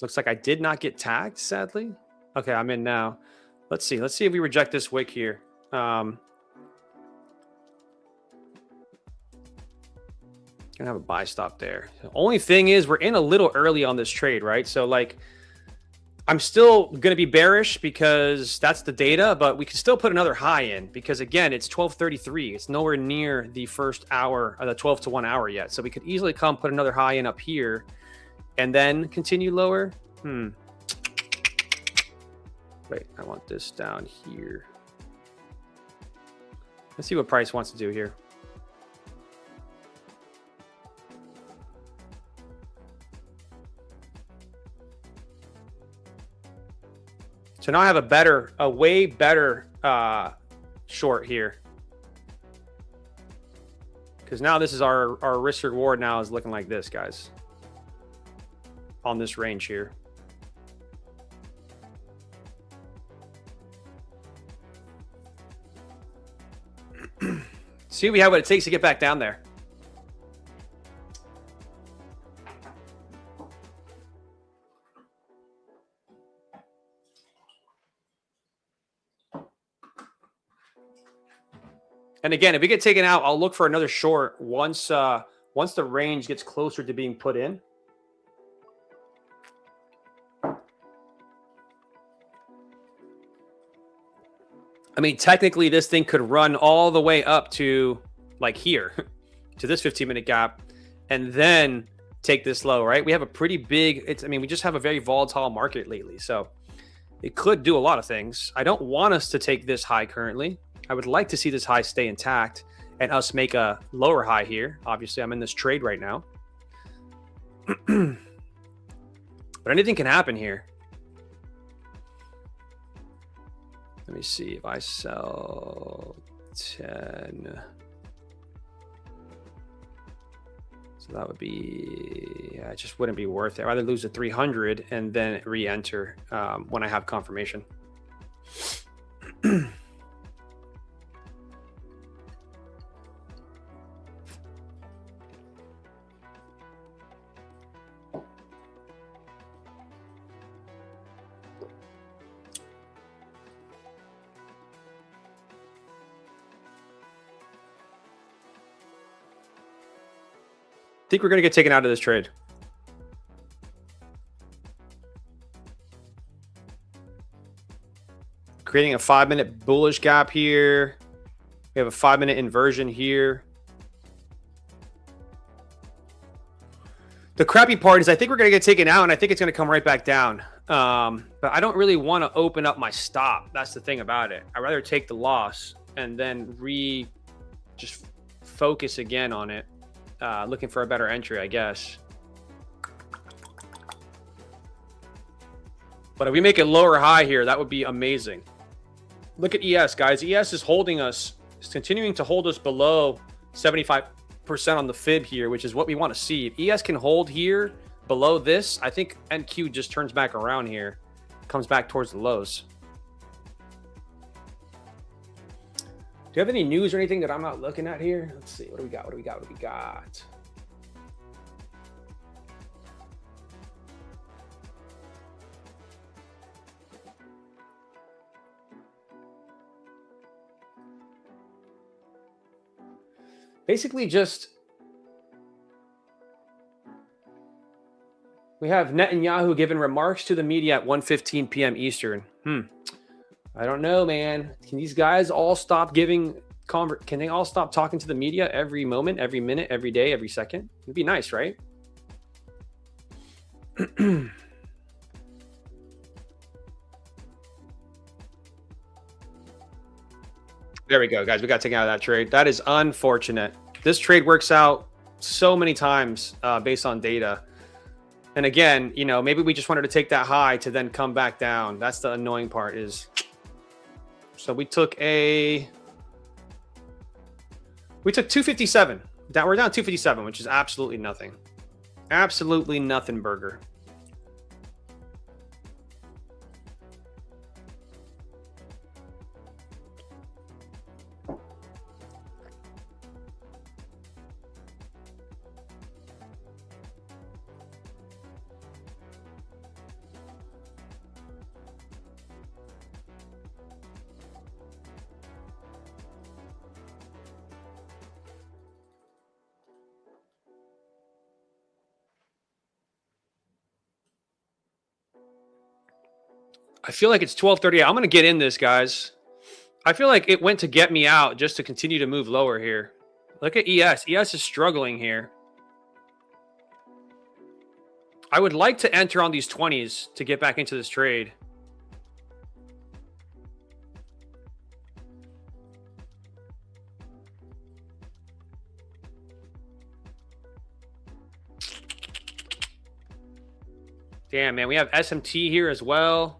Speaker 5: Looks like I did not get tagged, sadly. Okay, I'm in now. Let's see. Let's see if we reject this wick here. Gonna have a buy stop there. The only thing is we're in a little early on this trade, right? So like I'm still going to be bearish because that's the data, but we can still put another high in because, again, it's 12:33. It's nowhere near the first hour, the 12 to 1 hour yet. So we could easily come put another high in up here and then continue lower. Wait, I want this down here. Let's see what price wants to do here. So now I have a way better short here. Because now this is our risk reward now is looking like this, guys. On this range here. See, we have what it takes to get back down there. And again, if we get taken out, I'll look for another short once the range gets closer to being put in. I mean, technically, this thing could run all the way up to like here, to this 15-minute gap, and then take this low, right? We have a pretty big, I mean, we just have a very volatile market lately. So it could do a lot of things. I don't want us to take this high currently. I would like to see this high stay intact and us make a lower high here. Obviously, I'm in this trade right now. But anything can happen here. Let me see if I sell 10. So that would be, yeah, it just wouldn't be worth it. I'd rather lose the 300 and then re-enter when I have confirmation. I think we're going to get taken out of this trade. Creating a 5-minute bullish gap here. We have a 5-minute inversion here. The crappy part is I think we're going to get taken out and I think it's going to come right back down. But I don't really want to open up my stop. That's the thing about it. I'd rather take the loss and then just focus again on it. Looking for a better entry, I guess. But if we make it lower high here, that would be amazing. Look at ES, guys. ES is holding us, is continuing to hold us below 75% on the fib here, which is what we want to see. If ES can hold here below this, I think NQ just turns back around here, comes back towards the lows. Do you have any news or anything that I'm not looking at here? Let's see. What do we got? What do we got? What do we got? Basically just we have Netanyahu giving remarks to the media at 1:15 p.m. Eastern. I don't know, man. Can these guys all stop giving can they all stop talking to the media every moment, every minute, every day, every second? It'd be nice, right? There we go, guys. We got taken out of that trade. That is unfortunate. This trade works out so many times based on data. And again, you know, maybe we just wanted to take that high to then come back down. That's the annoying part is. So we took 257. We're down 257, which is absolutely nothing. Absolutely nothing, burger. I feel like it's 12:38. I'm going to get in this, guys. I feel like it went to get me out just to continue to move lower here. Look at ES. ES is struggling here. I would like to enter on these 20s to get back into this trade. Damn, man. We have SMT here as well.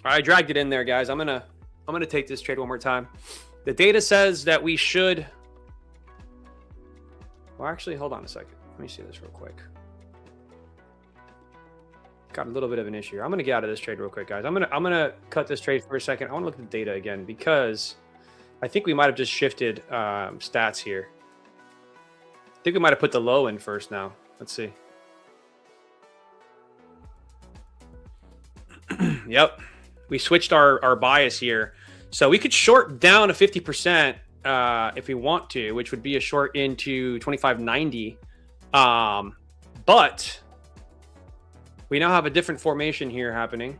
Speaker 5: All right, I dragged it in there, guys. I'm gonna take this trade one more time. The data says that we should. Well, actually, hold on a second. Let me see this real quick. Got a little bit of an issue here. I'm gonna get out of this trade real quick, guys. I'm gonna cut this trade for a second. I want to look at the data again because I think we might have just shifted stats here. I think we might have put the low in first now. Let's see. Yep. We switched our bias here. So we could short down to 50% if we want to, which would be a short into 25.90. But we now have a different formation here happening.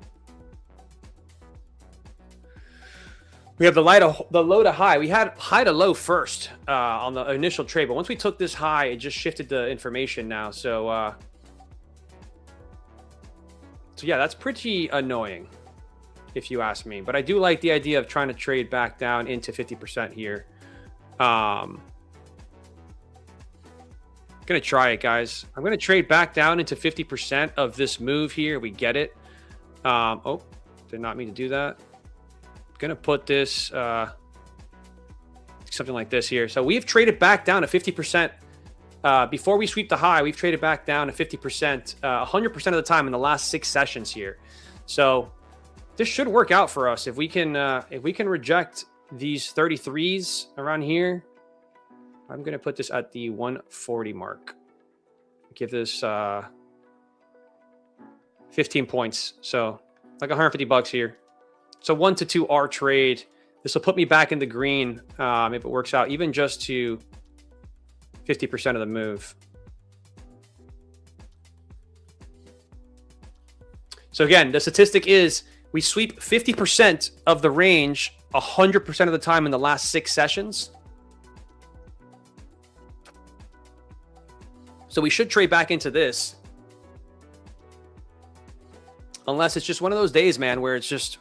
Speaker 5: We have the low to high. We had high to low first on the initial trade. But once we took this high, it just shifted the information now. So yeah, that's pretty annoying, if you ask me. But I do like the idea of trying to trade back down into 50% here. Gonna try it, guys. I'm gonna trade back down into 50% of this move here. We get it. Oh, did not mean to do that. Gonna put this something like this here. So we've traded back down to 50%. Before we sweep the high, we've traded back down to 50%, 100% of the time in the last 6 sessions here. So this should work out for us if we can reject these 33s around here. I'm gonna put this at the 140 mark. Give this 15 points, so like $150 here. So 1 to 2 R trade. This will put me back in the green if it works out, even just to 50% of the move. So again, the statistic is we sweep 50% of the range 100% of the time in the last 6 sessions. So we should trade back into this. Unless it's just one of those days, man, where it's just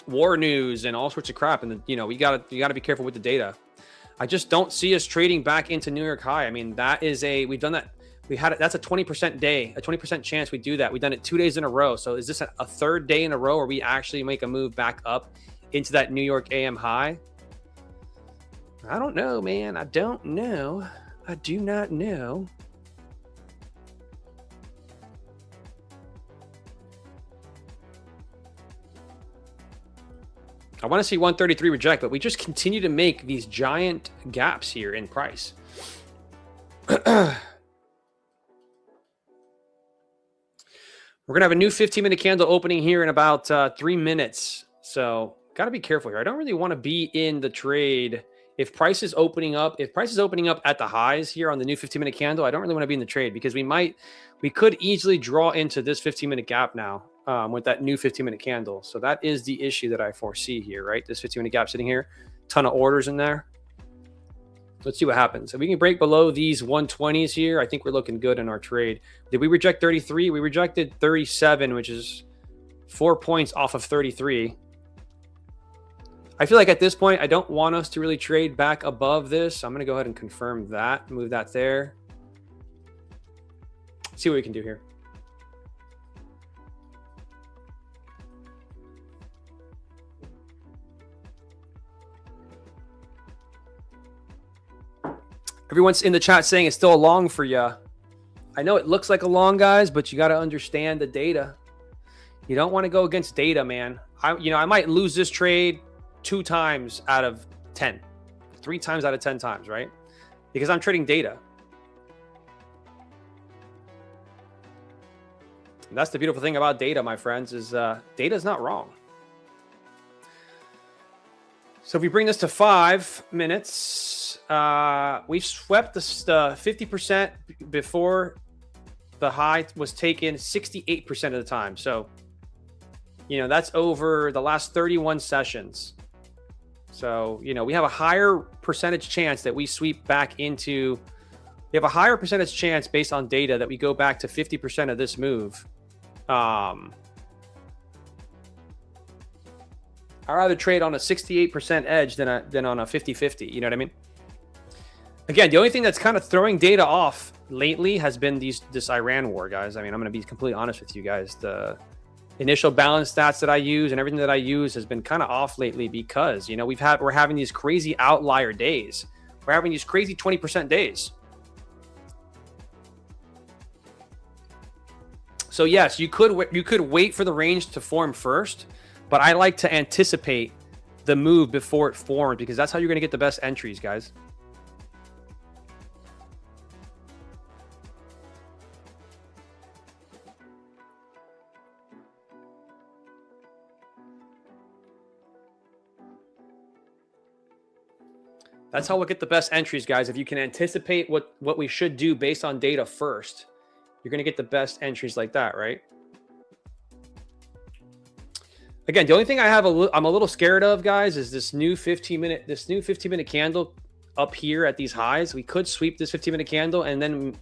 Speaker 5: war news and all sorts of crap. And, you know, you gotta be careful with the data. I just don't see us trading back into New York high. I mean, we've done that. That's a 20% day, a 20% chance we do that. We've done it 2 days in a row. So is this a third day in a row where we actually make a move back up into that New York AM high? I don't know, man. I don't know. I do not know. I want to see 133 reject, but we just continue to make these giant gaps here in price. We're going to have a new 15-minute candle opening here in about 3 minutes. So got to be careful here. I don't really want to be in the trade. If price is opening up at the highs here on the new 15-minute candle, I don't really want to be in the trade because we could easily draw into this 15-minute gap now with that new 15-minute candle. So that is the issue that I foresee here, right? This 15-minute gap sitting here, ton of orders in there. Let's see what happens. If we can break below these 120s here, I think we're looking good in our trade. Did we reject 33? We rejected 37, which is 4 points off of 33. I feel like at this point, I don't want us to really trade back above this. I'm going to go ahead and confirm that, move that there. Let's see what we can do here. Everyone's in the chat saying it's still a long for you. I know it looks like a long, guys, but you got to understand the data. You don't want to go against data, man. I might lose this trade 2 times out of 10, 3 times out of 10 times, right? Because I'm trading data. And that's the beautiful thing about data, my friends, is data is not wrong. So if we bring this to 5 minutes, we've swept the 50% before the high was taken 68% of the time. So, that's over the last 31 sessions. So, we have a higher percentage chance that we sweep back into, we have a higher percentage chance based on data that we go back to 50% of this move. I'd rather trade on a 68% edge than on a 50-50. You know what I mean? Again, the only thing that's kind of throwing data off lately has been this Iran war, guys. I mean, I'm going to be completely honest with you guys. The initial balance stats that I use and everything that I use has been kind of off lately because, we're having these crazy outlier days. We're having these crazy 20% days. So yes, you could wait for the range to form first, but I like to anticipate the move before it forms because that's how you're going to get the best entries, guys. That's how we'll get the best entries, guys. If you can anticipate what we should do based on data first, you're going to get the best entries like that, right? Again, the only thing I'm a little scared of, guys, is this new 15-minute candle up here at these highs. We could sweep this 15-minute candle, and then,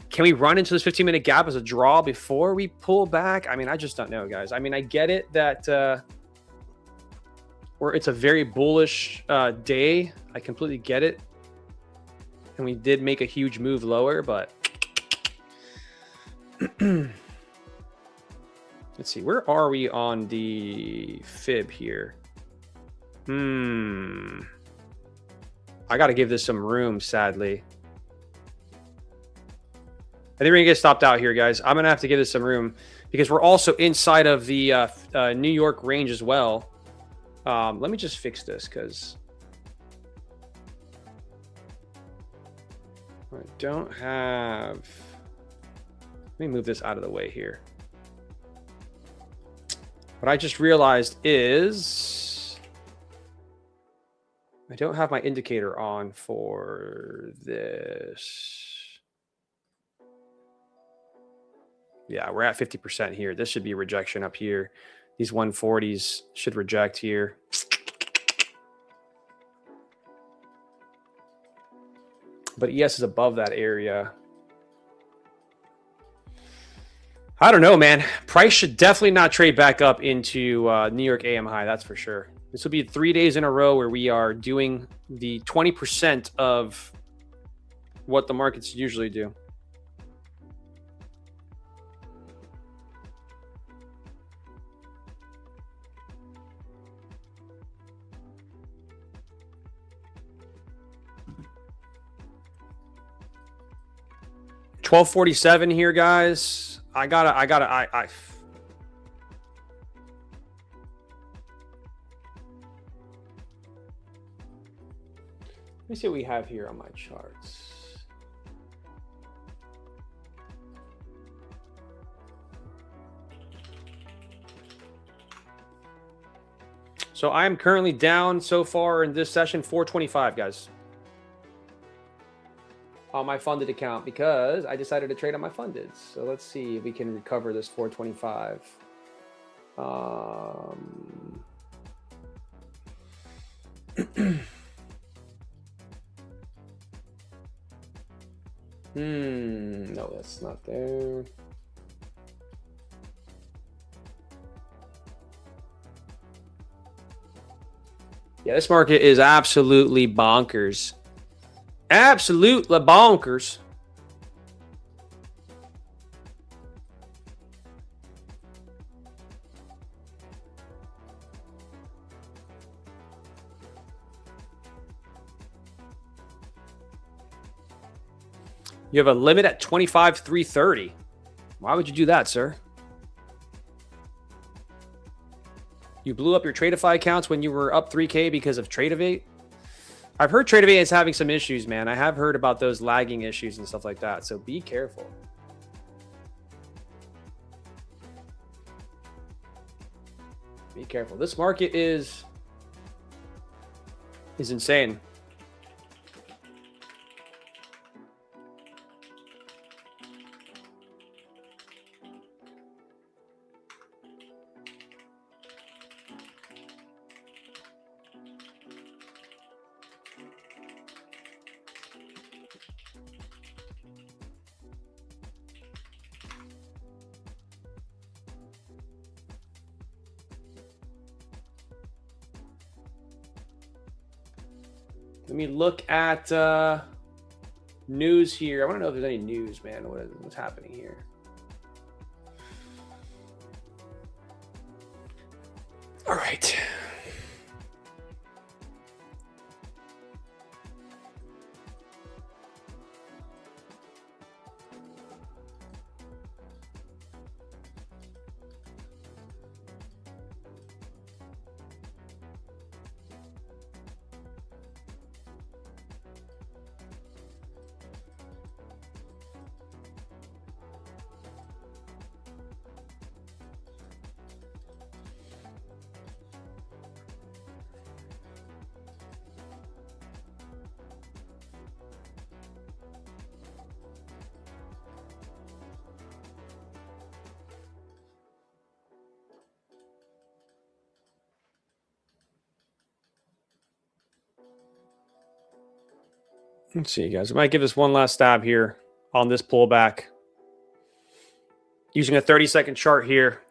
Speaker 5: can we run into this 15-minute gap as a draw before we pull back? I just don't know, guys. I get it that or it's a very bullish day. I completely get it. And we did make a huge move lower, but let's see. Where are we on the fib here? I got to give this some room, sadly. I think we're going to get stopped out here, guys. I'm going to have to give this some room because we're also inside of the New York range as well. Let me just fix this because I don't have... Let me move this out of the way here. What I just realized is I don't have my indicator on for this. Yeah, we're at 50% here. This should be rejection up here. These 140s should reject here. But ES is above that area. I don't know, man. Price should definitely not trade back up into New York AM high. That's for sure. This will be 3 days in a row where we are doing the 20% of what the markets usually do. $12.47 here, guys. I gotta. Let me see what we have here on my charts. So I am currently down so far in this session 425, guys, on my funded account because I decided to trade on my funded. So let's see if we can recover this 425. No, that's not there. Yeah, this market is absolutely bonkers. Absolutely bonkers. You have a limit at 25,330. Why would you do that, sir? You blew up your Tradeify accounts when you were up 3K because of Tradeivate? I've heard Tradeivate is having some issues, man. I have heard about those lagging issues and stuff like that. So be careful. Be careful. This market is insane. Let me look at news here. I want to know if there's any news, man. What's happening here? All right. Let's see, guys. I might give this one last stab here on this pullback using a 30-second chart here.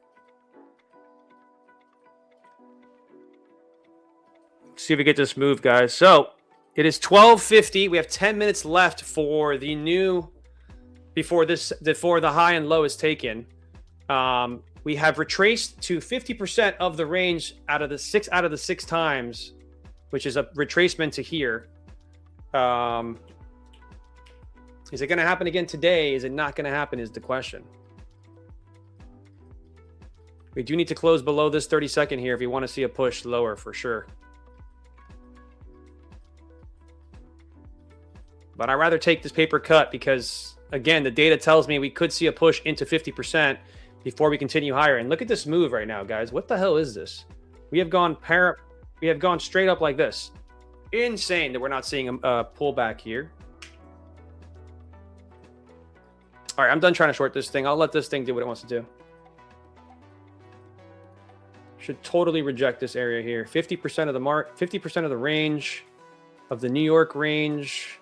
Speaker 5: See if we get this move, guys. So it is 12:50. We have 10 minutes left for the new before the high and low is taken. We have retraced to 50% of the range out of the six times, which is a retracement to here. Is it going to happen again today? Is it not going to happen is the question. We do need to close below this 30-second here if you want to see a push lower for sure. But I'd rather take this paper cut because, again, the data tells me we could see a push into 50% before we continue higher. And look at this move right now, guys. What the hell is this? We have gone straight up like this. insane that we're not seeing a pullback here. All right, I'm done trying to short this thing. I'll let this thing do what it wants to do. Should totally reject this area here. 50% of the 50% of the range of the New York range.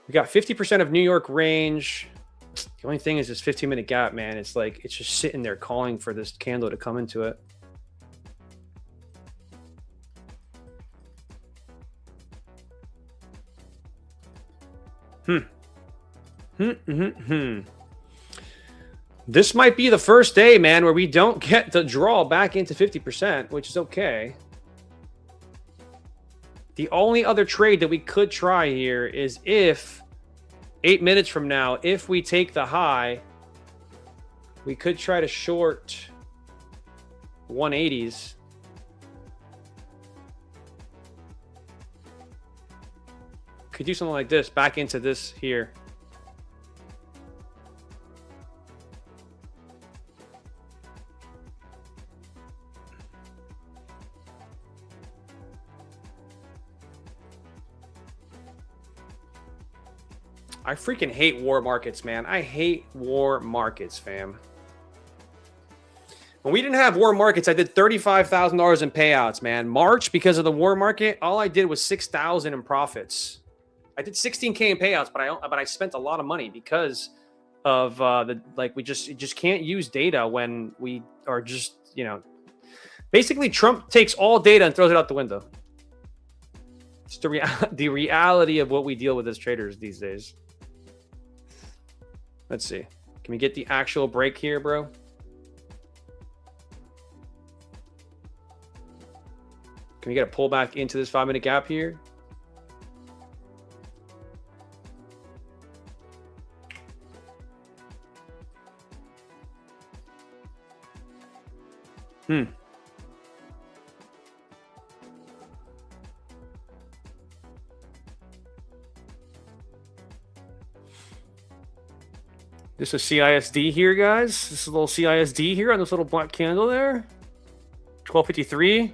Speaker 5: We got 50% of New York range. The only thing is this 15-minute gap, man. It's like it's just sitting there calling for this candle to come into it. This might be the first day, man, where we don't get the draw back into 50%, which is okay. The only other trade that we could try here is if 8 minutes from now, if we take the high, we could try to short 180s. Could do something like this back into this here. I freaking hate war markets, man. I hate war markets, fam. When we didn't have war markets, I did $35,000 in payouts, man. March, because of the war market, all I did was $6,000 in profits. I did $16K in payouts, but I spent a lot of money because of we just can't use data when we are just, you know, basically Trump takes all data and throws it out the window. It's the reality of what we deal with as traders these days. Let's see. Can we get the actual break here, bro? Can we get a pullback into this 5-minute gap here? This is CISD here, guys. This is a little CISD here on this little black candle there. 1253.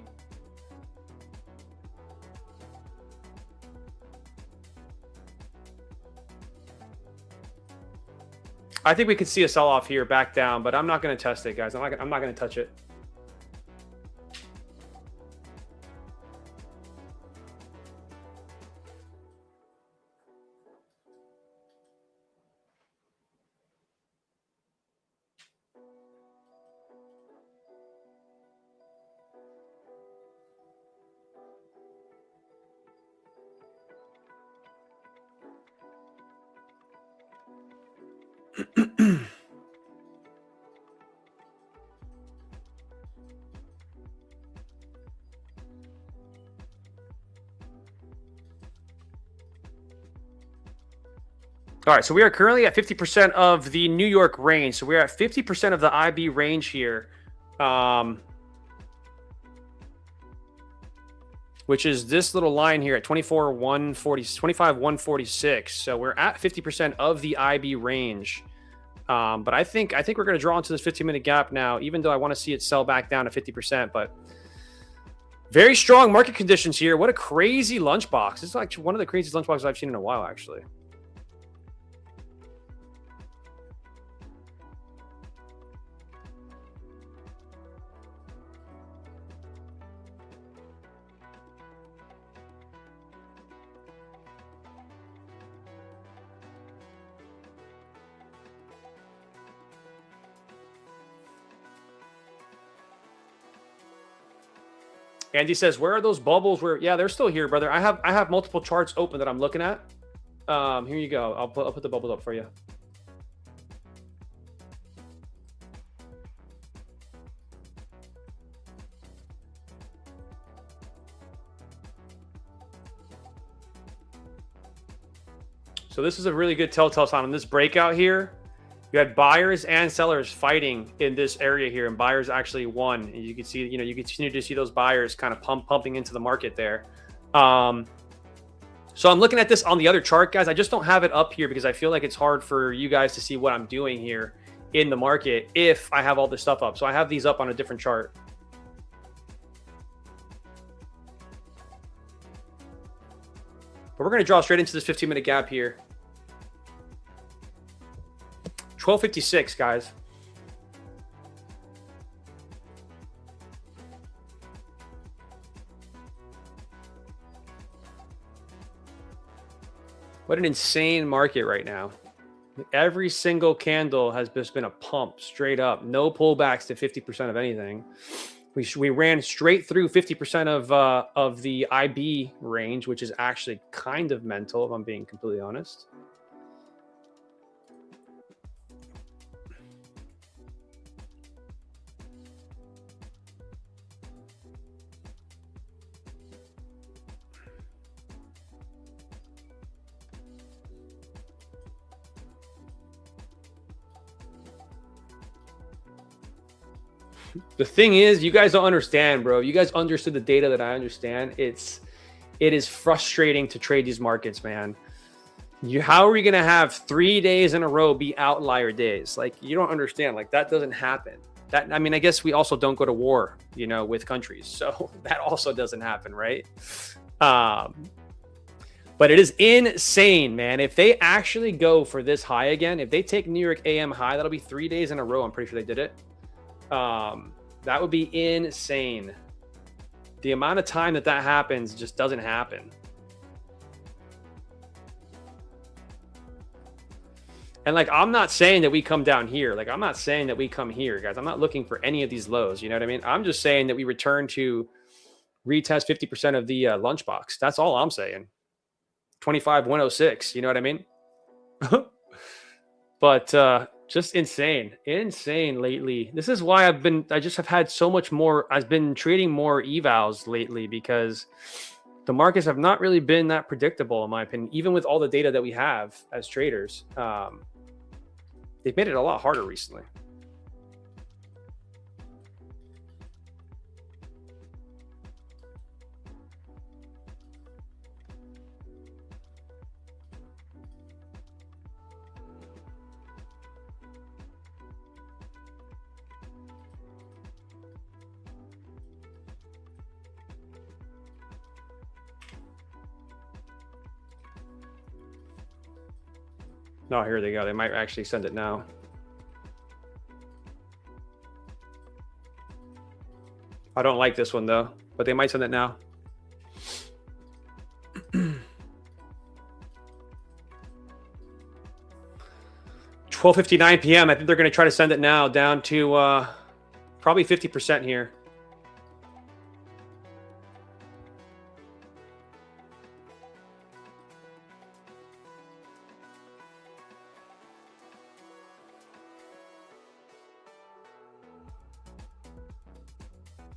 Speaker 5: I think we could see a sell-off here, back down, but I'm not going to test it, guys. I'm not going to touch it. All right, so we are currently at 50% of the New York range. So we're at 50% of the IB range here, which is this little line here at 25,146. So we're at 50% of the IB range. But I think we're going to draw into this 15-minute gap now, even though I want to see it sell back down to 50%. But very strong market conditions here. What a crazy lunchbox. This is like one of the craziest lunchboxes I've seen in a while, actually. Andy says, where are those bubbles? Yeah, they're still here, brother. I have multiple charts open that I'm looking at. Here you go. I'll put the bubbles up for you. So this is a really good telltale sign on this breakout here. You had buyers and sellers fighting in this area here, and buyers actually won. And you can see, you continue to see those buyers kind of pumping into the market there. So I'm looking at this on the other chart, guys. I just don't have it up here because I feel like it's hard for you guys to see what I'm doing here in the market if I have all this stuff up. So I have these up on a different chart. But we're going to draw straight into this 15-minute gap here. 1256, guys. What an insane market right now. Every single candle has just been a pump straight up. No pullbacks to 50% of anything. We ran straight through 50% of the IB range, which is actually kind of mental, if I'm being completely honest. The thing is, you guys don't understand, bro. You guys understood the data that I understand. It is frustrating to trade these markets, man. How are we going to have 3 days in a row be outlier days? Like, you don't understand. Like, that doesn't happen. I mean, I guess we also don't go to war, with countries. So that also doesn't happen, right? But it is insane, man. If they actually go for this high again, if they take New York AM high, that'll be 3 days in a row. I'm pretty sure they did it. That would be insane. The amount of time that happens just doesn't happen. And like, I'm not saying that we come down here. Like, I'm not saying that we come here, guys. I'm not looking for any of these lows. You know what I mean? I'm just saying that we return to retest 50% of the lunchbox. That's all I'm saying. 25,106. You know what I mean? But, just insane lately. This is why I just have had so much more. I've been trading more evals lately because the markets have not really been that predictable, in my opinion, even with all the data that we have as traders. They've made it a lot harder recently. No, here they go. They might actually send it now. I don't like this one though, but they might send it now. 12:59 p.m. I think they're going to try to send it now down to probably 50% here.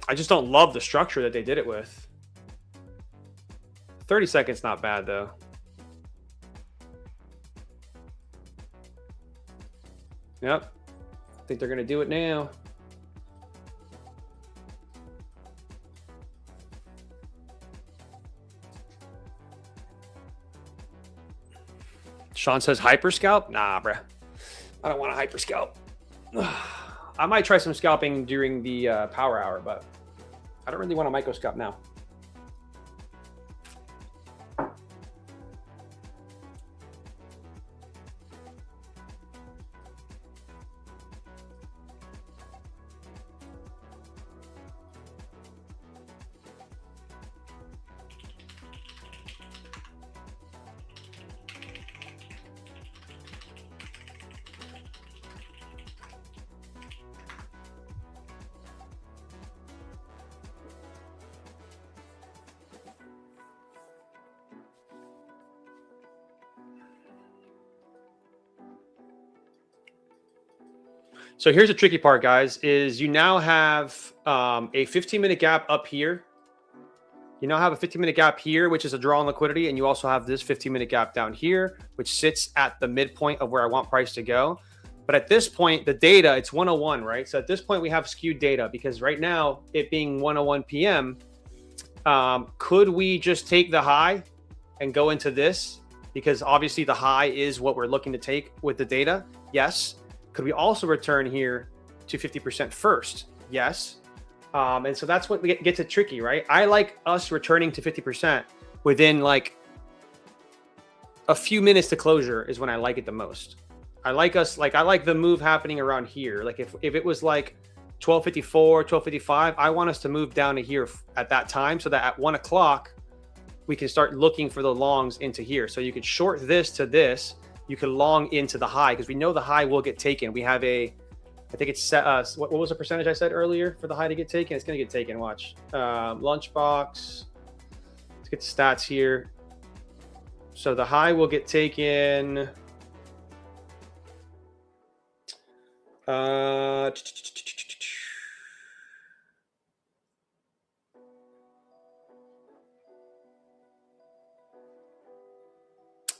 Speaker 5: I just don't love the structure that they did it with. 30 seconds, not bad though. Yep. I think they're going to do it now. Sean says hyper scalp? Nah, bruh. I don't want a hyper scalp. I might try some scalping during the power hour, but I don't really want a micro scalp now. So here's the tricky part, guys, is you now have a 15-minute gap up here. You now have a 15-minute gap here, which is a draw on liquidity. And you also have this 15-minute gap down here, which sits at the midpoint of where I want price to go. But at this point, the data, it's 101, right? So at this point, we have skewed data because right now, it being 1:01 p.m., could we just take the high and go into this? Because obviously the high is what we're looking to take with the data. Yes. Could we also return here to 50% first? Yes. And so that's what gets it tricky, right? I like us returning to 50% within like a few minutes to closure is when I like it the most. I like the move happening around here. Like if it was like 12:54, 12:55, I want us to move down to here at that time so that at 1 o'clock we can start looking for the longs into here. So you could short this to this. You could long into the high because we know the high will get taken. We have I think it's set. What was the percentage I said earlier for the high to get taken? It's going to get taken. Watch. Lunchbox. Let's get the stats here. So the high will get taken.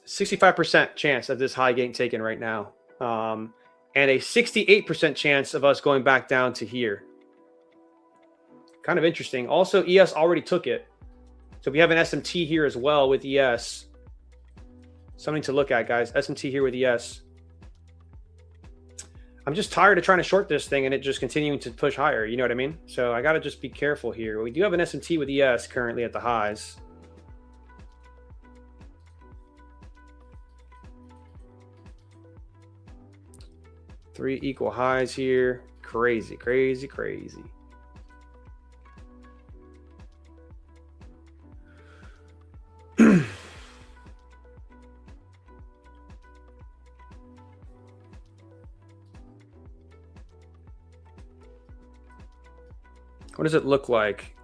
Speaker 5: 65% chance of this high getting taken right now. And a 68% chance of us going back down to here. Kind of interesting. Also, ES already took it. So we have an SMT here as well with ES. Something to look at, guys. SMT here with ES. I'm just tired of trying to short this thing and it just continuing to push higher. You know what I mean? So I got to just be careful here. We do have an SMT with ES currently at the highs. Three equal highs here. Crazy, crazy, crazy. What does it look like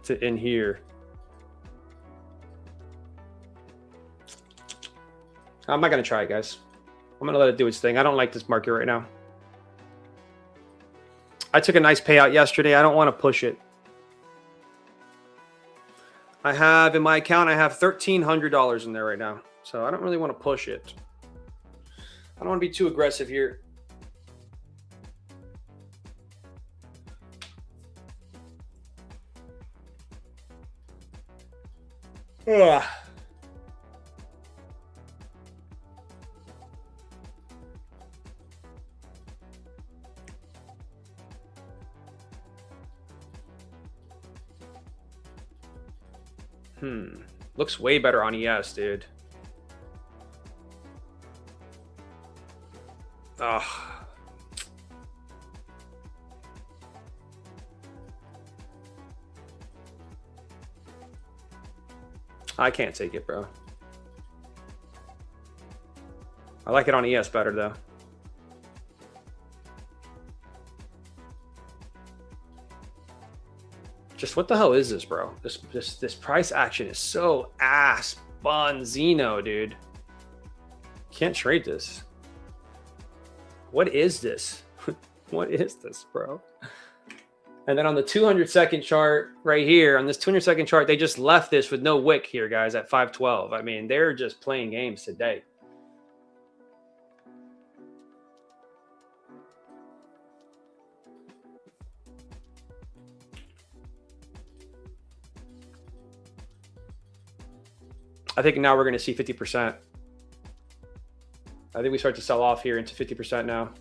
Speaker 5: to in here? I'm not going to try it, guys. I'm going to let it do its thing. I don't like this market right now. I took a nice payout yesterday. I don't want to push it. I have in my account, I have $1,300 in there right now. So I don't really want to push it. I don't want to be too aggressive here. Ugh. Looks way better on ES, dude. Ugh. I can't take it, bro. I like it on ES better, though. Just what the hell is this, bro? This price action is so ass bunzino, dude. Can't trade this. What is this? What is this, bro? And then on the 200-second chart right here, on this 200-second chart, they just left this with no wick here, guys, at 512. I mean, they're just playing games today. I think now we're going to see 50%. I think we start to sell off here into 50% now.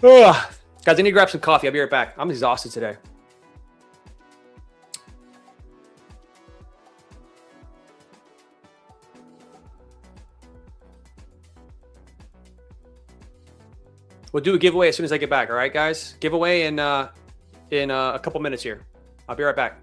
Speaker 5: Ugh. Guys, I need to grab some coffee. I'll be right back. I'm exhausted today. We'll do a giveaway as soon as I get back. All right, guys? Giveaway in a couple minutes here. I'll be right back.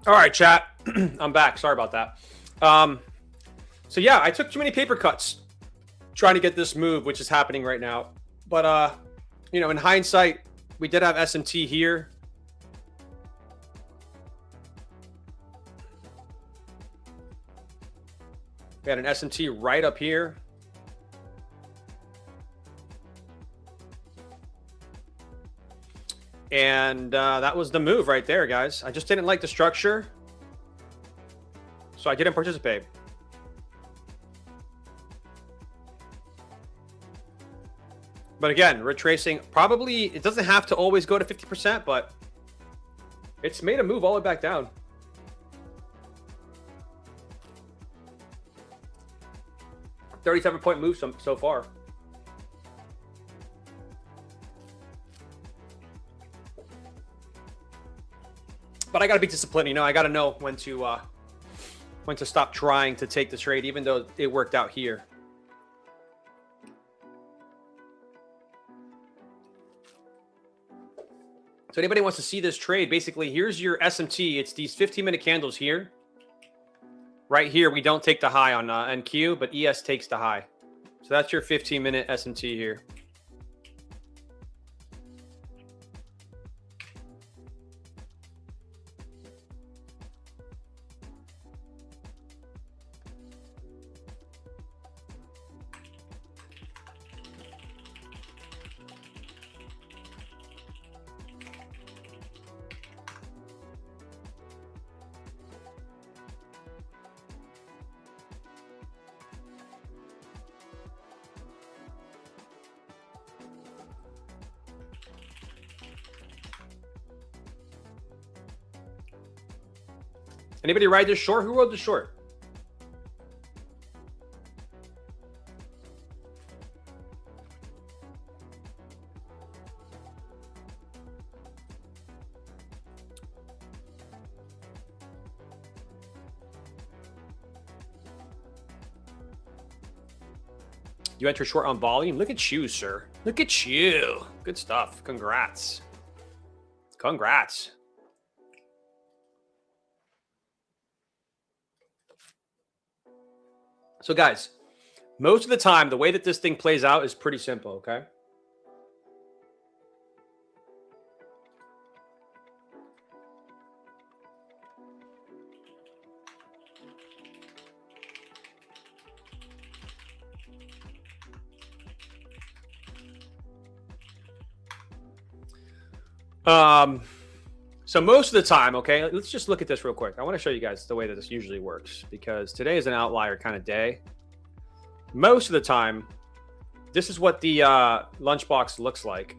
Speaker 5: All right, chat. I'm back. Sorry about that. So yeah, I took too many paper cuts trying to get this move, which is happening right now. But you know, in hindsight, we did have SMT here. We had an SMT right up here. And that was the move right there, guys. I just didn't like the structure, so I didn't participate. But again, retracing, probably, it doesn't have to always go to 50%, but it's made a move all the way back down. $37-point move so far. But I got to be disciplined, you know. I got to know when to stop trying to take the trade, even though it worked out here. So anybody wants to see this trade, basically, here's your SMT. It's these 15-minute candles here. Right here, we don't take the high on NQ, but ES takes the high. So that's your 15-minute SMT here. Anybody ride this short? Who rode the short? You enter short on volume. Look at you, sir. Look at you. Good stuff. Congrats. Congrats. So guys, most of the time, the way that this thing plays out is pretty simple, okay? So most of the time, okay, let's just look at this real quick. I want to show you guys the way that this usually works because today is an outlier kind of day. Most of the time, this is what the lunchbox looks like.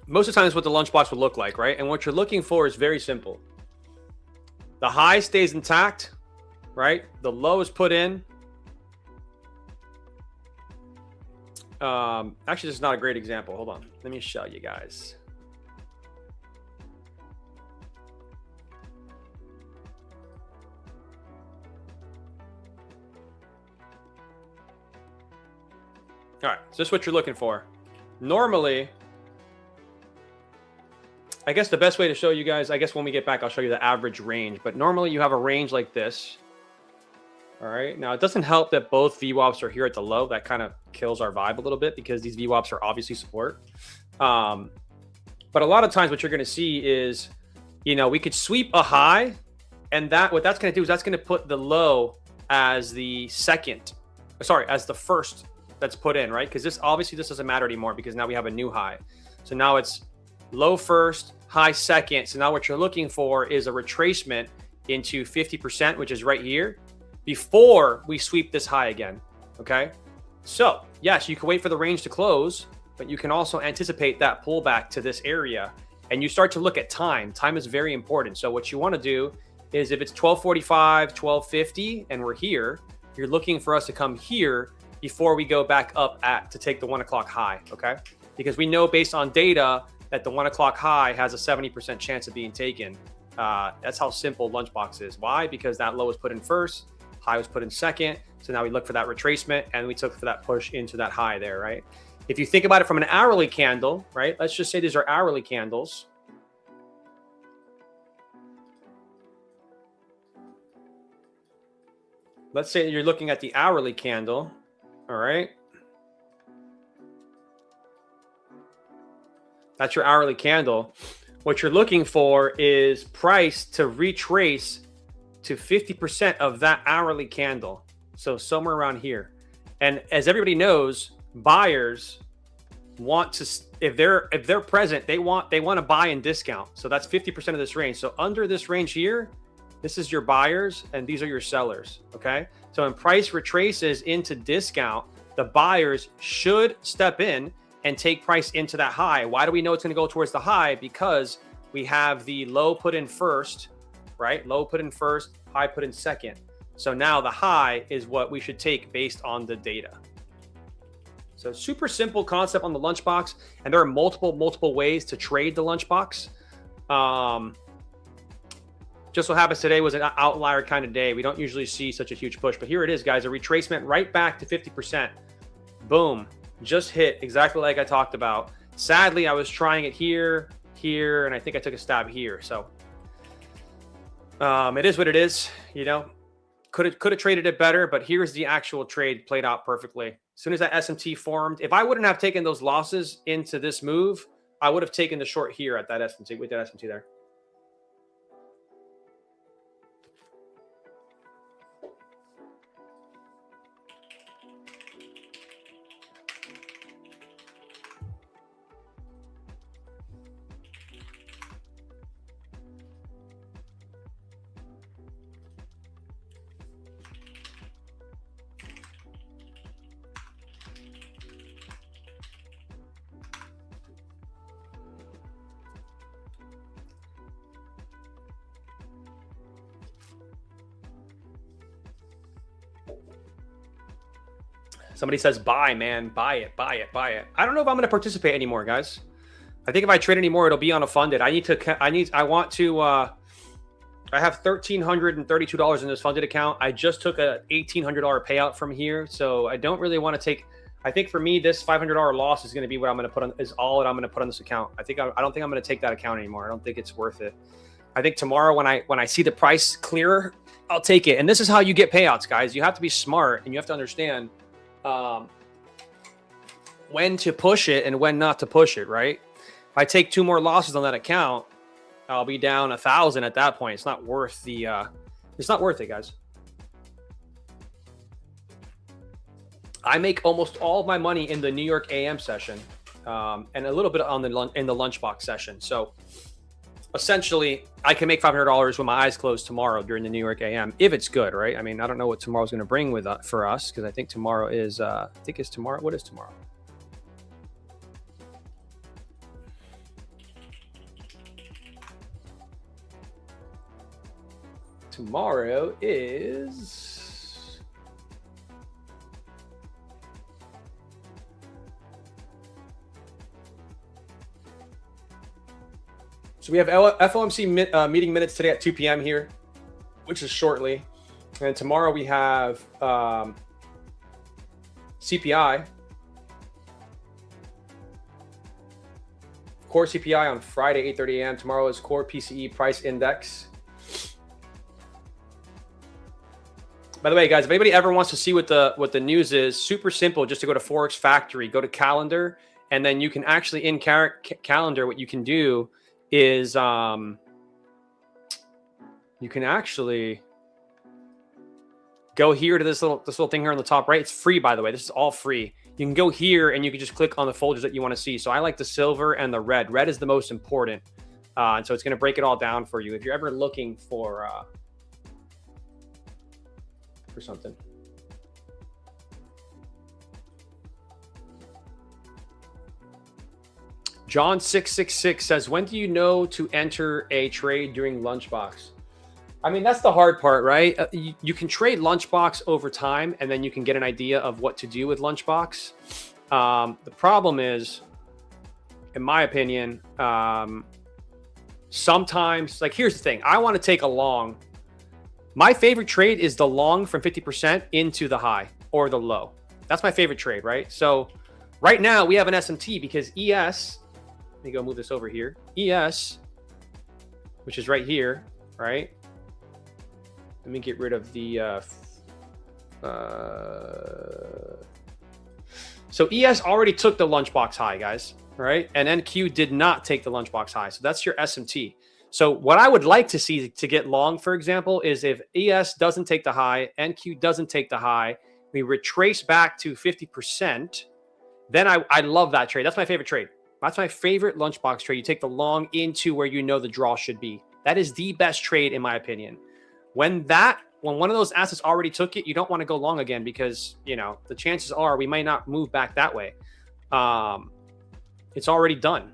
Speaker 5: Most of the time, it's what the lunchbox would look like, right? And what you're looking for is very simple. The high stays intact, right? The low is put in. Actually, this is not a great example. Hold on. Let me show you guys. All right. So this is what you're looking for. Normally, I guess the best way to show you guys, I guess when we get back, I'll show you the average range. But normally you have a range like this. All right. Now, it doesn't help that both VWAPs are here at the low. That kind of kills our vibe a little bit because these VWAPs are obviously support. But a lot of times what you're going to see is, you know, we could sweep a high, and what that's going to do is that's going to put the low as the as the first that's put in, right? Because this doesn't matter anymore because now we have a new high. So now it's low first, high second. So now what you're looking for is a retracement into 50%, which is right here, before we sweep this high again. Okay. So yes, you can wait for the range to close, but you can also anticipate that pullback to this area. And you start to look at time. Time is very important. So what you want to do is if it's 12:45, 12:50, and we're here, you're looking for us to come here before we go back up to take the 1 o'clock high. Okay. Because we know based on data that the 1 o'clock high has a 70% chance of being taken. That's how simple Lunchbox is. Why? Because that low was put in first, high was put in second. So now we look for that retracement and we took for that push into that high there, right? If you think about it from an hourly candle, right? Let's just say these are hourly candles. Let's say you're looking at the hourly candle, all right? That's your hourly candle. What you're looking for is price to retrace to 50% of that hourly candle. So somewhere around here. And as everybody knows, buyers want to, if they're present, they want to buy and discount. So that's 50% of this range. So under this range here, this is your buyers and these are your sellers. Okay. So when price retraces into discount, the buyers should step in and take price into that high. Why do we know it's going to go towards the high? Because we have the low put in first, right? Low put in first, high put in second. So now the high is what we should take based on the data. So super simple concept on the Lunchbox. And there are multiple ways to trade the Lunchbox. Just so happens today was an outlier kind of day. We don't usually see such a huge push, but here it is, guys. A retracement right back to 50%. Boom. Just hit exactly like I talked about. Sadly, I was trying it here, and I think I took a stab here. So it is what it is. You know, could have traded it better, but here's the actual trade played out perfectly. As soon as that SMT formed, if I wouldn't have taken those losses into this move, I would have taken the short here at that SMT with that SMT there. Somebody says, buy, man, buy it. I don't know if I'm going to participate anymore, guys. I think if I trade anymore, it'll be on a funded. I have $1,332 in this funded account. I just took a $1,800 payout from here. So I don't really want to take, I think for me, this $500 loss is going to be what I'm going to put on, is all that I'm going to put on this account. I don't think I'm going to take that account anymore. I don't think it's worth it. I think tomorrow when I see the price clearer, I'll take it. And this is how you get payouts, guys. You have to be smart and you have to understand when to push it and when not to push it, right? If I take 2 more losses on that account, I'll be down 1,000 at that point. It's not worth the, it's not worth it, guys. I make almost all of my money in the New York AM session, and a little bit on in the Lunchbox session. So essentially, I can make $500 with my eyes closed tomorrow during the New York AM if it's good, right? I mean, I don't know what tomorrow's going to bring for us because I think tomorrow is, tomorrow. What is tomorrow? Tomorrow is so we have FOMC meeting minutes today at 2 p.m. here, which is shortly. And tomorrow we have CPI. Core CPI on Friday, 8:30 a.m. Tomorrow is core PCE price index. By the way, guys, if anybody ever wants to see what the news is, super simple. Just to go to Forex Factory, go to calendar, and then you can actually in calendar. What you can do is you can actually go here to this little thing here on the top right. It's free, by the way. This is all free. You can go here and you can just click on the folders that you want to see. So I like the silver and the red. Red is the most important. And so it's going to break it all down for you. If you're ever looking for something. John666 says, when do you know to enter a trade during Lunchbox? I mean, that's the hard part, right? You can trade Lunchbox over time, and then you can get an idea of what to do with Lunchbox. The problem is, in my opinion, sometimes, like, here's the thing. I want to take a long. My favorite trade is the long from 50% into the high or the low. That's my favorite trade, right? So right now we have an SMT because ES, let me go move this over here. ES, which is right here, right? Let me get rid of the, so ES already took the Lunchbox high, guys, right? And NQ did not take the Lunchbox high. So that's your SMT. So what I would like to see to get long, for example, is if ES doesn't take the high, NQ doesn't take the high, we retrace back to 50%, then I love that trade. That's my favorite trade. That's my favorite Lunchbox trade. You take the long into where you know the draw should be. That is the best trade, in my opinion. When one of those assets already took it, you don't want to go long again because, you know, the chances are we might not move back that way. It's already done.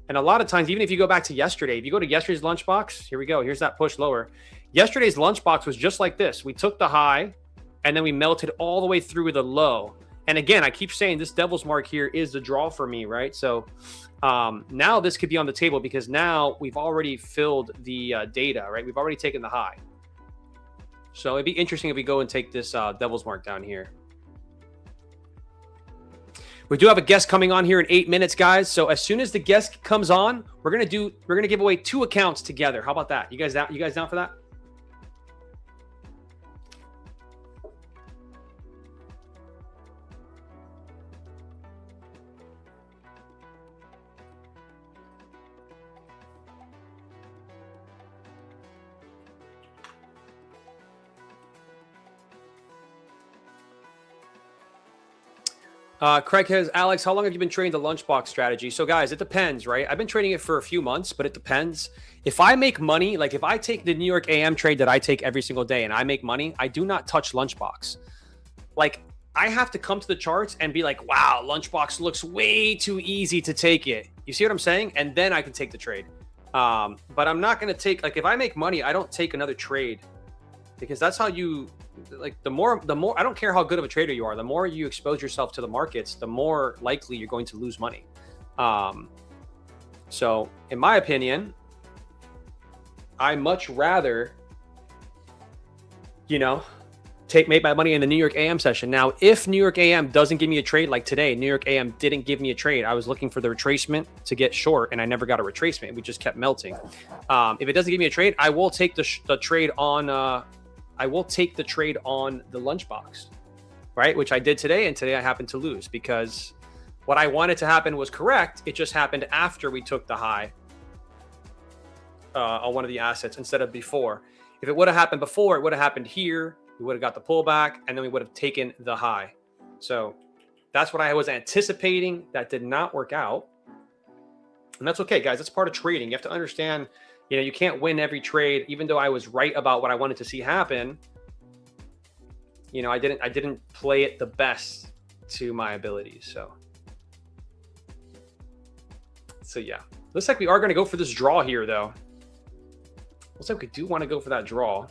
Speaker 5: And a lot of times, even if you go back to yesterday, if you go to yesterday's Lunchbox, here we go. Here's that push lower. Yesterday's Lunchbox was just like this. We took the high and then we melted all the way through the low. And again, I keep saying this devil's mark here is the draw for me, right? So now this could be on the table because now we've already filled the data, right? We've already taken the high. So it'd be interesting if we go and take this devil's mark down here. We do have a guest coming on here in 8 minutes, guys. So as soon as the guest comes on, we're gonna give away 2 accounts together. How about that? You guys down for that? Craig has, Alex, how long have you been trading the Lunchbox strategy? So guys, it depends, right? I've been trading it for a few months, but it depends. If I make money, like if I take the New York AM trade that I take every single day and I make money, I do not touch Lunchbox. Like I have to come to the charts and be like, wow, Lunchbox looks way too easy to take it. You see what I'm saying? And then I can take the trade. But I'm not going to take, like if I make money, I don't take another trade because that's how you, like the more I don't care how good of a trader you are, the more you expose yourself to the markets, the more likely you're going to lose money. So in my opinion, I much rather, you know, make my money in the New York AM session. Now, if New York AM doesn't give me a trade, like today, New York AM didn't give me a trade. I was looking for the retracement to get short and I never got a retracement. We just kept melting. If it doesn't give me a trade, I will take the trade on, I will take the trade on the Lunchbox, right? Which I did today, and today I happened to lose because what I wanted to happen was correct. It just happened after we took the high on one of the assets instead of before. If it would have happened before, it would have happened here. We would have got the pullback, and then we would have taken the high. So that's what I was anticipating. That did not work out. And that's okay, guys. That's part of trading. You have to understand, you know, you can't win every trade, even though I was right about what I wanted to see happen. You know, I didn't play it the best to my abilities. So yeah, looks like we are going to go for this draw here, though. Looks like we do want to go for that draw.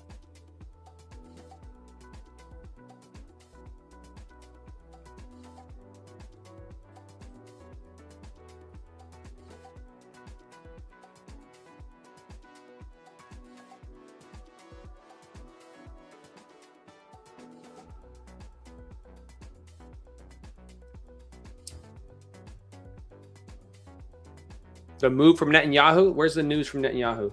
Speaker 5: The move from Netanyahu? Where's the news from Netanyahu?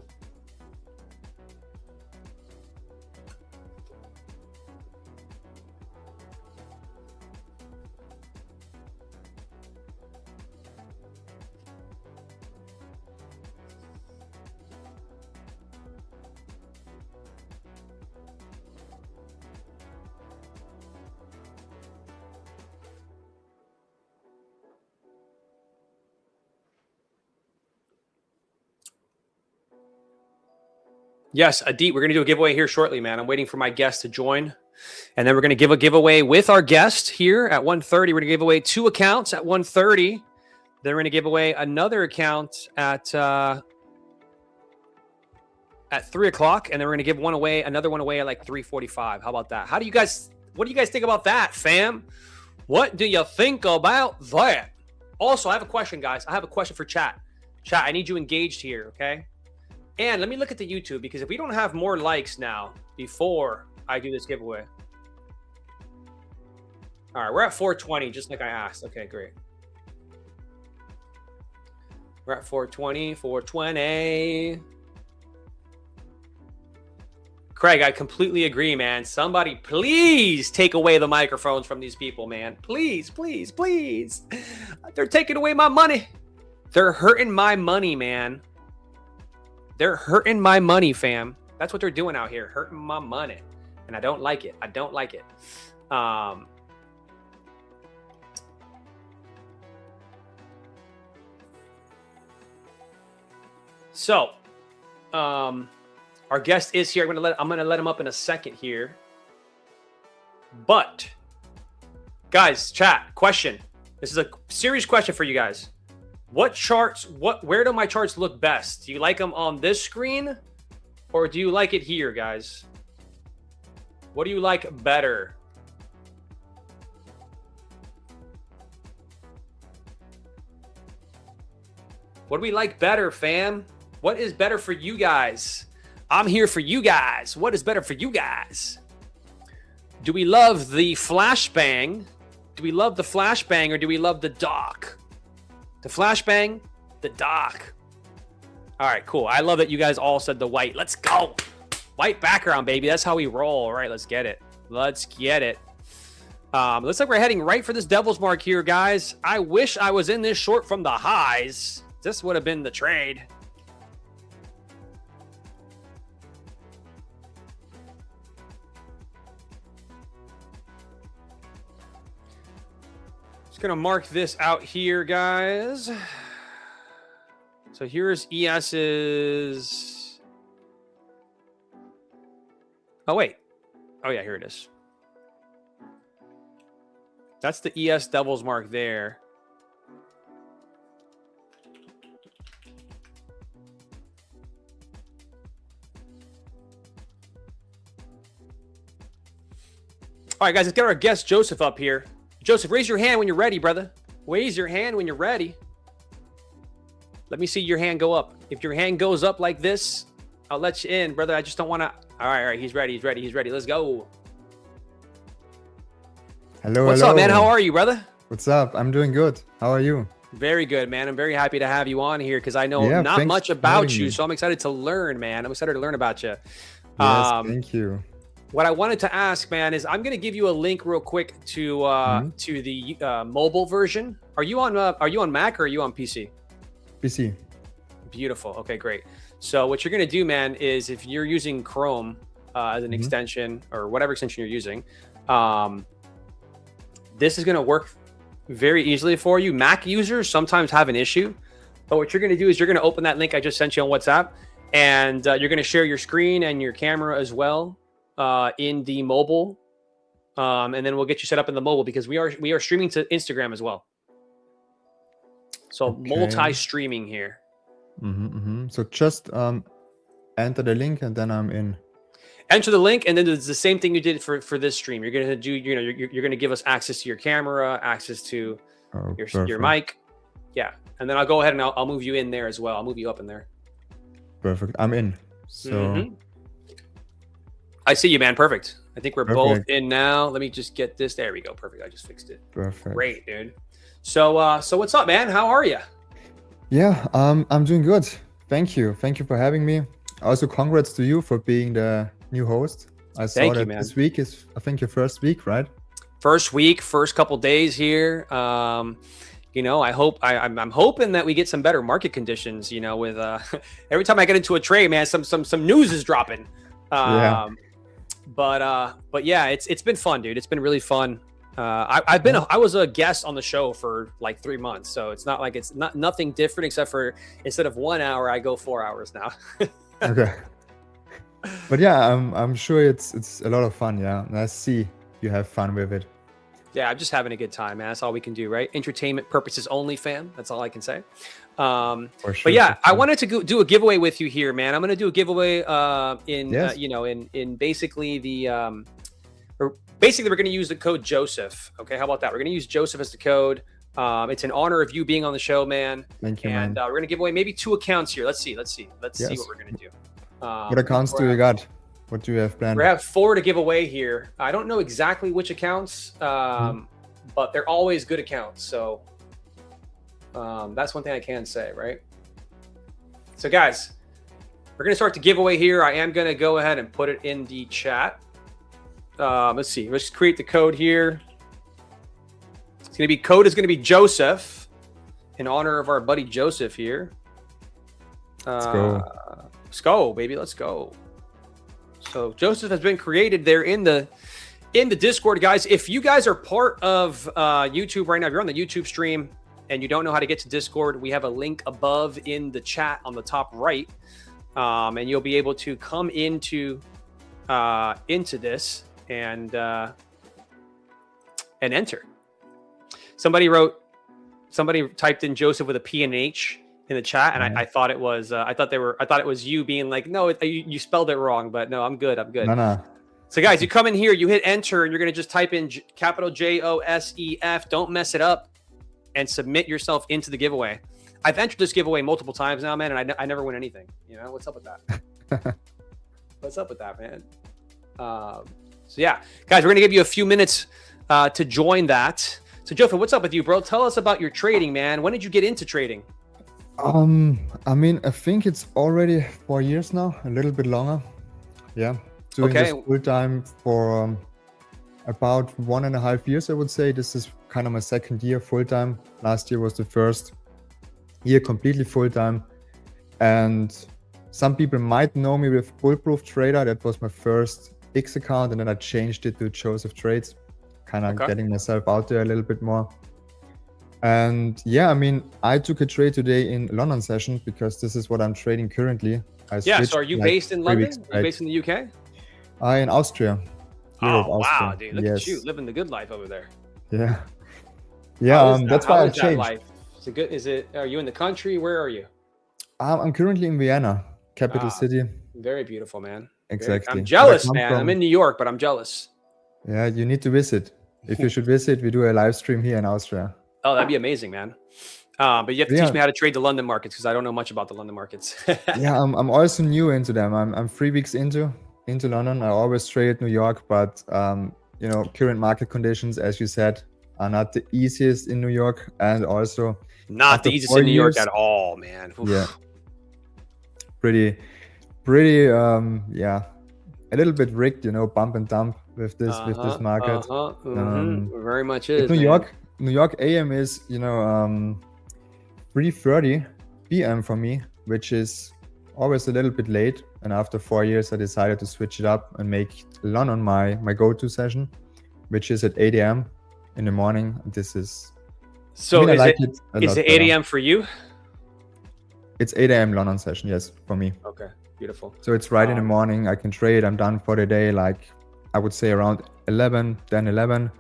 Speaker 5: Yes, Adit, we're going to do a giveaway here shortly, man. I'm waiting for my guest to join. And then we're going to give a giveaway with our guest here at 1:30. We're going to give away 2 accounts at 1:30. Then we're going to give away another account at 3 o'clock. And then we're going to give another one away at like 3:45. How about that? What do you guys think about that, fam? What do you think about that? Also, I have a question, guys. I have a question for chat. Chat, I need you engaged here, okay? And let me look at the YouTube, because if we don't have more likes now before I do this giveaway. All right, we're at 420, just like I asked. Okay, great. We're at 420. Craig, I completely agree, man. Somebody please take away the microphones from these people, man. Please, please, please. They're taking away my money. They're hurting my money, man. They're hurting my money, fam. That's what they're doing out here, hurting my money. And I don't like it. I don't like it. So, our guest is here. I'm gonna let him up in a second here. But, guys, chat, question. This is a serious question for you guys. Where do my charts look best? Do you like them on this screen, or do you like it here, guys? What do you like better? What do we like better, fam? What is better for you guys? I'm here for you guys. What is better for you guys? Do we love the flashbang? Do we love the flashbang, or do we love the dock? The flashbang, the dock. All right, cool. I love that you guys all said the white. Let's go. White background, baby. That's how we roll. All right, let's get it. Let's get it. Looks like we're heading right for this devil's mark here, guys. I wish I was in this short from the highs. This would have been the trade. Gonna mark this out here, guys. So here's ES's. Oh wait. Oh yeah, here it is. That's the ES Devil's mark there. All right, guys, let's get our guest Joseph up here. Joseph, raise your hand when you're ready, brother. Raise your hand when you're ready. Let me see your hand go up. If your hand goes up like this, I'll let you in, brother. I just don't want to. All right. He's ready. Let's go.
Speaker 6: Hello.
Speaker 5: What's up, man? How are you, brother?
Speaker 6: What's up? I'm doing good. How are you?
Speaker 5: Very good, man. I'm very happy to have you on here because I know not much about you, so I'm excited to learn, man. I'm excited to learn about you.
Speaker 6: Yes, thank you.
Speaker 5: What I wanted to ask, man, is I'm going to give you a link real quick to the mobile version. Are you on Mac or are you on PC?
Speaker 6: PC.
Speaker 5: Beautiful. Okay, great. So what you're going to do, man, is if you're using Chrome as an extension or whatever extension you're using, this is going to work very easily for you. Mac users sometimes have an issue, but what you're going to do is you're going to open that link I just sent you on WhatsApp, and you're going to share your screen and your camera as well. In the mobile, and then we'll get you set up in the mobile because we are streaming to Instagram as well. So multi-streaming here.
Speaker 6: So just enter the link and then I'm in.
Speaker 5: Enter the link, and then it's the same thing you did for this stream. You're gonna do, you're gonna give us access to your camera, access to your mic, yeah. And then I'll go ahead and I'll move you in there as well. I'll move you up in there.
Speaker 6: Perfect. I'm in. So.
Speaker 5: I see you, man. Perfect. I think we're both in now. Let me just get this. There we go. Perfect. I just fixed it.
Speaker 6: Perfect.
Speaker 5: Great, dude. So what's up, man? How are you?
Speaker 6: Yeah, I'm doing good. Thank you. Thank you for having me. Also, congrats to you for being the new host. I saw that this week is, I think, your first week, right?
Speaker 5: First week, first couple days here. I'm hoping that we get some better market conditions. With every time I get into a trade, man, some news is dropping. But yeah, it's been fun, dude. It's been really fun. I was a guest on the show for like 3 months, so it's not like it's nothing different except for instead of 1 hour, I go 4 hours now.
Speaker 6: Okay. But yeah, I'm sure it's a lot of fun. Yeah, and I see you have fun with it.
Speaker 5: Yeah, I'm just having a good time, man. That's all we can do, right? Entertainment purposes only, fam. That's all I can say.
Speaker 6: For sure,
Speaker 5: But yeah,
Speaker 6: for
Speaker 5: I
Speaker 6: sure.
Speaker 5: wanted to do a giveaway with you here, man. I'm gonna do a giveaway
Speaker 6: Yes.
Speaker 5: in basically the basically we're gonna use the code Joseph. Okay, how about that? We're gonna use Joseph as the code. It's in honor of you being on the show, man.
Speaker 6: Thank you,
Speaker 5: And
Speaker 6: man.
Speaker 5: we're gonna give away maybe 2 accounts here. Let's see
Speaker 6: Yes.
Speaker 5: what we're gonna do.
Speaker 6: What accounts do you got? What do you have planned?
Speaker 5: We have 4 to give away here. I don't know exactly which accounts, but they're always good accounts. So that's one thing I can say, right? So guys, we're gonna start the giveaway here. I am gonna go ahead and put it in the chat. Let's see. Let's create the code here. Code is gonna be Joseph in honor of our buddy Joseph here.
Speaker 6: Let's go.
Speaker 5: Let's go, baby. Let's go. So Joseph has been created there in the Discord, guys. If you guys are part of YouTube right now, if you're on the YouTube stream and you don't know how to get to Discord, we have a link above in the chat on the top right, and you'll be able to come into this and enter. Somebody typed in Joseph with a P and H in the chat, and I thought it was I thought it was you being like, no, you spelled it wrong, but no, I'm good.
Speaker 6: No.
Speaker 5: So guys, you come in here, you hit enter, and you're gonna just type in capital JOSEF. Don't mess it up, and submit yourself into the giveaway. I've entered this giveaway multiple times now, man, and I never win anything. You know what's up with that? What's up with that, man? So yeah, guys, we're gonna give you a few minutes to join that. So Joseph, what's up with you, bro? Tell us about your trading, man. When did you get into trading?
Speaker 6: I mean, I think it's already 4 years now, a little bit longer. Yeah, doing this full time for about 1.5 years, I would say. This is kind of my second year full time. Last year was the first year completely full time. And some people might know me with Bulletproof Trader. That was my first X account, and then I changed it to Joseph Trades, kind of getting myself out there a little bit more. And yeah, I mean, I took a trade today in London session because this is what I'm trading currently.
Speaker 5: So are you based in London? Are you based in the UK?
Speaker 6: In Austria.
Speaker 5: Europe, wow, dude, look at you living the good life over there.
Speaker 6: Yeah. Yeah, that's why I changed.
Speaker 5: Life? Is it good? Are you in the country? Where are you?
Speaker 6: I'm currently in Vienna, capital city.
Speaker 5: Very beautiful, man.
Speaker 6: Exactly.
Speaker 5: I'm jealous, man. I'm in New York, but I'm jealous.
Speaker 6: Yeah, you need to visit. If you should visit, we do a live stream here in Austria.
Speaker 5: Oh, that'd be amazing, man. But you have to teach me how to trade the London markets because I don't know much about the London markets.
Speaker 6: Yeah, I'm also new into them. I'm 3 weeks into London. I always traded New York, but current market conditions, as you said, are not the easiest in New York, and also
Speaker 5: not the easiest in New York at all, man. Oof.
Speaker 6: Yeah, pretty, a little bit rigged, bump and dump with this market.
Speaker 5: Very much is.
Speaker 6: New York AM is 3:30 PM for me, which is always a little bit late. And after 4 years, I decided to switch it up and make London my go-to session, which is at 8 AM in the morning. This is
Speaker 5: is it 8 AM for you?
Speaker 6: It's 8 AM London session, yes, for me.
Speaker 5: Okay, beautiful.
Speaker 6: So it's right in the morning. I can trade. I'm done for the day. Like I would say around 11, then 11.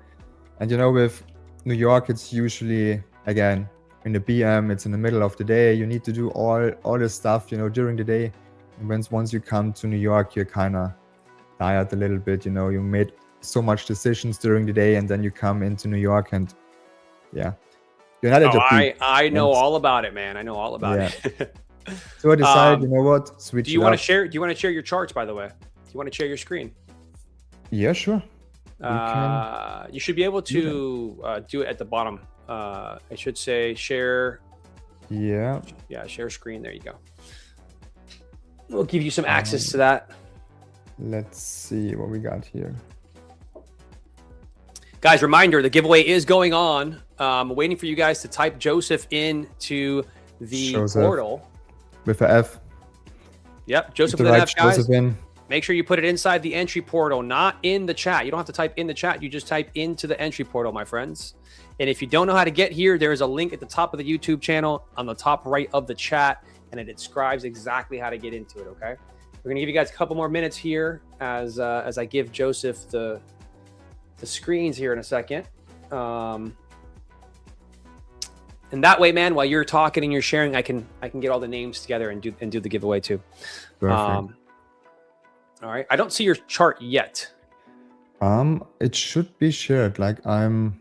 Speaker 6: And with New York, it's usually again in the PM. It's in the middle of the day. You need to do all this stuff, during the day. And once you come to New York, you're kind of tired a little bit. You made so much decisions during the day, and then you come into New York, and yeah, you're not at the peak.
Speaker 5: I know all about it, man. I know all about it.
Speaker 6: So I decided, you know what? Switch.
Speaker 5: Do you want to share? Do you want to share your charts, by the way? Do you want to share your screen?
Speaker 6: Yeah, sure.
Speaker 5: You should be able to do it at the bottom. I should say share.
Speaker 6: Yeah,
Speaker 5: share screen. There you go. We'll give you some access to that.
Speaker 6: Let's see what we got here.
Speaker 5: Guys, reminder, the giveaway is going on. I'm waiting for you guys to type Joseph into the portal.
Speaker 6: With an F.
Speaker 5: Yep, Joseph with an F, guys. Make sure you put it inside the entry portal, not in the chat. You don't have to type in the chat. You just type into the entry portal, my friends. And if you don't know how to get here, there is a link at the top of the YouTube channel on the top right of the chat, and it describes exactly how to get into it, okay? We're gonna give you guys a couple more minutes here as I give Joseph the screens here in a second. And that way, man, while you're talking and you're sharing, I can get all the names together and do the giveaway too.
Speaker 6: Perfect.
Speaker 5: All right. I don't see your chart yet.
Speaker 6: It should be shared. Like I'm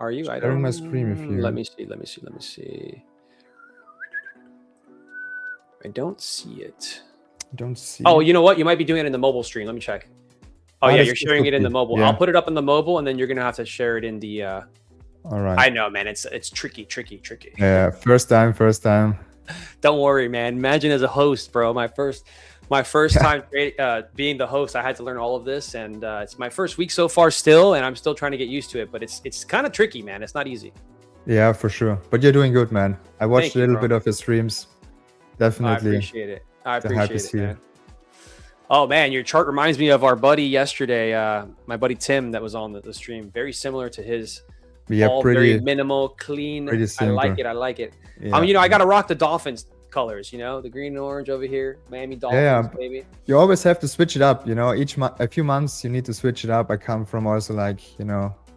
Speaker 5: Are you? I
Speaker 6: sharing
Speaker 5: don't.
Speaker 6: my screen with you.
Speaker 5: Let me see. I don't see it.
Speaker 6: Don't see.
Speaker 5: Oh, you know what? You might be doing it in the mobile stream. Let me check. Oh, yeah,
Speaker 6: this
Speaker 5: you're sharing it in the mobile.
Speaker 6: yeah.
Speaker 5: I'll put it up in the mobile, and then you're gonna have to share it in the.
Speaker 6: All right.
Speaker 5: I know, man. It's tricky.
Speaker 6: Yeah, first time.
Speaker 5: Don't worry, man. Imagine as a host, bro. My first time being the host, I had to learn all of this, and it's my first week so far still, and I'm still trying to get used to it. But it's kind of tricky, man. It's not easy.
Speaker 6: Yeah, for sure. But you're doing good, man. I watched
Speaker 5: Thank
Speaker 6: a
Speaker 5: you,
Speaker 6: little
Speaker 5: bro.
Speaker 6: bit of your streams. Definitely.
Speaker 5: I appreciate it. I
Speaker 6: to have
Speaker 5: appreciate
Speaker 6: you
Speaker 5: it,
Speaker 6: here.
Speaker 5: man. Oh man, your chart reminds me of our buddy yesterday, my buddy Tim that was on the stream. Very similar to his.
Speaker 6: Yeah,
Speaker 5: All very minimal, clean.
Speaker 6: pretty
Speaker 5: I like
Speaker 6: simple.
Speaker 5: it. I like it.
Speaker 6: Yeah.
Speaker 5: I mean, I gotta rock the Dolphins colors. The green and orange over here, Miami Dolphins,
Speaker 6: Yeah.
Speaker 5: baby.
Speaker 6: You always have to switch it up. A few months you need to switch it up. I come from also like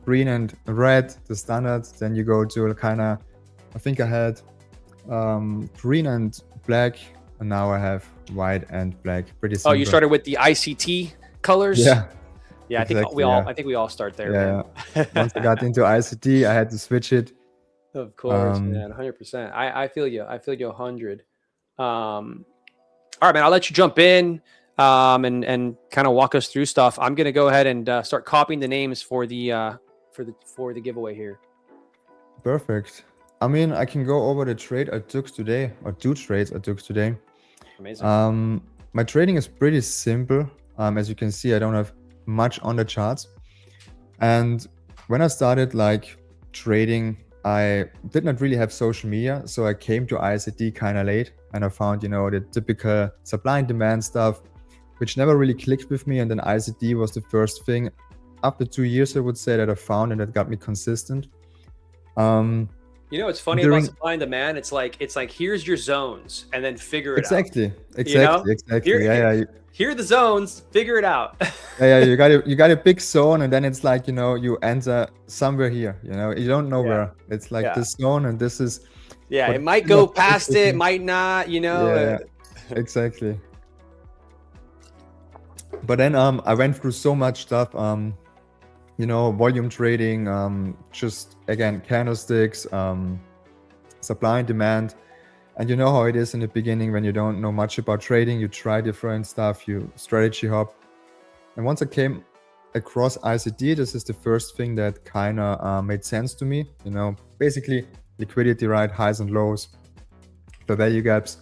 Speaker 6: green and red, the standard. Then you go to kind of. I think I had green and black, and now I have white and black. Pretty simple.
Speaker 5: Oh, you started with the ICT colors.
Speaker 6: Yeah.
Speaker 5: Yeah,
Speaker 6: exactly,
Speaker 5: I think we all start there.
Speaker 6: Yeah.
Speaker 5: Man.
Speaker 6: Once I got into ICT, I had to switch it.
Speaker 5: Of course, man, 100%. I feel you. I feel you 100. All right, man. I'll let you jump in and kind of walk us through stuff. I'm gonna go ahead and start copying the names for the giveaway here.
Speaker 6: Perfect. I mean, I can go over the trade I took today, or 2 trades I took today.
Speaker 5: Amazing.
Speaker 6: My trading is pretty simple. As you can see, I don't have much on the charts. And when I started like trading, I did not really have social media. So I came to ISD kind of late, and I found, the typical supply and demand stuff, which never really clicked with me. And then ISD was the first thing after 2 years, I would say, that I found, and that got me consistent.
Speaker 5: It's funny about supply and demand. It's like here's your zones, and then figure it out.
Speaker 6: Exactly. Yeah.
Speaker 5: Here are the zones. Figure it out.
Speaker 6: Yeah. You got a big zone, and then it's like you enter somewhere here. You don't know where. It's like this zone, and this is.
Speaker 5: Yeah, it might go past it, might not.
Speaker 6: Yeah, exactly. But then I went through so much stuff. Volume trading, just again candlesticks, supply and demand. And you know how it is in the beginning when you don't know much about trading. You try different stuff, you strategy hop. And once I came across ICD, this is the first thing that kind of made sense to me. Basically liquidity, right? Highs and lows, the value gaps.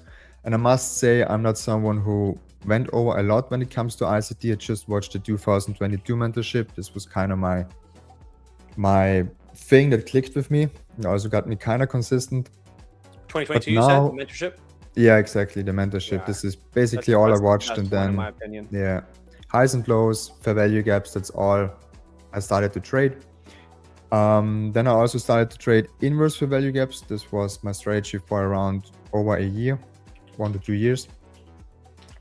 Speaker 6: And I must say, I'm not someone who went over a lot when it comes to ICT. I just watched the 2022 mentorship. This was kind of my thing that clicked with me. It also got me kind of consistent.
Speaker 5: 2022, you said, the mentorship?
Speaker 6: Yeah, exactly, the mentorship. Yeah. This is basically all I watched, and then,
Speaker 5: in my opinion.
Speaker 6: Yeah, highs and lows, fair value gaps, that's all I started to trade. Then I also started to trade inverse fair value gaps. This was my strategy for around over a year, 1 to 2 years.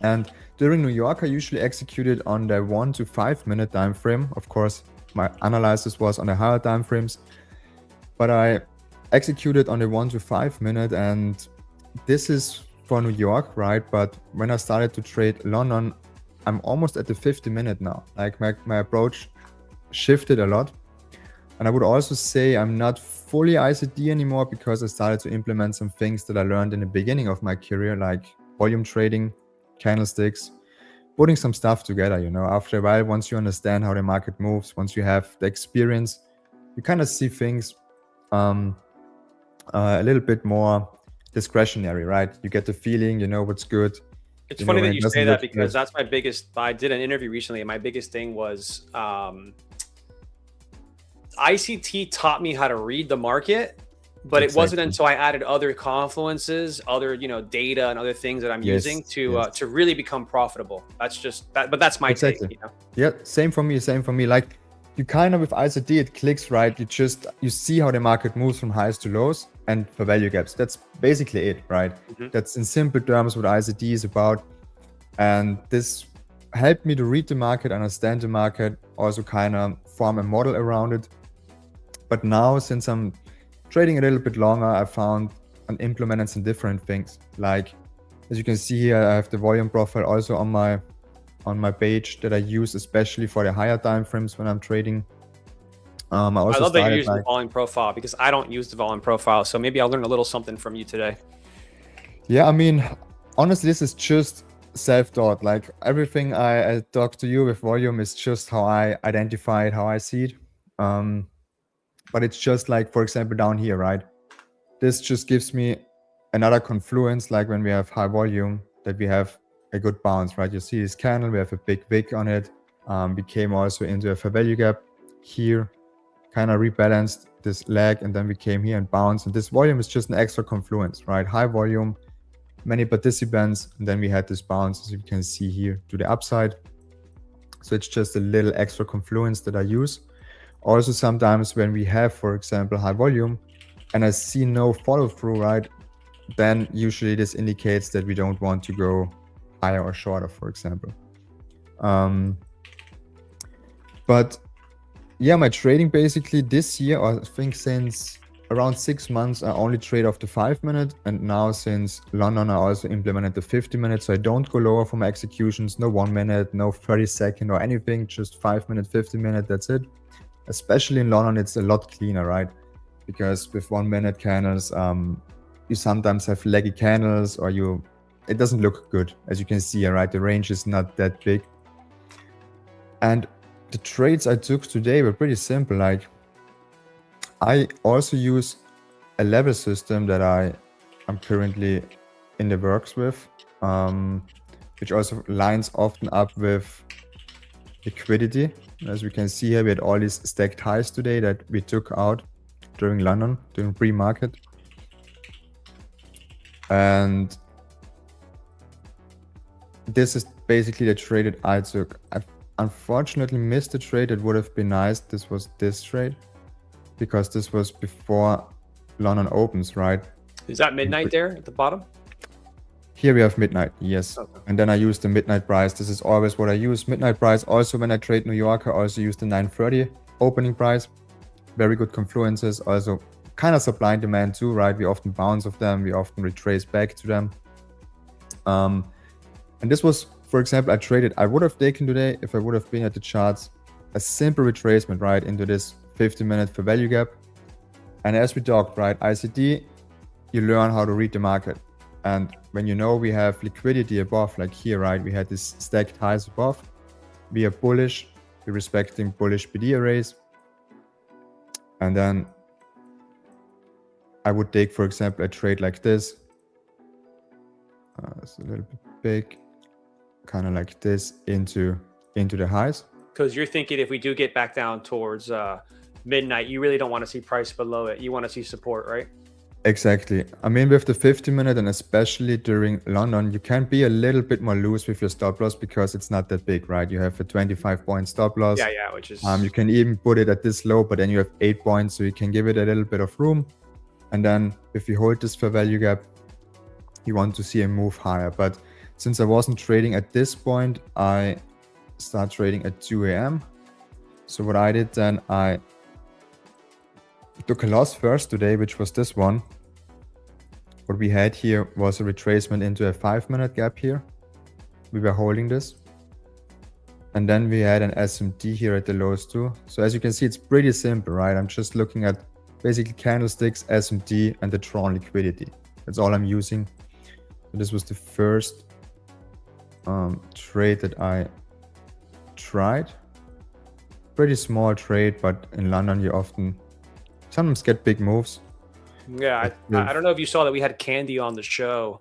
Speaker 6: And during New York, I usually executed on the 1 to 5 minute time frame. Of course, my analysis was on the higher time frames, but I executed on the 1 to 5 minute, and this is for New York, right? But when I started to trade London, I'm almost at the 50 minute now. Like my approach shifted a lot. And I would also say I'm not fully ICD anymore, because I started to implement some things that I learned in the beginning of my career, like volume trading, candlesticks, putting some stuff together. After a while, once you understand how the market moves, once you have the experience, you kind of see things a little bit more discretionary, right? You get the feeling, what's good.
Speaker 5: It's funny that you say that, because that's my biggest. I did an interview recently, and my biggest thing was ICT taught me how to read the market, but it wasn't until I added other confluences, other data and other things that I'm using to really become profitable. That's just that, but that's my take.
Speaker 6: Yeah, same for me. Like, you kind of, with ICT, it clicks, right? You see how the market moves from highs to lows and for value gaps. That's basically it, right? That's in simple terms what ICT is about. And this helped me to read the market, understand the market, also kind of form a model around it. But now, since I'm trading a little bit longer, I found and implemented some different things. Like, as you can see here, I have the volume profile also on my page that I use especially for the higher time frames when I'm trading.
Speaker 5: I love that you're using the volume profile because I don't use the volume profile. So maybe I'll learn a little something from you today.
Speaker 6: Yeah, I mean, honestly, this is just self-taught. Like everything I talk to you with volume is just how I identify it, how I see it. But it's just like, for example, down here, right? This just gives me another confluence, like when we have high volume, that we have a good bounce, right? You see this candle, we have a big wick on it. We came also into a fair value gap here, kind of rebalanced this leg, and then we came here and bounced. And this volume is just an extra confluence, right? High volume, many participants, and then we had this bounce, as you can see here, to the upside. So it's just a little extra confluence that I use. Also, sometimes when we have, for example, high volume, and I see no follow through, right, then usually this indicates that we don't want to go higher or shorter, for example. But yeah, my trading basically this year, or I think since around 6 months, I only trade off the 5-minute, and now since London, I also implemented the 50-minute, so I don't go lower for my executions. No 1 minute, no 30-second or anything, just 5-minute, 50-minute, that's it. Especially in London, it's a lot cleaner, right? Because with 1 minute candles, you sometimes have leggy candles, or it doesn't look good, as you can see, right? The range is not that big. And the trades I took today were pretty simple. Like, I also use a level system that I'm currently in the works with, which also lines often up with liquidity. As we can see here, we had all these stacked highs today that we took out during London, during pre-market. And this is basically the trade that I took. I unfortunately missed the trade. It would have been nice. This was this trade, because this was before London opens, right?
Speaker 5: Is that midnight there at the bottom?
Speaker 6: Here we have midnight, yes. Okay. And then I use the midnight price. This is always what I use. Midnight price. Also, when I trade New York, I also use the 9:30 opening price. Very good confluences. Also, kind of supply and demand too, right? We often bounce off them. We often retrace back to them. And this was, for example, I would have taken today, if I would have been at the charts, a simple retracement, right, into this 50-minute fair value gap. And as we talked, right, ICD, you learn how to read the market. And when you know we have liquidity above, like here, right, we had this stacked highs above. We are bullish, we're respecting bullish PD arrays. And then I would take, for example, a trade like this. It's a little bit big, kind of like this into the highs.
Speaker 5: Because you're thinking if we do get back down towards midnight, you really don't want to see price below it. You want to see support, right?
Speaker 6: Exactly. I mean, with the 50-minute, and especially during London, you can be a little bit more loose with your stop loss because it's not that big, right? You have a 25-point stop loss.
Speaker 5: Yeah, which is...
Speaker 6: You can even put it at this low, but then you have 8 points, so you can give it a little bit of room. And then if you hold this fair value gap, you want to see a move higher. But since I wasn't trading at this point, I start trading at 2 a.m. So what I did then, I took a loss first today, which was this one. What we had here was a retracement into a 5-minute gap here. We were holding this. And then we had an SMT here at the lows too. So as you can see, it's pretty simple, right? I'm just looking at basically candlesticks, SMT, and the drawn liquidity. That's all I'm using. So this was the first trade that I tried. Pretty small trade, but in London you sometimes get big moves.
Speaker 5: Yeah, I don't know if you saw that we had Candy on the show.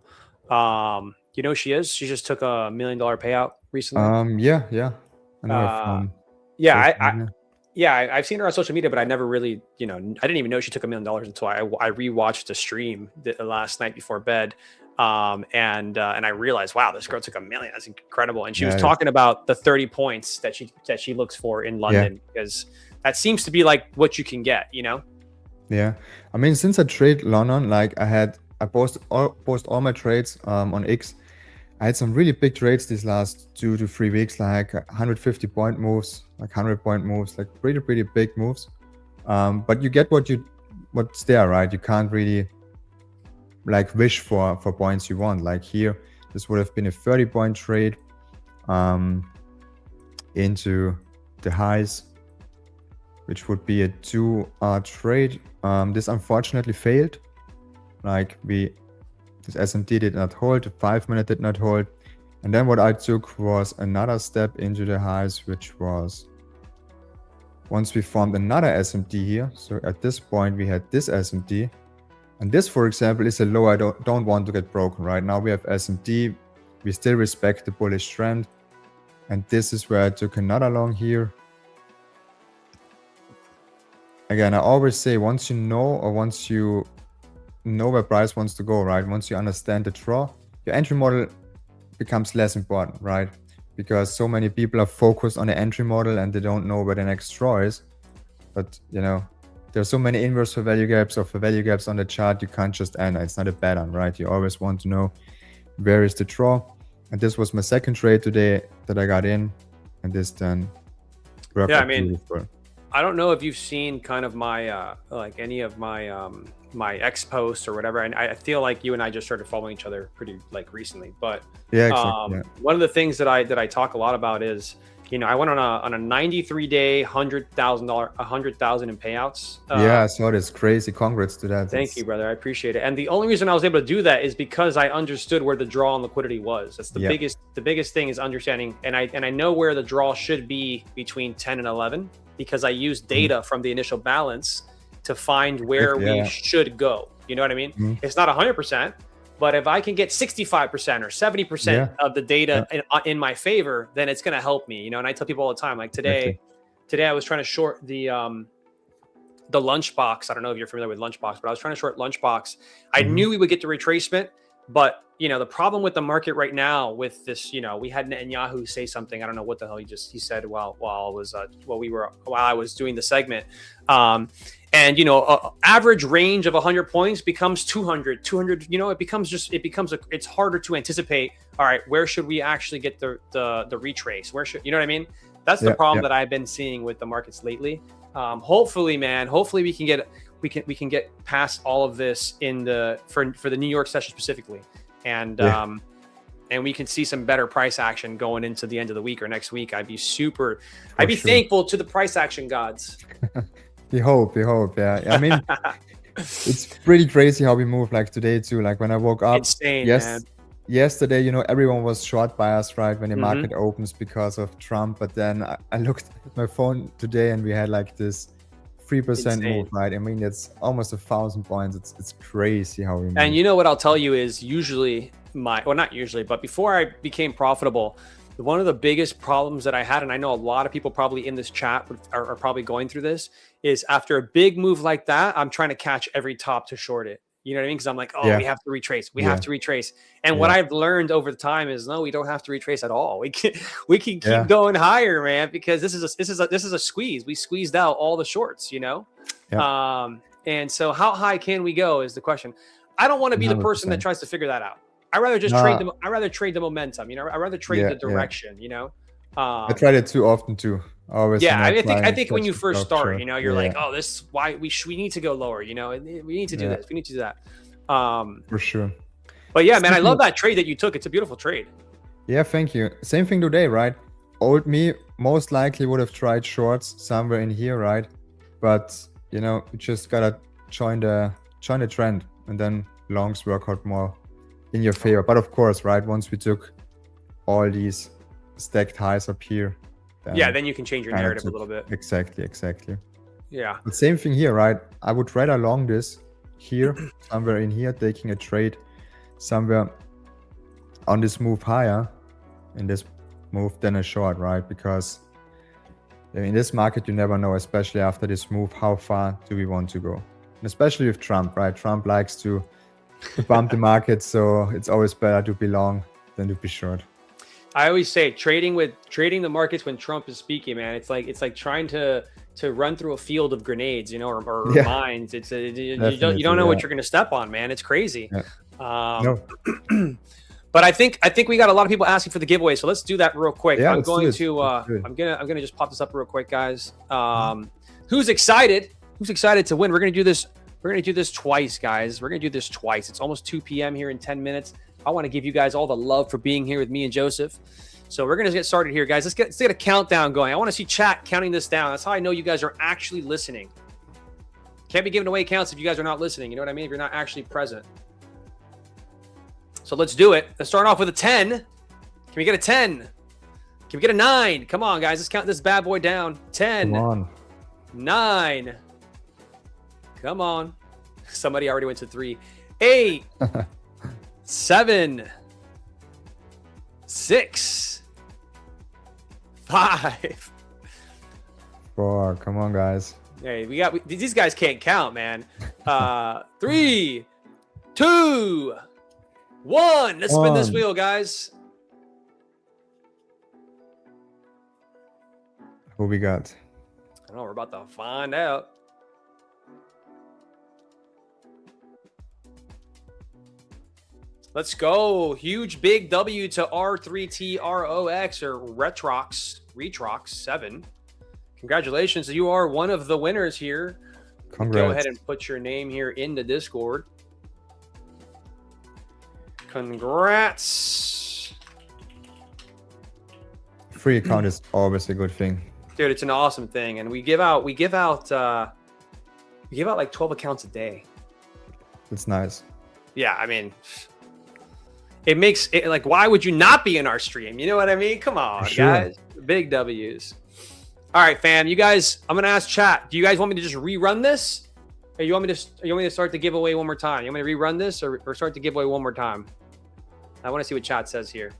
Speaker 5: You know who she is? She just took $1 million payout recently.
Speaker 6: Yeah.
Speaker 5: I've seen her on social media, but I never really, I didn't even know she took $1 million until I rewatched the stream last night before bed. And I realized, wow, this girl took $1 million. That's incredible. And she was talking about the 30 points that she looks for in London, because that seems to be like what you can get,
Speaker 6: Yeah, I mean, since I trade London, like I post all my trades on X. I had some really big trades these last 2 to 3 weeks, like 150 point moves, like 100 point moves, like pretty big moves. But you get what's there, right? You can't really like wish for points you want. Like here, this would have been a 30 point trade into the highs, which would be a 2R trade. This unfortunately failed. Like this SMT did not hold, the 5 minute did not hold. And then what I took was another step into the highs, which was once we formed another SMT here. So at this point we had this SMT. And this, for example, is a low I don't want to get broken. Right now we have SMT. We still respect the bullish trend. And this is where I took another long here. Again, I always say once you know, or once you know where price wants to go, right? Once you understand the draw, your entry model becomes less important, right? Because so many people are focused on the entry model and they don't know where the next draw is. But you know, there's so many inverse for value gaps or for value gaps on the chart, you can't just enter. It's not a pattern, right? You always want to know where is the draw. And this was my second trade today that I got in, and this then worked out beautiful.
Speaker 5: I don't know if you've seen kind of my like any of my my X posts or whatever, and I feel like you and I just started following each other pretty like recently. But
Speaker 6: yeah, exactly,
Speaker 5: one of the things that I talk a lot about is, you know, I went on a 93-day $100,000 in payouts.
Speaker 6: Yeah, I saw this. Crazy. Congrats to that.
Speaker 5: Thank you, brother. I appreciate it. And the only reason I was able to do that is because I understood where the draw and liquidity was. That's the biggest thing is understanding. And I know where the draw should be between 10 and 11 because I used data from the initial balance to find where we should go. You know what I mean? It's not 100%. But if I can get 65% or 70% of the data in my favor, then it's going to help me, you know. And I tell people all the time, like today I was trying to short the Lunchbox. I don't know if you're familiar with Lunchbox, but I was trying to short Lunchbox. I knew we would get the retracement, but you know, the problem with the market right now with this, you know, we had Netanyahu say something. I don't know what the hell he said while I was doing the segment. And, you know, average range of 100 points becomes 200, you know, it's harder to anticipate. All right, where should we actually get the retrace? Where should, you know what I mean? That's the problem that I've been seeing with the markets lately. Hopefully we can get past all of this for the New York session specifically. And we can see some better price action going into the end of the week or next week. I'd be thankful to the price action gods.
Speaker 6: We hope, yeah. I mean, it's pretty crazy how we move like today too. Like when I woke up,
Speaker 5: insane, man.
Speaker 6: Yesterday, you know, everyone was short biased, right? When the market opens because of Trump. But then I looked at my phone today and we had like this 3% move, right? I mean, it's almost 1,000 points. It's crazy how we move.
Speaker 5: And you know what I'll tell you is usually not usually, but before I became profitable, one of the biggest problems that I had, and I know a lot of people probably in this chat are probably going through this, is after a big move like that, I'm trying to catch every top to short it. You know what I mean? Because I'm like, we have to retrace. We have to retrace. And what I've learned over the time is, no, we don't have to retrace at all. We can keep going higher, man, because this is a squeeze. We squeezed out all the shorts, you know? Yeah. And so how high can we go is the question. I don't want to be 100%. The person that tries to figure that out. I rather just trade them. I rather trade the momentum, you know. I rather trade the direction, you know.
Speaker 6: I tried it too often too. Always.
Speaker 5: Yeah, I think when you first start, you know, you're like, oh, this is why we need to go lower, you know. We need to do this. We need to do that.
Speaker 6: For sure.
Speaker 5: But yeah, man, I love that trade that you took. It's a beautiful trade.
Speaker 6: Yeah, thank you. Same thing today, right? Old me most likely would have tried shorts somewhere in here, right? But you know, you just gotta join the trend, and then longs work out more in your favor. But of course, right, once we took all these stacked highs up here,
Speaker 5: then you can change your narrative a little bit.
Speaker 6: Exactly.
Speaker 5: Yeah.
Speaker 6: The same thing here, right? I would rather long this here, somewhere in here, taking a trade somewhere on this move higher, in this move, than a short, right? Because in this market, you never know, especially after this move, how far do we want to go? And especially with Trump, right? Trump likes to bump the market, so it's always better to be long than to be short.
Speaker 5: I always say trading the markets when Trump is speaking, man. It's like trying to run through a field of grenades, you know, or mines. You don't know what you're going to step on, man. It's crazy.
Speaker 6: No.
Speaker 5: But I think we got a lot of people asking for the giveaway, so let's do that real quick.
Speaker 6: Yeah,
Speaker 5: I'm going to just pop this up real quick, guys. Who's excited? Who's excited to win? We're gonna do this. We're gonna do this twice, guys. We're gonna do this twice. It's almost 2 p.m. here in 10 minutes. I want to give you guys all the love for being here with me and Joseph. So we're gonna get started here, guys. Let's get a countdown going. I want to see chat counting this down. That's how I know you guys are actually listening. Can't be giving away accounts if you guys are not listening. You know what I mean? If you're not actually present. So let's do it. Let's start off with a 10. Can we get a 10? Can we get a 9? Come on, guys. Let's count this bad boy down. 10.
Speaker 6: Come on.
Speaker 5: 9. Come on. Somebody already went to 3. 8. 7. 6. 5.
Speaker 6: 4. Come on, guys.
Speaker 5: Hey, these guys can't count, man. 3, 2, 1. Let's spin this wheel, guys.
Speaker 6: Who we got?
Speaker 5: I don't know. We're about to find out. Let's go. Huge big W to R3TROX or Retrox 7. Congratulations. You are one of the winners here.
Speaker 6: Congrats.
Speaker 5: Go ahead and put your name here in the Discord. Congrats.
Speaker 6: Free account is always a good thing.
Speaker 5: Dude, it's an awesome thing. And we give out like 12 accounts a day.
Speaker 6: It's nice.
Speaker 5: Yeah, I mean, it makes it like, why would you not be in our stream? You know what I mean? Come on,
Speaker 6: Sure.
Speaker 5: guys. Big W's. All right, fam. You guys, I'm gonna ask chat. Do you guys want me to just rerun this? Or you want me to start the giveaway one more time? You want me to rerun this or start the giveaway one more time? I want to see what chat says here.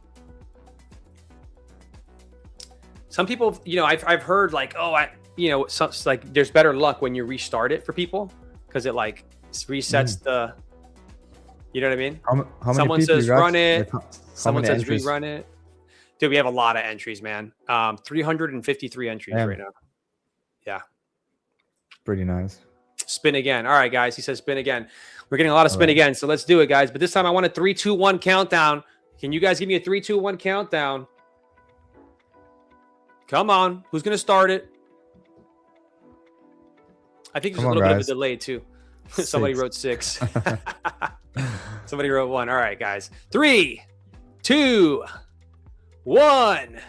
Speaker 5: Some people, I've heard like, like there's better luck when you restart it for people because it like resets the. You know what I mean?
Speaker 6: How many
Speaker 5: Someone
Speaker 6: people
Speaker 5: says
Speaker 6: you got?
Speaker 5: run it.
Speaker 6: Like,
Speaker 5: Someone says
Speaker 6: entries?
Speaker 5: rerun it. Dude, we have a lot of entries, man. 353 entries
Speaker 6: Damn.
Speaker 5: right now. Yeah.
Speaker 6: Pretty nice.
Speaker 5: Spin again. All right, guys. He says spin again. We're getting a lot of spin again, so let's do it, guys. But this time I want a 3, 2, 1 countdown. Can you guys give me a 3, 2, 1 countdown? Come on. Who's going to start it? I think there's a little bit of a delay, too. Somebody wrote 6. Somebody wrote 1. All right, guys. 3, 2, 1.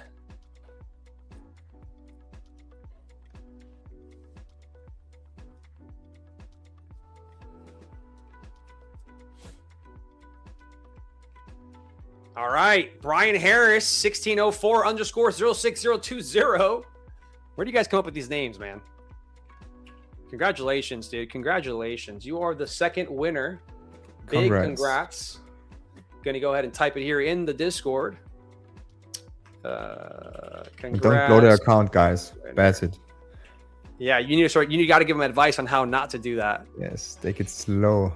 Speaker 5: All right. Brian Harris, 1604_06020. Where do you guys come up with these names, man? Congratulations, dude. Congratulations. You are the second winner. Big congrats. Gonna go ahead and type it here in the Discord. Congrats.
Speaker 6: Don't blow their account, guys. That's it.
Speaker 5: Yeah, you need to start. You got to give them advice on how not to do that.
Speaker 6: Yes, take it slow.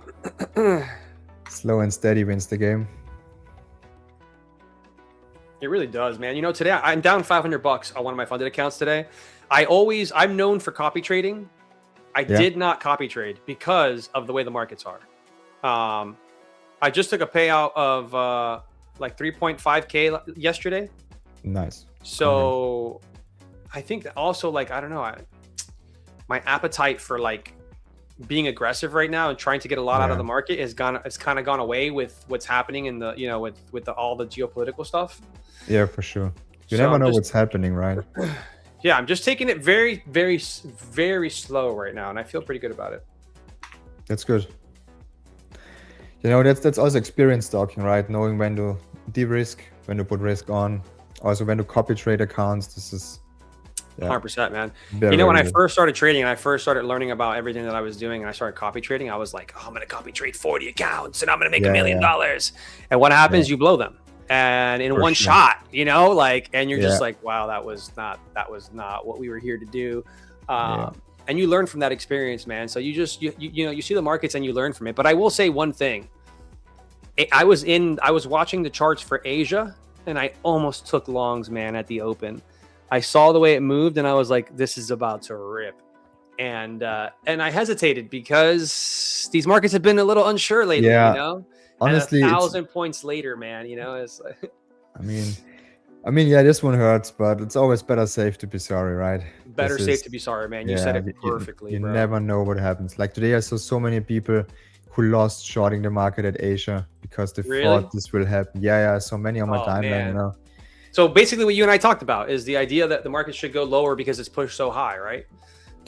Speaker 6: Slow and steady wins the game.
Speaker 5: It really does, man. Today I'm down $500 on one of my funded accounts today. I'm known for copy trading. I did not copy trade because of the way the markets are. I just took a payout of like 3.5K yesterday.
Speaker 6: Nice.
Speaker 5: So I think that also, like, I don't know, my appetite for like being aggressive right now and trying to get a lot out of the market it's kind of gone away with what's happening in the, with all the geopolitical stuff.
Speaker 6: Yeah, for sure. You never know what's happening, right?
Speaker 5: Yeah, I'm just taking it very, very, very slow right now, and I feel pretty good about it.
Speaker 6: That's good. That's also experience talking, right? Knowing when to de-risk, when to put risk on, also when to copy trade accounts. This is
Speaker 5: 100%, man.
Speaker 6: Very,
Speaker 5: when I first started trading and I first started learning about everything that I was doing and I started copy trading, I was like, I'm going to copy trade 40 accounts and I'm going to make $1 million. And what happens? You blow them. And in one shot, and you're just like, wow, that was not what we were here to do. And you learn from that experience, man. So you see the markets and you learn from it. But I will say one thing. I was watching the charts for Asia and I almost took longs, man, at the open. I saw the way it moved and I was like, this is about to rip. And I hesitated because these markets have been a little unsure lately,
Speaker 6: honestly,
Speaker 5: and
Speaker 6: it's
Speaker 5: 1,000 points later, man. You know, it's like,
Speaker 6: I mean, yeah, this one hurts, but it's always better safe to be sorry, right?
Speaker 5: better
Speaker 6: This
Speaker 5: safe
Speaker 6: is
Speaker 5: to be sorry, man. You said it perfectly,
Speaker 6: you
Speaker 5: bro.
Speaker 6: never know what happens. Like today, I saw so many people who lost shorting the market at Asia because they
Speaker 5: Really?
Speaker 6: thought this will happen. Yeah, I saw many on my
Speaker 5: Oh,
Speaker 6: timeline,
Speaker 5: man.
Speaker 6: you know.
Speaker 5: So basically, what you and I talked about is the idea that the market should go lower because it's pushed so high, right?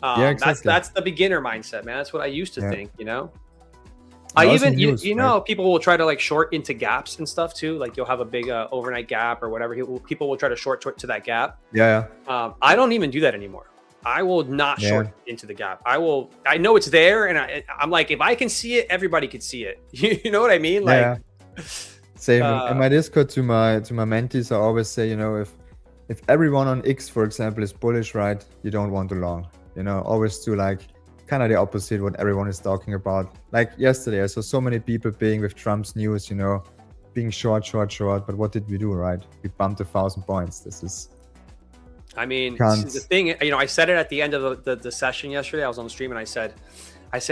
Speaker 6: Yeah, exactly.
Speaker 5: That's the beginner mindset, man. That's what I used to think, you know.
Speaker 6: And
Speaker 5: I
Speaker 6: also
Speaker 5: even
Speaker 6: news,
Speaker 5: you know, people will try to like short into gaps and stuff too. Like you'll have a big overnight gap or whatever. People will try to short to that gap.
Speaker 6: Yeah.
Speaker 5: I don't even do that anymore. I will not short into the gap. I know it's there, and I'm like, if I can see it, everybody can see it. You know what I mean? Like,
Speaker 6: yeah. Same in my Discord to my mentees, I always say, you know, if everyone on X, for example, is bullish, right, you don't want to long. You know, always do like kind of the opposite what everyone is talking about. Like yesterday, I saw so many people being with Trump's news, you know, being short. But what did we do, right? We bumped 1,000 points. This is.
Speaker 5: I mean, the thing, you know, I said it at the end of the session yesterday. I was on the stream and I said,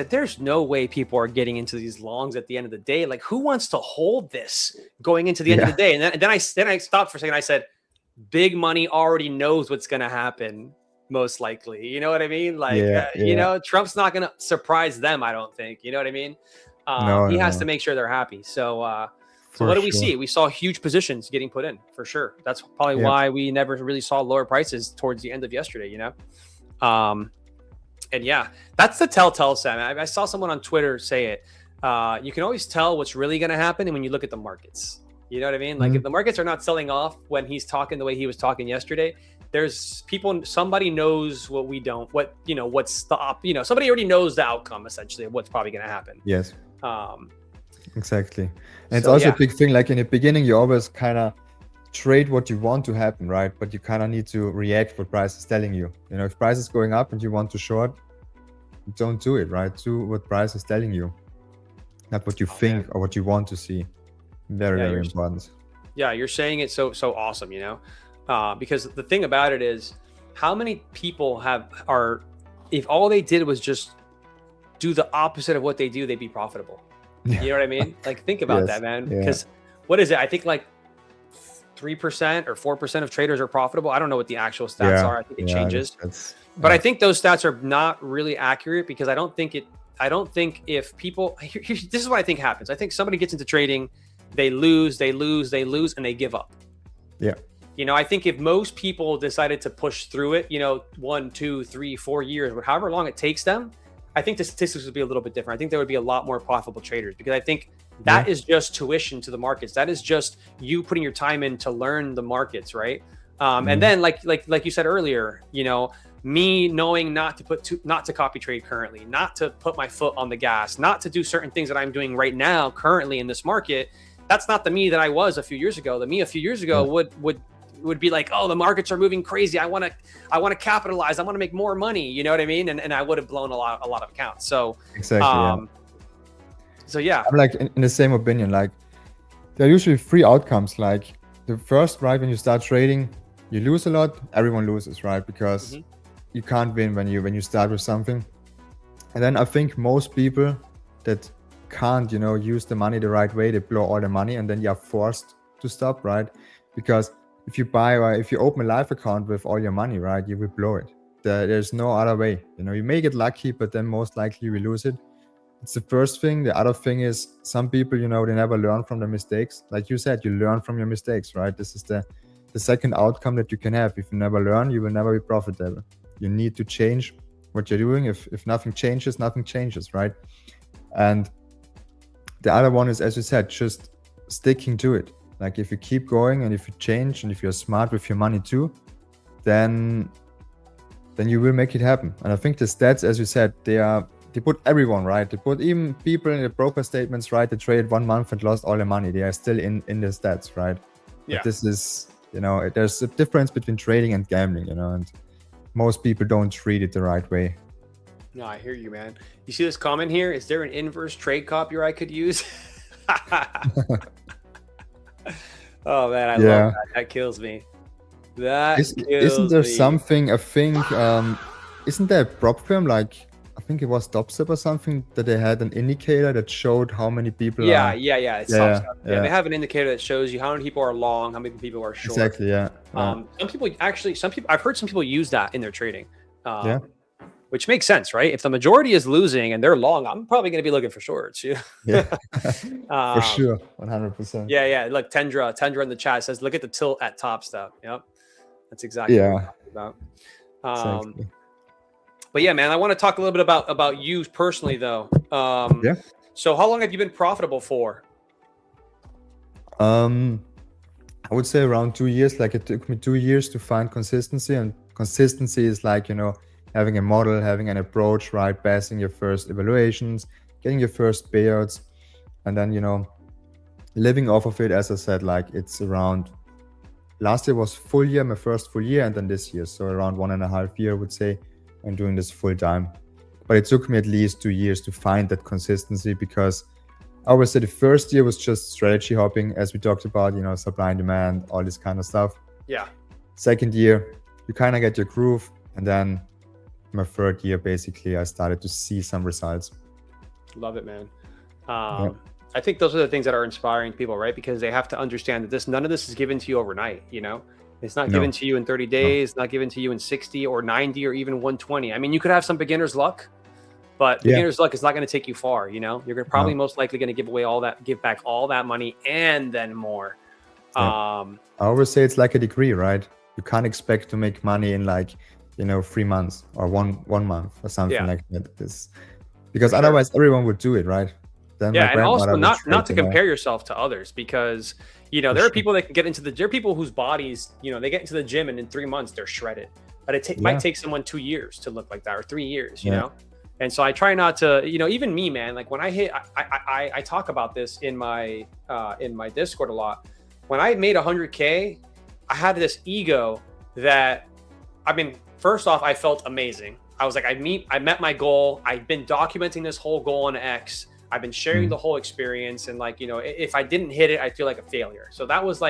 Speaker 5: there's no way people are getting into these longs at the end of the day. Like, who wants to hold this going into the end of the day? And then I stopped for a second. I said, big money already knows what's going to happen, most likely. You know what I mean? Like, you know, Trump's not going to surprise them, I don't think. You know what I mean? He has to make sure they're happy. So, so what do we see? We saw huge positions getting put in, for sure. That's probably why we never really saw lower prices towards the end of yesterday, you know? And yeah, that's the telltale sign. I saw someone on Twitter say it. You can always tell what's really going to happen when you look at the markets. You know what I mean? Like if the markets are not selling off when he's talking the way he was talking yesterday, there's somebody knows what we don't, somebody already knows the outcome essentially of what's probably going to happen.
Speaker 6: Yes. Exactly. And it's also a big thing. Like in the beginning, you always kind of trade what you want to happen, right? But you kind of need to react what price is telling you. You know, if price is going up and you want to short, don't do it, right? Do what price is telling you, not what you think or what you want to see. Very important.
Speaker 5: Yeah, you're saying it so awesome, you know, because the thing about it is, how many people if all they did was just do the opposite of what they do, they'd be profitable. You know what I mean? Like, think about that, man. Because what is it? I think like 3% or 4% of traders are profitable. I don't know what the actual stats are. I think it changes. But I think those stats are not really accurate, because I don't think if people, this is what I think happens. I think somebody gets into trading, they lose, and they give up.
Speaker 6: Yeah.
Speaker 5: You know, I think if most people decided to push through it, you know, 1, 2, 3, 4 years, however long it takes them, I think the statistics would be a little bit different. I think there would be a lot more profitable traders, because I think that is just tuition to the markets. That is just you putting your time in to learn the markets, right? And then like you said earlier, you know, me knowing not to copy trade currently, not to put my foot on the gas, not to do certain things that I'm doing right now currently in this market. That's not the me that I was a few years ago. The me a few years ago would be like, oh, the markets are moving crazy. I want to capitalize. I want to make more money. You know what I mean? And I would have blown a lot of accounts. So
Speaker 6: exactly.
Speaker 5: So yeah,
Speaker 6: I'm like in the same opinion. Like there are usually 3 outcomes. Like the first, right, when you start trading, you lose a lot. Everyone loses, right? Because you can't win when you start with something. And then I think most people that can't, you know, use the money the right way, they blow all the money, and then you are forced to stop, right? Because if you buy or if you open a live account with all your money, right, you will blow it. There's no other way. You know, you may get lucky, but then most likely you will lose it. It's the first thing. The other thing is some people, you know, they never learn from their mistakes. Like you said, you learn from your mistakes, right? This is the second outcome that you can have. If you never learn, you will never be profitable. You need to change what you're doing. If nothing changes, right? And the other one is, as you said, just sticking to it. Like if you keep going and if you change and if you're smart with your money too, then you will make it happen. And I think the stats, as you said, they put everyone, right? They put even people in the broker statements, right? They traded 1 month and lost all their money. They are still in the stats, right?
Speaker 5: Yeah.
Speaker 6: But this is, you know, there's a difference between trading and gambling, you know, and most people don't treat it the right way.
Speaker 5: No, I hear you, man. You see this comment here? Is there an inverse trade copier I could use? Oh man, I love that. That kills me. Isn't there
Speaker 6: something? I think isn't there a prop firm like I think it was Dubstep or something, that they had an indicator that showed how many people
Speaker 5: Yeah,
Speaker 6: are.
Speaker 5: It's
Speaker 6: Yeah,
Speaker 5: yeah. They have an indicator that shows you how many people are long, how many people are short.
Speaker 6: Exactly, yeah.
Speaker 5: Some people I've heard some people use that in their trading.
Speaker 6: Yeah.
Speaker 5: Which makes sense, right? If the majority is losing and they're long, I'm probably going to be looking for shorts.
Speaker 6: Yeah, for sure, 100%.
Speaker 5: Yeah. Look, Tendra in the chat says, look at the tilt at top step. Yep, that's exactly what I'm talking about.
Speaker 6: Exactly.
Speaker 5: But yeah, man, I want to talk a little bit about you personally, though.
Speaker 6: Yeah.
Speaker 5: So, how long have you been profitable for?
Speaker 6: I would say around 2 years. Like, it took me 2 years to find consistency, and consistency is like, having a model, having an approach, right? Passing your first evaluations, getting your first payouts, and then, living off of it. As I said, like, it's around, last year was full year, my first full year, and then this year. So around 1.5 years, I would say, I'm doing this full time. But it took me at least 2 years to find that consistency, because I would say the first year was just strategy hopping, as we talked about, supply and demand, all this kind of stuff.
Speaker 5: Yeah.
Speaker 6: Second year, you kind of get your groove, and then my third year, basically, I started to see some results.
Speaker 5: Love it, man. I think those are the things that are inspiring people, right? Because they have to understand that none of this is given to you overnight. It's not given to you in 30 days, not given to you in 60 or 90 or even 120. I mean, you could have some beginner's luck, but beginner's luck is not going to take you far. You're probably most likely going to give back all that money and then more.
Speaker 6: I always say it's like a degree, right? You can't expect to make money in 3 months or one month or something like that. Because otherwise everyone would do it, right? Then
Speaker 5: and also not to compare yourself to others, because there are people that can get into there are people whose bodies, they get into the gym and in 3 months they're shredded, but it might take someone 2 years to look like that, or 3 years, you know? And so I try not to, even me, man, like when I hit, I talk about this in my Discord a lot. When I made 100K, I had this ego that, first off, I felt amazing. I was like, I met my goal. I've been documenting this whole goal on X. I've been sharing the whole experience. And if I didn't hit it, I feel like a failure. So that was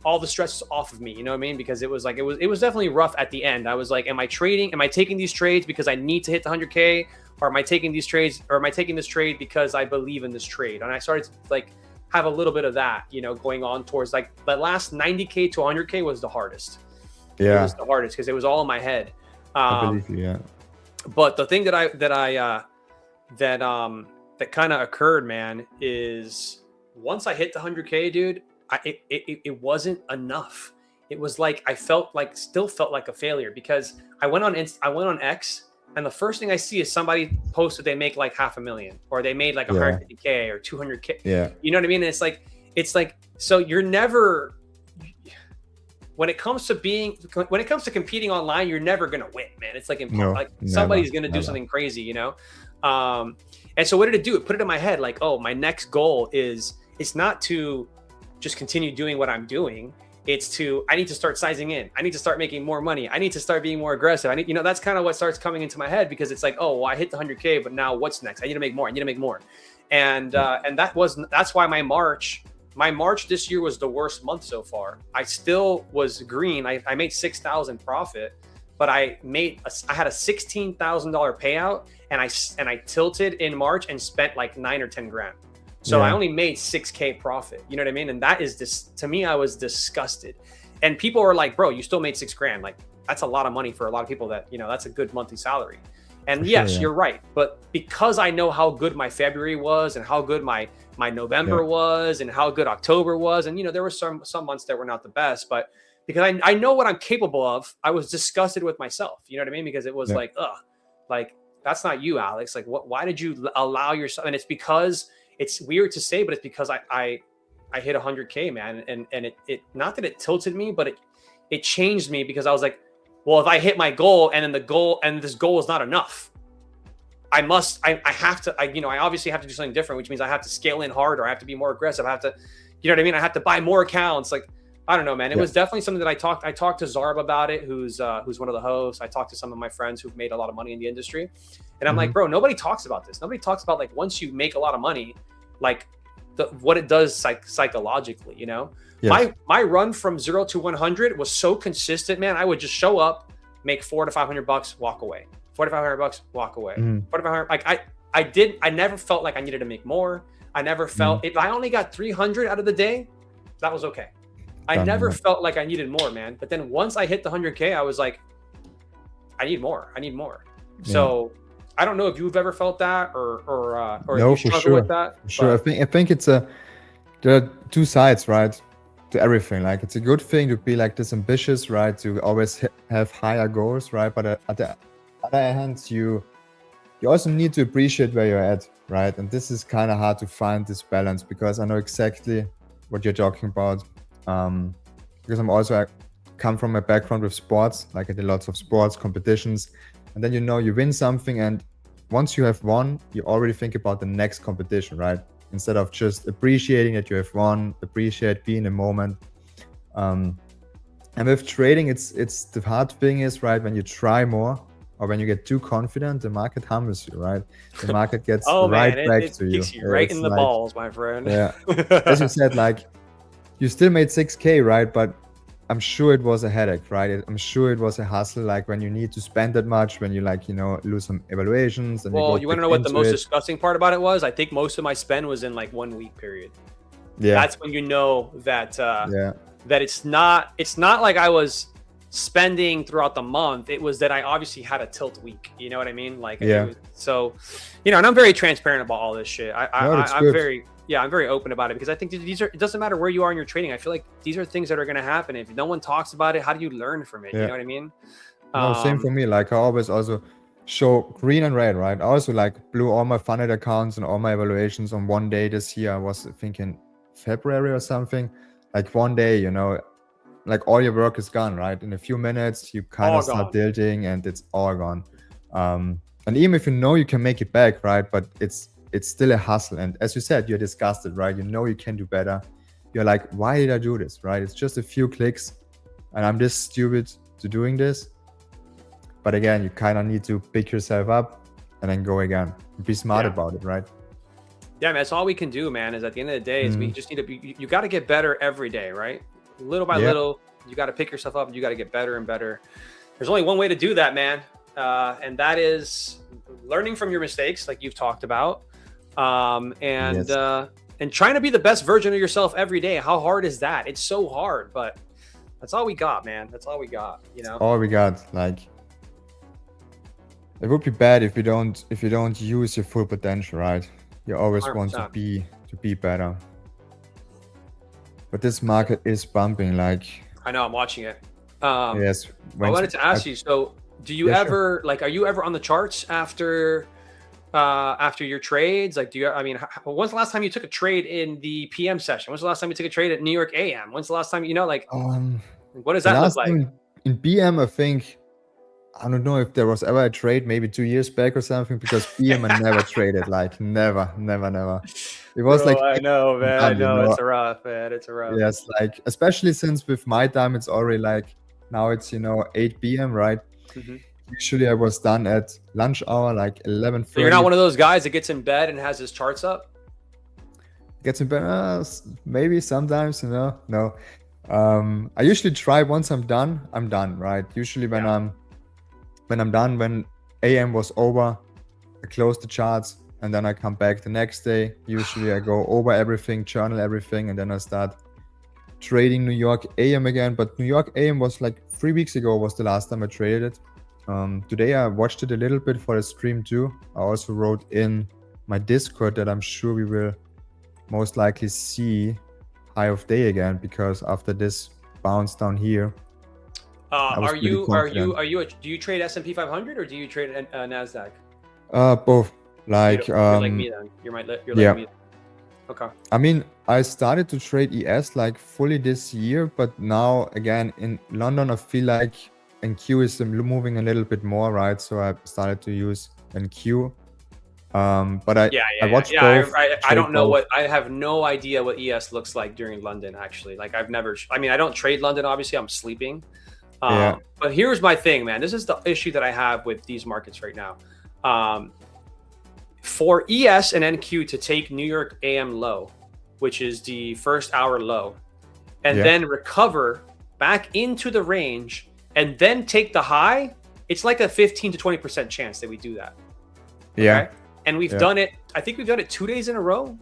Speaker 5: all the stress is off of me. You know what I mean? Because it was definitely rough at the end. I was like, am I taking these trades because I need to hit the 100K? Or am I taking these trades, or am I taking this trade because I believe in this trade? And I started to have a little bit of that, going on towards the last 90K to 100K was the hardest.
Speaker 6: Yeah.
Speaker 5: It was the hardest because it was all in my head.
Speaker 6: I believe you, yeah.
Speaker 5: But the thing that kind of occurred, man, is once I hit the 100K, dude, it wasn't enough. It was like still felt like a failure, because I went on X, and the first thing I see is somebody posted they make like $500,000, or they made like 150K or 200K. Yeah, you know what I mean? And it's like so you're never. When it comes to competing online, you're never gonna win, man. It's somebody's gonna do something crazy, And so what did it do? It put it in my head, like, oh, my next goal it's not to just continue doing what I'm doing. I need to start sizing in. I need to start making more money. I need to start being more aggressive. That's kind of what starts coming into my head, because it's like, oh, well, I hit the 100K, but now what's next? I need to make more. And that's why my March this year was the worst month so far. I still was green. I made 6,000 profit, but I had a $16,000 payout, and I tilted in March and spent like 9 or 10 grand. So I only made 6K profit. You know what I mean? And that is to me, I was disgusted. And people are like, bro, you still made 6 grand. Like, that's a lot of money for a lot of people that, that's a good monthly salary. And yes, you're right. But because I know how good my February was, and how good my November was, and how good October was, and there were some months that were not the best, but because I know what I'm capable of, I was disgusted with myself. You know what I mean? Because it was like, that's not you, Alex. Like, why did you allow yourself? And it's because, it's weird to say, but it's because I hit 100K, man, and it not that it tilted me, but it changed me, because I was like, well, if I hit my goal, and then this goal is not enough, I obviously have to do something different, which means I have to scale in harder. I have to be more aggressive. I have to, you know what I mean? I have to buy more accounts. Like, I don't know, man. It was definitely something that I talked to Zarb about it, who's one of the hosts. I talked to some of my friends who've made a lot of money in the industry, and I'm like, bro, nobody talks about this. Nobody talks about, like, once you make a lot of money, like what it does psychologically, Yes. My run from 0 to 100 was so consistent, man. I would just show up, make $400 to $500, walk away. $400 $4,500, walk away. 4,500. Like I never felt like I needed to make more. I never felt if I only got 300 out of the day, that was okay. I never felt like I needed more, man. But then once I hit the 100K, I was like, I need more. So I don't know if you've ever felt that or
Speaker 6: No,
Speaker 5: if you
Speaker 6: for
Speaker 5: struggle
Speaker 6: sure.
Speaker 5: with that.
Speaker 6: For sure. I think it's there are two sides, right, to everything. Like it's a good thing to be like this ambitious, right, to always have higher goals, right, but at the other hand, you also need to appreciate where you're at, right? And this is kind of hard to find this balance, because I know exactly what you're talking about, because I come from a background with sports. Like I did lots of sports competitions, and then you win something, and once you have won, you already think about the next competition, right? Instead of just appreciating that you have won, appreciate being in the moment. And with trading, it's the hard thing is, right, when you try more or when you get too confident, the market humbles you, right? The market gets back to you.
Speaker 5: Kicks you right in the balls, my friend.
Speaker 6: Yeah. As you said, like you still made 6K, right? But I'm sure it was a headache, right? I'm sure it was a hustle, like when you need to spend that much, when you lose some evaluations. And
Speaker 5: well, you want to know what the most disgusting part about it was? I think most of my spend was in like 1 week period. Yeah. That's when you know that that it's not like I was spending throughout the month. It was that I obviously had a tilt week. You know what I mean? Like, and I'm very transparent about all this shit. I'm very open about it, because I think it doesn't matter where you are in your trading. I feel like these are things that are going to happen. If no one talks about it, how do you learn from it? You know what I mean?
Speaker 6: No, same for me. Like I always also show green and red, right? I also like blew all my funded accounts and all my evaluations on one day this year. I was thinking February or something. Like one day, like all your work is gone, right? In a few minutes, you kind of start tilting and it's all gone. And even if you can make it back, right? But it's still a hustle. And as you said, you're disgusted, right? You can do better. You're like, why did I do this, right? It's just a few clicks and I'm this stupid to doing this. But again, you kind of need to pick yourself up and then go again. Be smart about it, right?
Speaker 5: Yeah, man, that's all we can do, man, is at the end of the day, is we just need to be, you got to get better every day, right? Little by little, you got to pick yourself up and you got to get better and better. There's only one way to do that, man. And that is learning from your mistakes, like you've talked about. And trying to be the best version of yourself every day. How hard is that? It's so hard, but that's all we got, man. That's all we got,
Speaker 6: all we got. Like, it would be bad if you don't use your full potential, right? You always 100%. Want to be better. But this market is bumping, like.
Speaker 5: I know, I'm watching it.
Speaker 6: Yes.
Speaker 5: I wanted to ask you, so do you ever, like, are you ever on the charts after your trades? Like, when's the last time you took a trade in the PM session? When's the last time you took a trade at New York AM? When's the last time, what does that look like?
Speaker 6: In PM, I think, I don't know if there was ever a trade, maybe 2 years back or something, because PM I never traded, like never. It was
Speaker 5: I know, man. I know, it's rough, man. It's rough.
Speaker 6: Yes, like, especially since with my time, it's already like, now it's, 8 p.m., right? Mm-hmm. Usually I was done at lunch hour, like 11:30.
Speaker 5: So you're not one of those guys that gets in bed and has his charts up?
Speaker 6: Gets in bed, maybe sometimes, no. I usually try once I'm done, right? Usually when I'm done, when AM was over, I close the charts and then I come back the next day. Usually I go over everything, journal everything, and then I start trading New York AM again. But New York AM was like 3 weeks ago was the last time I traded it. Today I watched it a little bit for the stream too. I also wrote in my Discord that I'm sure we will most likely see high of day again, because after this bounce down here,
Speaker 5: do you trade S&P 500 or do you trade NASDAQ?
Speaker 6: Both. Like,
Speaker 5: you're like me then. You're like me. Okay.
Speaker 6: I mean, I started to trade ES like fully this year, but now again in London, I feel like NQ is moving a little bit more, right? So I started to use NQ. But I watched both.
Speaker 5: I don't know I have no idea what ES looks like during London, actually. Like I don't trade London, obviously. I'm sleeping. But here's my thing, man. This is the issue that I have with these markets right now. For ES and NQ to take New York AM low, which is the first hour low, and then recover back into the range and then take the high, it's like a 15 to 20% chance that we do that.
Speaker 6: Yeah.
Speaker 5: And we've done it. I think we've done it 2 days in a row.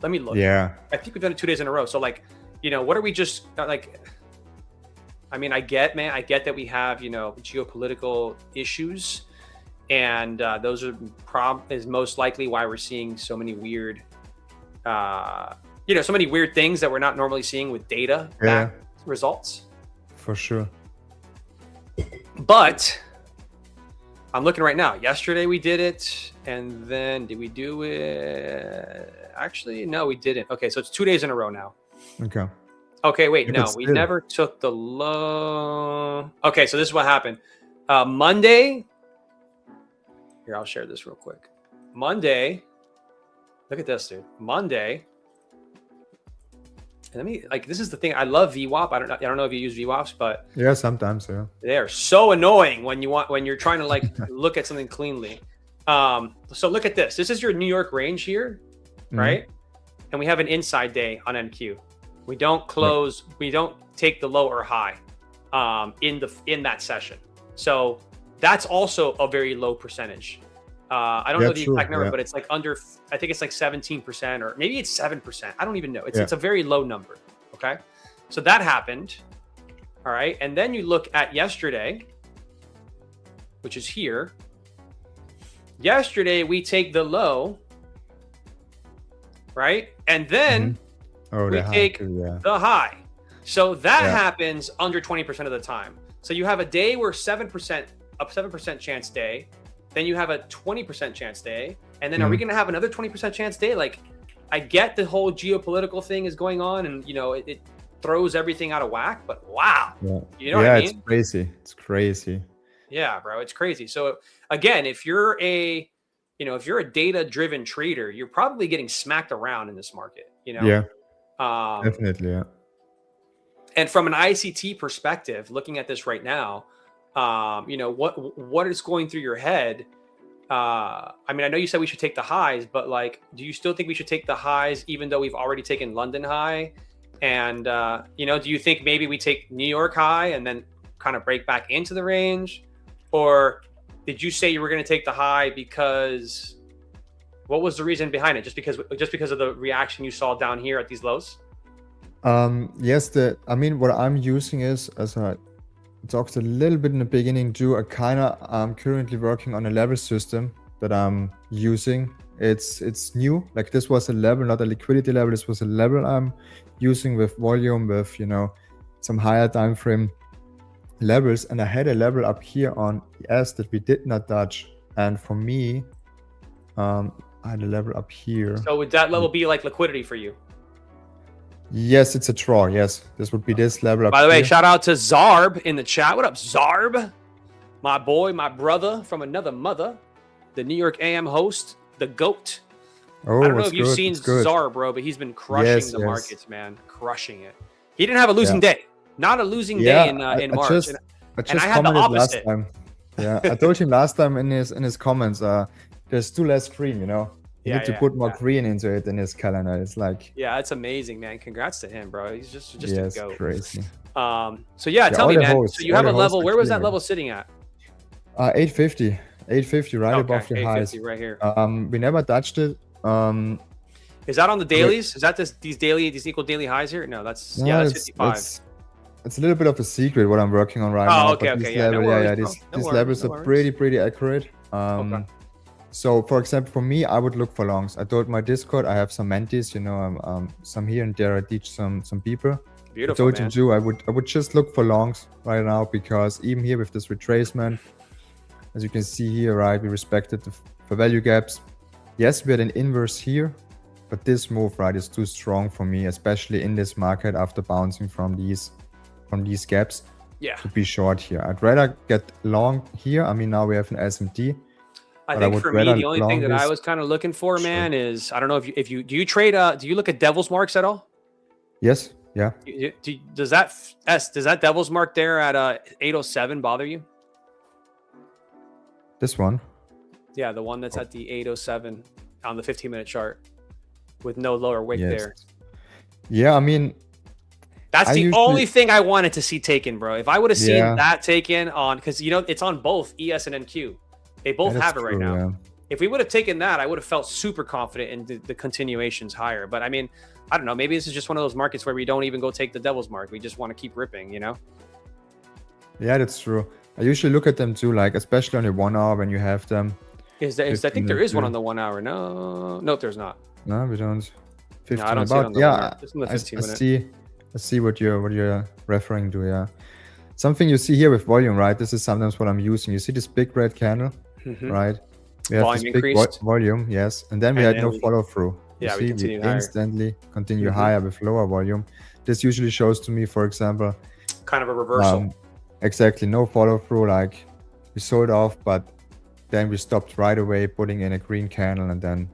Speaker 5: Let me look.
Speaker 6: Yeah.
Speaker 5: I think we've done it 2 days in a row. So like, what are we just like? I mean, I get that we have, geopolitical issues, and those are is most likely why we're seeing so many weird, so many weird things that we're not normally seeing with data back results.
Speaker 6: For sure.
Speaker 5: But I'm looking right now. Yesterday we did it, and then did we do it? Actually, no, we didn't. Okay, so it's 2 days in a row now.
Speaker 6: Okay.
Speaker 5: Okay, wait,
Speaker 6: Yeah,
Speaker 5: no,
Speaker 6: but
Speaker 5: we
Speaker 6: still.
Speaker 5: never took the low. Okay, so this is what happened. Monday. Here, I'll share this real quick. Monday. Look at this, dude. Monday. And this is the thing. I love VWAP. I don't know if you use VWAPs, but
Speaker 6: Yeah, sometimes, yeah.
Speaker 5: they're so annoying when you're trying to like look at something cleanly. So look at this. This is your New York range here, right? And we have an inside day on NQ. We don't close. We don't take the low or high in that session. So that's also a very low percentage. I don't know the exact number, but it's like under. I think it's like 17%, or maybe it's 7%. I don't even know. It's a very low number. Okay, so that happened. All right, and then you look at yesterday, which is here. Yesterday we take the low, right, and then we take the high. So that happens under 20% of the time. So you have a day where 7% chance day. Then you have a 20% chance day. And then are we going to have another 20% chance day? Like, I get the whole geopolitical thing is going on, and, it throws everything out of whack. But wow. You know what I mean?
Speaker 6: It's crazy. It's crazy.
Speaker 5: Yeah, bro. It's crazy. So again, if you're a data-driven trader, you're probably getting smacked around in this market,
Speaker 6: Yeah, definitely, yeah.
Speaker 5: And from an ICT perspective, looking at this right now, what is going through your head? I mean, I know you said we should take the highs, but like, do you still think we should take the highs even though we've already taken London high? And, do you think maybe we take New York high and then kind of break back into the range? Or did you say you were going to take the high because what was the reason behind it? Just because of the reaction you saw down here at these lows?
Speaker 6: Yes, what I'm using is, as I talked a little bit in the beginning, I'm currently working on a level system that I'm using. It's new. Like, this was a level, not a liquidity level. This was a level I'm using with volume, with some higher time frame levels, and I had a level up here on ES that we did not touch. And for me, I had a level up here.
Speaker 5: So would that level be like liquidity for you?
Speaker 6: Yes, it's a draw. Yes, this would be this level up.
Speaker 5: By the way, shout out to Zarb in the chat. What up, Zarb? My boy, my brother from another mother, the New York AM host, the GOAT.
Speaker 6: Oh,
Speaker 5: I don't know if you've seen Zarb, bro, but he's been crushing the markets, man. Crushing it. He didn't have a losing day. Not a losing day in March.
Speaker 6: I
Speaker 5: had the opposite.
Speaker 6: last time. Yeah, I told him last time in his comments, there's too less green, You need to put more green into it in his calendar. It's like,
Speaker 5: yeah, it's amazing, man. Congrats to him, bro. He's just a goat.
Speaker 6: Crazy.
Speaker 5: So tell me, man. So you have a level. Where was that level sitting at?
Speaker 6: 850, right above the highs.
Speaker 5: Right here.
Speaker 6: We never touched it.
Speaker 5: Is that on the dailies? Is that these equal daily highs here? No, that's 55.
Speaker 6: It's a little bit of a secret what I'm working on right now.
Speaker 5: Okay.
Speaker 6: These levels are pretty accurate. So, for example, for me, I would look for longs. I told my Discord, I have some mentees, some here and there. I teach some people.
Speaker 5: Beautiful,
Speaker 6: I told him too, I would just look for longs right now, because even here with this retracement, as you can see here, right, we respected the value gaps. Yes, we had an inverse here, but this move, right, is too strong for me, especially in this market after bouncing from these gaps.
Speaker 5: Yeah.
Speaker 6: To be short here, I'd rather get long here. I mean, now we have an SMT.
Speaker 5: I think for me, the only thing that I was kind of looking for, man, is I don't know if you do you trade do you look at Devil's Marks at all?
Speaker 6: Yes. Yeah.
Speaker 5: Does that Devil's Mark there at 807 bother you?
Speaker 6: This one?
Speaker 5: Yeah, the one that's at the 807 on the 15-minute chart with no lower wick there.
Speaker 6: Yeah, I mean,
Speaker 5: That's
Speaker 6: I
Speaker 5: the
Speaker 6: usually-
Speaker 5: only thing I wanted to see taken, bro. If I would have seen
Speaker 6: Yeah.
Speaker 5: that taken on, because it's on both ES and NQ. They both
Speaker 6: That is
Speaker 5: have it right
Speaker 6: true,
Speaker 5: now.
Speaker 6: yeah.
Speaker 5: If we would have taken that, I would have felt super confident in the continuations higher. But I mean, I don't know. Maybe this is just one of those markets where we don't even go take the devil's mark. We just want to keep ripping, you know?
Speaker 6: Yeah, that's true. I usually look at them too, like especially on the 1 hour when you have them.
Speaker 5: I think
Speaker 6: 15
Speaker 5: there is one
Speaker 6: minutes,
Speaker 5: on the 1 hour. No, nope, there's not.
Speaker 6: No, we don't. 15
Speaker 5: No, I don't see it on the 1 hour. Just on the
Speaker 6: I
Speaker 5: 15 minute.
Speaker 6: I see what you're referring to. Yeah, something you see here with volume, right? This is sometimes what I'm using. You see this big red candle,
Speaker 5: Mhm.
Speaker 6: right? We have
Speaker 5: Volume
Speaker 6: this big
Speaker 5: increased.
Speaker 6: volume, yes, and then we
Speaker 5: And
Speaker 6: had
Speaker 5: then
Speaker 6: no
Speaker 5: we-
Speaker 6: follow through.
Speaker 5: Yeah, we continued higher.
Speaker 6: Instantly continue
Speaker 5: Mhm.
Speaker 6: higher with lower volume. This usually shows to me, for example,
Speaker 5: Kind of a reversal.
Speaker 6: exactly no follow through. Like we sold off, but then we stopped right away, putting in a green candle and then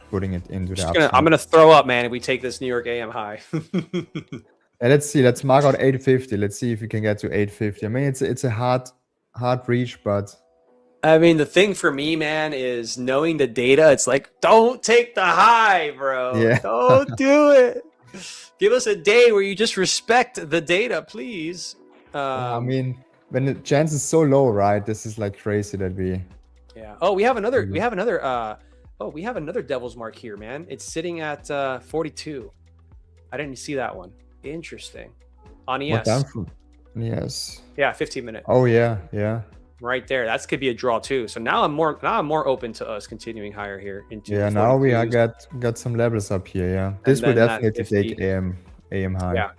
Speaker 6: putting it into the upside.
Speaker 5: I'm gonna throw up, man, if we take this New York AM high.
Speaker 6: And let's see. Let's mark out 850. Let's see if we can get to 850. I mean, it's a hard reach, but
Speaker 5: I mean, the thing for me, man, is knowing the data. It's like, don't take the high, bro.
Speaker 6: Yeah.
Speaker 5: Don't do it. Give us a day where you just respect the data, please.
Speaker 6: I mean, when the chance is so low, right? This is like crazy that we.
Speaker 5: Yeah. Oh, we have another. We have another devil's mark here, man. It's sitting at 42. I didn't see that one. Interesting. On ES.
Speaker 6: What time from? Yes.
Speaker 5: Yeah, 15 minute.
Speaker 6: Oh yeah, yeah.
Speaker 5: Right there. That could be a draw too. So now I'm more open to us continuing higher here into
Speaker 6: Yeah.
Speaker 5: the
Speaker 6: Now we
Speaker 5: 42s.
Speaker 6: got some levels up here. Yeah. This will
Speaker 5: then that
Speaker 6: definitely
Speaker 5: 50.
Speaker 6: take AM high.
Speaker 5: Yeah.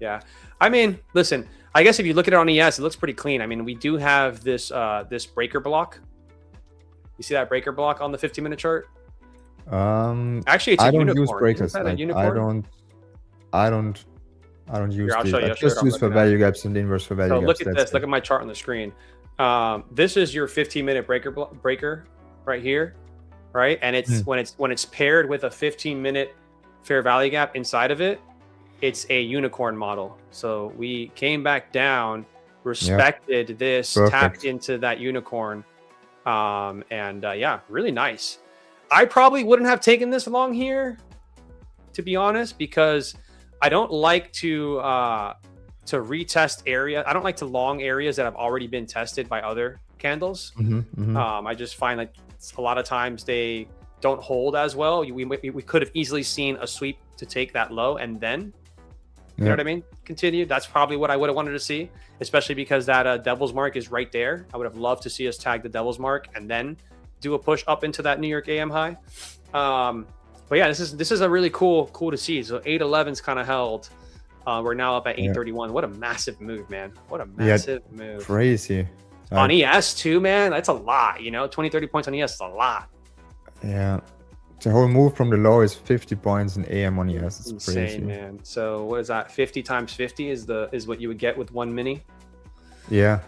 Speaker 5: Yeah. I mean, listen, I guess if you look at it on ES, it looks pretty clean. I mean, we do have this this breaker block. You see that breaker block on the 15-minute chart? Actually, it's a
Speaker 6: I don't
Speaker 5: unicorn.
Speaker 6: use breakers.
Speaker 5: Isn't that a
Speaker 6: Like,
Speaker 5: unicorn?
Speaker 6: I don't use
Speaker 5: I'll
Speaker 6: these.
Speaker 5: show you.
Speaker 6: I
Speaker 5: I'll show
Speaker 6: just
Speaker 5: you.
Speaker 6: use
Speaker 5: I'm
Speaker 6: for
Speaker 5: looking at
Speaker 6: value gaps and inverse for value
Speaker 5: So
Speaker 6: gaps.
Speaker 5: look at
Speaker 6: that's
Speaker 5: this. Look
Speaker 6: it.
Speaker 5: at my chart on the screen. This is your 15-minute breaker right here, right? And it's when it's paired with a 15-minute fair value gap inside of it, it's a unicorn model. So we came back down, respected this,
Speaker 6: Perfect.
Speaker 5: tapped into that unicorn, yeah, really nice. I probably wouldn't have taken this long here, to be honest, because I don't like to retest area. I don't like to long areas that have already been tested by other candles. I just find like a lot of times they don't hold as well. We could have easily seen a sweep to take that low and then, you know what I mean? Continue. That's probably what I would have wanted to see, especially because that devil's mark is right there. I would have loved to see us tag the devil's mark and then do a push up into that New York AM high. But yeah, this is a really cool to see. So 811's kind of held. We're now up at 831. What a massive move, man. What a massive move.
Speaker 6: Crazy.
Speaker 5: On ES too, man. That's a lot, 20, 30 points on ES is a lot.
Speaker 6: Yeah. The whole move from the low is 50 points in AM on ES. It's
Speaker 5: Insane,
Speaker 6: crazy.
Speaker 5: man. So what is that? 50 times 50 is what you would get with one mini.
Speaker 6: Yeah.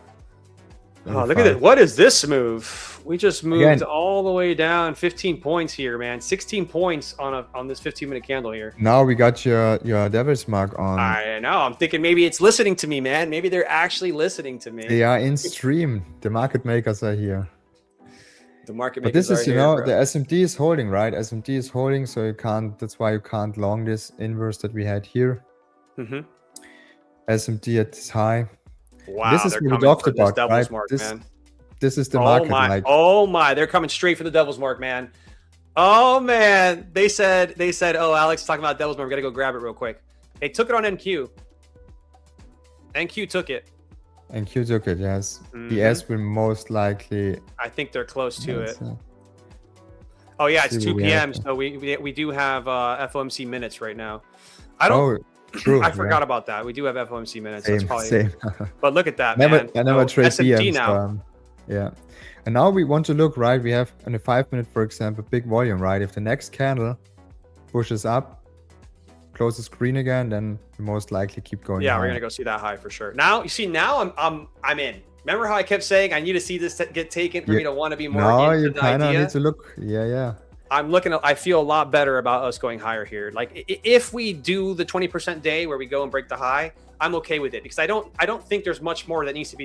Speaker 5: Oh, look at it. What is this move? We just moved
Speaker 6: Again.
Speaker 5: all the way down 15 points here, man. 16 points on this 15-minute candle here.
Speaker 6: Now we got your devil's mark on.
Speaker 5: I know. I'm thinking maybe it's listening to me, man. Maybe they're actually listening to me.
Speaker 6: They are in stream. The market makers are here.
Speaker 5: The market
Speaker 6: But
Speaker 5: makers
Speaker 6: this is,
Speaker 5: are here, bro.
Speaker 6: the SMT is holding, right? SMT is holding, so you can't. That's why you can't long this inverse that we had here.
Speaker 5: Mhm.
Speaker 6: SMT at this high.
Speaker 5: Wow,
Speaker 6: This is
Speaker 5: they're
Speaker 6: what we
Speaker 5: coming
Speaker 6: talked
Speaker 5: for this
Speaker 6: about,
Speaker 5: devil's
Speaker 6: right?
Speaker 5: mark,
Speaker 6: This-
Speaker 5: man.
Speaker 6: This is the
Speaker 5: Oh
Speaker 6: market.
Speaker 5: my!
Speaker 6: Like,
Speaker 5: Oh my! They're coming straight for the devil's mark, man. Oh man! They said, oh, Alex is talking about devil's mark. We gotta go grab it real quick. They took it on NQ. NQ took it.
Speaker 6: and Q took it, yes.
Speaker 5: Mhm.
Speaker 6: ES will most likely.
Speaker 5: I think they're close to it.
Speaker 6: Yes,
Speaker 5: Oh yeah, it's
Speaker 6: see
Speaker 5: 2
Speaker 6: what we
Speaker 5: p.m.
Speaker 6: have.
Speaker 5: So we do have FOMC minutes right now. I don't.
Speaker 6: Oh, true.
Speaker 5: I forgot about that. We do have FOMC minutes.
Speaker 6: Same,
Speaker 5: That's probably.
Speaker 6: same.
Speaker 5: But look at that,
Speaker 6: never,
Speaker 5: man.
Speaker 6: I never
Speaker 5: So
Speaker 6: trade
Speaker 5: SMT
Speaker 6: PMs.
Speaker 5: now.
Speaker 6: Yeah. And now we want to look, right? We have on a 5 minute, for example, big volume, right? If the next candle pushes up, closes green again, then we most likely keep going.
Speaker 5: Yeah,
Speaker 6: higher.
Speaker 5: we're gonna go see that high for sure. Now you see, now I'm in. Remember how I kept saying I need to see this get taken for me to want to be more
Speaker 6: Now
Speaker 5: into
Speaker 6: you
Speaker 5: the
Speaker 6: kind of
Speaker 5: idea?
Speaker 6: need to look. Yeah.
Speaker 5: I'm looking at, I feel a lot better about us going higher here. Like if we do the 20% day where we go and break the high, I'm okay with it because I don't think there's much more that needs to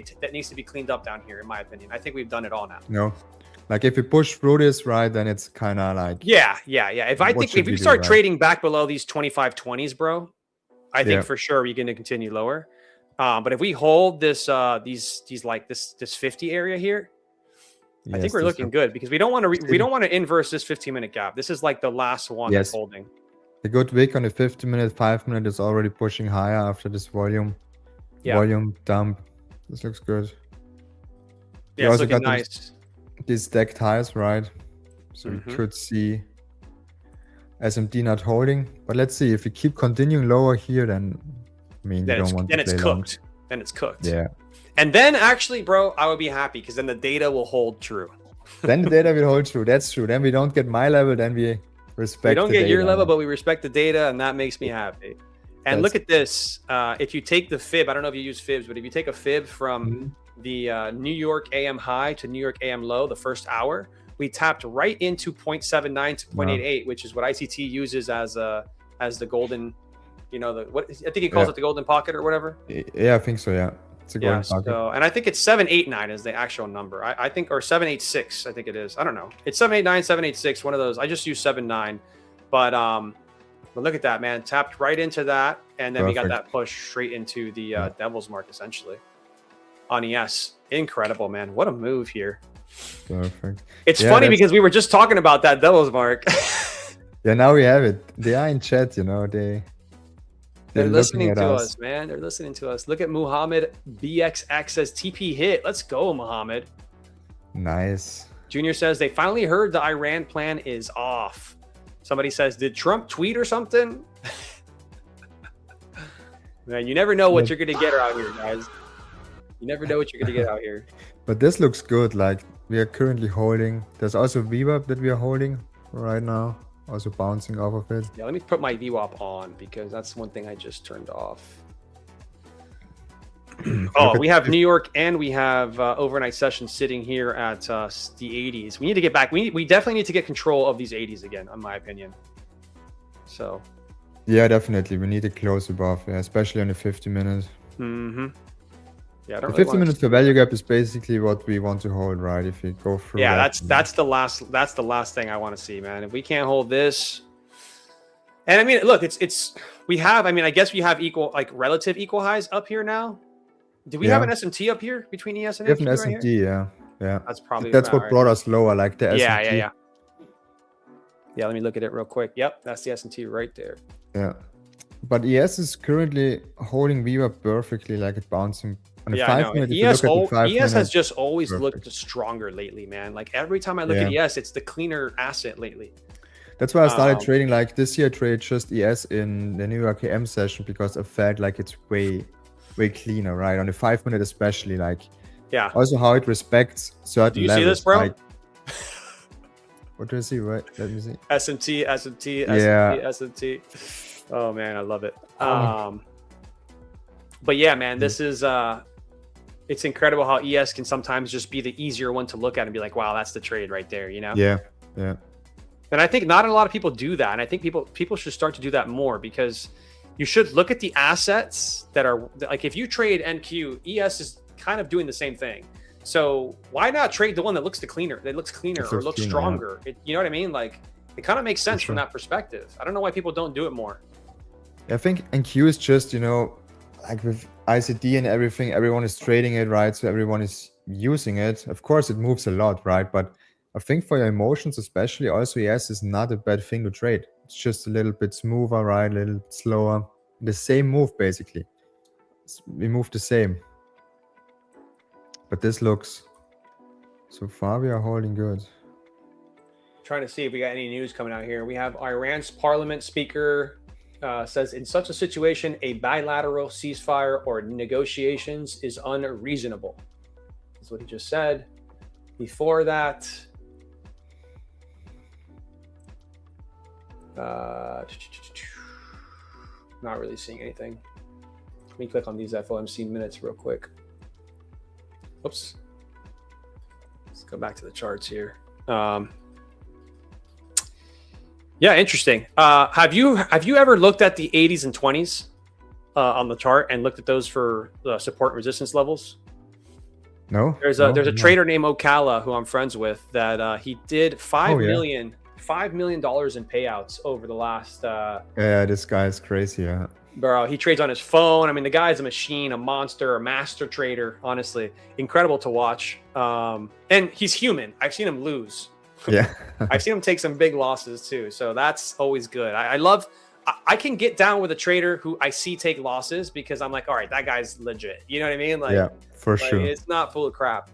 Speaker 5: be cleaned up down here, in my opinion. I think we've done it all now.
Speaker 6: No. Like if you push through this, right, then it's kind of like.
Speaker 5: Yeah. If
Speaker 6: What
Speaker 5: if
Speaker 6: should
Speaker 5: we
Speaker 6: we do,
Speaker 5: start
Speaker 6: right?
Speaker 5: trading back below these 25-20s, bro, I think for sure we're going to continue lower. But if we hold this, this 50 area here, I think we're looking good because we don't want to inverse this 15-minute gap. This is like the last one that's holding.
Speaker 6: A good wick on the 50-minute, 5-minute is already pushing higher after this volume dump. This looks good.
Speaker 5: Yeah, it's looking nice.
Speaker 6: These stacked highs, right? So we could see SMD not holding, but let's see if we keep continuing lower here, then you don't want to play long.
Speaker 5: Then it's cooked.
Speaker 6: Yeah.
Speaker 5: And then actually, bro, I would be happy because then the data will hold true.
Speaker 6: Then the data will hold true. That's true. Then we don't get my level. Then we respect.
Speaker 5: We don't get your level, but we respect the data, and that makes me happy. And look at this. If you take the fib, I don't know if you use fibs, but if you take a fib from the New York AM high to New York AM low, the first hour, we tapped right into 0.79 to 0.88, which is what ICT uses as the golden, what I think he calls it the golden pocket or whatever.
Speaker 6: Yeah, I think so. Yeah, it's a golden pocket.
Speaker 5: So, and I think it's 789 is the actual number. I think, or 786, I think it is. I don't know. It's 789, 786, one of those. I just use 79, but look at that, man. Tapped right into that, and then we got that push straight into the devil's mark essentially on ES. Incredible, man. What a move here.
Speaker 6: Perfect.
Speaker 5: It's funny because we were just talking about that devil's mark.
Speaker 6: Yeah, now we have it. They are in chat,
Speaker 5: They're listening to us, man. They're listening to us. Look at Muhammad BXX says TP hit. Let's go, Muhammad.
Speaker 6: Nice.
Speaker 5: Junior says they finally heard the Iran plan is off. Somebody says, did Trump tweet or something? Man, you never know what you're going to get out here, guys. You never know what you're going to get out here.
Speaker 6: But this looks good. Like, we are currently holding. There's also VWAP that we are holding right now. Also bouncing off of it.
Speaker 5: Yeah, let me put my VWAP on because that's one thing I just turned off. We have New York and we have overnight session sitting here at the 80s. We need to get back. We definitely need to get control of these 80s again, in my opinion. So.
Speaker 6: Yeah, definitely. We need to close above, especially on the 50 minutes.
Speaker 5: Yeah,
Speaker 6: the 50 minutes for value gap is basically what we want to hold, right? If we go through.
Speaker 5: Yeah, that's the last thing I want to see, man. If we can't hold this, and I mean, look, we have. I mean, I guess we have relative equal highs up here now. Do we have an SMT up here between ES and
Speaker 6: NQ? We have an SMT, yeah.
Speaker 5: That's probably
Speaker 6: what brought us lower, like the SMT.
Speaker 5: Yeah. Yeah, let me look at it real quick. Yep, that's the SMT right there.
Speaker 6: Yeah, but ES is currently holding VWAP perfectly, like it bouncing. On the 5 minute,
Speaker 5: ES has just always looked stronger lately, man. Like every time I look at ES, it's the cleaner asset lately.
Speaker 6: That's why I started trading. Like this year, I traded just ES in the New York AM session because I felt like it's way cleaner, right? On the 5 minute, especially, like also how it respects certain levels.
Speaker 5: Do you see this, bro?
Speaker 6: Like, what do I see? Right? Let me see.
Speaker 5: SMT. Oh man, I love it. But yeah, man, this is it's incredible how ES can sometimes just be the easier one to look at and be like, wow, that's the trade right there,
Speaker 6: Yeah.
Speaker 5: And I think not a lot of people do that. And I think people should start to do that more because you should look at the assets that are like, if you trade NQ, ES is kind of doing the same thing. So why not trade the one that looks cleaner or looks stronger? You know what I mean? Like it kind of makes sense from that perspective. I don't know why people don't do it more.
Speaker 6: I think NQ is just, like with ICD and everything, everyone is trading it, right? So everyone is using it. Of course, it moves a lot, right? But I think for your emotions, especially, also ES is not a bad thing to trade. It's just a little bit smoother, right? A little bit slower. The same move, basically. We move the same. But this looks... So far, we are holding good.
Speaker 5: Trying to see if we got any news coming out here. We have Iran's parliament speaker... says in such a situation, a bilateral ceasefire or negotiations is unreasonable. That's what he just said. Before that, not really seeing anything. Let me click on these FOMC minutes real quick. Oops. Let's go back to the charts here. Yeah, interesting. Have you ever looked at the 80s and 20s on the chart and looked at those for support and resistance levels?
Speaker 6: No.
Speaker 5: There's a trader named Ocala who I'm friends with that he did $5 million in payouts over the last.
Speaker 6: Yeah, this guy is crazy. Yeah.
Speaker 5: Bro, he trades on his phone. I mean, the guy's a machine, a monster, a master trader. Honestly, incredible to watch. And he's human. I've seen him lose.
Speaker 6: Yeah.
Speaker 5: I've seen him take some big losses too. So that's always good. I love. I can get down with a trader who I see take losses because I'm like, all right, that guy's legit. You know what I mean? Like,
Speaker 6: yeah, for
Speaker 5: like,
Speaker 6: sure.
Speaker 5: It's not full of crap.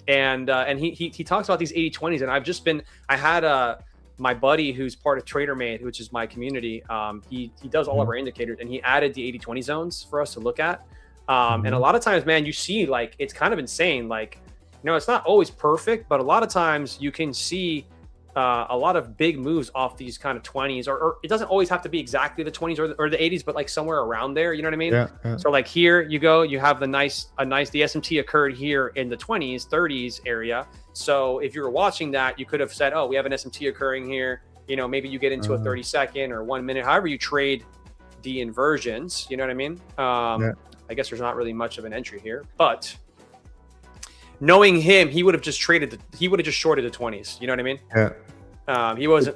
Speaker 5: And he talks about these 80-20s, and I've just been. I had my buddy who's part of TraderMade, which is my community. He does all of our indicators, and he added the 80-20 zones for us to look at. And a lot of times, man, you see like it's kind of insane. Like, you know, it's not always perfect, but a lot of times you can see a lot of big moves off these kind of 20s, or it doesn't always have to be exactly the 20s or the 80s, but like somewhere around there. You know what I mean?
Speaker 6: Yeah.
Speaker 5: So like here you go, you have the nice the SMT occurred here in the 20s, 30s area. So if you were watching that, you could have said, oh, we have an SMT occurring here. You know, maybe you get into a 30-second or 1 minute, however you trade the inversions. You know what I mean? I guess there's not really much of an entry here, but knowing him, he would have just shorted the 20s. You know what I mean?
Speaker 6: Yeah.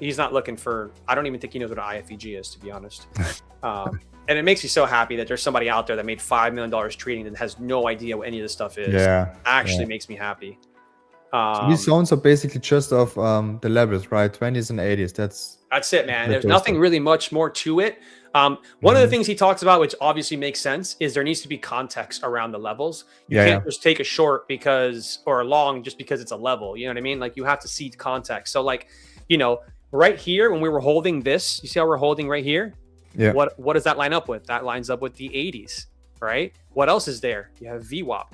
Speaker 5: He's not looking for, I don't even think he knows what an IFEG is, to be honest. And it makes me so happy that there's somebody out there that made $5 million trading and has no idea what any of this stuff is.
Speaker 6: Yeah.
Speaker 5: Actually makes me happy.
Speaker 6: So these zones are basically just of the levels, right? 20s and 80s.
Speaker 5: That's it, man. There's nothing really much more to it. One of the things he talks about, which obviously makes sense, is there needs to be context around the levels. You can't just take a short or a long just because it's a level. You know what I mean? Like you have to see context. So like, you know, right here when we were holding this, you see how we're holding right here?
Speaker 6: Yeah.
Speaker 5: What does that line up with? That lines up with the 80s, right? What else is there? You have VWAP.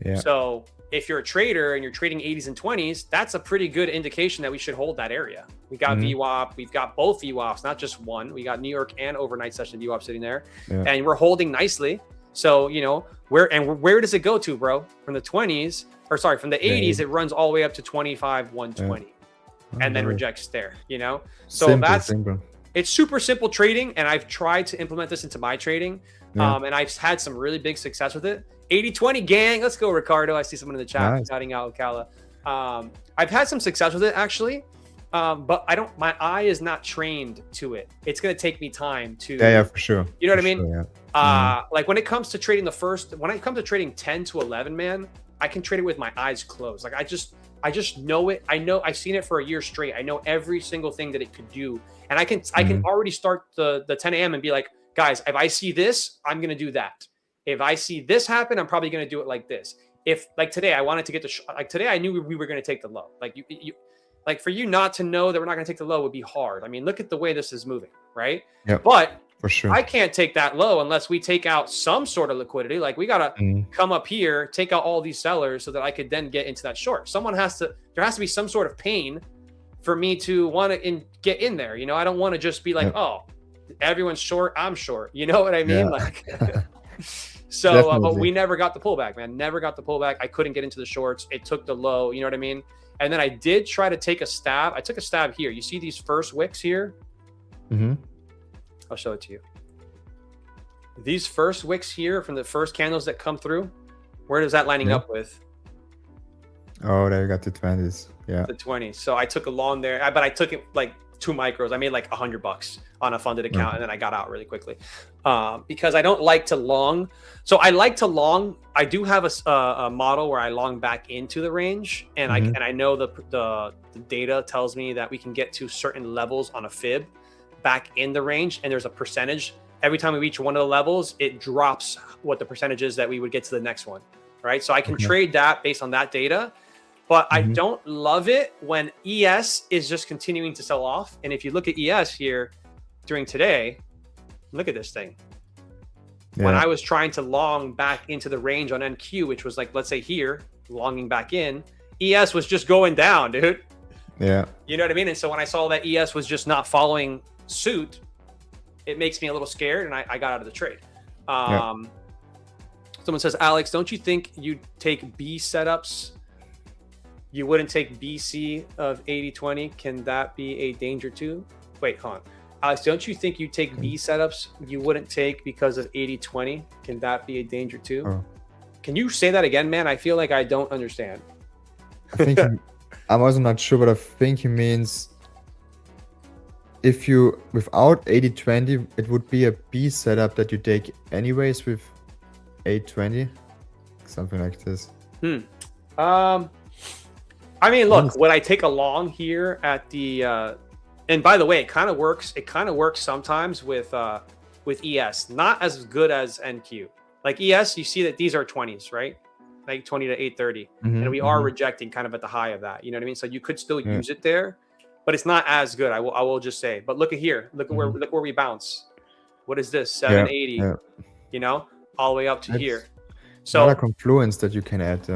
Speaker 6: Yeah.
Speaker 5: So if you're a trader and you're trading 80s and 20s, that's a pretty good indication that we should hold that area. We got VWAP. We've got both VWAPs, not just one. We got New York and overnight session VWAP sitting there, and we're holding nicely. So, you know, where does it go to, bro? From the 20s, from the 80s, it runs all the way up to 25, 120, and then rejects there, you know? So simple. It's super simple trading, and I've tried to implement this into my trading, and I've had some really big success with it. 80-20 gang. Let's go, Ricardo. I see someone in the chat shouting out Ocala. I've had some success with it actually, but my eye is not trained to it. It's going to take me time to.
Speaker 6: Yeah, for sure.
Speaker 5: You know what I mean? Yeah. Like when it comes to trading when it comes to trading 10 to 11, man, I can trade it with my eyes closed. Like I just know it. I know I've seen it for a year straight. I know every single thing that it could do. And I can already start the 10 a.m. and be like, guys, if I see this, I'm going to do that. If I see this happen, I'm probably going to do it like this. If like today, I wanted to get like today, I knew we were going to take the low. Like you, like for you not to know that we're not going to take the low would be hard. I mean, look at the way this is moving, right?
Speaker 6: Yeah.
Speaker 5: But
Speaker 6: for sure,
Speaker 5: I can't take that low unless we take out some sort of liquidity. Like we got to come up here, take out all these sellers so that I could then get into that short. There has to be some sort of pain for me to want to get in there. You know, I don't want to just be like, oh, everyone's short, I'm short. You know what I mean? Like. So, but we never got the pullback, man. Never got the pullback. I couldn't get into the shorts. It took the low. You know what I mean? And then I did try to take a stab. I took a stab here. You see these first wicks here? I'll show it to you. These first wicks here from the first candles that come through, where does that lining up with?
Speaker 6: Oh, there you got the 20s. Yeah.
Speaker 5: The 20s. So I took a long there, but I took it like 2 micros. I made like $100 on a funded account, and then I got out really quickly because I don't like to long. So I like to long. I do have a model where I long back into the range, and I know the data tells me that we can get to certain levels on a fib back in the range, and there's a percentage. Every time we reach one of the levels, it drops what the percentage is that we would get to the next one, right? So I can trade that based on that data. But I don't love it when ES is just continuing to sell off. And if you look at ES here during today, look at this thing. When I was trying to long back into the range on NQ, which was like, let's say here, longing back in, ES was just going down, dude.
Speaker 6: Yeah.
Speaker 5: You know what I mean? And so when I saw that ES was just not following suit, it makes me a little scared, and I got out of the trade. Someone says, Alex, don't you think you'd take B setups? You wouldn't take BC of 80-20. Can that be a danger too? Wait, hold on. Alex, don't you think you take B setups you wouldn't take because of 80-20? Can that be a danger too?
Speaker 6: Oh.
Speaker 5: Can you say that again, man? I feel like I don't understand.
Speaker 6: I think I'm also not sure, but I think he means if you without 80-20, it would be a B setup that you take anyways with 8-20, something like this.
Speaker 5: I mean, look, would I take a long here at the and by the way, it kind of works sometimes with ES, not as good as NQ. Like ES, you see that these are 20s, right? Like 20 to 830. And we are rejecting kind of at the high of that. You know what I mean? So you could still use it there, but it's not as good. I will just say. But look at here. Look at where we bounce. What is this? 780. You know, all the way up to here. So
Speaker 6: not a confluence that you can add.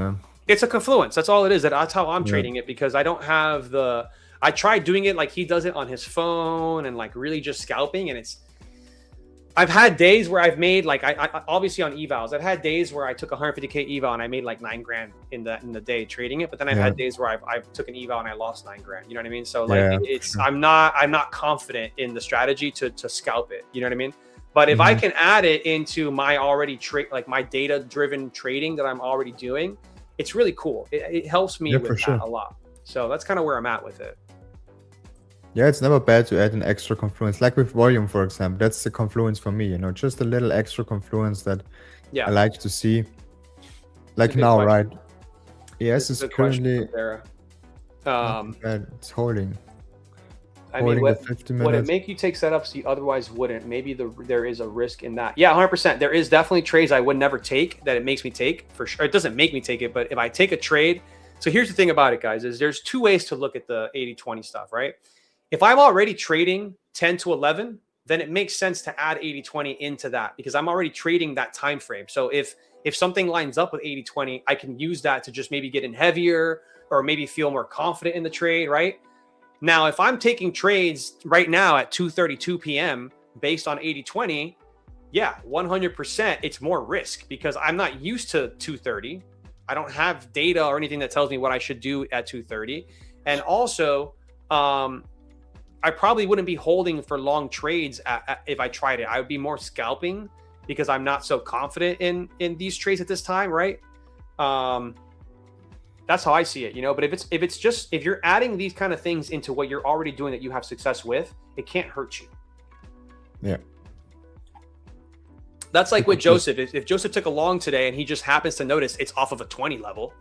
Speaker 5: It's a confluence. That's all it is. That's how I'm trading it, because I don't have the. I tried doing it like he does it on his phone and like really just scalping, and it's. I've had days where I've made like I obviously on evals. I've had days where I took 150K eval and I made like $9 grand in the day trading it. But then I've had days where I've took an eval and I lost $9 grand. You know what I mean? So like it's I'm not confident in the strategy to scalp it. You know what I mean? But if I can add it into my already like my data driven trading that I'm already doing, it's really cool. It helps me with that a lot. So that's kind of where I'm at with it.
Speaker 6: Yeah, it's never bad to add an extra confluence, like with volume, for example. That's the confluence for me, you know, just a little extra confluence that I like to see. Like now, right? ES is currently it's holding.
Speaker 5: I mean, would it make you take setups you otherwise wouldn't? Maybe there is a risk in that. Yeah, 100%. There is definitely trades I would never take that it makes me take, for sure. It doesn't make me take it, but if I take a trade. So here's the thing about it, guys, is there's two ways to look at the 80-20 stuff, right? If I'm already trading 10 to 11, then it makes sense to add 80-20 into that, because I'm already trading that time frame. So if something lines up with 80-20, I can use that to just maybe get in heavier or maybe feel more confident in the trade, right? Now, if I'm taking trades right now at 2:32 p.m. based on 80-20, yeah, 100%, it's more risk because I'm not used to 2:30. I don't have data or anything that tells me what I should do at 2:30. And also, I probably wouldn't be holding for long trades if I tried it. I would be more scalping because I'm not so confident in these trades at this time, right? That's how I see it, you know. But if you're adding these kind of things into what you're already doing that you have success with, it can't hurt you.
Speaker 6: Yeah.
Speaker 5: That's like with Joseph. If Joseph took a long today and he just happens to notice it's off of a 20 level,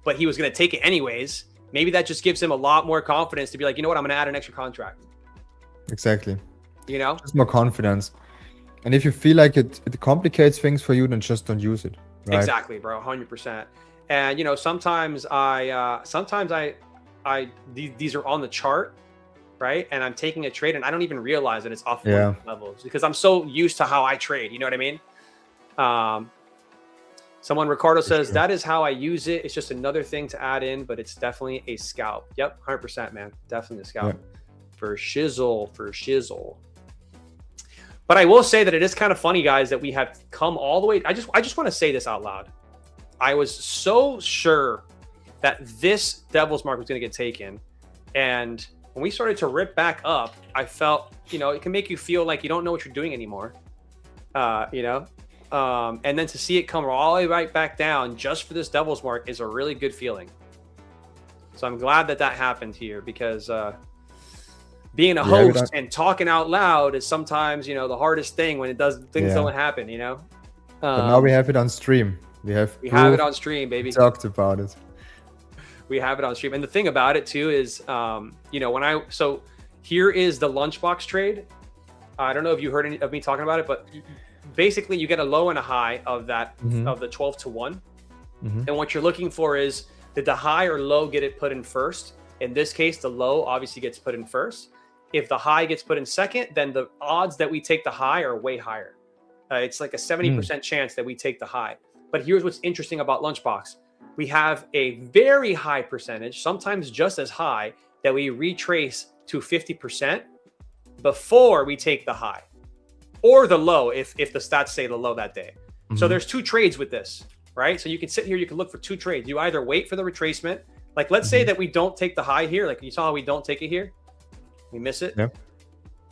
Speaker 5: but he was going to take it anyways, maybe that just gives him a lot more confidence to be like, you know what, I'm going to add an extra contract.
Speaker 6: Exactly.
Speaker 5: You know?
Speaker 6: Just more confidence. And if you feel like it complicates things for you, then just don't use it. Right?
Speaker 5: Exactly, bro. 100%. And, you know, sometimes these are on the chart, right? And I'm taking a trade and I don't even realize that it's off levels because I'm so used to how I trade. You know what I mean? Ricardo says, that is how I use it. It's just another thing to add in, but it's definitely a scalp. Yep, 100%, man. Definitely a scalp. Yeah. For shizzle. But I will say that it is kind of funny, guys, that we have come all the way. I just want to say this out loud. I was so sure that this Devil's Mark was going to get taken. And when we started to rip back up, I felt, you know, it can make you feel like you don't know what you're doing anymore. You know? And then to see it come all the way right back down just for this Devil's Mark is a really good feeling. So I'm glad that happened here because being a host and talking out loud is sometimes, you know, the hardest thing when things don't happen, you know?
Speaker 6: But now we have it on stream. We have
Speaker 5: it on stream, baby.
Speaker 6: We talked about it.
Speaker 5: We have it on stream. And the thing about it too is, you know, so here is the lunchbox trade. I don't know if you heard any of me talking about it, but basically you get a low and a high of that, of the 12 to 1. And what you're looking for is, did the high or low get it put in first? In this case, the low obviously gets put in first. If the high gets put in second, then the odds that we take the high are way higher. It's like a 70% chance that we take the high. But here's what's interesting about Lunchbox. We have a very high percentage, sometimes just as high, that we retrace to 50% before we take the high or the low if the stats say the low that day. So there's two trades with this, right? So you can sit here, you can look for two trades. You either wait for the retracement. Like let's say that we don't take the high here. Like you saw how we don't take it here. We miss it. Yep.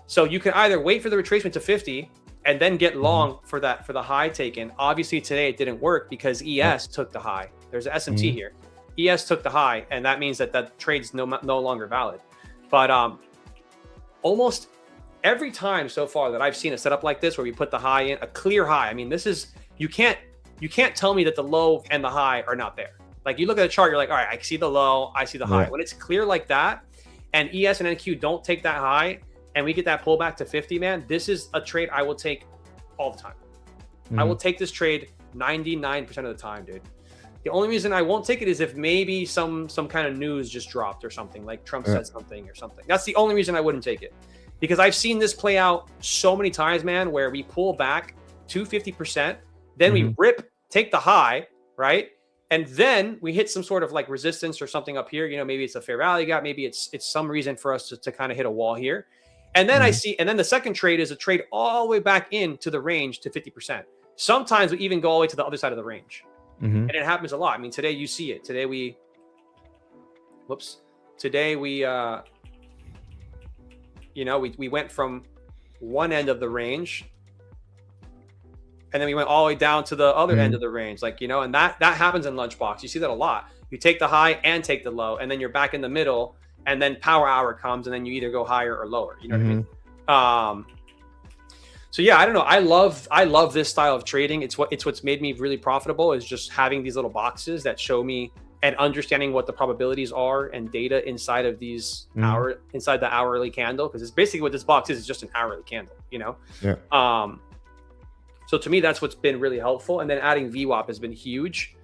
Speaker 5: So you can either wait for the retracement to 50 and then get long for the high taken. Obviously today it didn't work because ES took the high. There's an SMT here. ES took the high, and that means that trade's no longer valid. But almost every time so far that I've seen a setup like this where we put the high in, a clear high. I mean, this is, you can't tell me that the low and the high are not there. Like you look at the chart, you're like, all right, I see the low, I see the high. When it's clear like that, and ES and NQ don't take that high, and we get that pullback to 50, man, this is a trade I will take all the time. I will take this trade 99% of the time, dude. The only reason I won't take it is if maybe some kind of news just dropped or something, like Trump said something or something. That's the only reason I wouldn't take it. Because I've seen this play out so many times, man, where we pull back to 50%, then we take the high, right? And then we hit some sort of like resistance or something up here. You know, maybe it's a fair value gap. Maybe it's some reason for us to kind of hit a wall here. And then and then the second trade is a trade all the way back into the range to 50%. Sometimes we even go all the way to the other side of the range. And it happens a lot. I mean, today you see it. Today we you know, we went from one end of the range, and then we went all the way down to the other end of the range, like, you know, and that happens in Lunchbox. You see that a lot. You take the high and take the low, and then you're back in the middle, and then power hour comes, and then you either go higher or lower. You know what I mean? So yeah, I don't know. I love this style of trading. It's what's made me really profitable, is just having these little boxes that show me and understanding what the probabilities are and data inside of these inside the hourly candle. Because it's basically what this box is. It's just an hourly candle, you know? Yeah. So to me, that's what's been really helpful. And then adding VWAP has been huge.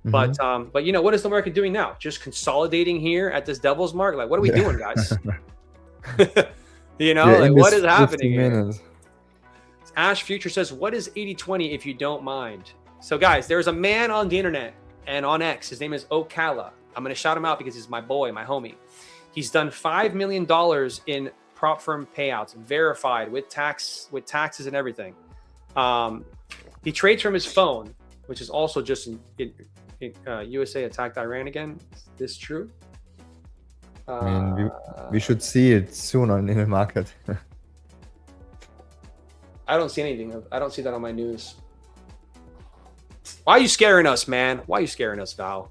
Speaker 5: But you know, what is the market doing now? Just consolidating here at this devil's mark? Like, what are we doing, guys? You know, like what is happening here? Ash Future says, what is 80-20 if you don't mind? So guys, there's a man on the internet and on X. His name is Ocala. I'm going to shout him out because he's my boy, my homie. He's done $5 million in prop firm payouts, verified with taxes and everything. He trades from his phone, which is also just in USA attacked Iran again. Is this true?
Speaker 6: I mean, we should see it soon in the market.
Speaker 5: I don't see anything. I don't see that on my news. Why are you scaring us, man? Why are you scaring us, Val?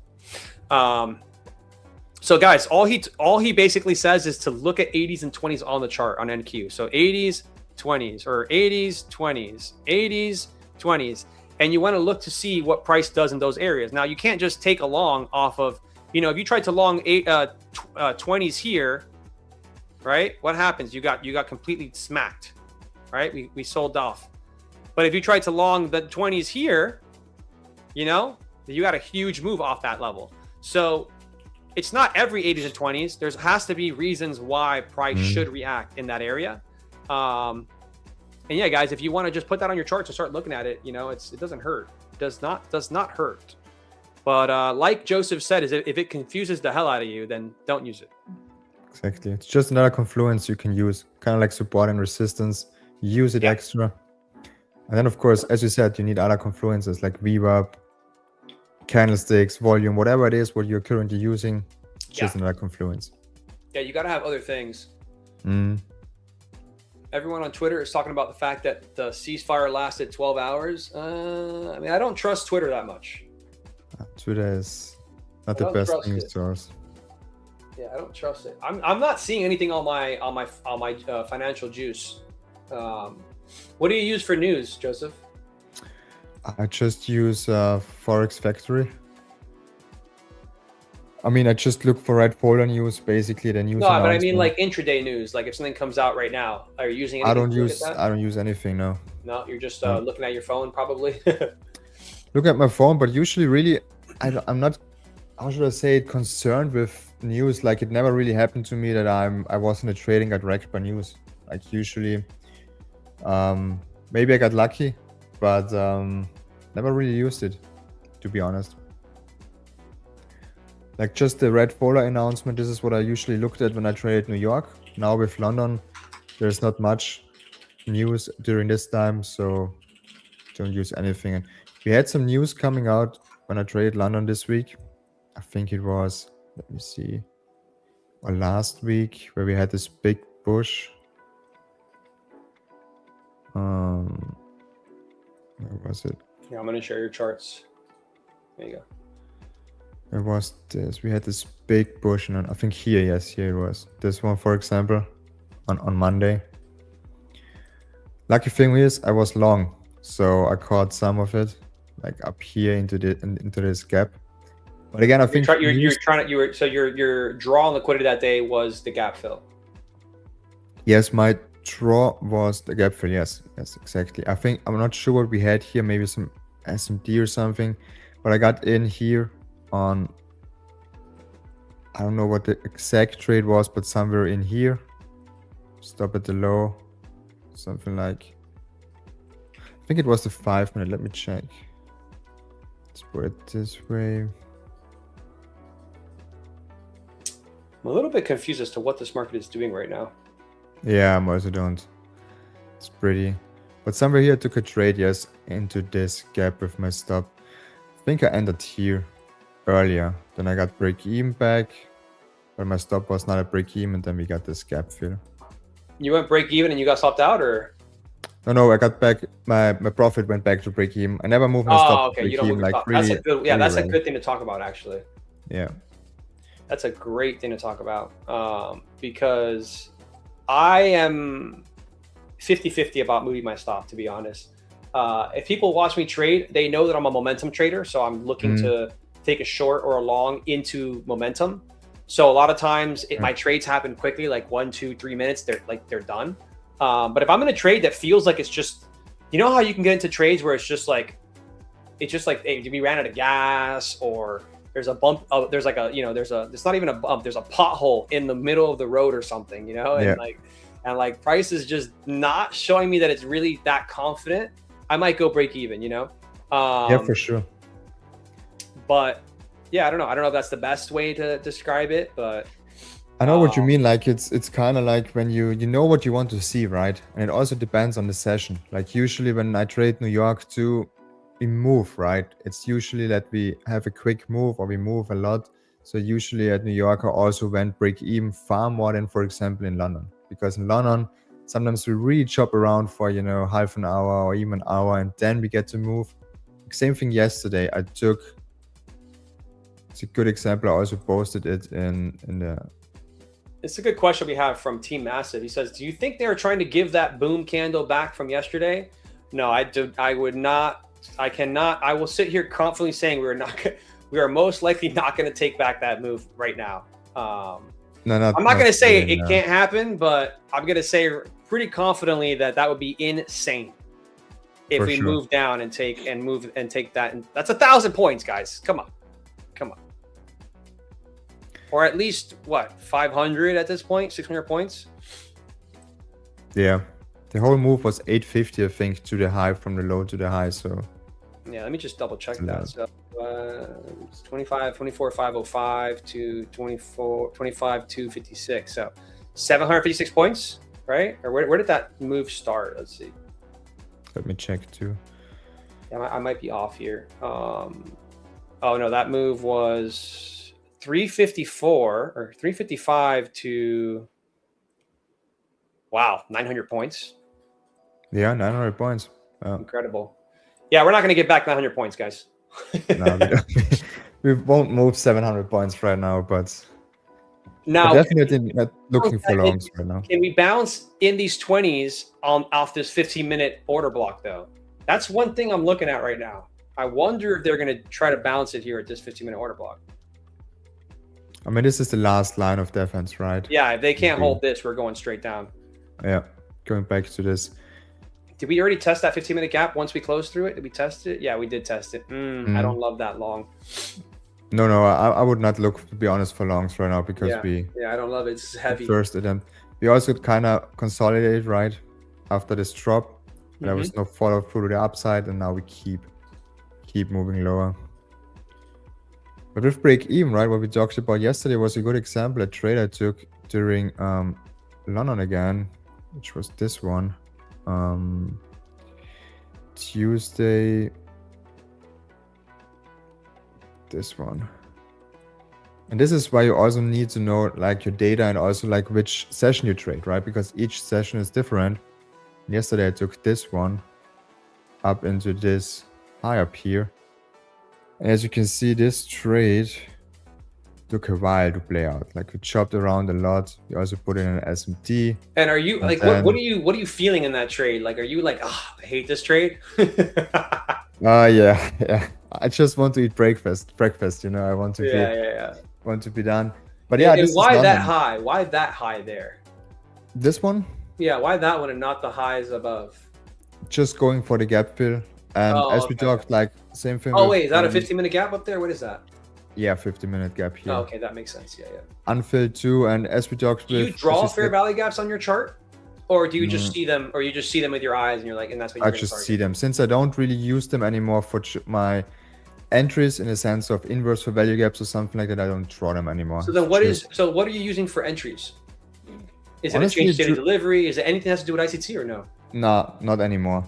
Speaker 5: So guys, all he basically says is to look at 80s and 20s on the chart on NQ. So 80s, 20s, or 80s, 20s, 80s, 20s. And you want to look to see what price does in those areas. Now, you can't just take a long off of, you know, if you tried to long 20s here, right? What happens? You got completely smacked, right? We sold off. But if you tried to long the 20s here, you know, you got a huge move off that level. So it's not every 80s and 20s. There has to be reasons why price should react in that area. And yeah, guys, if you want to just put that on your charts and start looking at it, you know, it doesn't hurt. It does not hurt. But like Joseph said, is if it confuses the hell out of you, then don't use it.
Speaker 6: Exactly. It's just another confluence you can use, kind of like support and resistance. Use it extra. And then, of course, as you said, you need other confluences like VWAP, candlesticks, volume, whatever it is, what you're currently using. Just another confluence. Yeah,
Speaker 5: you got to have other things. Everyone on Twitter is talking about the fact that the ceasefire lasted 12 hours. I mean, I don't trust Twitter that much.
Speaker 6: Twitter is not the best news source.
Speaker 5: Yeah, I don't trust it. I'm not seeing anything on my financial juice. What do you use for news, Joseph?
Speaker 6: I just use Forex Factory. I mean, I just look for red folder news, basically the news.
Speaker 5: No, but I mean like intraday news. Like if something comes out right now, are you using anything?
Speaker 6: I don't use anything, no.
Speaker 5: No, you're just looking at your phone probably.
Speaker 6: Look at my phone, but usually really, I'm not, how should I say it, concerned with news. Like it never really happened to me that I was in a trading got wrecked by news. Like usually, maybe I got lucky, but never really used it, to be honest. Like just the red folder announcement, this is what I usually looked at when I traded New York. Now with London, there's not much news during this time, so don't use anything. And we had some news coming out when I traded London this week. I think it was, let me see, or last week, where we had this big push. Where was it?
Speaker 5: Yeah, I'm gonna share your charts. There you go.
Speaker 6: It was this. We had this big push, and I think here, yes, here it was. This one, for example, on Monday. Lucky thing is I was long, so I caught some of it, like up here into this gap. But again, I think
Speaker 5: your draw on liquidity that day was the gap fill.
Speaker 6: Yes, my draw was the gap fill. Yes, exactly. I think I'm not sure what we had here, maybe some SMD or something, but I got in here on, I don't know what the exact trade was, but somewhere in here. Stop at the low, something like, I think it was the 5 minute. Let me check. Let's put it this way.
Speaker 5: I'm a little bit confused as to what this market is doing right now.
Speaker 6: Yeah, I also don't. It's pretty. But somewhere here I took a trade, yes, into this gap with my stop. I think I ended here earlier. Then I got break even back, but my stop was not a break even, and then we got this gap fill.
Speaker 5: You went break even and you got stopped out, or?
Speaker 6: No, I got back, my profit went back to break even. I never moved my stop
Speaker 5: okay.
Speaker 6: to break
Speaker 5: You don't
Speaker 6: even,
Speaker 5: move your
Speaker 6: like
Speaker 5: stop.
Speaker 6: really,
Speaker 5: That's a good, yeah,
Speaker 6: really
Speaker 5: that's a
Speaker 6: rare.
Speaker 5: good thing to talk about, actually.
Speaker 6: Yeah.
Speaker 5: That's a great thing to talk about, because I am 50-50 about moving my stop, to be honest. If people watch me trade, they know that I'm a momentum trader, so I'm looking to take a short or a long into momentum. So a lot of times my trades happen quickly, like 1, 2, 3 minutes, they're done. But if I'm in a trade that feels like it's just, you know how you can get into trades where it's just like, hey, we ran out of gas, or there's a bump, there's like a, it's not even a bump, there's a pothole in the middle of the road or something, and like price is just not showing me that it's really that confident. I might go break even,
Speaker 6: Yeah, for sure.
Speaker 5: But yeah, I don't know if that's the best way to describe it, but
Speaker 6: I know what you mean. Like it's kind of like when you know what you want to see, right? And it also depends on the session. Like usually when I trade New York too, we move, right? It's usually that we have a quick move or we move a lot. So usually at New York, I also went break even far more than, for example, in London. Because in London, sometimes we really chop around for, half an hour or even an hour, and then we get to move. Same thing yesterday. It's a good example. I also posted it in the...
Speaker 5: It's a good question we have from Team Massive. He says, do you think they are trying to give that boom candle back from yesterday? No, I would not. I cannot. I will sit here confidently saying we are most likely not going to take back that move right now. I'm not going to say it can't happen, but I'm going to say pretty confidently that would be insane if we move down and take that. And that's 1,000 points, guys. Come on. Or at least what, 500 at this point, 600 points.
Speaker 6: Yeah, the whole move was 850, I think, to the high, from the low to the high. So
Speaker 5: yeah, let me just double check that. So it's 24 505 to 25 256. So 756 points, right? Or where did that move start? Let's see.
Speaker 6: Let me check too.
Speaker 5: Yeah, I might be off here. Oh no, that move was 354 or 355 to, wow, 900 points.
Speaker 6: Yeah, 900 points. Wow.
Speaker 5: Incredible. Yeah, we're not going to get back 900 points, guys.
Speaker 6: No, we won't move 700 points right now, but
Speaker 5: now
Speaker 6: definitely not looking for longs right now.
Speaker 5: Can we bounce in these 20s off this 15-minute order block, though? That's one thing I'm looking at right now. I wonder if they're going to try to bounce it here at this 15-minute order block.
Speaker 6: I mean, this is the last line of defense, right?
Speaker 5: Yeah, if they can't hold this, we're going straight down.
Speaker 6: Yeah, going back to this.
Speaker 5: Did we already test that 15-minute gap once we closed through it? Did we test it? Yeah, we did test it. I don't love that long.
Speaker 6: No, I would not look, to be honest, for longs right now, because
Speaker 5: I don't love it. It's heavy.
Speaker 6: First attempt. We also kind of consolidated, right, after this drop. There was no follow through to the upside, and now we keep moving lower. But with break even, right, what we talked about yesterday was a good example. A trade I took during London again, which was this one. Tuesday, this one. And this is why you also need to know like your data and also like which session you trade, right? Because each session is different. Yesterday I took this one up into this high up here. And as you can see, this trade took a while to play out. Like we chopped around a lot. We also put in an SMT.
Speaker 5: And are you like what are you feeling in that trade? Like, are you like, oh, I hate this trade?
Speaker 6: Yeah. I just want to eat breakfast. You know, I want to want to be done. But yeah,
Speaker 5: and why that high? Why that high there?
Speaker 6: This one?
Speaker 5: Yeah, why that one and not the highs above?
Speaker 6: Just going for the gap fill. And as we talked, like same thing.
Speaker 5: Oh wait, is that a 15-minute gap up there? What is that?
Speaker 6: Yeah, 50-minute gap here.
Speaker 5: Oh, okay, that makes sense. Yeah.
Speaker 6: Unfilled too, and as we talked,
Speaker 5: do you draw fair value gaps on your chart, or do you just see them, or you just see them with your eyes and you're like, and that's what
Speaker 6: I just see them. Since I don't really use them anymore for my entries in the sense of inverse for value gaps or something like that, I don't draw them anymore.
Speaker 5: So then what are you using for entries? Is it a change state of delivery? Is it anything that has to do with ICT or no?
Speaker 6: No, not anymore.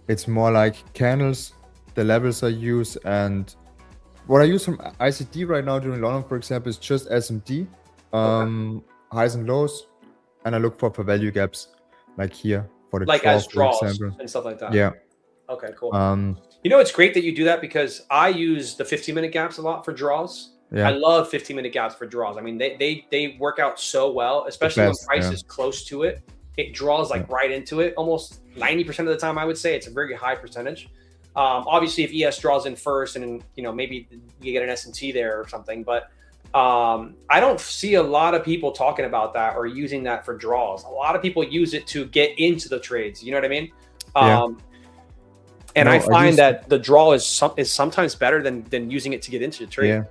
Speaker 6: It's more like candles, the levels I use, and what I use from ICT right now during London, for example, is just SMT, highs and lows, and I look for value gaps, like here for the
Speaker 5: like
Speaker 6: draw,
Speaker 5: as draws
Speaker 6: for example.
Speaker 5: And stuff like that.
Speaker 6: Yeah.
Speaker 5: Okay, cool. You know, it's great that you do that because I use the 15-minute gaps a lot for draws.
Speaker 6: Yeah.
Speaker 5: I love 15-minute gaps for draws. I mean, they work out so well, especially when price is close to it. It draws like right into it, almost 90% of the time. I would say it's a very high percentage. Obviously, if ES draws in first, and you know maybe you get an S&T there or something, but I don't see a lot of people talking about that or using that for draws. A lot of people use it to get into the trades. You know what I mean? And I find that the draw is sometimes better than using it to get into the trade.
Speaker 6: Yeah,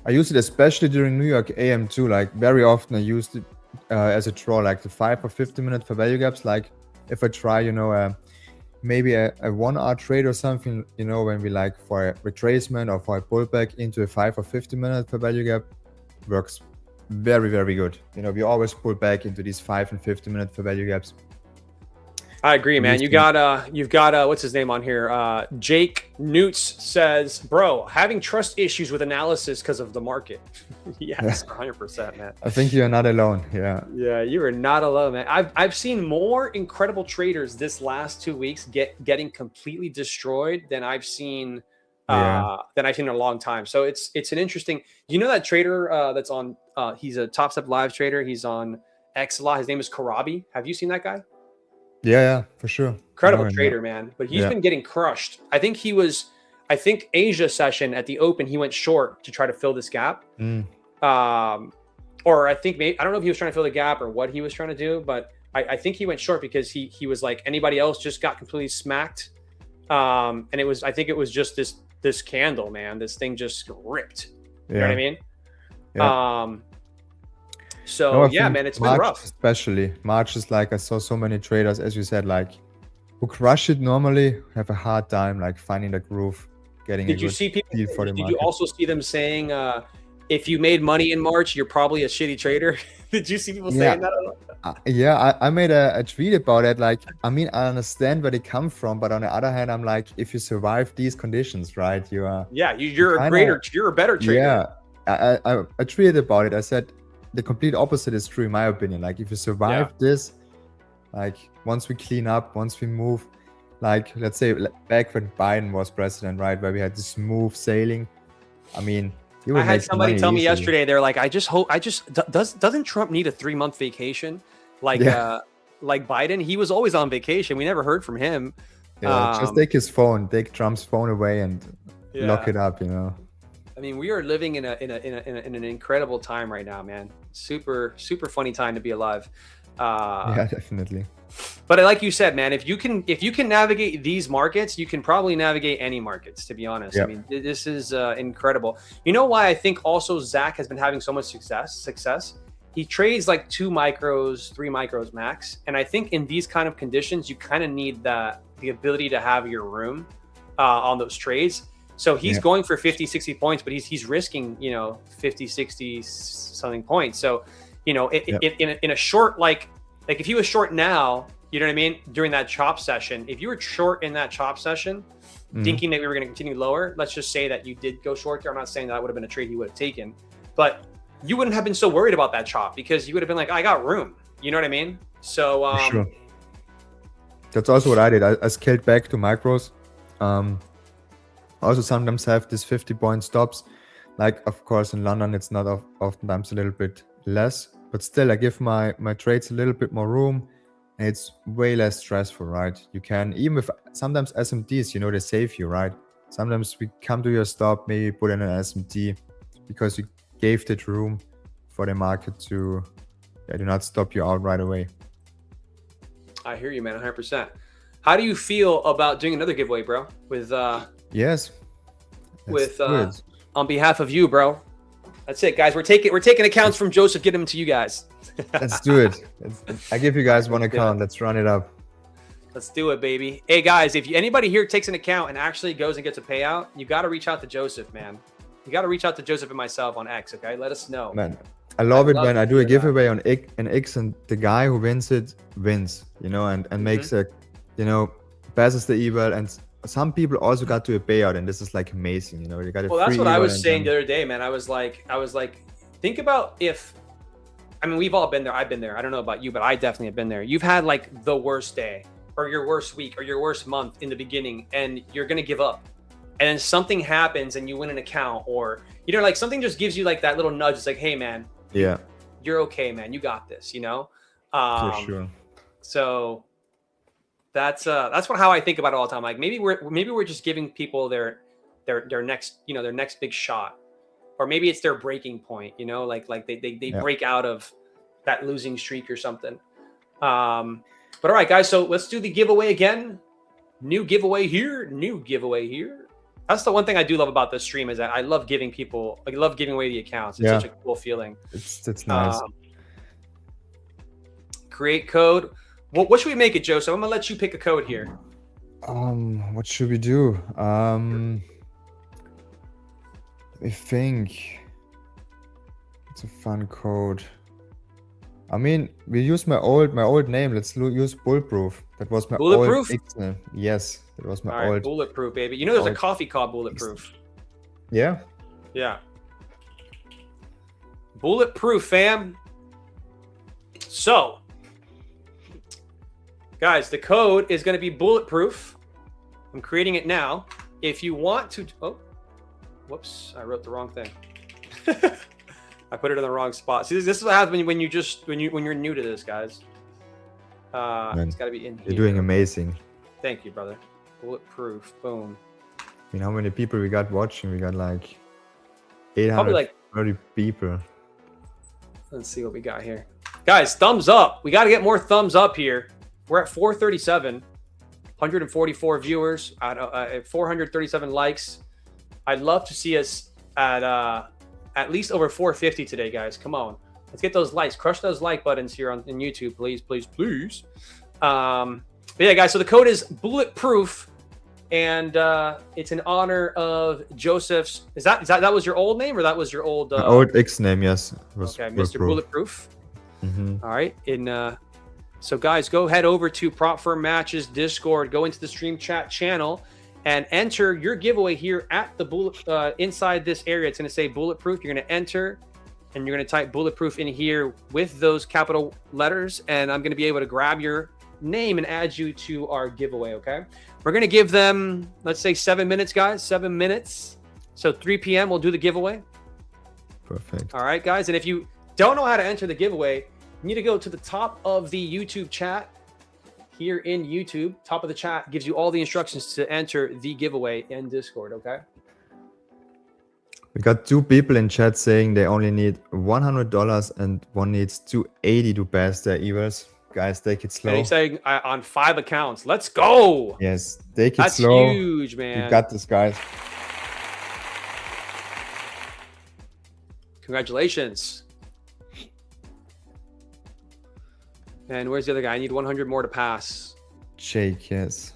Speaker 6: I use it especially during New York AM too. Like very often, I used it as a draw, like the 5 or 15-minute for value gaps. Like if I try, you know, maybe a 1-hour trade or something, you know, when we like for a retracement or for a pullback into a 5 or 15-minute for value gap, works very, very good. You know, we always pull back into these 5 and 15-minute for value gaps.
Speaker 5: I agree, man. You've got what's his name on here? Jake Newts says, bro, having trust issues with analysis because of the market. Yes, 100%, man.
Speaker 6: I think you're not alone. Yeah.
Speaker 5: Yeah, you are not alone, man. I've seen more incredible traders this last 2 weeks getting completely destroyed than I've seen in a long time. So it's an interesting. You know that trader that's on? He's a Top Step Live trader. He's on X a lot. His name is Karabi. Have you seen that guy?
Speaker 6: Yeah, for sure.
Speaker 5: Incredible trader, man. But he's been getting crushed. I think Asia session at the Open, he went short to try to fill this gap. Or I think I don't know if he was trying to fill the gap or what he was trying to do, but I think he went short because he was like anybody else just got completely smacked. And I think it was just this candle, man. This thing just ripped. You know what I mean? Yeah. So yeah, man, it's been rough. Especially
Speaker 6: March is like I saw so many traders, as you said, like who crush it normally have a hard time like finding the groove, getting a good deal for the market.
Speaker 5: Did you also see them saying if you made money in March, you're probably a shitty trader? Did you see people saying that?
Speaker 6: Yeah, I made a tweet about it. Like, I mean, I understand where they come from, but on the other hand, I'm like, if you survive these conditions, right, you are.
Speaker 5: Yeah, you're a better trader.
Speaker 6: Yeah, I tweeted about it. I said the complete opposite is true in my opinion. Like, if you survive this, like once we clean up, once we move, like let's say back when Biden was president, right, where we had this smooth sailing. I mean.
Speaker 5: I had somebody tell me yesterday, they're like, doesn't Trump need a 3-month vacation? Like Biden, he was always on vacation. We never heard from him.
Speaker 6: Yeah, just take Trump's phone away and lock it up, you know?
Speaker 5: I mean, we are living in an incredible time right now, man. Super, super funny time to be alive.
Speaker 6: Yeah, definitely.
Speaker 5: But like you said, man, if you can navigate these markets, you can probably navigate any markets, to be honest. I mean, this is incredible. You know why I think also Zach has been having so much success? He trades like 2 micros, 3 micros max. And I think in these kind of conditions, you kind of need the ability to have your room on those trades. So he's going for 50, 60 points, but he's risking, 50, 60 something points. So, in a short, like if he was short now, you know what I mean? During that chop session, if you were short in that chop session, thinking that we were going to continue lower, let's just say that you did go short there. I'm not saying that would have been a trade he would have taken, but you wouldn't have been so worried about that chop because you would have been like, I got room. You know what I mean? So,
Speaker 6: sure. That's also what I did. I scaled back to micros. Also sometimes have this 50-point stops Like, of course, in London, it's not oftentimes a little bit less, but still, I give my trades a little bit more room, and it's way less stressful, right? You can, even with sometimes SMDs, they save you, right? Sometimes we come to your stop, maybe put in an SMD because you gave that room for the market to do not stop you out right away.
Speaker 5: I hear you, man, 100%. How do you feel about doing another giveaway, bro? With
Speaker 6: yes,
Speaker 5: on behalf of you, bro. That's it, guys. We're taking accounts from Joseph, get them to you guys.
Speaker 6: Let's do it. I give you guys one account. Let's run it up.
Speaker 5: Let's do it, baby. Hey, guys, if anybody here takes an account and actually goes and gets a payout, you got to reach out to Joseph, man. You got to reach out to Joseph and myself on X, okay? Let us know.
Speaker 6: Man, I love it when I do a giveaway on X and the guy who wins it wins, and makes a, passes the eval, and some people also got to a payout, and this is like amazing, you got a
Speaker 5: well, that's
Speaker 6: free
Speaker 5: what I
Speaker 6: eval
Speaker 5: was saying the other day, man. I was like, think about if, I mean, we've all been there. I've been there. I don't know about you, but I definitely have been there. You've had like the worst day or your worst week or your worst month in the beginning, and you're going to give up. And then something happens and you win an account, or, like something just gives you like that little nudge. It's like, hey, man,
Speaker 6: yeah,
Speaker 5: you're okay, man. You got this,
Speaker 6: for sure.
Speaker 5: So that's how I think about it all the time. Like maybe we're just giving people their next, their next big shot, or maybe it's their breaking point, like they break out of that losing streak or something. But all right, guys, so let's do the giveaway again. New giveaway here. That's the one thing I do love about this stream, is that I love giving away the accounts. It's such a cool feeling.
Speaker 6: It's nice.
Speaker 5: Create code. What should we make it, Joseph? I'm gonna let you pick a code here.
Speaker 6: What should we do? I think it's a fun code. I mean, we use my old name. Let's use Bulletproof. That was my
Speaker 5: Bulletproof?
Speaker 6: old X name. Yes, that was my
Speaker 5: All right,
Speaker 6: old.
Speaker 5: Bulletproof, baby. There's a coffee called Bulletproof.
Speaker 6: Yeah.
Speaker 5: Yeah. Bulletproof, fam. So, guys, the code is going to be Bulletproof. I'm creating it now. If you want to, whoops, I wrote the wrong thing. I put it in the wrong spot. See, this is what happens when you're new to this, guys. It's got to be in here.
Speaker 6: You're doing amazing.
Speaker 5: Thank you, brother. Bulletproof. Boom.
Speaker 6: How many people we got watching? We got like 830 people.
Speaker 5: Let's see what we got here. Guys, thumbs up. We got to get more thumbs up here. We're at 437, 144 viewers, at 437 likes. I'd love to see us at least over 450 today, guys. Come on. Let's get those likes. Crush those like buttons here on YouTube, please, please, please. But yeah, guys, so the code is Bulletproof, and it's in honor of Joseph's. That was your old name, or that was your old
Speaker 6: old X name? Yes.
Speaker 5: Okay, Mr. Bulletproof. All right. So guys, go head over to Prop Firm Matches Discord, go into the stream chat channel, and enter your giveaway here at the inside this area. It's going to say Bulletproof. You're going to enter, and you're going to type Bulletproof in here with those capital letters, and I'm going to be able to grab your name and add you to our giveaway. Okay, we're going to give them, let's say, 7 minutes, guys. 7 minutes. So 3 p.m. we'll do the giveaway.
Speaker 6: Perfect.
Speaker 5: All right, guys, and if you don't know how to enter the giveaway, you need to go to the top of the YouTube chat. Here in YouTube, top of the chat gives you all the instructions to enter the giveaway in Discord, okay?
Speaker 6: We got 2 people in chat saying they only need $100 and one needs $280 to pass their evals. Guys, take it slow.
Speaker 5: And he's saying on 5 accounts. Let's go.
Speaker 6: Yes, take it slow.
Speaker 5: That's huge, man.
Speaker 6: You got this, guys.
Speaker 5: Congratulations. And where's the other guy? I need 100 more to pass.
Speaker 6: Jake, yes.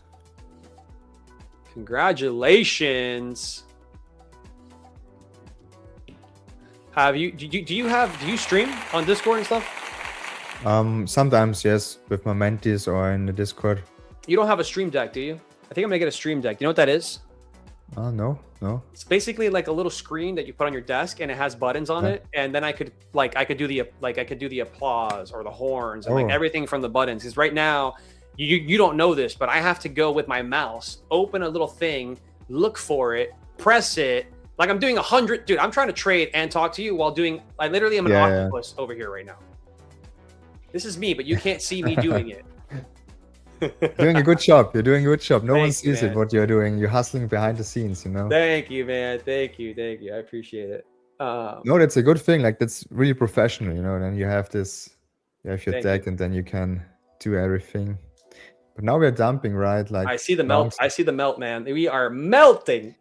Speaker 5: Congratulations. Do you stream on Discord and stuff?
Speaker 6: Sometimes, yes, with my mentees or in the Discord.
Speaker 5: You don't have a stream deck, do you? I think I'm gonna get a stream deck. Do you know what that is?
Speaker 6: No.
Speaker 5: It's basically like a little screen that you put on your desk, and it has buttons on it. And then I could do the applause or the horns and like everything from the buttons. Because right now, you don't know this, but I have to go with my mouse, open a little thing, look for it, press it, Like I'm doing 100, dude. I'm trying to trade and talk to you while doing. I literally am an octopus over here right now. This is me, but you can't see me doing it.
Speaker 6: Doing a good job. You're doing a good job. No one
Speaker 5: Thank you,
Speaker 6: sees it,
Speaker 5: man.
Speaker 6: what you're doing. You're hustling behind the scenes, you know?
Speaker 5: Thank you, man. Thank you. I appreciate it.
Speaker 6: No, that's a good thing. Like, that's really professional, you know? Then you have this, you have your deck, and then you can do everything. But now we're dumping, right? Like,
Speaker 5: I see the melt. I see the melt, man. We are melting.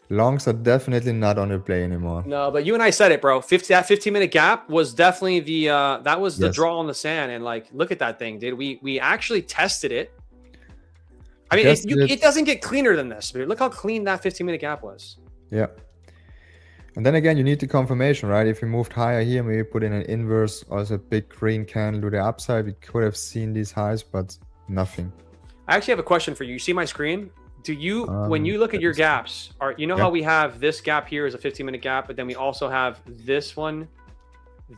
Speaker 6: longs are definitely not on the play anymore.
Speaker 5: No, but you and I said it, bro. That 15-minute gap was definitely the that was the draw on the sand. And like, look at that thing, dude. We actually tested it. I mean, it doesn't get cleaner than this, dude. Look how clean that 15-minute gap was.
Speaker 6: Yeah. And then again, you need the confirmation, right? If we moved higher here, maybe put in an inverse, also a big green candle to the upside, we could have seen these highs, but nothing.
Speaker 5: I actually have a question for you. You see my screen? Do you, when you look at your gaps, you know how we have this gap here is a 15-minute gap, but then we also have this one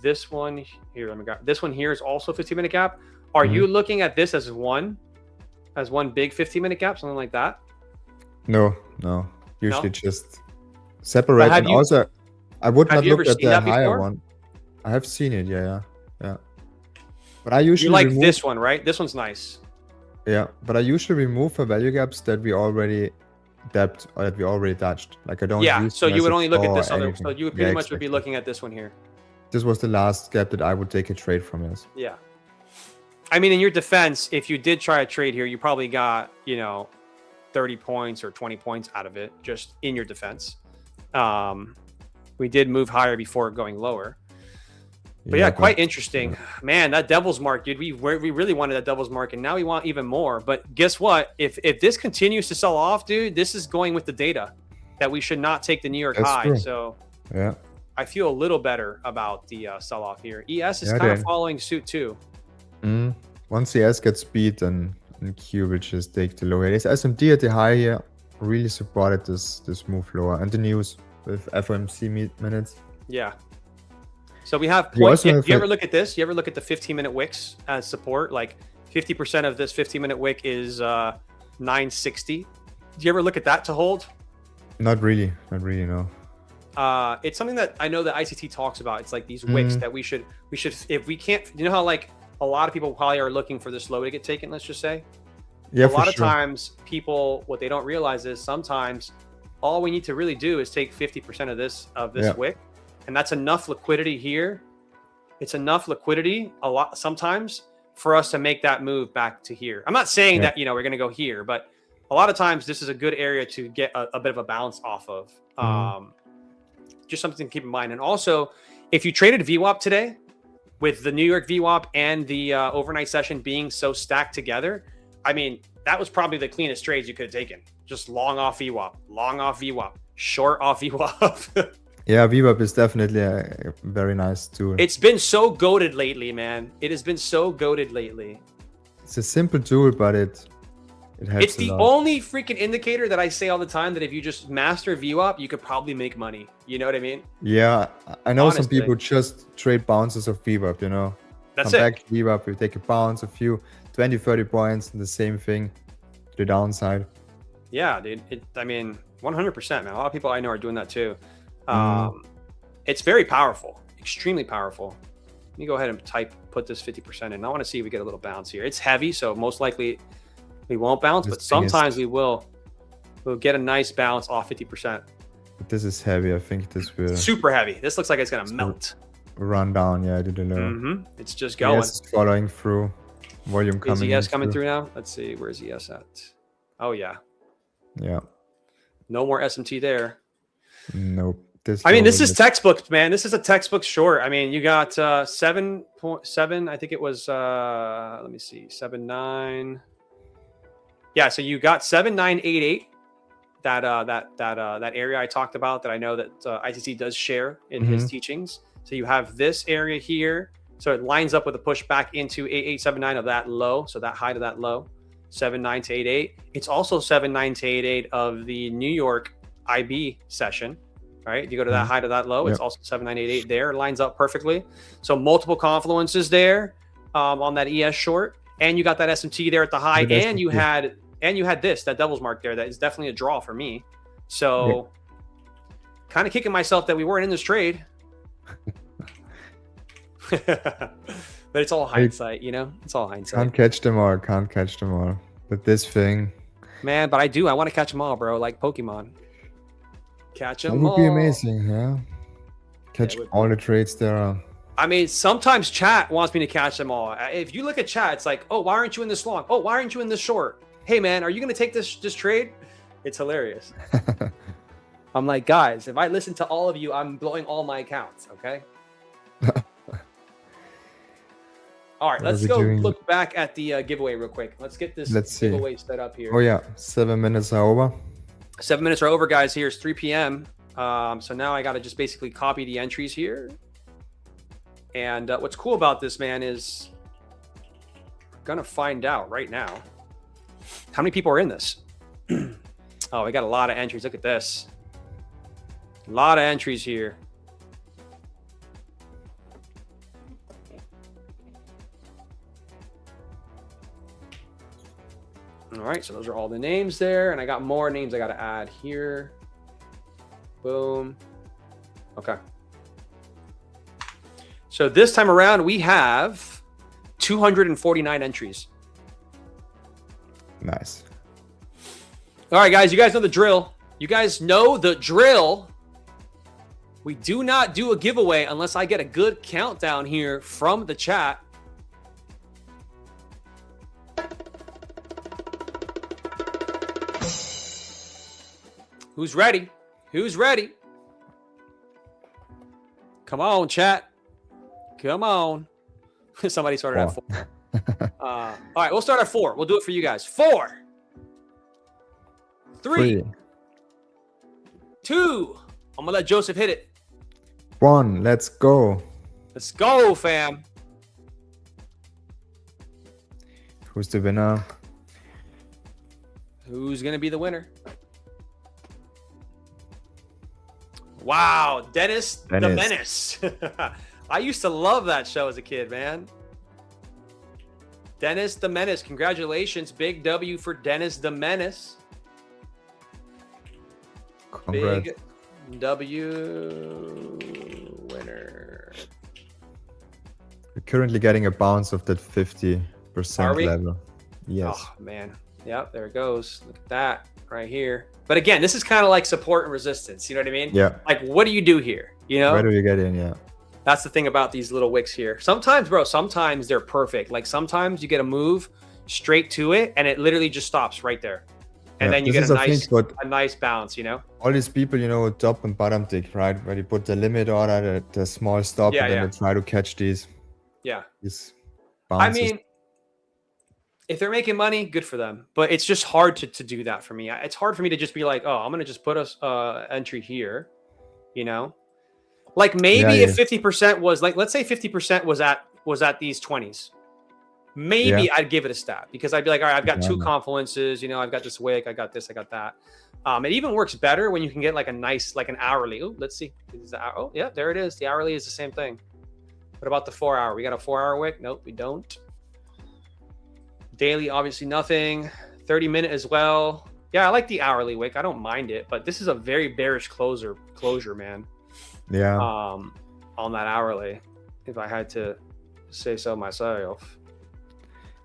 Speaker 5: here. This one here is also a 15-minute gap. Are you looking at this as one big 15-minute gap, something like that?
Speaker 6: No. Usually just separate. And also, I would not look at the higher one. I have seen it, yeah. But I usually
Speaker 5: like this one, right? This one's nice.
Speaker 6: Yeah, but I usually remove the value gaps that we already dabbed or that we already touched. Like I don't.
Speaker 5: Yeah, so you would only look at this other. So you would pretty much would be looking at this one here.
Speaker 6: This was the last gap that I would take a trade from. Yes.
Speaker 5: Yeah. I mean, in your defense, if you did try a trade here, you probably got 30 points or 20 points out of it. Just in your defense, we did move higher before going lower. But yeah, quite interesting, man. That devil's mark, dude. We really wanted that devil's mark, and now we want even more. But guess what? If this continues to sell off, dude, this is going with the data that we should not take the New York high. True. So
Speaker 6: yeah,
Speaker 5: I feel a little better about the sell off here. ES is kind of following suit too.
Speaker 6: Once ES gets beat, and Q will just take the low here. This SMD at the high here really supported this move lower, and the news with FOMC minutes.
Speaker 5: Yeah. So we have points. You ever look at this? You ever look at the 15-minute wicks as support? Like 50% of this 15-minute wick is 960. Do you ever look at that to hold?
Speaker 6: Not really, no.
Speaker 5: It's something that I know that ICT talks about. It's like these wicks that we should if we can't, you know how like a lot of people probably are looking for this low to get taken, let's just say.
Speaker 6: Yeah,
Speaker 5: a lot of times people, what they don't realize is sometimes all we need to really do is take 50% of this wick. And that's enough liquidity here. It's enough liquidity a lot sometimes for us to make that move back to here. I'm not saying that, we're going to go here, but a lot of times this is a good area to get a bit of a bounce off of. Just something to keep in mind. And also, if you traded VWAP today with the New York VWAP and the overnight session being so stacked together, I mean, that was probably the cleanest trades you could have taken. Just long off VWAP, short off VWAP.
Speaker 6: Yeah, VWAP is definitely a very nice tool.
Speaker 5: It's been so goated lately, man. It has been so goated lately.
Speaker 6: It's a simple tool, but it helps.
Speaker 5: It's the only freaking indicator that I say all the time that if you just master VWAP, you could probably make money. You know what I mean?
Speaker 6: Yeah, I know some people just trade bounces of VWAP,
Speaker 5: That's
Speaker 6: Come back to VWAP, you take a bounce, a few 20, 30 points, and the same thing to the downside.
Speaker 5: Yeah, dude. I mean, 100%, man. A lot of people I know are doing that too. It's very powerful, extremely powerful. Let me go ahead and put this 50% in. I want to see if we get a little bounce here. It's heavy, so most likely we won't bounce, but sometimes we will. We'll get a nice bounce off 50%.
Speaker 6: But this is heavy. I think this will
Speaker 5: super heavy. This looks like it's gonna melt.
Speaker 6: Run down, yeah, to the low.
Speaker 5: It's just going.
Speaker 6: ES is following through. Volume coming.
Speaker 5: Is ES coming through now? Let's see. Where's ES at? Oh yeah.
Speaker 6: Yeah.
Speaker 5: No more SMT there.
Speaker 6: Nope.
Speaker 5: This is textbook, man. This is a textbook short. I mean, you got 7.7. I think it was. Let me see. 7.9. Yeah. So you got 7.988. That area I talked about that I know that ICC does share in his teachings. So you have this area here. So it lines up with a push back into 8879 of that low. So that high to that low, 7.9 to 8.8. It's also 7.9 to 8.8 of the New York IB session. Right, you go to that high to that low. It's also 7.988 there. It lines up perfectly. So multiple confluences there on that ES short, and you got that SMT there at the high, and you had that devil's mark there. That is definitely a draw for me. So kind of kicking myself that we weren't in this trade. But it's all hindsight, you know? It's all hindsight.
Speaker 6: Can't catch them all. Can't catch them all. But this thing.
Speaker 5: Man, but I do. I want to catch them all, bro. Like Pokemon. Catch them all.
Speaker 6: That would be amazing, yeah. Catch all the trades there are.
Speaker 5: I mean, sometimes chat wants me to catch them all. If you look at chat, it's like, oh, why aren't you in this long? Oh, why aren't you in this short? Hey, man, are you going to take this trade? It's hilarious. I'm like, guys, if I listen to all of you, I'm blowing all my accounts, okay? All right, let's go look back at the giveaway real quick. Let's get this giveaway set up here.
Speaker 6: Oh, yeah. 7 minutes are over.
Speaker 5: 7 minutes are over, guys. Here it's 3 p.m. So now I got to just basically copy the entries here. And what's cool about this, man, is we're going to find out right now how many people are in this. Oh, we got a lot of entries. Look at this. A lot of entries here. All right, so those are all the names there. And I got more names I got to add here. Boom. Okay. So this time around, we have 249 entries.
Speaker 6: Nice.
Speaker 5: All right, guys, you guys know the drill. You guys know the drill. We do not do a giveaway unless I get a good countdown here from the chat. Who's ready? Who's ready? Come on, chat. Come on. Somebody started at 4. All right, we'll start at 4. We'll do it for you guys. 4, 3, 2. I'm going to let Joseph hit it.
Speaker 6: 1. Let's go.
Speaker 5: Let's go, fam.
Speaker 6: Who's the winner?
Speaker 5: Who's going to be the winner? Wow, Dennis the Menace. I used to love that show as a kid, man. Dennis the Menace. Congratulations. Big W for Dennis the Menace.
Speaker 6: Congrats.
Speaker 5: Big W winner.
Speaker 6: We're currently getting a bounce of that 50% level. Yes.
Speaker 5: Oh, man. Yep, there it goes. Look at that right here. But again, this is kind of like support and resistance. You know what I mean?
Speaker 6: Yeah.
Speaker 5: Like, what do you do here? You know?
Speaker 6: Where do you get in? Yeah.
Speaker 5: That's the thing about these little wicks here. Sometimes, bro, sometimes they're perfect. Like sometimes you get a move straight to it and it literally just stops right there. And then you get a nice bounce, you know?
Speaker 6: All these people, you know, top and bottom tick, right? Where you put the limit order, the small stop, and then they try to catch these.
Speaker 5: Yeah.
Speaker 6: These
Speaker 5: I
Speaker 6: bounces.
Speaker 5: mean, if they're making money, good for them. But it's just hard to do that for me. It's hard for me to just be like, oh, I'm going to just put a entry here, you know? Like maybe if 50% was like, let's say 50% was at these 20s. Maybe I'd give it a stab because I'd be like, all right, I've got 2 confluences, you know, I've got this wick, I got this, I got that. It even works better when you can get like a nice, like an hourly. Oh, let's see. Oh, yeah, there it is. The hourly is the same thing. What about the 4 hour? We got a 4 hour wick? Nope, we don't. Daily, obviously nothing. 30-minute as well. Yeah, I like the hourly wick. I don't mind it, but this is a very bearish closure, man.
Speaker 6: Yeah.
Speaker 5: On that hourly, if I had to say so myself.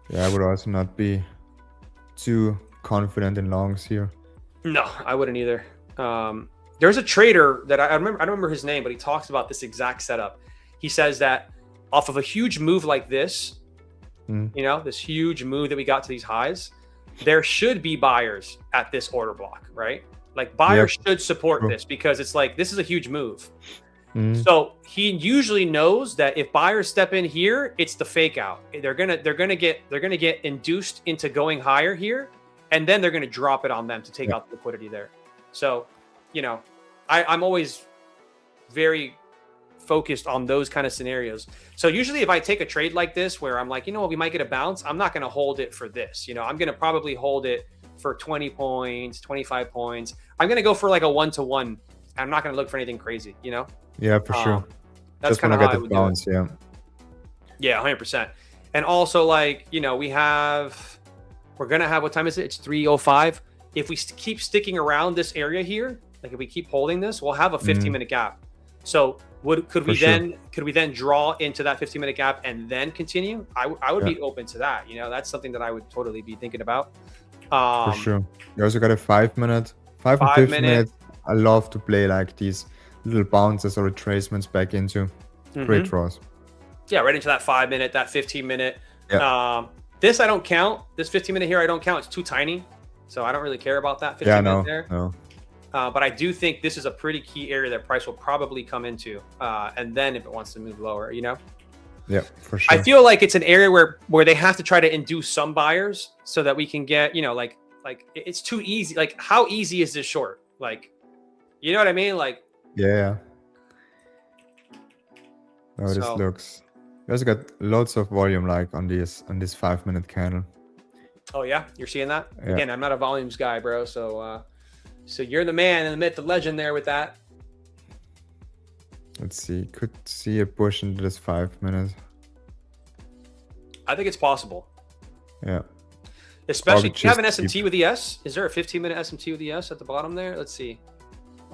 Speaker 6: Yeah, I would also not be too confident in longs here.
Speaker 5: No, I wouldn't either. There's a trader that I don't remember his name, but he talks about this exact setup. He says that off of a huge move like this, you know, this huge move that we got to these highs, there should be buyers at this order block, right? Like buyers should support this because it's like, this is a huge move. So he usually knows that if buyers step in here, it's the fake out. They're gonna get induced into going higher here, and then they're gonna drop it on them to take out the liquidity there. So, you know, I'm always very focused on those kind of scenarios. So usually if I take a trade like this where I'm like, you know what, we might get a bounce, I'm not gonna hold it for this. You know, I'm gonna probably hold it for 20 points, 25 points. I'm gonna go for like a 1-to-1. I'm not gonna look for anything crazy, you know?
Speaker 6: Yeah, for sure.
Speaker 5: That's kind of how I would
Speaker 6: bounce,
Speaker 5: do it. Yeah, 100%. And also, like, you know, we're gonna have, what time is it? It's 3:05. If we keep sticking around this area here, like if we keep holding this, we'll have a 15-minute gap. So could we then draw into that 15-minute gap and then continue? I would be open to that. You know, that's something that I would totally be thinking about.
Speaker 6: For sure. You also got a 5 minute, 5 and 15 minutes. I love to play like these little bounces or retracements back into great draws.
Speaker 5: Yeah, right into that 5 minute, that 15-minute.
Speaker 6: Yeah.
Speaker 5: This I don't count. This 15-minute here I don't count. It's too tiny, so I don't really care about that 15-minute there.
Speaker 6: No.
Speaker 5: But I do think this is a pretty key area that price will probably come into, and then if it wants to move lower, you know.
Speaker 6: Yeah, for sure.
Speaker 5: I feel like it's an area where they have to try to induce some buyers so that we can get, you know, like it's too easy. Like, how easy is this short? Like, you know what I mean? Like,
Speaker 6: yeah. Oh, this looks. You also got lots of volume like on this 5 minute candle.
Speaker 5: Oh yeah, you're seeing that?
Speaker 6: Yeah.
Speaker 5: Again, I'm not a volumes guy, bro. So you're the man and the myth, the legend there with that.
Speaker 6: Let's see. Could see a push into this 5 minutes.
Speaker 5: I think it's possible.
Speaker 6: Yeah.
Speaker 5: Especially, do you have an SMT with ES? Is there a 15-minute SMT with ES at the bottom there? Let's see.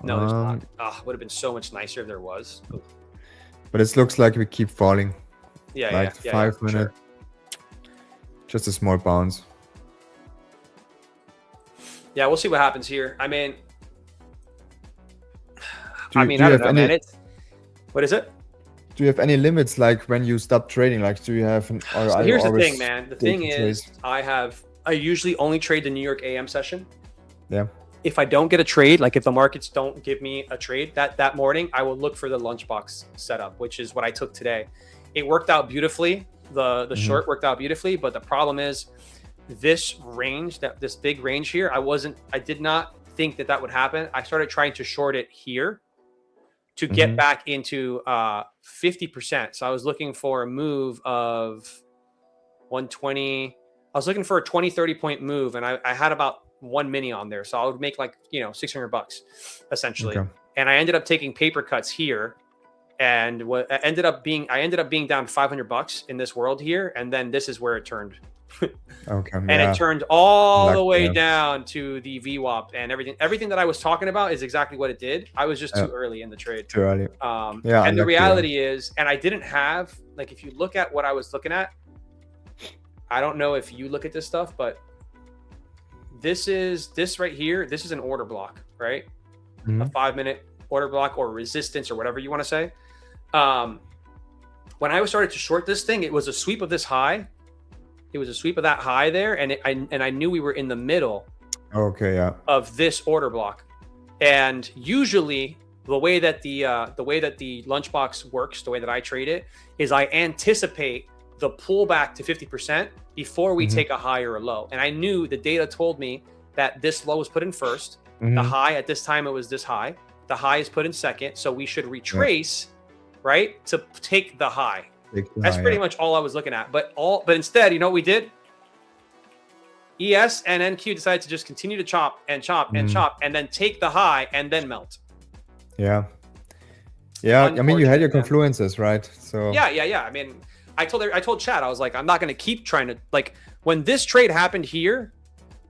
Speaker 5: No, there's not. Would have been so much nicer if there was.
Speaker 6: But it looks like we keep falling.
Speaker 5: Yeah,
Speaker 6: like 5 minutes. Sure. Just a small bounce.
Speaker 5: Yeah, we'll see what happens here. I mean,
Speaker 6: I don't know, man.
Speaker 5: What is it?
Speaker 6: Do you have any limits, like when you stop trading? Like, do you have?
Speaker 5: So here's the thing, man. The thing is, I usually only trade the New York AM session.
Speaker 6: Yeah.
Speaker 5: If I don't get a trade, like if the markets don't give me a trade that morning, I will look for the lunchbox setup, which is what I took today. It worked out beautifully. The short worked out beautifully, but the problem is this range, this big range here, I did not think that would happen. I started trying to short it here to get back into 50%. So I was looking for a move of 120. I was looking for a 20, 30 point move, and I had about 1 mini on there. So I would make like, you know, $600 essentially. Okay. And I ended up taking paper cuts here. And what ended up being, I ended up being down $500 in this world here. And then this is where it turned.
Speaker 6: Okay.
Speaker 5: And it turned all the way down to the VWAP and everything that I was talking about is exactly what it did. I was just too early in the trade.
Speaker 6: Too early.
Speaker 5: And the reality is, and I didn't have, like, if you look at what I was looking at, I don't know if you look at this stuff, but this right here, this is an order block, right? A 5 minute order block or resistance or whatever you want to say. When I started to short this thing, it was a sweep of this high. It was a sweep of that high there, and I knew we were in the middle.
Speaker 6: Okay, yeah.
Speaker 5: Of this order block, and usually the way that the lunchbox works, the way that I trade it, is I anticipate the pullback to 50% before we take a high or a low. And I knew the data told me that this low was put in first. The high at this time, it was this high. The high is put in second, so we should retrace, right, to take the high. That's pretty much all I was looking at. But instead, you know what we did? ES and NQ decided to just continue to chop and chop and chop, and then take the high and then melt.
Speaker 6: Yeah. I mean, you had your confluences, right? So
Speaker 5: yeah. I mean, I told Chad, I was like, I'm not going to keep trying to, like, when this trade happened here,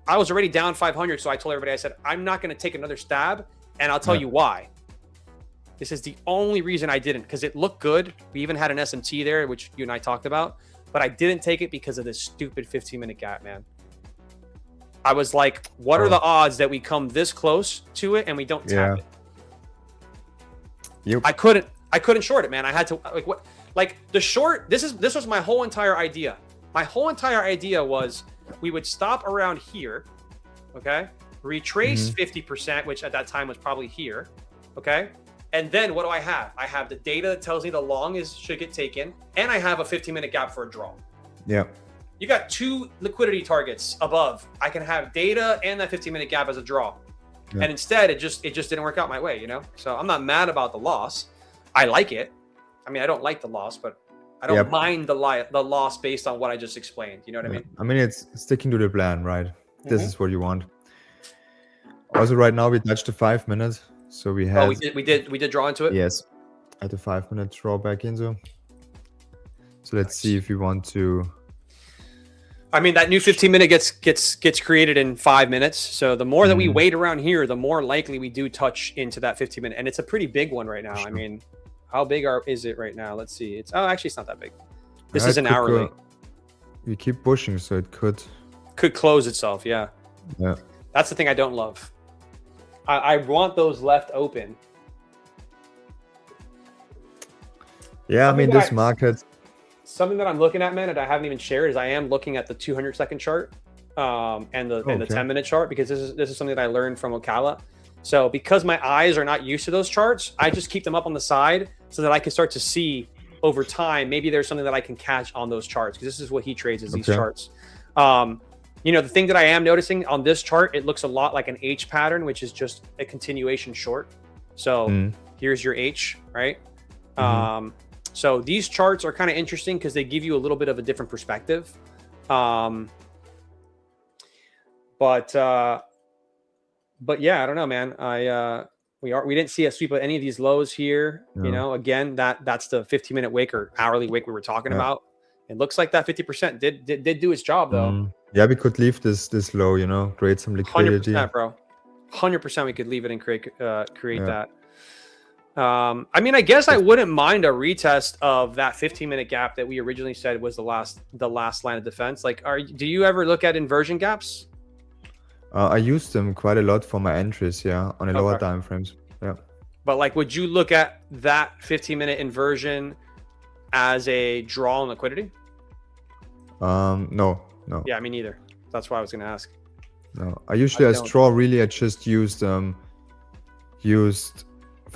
Speaker 5: I was already down 500. So I told everybody, I said, I'm not going to take another stab, and I'll tell you why. This is the only reason I didn't, because it looked good. We even had an SMT there, which you and I talked about, but I didn't take it because of this stupid 15-minute gap, man. I was like, what are the odds that we come this close to it and we don't tap it?
Speaker 6: Yep.
Speaker 5: I couldn't short it, man. I had to, the short, this was my whole entire idea. My whole entire idea was we would stop around here, okay? Retrace 50%, which at that time was probably here, okay? And then what do I have? I have the data that tells me the long should get taken, and I have a 15-minute gap for a draw.
Speaker 6: Yeah.
Speaker 5: You got two liquidity targets above. I can have data and that 15-minute gap as a draw. Yeah. And instead, it just didn't work out my way, you know? So I'm not mad about the loss. I like it. I mean, I don't like the loss, but I don't mind the loss based on what I just explained. You know what I mean?
Speaker 6: I mean, it's sticking to the plan, right? This is what you want. Also, right now we touched the 5 minutes. So we had.
Speaker 5: Oh, we did draw into it.
Speaker 6: Yes, at the 5 minute draw back into. So let's see if we want to
Speaker 5: I mean, that new 15-minute gets created in 5 minutes. So the more that we wait around here, the more likely we do touch into that 15-minute, and it's a pretty big one right now.
Speaker 6: Sure.
Speaker 5: I mean, how big is it right now? Let's see. Actually, it's not that big. This
Speaker 6: Yeah,
Speaker 5: is
Speaker 6: it
Speaker 5: an
Speaker 6: could
Speaker 5: hourly.
Speaker 6: go- You keep pushing, so it could.
Speaker 5: Could close itself. Yeah.
Speaker 6: Yeah.
Speaker 5: That's the thing I don't love. I want those left open.
Speaker 6: Yeah, I mean,
Speaker 5: Something
Speaker 6: this market.
Speaker 5: Something that I'm looking at, man, and I haven't even shared, is I am looking at the 200-second chart and the 10-minute chart, because this is something that I learned from Ocala. So because my eyes are not used to those charts, I just keep them up on the side so that I can start to see over time. Maybe there's something that I can catch on those charts, because this is what he trades, is these charts. You know, the thing that I am noticing on this chart, it looks a lot like an H pattern, which is just a continuation short. So here's your H, right? So these charts are kind of interesting because they give you a little bit of a different perspective. But yeah, I don't know, man. We didn't see a sweep of any of these lows here.
Speaker 6: No.
Speaker 5: You know, again, that's the 15-minute wick or hourly wick we were talking about. It looks like that 50% did do its job though.
Speaker 6: Yeah, we could leave this low, you know, create some liquidity.
Speaker 5: 100%, bro. 100% we could leave it and create that. I mean, I guess I wouldn't mind a retest of that 15-minute gap that we originally said was the last line of defense. Like, do you ever look at inversion gaps?
Speaker 6: I use them quite a lot for my entries, on the lower time frames. Yeah.
Speaker 5: But like, would you look at that 15-minute inversion as a draw on liquidity?
Speaker 6: No.
Speaker 5: Yeah, me neither. That's why I was going to ask.
Speaker 6: No, I usually as draw really I just used for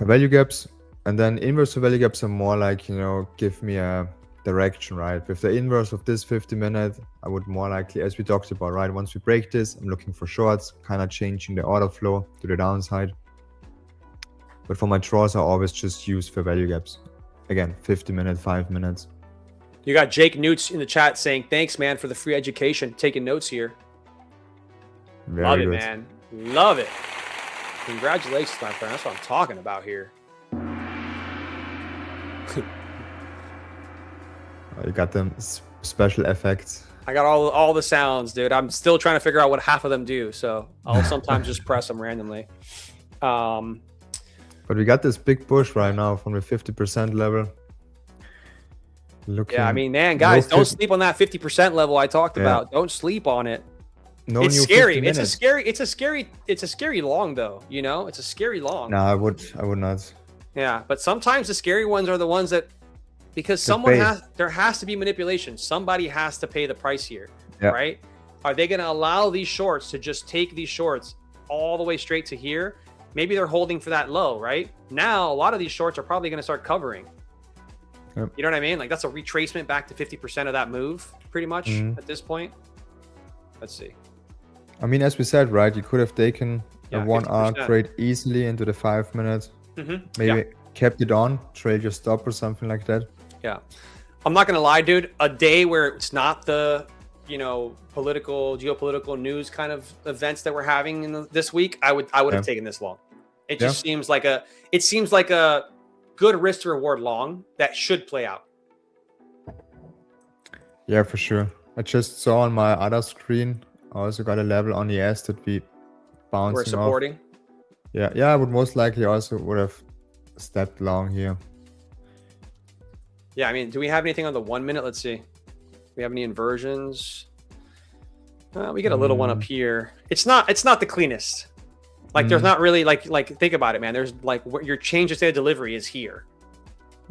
Speaker 6: value gaps, and then inverse for value gaps are more like, you know, give me a direction, right? With the inverse of this 50-minute, I would more likely, as we talked about, right? Once we break this, I'm looking for shorts, kind of changing the order flow to the downside. But for my draws, I always just use for value gaps. Again, 50-minute, 5 minutes.
Speaker 5: You got Jake Newts in the chat saying, thanks, man, for the free education. Taking notes here. Love it, man. Love it. Congratulations, my friend. That's what I'm talking about here.
Speaker 6: You got them special effects.
Speaker 5: I got all the sounds, dude. I'm still trying to figure out what half of them do, so I'll sometimes just press them randomly.
Speaker 6: But we got this big push right now from the 50% level.
Speaker 5: Yeah, I mean, man, guys, don't sleep on that 50% level I talked about. Don't sleep on it. It's scary. It's a scary long though, you know? It's a scary long.
Speaker 6: No, I would not.
Speaker 5: Yeah, but sometimes the scary ones are the ones that, because there has to be manipulation. Somebody has to pay the price here, right? Are they going to allow these shorts to just take these shorts all the way straight to here? Maybe they're holding for that low, right? Now, a lot of these shorts are probably going to start covering. You know what I mean? Like, that's a retracement back to 50% of that move, pretty much at this point. Let's see.
Speaker 6: I mean, as we said, right, you could have taken a 1R
Speaker 5: 50%.
Speaker 6: trade easily into the 5 minutes. Maybe kept it on, trade your stop or something like that.
Speaker 5: Yeah. I'm not going to lie, dude. A day where it's not the, you know, geopolitical news kind of events that we're having in this week, I would have taken this long. It just seems like a good risk to reward long that should play out.
Speaker 6: Yeah, for sure. I just saw on my other screen, I also got a level on the S that we bouncing
Speaker 5: We're supporting.
Speaker 6: off. Yeah, I would most likely also would have stepped long here.
Speaker 5: Yeah, I mean, do we have anything on the 1 minute? Let's see. Do we have any inversions? We get a little one up here. It's not the cleanest. Like there's not really like think about it, man. There's like your change of state of delivery is here.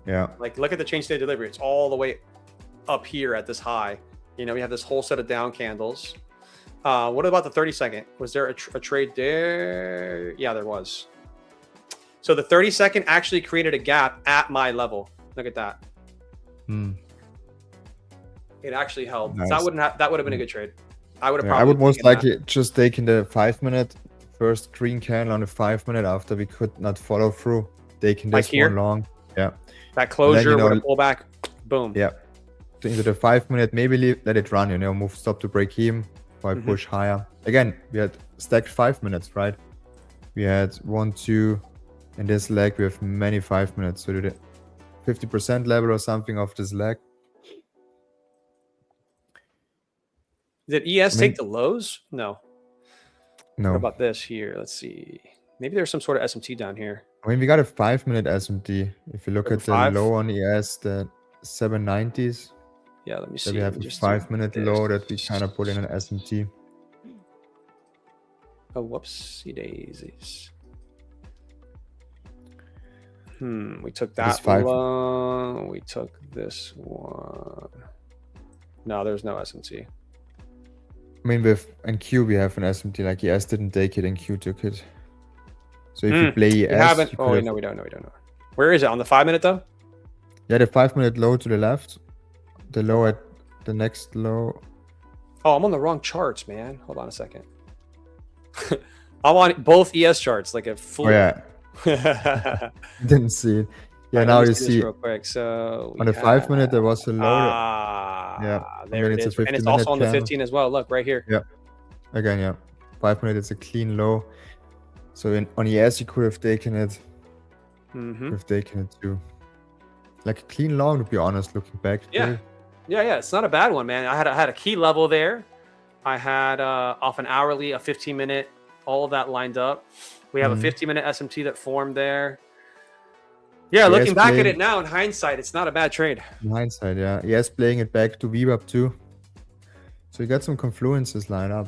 Speaker 6: Yeah.
Speaker 5: Like look at the change of state of delivery. It's all the way up here at this high. You know, we have this whole set of down candles. What about the 30-second? Was there a trade there? Yeah, there was. So the 30-second actually created a gap at my level. Look at that. It actually held.
Speaker 6: Nice.
Speaker 5: So that would have been a good trade. I would have probably.
Speaker 6: I would most likely just taken the 5 minute first green candle on the 5 minute after we could not follow through. Taking this one long. Yeah.
Speaker 5: That closure would have pulled back. Boom.
Speaker 6: Yeah. So into the 5 minute, maybe let it run, you know, move stop to break even. Or push higher. Again, we had stacked 5 minutes, right? We had 1, 2, in this leg we have many 5 minutes. So the 50% level or something of this leg.
Speaker 5: Did ES
Speaker 6: I mean-
Speaker 5: take the lows? No. What
Speaker 6: No.
Speaker 5: about this here? Let's see. Maybe there's some sort of SMT down here.
Speaker 6: I mean, we got a 5-minute SMT. If you look
Speaker 5: Over
Speaker 6: at the
Speaker 5: 5?
Speaker 6: low on ES, the 790s,
Speaker 5: Yeah, let me see.
Speaker 6: then we have a
Speaker 5: Just do
Speaker 6: 5-minute low that we
Speaker 5: this.
Speaker 6: kind of put in an SMT.
Speaker 5: Oh, whoopsie daisies. We took
Speaker 6: This
Speaker 5: that
Speaker 6: 5.
Speaker 5: one. We took this one. No, there's no SMT.
Speaker 6: I mean, in Q we have an SMT. Like ES didn't take it, and Q took it. So if you play ES,
Speaker 5: We haven't.
Speaker 6: you
Speaker 5: Oh,
Speaker 6: could
Speaker 5: wait,
Speaker 6: have-
Speaker 5: no, we don't. No, we don't know. Where is it? On the 5-minute though?
Speaker 6: yeah, the 5-minute low to the left, the low at the next low.
Speaker 5: Oh, I'm on the wrong charts, man. Hold on a second. I'm on both ES charts, like a fool.
Speaker 6: Oh yeah,
Speaker 5: yeah.
Speaker 6: didn't see it. Yeah, now you see
Speaker 5: real quick. So
Speaker 6: on the 5-minute there was a low.
Speaker 5: Yeah,
Speaker 6: I
Speaker 5: there
Speaker 6: mean,
Speaker 5: it
Speaker 6: it's
Speaker 5: is,
Speaker 6: a
Speaker 5: and it's
Speaker 6: 50-minute
Speaker 5: also on the
Speaker 6: channel.
Speaker 5: 15 as well. Look right here.
Speaker 6: Yeah. Again, yeah. 5-minute is a clean low. So on ES you could have taken it.
Speaker 5: Mm-hmm.
Speaker 6: Have taken it too. Like a clean long, to be honest, looking back.
Speaker 5: Yeah. Yeah. It's not a bad one, man. I had a key level there. I had off an hourly, a 15-minute, all of that lined up. We have a 15-minute SMT that formed there. Yeah,
Speaker 6: ES
Speaker 5: looking back at
Speaker 6: playing-
Speaker 5: it now in hindsight, it's not a bad trade.
Speaker 6: In hindsight, yeah. ES playing it back to VWAP too. So you got some confluences lined up.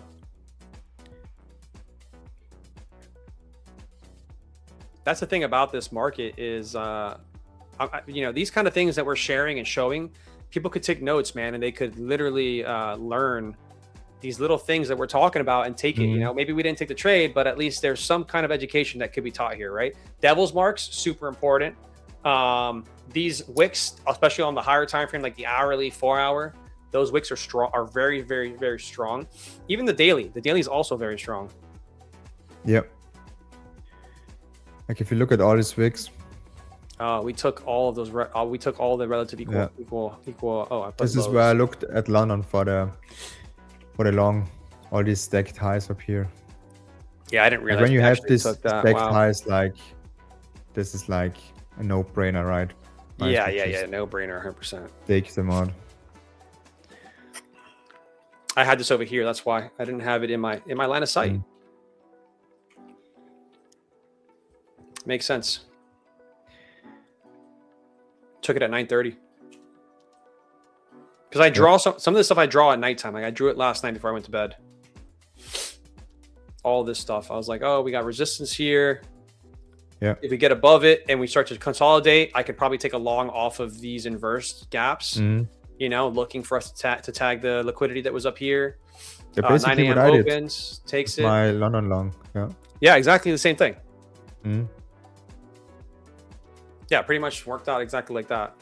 Speaker 5: That's the thing about this market is, these kind of things that we're sharing and showing, people could take notes, man, and they could literally learn these little things that we're talking about and take it. You know, maybe we didn't take the trade, but at least there's some kind of education that could be taught here, right? Devil's marks, super important. These wicks, especially on the higher time frame, like the hourly, 4-hour, those wicks are strong, are very, very, very strong. Even the daily is also very strong.
Speaker 6: Yep. Like if you look at all these wicks,
Speaker 5: We took all of those. We took all the relative equal.
Speaker 6: Yeah.
Speaker 5: Oh, I put
Speaker 6: this is
Speaker 5: lows.
Speaker 6: where I looked at London for the long, all these stacked highs up here.
Speaker 5: Yeah, I didn't
Speaker 6: Like
Speaker 5: realize
Speaker 6: when you
Speaker 5: we
Speaker 6: have
Speaker 5: actually
Speaker 6: this
Speaker 5: took that.
Speaker 6: stacked
Speaker 5: Wow.
Speaker 6: highs, like this is like a no-brainer, right? Might as
Speaker 5: Yeah,
Speaker 6: well
Speaker 5: yeah,
Speaker 6: just
Speaker 5: yeah. No brainer, 100%.
Speaker 6: Take them out.
Speaker 5: I had this over here. That's why I didn't have it in my line of sight. Makes sense. Took it at 9:30 because I draw some of this stuff. I draw at nighttime. Like I drew it last night before I went to bed. All this stuff. I was like, oh, we got resistance here.
Speaker 6: Yeah.
Speaker 5: If we get above it and we start to consolidate, I could probably take a long off of these inverse gaps. You know, looking for us to tag the liquidity that was up here.
Speaker 6: Yeah,
Speaker 5: 9
Speaker 6: basically
Speaker 5: a.m.
Speaker 6: what I did.
Speaker 5: opens, takes it.
Speaker 6: My London long. Yeah.
Speaker 5: Yeah, exactly the same thing.
Speaker 6: Mhm.
Speaker 5: Yeah, pretty much worked out exactly like that.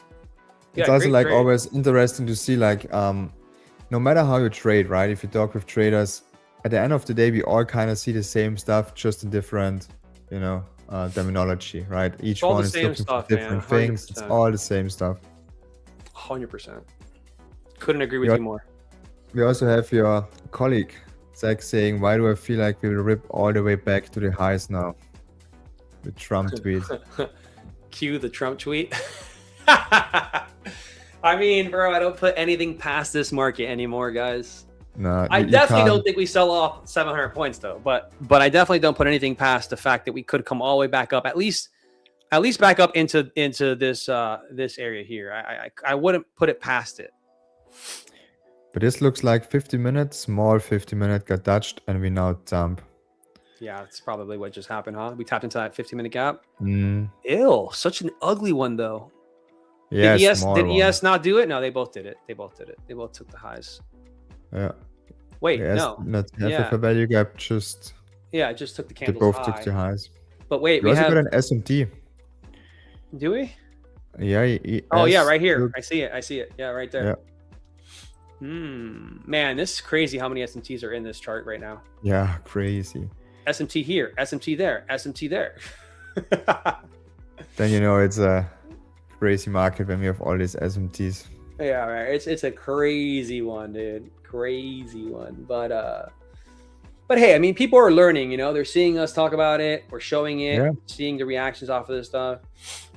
Speaker 6: It's
Speaker 5: Yeah,
Speaker 6: also
Speaker 5: great
Speaker 6: like
Speaker 5: trade.
Speaker 6: always interesting to see like no matter how you trade, right? If you talk with traders, at the end of the day we all kind of see the same stuff, just in different, terminology, right? Each
Speaker 5: all
Speaker 6: one
Speaker 5: the
Speaker 6: is
Speaker 5: same
Speaker 6: looking
Speaker 5: stuff,
Speaker 6: for
Speaker 5: man,
Speaker 6: different things. It's
Speaker 5: 100%.
Speaker 6: all the same stuff.
Speaker 5: 100%. Couldn't agree with
Speaker 6: Yeah.
Speaker 5: you more.
Speaker 6: We also have your colleague Zach saying, why do I feel like we will rip all the way back to the highs now? The Trump tweet.
Speaker 5: Cue the Trump tweet. I mean, bro, I don't put anything past this market anymore, guys.
Speaker 6: No,
Speaker 5: I
Speaker 6: you
Speaker 5: definitely
Speaker 6: can't-
Speaker 5: don't think we sell off 700 points though, but I definitely don't put anything past the fact that we could come all the way back up, at least back up into this this area here. I wouldn't put it past it.
Speaker 6: But this looks like 50 minutes, small 50 minute got touched, and we now dump.
Speaker 5: Yeah, that's probably what just happened, huh? We tapped into that 15-minute gap.
Speaker 6: Mm,
Speaker 5: Ew, such an ugly one though.
Speaker 6: yeah,
Speaker 5: did
Speaker 6: small
Speaker 5: did
Speaker 6: one.
Speaker 5: ES not do it? No, they both did it. They both took the highs.
Speaker 6: Yeah.
Speaker 5: Wait,
Speaker 6: ES
Speaker 5: no.
Speaker 6: not have
Speaker 5: Yeah.
Speaker 6: a value gap, just
Speaker 5: Yeah, it just took the
Speaker 6: they
Speaker 5: candles
Speaker 6: both took
Speaker 5: high.
Speaker 6: the highs.
Speaker 5: But wait,
Speaker 6: We
Speaker 5: we
Speaker 6: also
Speaker 5: have.
Speaker 6: got an SMT.
Speaker 5: Do we?
Speaker 6: Yeah.
Speaker 5: Oh yeah,
Speaker 6: ES
Speaker 5: right here.
Speaker 6: took-
Speaker 5: I see it. Yeah, right there. Man, this is crazy how many SMTs are in this chart right now.
Speaker 6: Yeah, crazy.
Speaker 5: SMT here, SMT there, SMT there.
Speaker 6: Then you know it's a crazy market when we have all these SMTs.
Speaker 5: Yeah, right. It's a crazy one, dude. Crazy one. But hey, I mean, people are learning, they're seeing us talk about it, we're showing it,
Speaker 6: Yeah.
Speaker 5: seeing the reactions off of this stuff.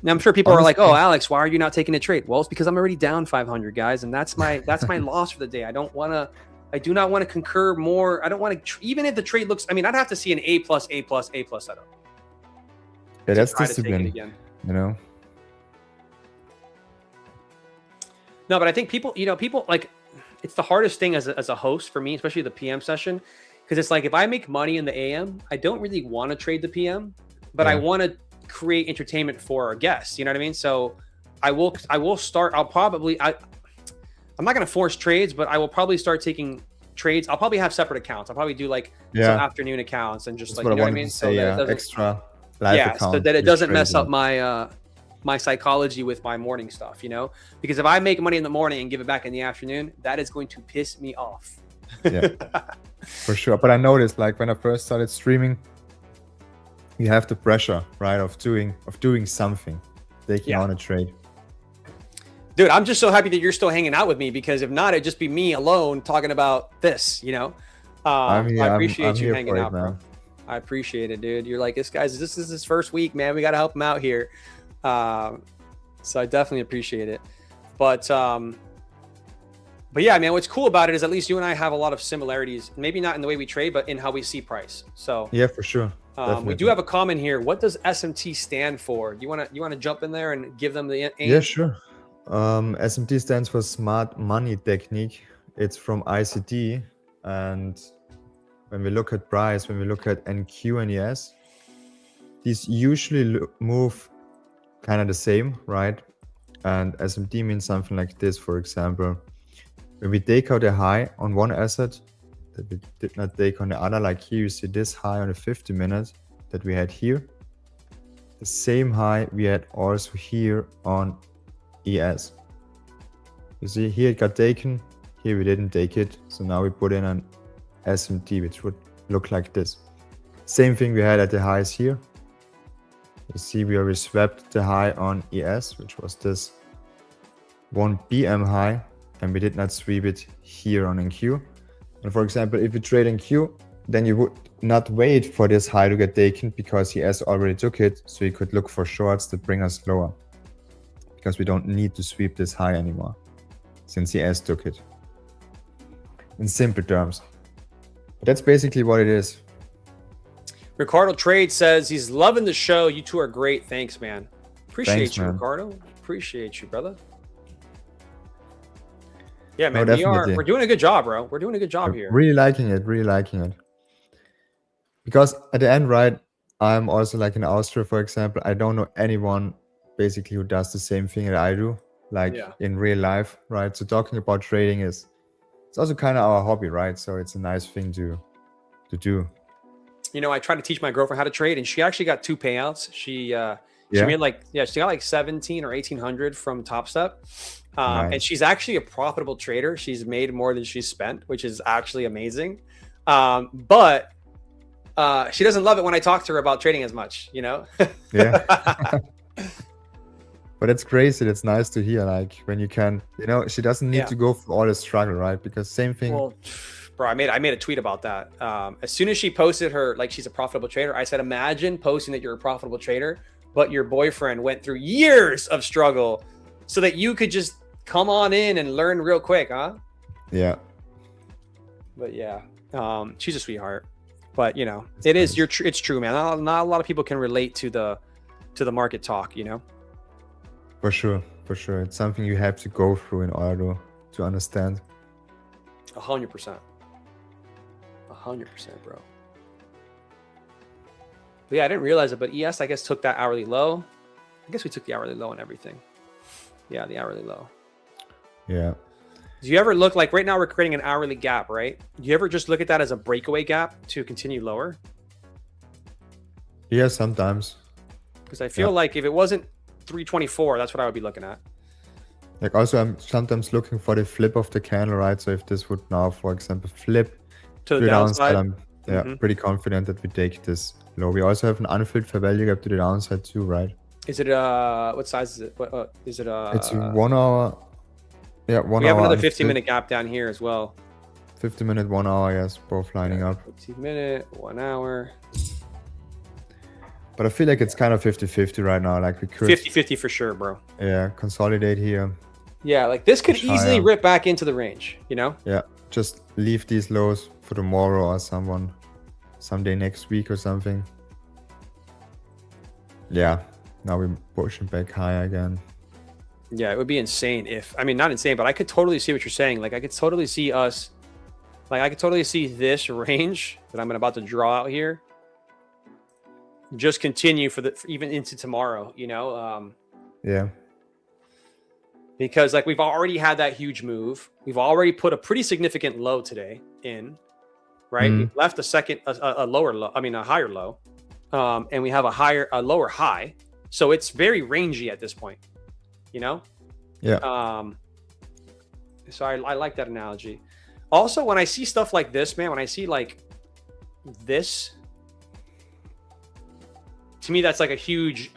Speaker 5: Now I'm sure people are like,
Speaker 6: Honestly-
Speaker 5: "Oh, Alex, why are you not taking a trade?" Well, it's because I'm already down 500, guys, and that's my loss for the day. I don't want I do not want to concur more. I don't want to, even if the trade looks, I mean, I'd have to see an A plus setup.
Speaker 6: Yeah, that's
Speaker 5: try to take it
Speaker 6: discipline,
Speaker 5: again.
Speaker 6: you know?
Speaker 5: No, but I think people, people like, it's the hardest thing as a host for me, especially the PM session, because it's like if I make money in the AM, I don't really want to trade the PM, but I want to create entertainment for our guests. You know what I mean? So I will start. I'm not going to force trades, but I will probably start taking trades. I'll probably have separate accounts. I'll probably do like some afternoon accounts and just
Speaker 6: That's
Speaker 5: like, you know what I
Speaker 6: wanted
Speaker 5: mean?
Speaker 6: to
Speaker 5: So
Speaker 6: say,
Speaker 5: that it doesn't,
Speaker 6: extra live account.
Speaker 5: so that it doesn't mess up
Speaker 6: trading.
Speaker 5: my psychology with my morning stuff, because if I make money in the morning and give it back in the afternoon, that is going to piss me off.
Speaker 6: Yeah, for sure. But I noticed, like, when I first started streaming, you have the pressure, right, of doing something, taking on a trade.
Speaker 5: Dude, I'm just so happy that you're still hanging out with me, because if not, it'd just be me alone talking about this, I appreciate you hanging out, bro. I appreciate it, dude. You're like, this is his first week, man. We got to help him out here. So I definitely appreciate it. But yeah, man, what's cool about it is at least you and I have a lot of similarities, maybe not in the way we trade, but in how we see price. So
Speaker 6: yeah, for sure.
Speaker 5: We do have a comment here. What does SMT stand for? You want to jump in there and give them the
Speaker 6: Yeah, sure. SMT stands for Smart Money Technique. It's from ICT. And when we look at price, when we look at NQ and ES, these usually move kind of the same, right? And SMT means something like this, for example. When we take out a high on one asset that we did not take on the other, like here you see this high on the 50 minutes that we had here. The same high we had also here on ES. You see here it got taken, here we didn't take it. So now we put in an SMT, which would look like this. Same thing we had at the highs here. You see we already swept the high on ES, which was this 1 PM high, and we did not sweep it here on NQ. And for example, if you trade NQ, then you would not wait for this high to get taken because ES already took it, so you could look for shorts that bring us lower. Because we don't need to sweep this high anymore, since ES took it. In simple terms. But that's basically what it is.
Speaker 5: Ricardo Trade says he's loving the show. You two are great. Thanks, man. Appreciate you,
Speaker 6: man.
Speaker 5: Ricardo. Appreciate you, brother. Yeah, man.
Speaker 6: No,
Speaker 5: we're doing a good job, bro. We're doing a good job here.
Speaker 6: Really liking it, really liking it. Because at the end, right, I'm also like in Austria, for example, I don't know anyone basically who does the same thing that I do, like in real life, right? So talking about trading it's also kind of our hobby, right? So it's a nice thing to do.
Speaker 5: I tried to teach my girlfriend how to trade, and she actually got 2 payouts. She made she got like 17 or 1800 from Top Step.
Speaker 6: Nice.
Speaker 5: And she's actually a profitable trader. She's made more than she's spent, which is actually amazing. But she doesn't love it when I talk to her about trading as much,
Speaker 6: Yeah. But it's crazy. It's nice to hear, like when you can, she doesn't need to go through all the struggle, right? Because same thing.
Speaker 5: Well, bro, I made a tweet about that. As soon as she posted her, like she's a profitable trader, I said, imagine posting that you're a profitable trader, but your boyfriend went through years of struggle so that you could just come on in and learn real quick, huh?
Speaker 6: Yeah.
Speaker 5: But yeah, she's a sweetheart. But it's true, man. Not a lot of people can relate to the market talk,
Speaker 6: For sure. It's something you have to go through in order to understand.
Speaker 5: 100%. 100%, bro. But yeah, I didn't realize it, but ES, I guess, took that hourly low. I guess we took the hourly low and everything. Yeah, the hourly low.
Speaker 6: Yeah.
Speaker 5: Do you ever look like right now we're creating an hourly gap, right? Do you ever just look at that as a breakaway gap to continue lower?
Speaker 6: Yeah, sometimes.
Speaker 5: Because I feel like if it wasn't 324, that's what I would be looking at.
Speaker 6: Like also, I'm sometimes looking for the flip of the candle, right? So if this would now, for example, flip
Speaker 5: to the downside,
Speaker 6: I'm pretty confident that we take this low. We also have an unfilled fair value gap to the downside too, right?
Speaker 5: Is it what size is it? What is it?
Speaker 6: It's 1 hour. Yeah, 1 hour.
Speaker 5: We have another 15-minute gap down here as well.
Speaker 6: 50-minute, 1 hour, yes, both lining up.
Speaker 5: 15-minute, 1 hour.
Speaker 6: But I feel like it's kind of 50-50 right now. Like we could
Speaker 5: 50-50 for sure, bro.
Speaker 6: Yeah, consolidate here.
Speaker 5: Yeah, like this could easily rip back into the range,
Speaker 6: Yeah, just leave these lows for tomorrow or someday next week or something. Yeah, now we're pushing back high again.
Speaker 5: Yeah, it would be insane if, I mean, not insane, but I could totally see what you're saying. Like, I could totally see us, like, I could totally see this range that I'm about to draw out here just continue for even into tomorrow, you know?
Speaker 6: Yeah.
Speaker 5: Because, like, we've already had that huge move. We've already put a pretty significant low today in, right? We left a lower low, I mean, a higher low. And we have a lower high. So it's very rangy at this point, you know?
Speaker 6: Yeah.
Speaker 5: So I like that analogy. Also, when I see stuff like this, man, when I see like this, to me, that's like a huge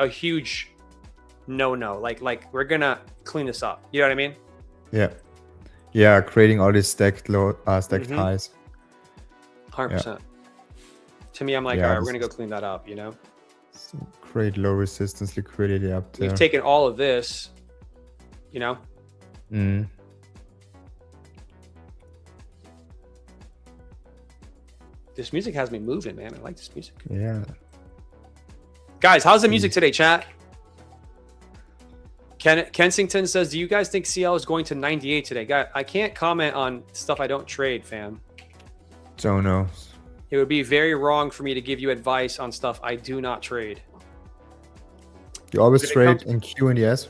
Speaker 5: no. Like we're gonna clean this up. You know what I mean?
Speaker 6: Yeah. Yeah, creating all these stacked highs.
Speaker 5: 100%. To me, I'm like, all right, we're gonna go clean that up, you know?
Speaker 6: Create low resistance liquidity up there.
Speaker 5: We've taken all of this, you know? This music has me moving, man. I like this music.
Speaker 6: Yeah.
Speaker 5: Guys, how's the music today, chat? Kensington says, do you guys think CL is going to 98 today? Guys, I can't comment on stuff I don't trade, fam.
Speaker 6: Don't know.
Speaker 5: It would be very wrong for me to give you advice on stuff I do not trade.
Speaker 6: You always trade in Q and ES?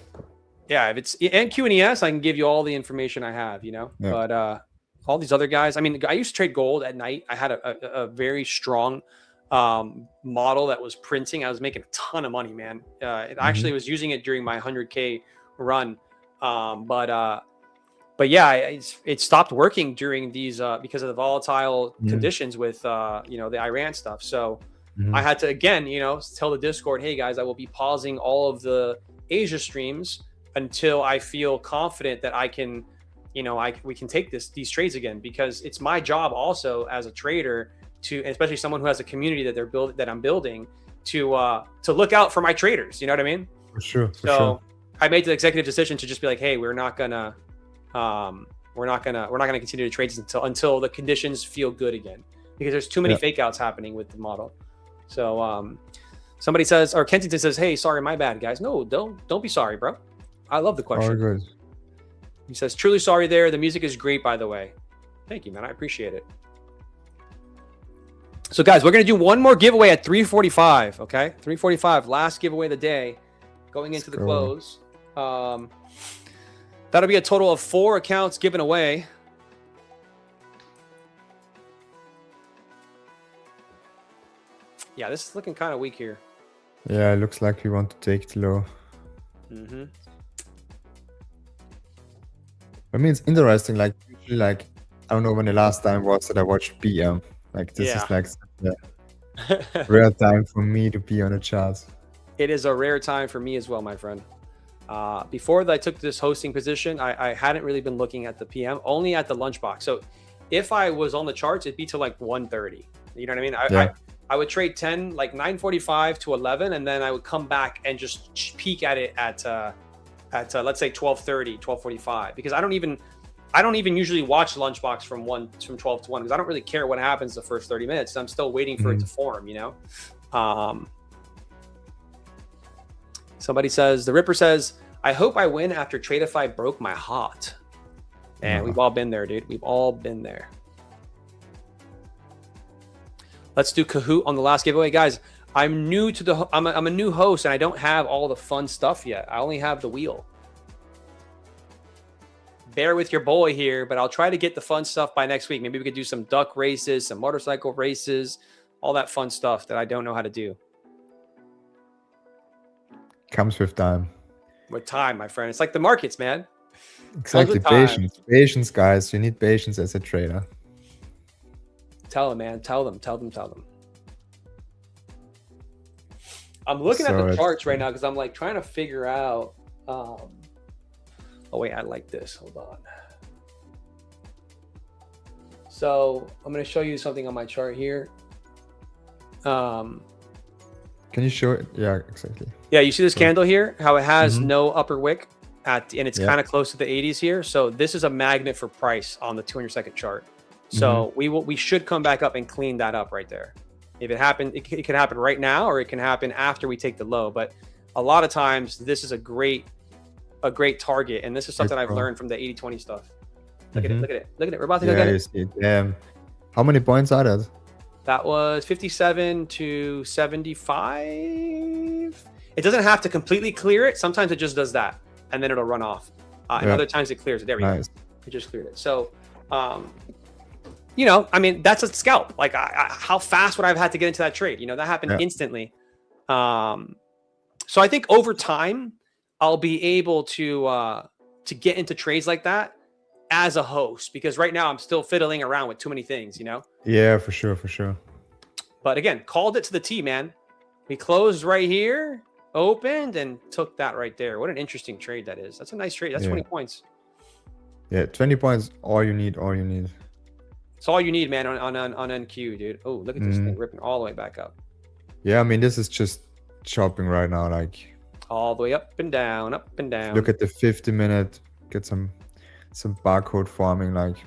Speaker 5: Yeah, if it's in Q and ES, I can give you all the information I have, you know? Yeah. But all these other guys, I mean, I used to trade gold at night. I had a very strong model that was printing. I was making a ton of money, man. It actually was using it during my 100K run. But yeah, it stopped working during these because of the volatile conditions with you know, the Iran stuff. So I had to, again, you know, tell the Discord, hey guys, I will be pausing all of the Asia streams until I feel confident that I can, you know, we can take these trades again, because it's my job also as a trader to, especially someone who has a community that I'm building, to look out for my traders. You know what I mean?
Speaker 6: For sure.
Speaker 5: So I made the executive decision to just be like, hey, we're not gonna continue to trade until the conditions feel good again, because there's too many fake outs happening with the model. So somebody says, or Kensington says, hey, sorry, my bad, guys. No, don't be sorry, bro. I love the question.
Speaker 6: All good.
Speaker 5: He says, truly sorry there. The music is great, by the way. Thank you, man. I appreciate it. So guys, we're going to do one more giveaway at 3:45. Okay. 3:45, last giveaway of the day, going into the close. That'll be a total of 4 accounts given away. Yeah, this is looking kind of weak here.
Speaker 6: Yeah, it looks like we want to take it low. I mean, it's interesting. Like, usually, like, I don't know when the last time was that I watched PM. Like, this is like a rare time for me to be on a chart.
Speaker 5: It is a rare time for me as well, my friend. Before I took this hosting position, I hadn't really been looking at the PM, only at the lunchbox. So if I was on the charts, it'd be to like 1:30. You know what I mean? I would trade 10, like 9:45 to 11, and then I would come back and just peek at it at let's say 12:30, 12:45, because I don't even usually watch lunchbox from 12 to 1, because I don't really care what happens the first 30 minutes. I'm still waiting for it to form, you know? Somebody says, the Ripper says, I hope I win after Tradeify broke my heart. And we've all been there, dude. We've all been there. Let's do Kahoot on the last giveaway, guys. I'm new to I'm a new host, and I don't have all the fun stuff yet. I only have the wheel. Bear with your boy here, but I'll try to get the fun stuff by next week. Maybe we could do some duck races, some motorcycle races, all that fun stuff that I don't know how to do.
Speaker 6: Comes with time.
Speaker 5: With time, my friend. It's like the markets, man.
Speaker 6: Exactly. Patience, guys. You need patience as a trader.
Speaker 5: Tell them, man. Tell them. I'm looking at the charts right now because I'm like trying to figure out. Oh wait, I like this. Hold on. So I'm going to show you something on my chart here.
Speaker 6: Can you show it? Yeah, exactly.
Speaker 5: Yeah, you see this candle here? How it has no upper wick and it's kind of close to the 80s here. So this is a magnet for price on the 200-second chart. So we should come back up and clean that up right there. If it happened, it could happen right now, or it can happen after we take the low. But a lot of times this is a great target. And this is something I've learned from the 80-20 stuff. Look at it. Look at it. Look at it. We're about to go get
Speaker 6: it. How many points are that?
Speaker 5: That was 57 to 75. It doesn't have to completely clear it. Sometimes it just does that, and then it'll run off. And other times it clears it. There we go. It just cleared it. So, you know, I mean, that's a scalp. Like, how fast would I have had to get into that trade? You know, that happened instantly. So I think over time, I'll be able to get into trades like that as a host, because right now I'm still fiddling around with too many things, you know?
Speaker 6: Yeah, for sure.
Speaker 5: But again, called it to the T, man. We closed right here, opened, and took that right there. What an interesting trade that is. That's a nice trade. That's 20 points.
Speaker 6: Yeah, 20 points, all you need.
Speaker 5: It's all you need, man, on NQ, dude. Oh, look at this thing ripping all the way back up.
Speaker 6: Yeah, I mean, this is just chopping right now, like
Speaker 5: all the way up and down, up and down.
Speaker 6: Look at the 50-minute, get some barcode forming, like.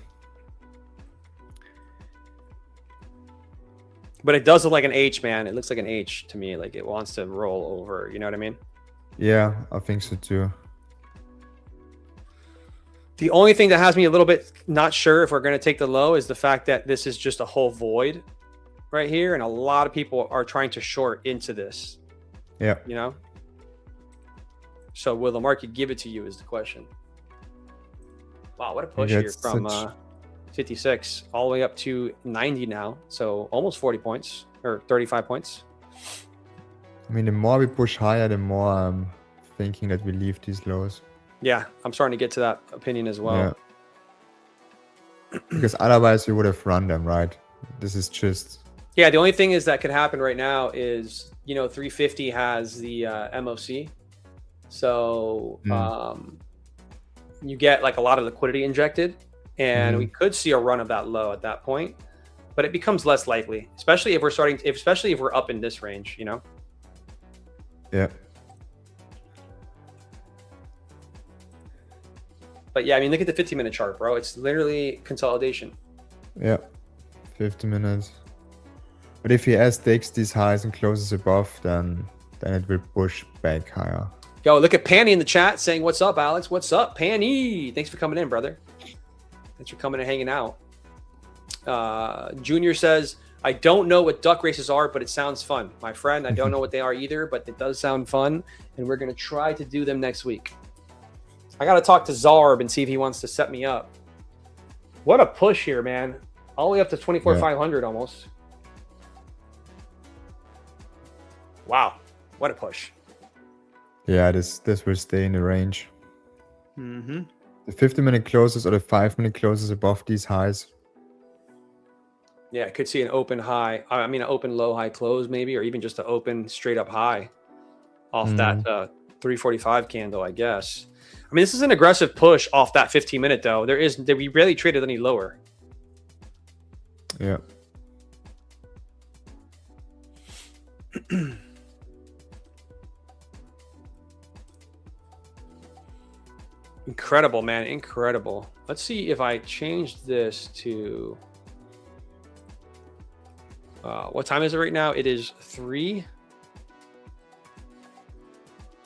Speaker 5: But it does look like an H, man. It looks like an H to me. Like it wants to roll over. You know what I mean?
Speaker 6: Yeah, I think so too.
Speaker 5: The only thing that has me a little bit not sure if we're going to take the low is the fact that this is just a whole void right here. And a lot of people are trying to short into this.
Speaker 6: Yeah.
Speaker 5: You know? So will the market give it to you is the question. Wow, what a push here from 56 all the way up to 90 now. So almost 40 points or 35 points.
Speaker 6: I mean, the more we push higher, the more I'm thinking that we leave these lows.
Speaker 5: Yeah, I'm starting to get to that opinion as well.
Speaker 6: Yeah. Because otherwise we would have run them, right? This is just...
Speaker 5: Yeah, the only thing is that could happen right now is, you know, 350 has the MOC. So you get like a lot of liquidity injected, and we could see a run of that low at that point, but it becomes less likely, especially if we're up in this range, you know?
Speaker 6: Yeah.
Speaker 5: But yeah, I mean, look at the 50-minute chart, bro. It's literally consolidation.
Speaker 6: Yeah, 50 minutes. But if he takes these highs and closes above, then it will push back higher.
Speaker 5: Yo, look at Panny in the chat saying, "What's up, Alex? What's up, Panny? Thanks for coming in, brother. Thanks for coming and hanging out." Junior says, "I don't know what duck races are, but it sounds fun, my friend. I don't know what they are either, but it does sound fun, and we're gonna try to do them next week." I gotta talk to Zarb and see if he wants to set me up. What a push here, man! All the way up to 24,500 almost. Wow, what a push!
Speaker 6: Yeah, this will stay in the range.
Speaker 5: Mm-hmm.
Speaker 6: The 50-minute closes or the 5-minute closes above these highs.
Speaker 5: Yeah, I could see an open high. I mean, an open low high close maybe, or even just an open straight up high off that 345 candle, I guess. I mean, this is an aggressive push off that 15-minute though. We barely traded any lower.
Speaker 6: Yeah.
Speaker 5: Incredible, man. Incredible. Let's see if I change this to... what time is it right now? It is 3.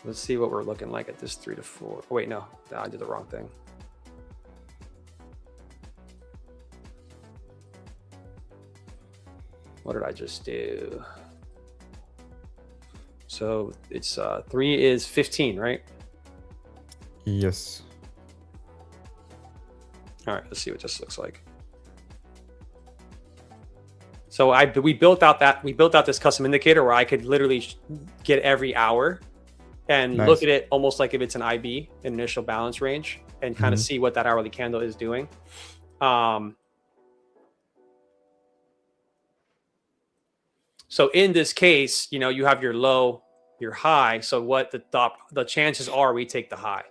Speaker 5: Let's see what we're looking like at this 3 to 4. Oh, wait, no. I did the wrong thing. What did I just do? So it's 3 is 15, right?
Speaker 6: Yes.
Speaker 5: All right, let's see what this looks like. So we built out this custom indicator where I could literally get every hour and look at it almost like if it's an IB, an initial balance range, and kind of see what that hourly candle is doing. So in this case, you know, you have your low, your high. So what the chances are we take the high.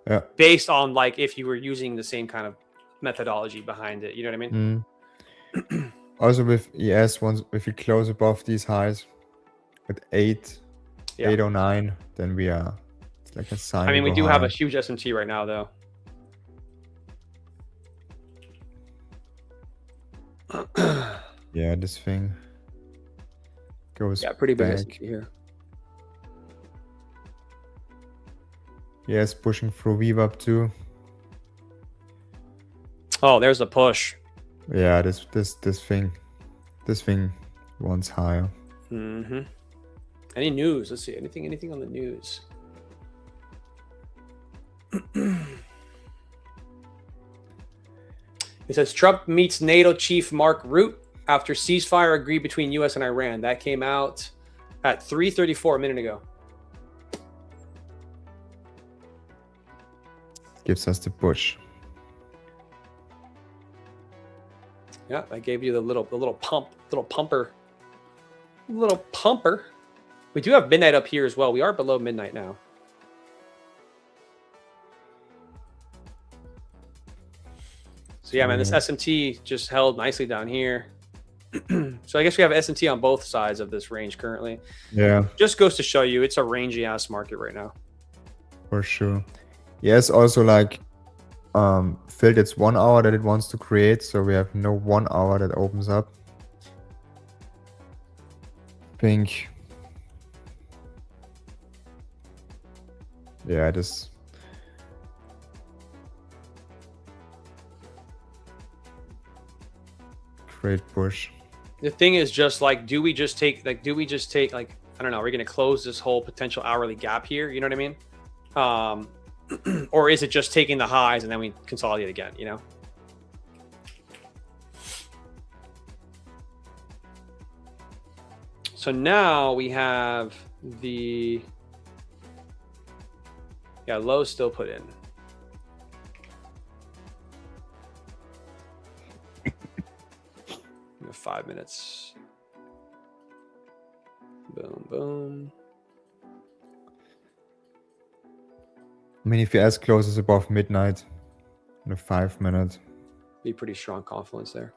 Speaker 6: Yeah.
Speaker 5: Based on like if you were using the same kind of methodology behind it, you know what I mean?
Speaker 6: Also with ES, if we close above these highs with 809, then we are, it's like a sign.
Speaker 5: I mean, we do have a huge SMT right now, though.
Speaker 6: Yeah, this thing goes
Speaker 5: pretty big
Speaker 6: back.
Speaker 5: S&P here.
Speaker 6: Yeah, it's pushing through VWAP too.
Speaker 5: Oh, there's a push.
Speaker 6: Yeah, this thing wants higher.
Speaker 5: Mm-hmm. Any news? Let's see. Anything on the news? It says Trump meets NATO chief Mark Rutte after ceasefire agreed between U.S. and Iran. That came out at 3:34 a minute ago.
Speaker 6: Gives us the push.
Speaker 5: Yeah, I gave you the little pumper. We do have midnight up here as well. We are below midnight now. So yeah, man, this SMT just held nicely down here. So I guess we have SMT on both sides of this range currently.
Speaker 6: Yeah,
Speaker 5: Just goes to show you it's a rangy ass market right now.
Speaker 6: for sure. Yes, also like filled its 1 hour that it wants to create, so we have no 1 hour that opens up. Think. Yeah, this. Great push.
Speaker 5: The thing is just like, do we just take like, I don't know, we're going to close this whole potential hourly gap here. You know what I mean? Or is it just taking the highs and then we consolidate again, you know? So now we have the, low still put in. 5 minutes. Boom, boom.
Speaker 6: I mean, if your S closes above midnight in a 5 minute.
Speaker 5: Be pretty strong confluence there.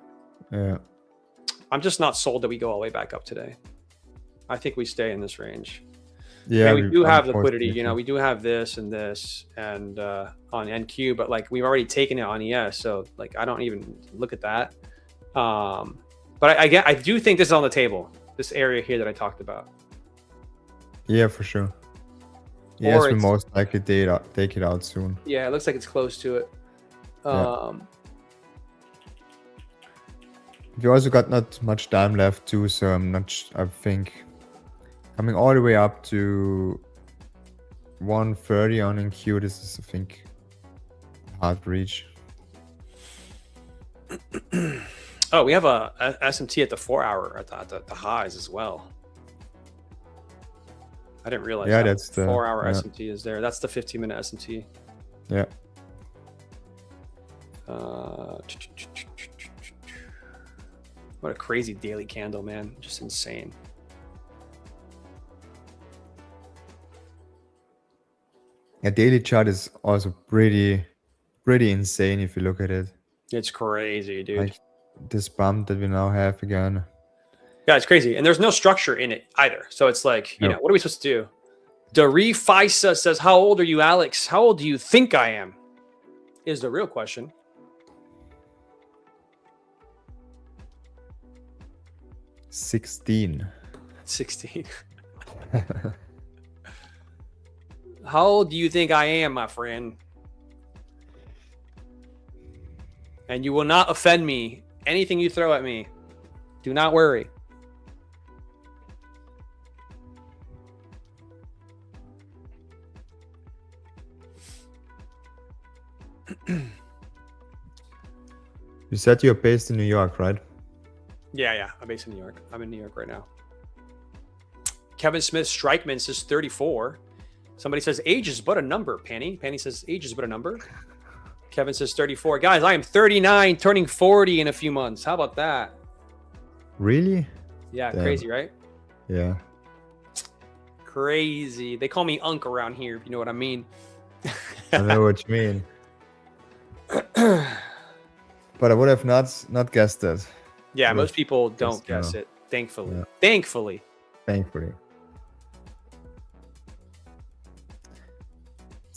Speaker 6: Yeah.
Speaker 5: I'm just not sold that we go all the way back up today. I think we stay in this range.
Speaker 6: Yeah,
Speaker 5: and we do have liquidity, you know, we do have this and on NQ, but like we've already taken it on ES, so like I don't even look at that. But I do think this is on the table, this area here that I talked about.
Speaker 6: Yeah, for sure. Yes, we most likely take it out soon.
Speaker 5: Yeah, it looks like it's close to it.
Speaker 6: We also got not much time left too, so I think coming all the way up to 130 on NQ, this is, I think, hard reach.
Speaker 5: Oh, we have a SMT at the 4 hour at the highs as well. I didn't realize
Speaker 6: that's the
Speaker 5: 4 hour SMT is there. That's the 15-minute SMT.
Speaker 6: Yeah.
Speaker 5: What a crazy daily candle, man. Just insane.
Speaker 6: Yeah, daily chart is also pretty insane if you look at it.
Speaker 5: It's crazy, dude.
Speaker 6: Like this bump that we now have again.
Speaker 5: Yeah, it's crazy. And there's no structure in it either. So it's like, you know, what are we supposed to do? Dari Faisa says, how old are you, Alex? How old do you think I am? Is the real question.
Speaker 6: 16.
Speaker 5: 16. How old do you think I am, my friend? And you will not offend me. Anything you throw at me, do not worry.
Speaker 6: You said you're based in New York, right?
Speaker 5: Yeah. I'm based in New York. I'm in New York right now. Kevin Smith Strikeman says 34. Somebody says age is but a number, Penny. Penny says age is but a number. Kevin says 34. Guys, I am 39, turning 40 in a few months. How about that?
Speaker 6: Really?
Speaker 5: Yeah,
Speaker 6: Damn.
Speaker 5: Crazy, right?
Speaker 6: Yeah.
Speaker 5: Crazy. They call me Unk around here, if you know what I mean.
Speaker 6: I know what you mean. But I would have not guessed that.
Speaker 5: Yeah, most people don't guess it. Thankfully.
Speaker 6: Yeah.
Speaker 5: Thankfully.
Speaker 6: Let's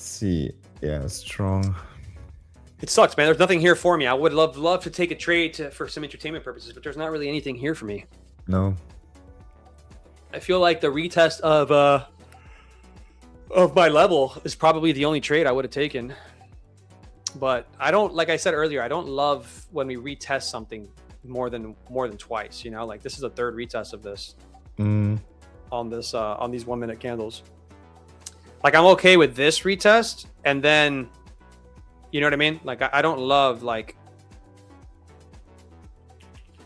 Speaker 6: see. Yeah, strong.
Speaker 5: It sucks, man. There's nothing here for me. I would love to take a trade for some entertainment purposes, but there's not really anything here for me.
Speaker 6: No.
Speaker 5: I feel like the retest of my level is probably the only trade I would have taken. But I don't, like I said earlier, I don't love when we retest something more than twice. You know, like this is the third retest of this on this on these 1 minute candles. Like I'm okay with this retest, and then. You know what I mean? Like I don't love like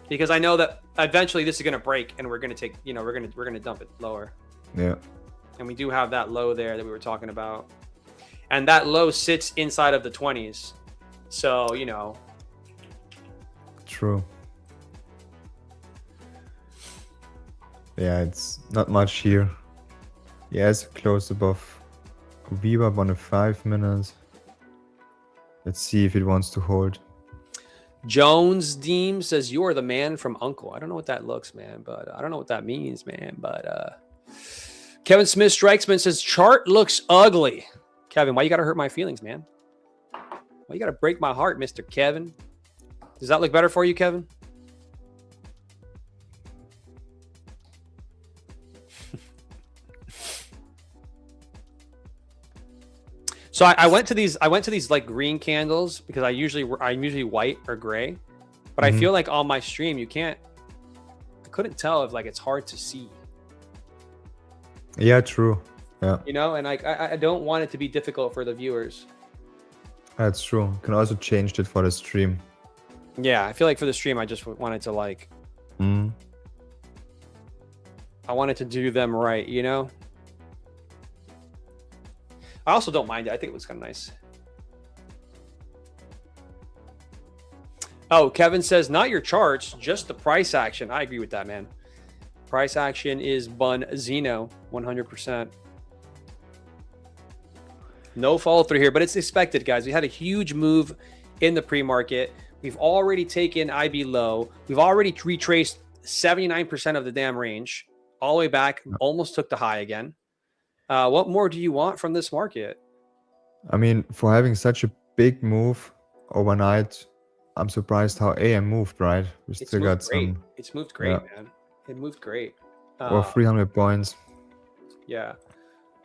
Speaker 5: because I know that eventually this is gonna break and we're gonna take we're gonna dump it lower.
Speaker 6: Yeah.
Speaker 5: And we do have that low there that we were talking about, and that low sits inside of the 20s. So
Speaker 6: True. Yeah, it's not much here. Yes, close above VWAP on a 5 minutes. Let's see if it wants to hold.
Speaker 5: Jones Deem says you are the man from Uncle. I don't know what that looks, man, but I don't know what that means, man. But Kevin Smith Strikesman says chart looks ugly. Kevin, why you gotta hurt my feelings, man? Why you gotta break my heart, Mr. Kevin? Does that look better for you, Kevin? So I went to these like green candles because I'm usually white or gray, but I feel like on my stream I couldn't tell if like it's hard to see.
Speaker 6: Yeah, true. Yeah.
Speaker 5: And like I don't want it to be difficult for the viewers.
Speaker 6: That's true. You can also change it for the stream.
Speaker 5: Yeah, I feel like for the stream I just wanted to like I wanted to do them right, I also don't mind it. I think it looks kind of nice. Oh, Kevin says, not your charts, just the price action. I agree with that, man. Price action is Bunzino, 100%. No follow through here, but it's expected, guys. We had a huge move in the pre-market. We've already taken IB low. We've already retraced 79% of the damn range all the way back, almost took the high again. What more do you want from this market?
Speaker 6: I mean, for having such a big move overnight, I'm surprised how AM moved, right? We still got some.
Speaker 5: It's moved great, man. It moved great.
Speaker 6: Or 300 points.
Speaker 5: Yeah.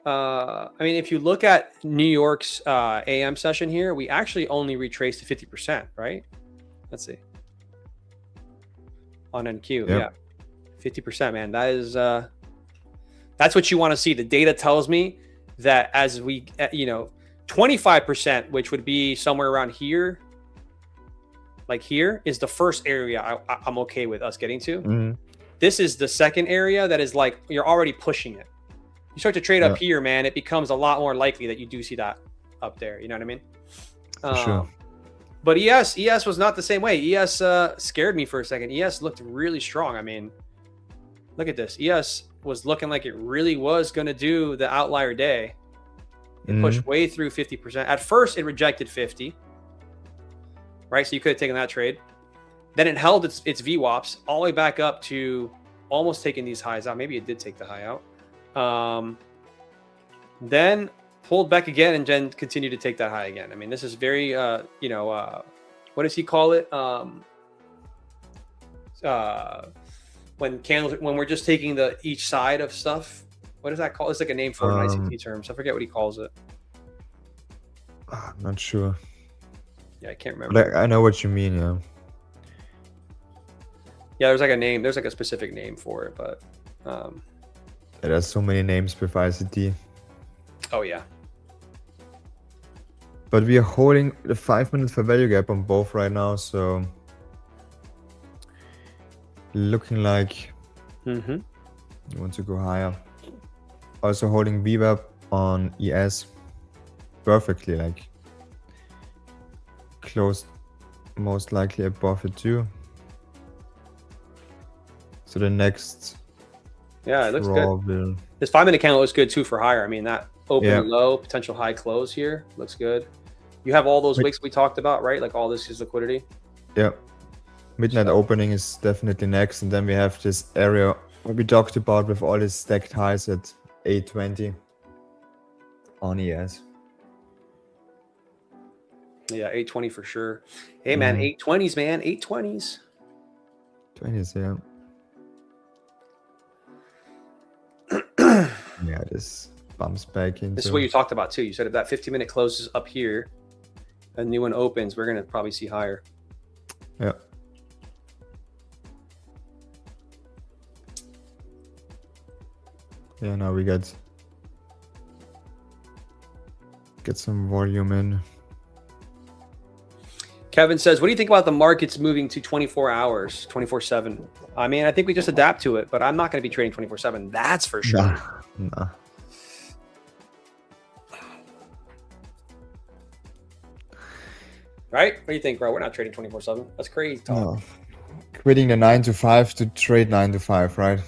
Speaker 5: I mean, if you look at New York's AM session here, we actually only retraced to 50%, right? Let's see. On NQ, yeah. 50%, man. That is... That's what you want to see. The data tells me that as we, 25%, which would be somewhere around here, like here, is the first area I'm okay with us getting to. This is the second area that is like, you're already pushing it. You start to trade up here, man, it becomes a lot more likely that you do see that up there. You know what I mean?
Speaker 6: For sure.
Speaker 5: But ES was not the same way. ES scared me for a second. ES looked really strong. I mean, look at this. ES was looking like it really was going to do the outlier day. It pushed way through 50%. At first, it rejected 50. Right? So you could have taken that trade. Then it held its VWAPs all the way back up to almost taking these highs out. Maybe it did take the high out. Then pulled back again and then continued to take that high again. I mean, this is very, what does he call it? When we're just taking each side of stuff, what is that called? It's like a name for an ICT terms. I forget what he calls it.
Speaker 6: I'm not sure.
Speaker 5: Yeah, I can't remember.
Speaker 6: But I know what you mean. Yeah.
Speaker 5: Yeah, there's like a name. There's like a specific name for it, but
Speaker 6: there's so many names with ICT.
Speaker 5: Oh yeah.
Speaker 6: But we are holding the 5 minute fair value gap on both right now, so. Looking like you want to go higher. Also holding VWAP on ES perfectly, like close, most likely above it too. So the next
Speaker 5: it looks good. This 5 minute candle looks good too for higher. I mean, that open low, potential high close here looks good. You have all those wicks we talked about, right? Like all this is liquidity.
Speaker 6: Yeah. Midnight opening is definitely next, and then we have this area what we talked about with all these stacked highs at 820 on ES.
Speaker 5: Yeah, 820 for sure. Hey, man, 820s, man. 820s.
Speaker 6: 20s, yeah. Yeah, this bumps back into.
Speaker 5: This is what you talked about, too. You said if that 50-minute closes up here, a new one opens, we're going to probably see higher.
Speaker 6: Yeah. Yeah, now we get some volume in.
Speaker 5: Kevin says, what do you think about the markets moving to 24 hours, 24/7? I mean, I think we just adapt to it, but I'm not going to be trading 24/7. That's for sure.
Speaker 6: Nah.
Speaker 5: Right? What do you think, bro? We're not trading 24/7. That's crazy talk.
Speaker 6: No. Quitting the 9 to 5 to trade 9 to 5, right?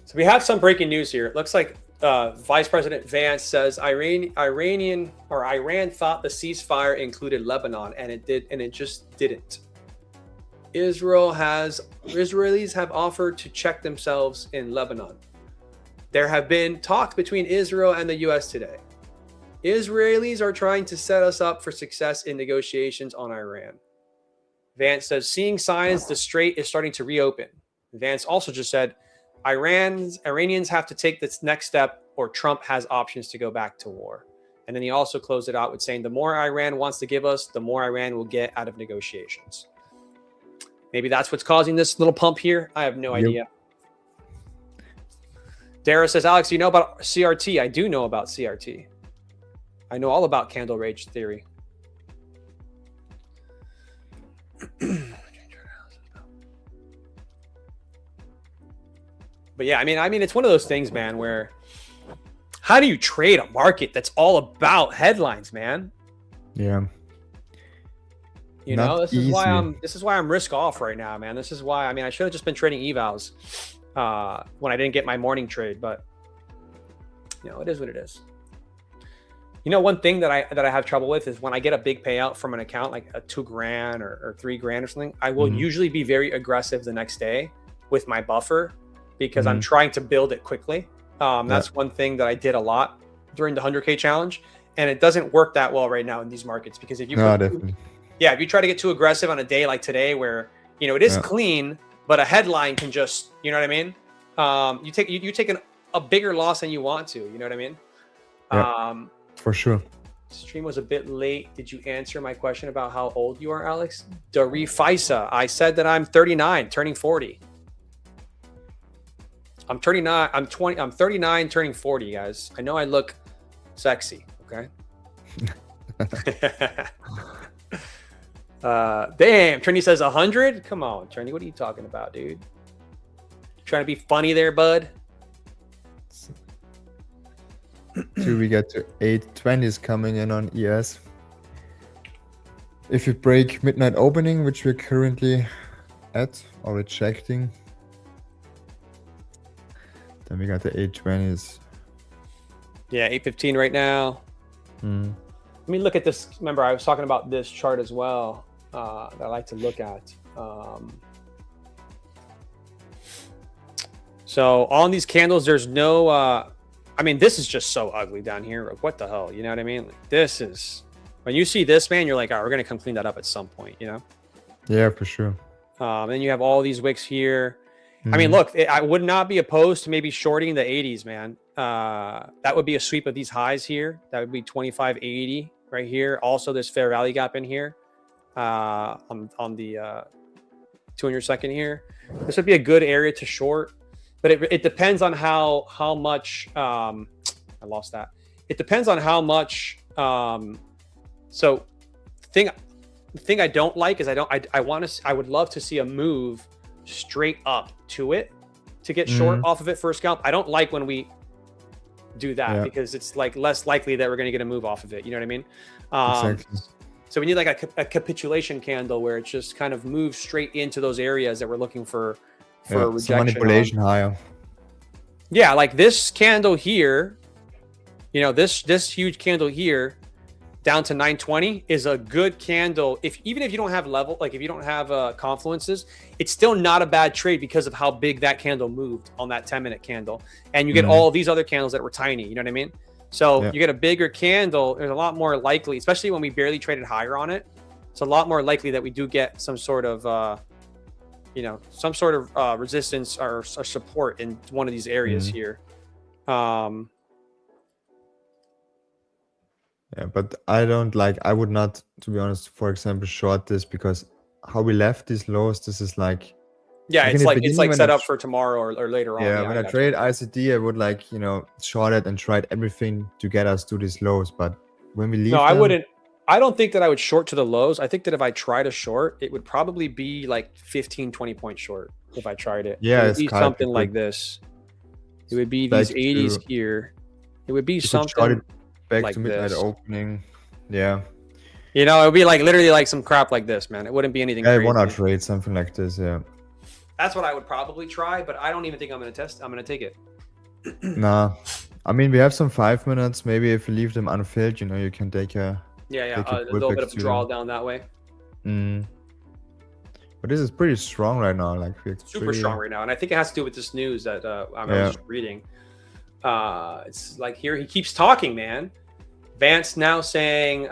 Speaker 5: So we have some breaking news here. It looks like Vice President Vance says Iran thought the ceasefire included Lebanon, and it did, and it just didn't. Israelis have offered to check themselves in Lebanon. There have been talks between Israel and the U.S. today. Israelis are trying to set us up for success in negotiations on Iran. Vance says, seeing signs the strait is starting to reopen. Vance also just said, Iranians have to take this next step or Trump has options to go back to war. And then he also closed it out with saying, the more Iran wants to give us, the more Iran will get out of negotiations. Maybe that's what's causing this little pump here. I have no idea. Dara says, Alex, you know about CRT? I do know about CRT. I know all about candle range theory. But yeah, I mean, it's one of those things, man, where how do you trade a market that's all about headlines, man?
Speaker 6: Yeah.
Speaker 5: You know, this is why I'm risk off right now, man. This is why, I mean, I should have just been trading evals when I didn't get my morning trade, but you know, it is what it is. You know, one thing that I have trouble with is when I get a big payout from an account, like a $2,000 or $3,000 or something, I will usually be very aggressive the next day with my buffer because I'm trying to build it quickly. That's one thing that I did a lot during the 100K challenge, and it doesn't work that well right now in these markets because if you if you try to get too aggressive on a day like today where, you know, it is clean, but a headline can just, you know what I mean? You take a bigger loss than you want to, you know what I mean?
Speaker 6: For sure.
Speaker 5: Stream was a bit late. Did you answer my question about how old you are, Alex? Dari Faisa. I said that I'm 39, turning 40. I'm 39. I'm 20. I'm 39, turning 40, guys. I know I look sexy. Okay. Damn. Trini says 100. Come on, Trini. What are you talking about, dude? Trying to be funny there, bud.
Speaker 6: Till we get to 820s coming in on ES. If we break midnight opening, which we're currently at or rejecting, then we got the 820s.
Speaker 5: Yeah, 815 right now. Let me look at this. Remember, I was talking about this chart as well that I like to look at. So on these candles, there's no... I mean, this is just so ugly down here. What the hell? You know what I mean? Like, this is... When you see this, man, you're like, all right, we're going to come clean that up at some point, you know?
Speaker 6: Yeah, for sure.
Speaker 5: Then you have all these wicks here. I mean, look, I would not be opposed to maybe shorting the 80s, man. That would be a sweep of these highs here. That would be 25.80 right here. Also, there's fair value gap in here on the 200 second here. This would be a good area to short. But it depends on how much I lost that. It depends on how much. So the thing I don't like is I would love to see a move straight up to it to get short off of it for a scalp. I don't like when we do that because it's like less likely that we're going to get a move off of it. You know what I mean?
Speaker 6: Exactly.
Speaker 5: So we need like a capitulation candle where it just kind of moves straight into those areas that we're looking for rejection.
Speaker 6: Some manipulation higher.
Speaker 5: Yeah, like this candle here, you know, this huge candle here down to 920 is a good candle. Even if you don't have level, like if you don't have confluences, it's still not a bad trade because of how big that candle moved on that 10-minute candle. And you get all these other candles that were tiny, you know what I mean? So you get a bigger candle, there's a lot more likely, especially when we barely traded higher on it. It's a lot more likely that we do get some sort of, resistance or support in one of these areas here.
Speaker 6: Yeah, but I would not, to be honest, for example, short this, because how we left these lows, this is like,
Speaker 5: it's like set up for tomorrow or later on.
Speaker 6: Yeah, when I trade ICD, I would short it and tried everything to get us to these lows. But when we leave,
Speaker 5: I wouldn't. I don't think that I would short to the lows. I think that if I try to short, it would probably be like 15, 20 point short if I tried it.
Speaker 6: Yeah,
Speaker 5: it would be something like this. It would be these 80s here. It would be something
Speaker 6: back
Speaker 5: like
Speaker 6: to midnight
Speaker 5: this.
Speaker 6: opening. Yeah.
Speaker 5: It would be like literally like some crap like this, man. It wouldn't be anything crazy.
Speaker 6: I want to trade something like this, yeah.
Speaker 5: That's what I would probably try, but I don't even think I'm going to test. I'm going to take it.
Speaker 6: Nah. I mean, we have some 5 minutes. Maybe if you leave them unfilled, you can take a...
Speaker 5: a little bit of a draw down that way.
Speaker 6: But this is pretty strong right now.
Speaker 5: Super strong right now. And I think it has to do with this news that I was just reading. It's like here, he keeps talking, man. Vance now saying...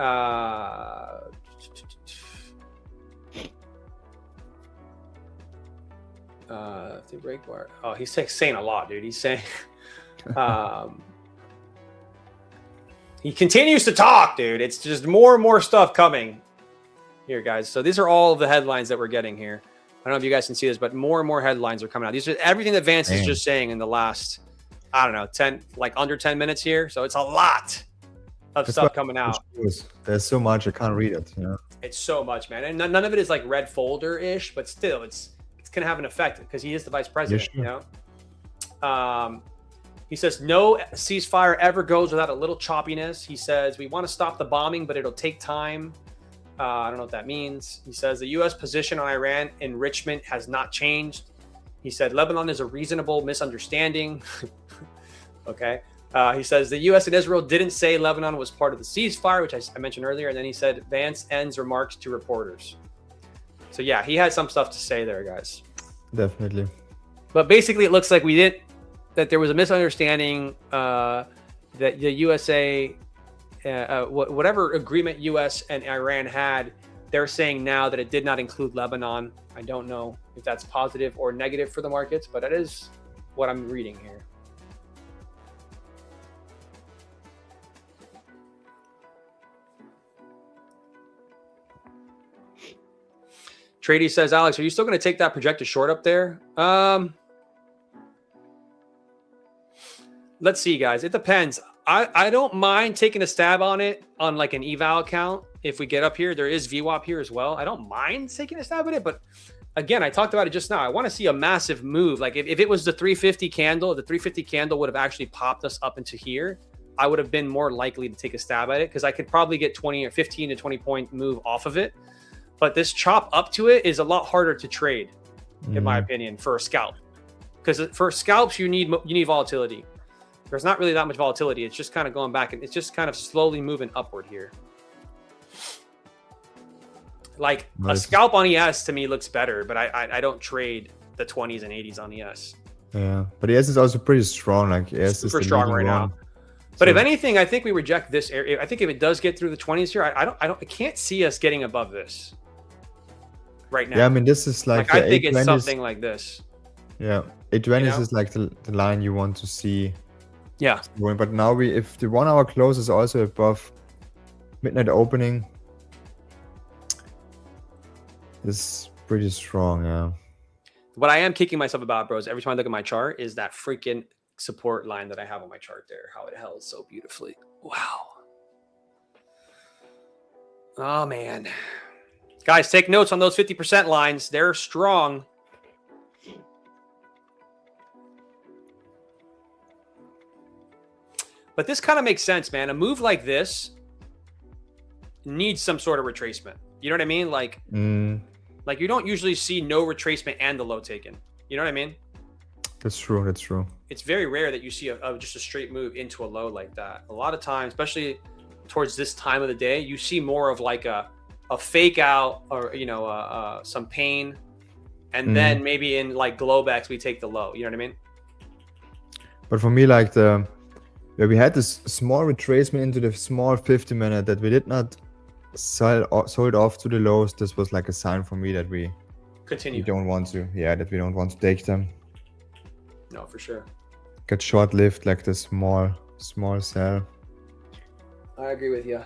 Speaker 5: the break bar. Oh, he's saying a lot, dude. He's saying he continues to talk, dude. It's just more and more stuff coming here, guys. So these are all of the headlines that we're getting here. I don't know if you guys can see this, but more and more headlines are coming out. These are everything that Vance is just saying in the last, I don't know, under 10 minutes here. So it's a lot of stuff coming out.
Speaker 6: There's so much I can't read it.
Speaker 5: It's so much, man, and none of it is like red folder ish, but still, it's gonna have an effect because he is the vice president. He says no ceasefire ever goes without a little choppiness. He says we want to stop the bombing, but it'll take time. I don't know what that means. He says the U.S. position on Iran enrichment has not changed. He said Lebanon is a reasonable misunderstanding. Okay. He says the U.S. and Israel didn't say Lebanon was part of the ceasefire, which I mentioned earlier. And then he said Vance ends remarks to reporters. So yeah, he had some stuff to say there, guys.
Speaker 6: Definitely.
Speaker 5: But basically, it looks like that there was a misunderstanding that the USA, whatever agreement US and Iran had, they're saying now that it did not include Lebanon. I don't know if that's positive or negative for the markets, but that is what I'm reading here. Trady says, Alex, are you still going to take that projected short up there? Let's see, guys. It depends. I don't mind taking a stab on it on like an eval account. If we get up here, there is VWAP here as well. I don't mind taking a stab at it, but again, I talked about it just now. I want to see a massive move. Like if it was the 350 candle, the 350 candle would have actually popped us up into here. I would have been more likely to take a stab at it because I could probably get 20 or 15 to 20 point move off of it. But this chop up to it is a lot harder to trade, in my opinion, for a scalp. Because for scalps, you need volatility. There's not really that much volatility. It's just kind of going back, and it's just kind of slowly moving upward here. Like a scalp on ES to me looks better, but I don't trade the 20s and 80s on ES.
Speaker 6: Yeah, but ES is also pretty strong. Like ES
Speaker 5: super strong right now. But if anything, I think we reject this area. I think if it does get through the 20s here, I can't see us getting above this right now.
Speaker 6: Yeah, I mean, this is like
Speaker 5: I think it's something like this.
Speaker 6: Yeah, 820 is like the line you want to see.
Speaker 5: Yeah.
Speaker 6: But now if the 1 hour close is also above midnight opening, it's pretty strong. Yeah.
Speaker 5: What I am kicking myself about, bros, every time I look at my chart is that freaking support line that I have on my chart there, how it held so beautifully. Wow. Oh man, guys, take notes on those 50% lines. They're strong. But this kind of makes sense, man. A move like this needs some sort of retracement. You know what I mean? Like you don't usually see no retracement and the low taken. You know what I mean?
Speaker 6: That's true. That's true.
Speaker 5: It's very rare that you see just a straight move into a low like that. A lot of times, especially towards this time of the day, you see more of like a fake out or, some pain. And then maybe in like Globex, we take the low. You know what I mean?
Speaker 6: But for me, like Yeah, we had this small retracement into the small 50-minute that we did not sold off to the lows. This was like a sign for me that we
Speaker 5: Continue.
Speaker 6: don't want to. Yeah, that we don't want to take them.
Speaker 5: No, for sure.
Speaker 6: Get short-lived like the small sell.
Speaker 5: I agree with you.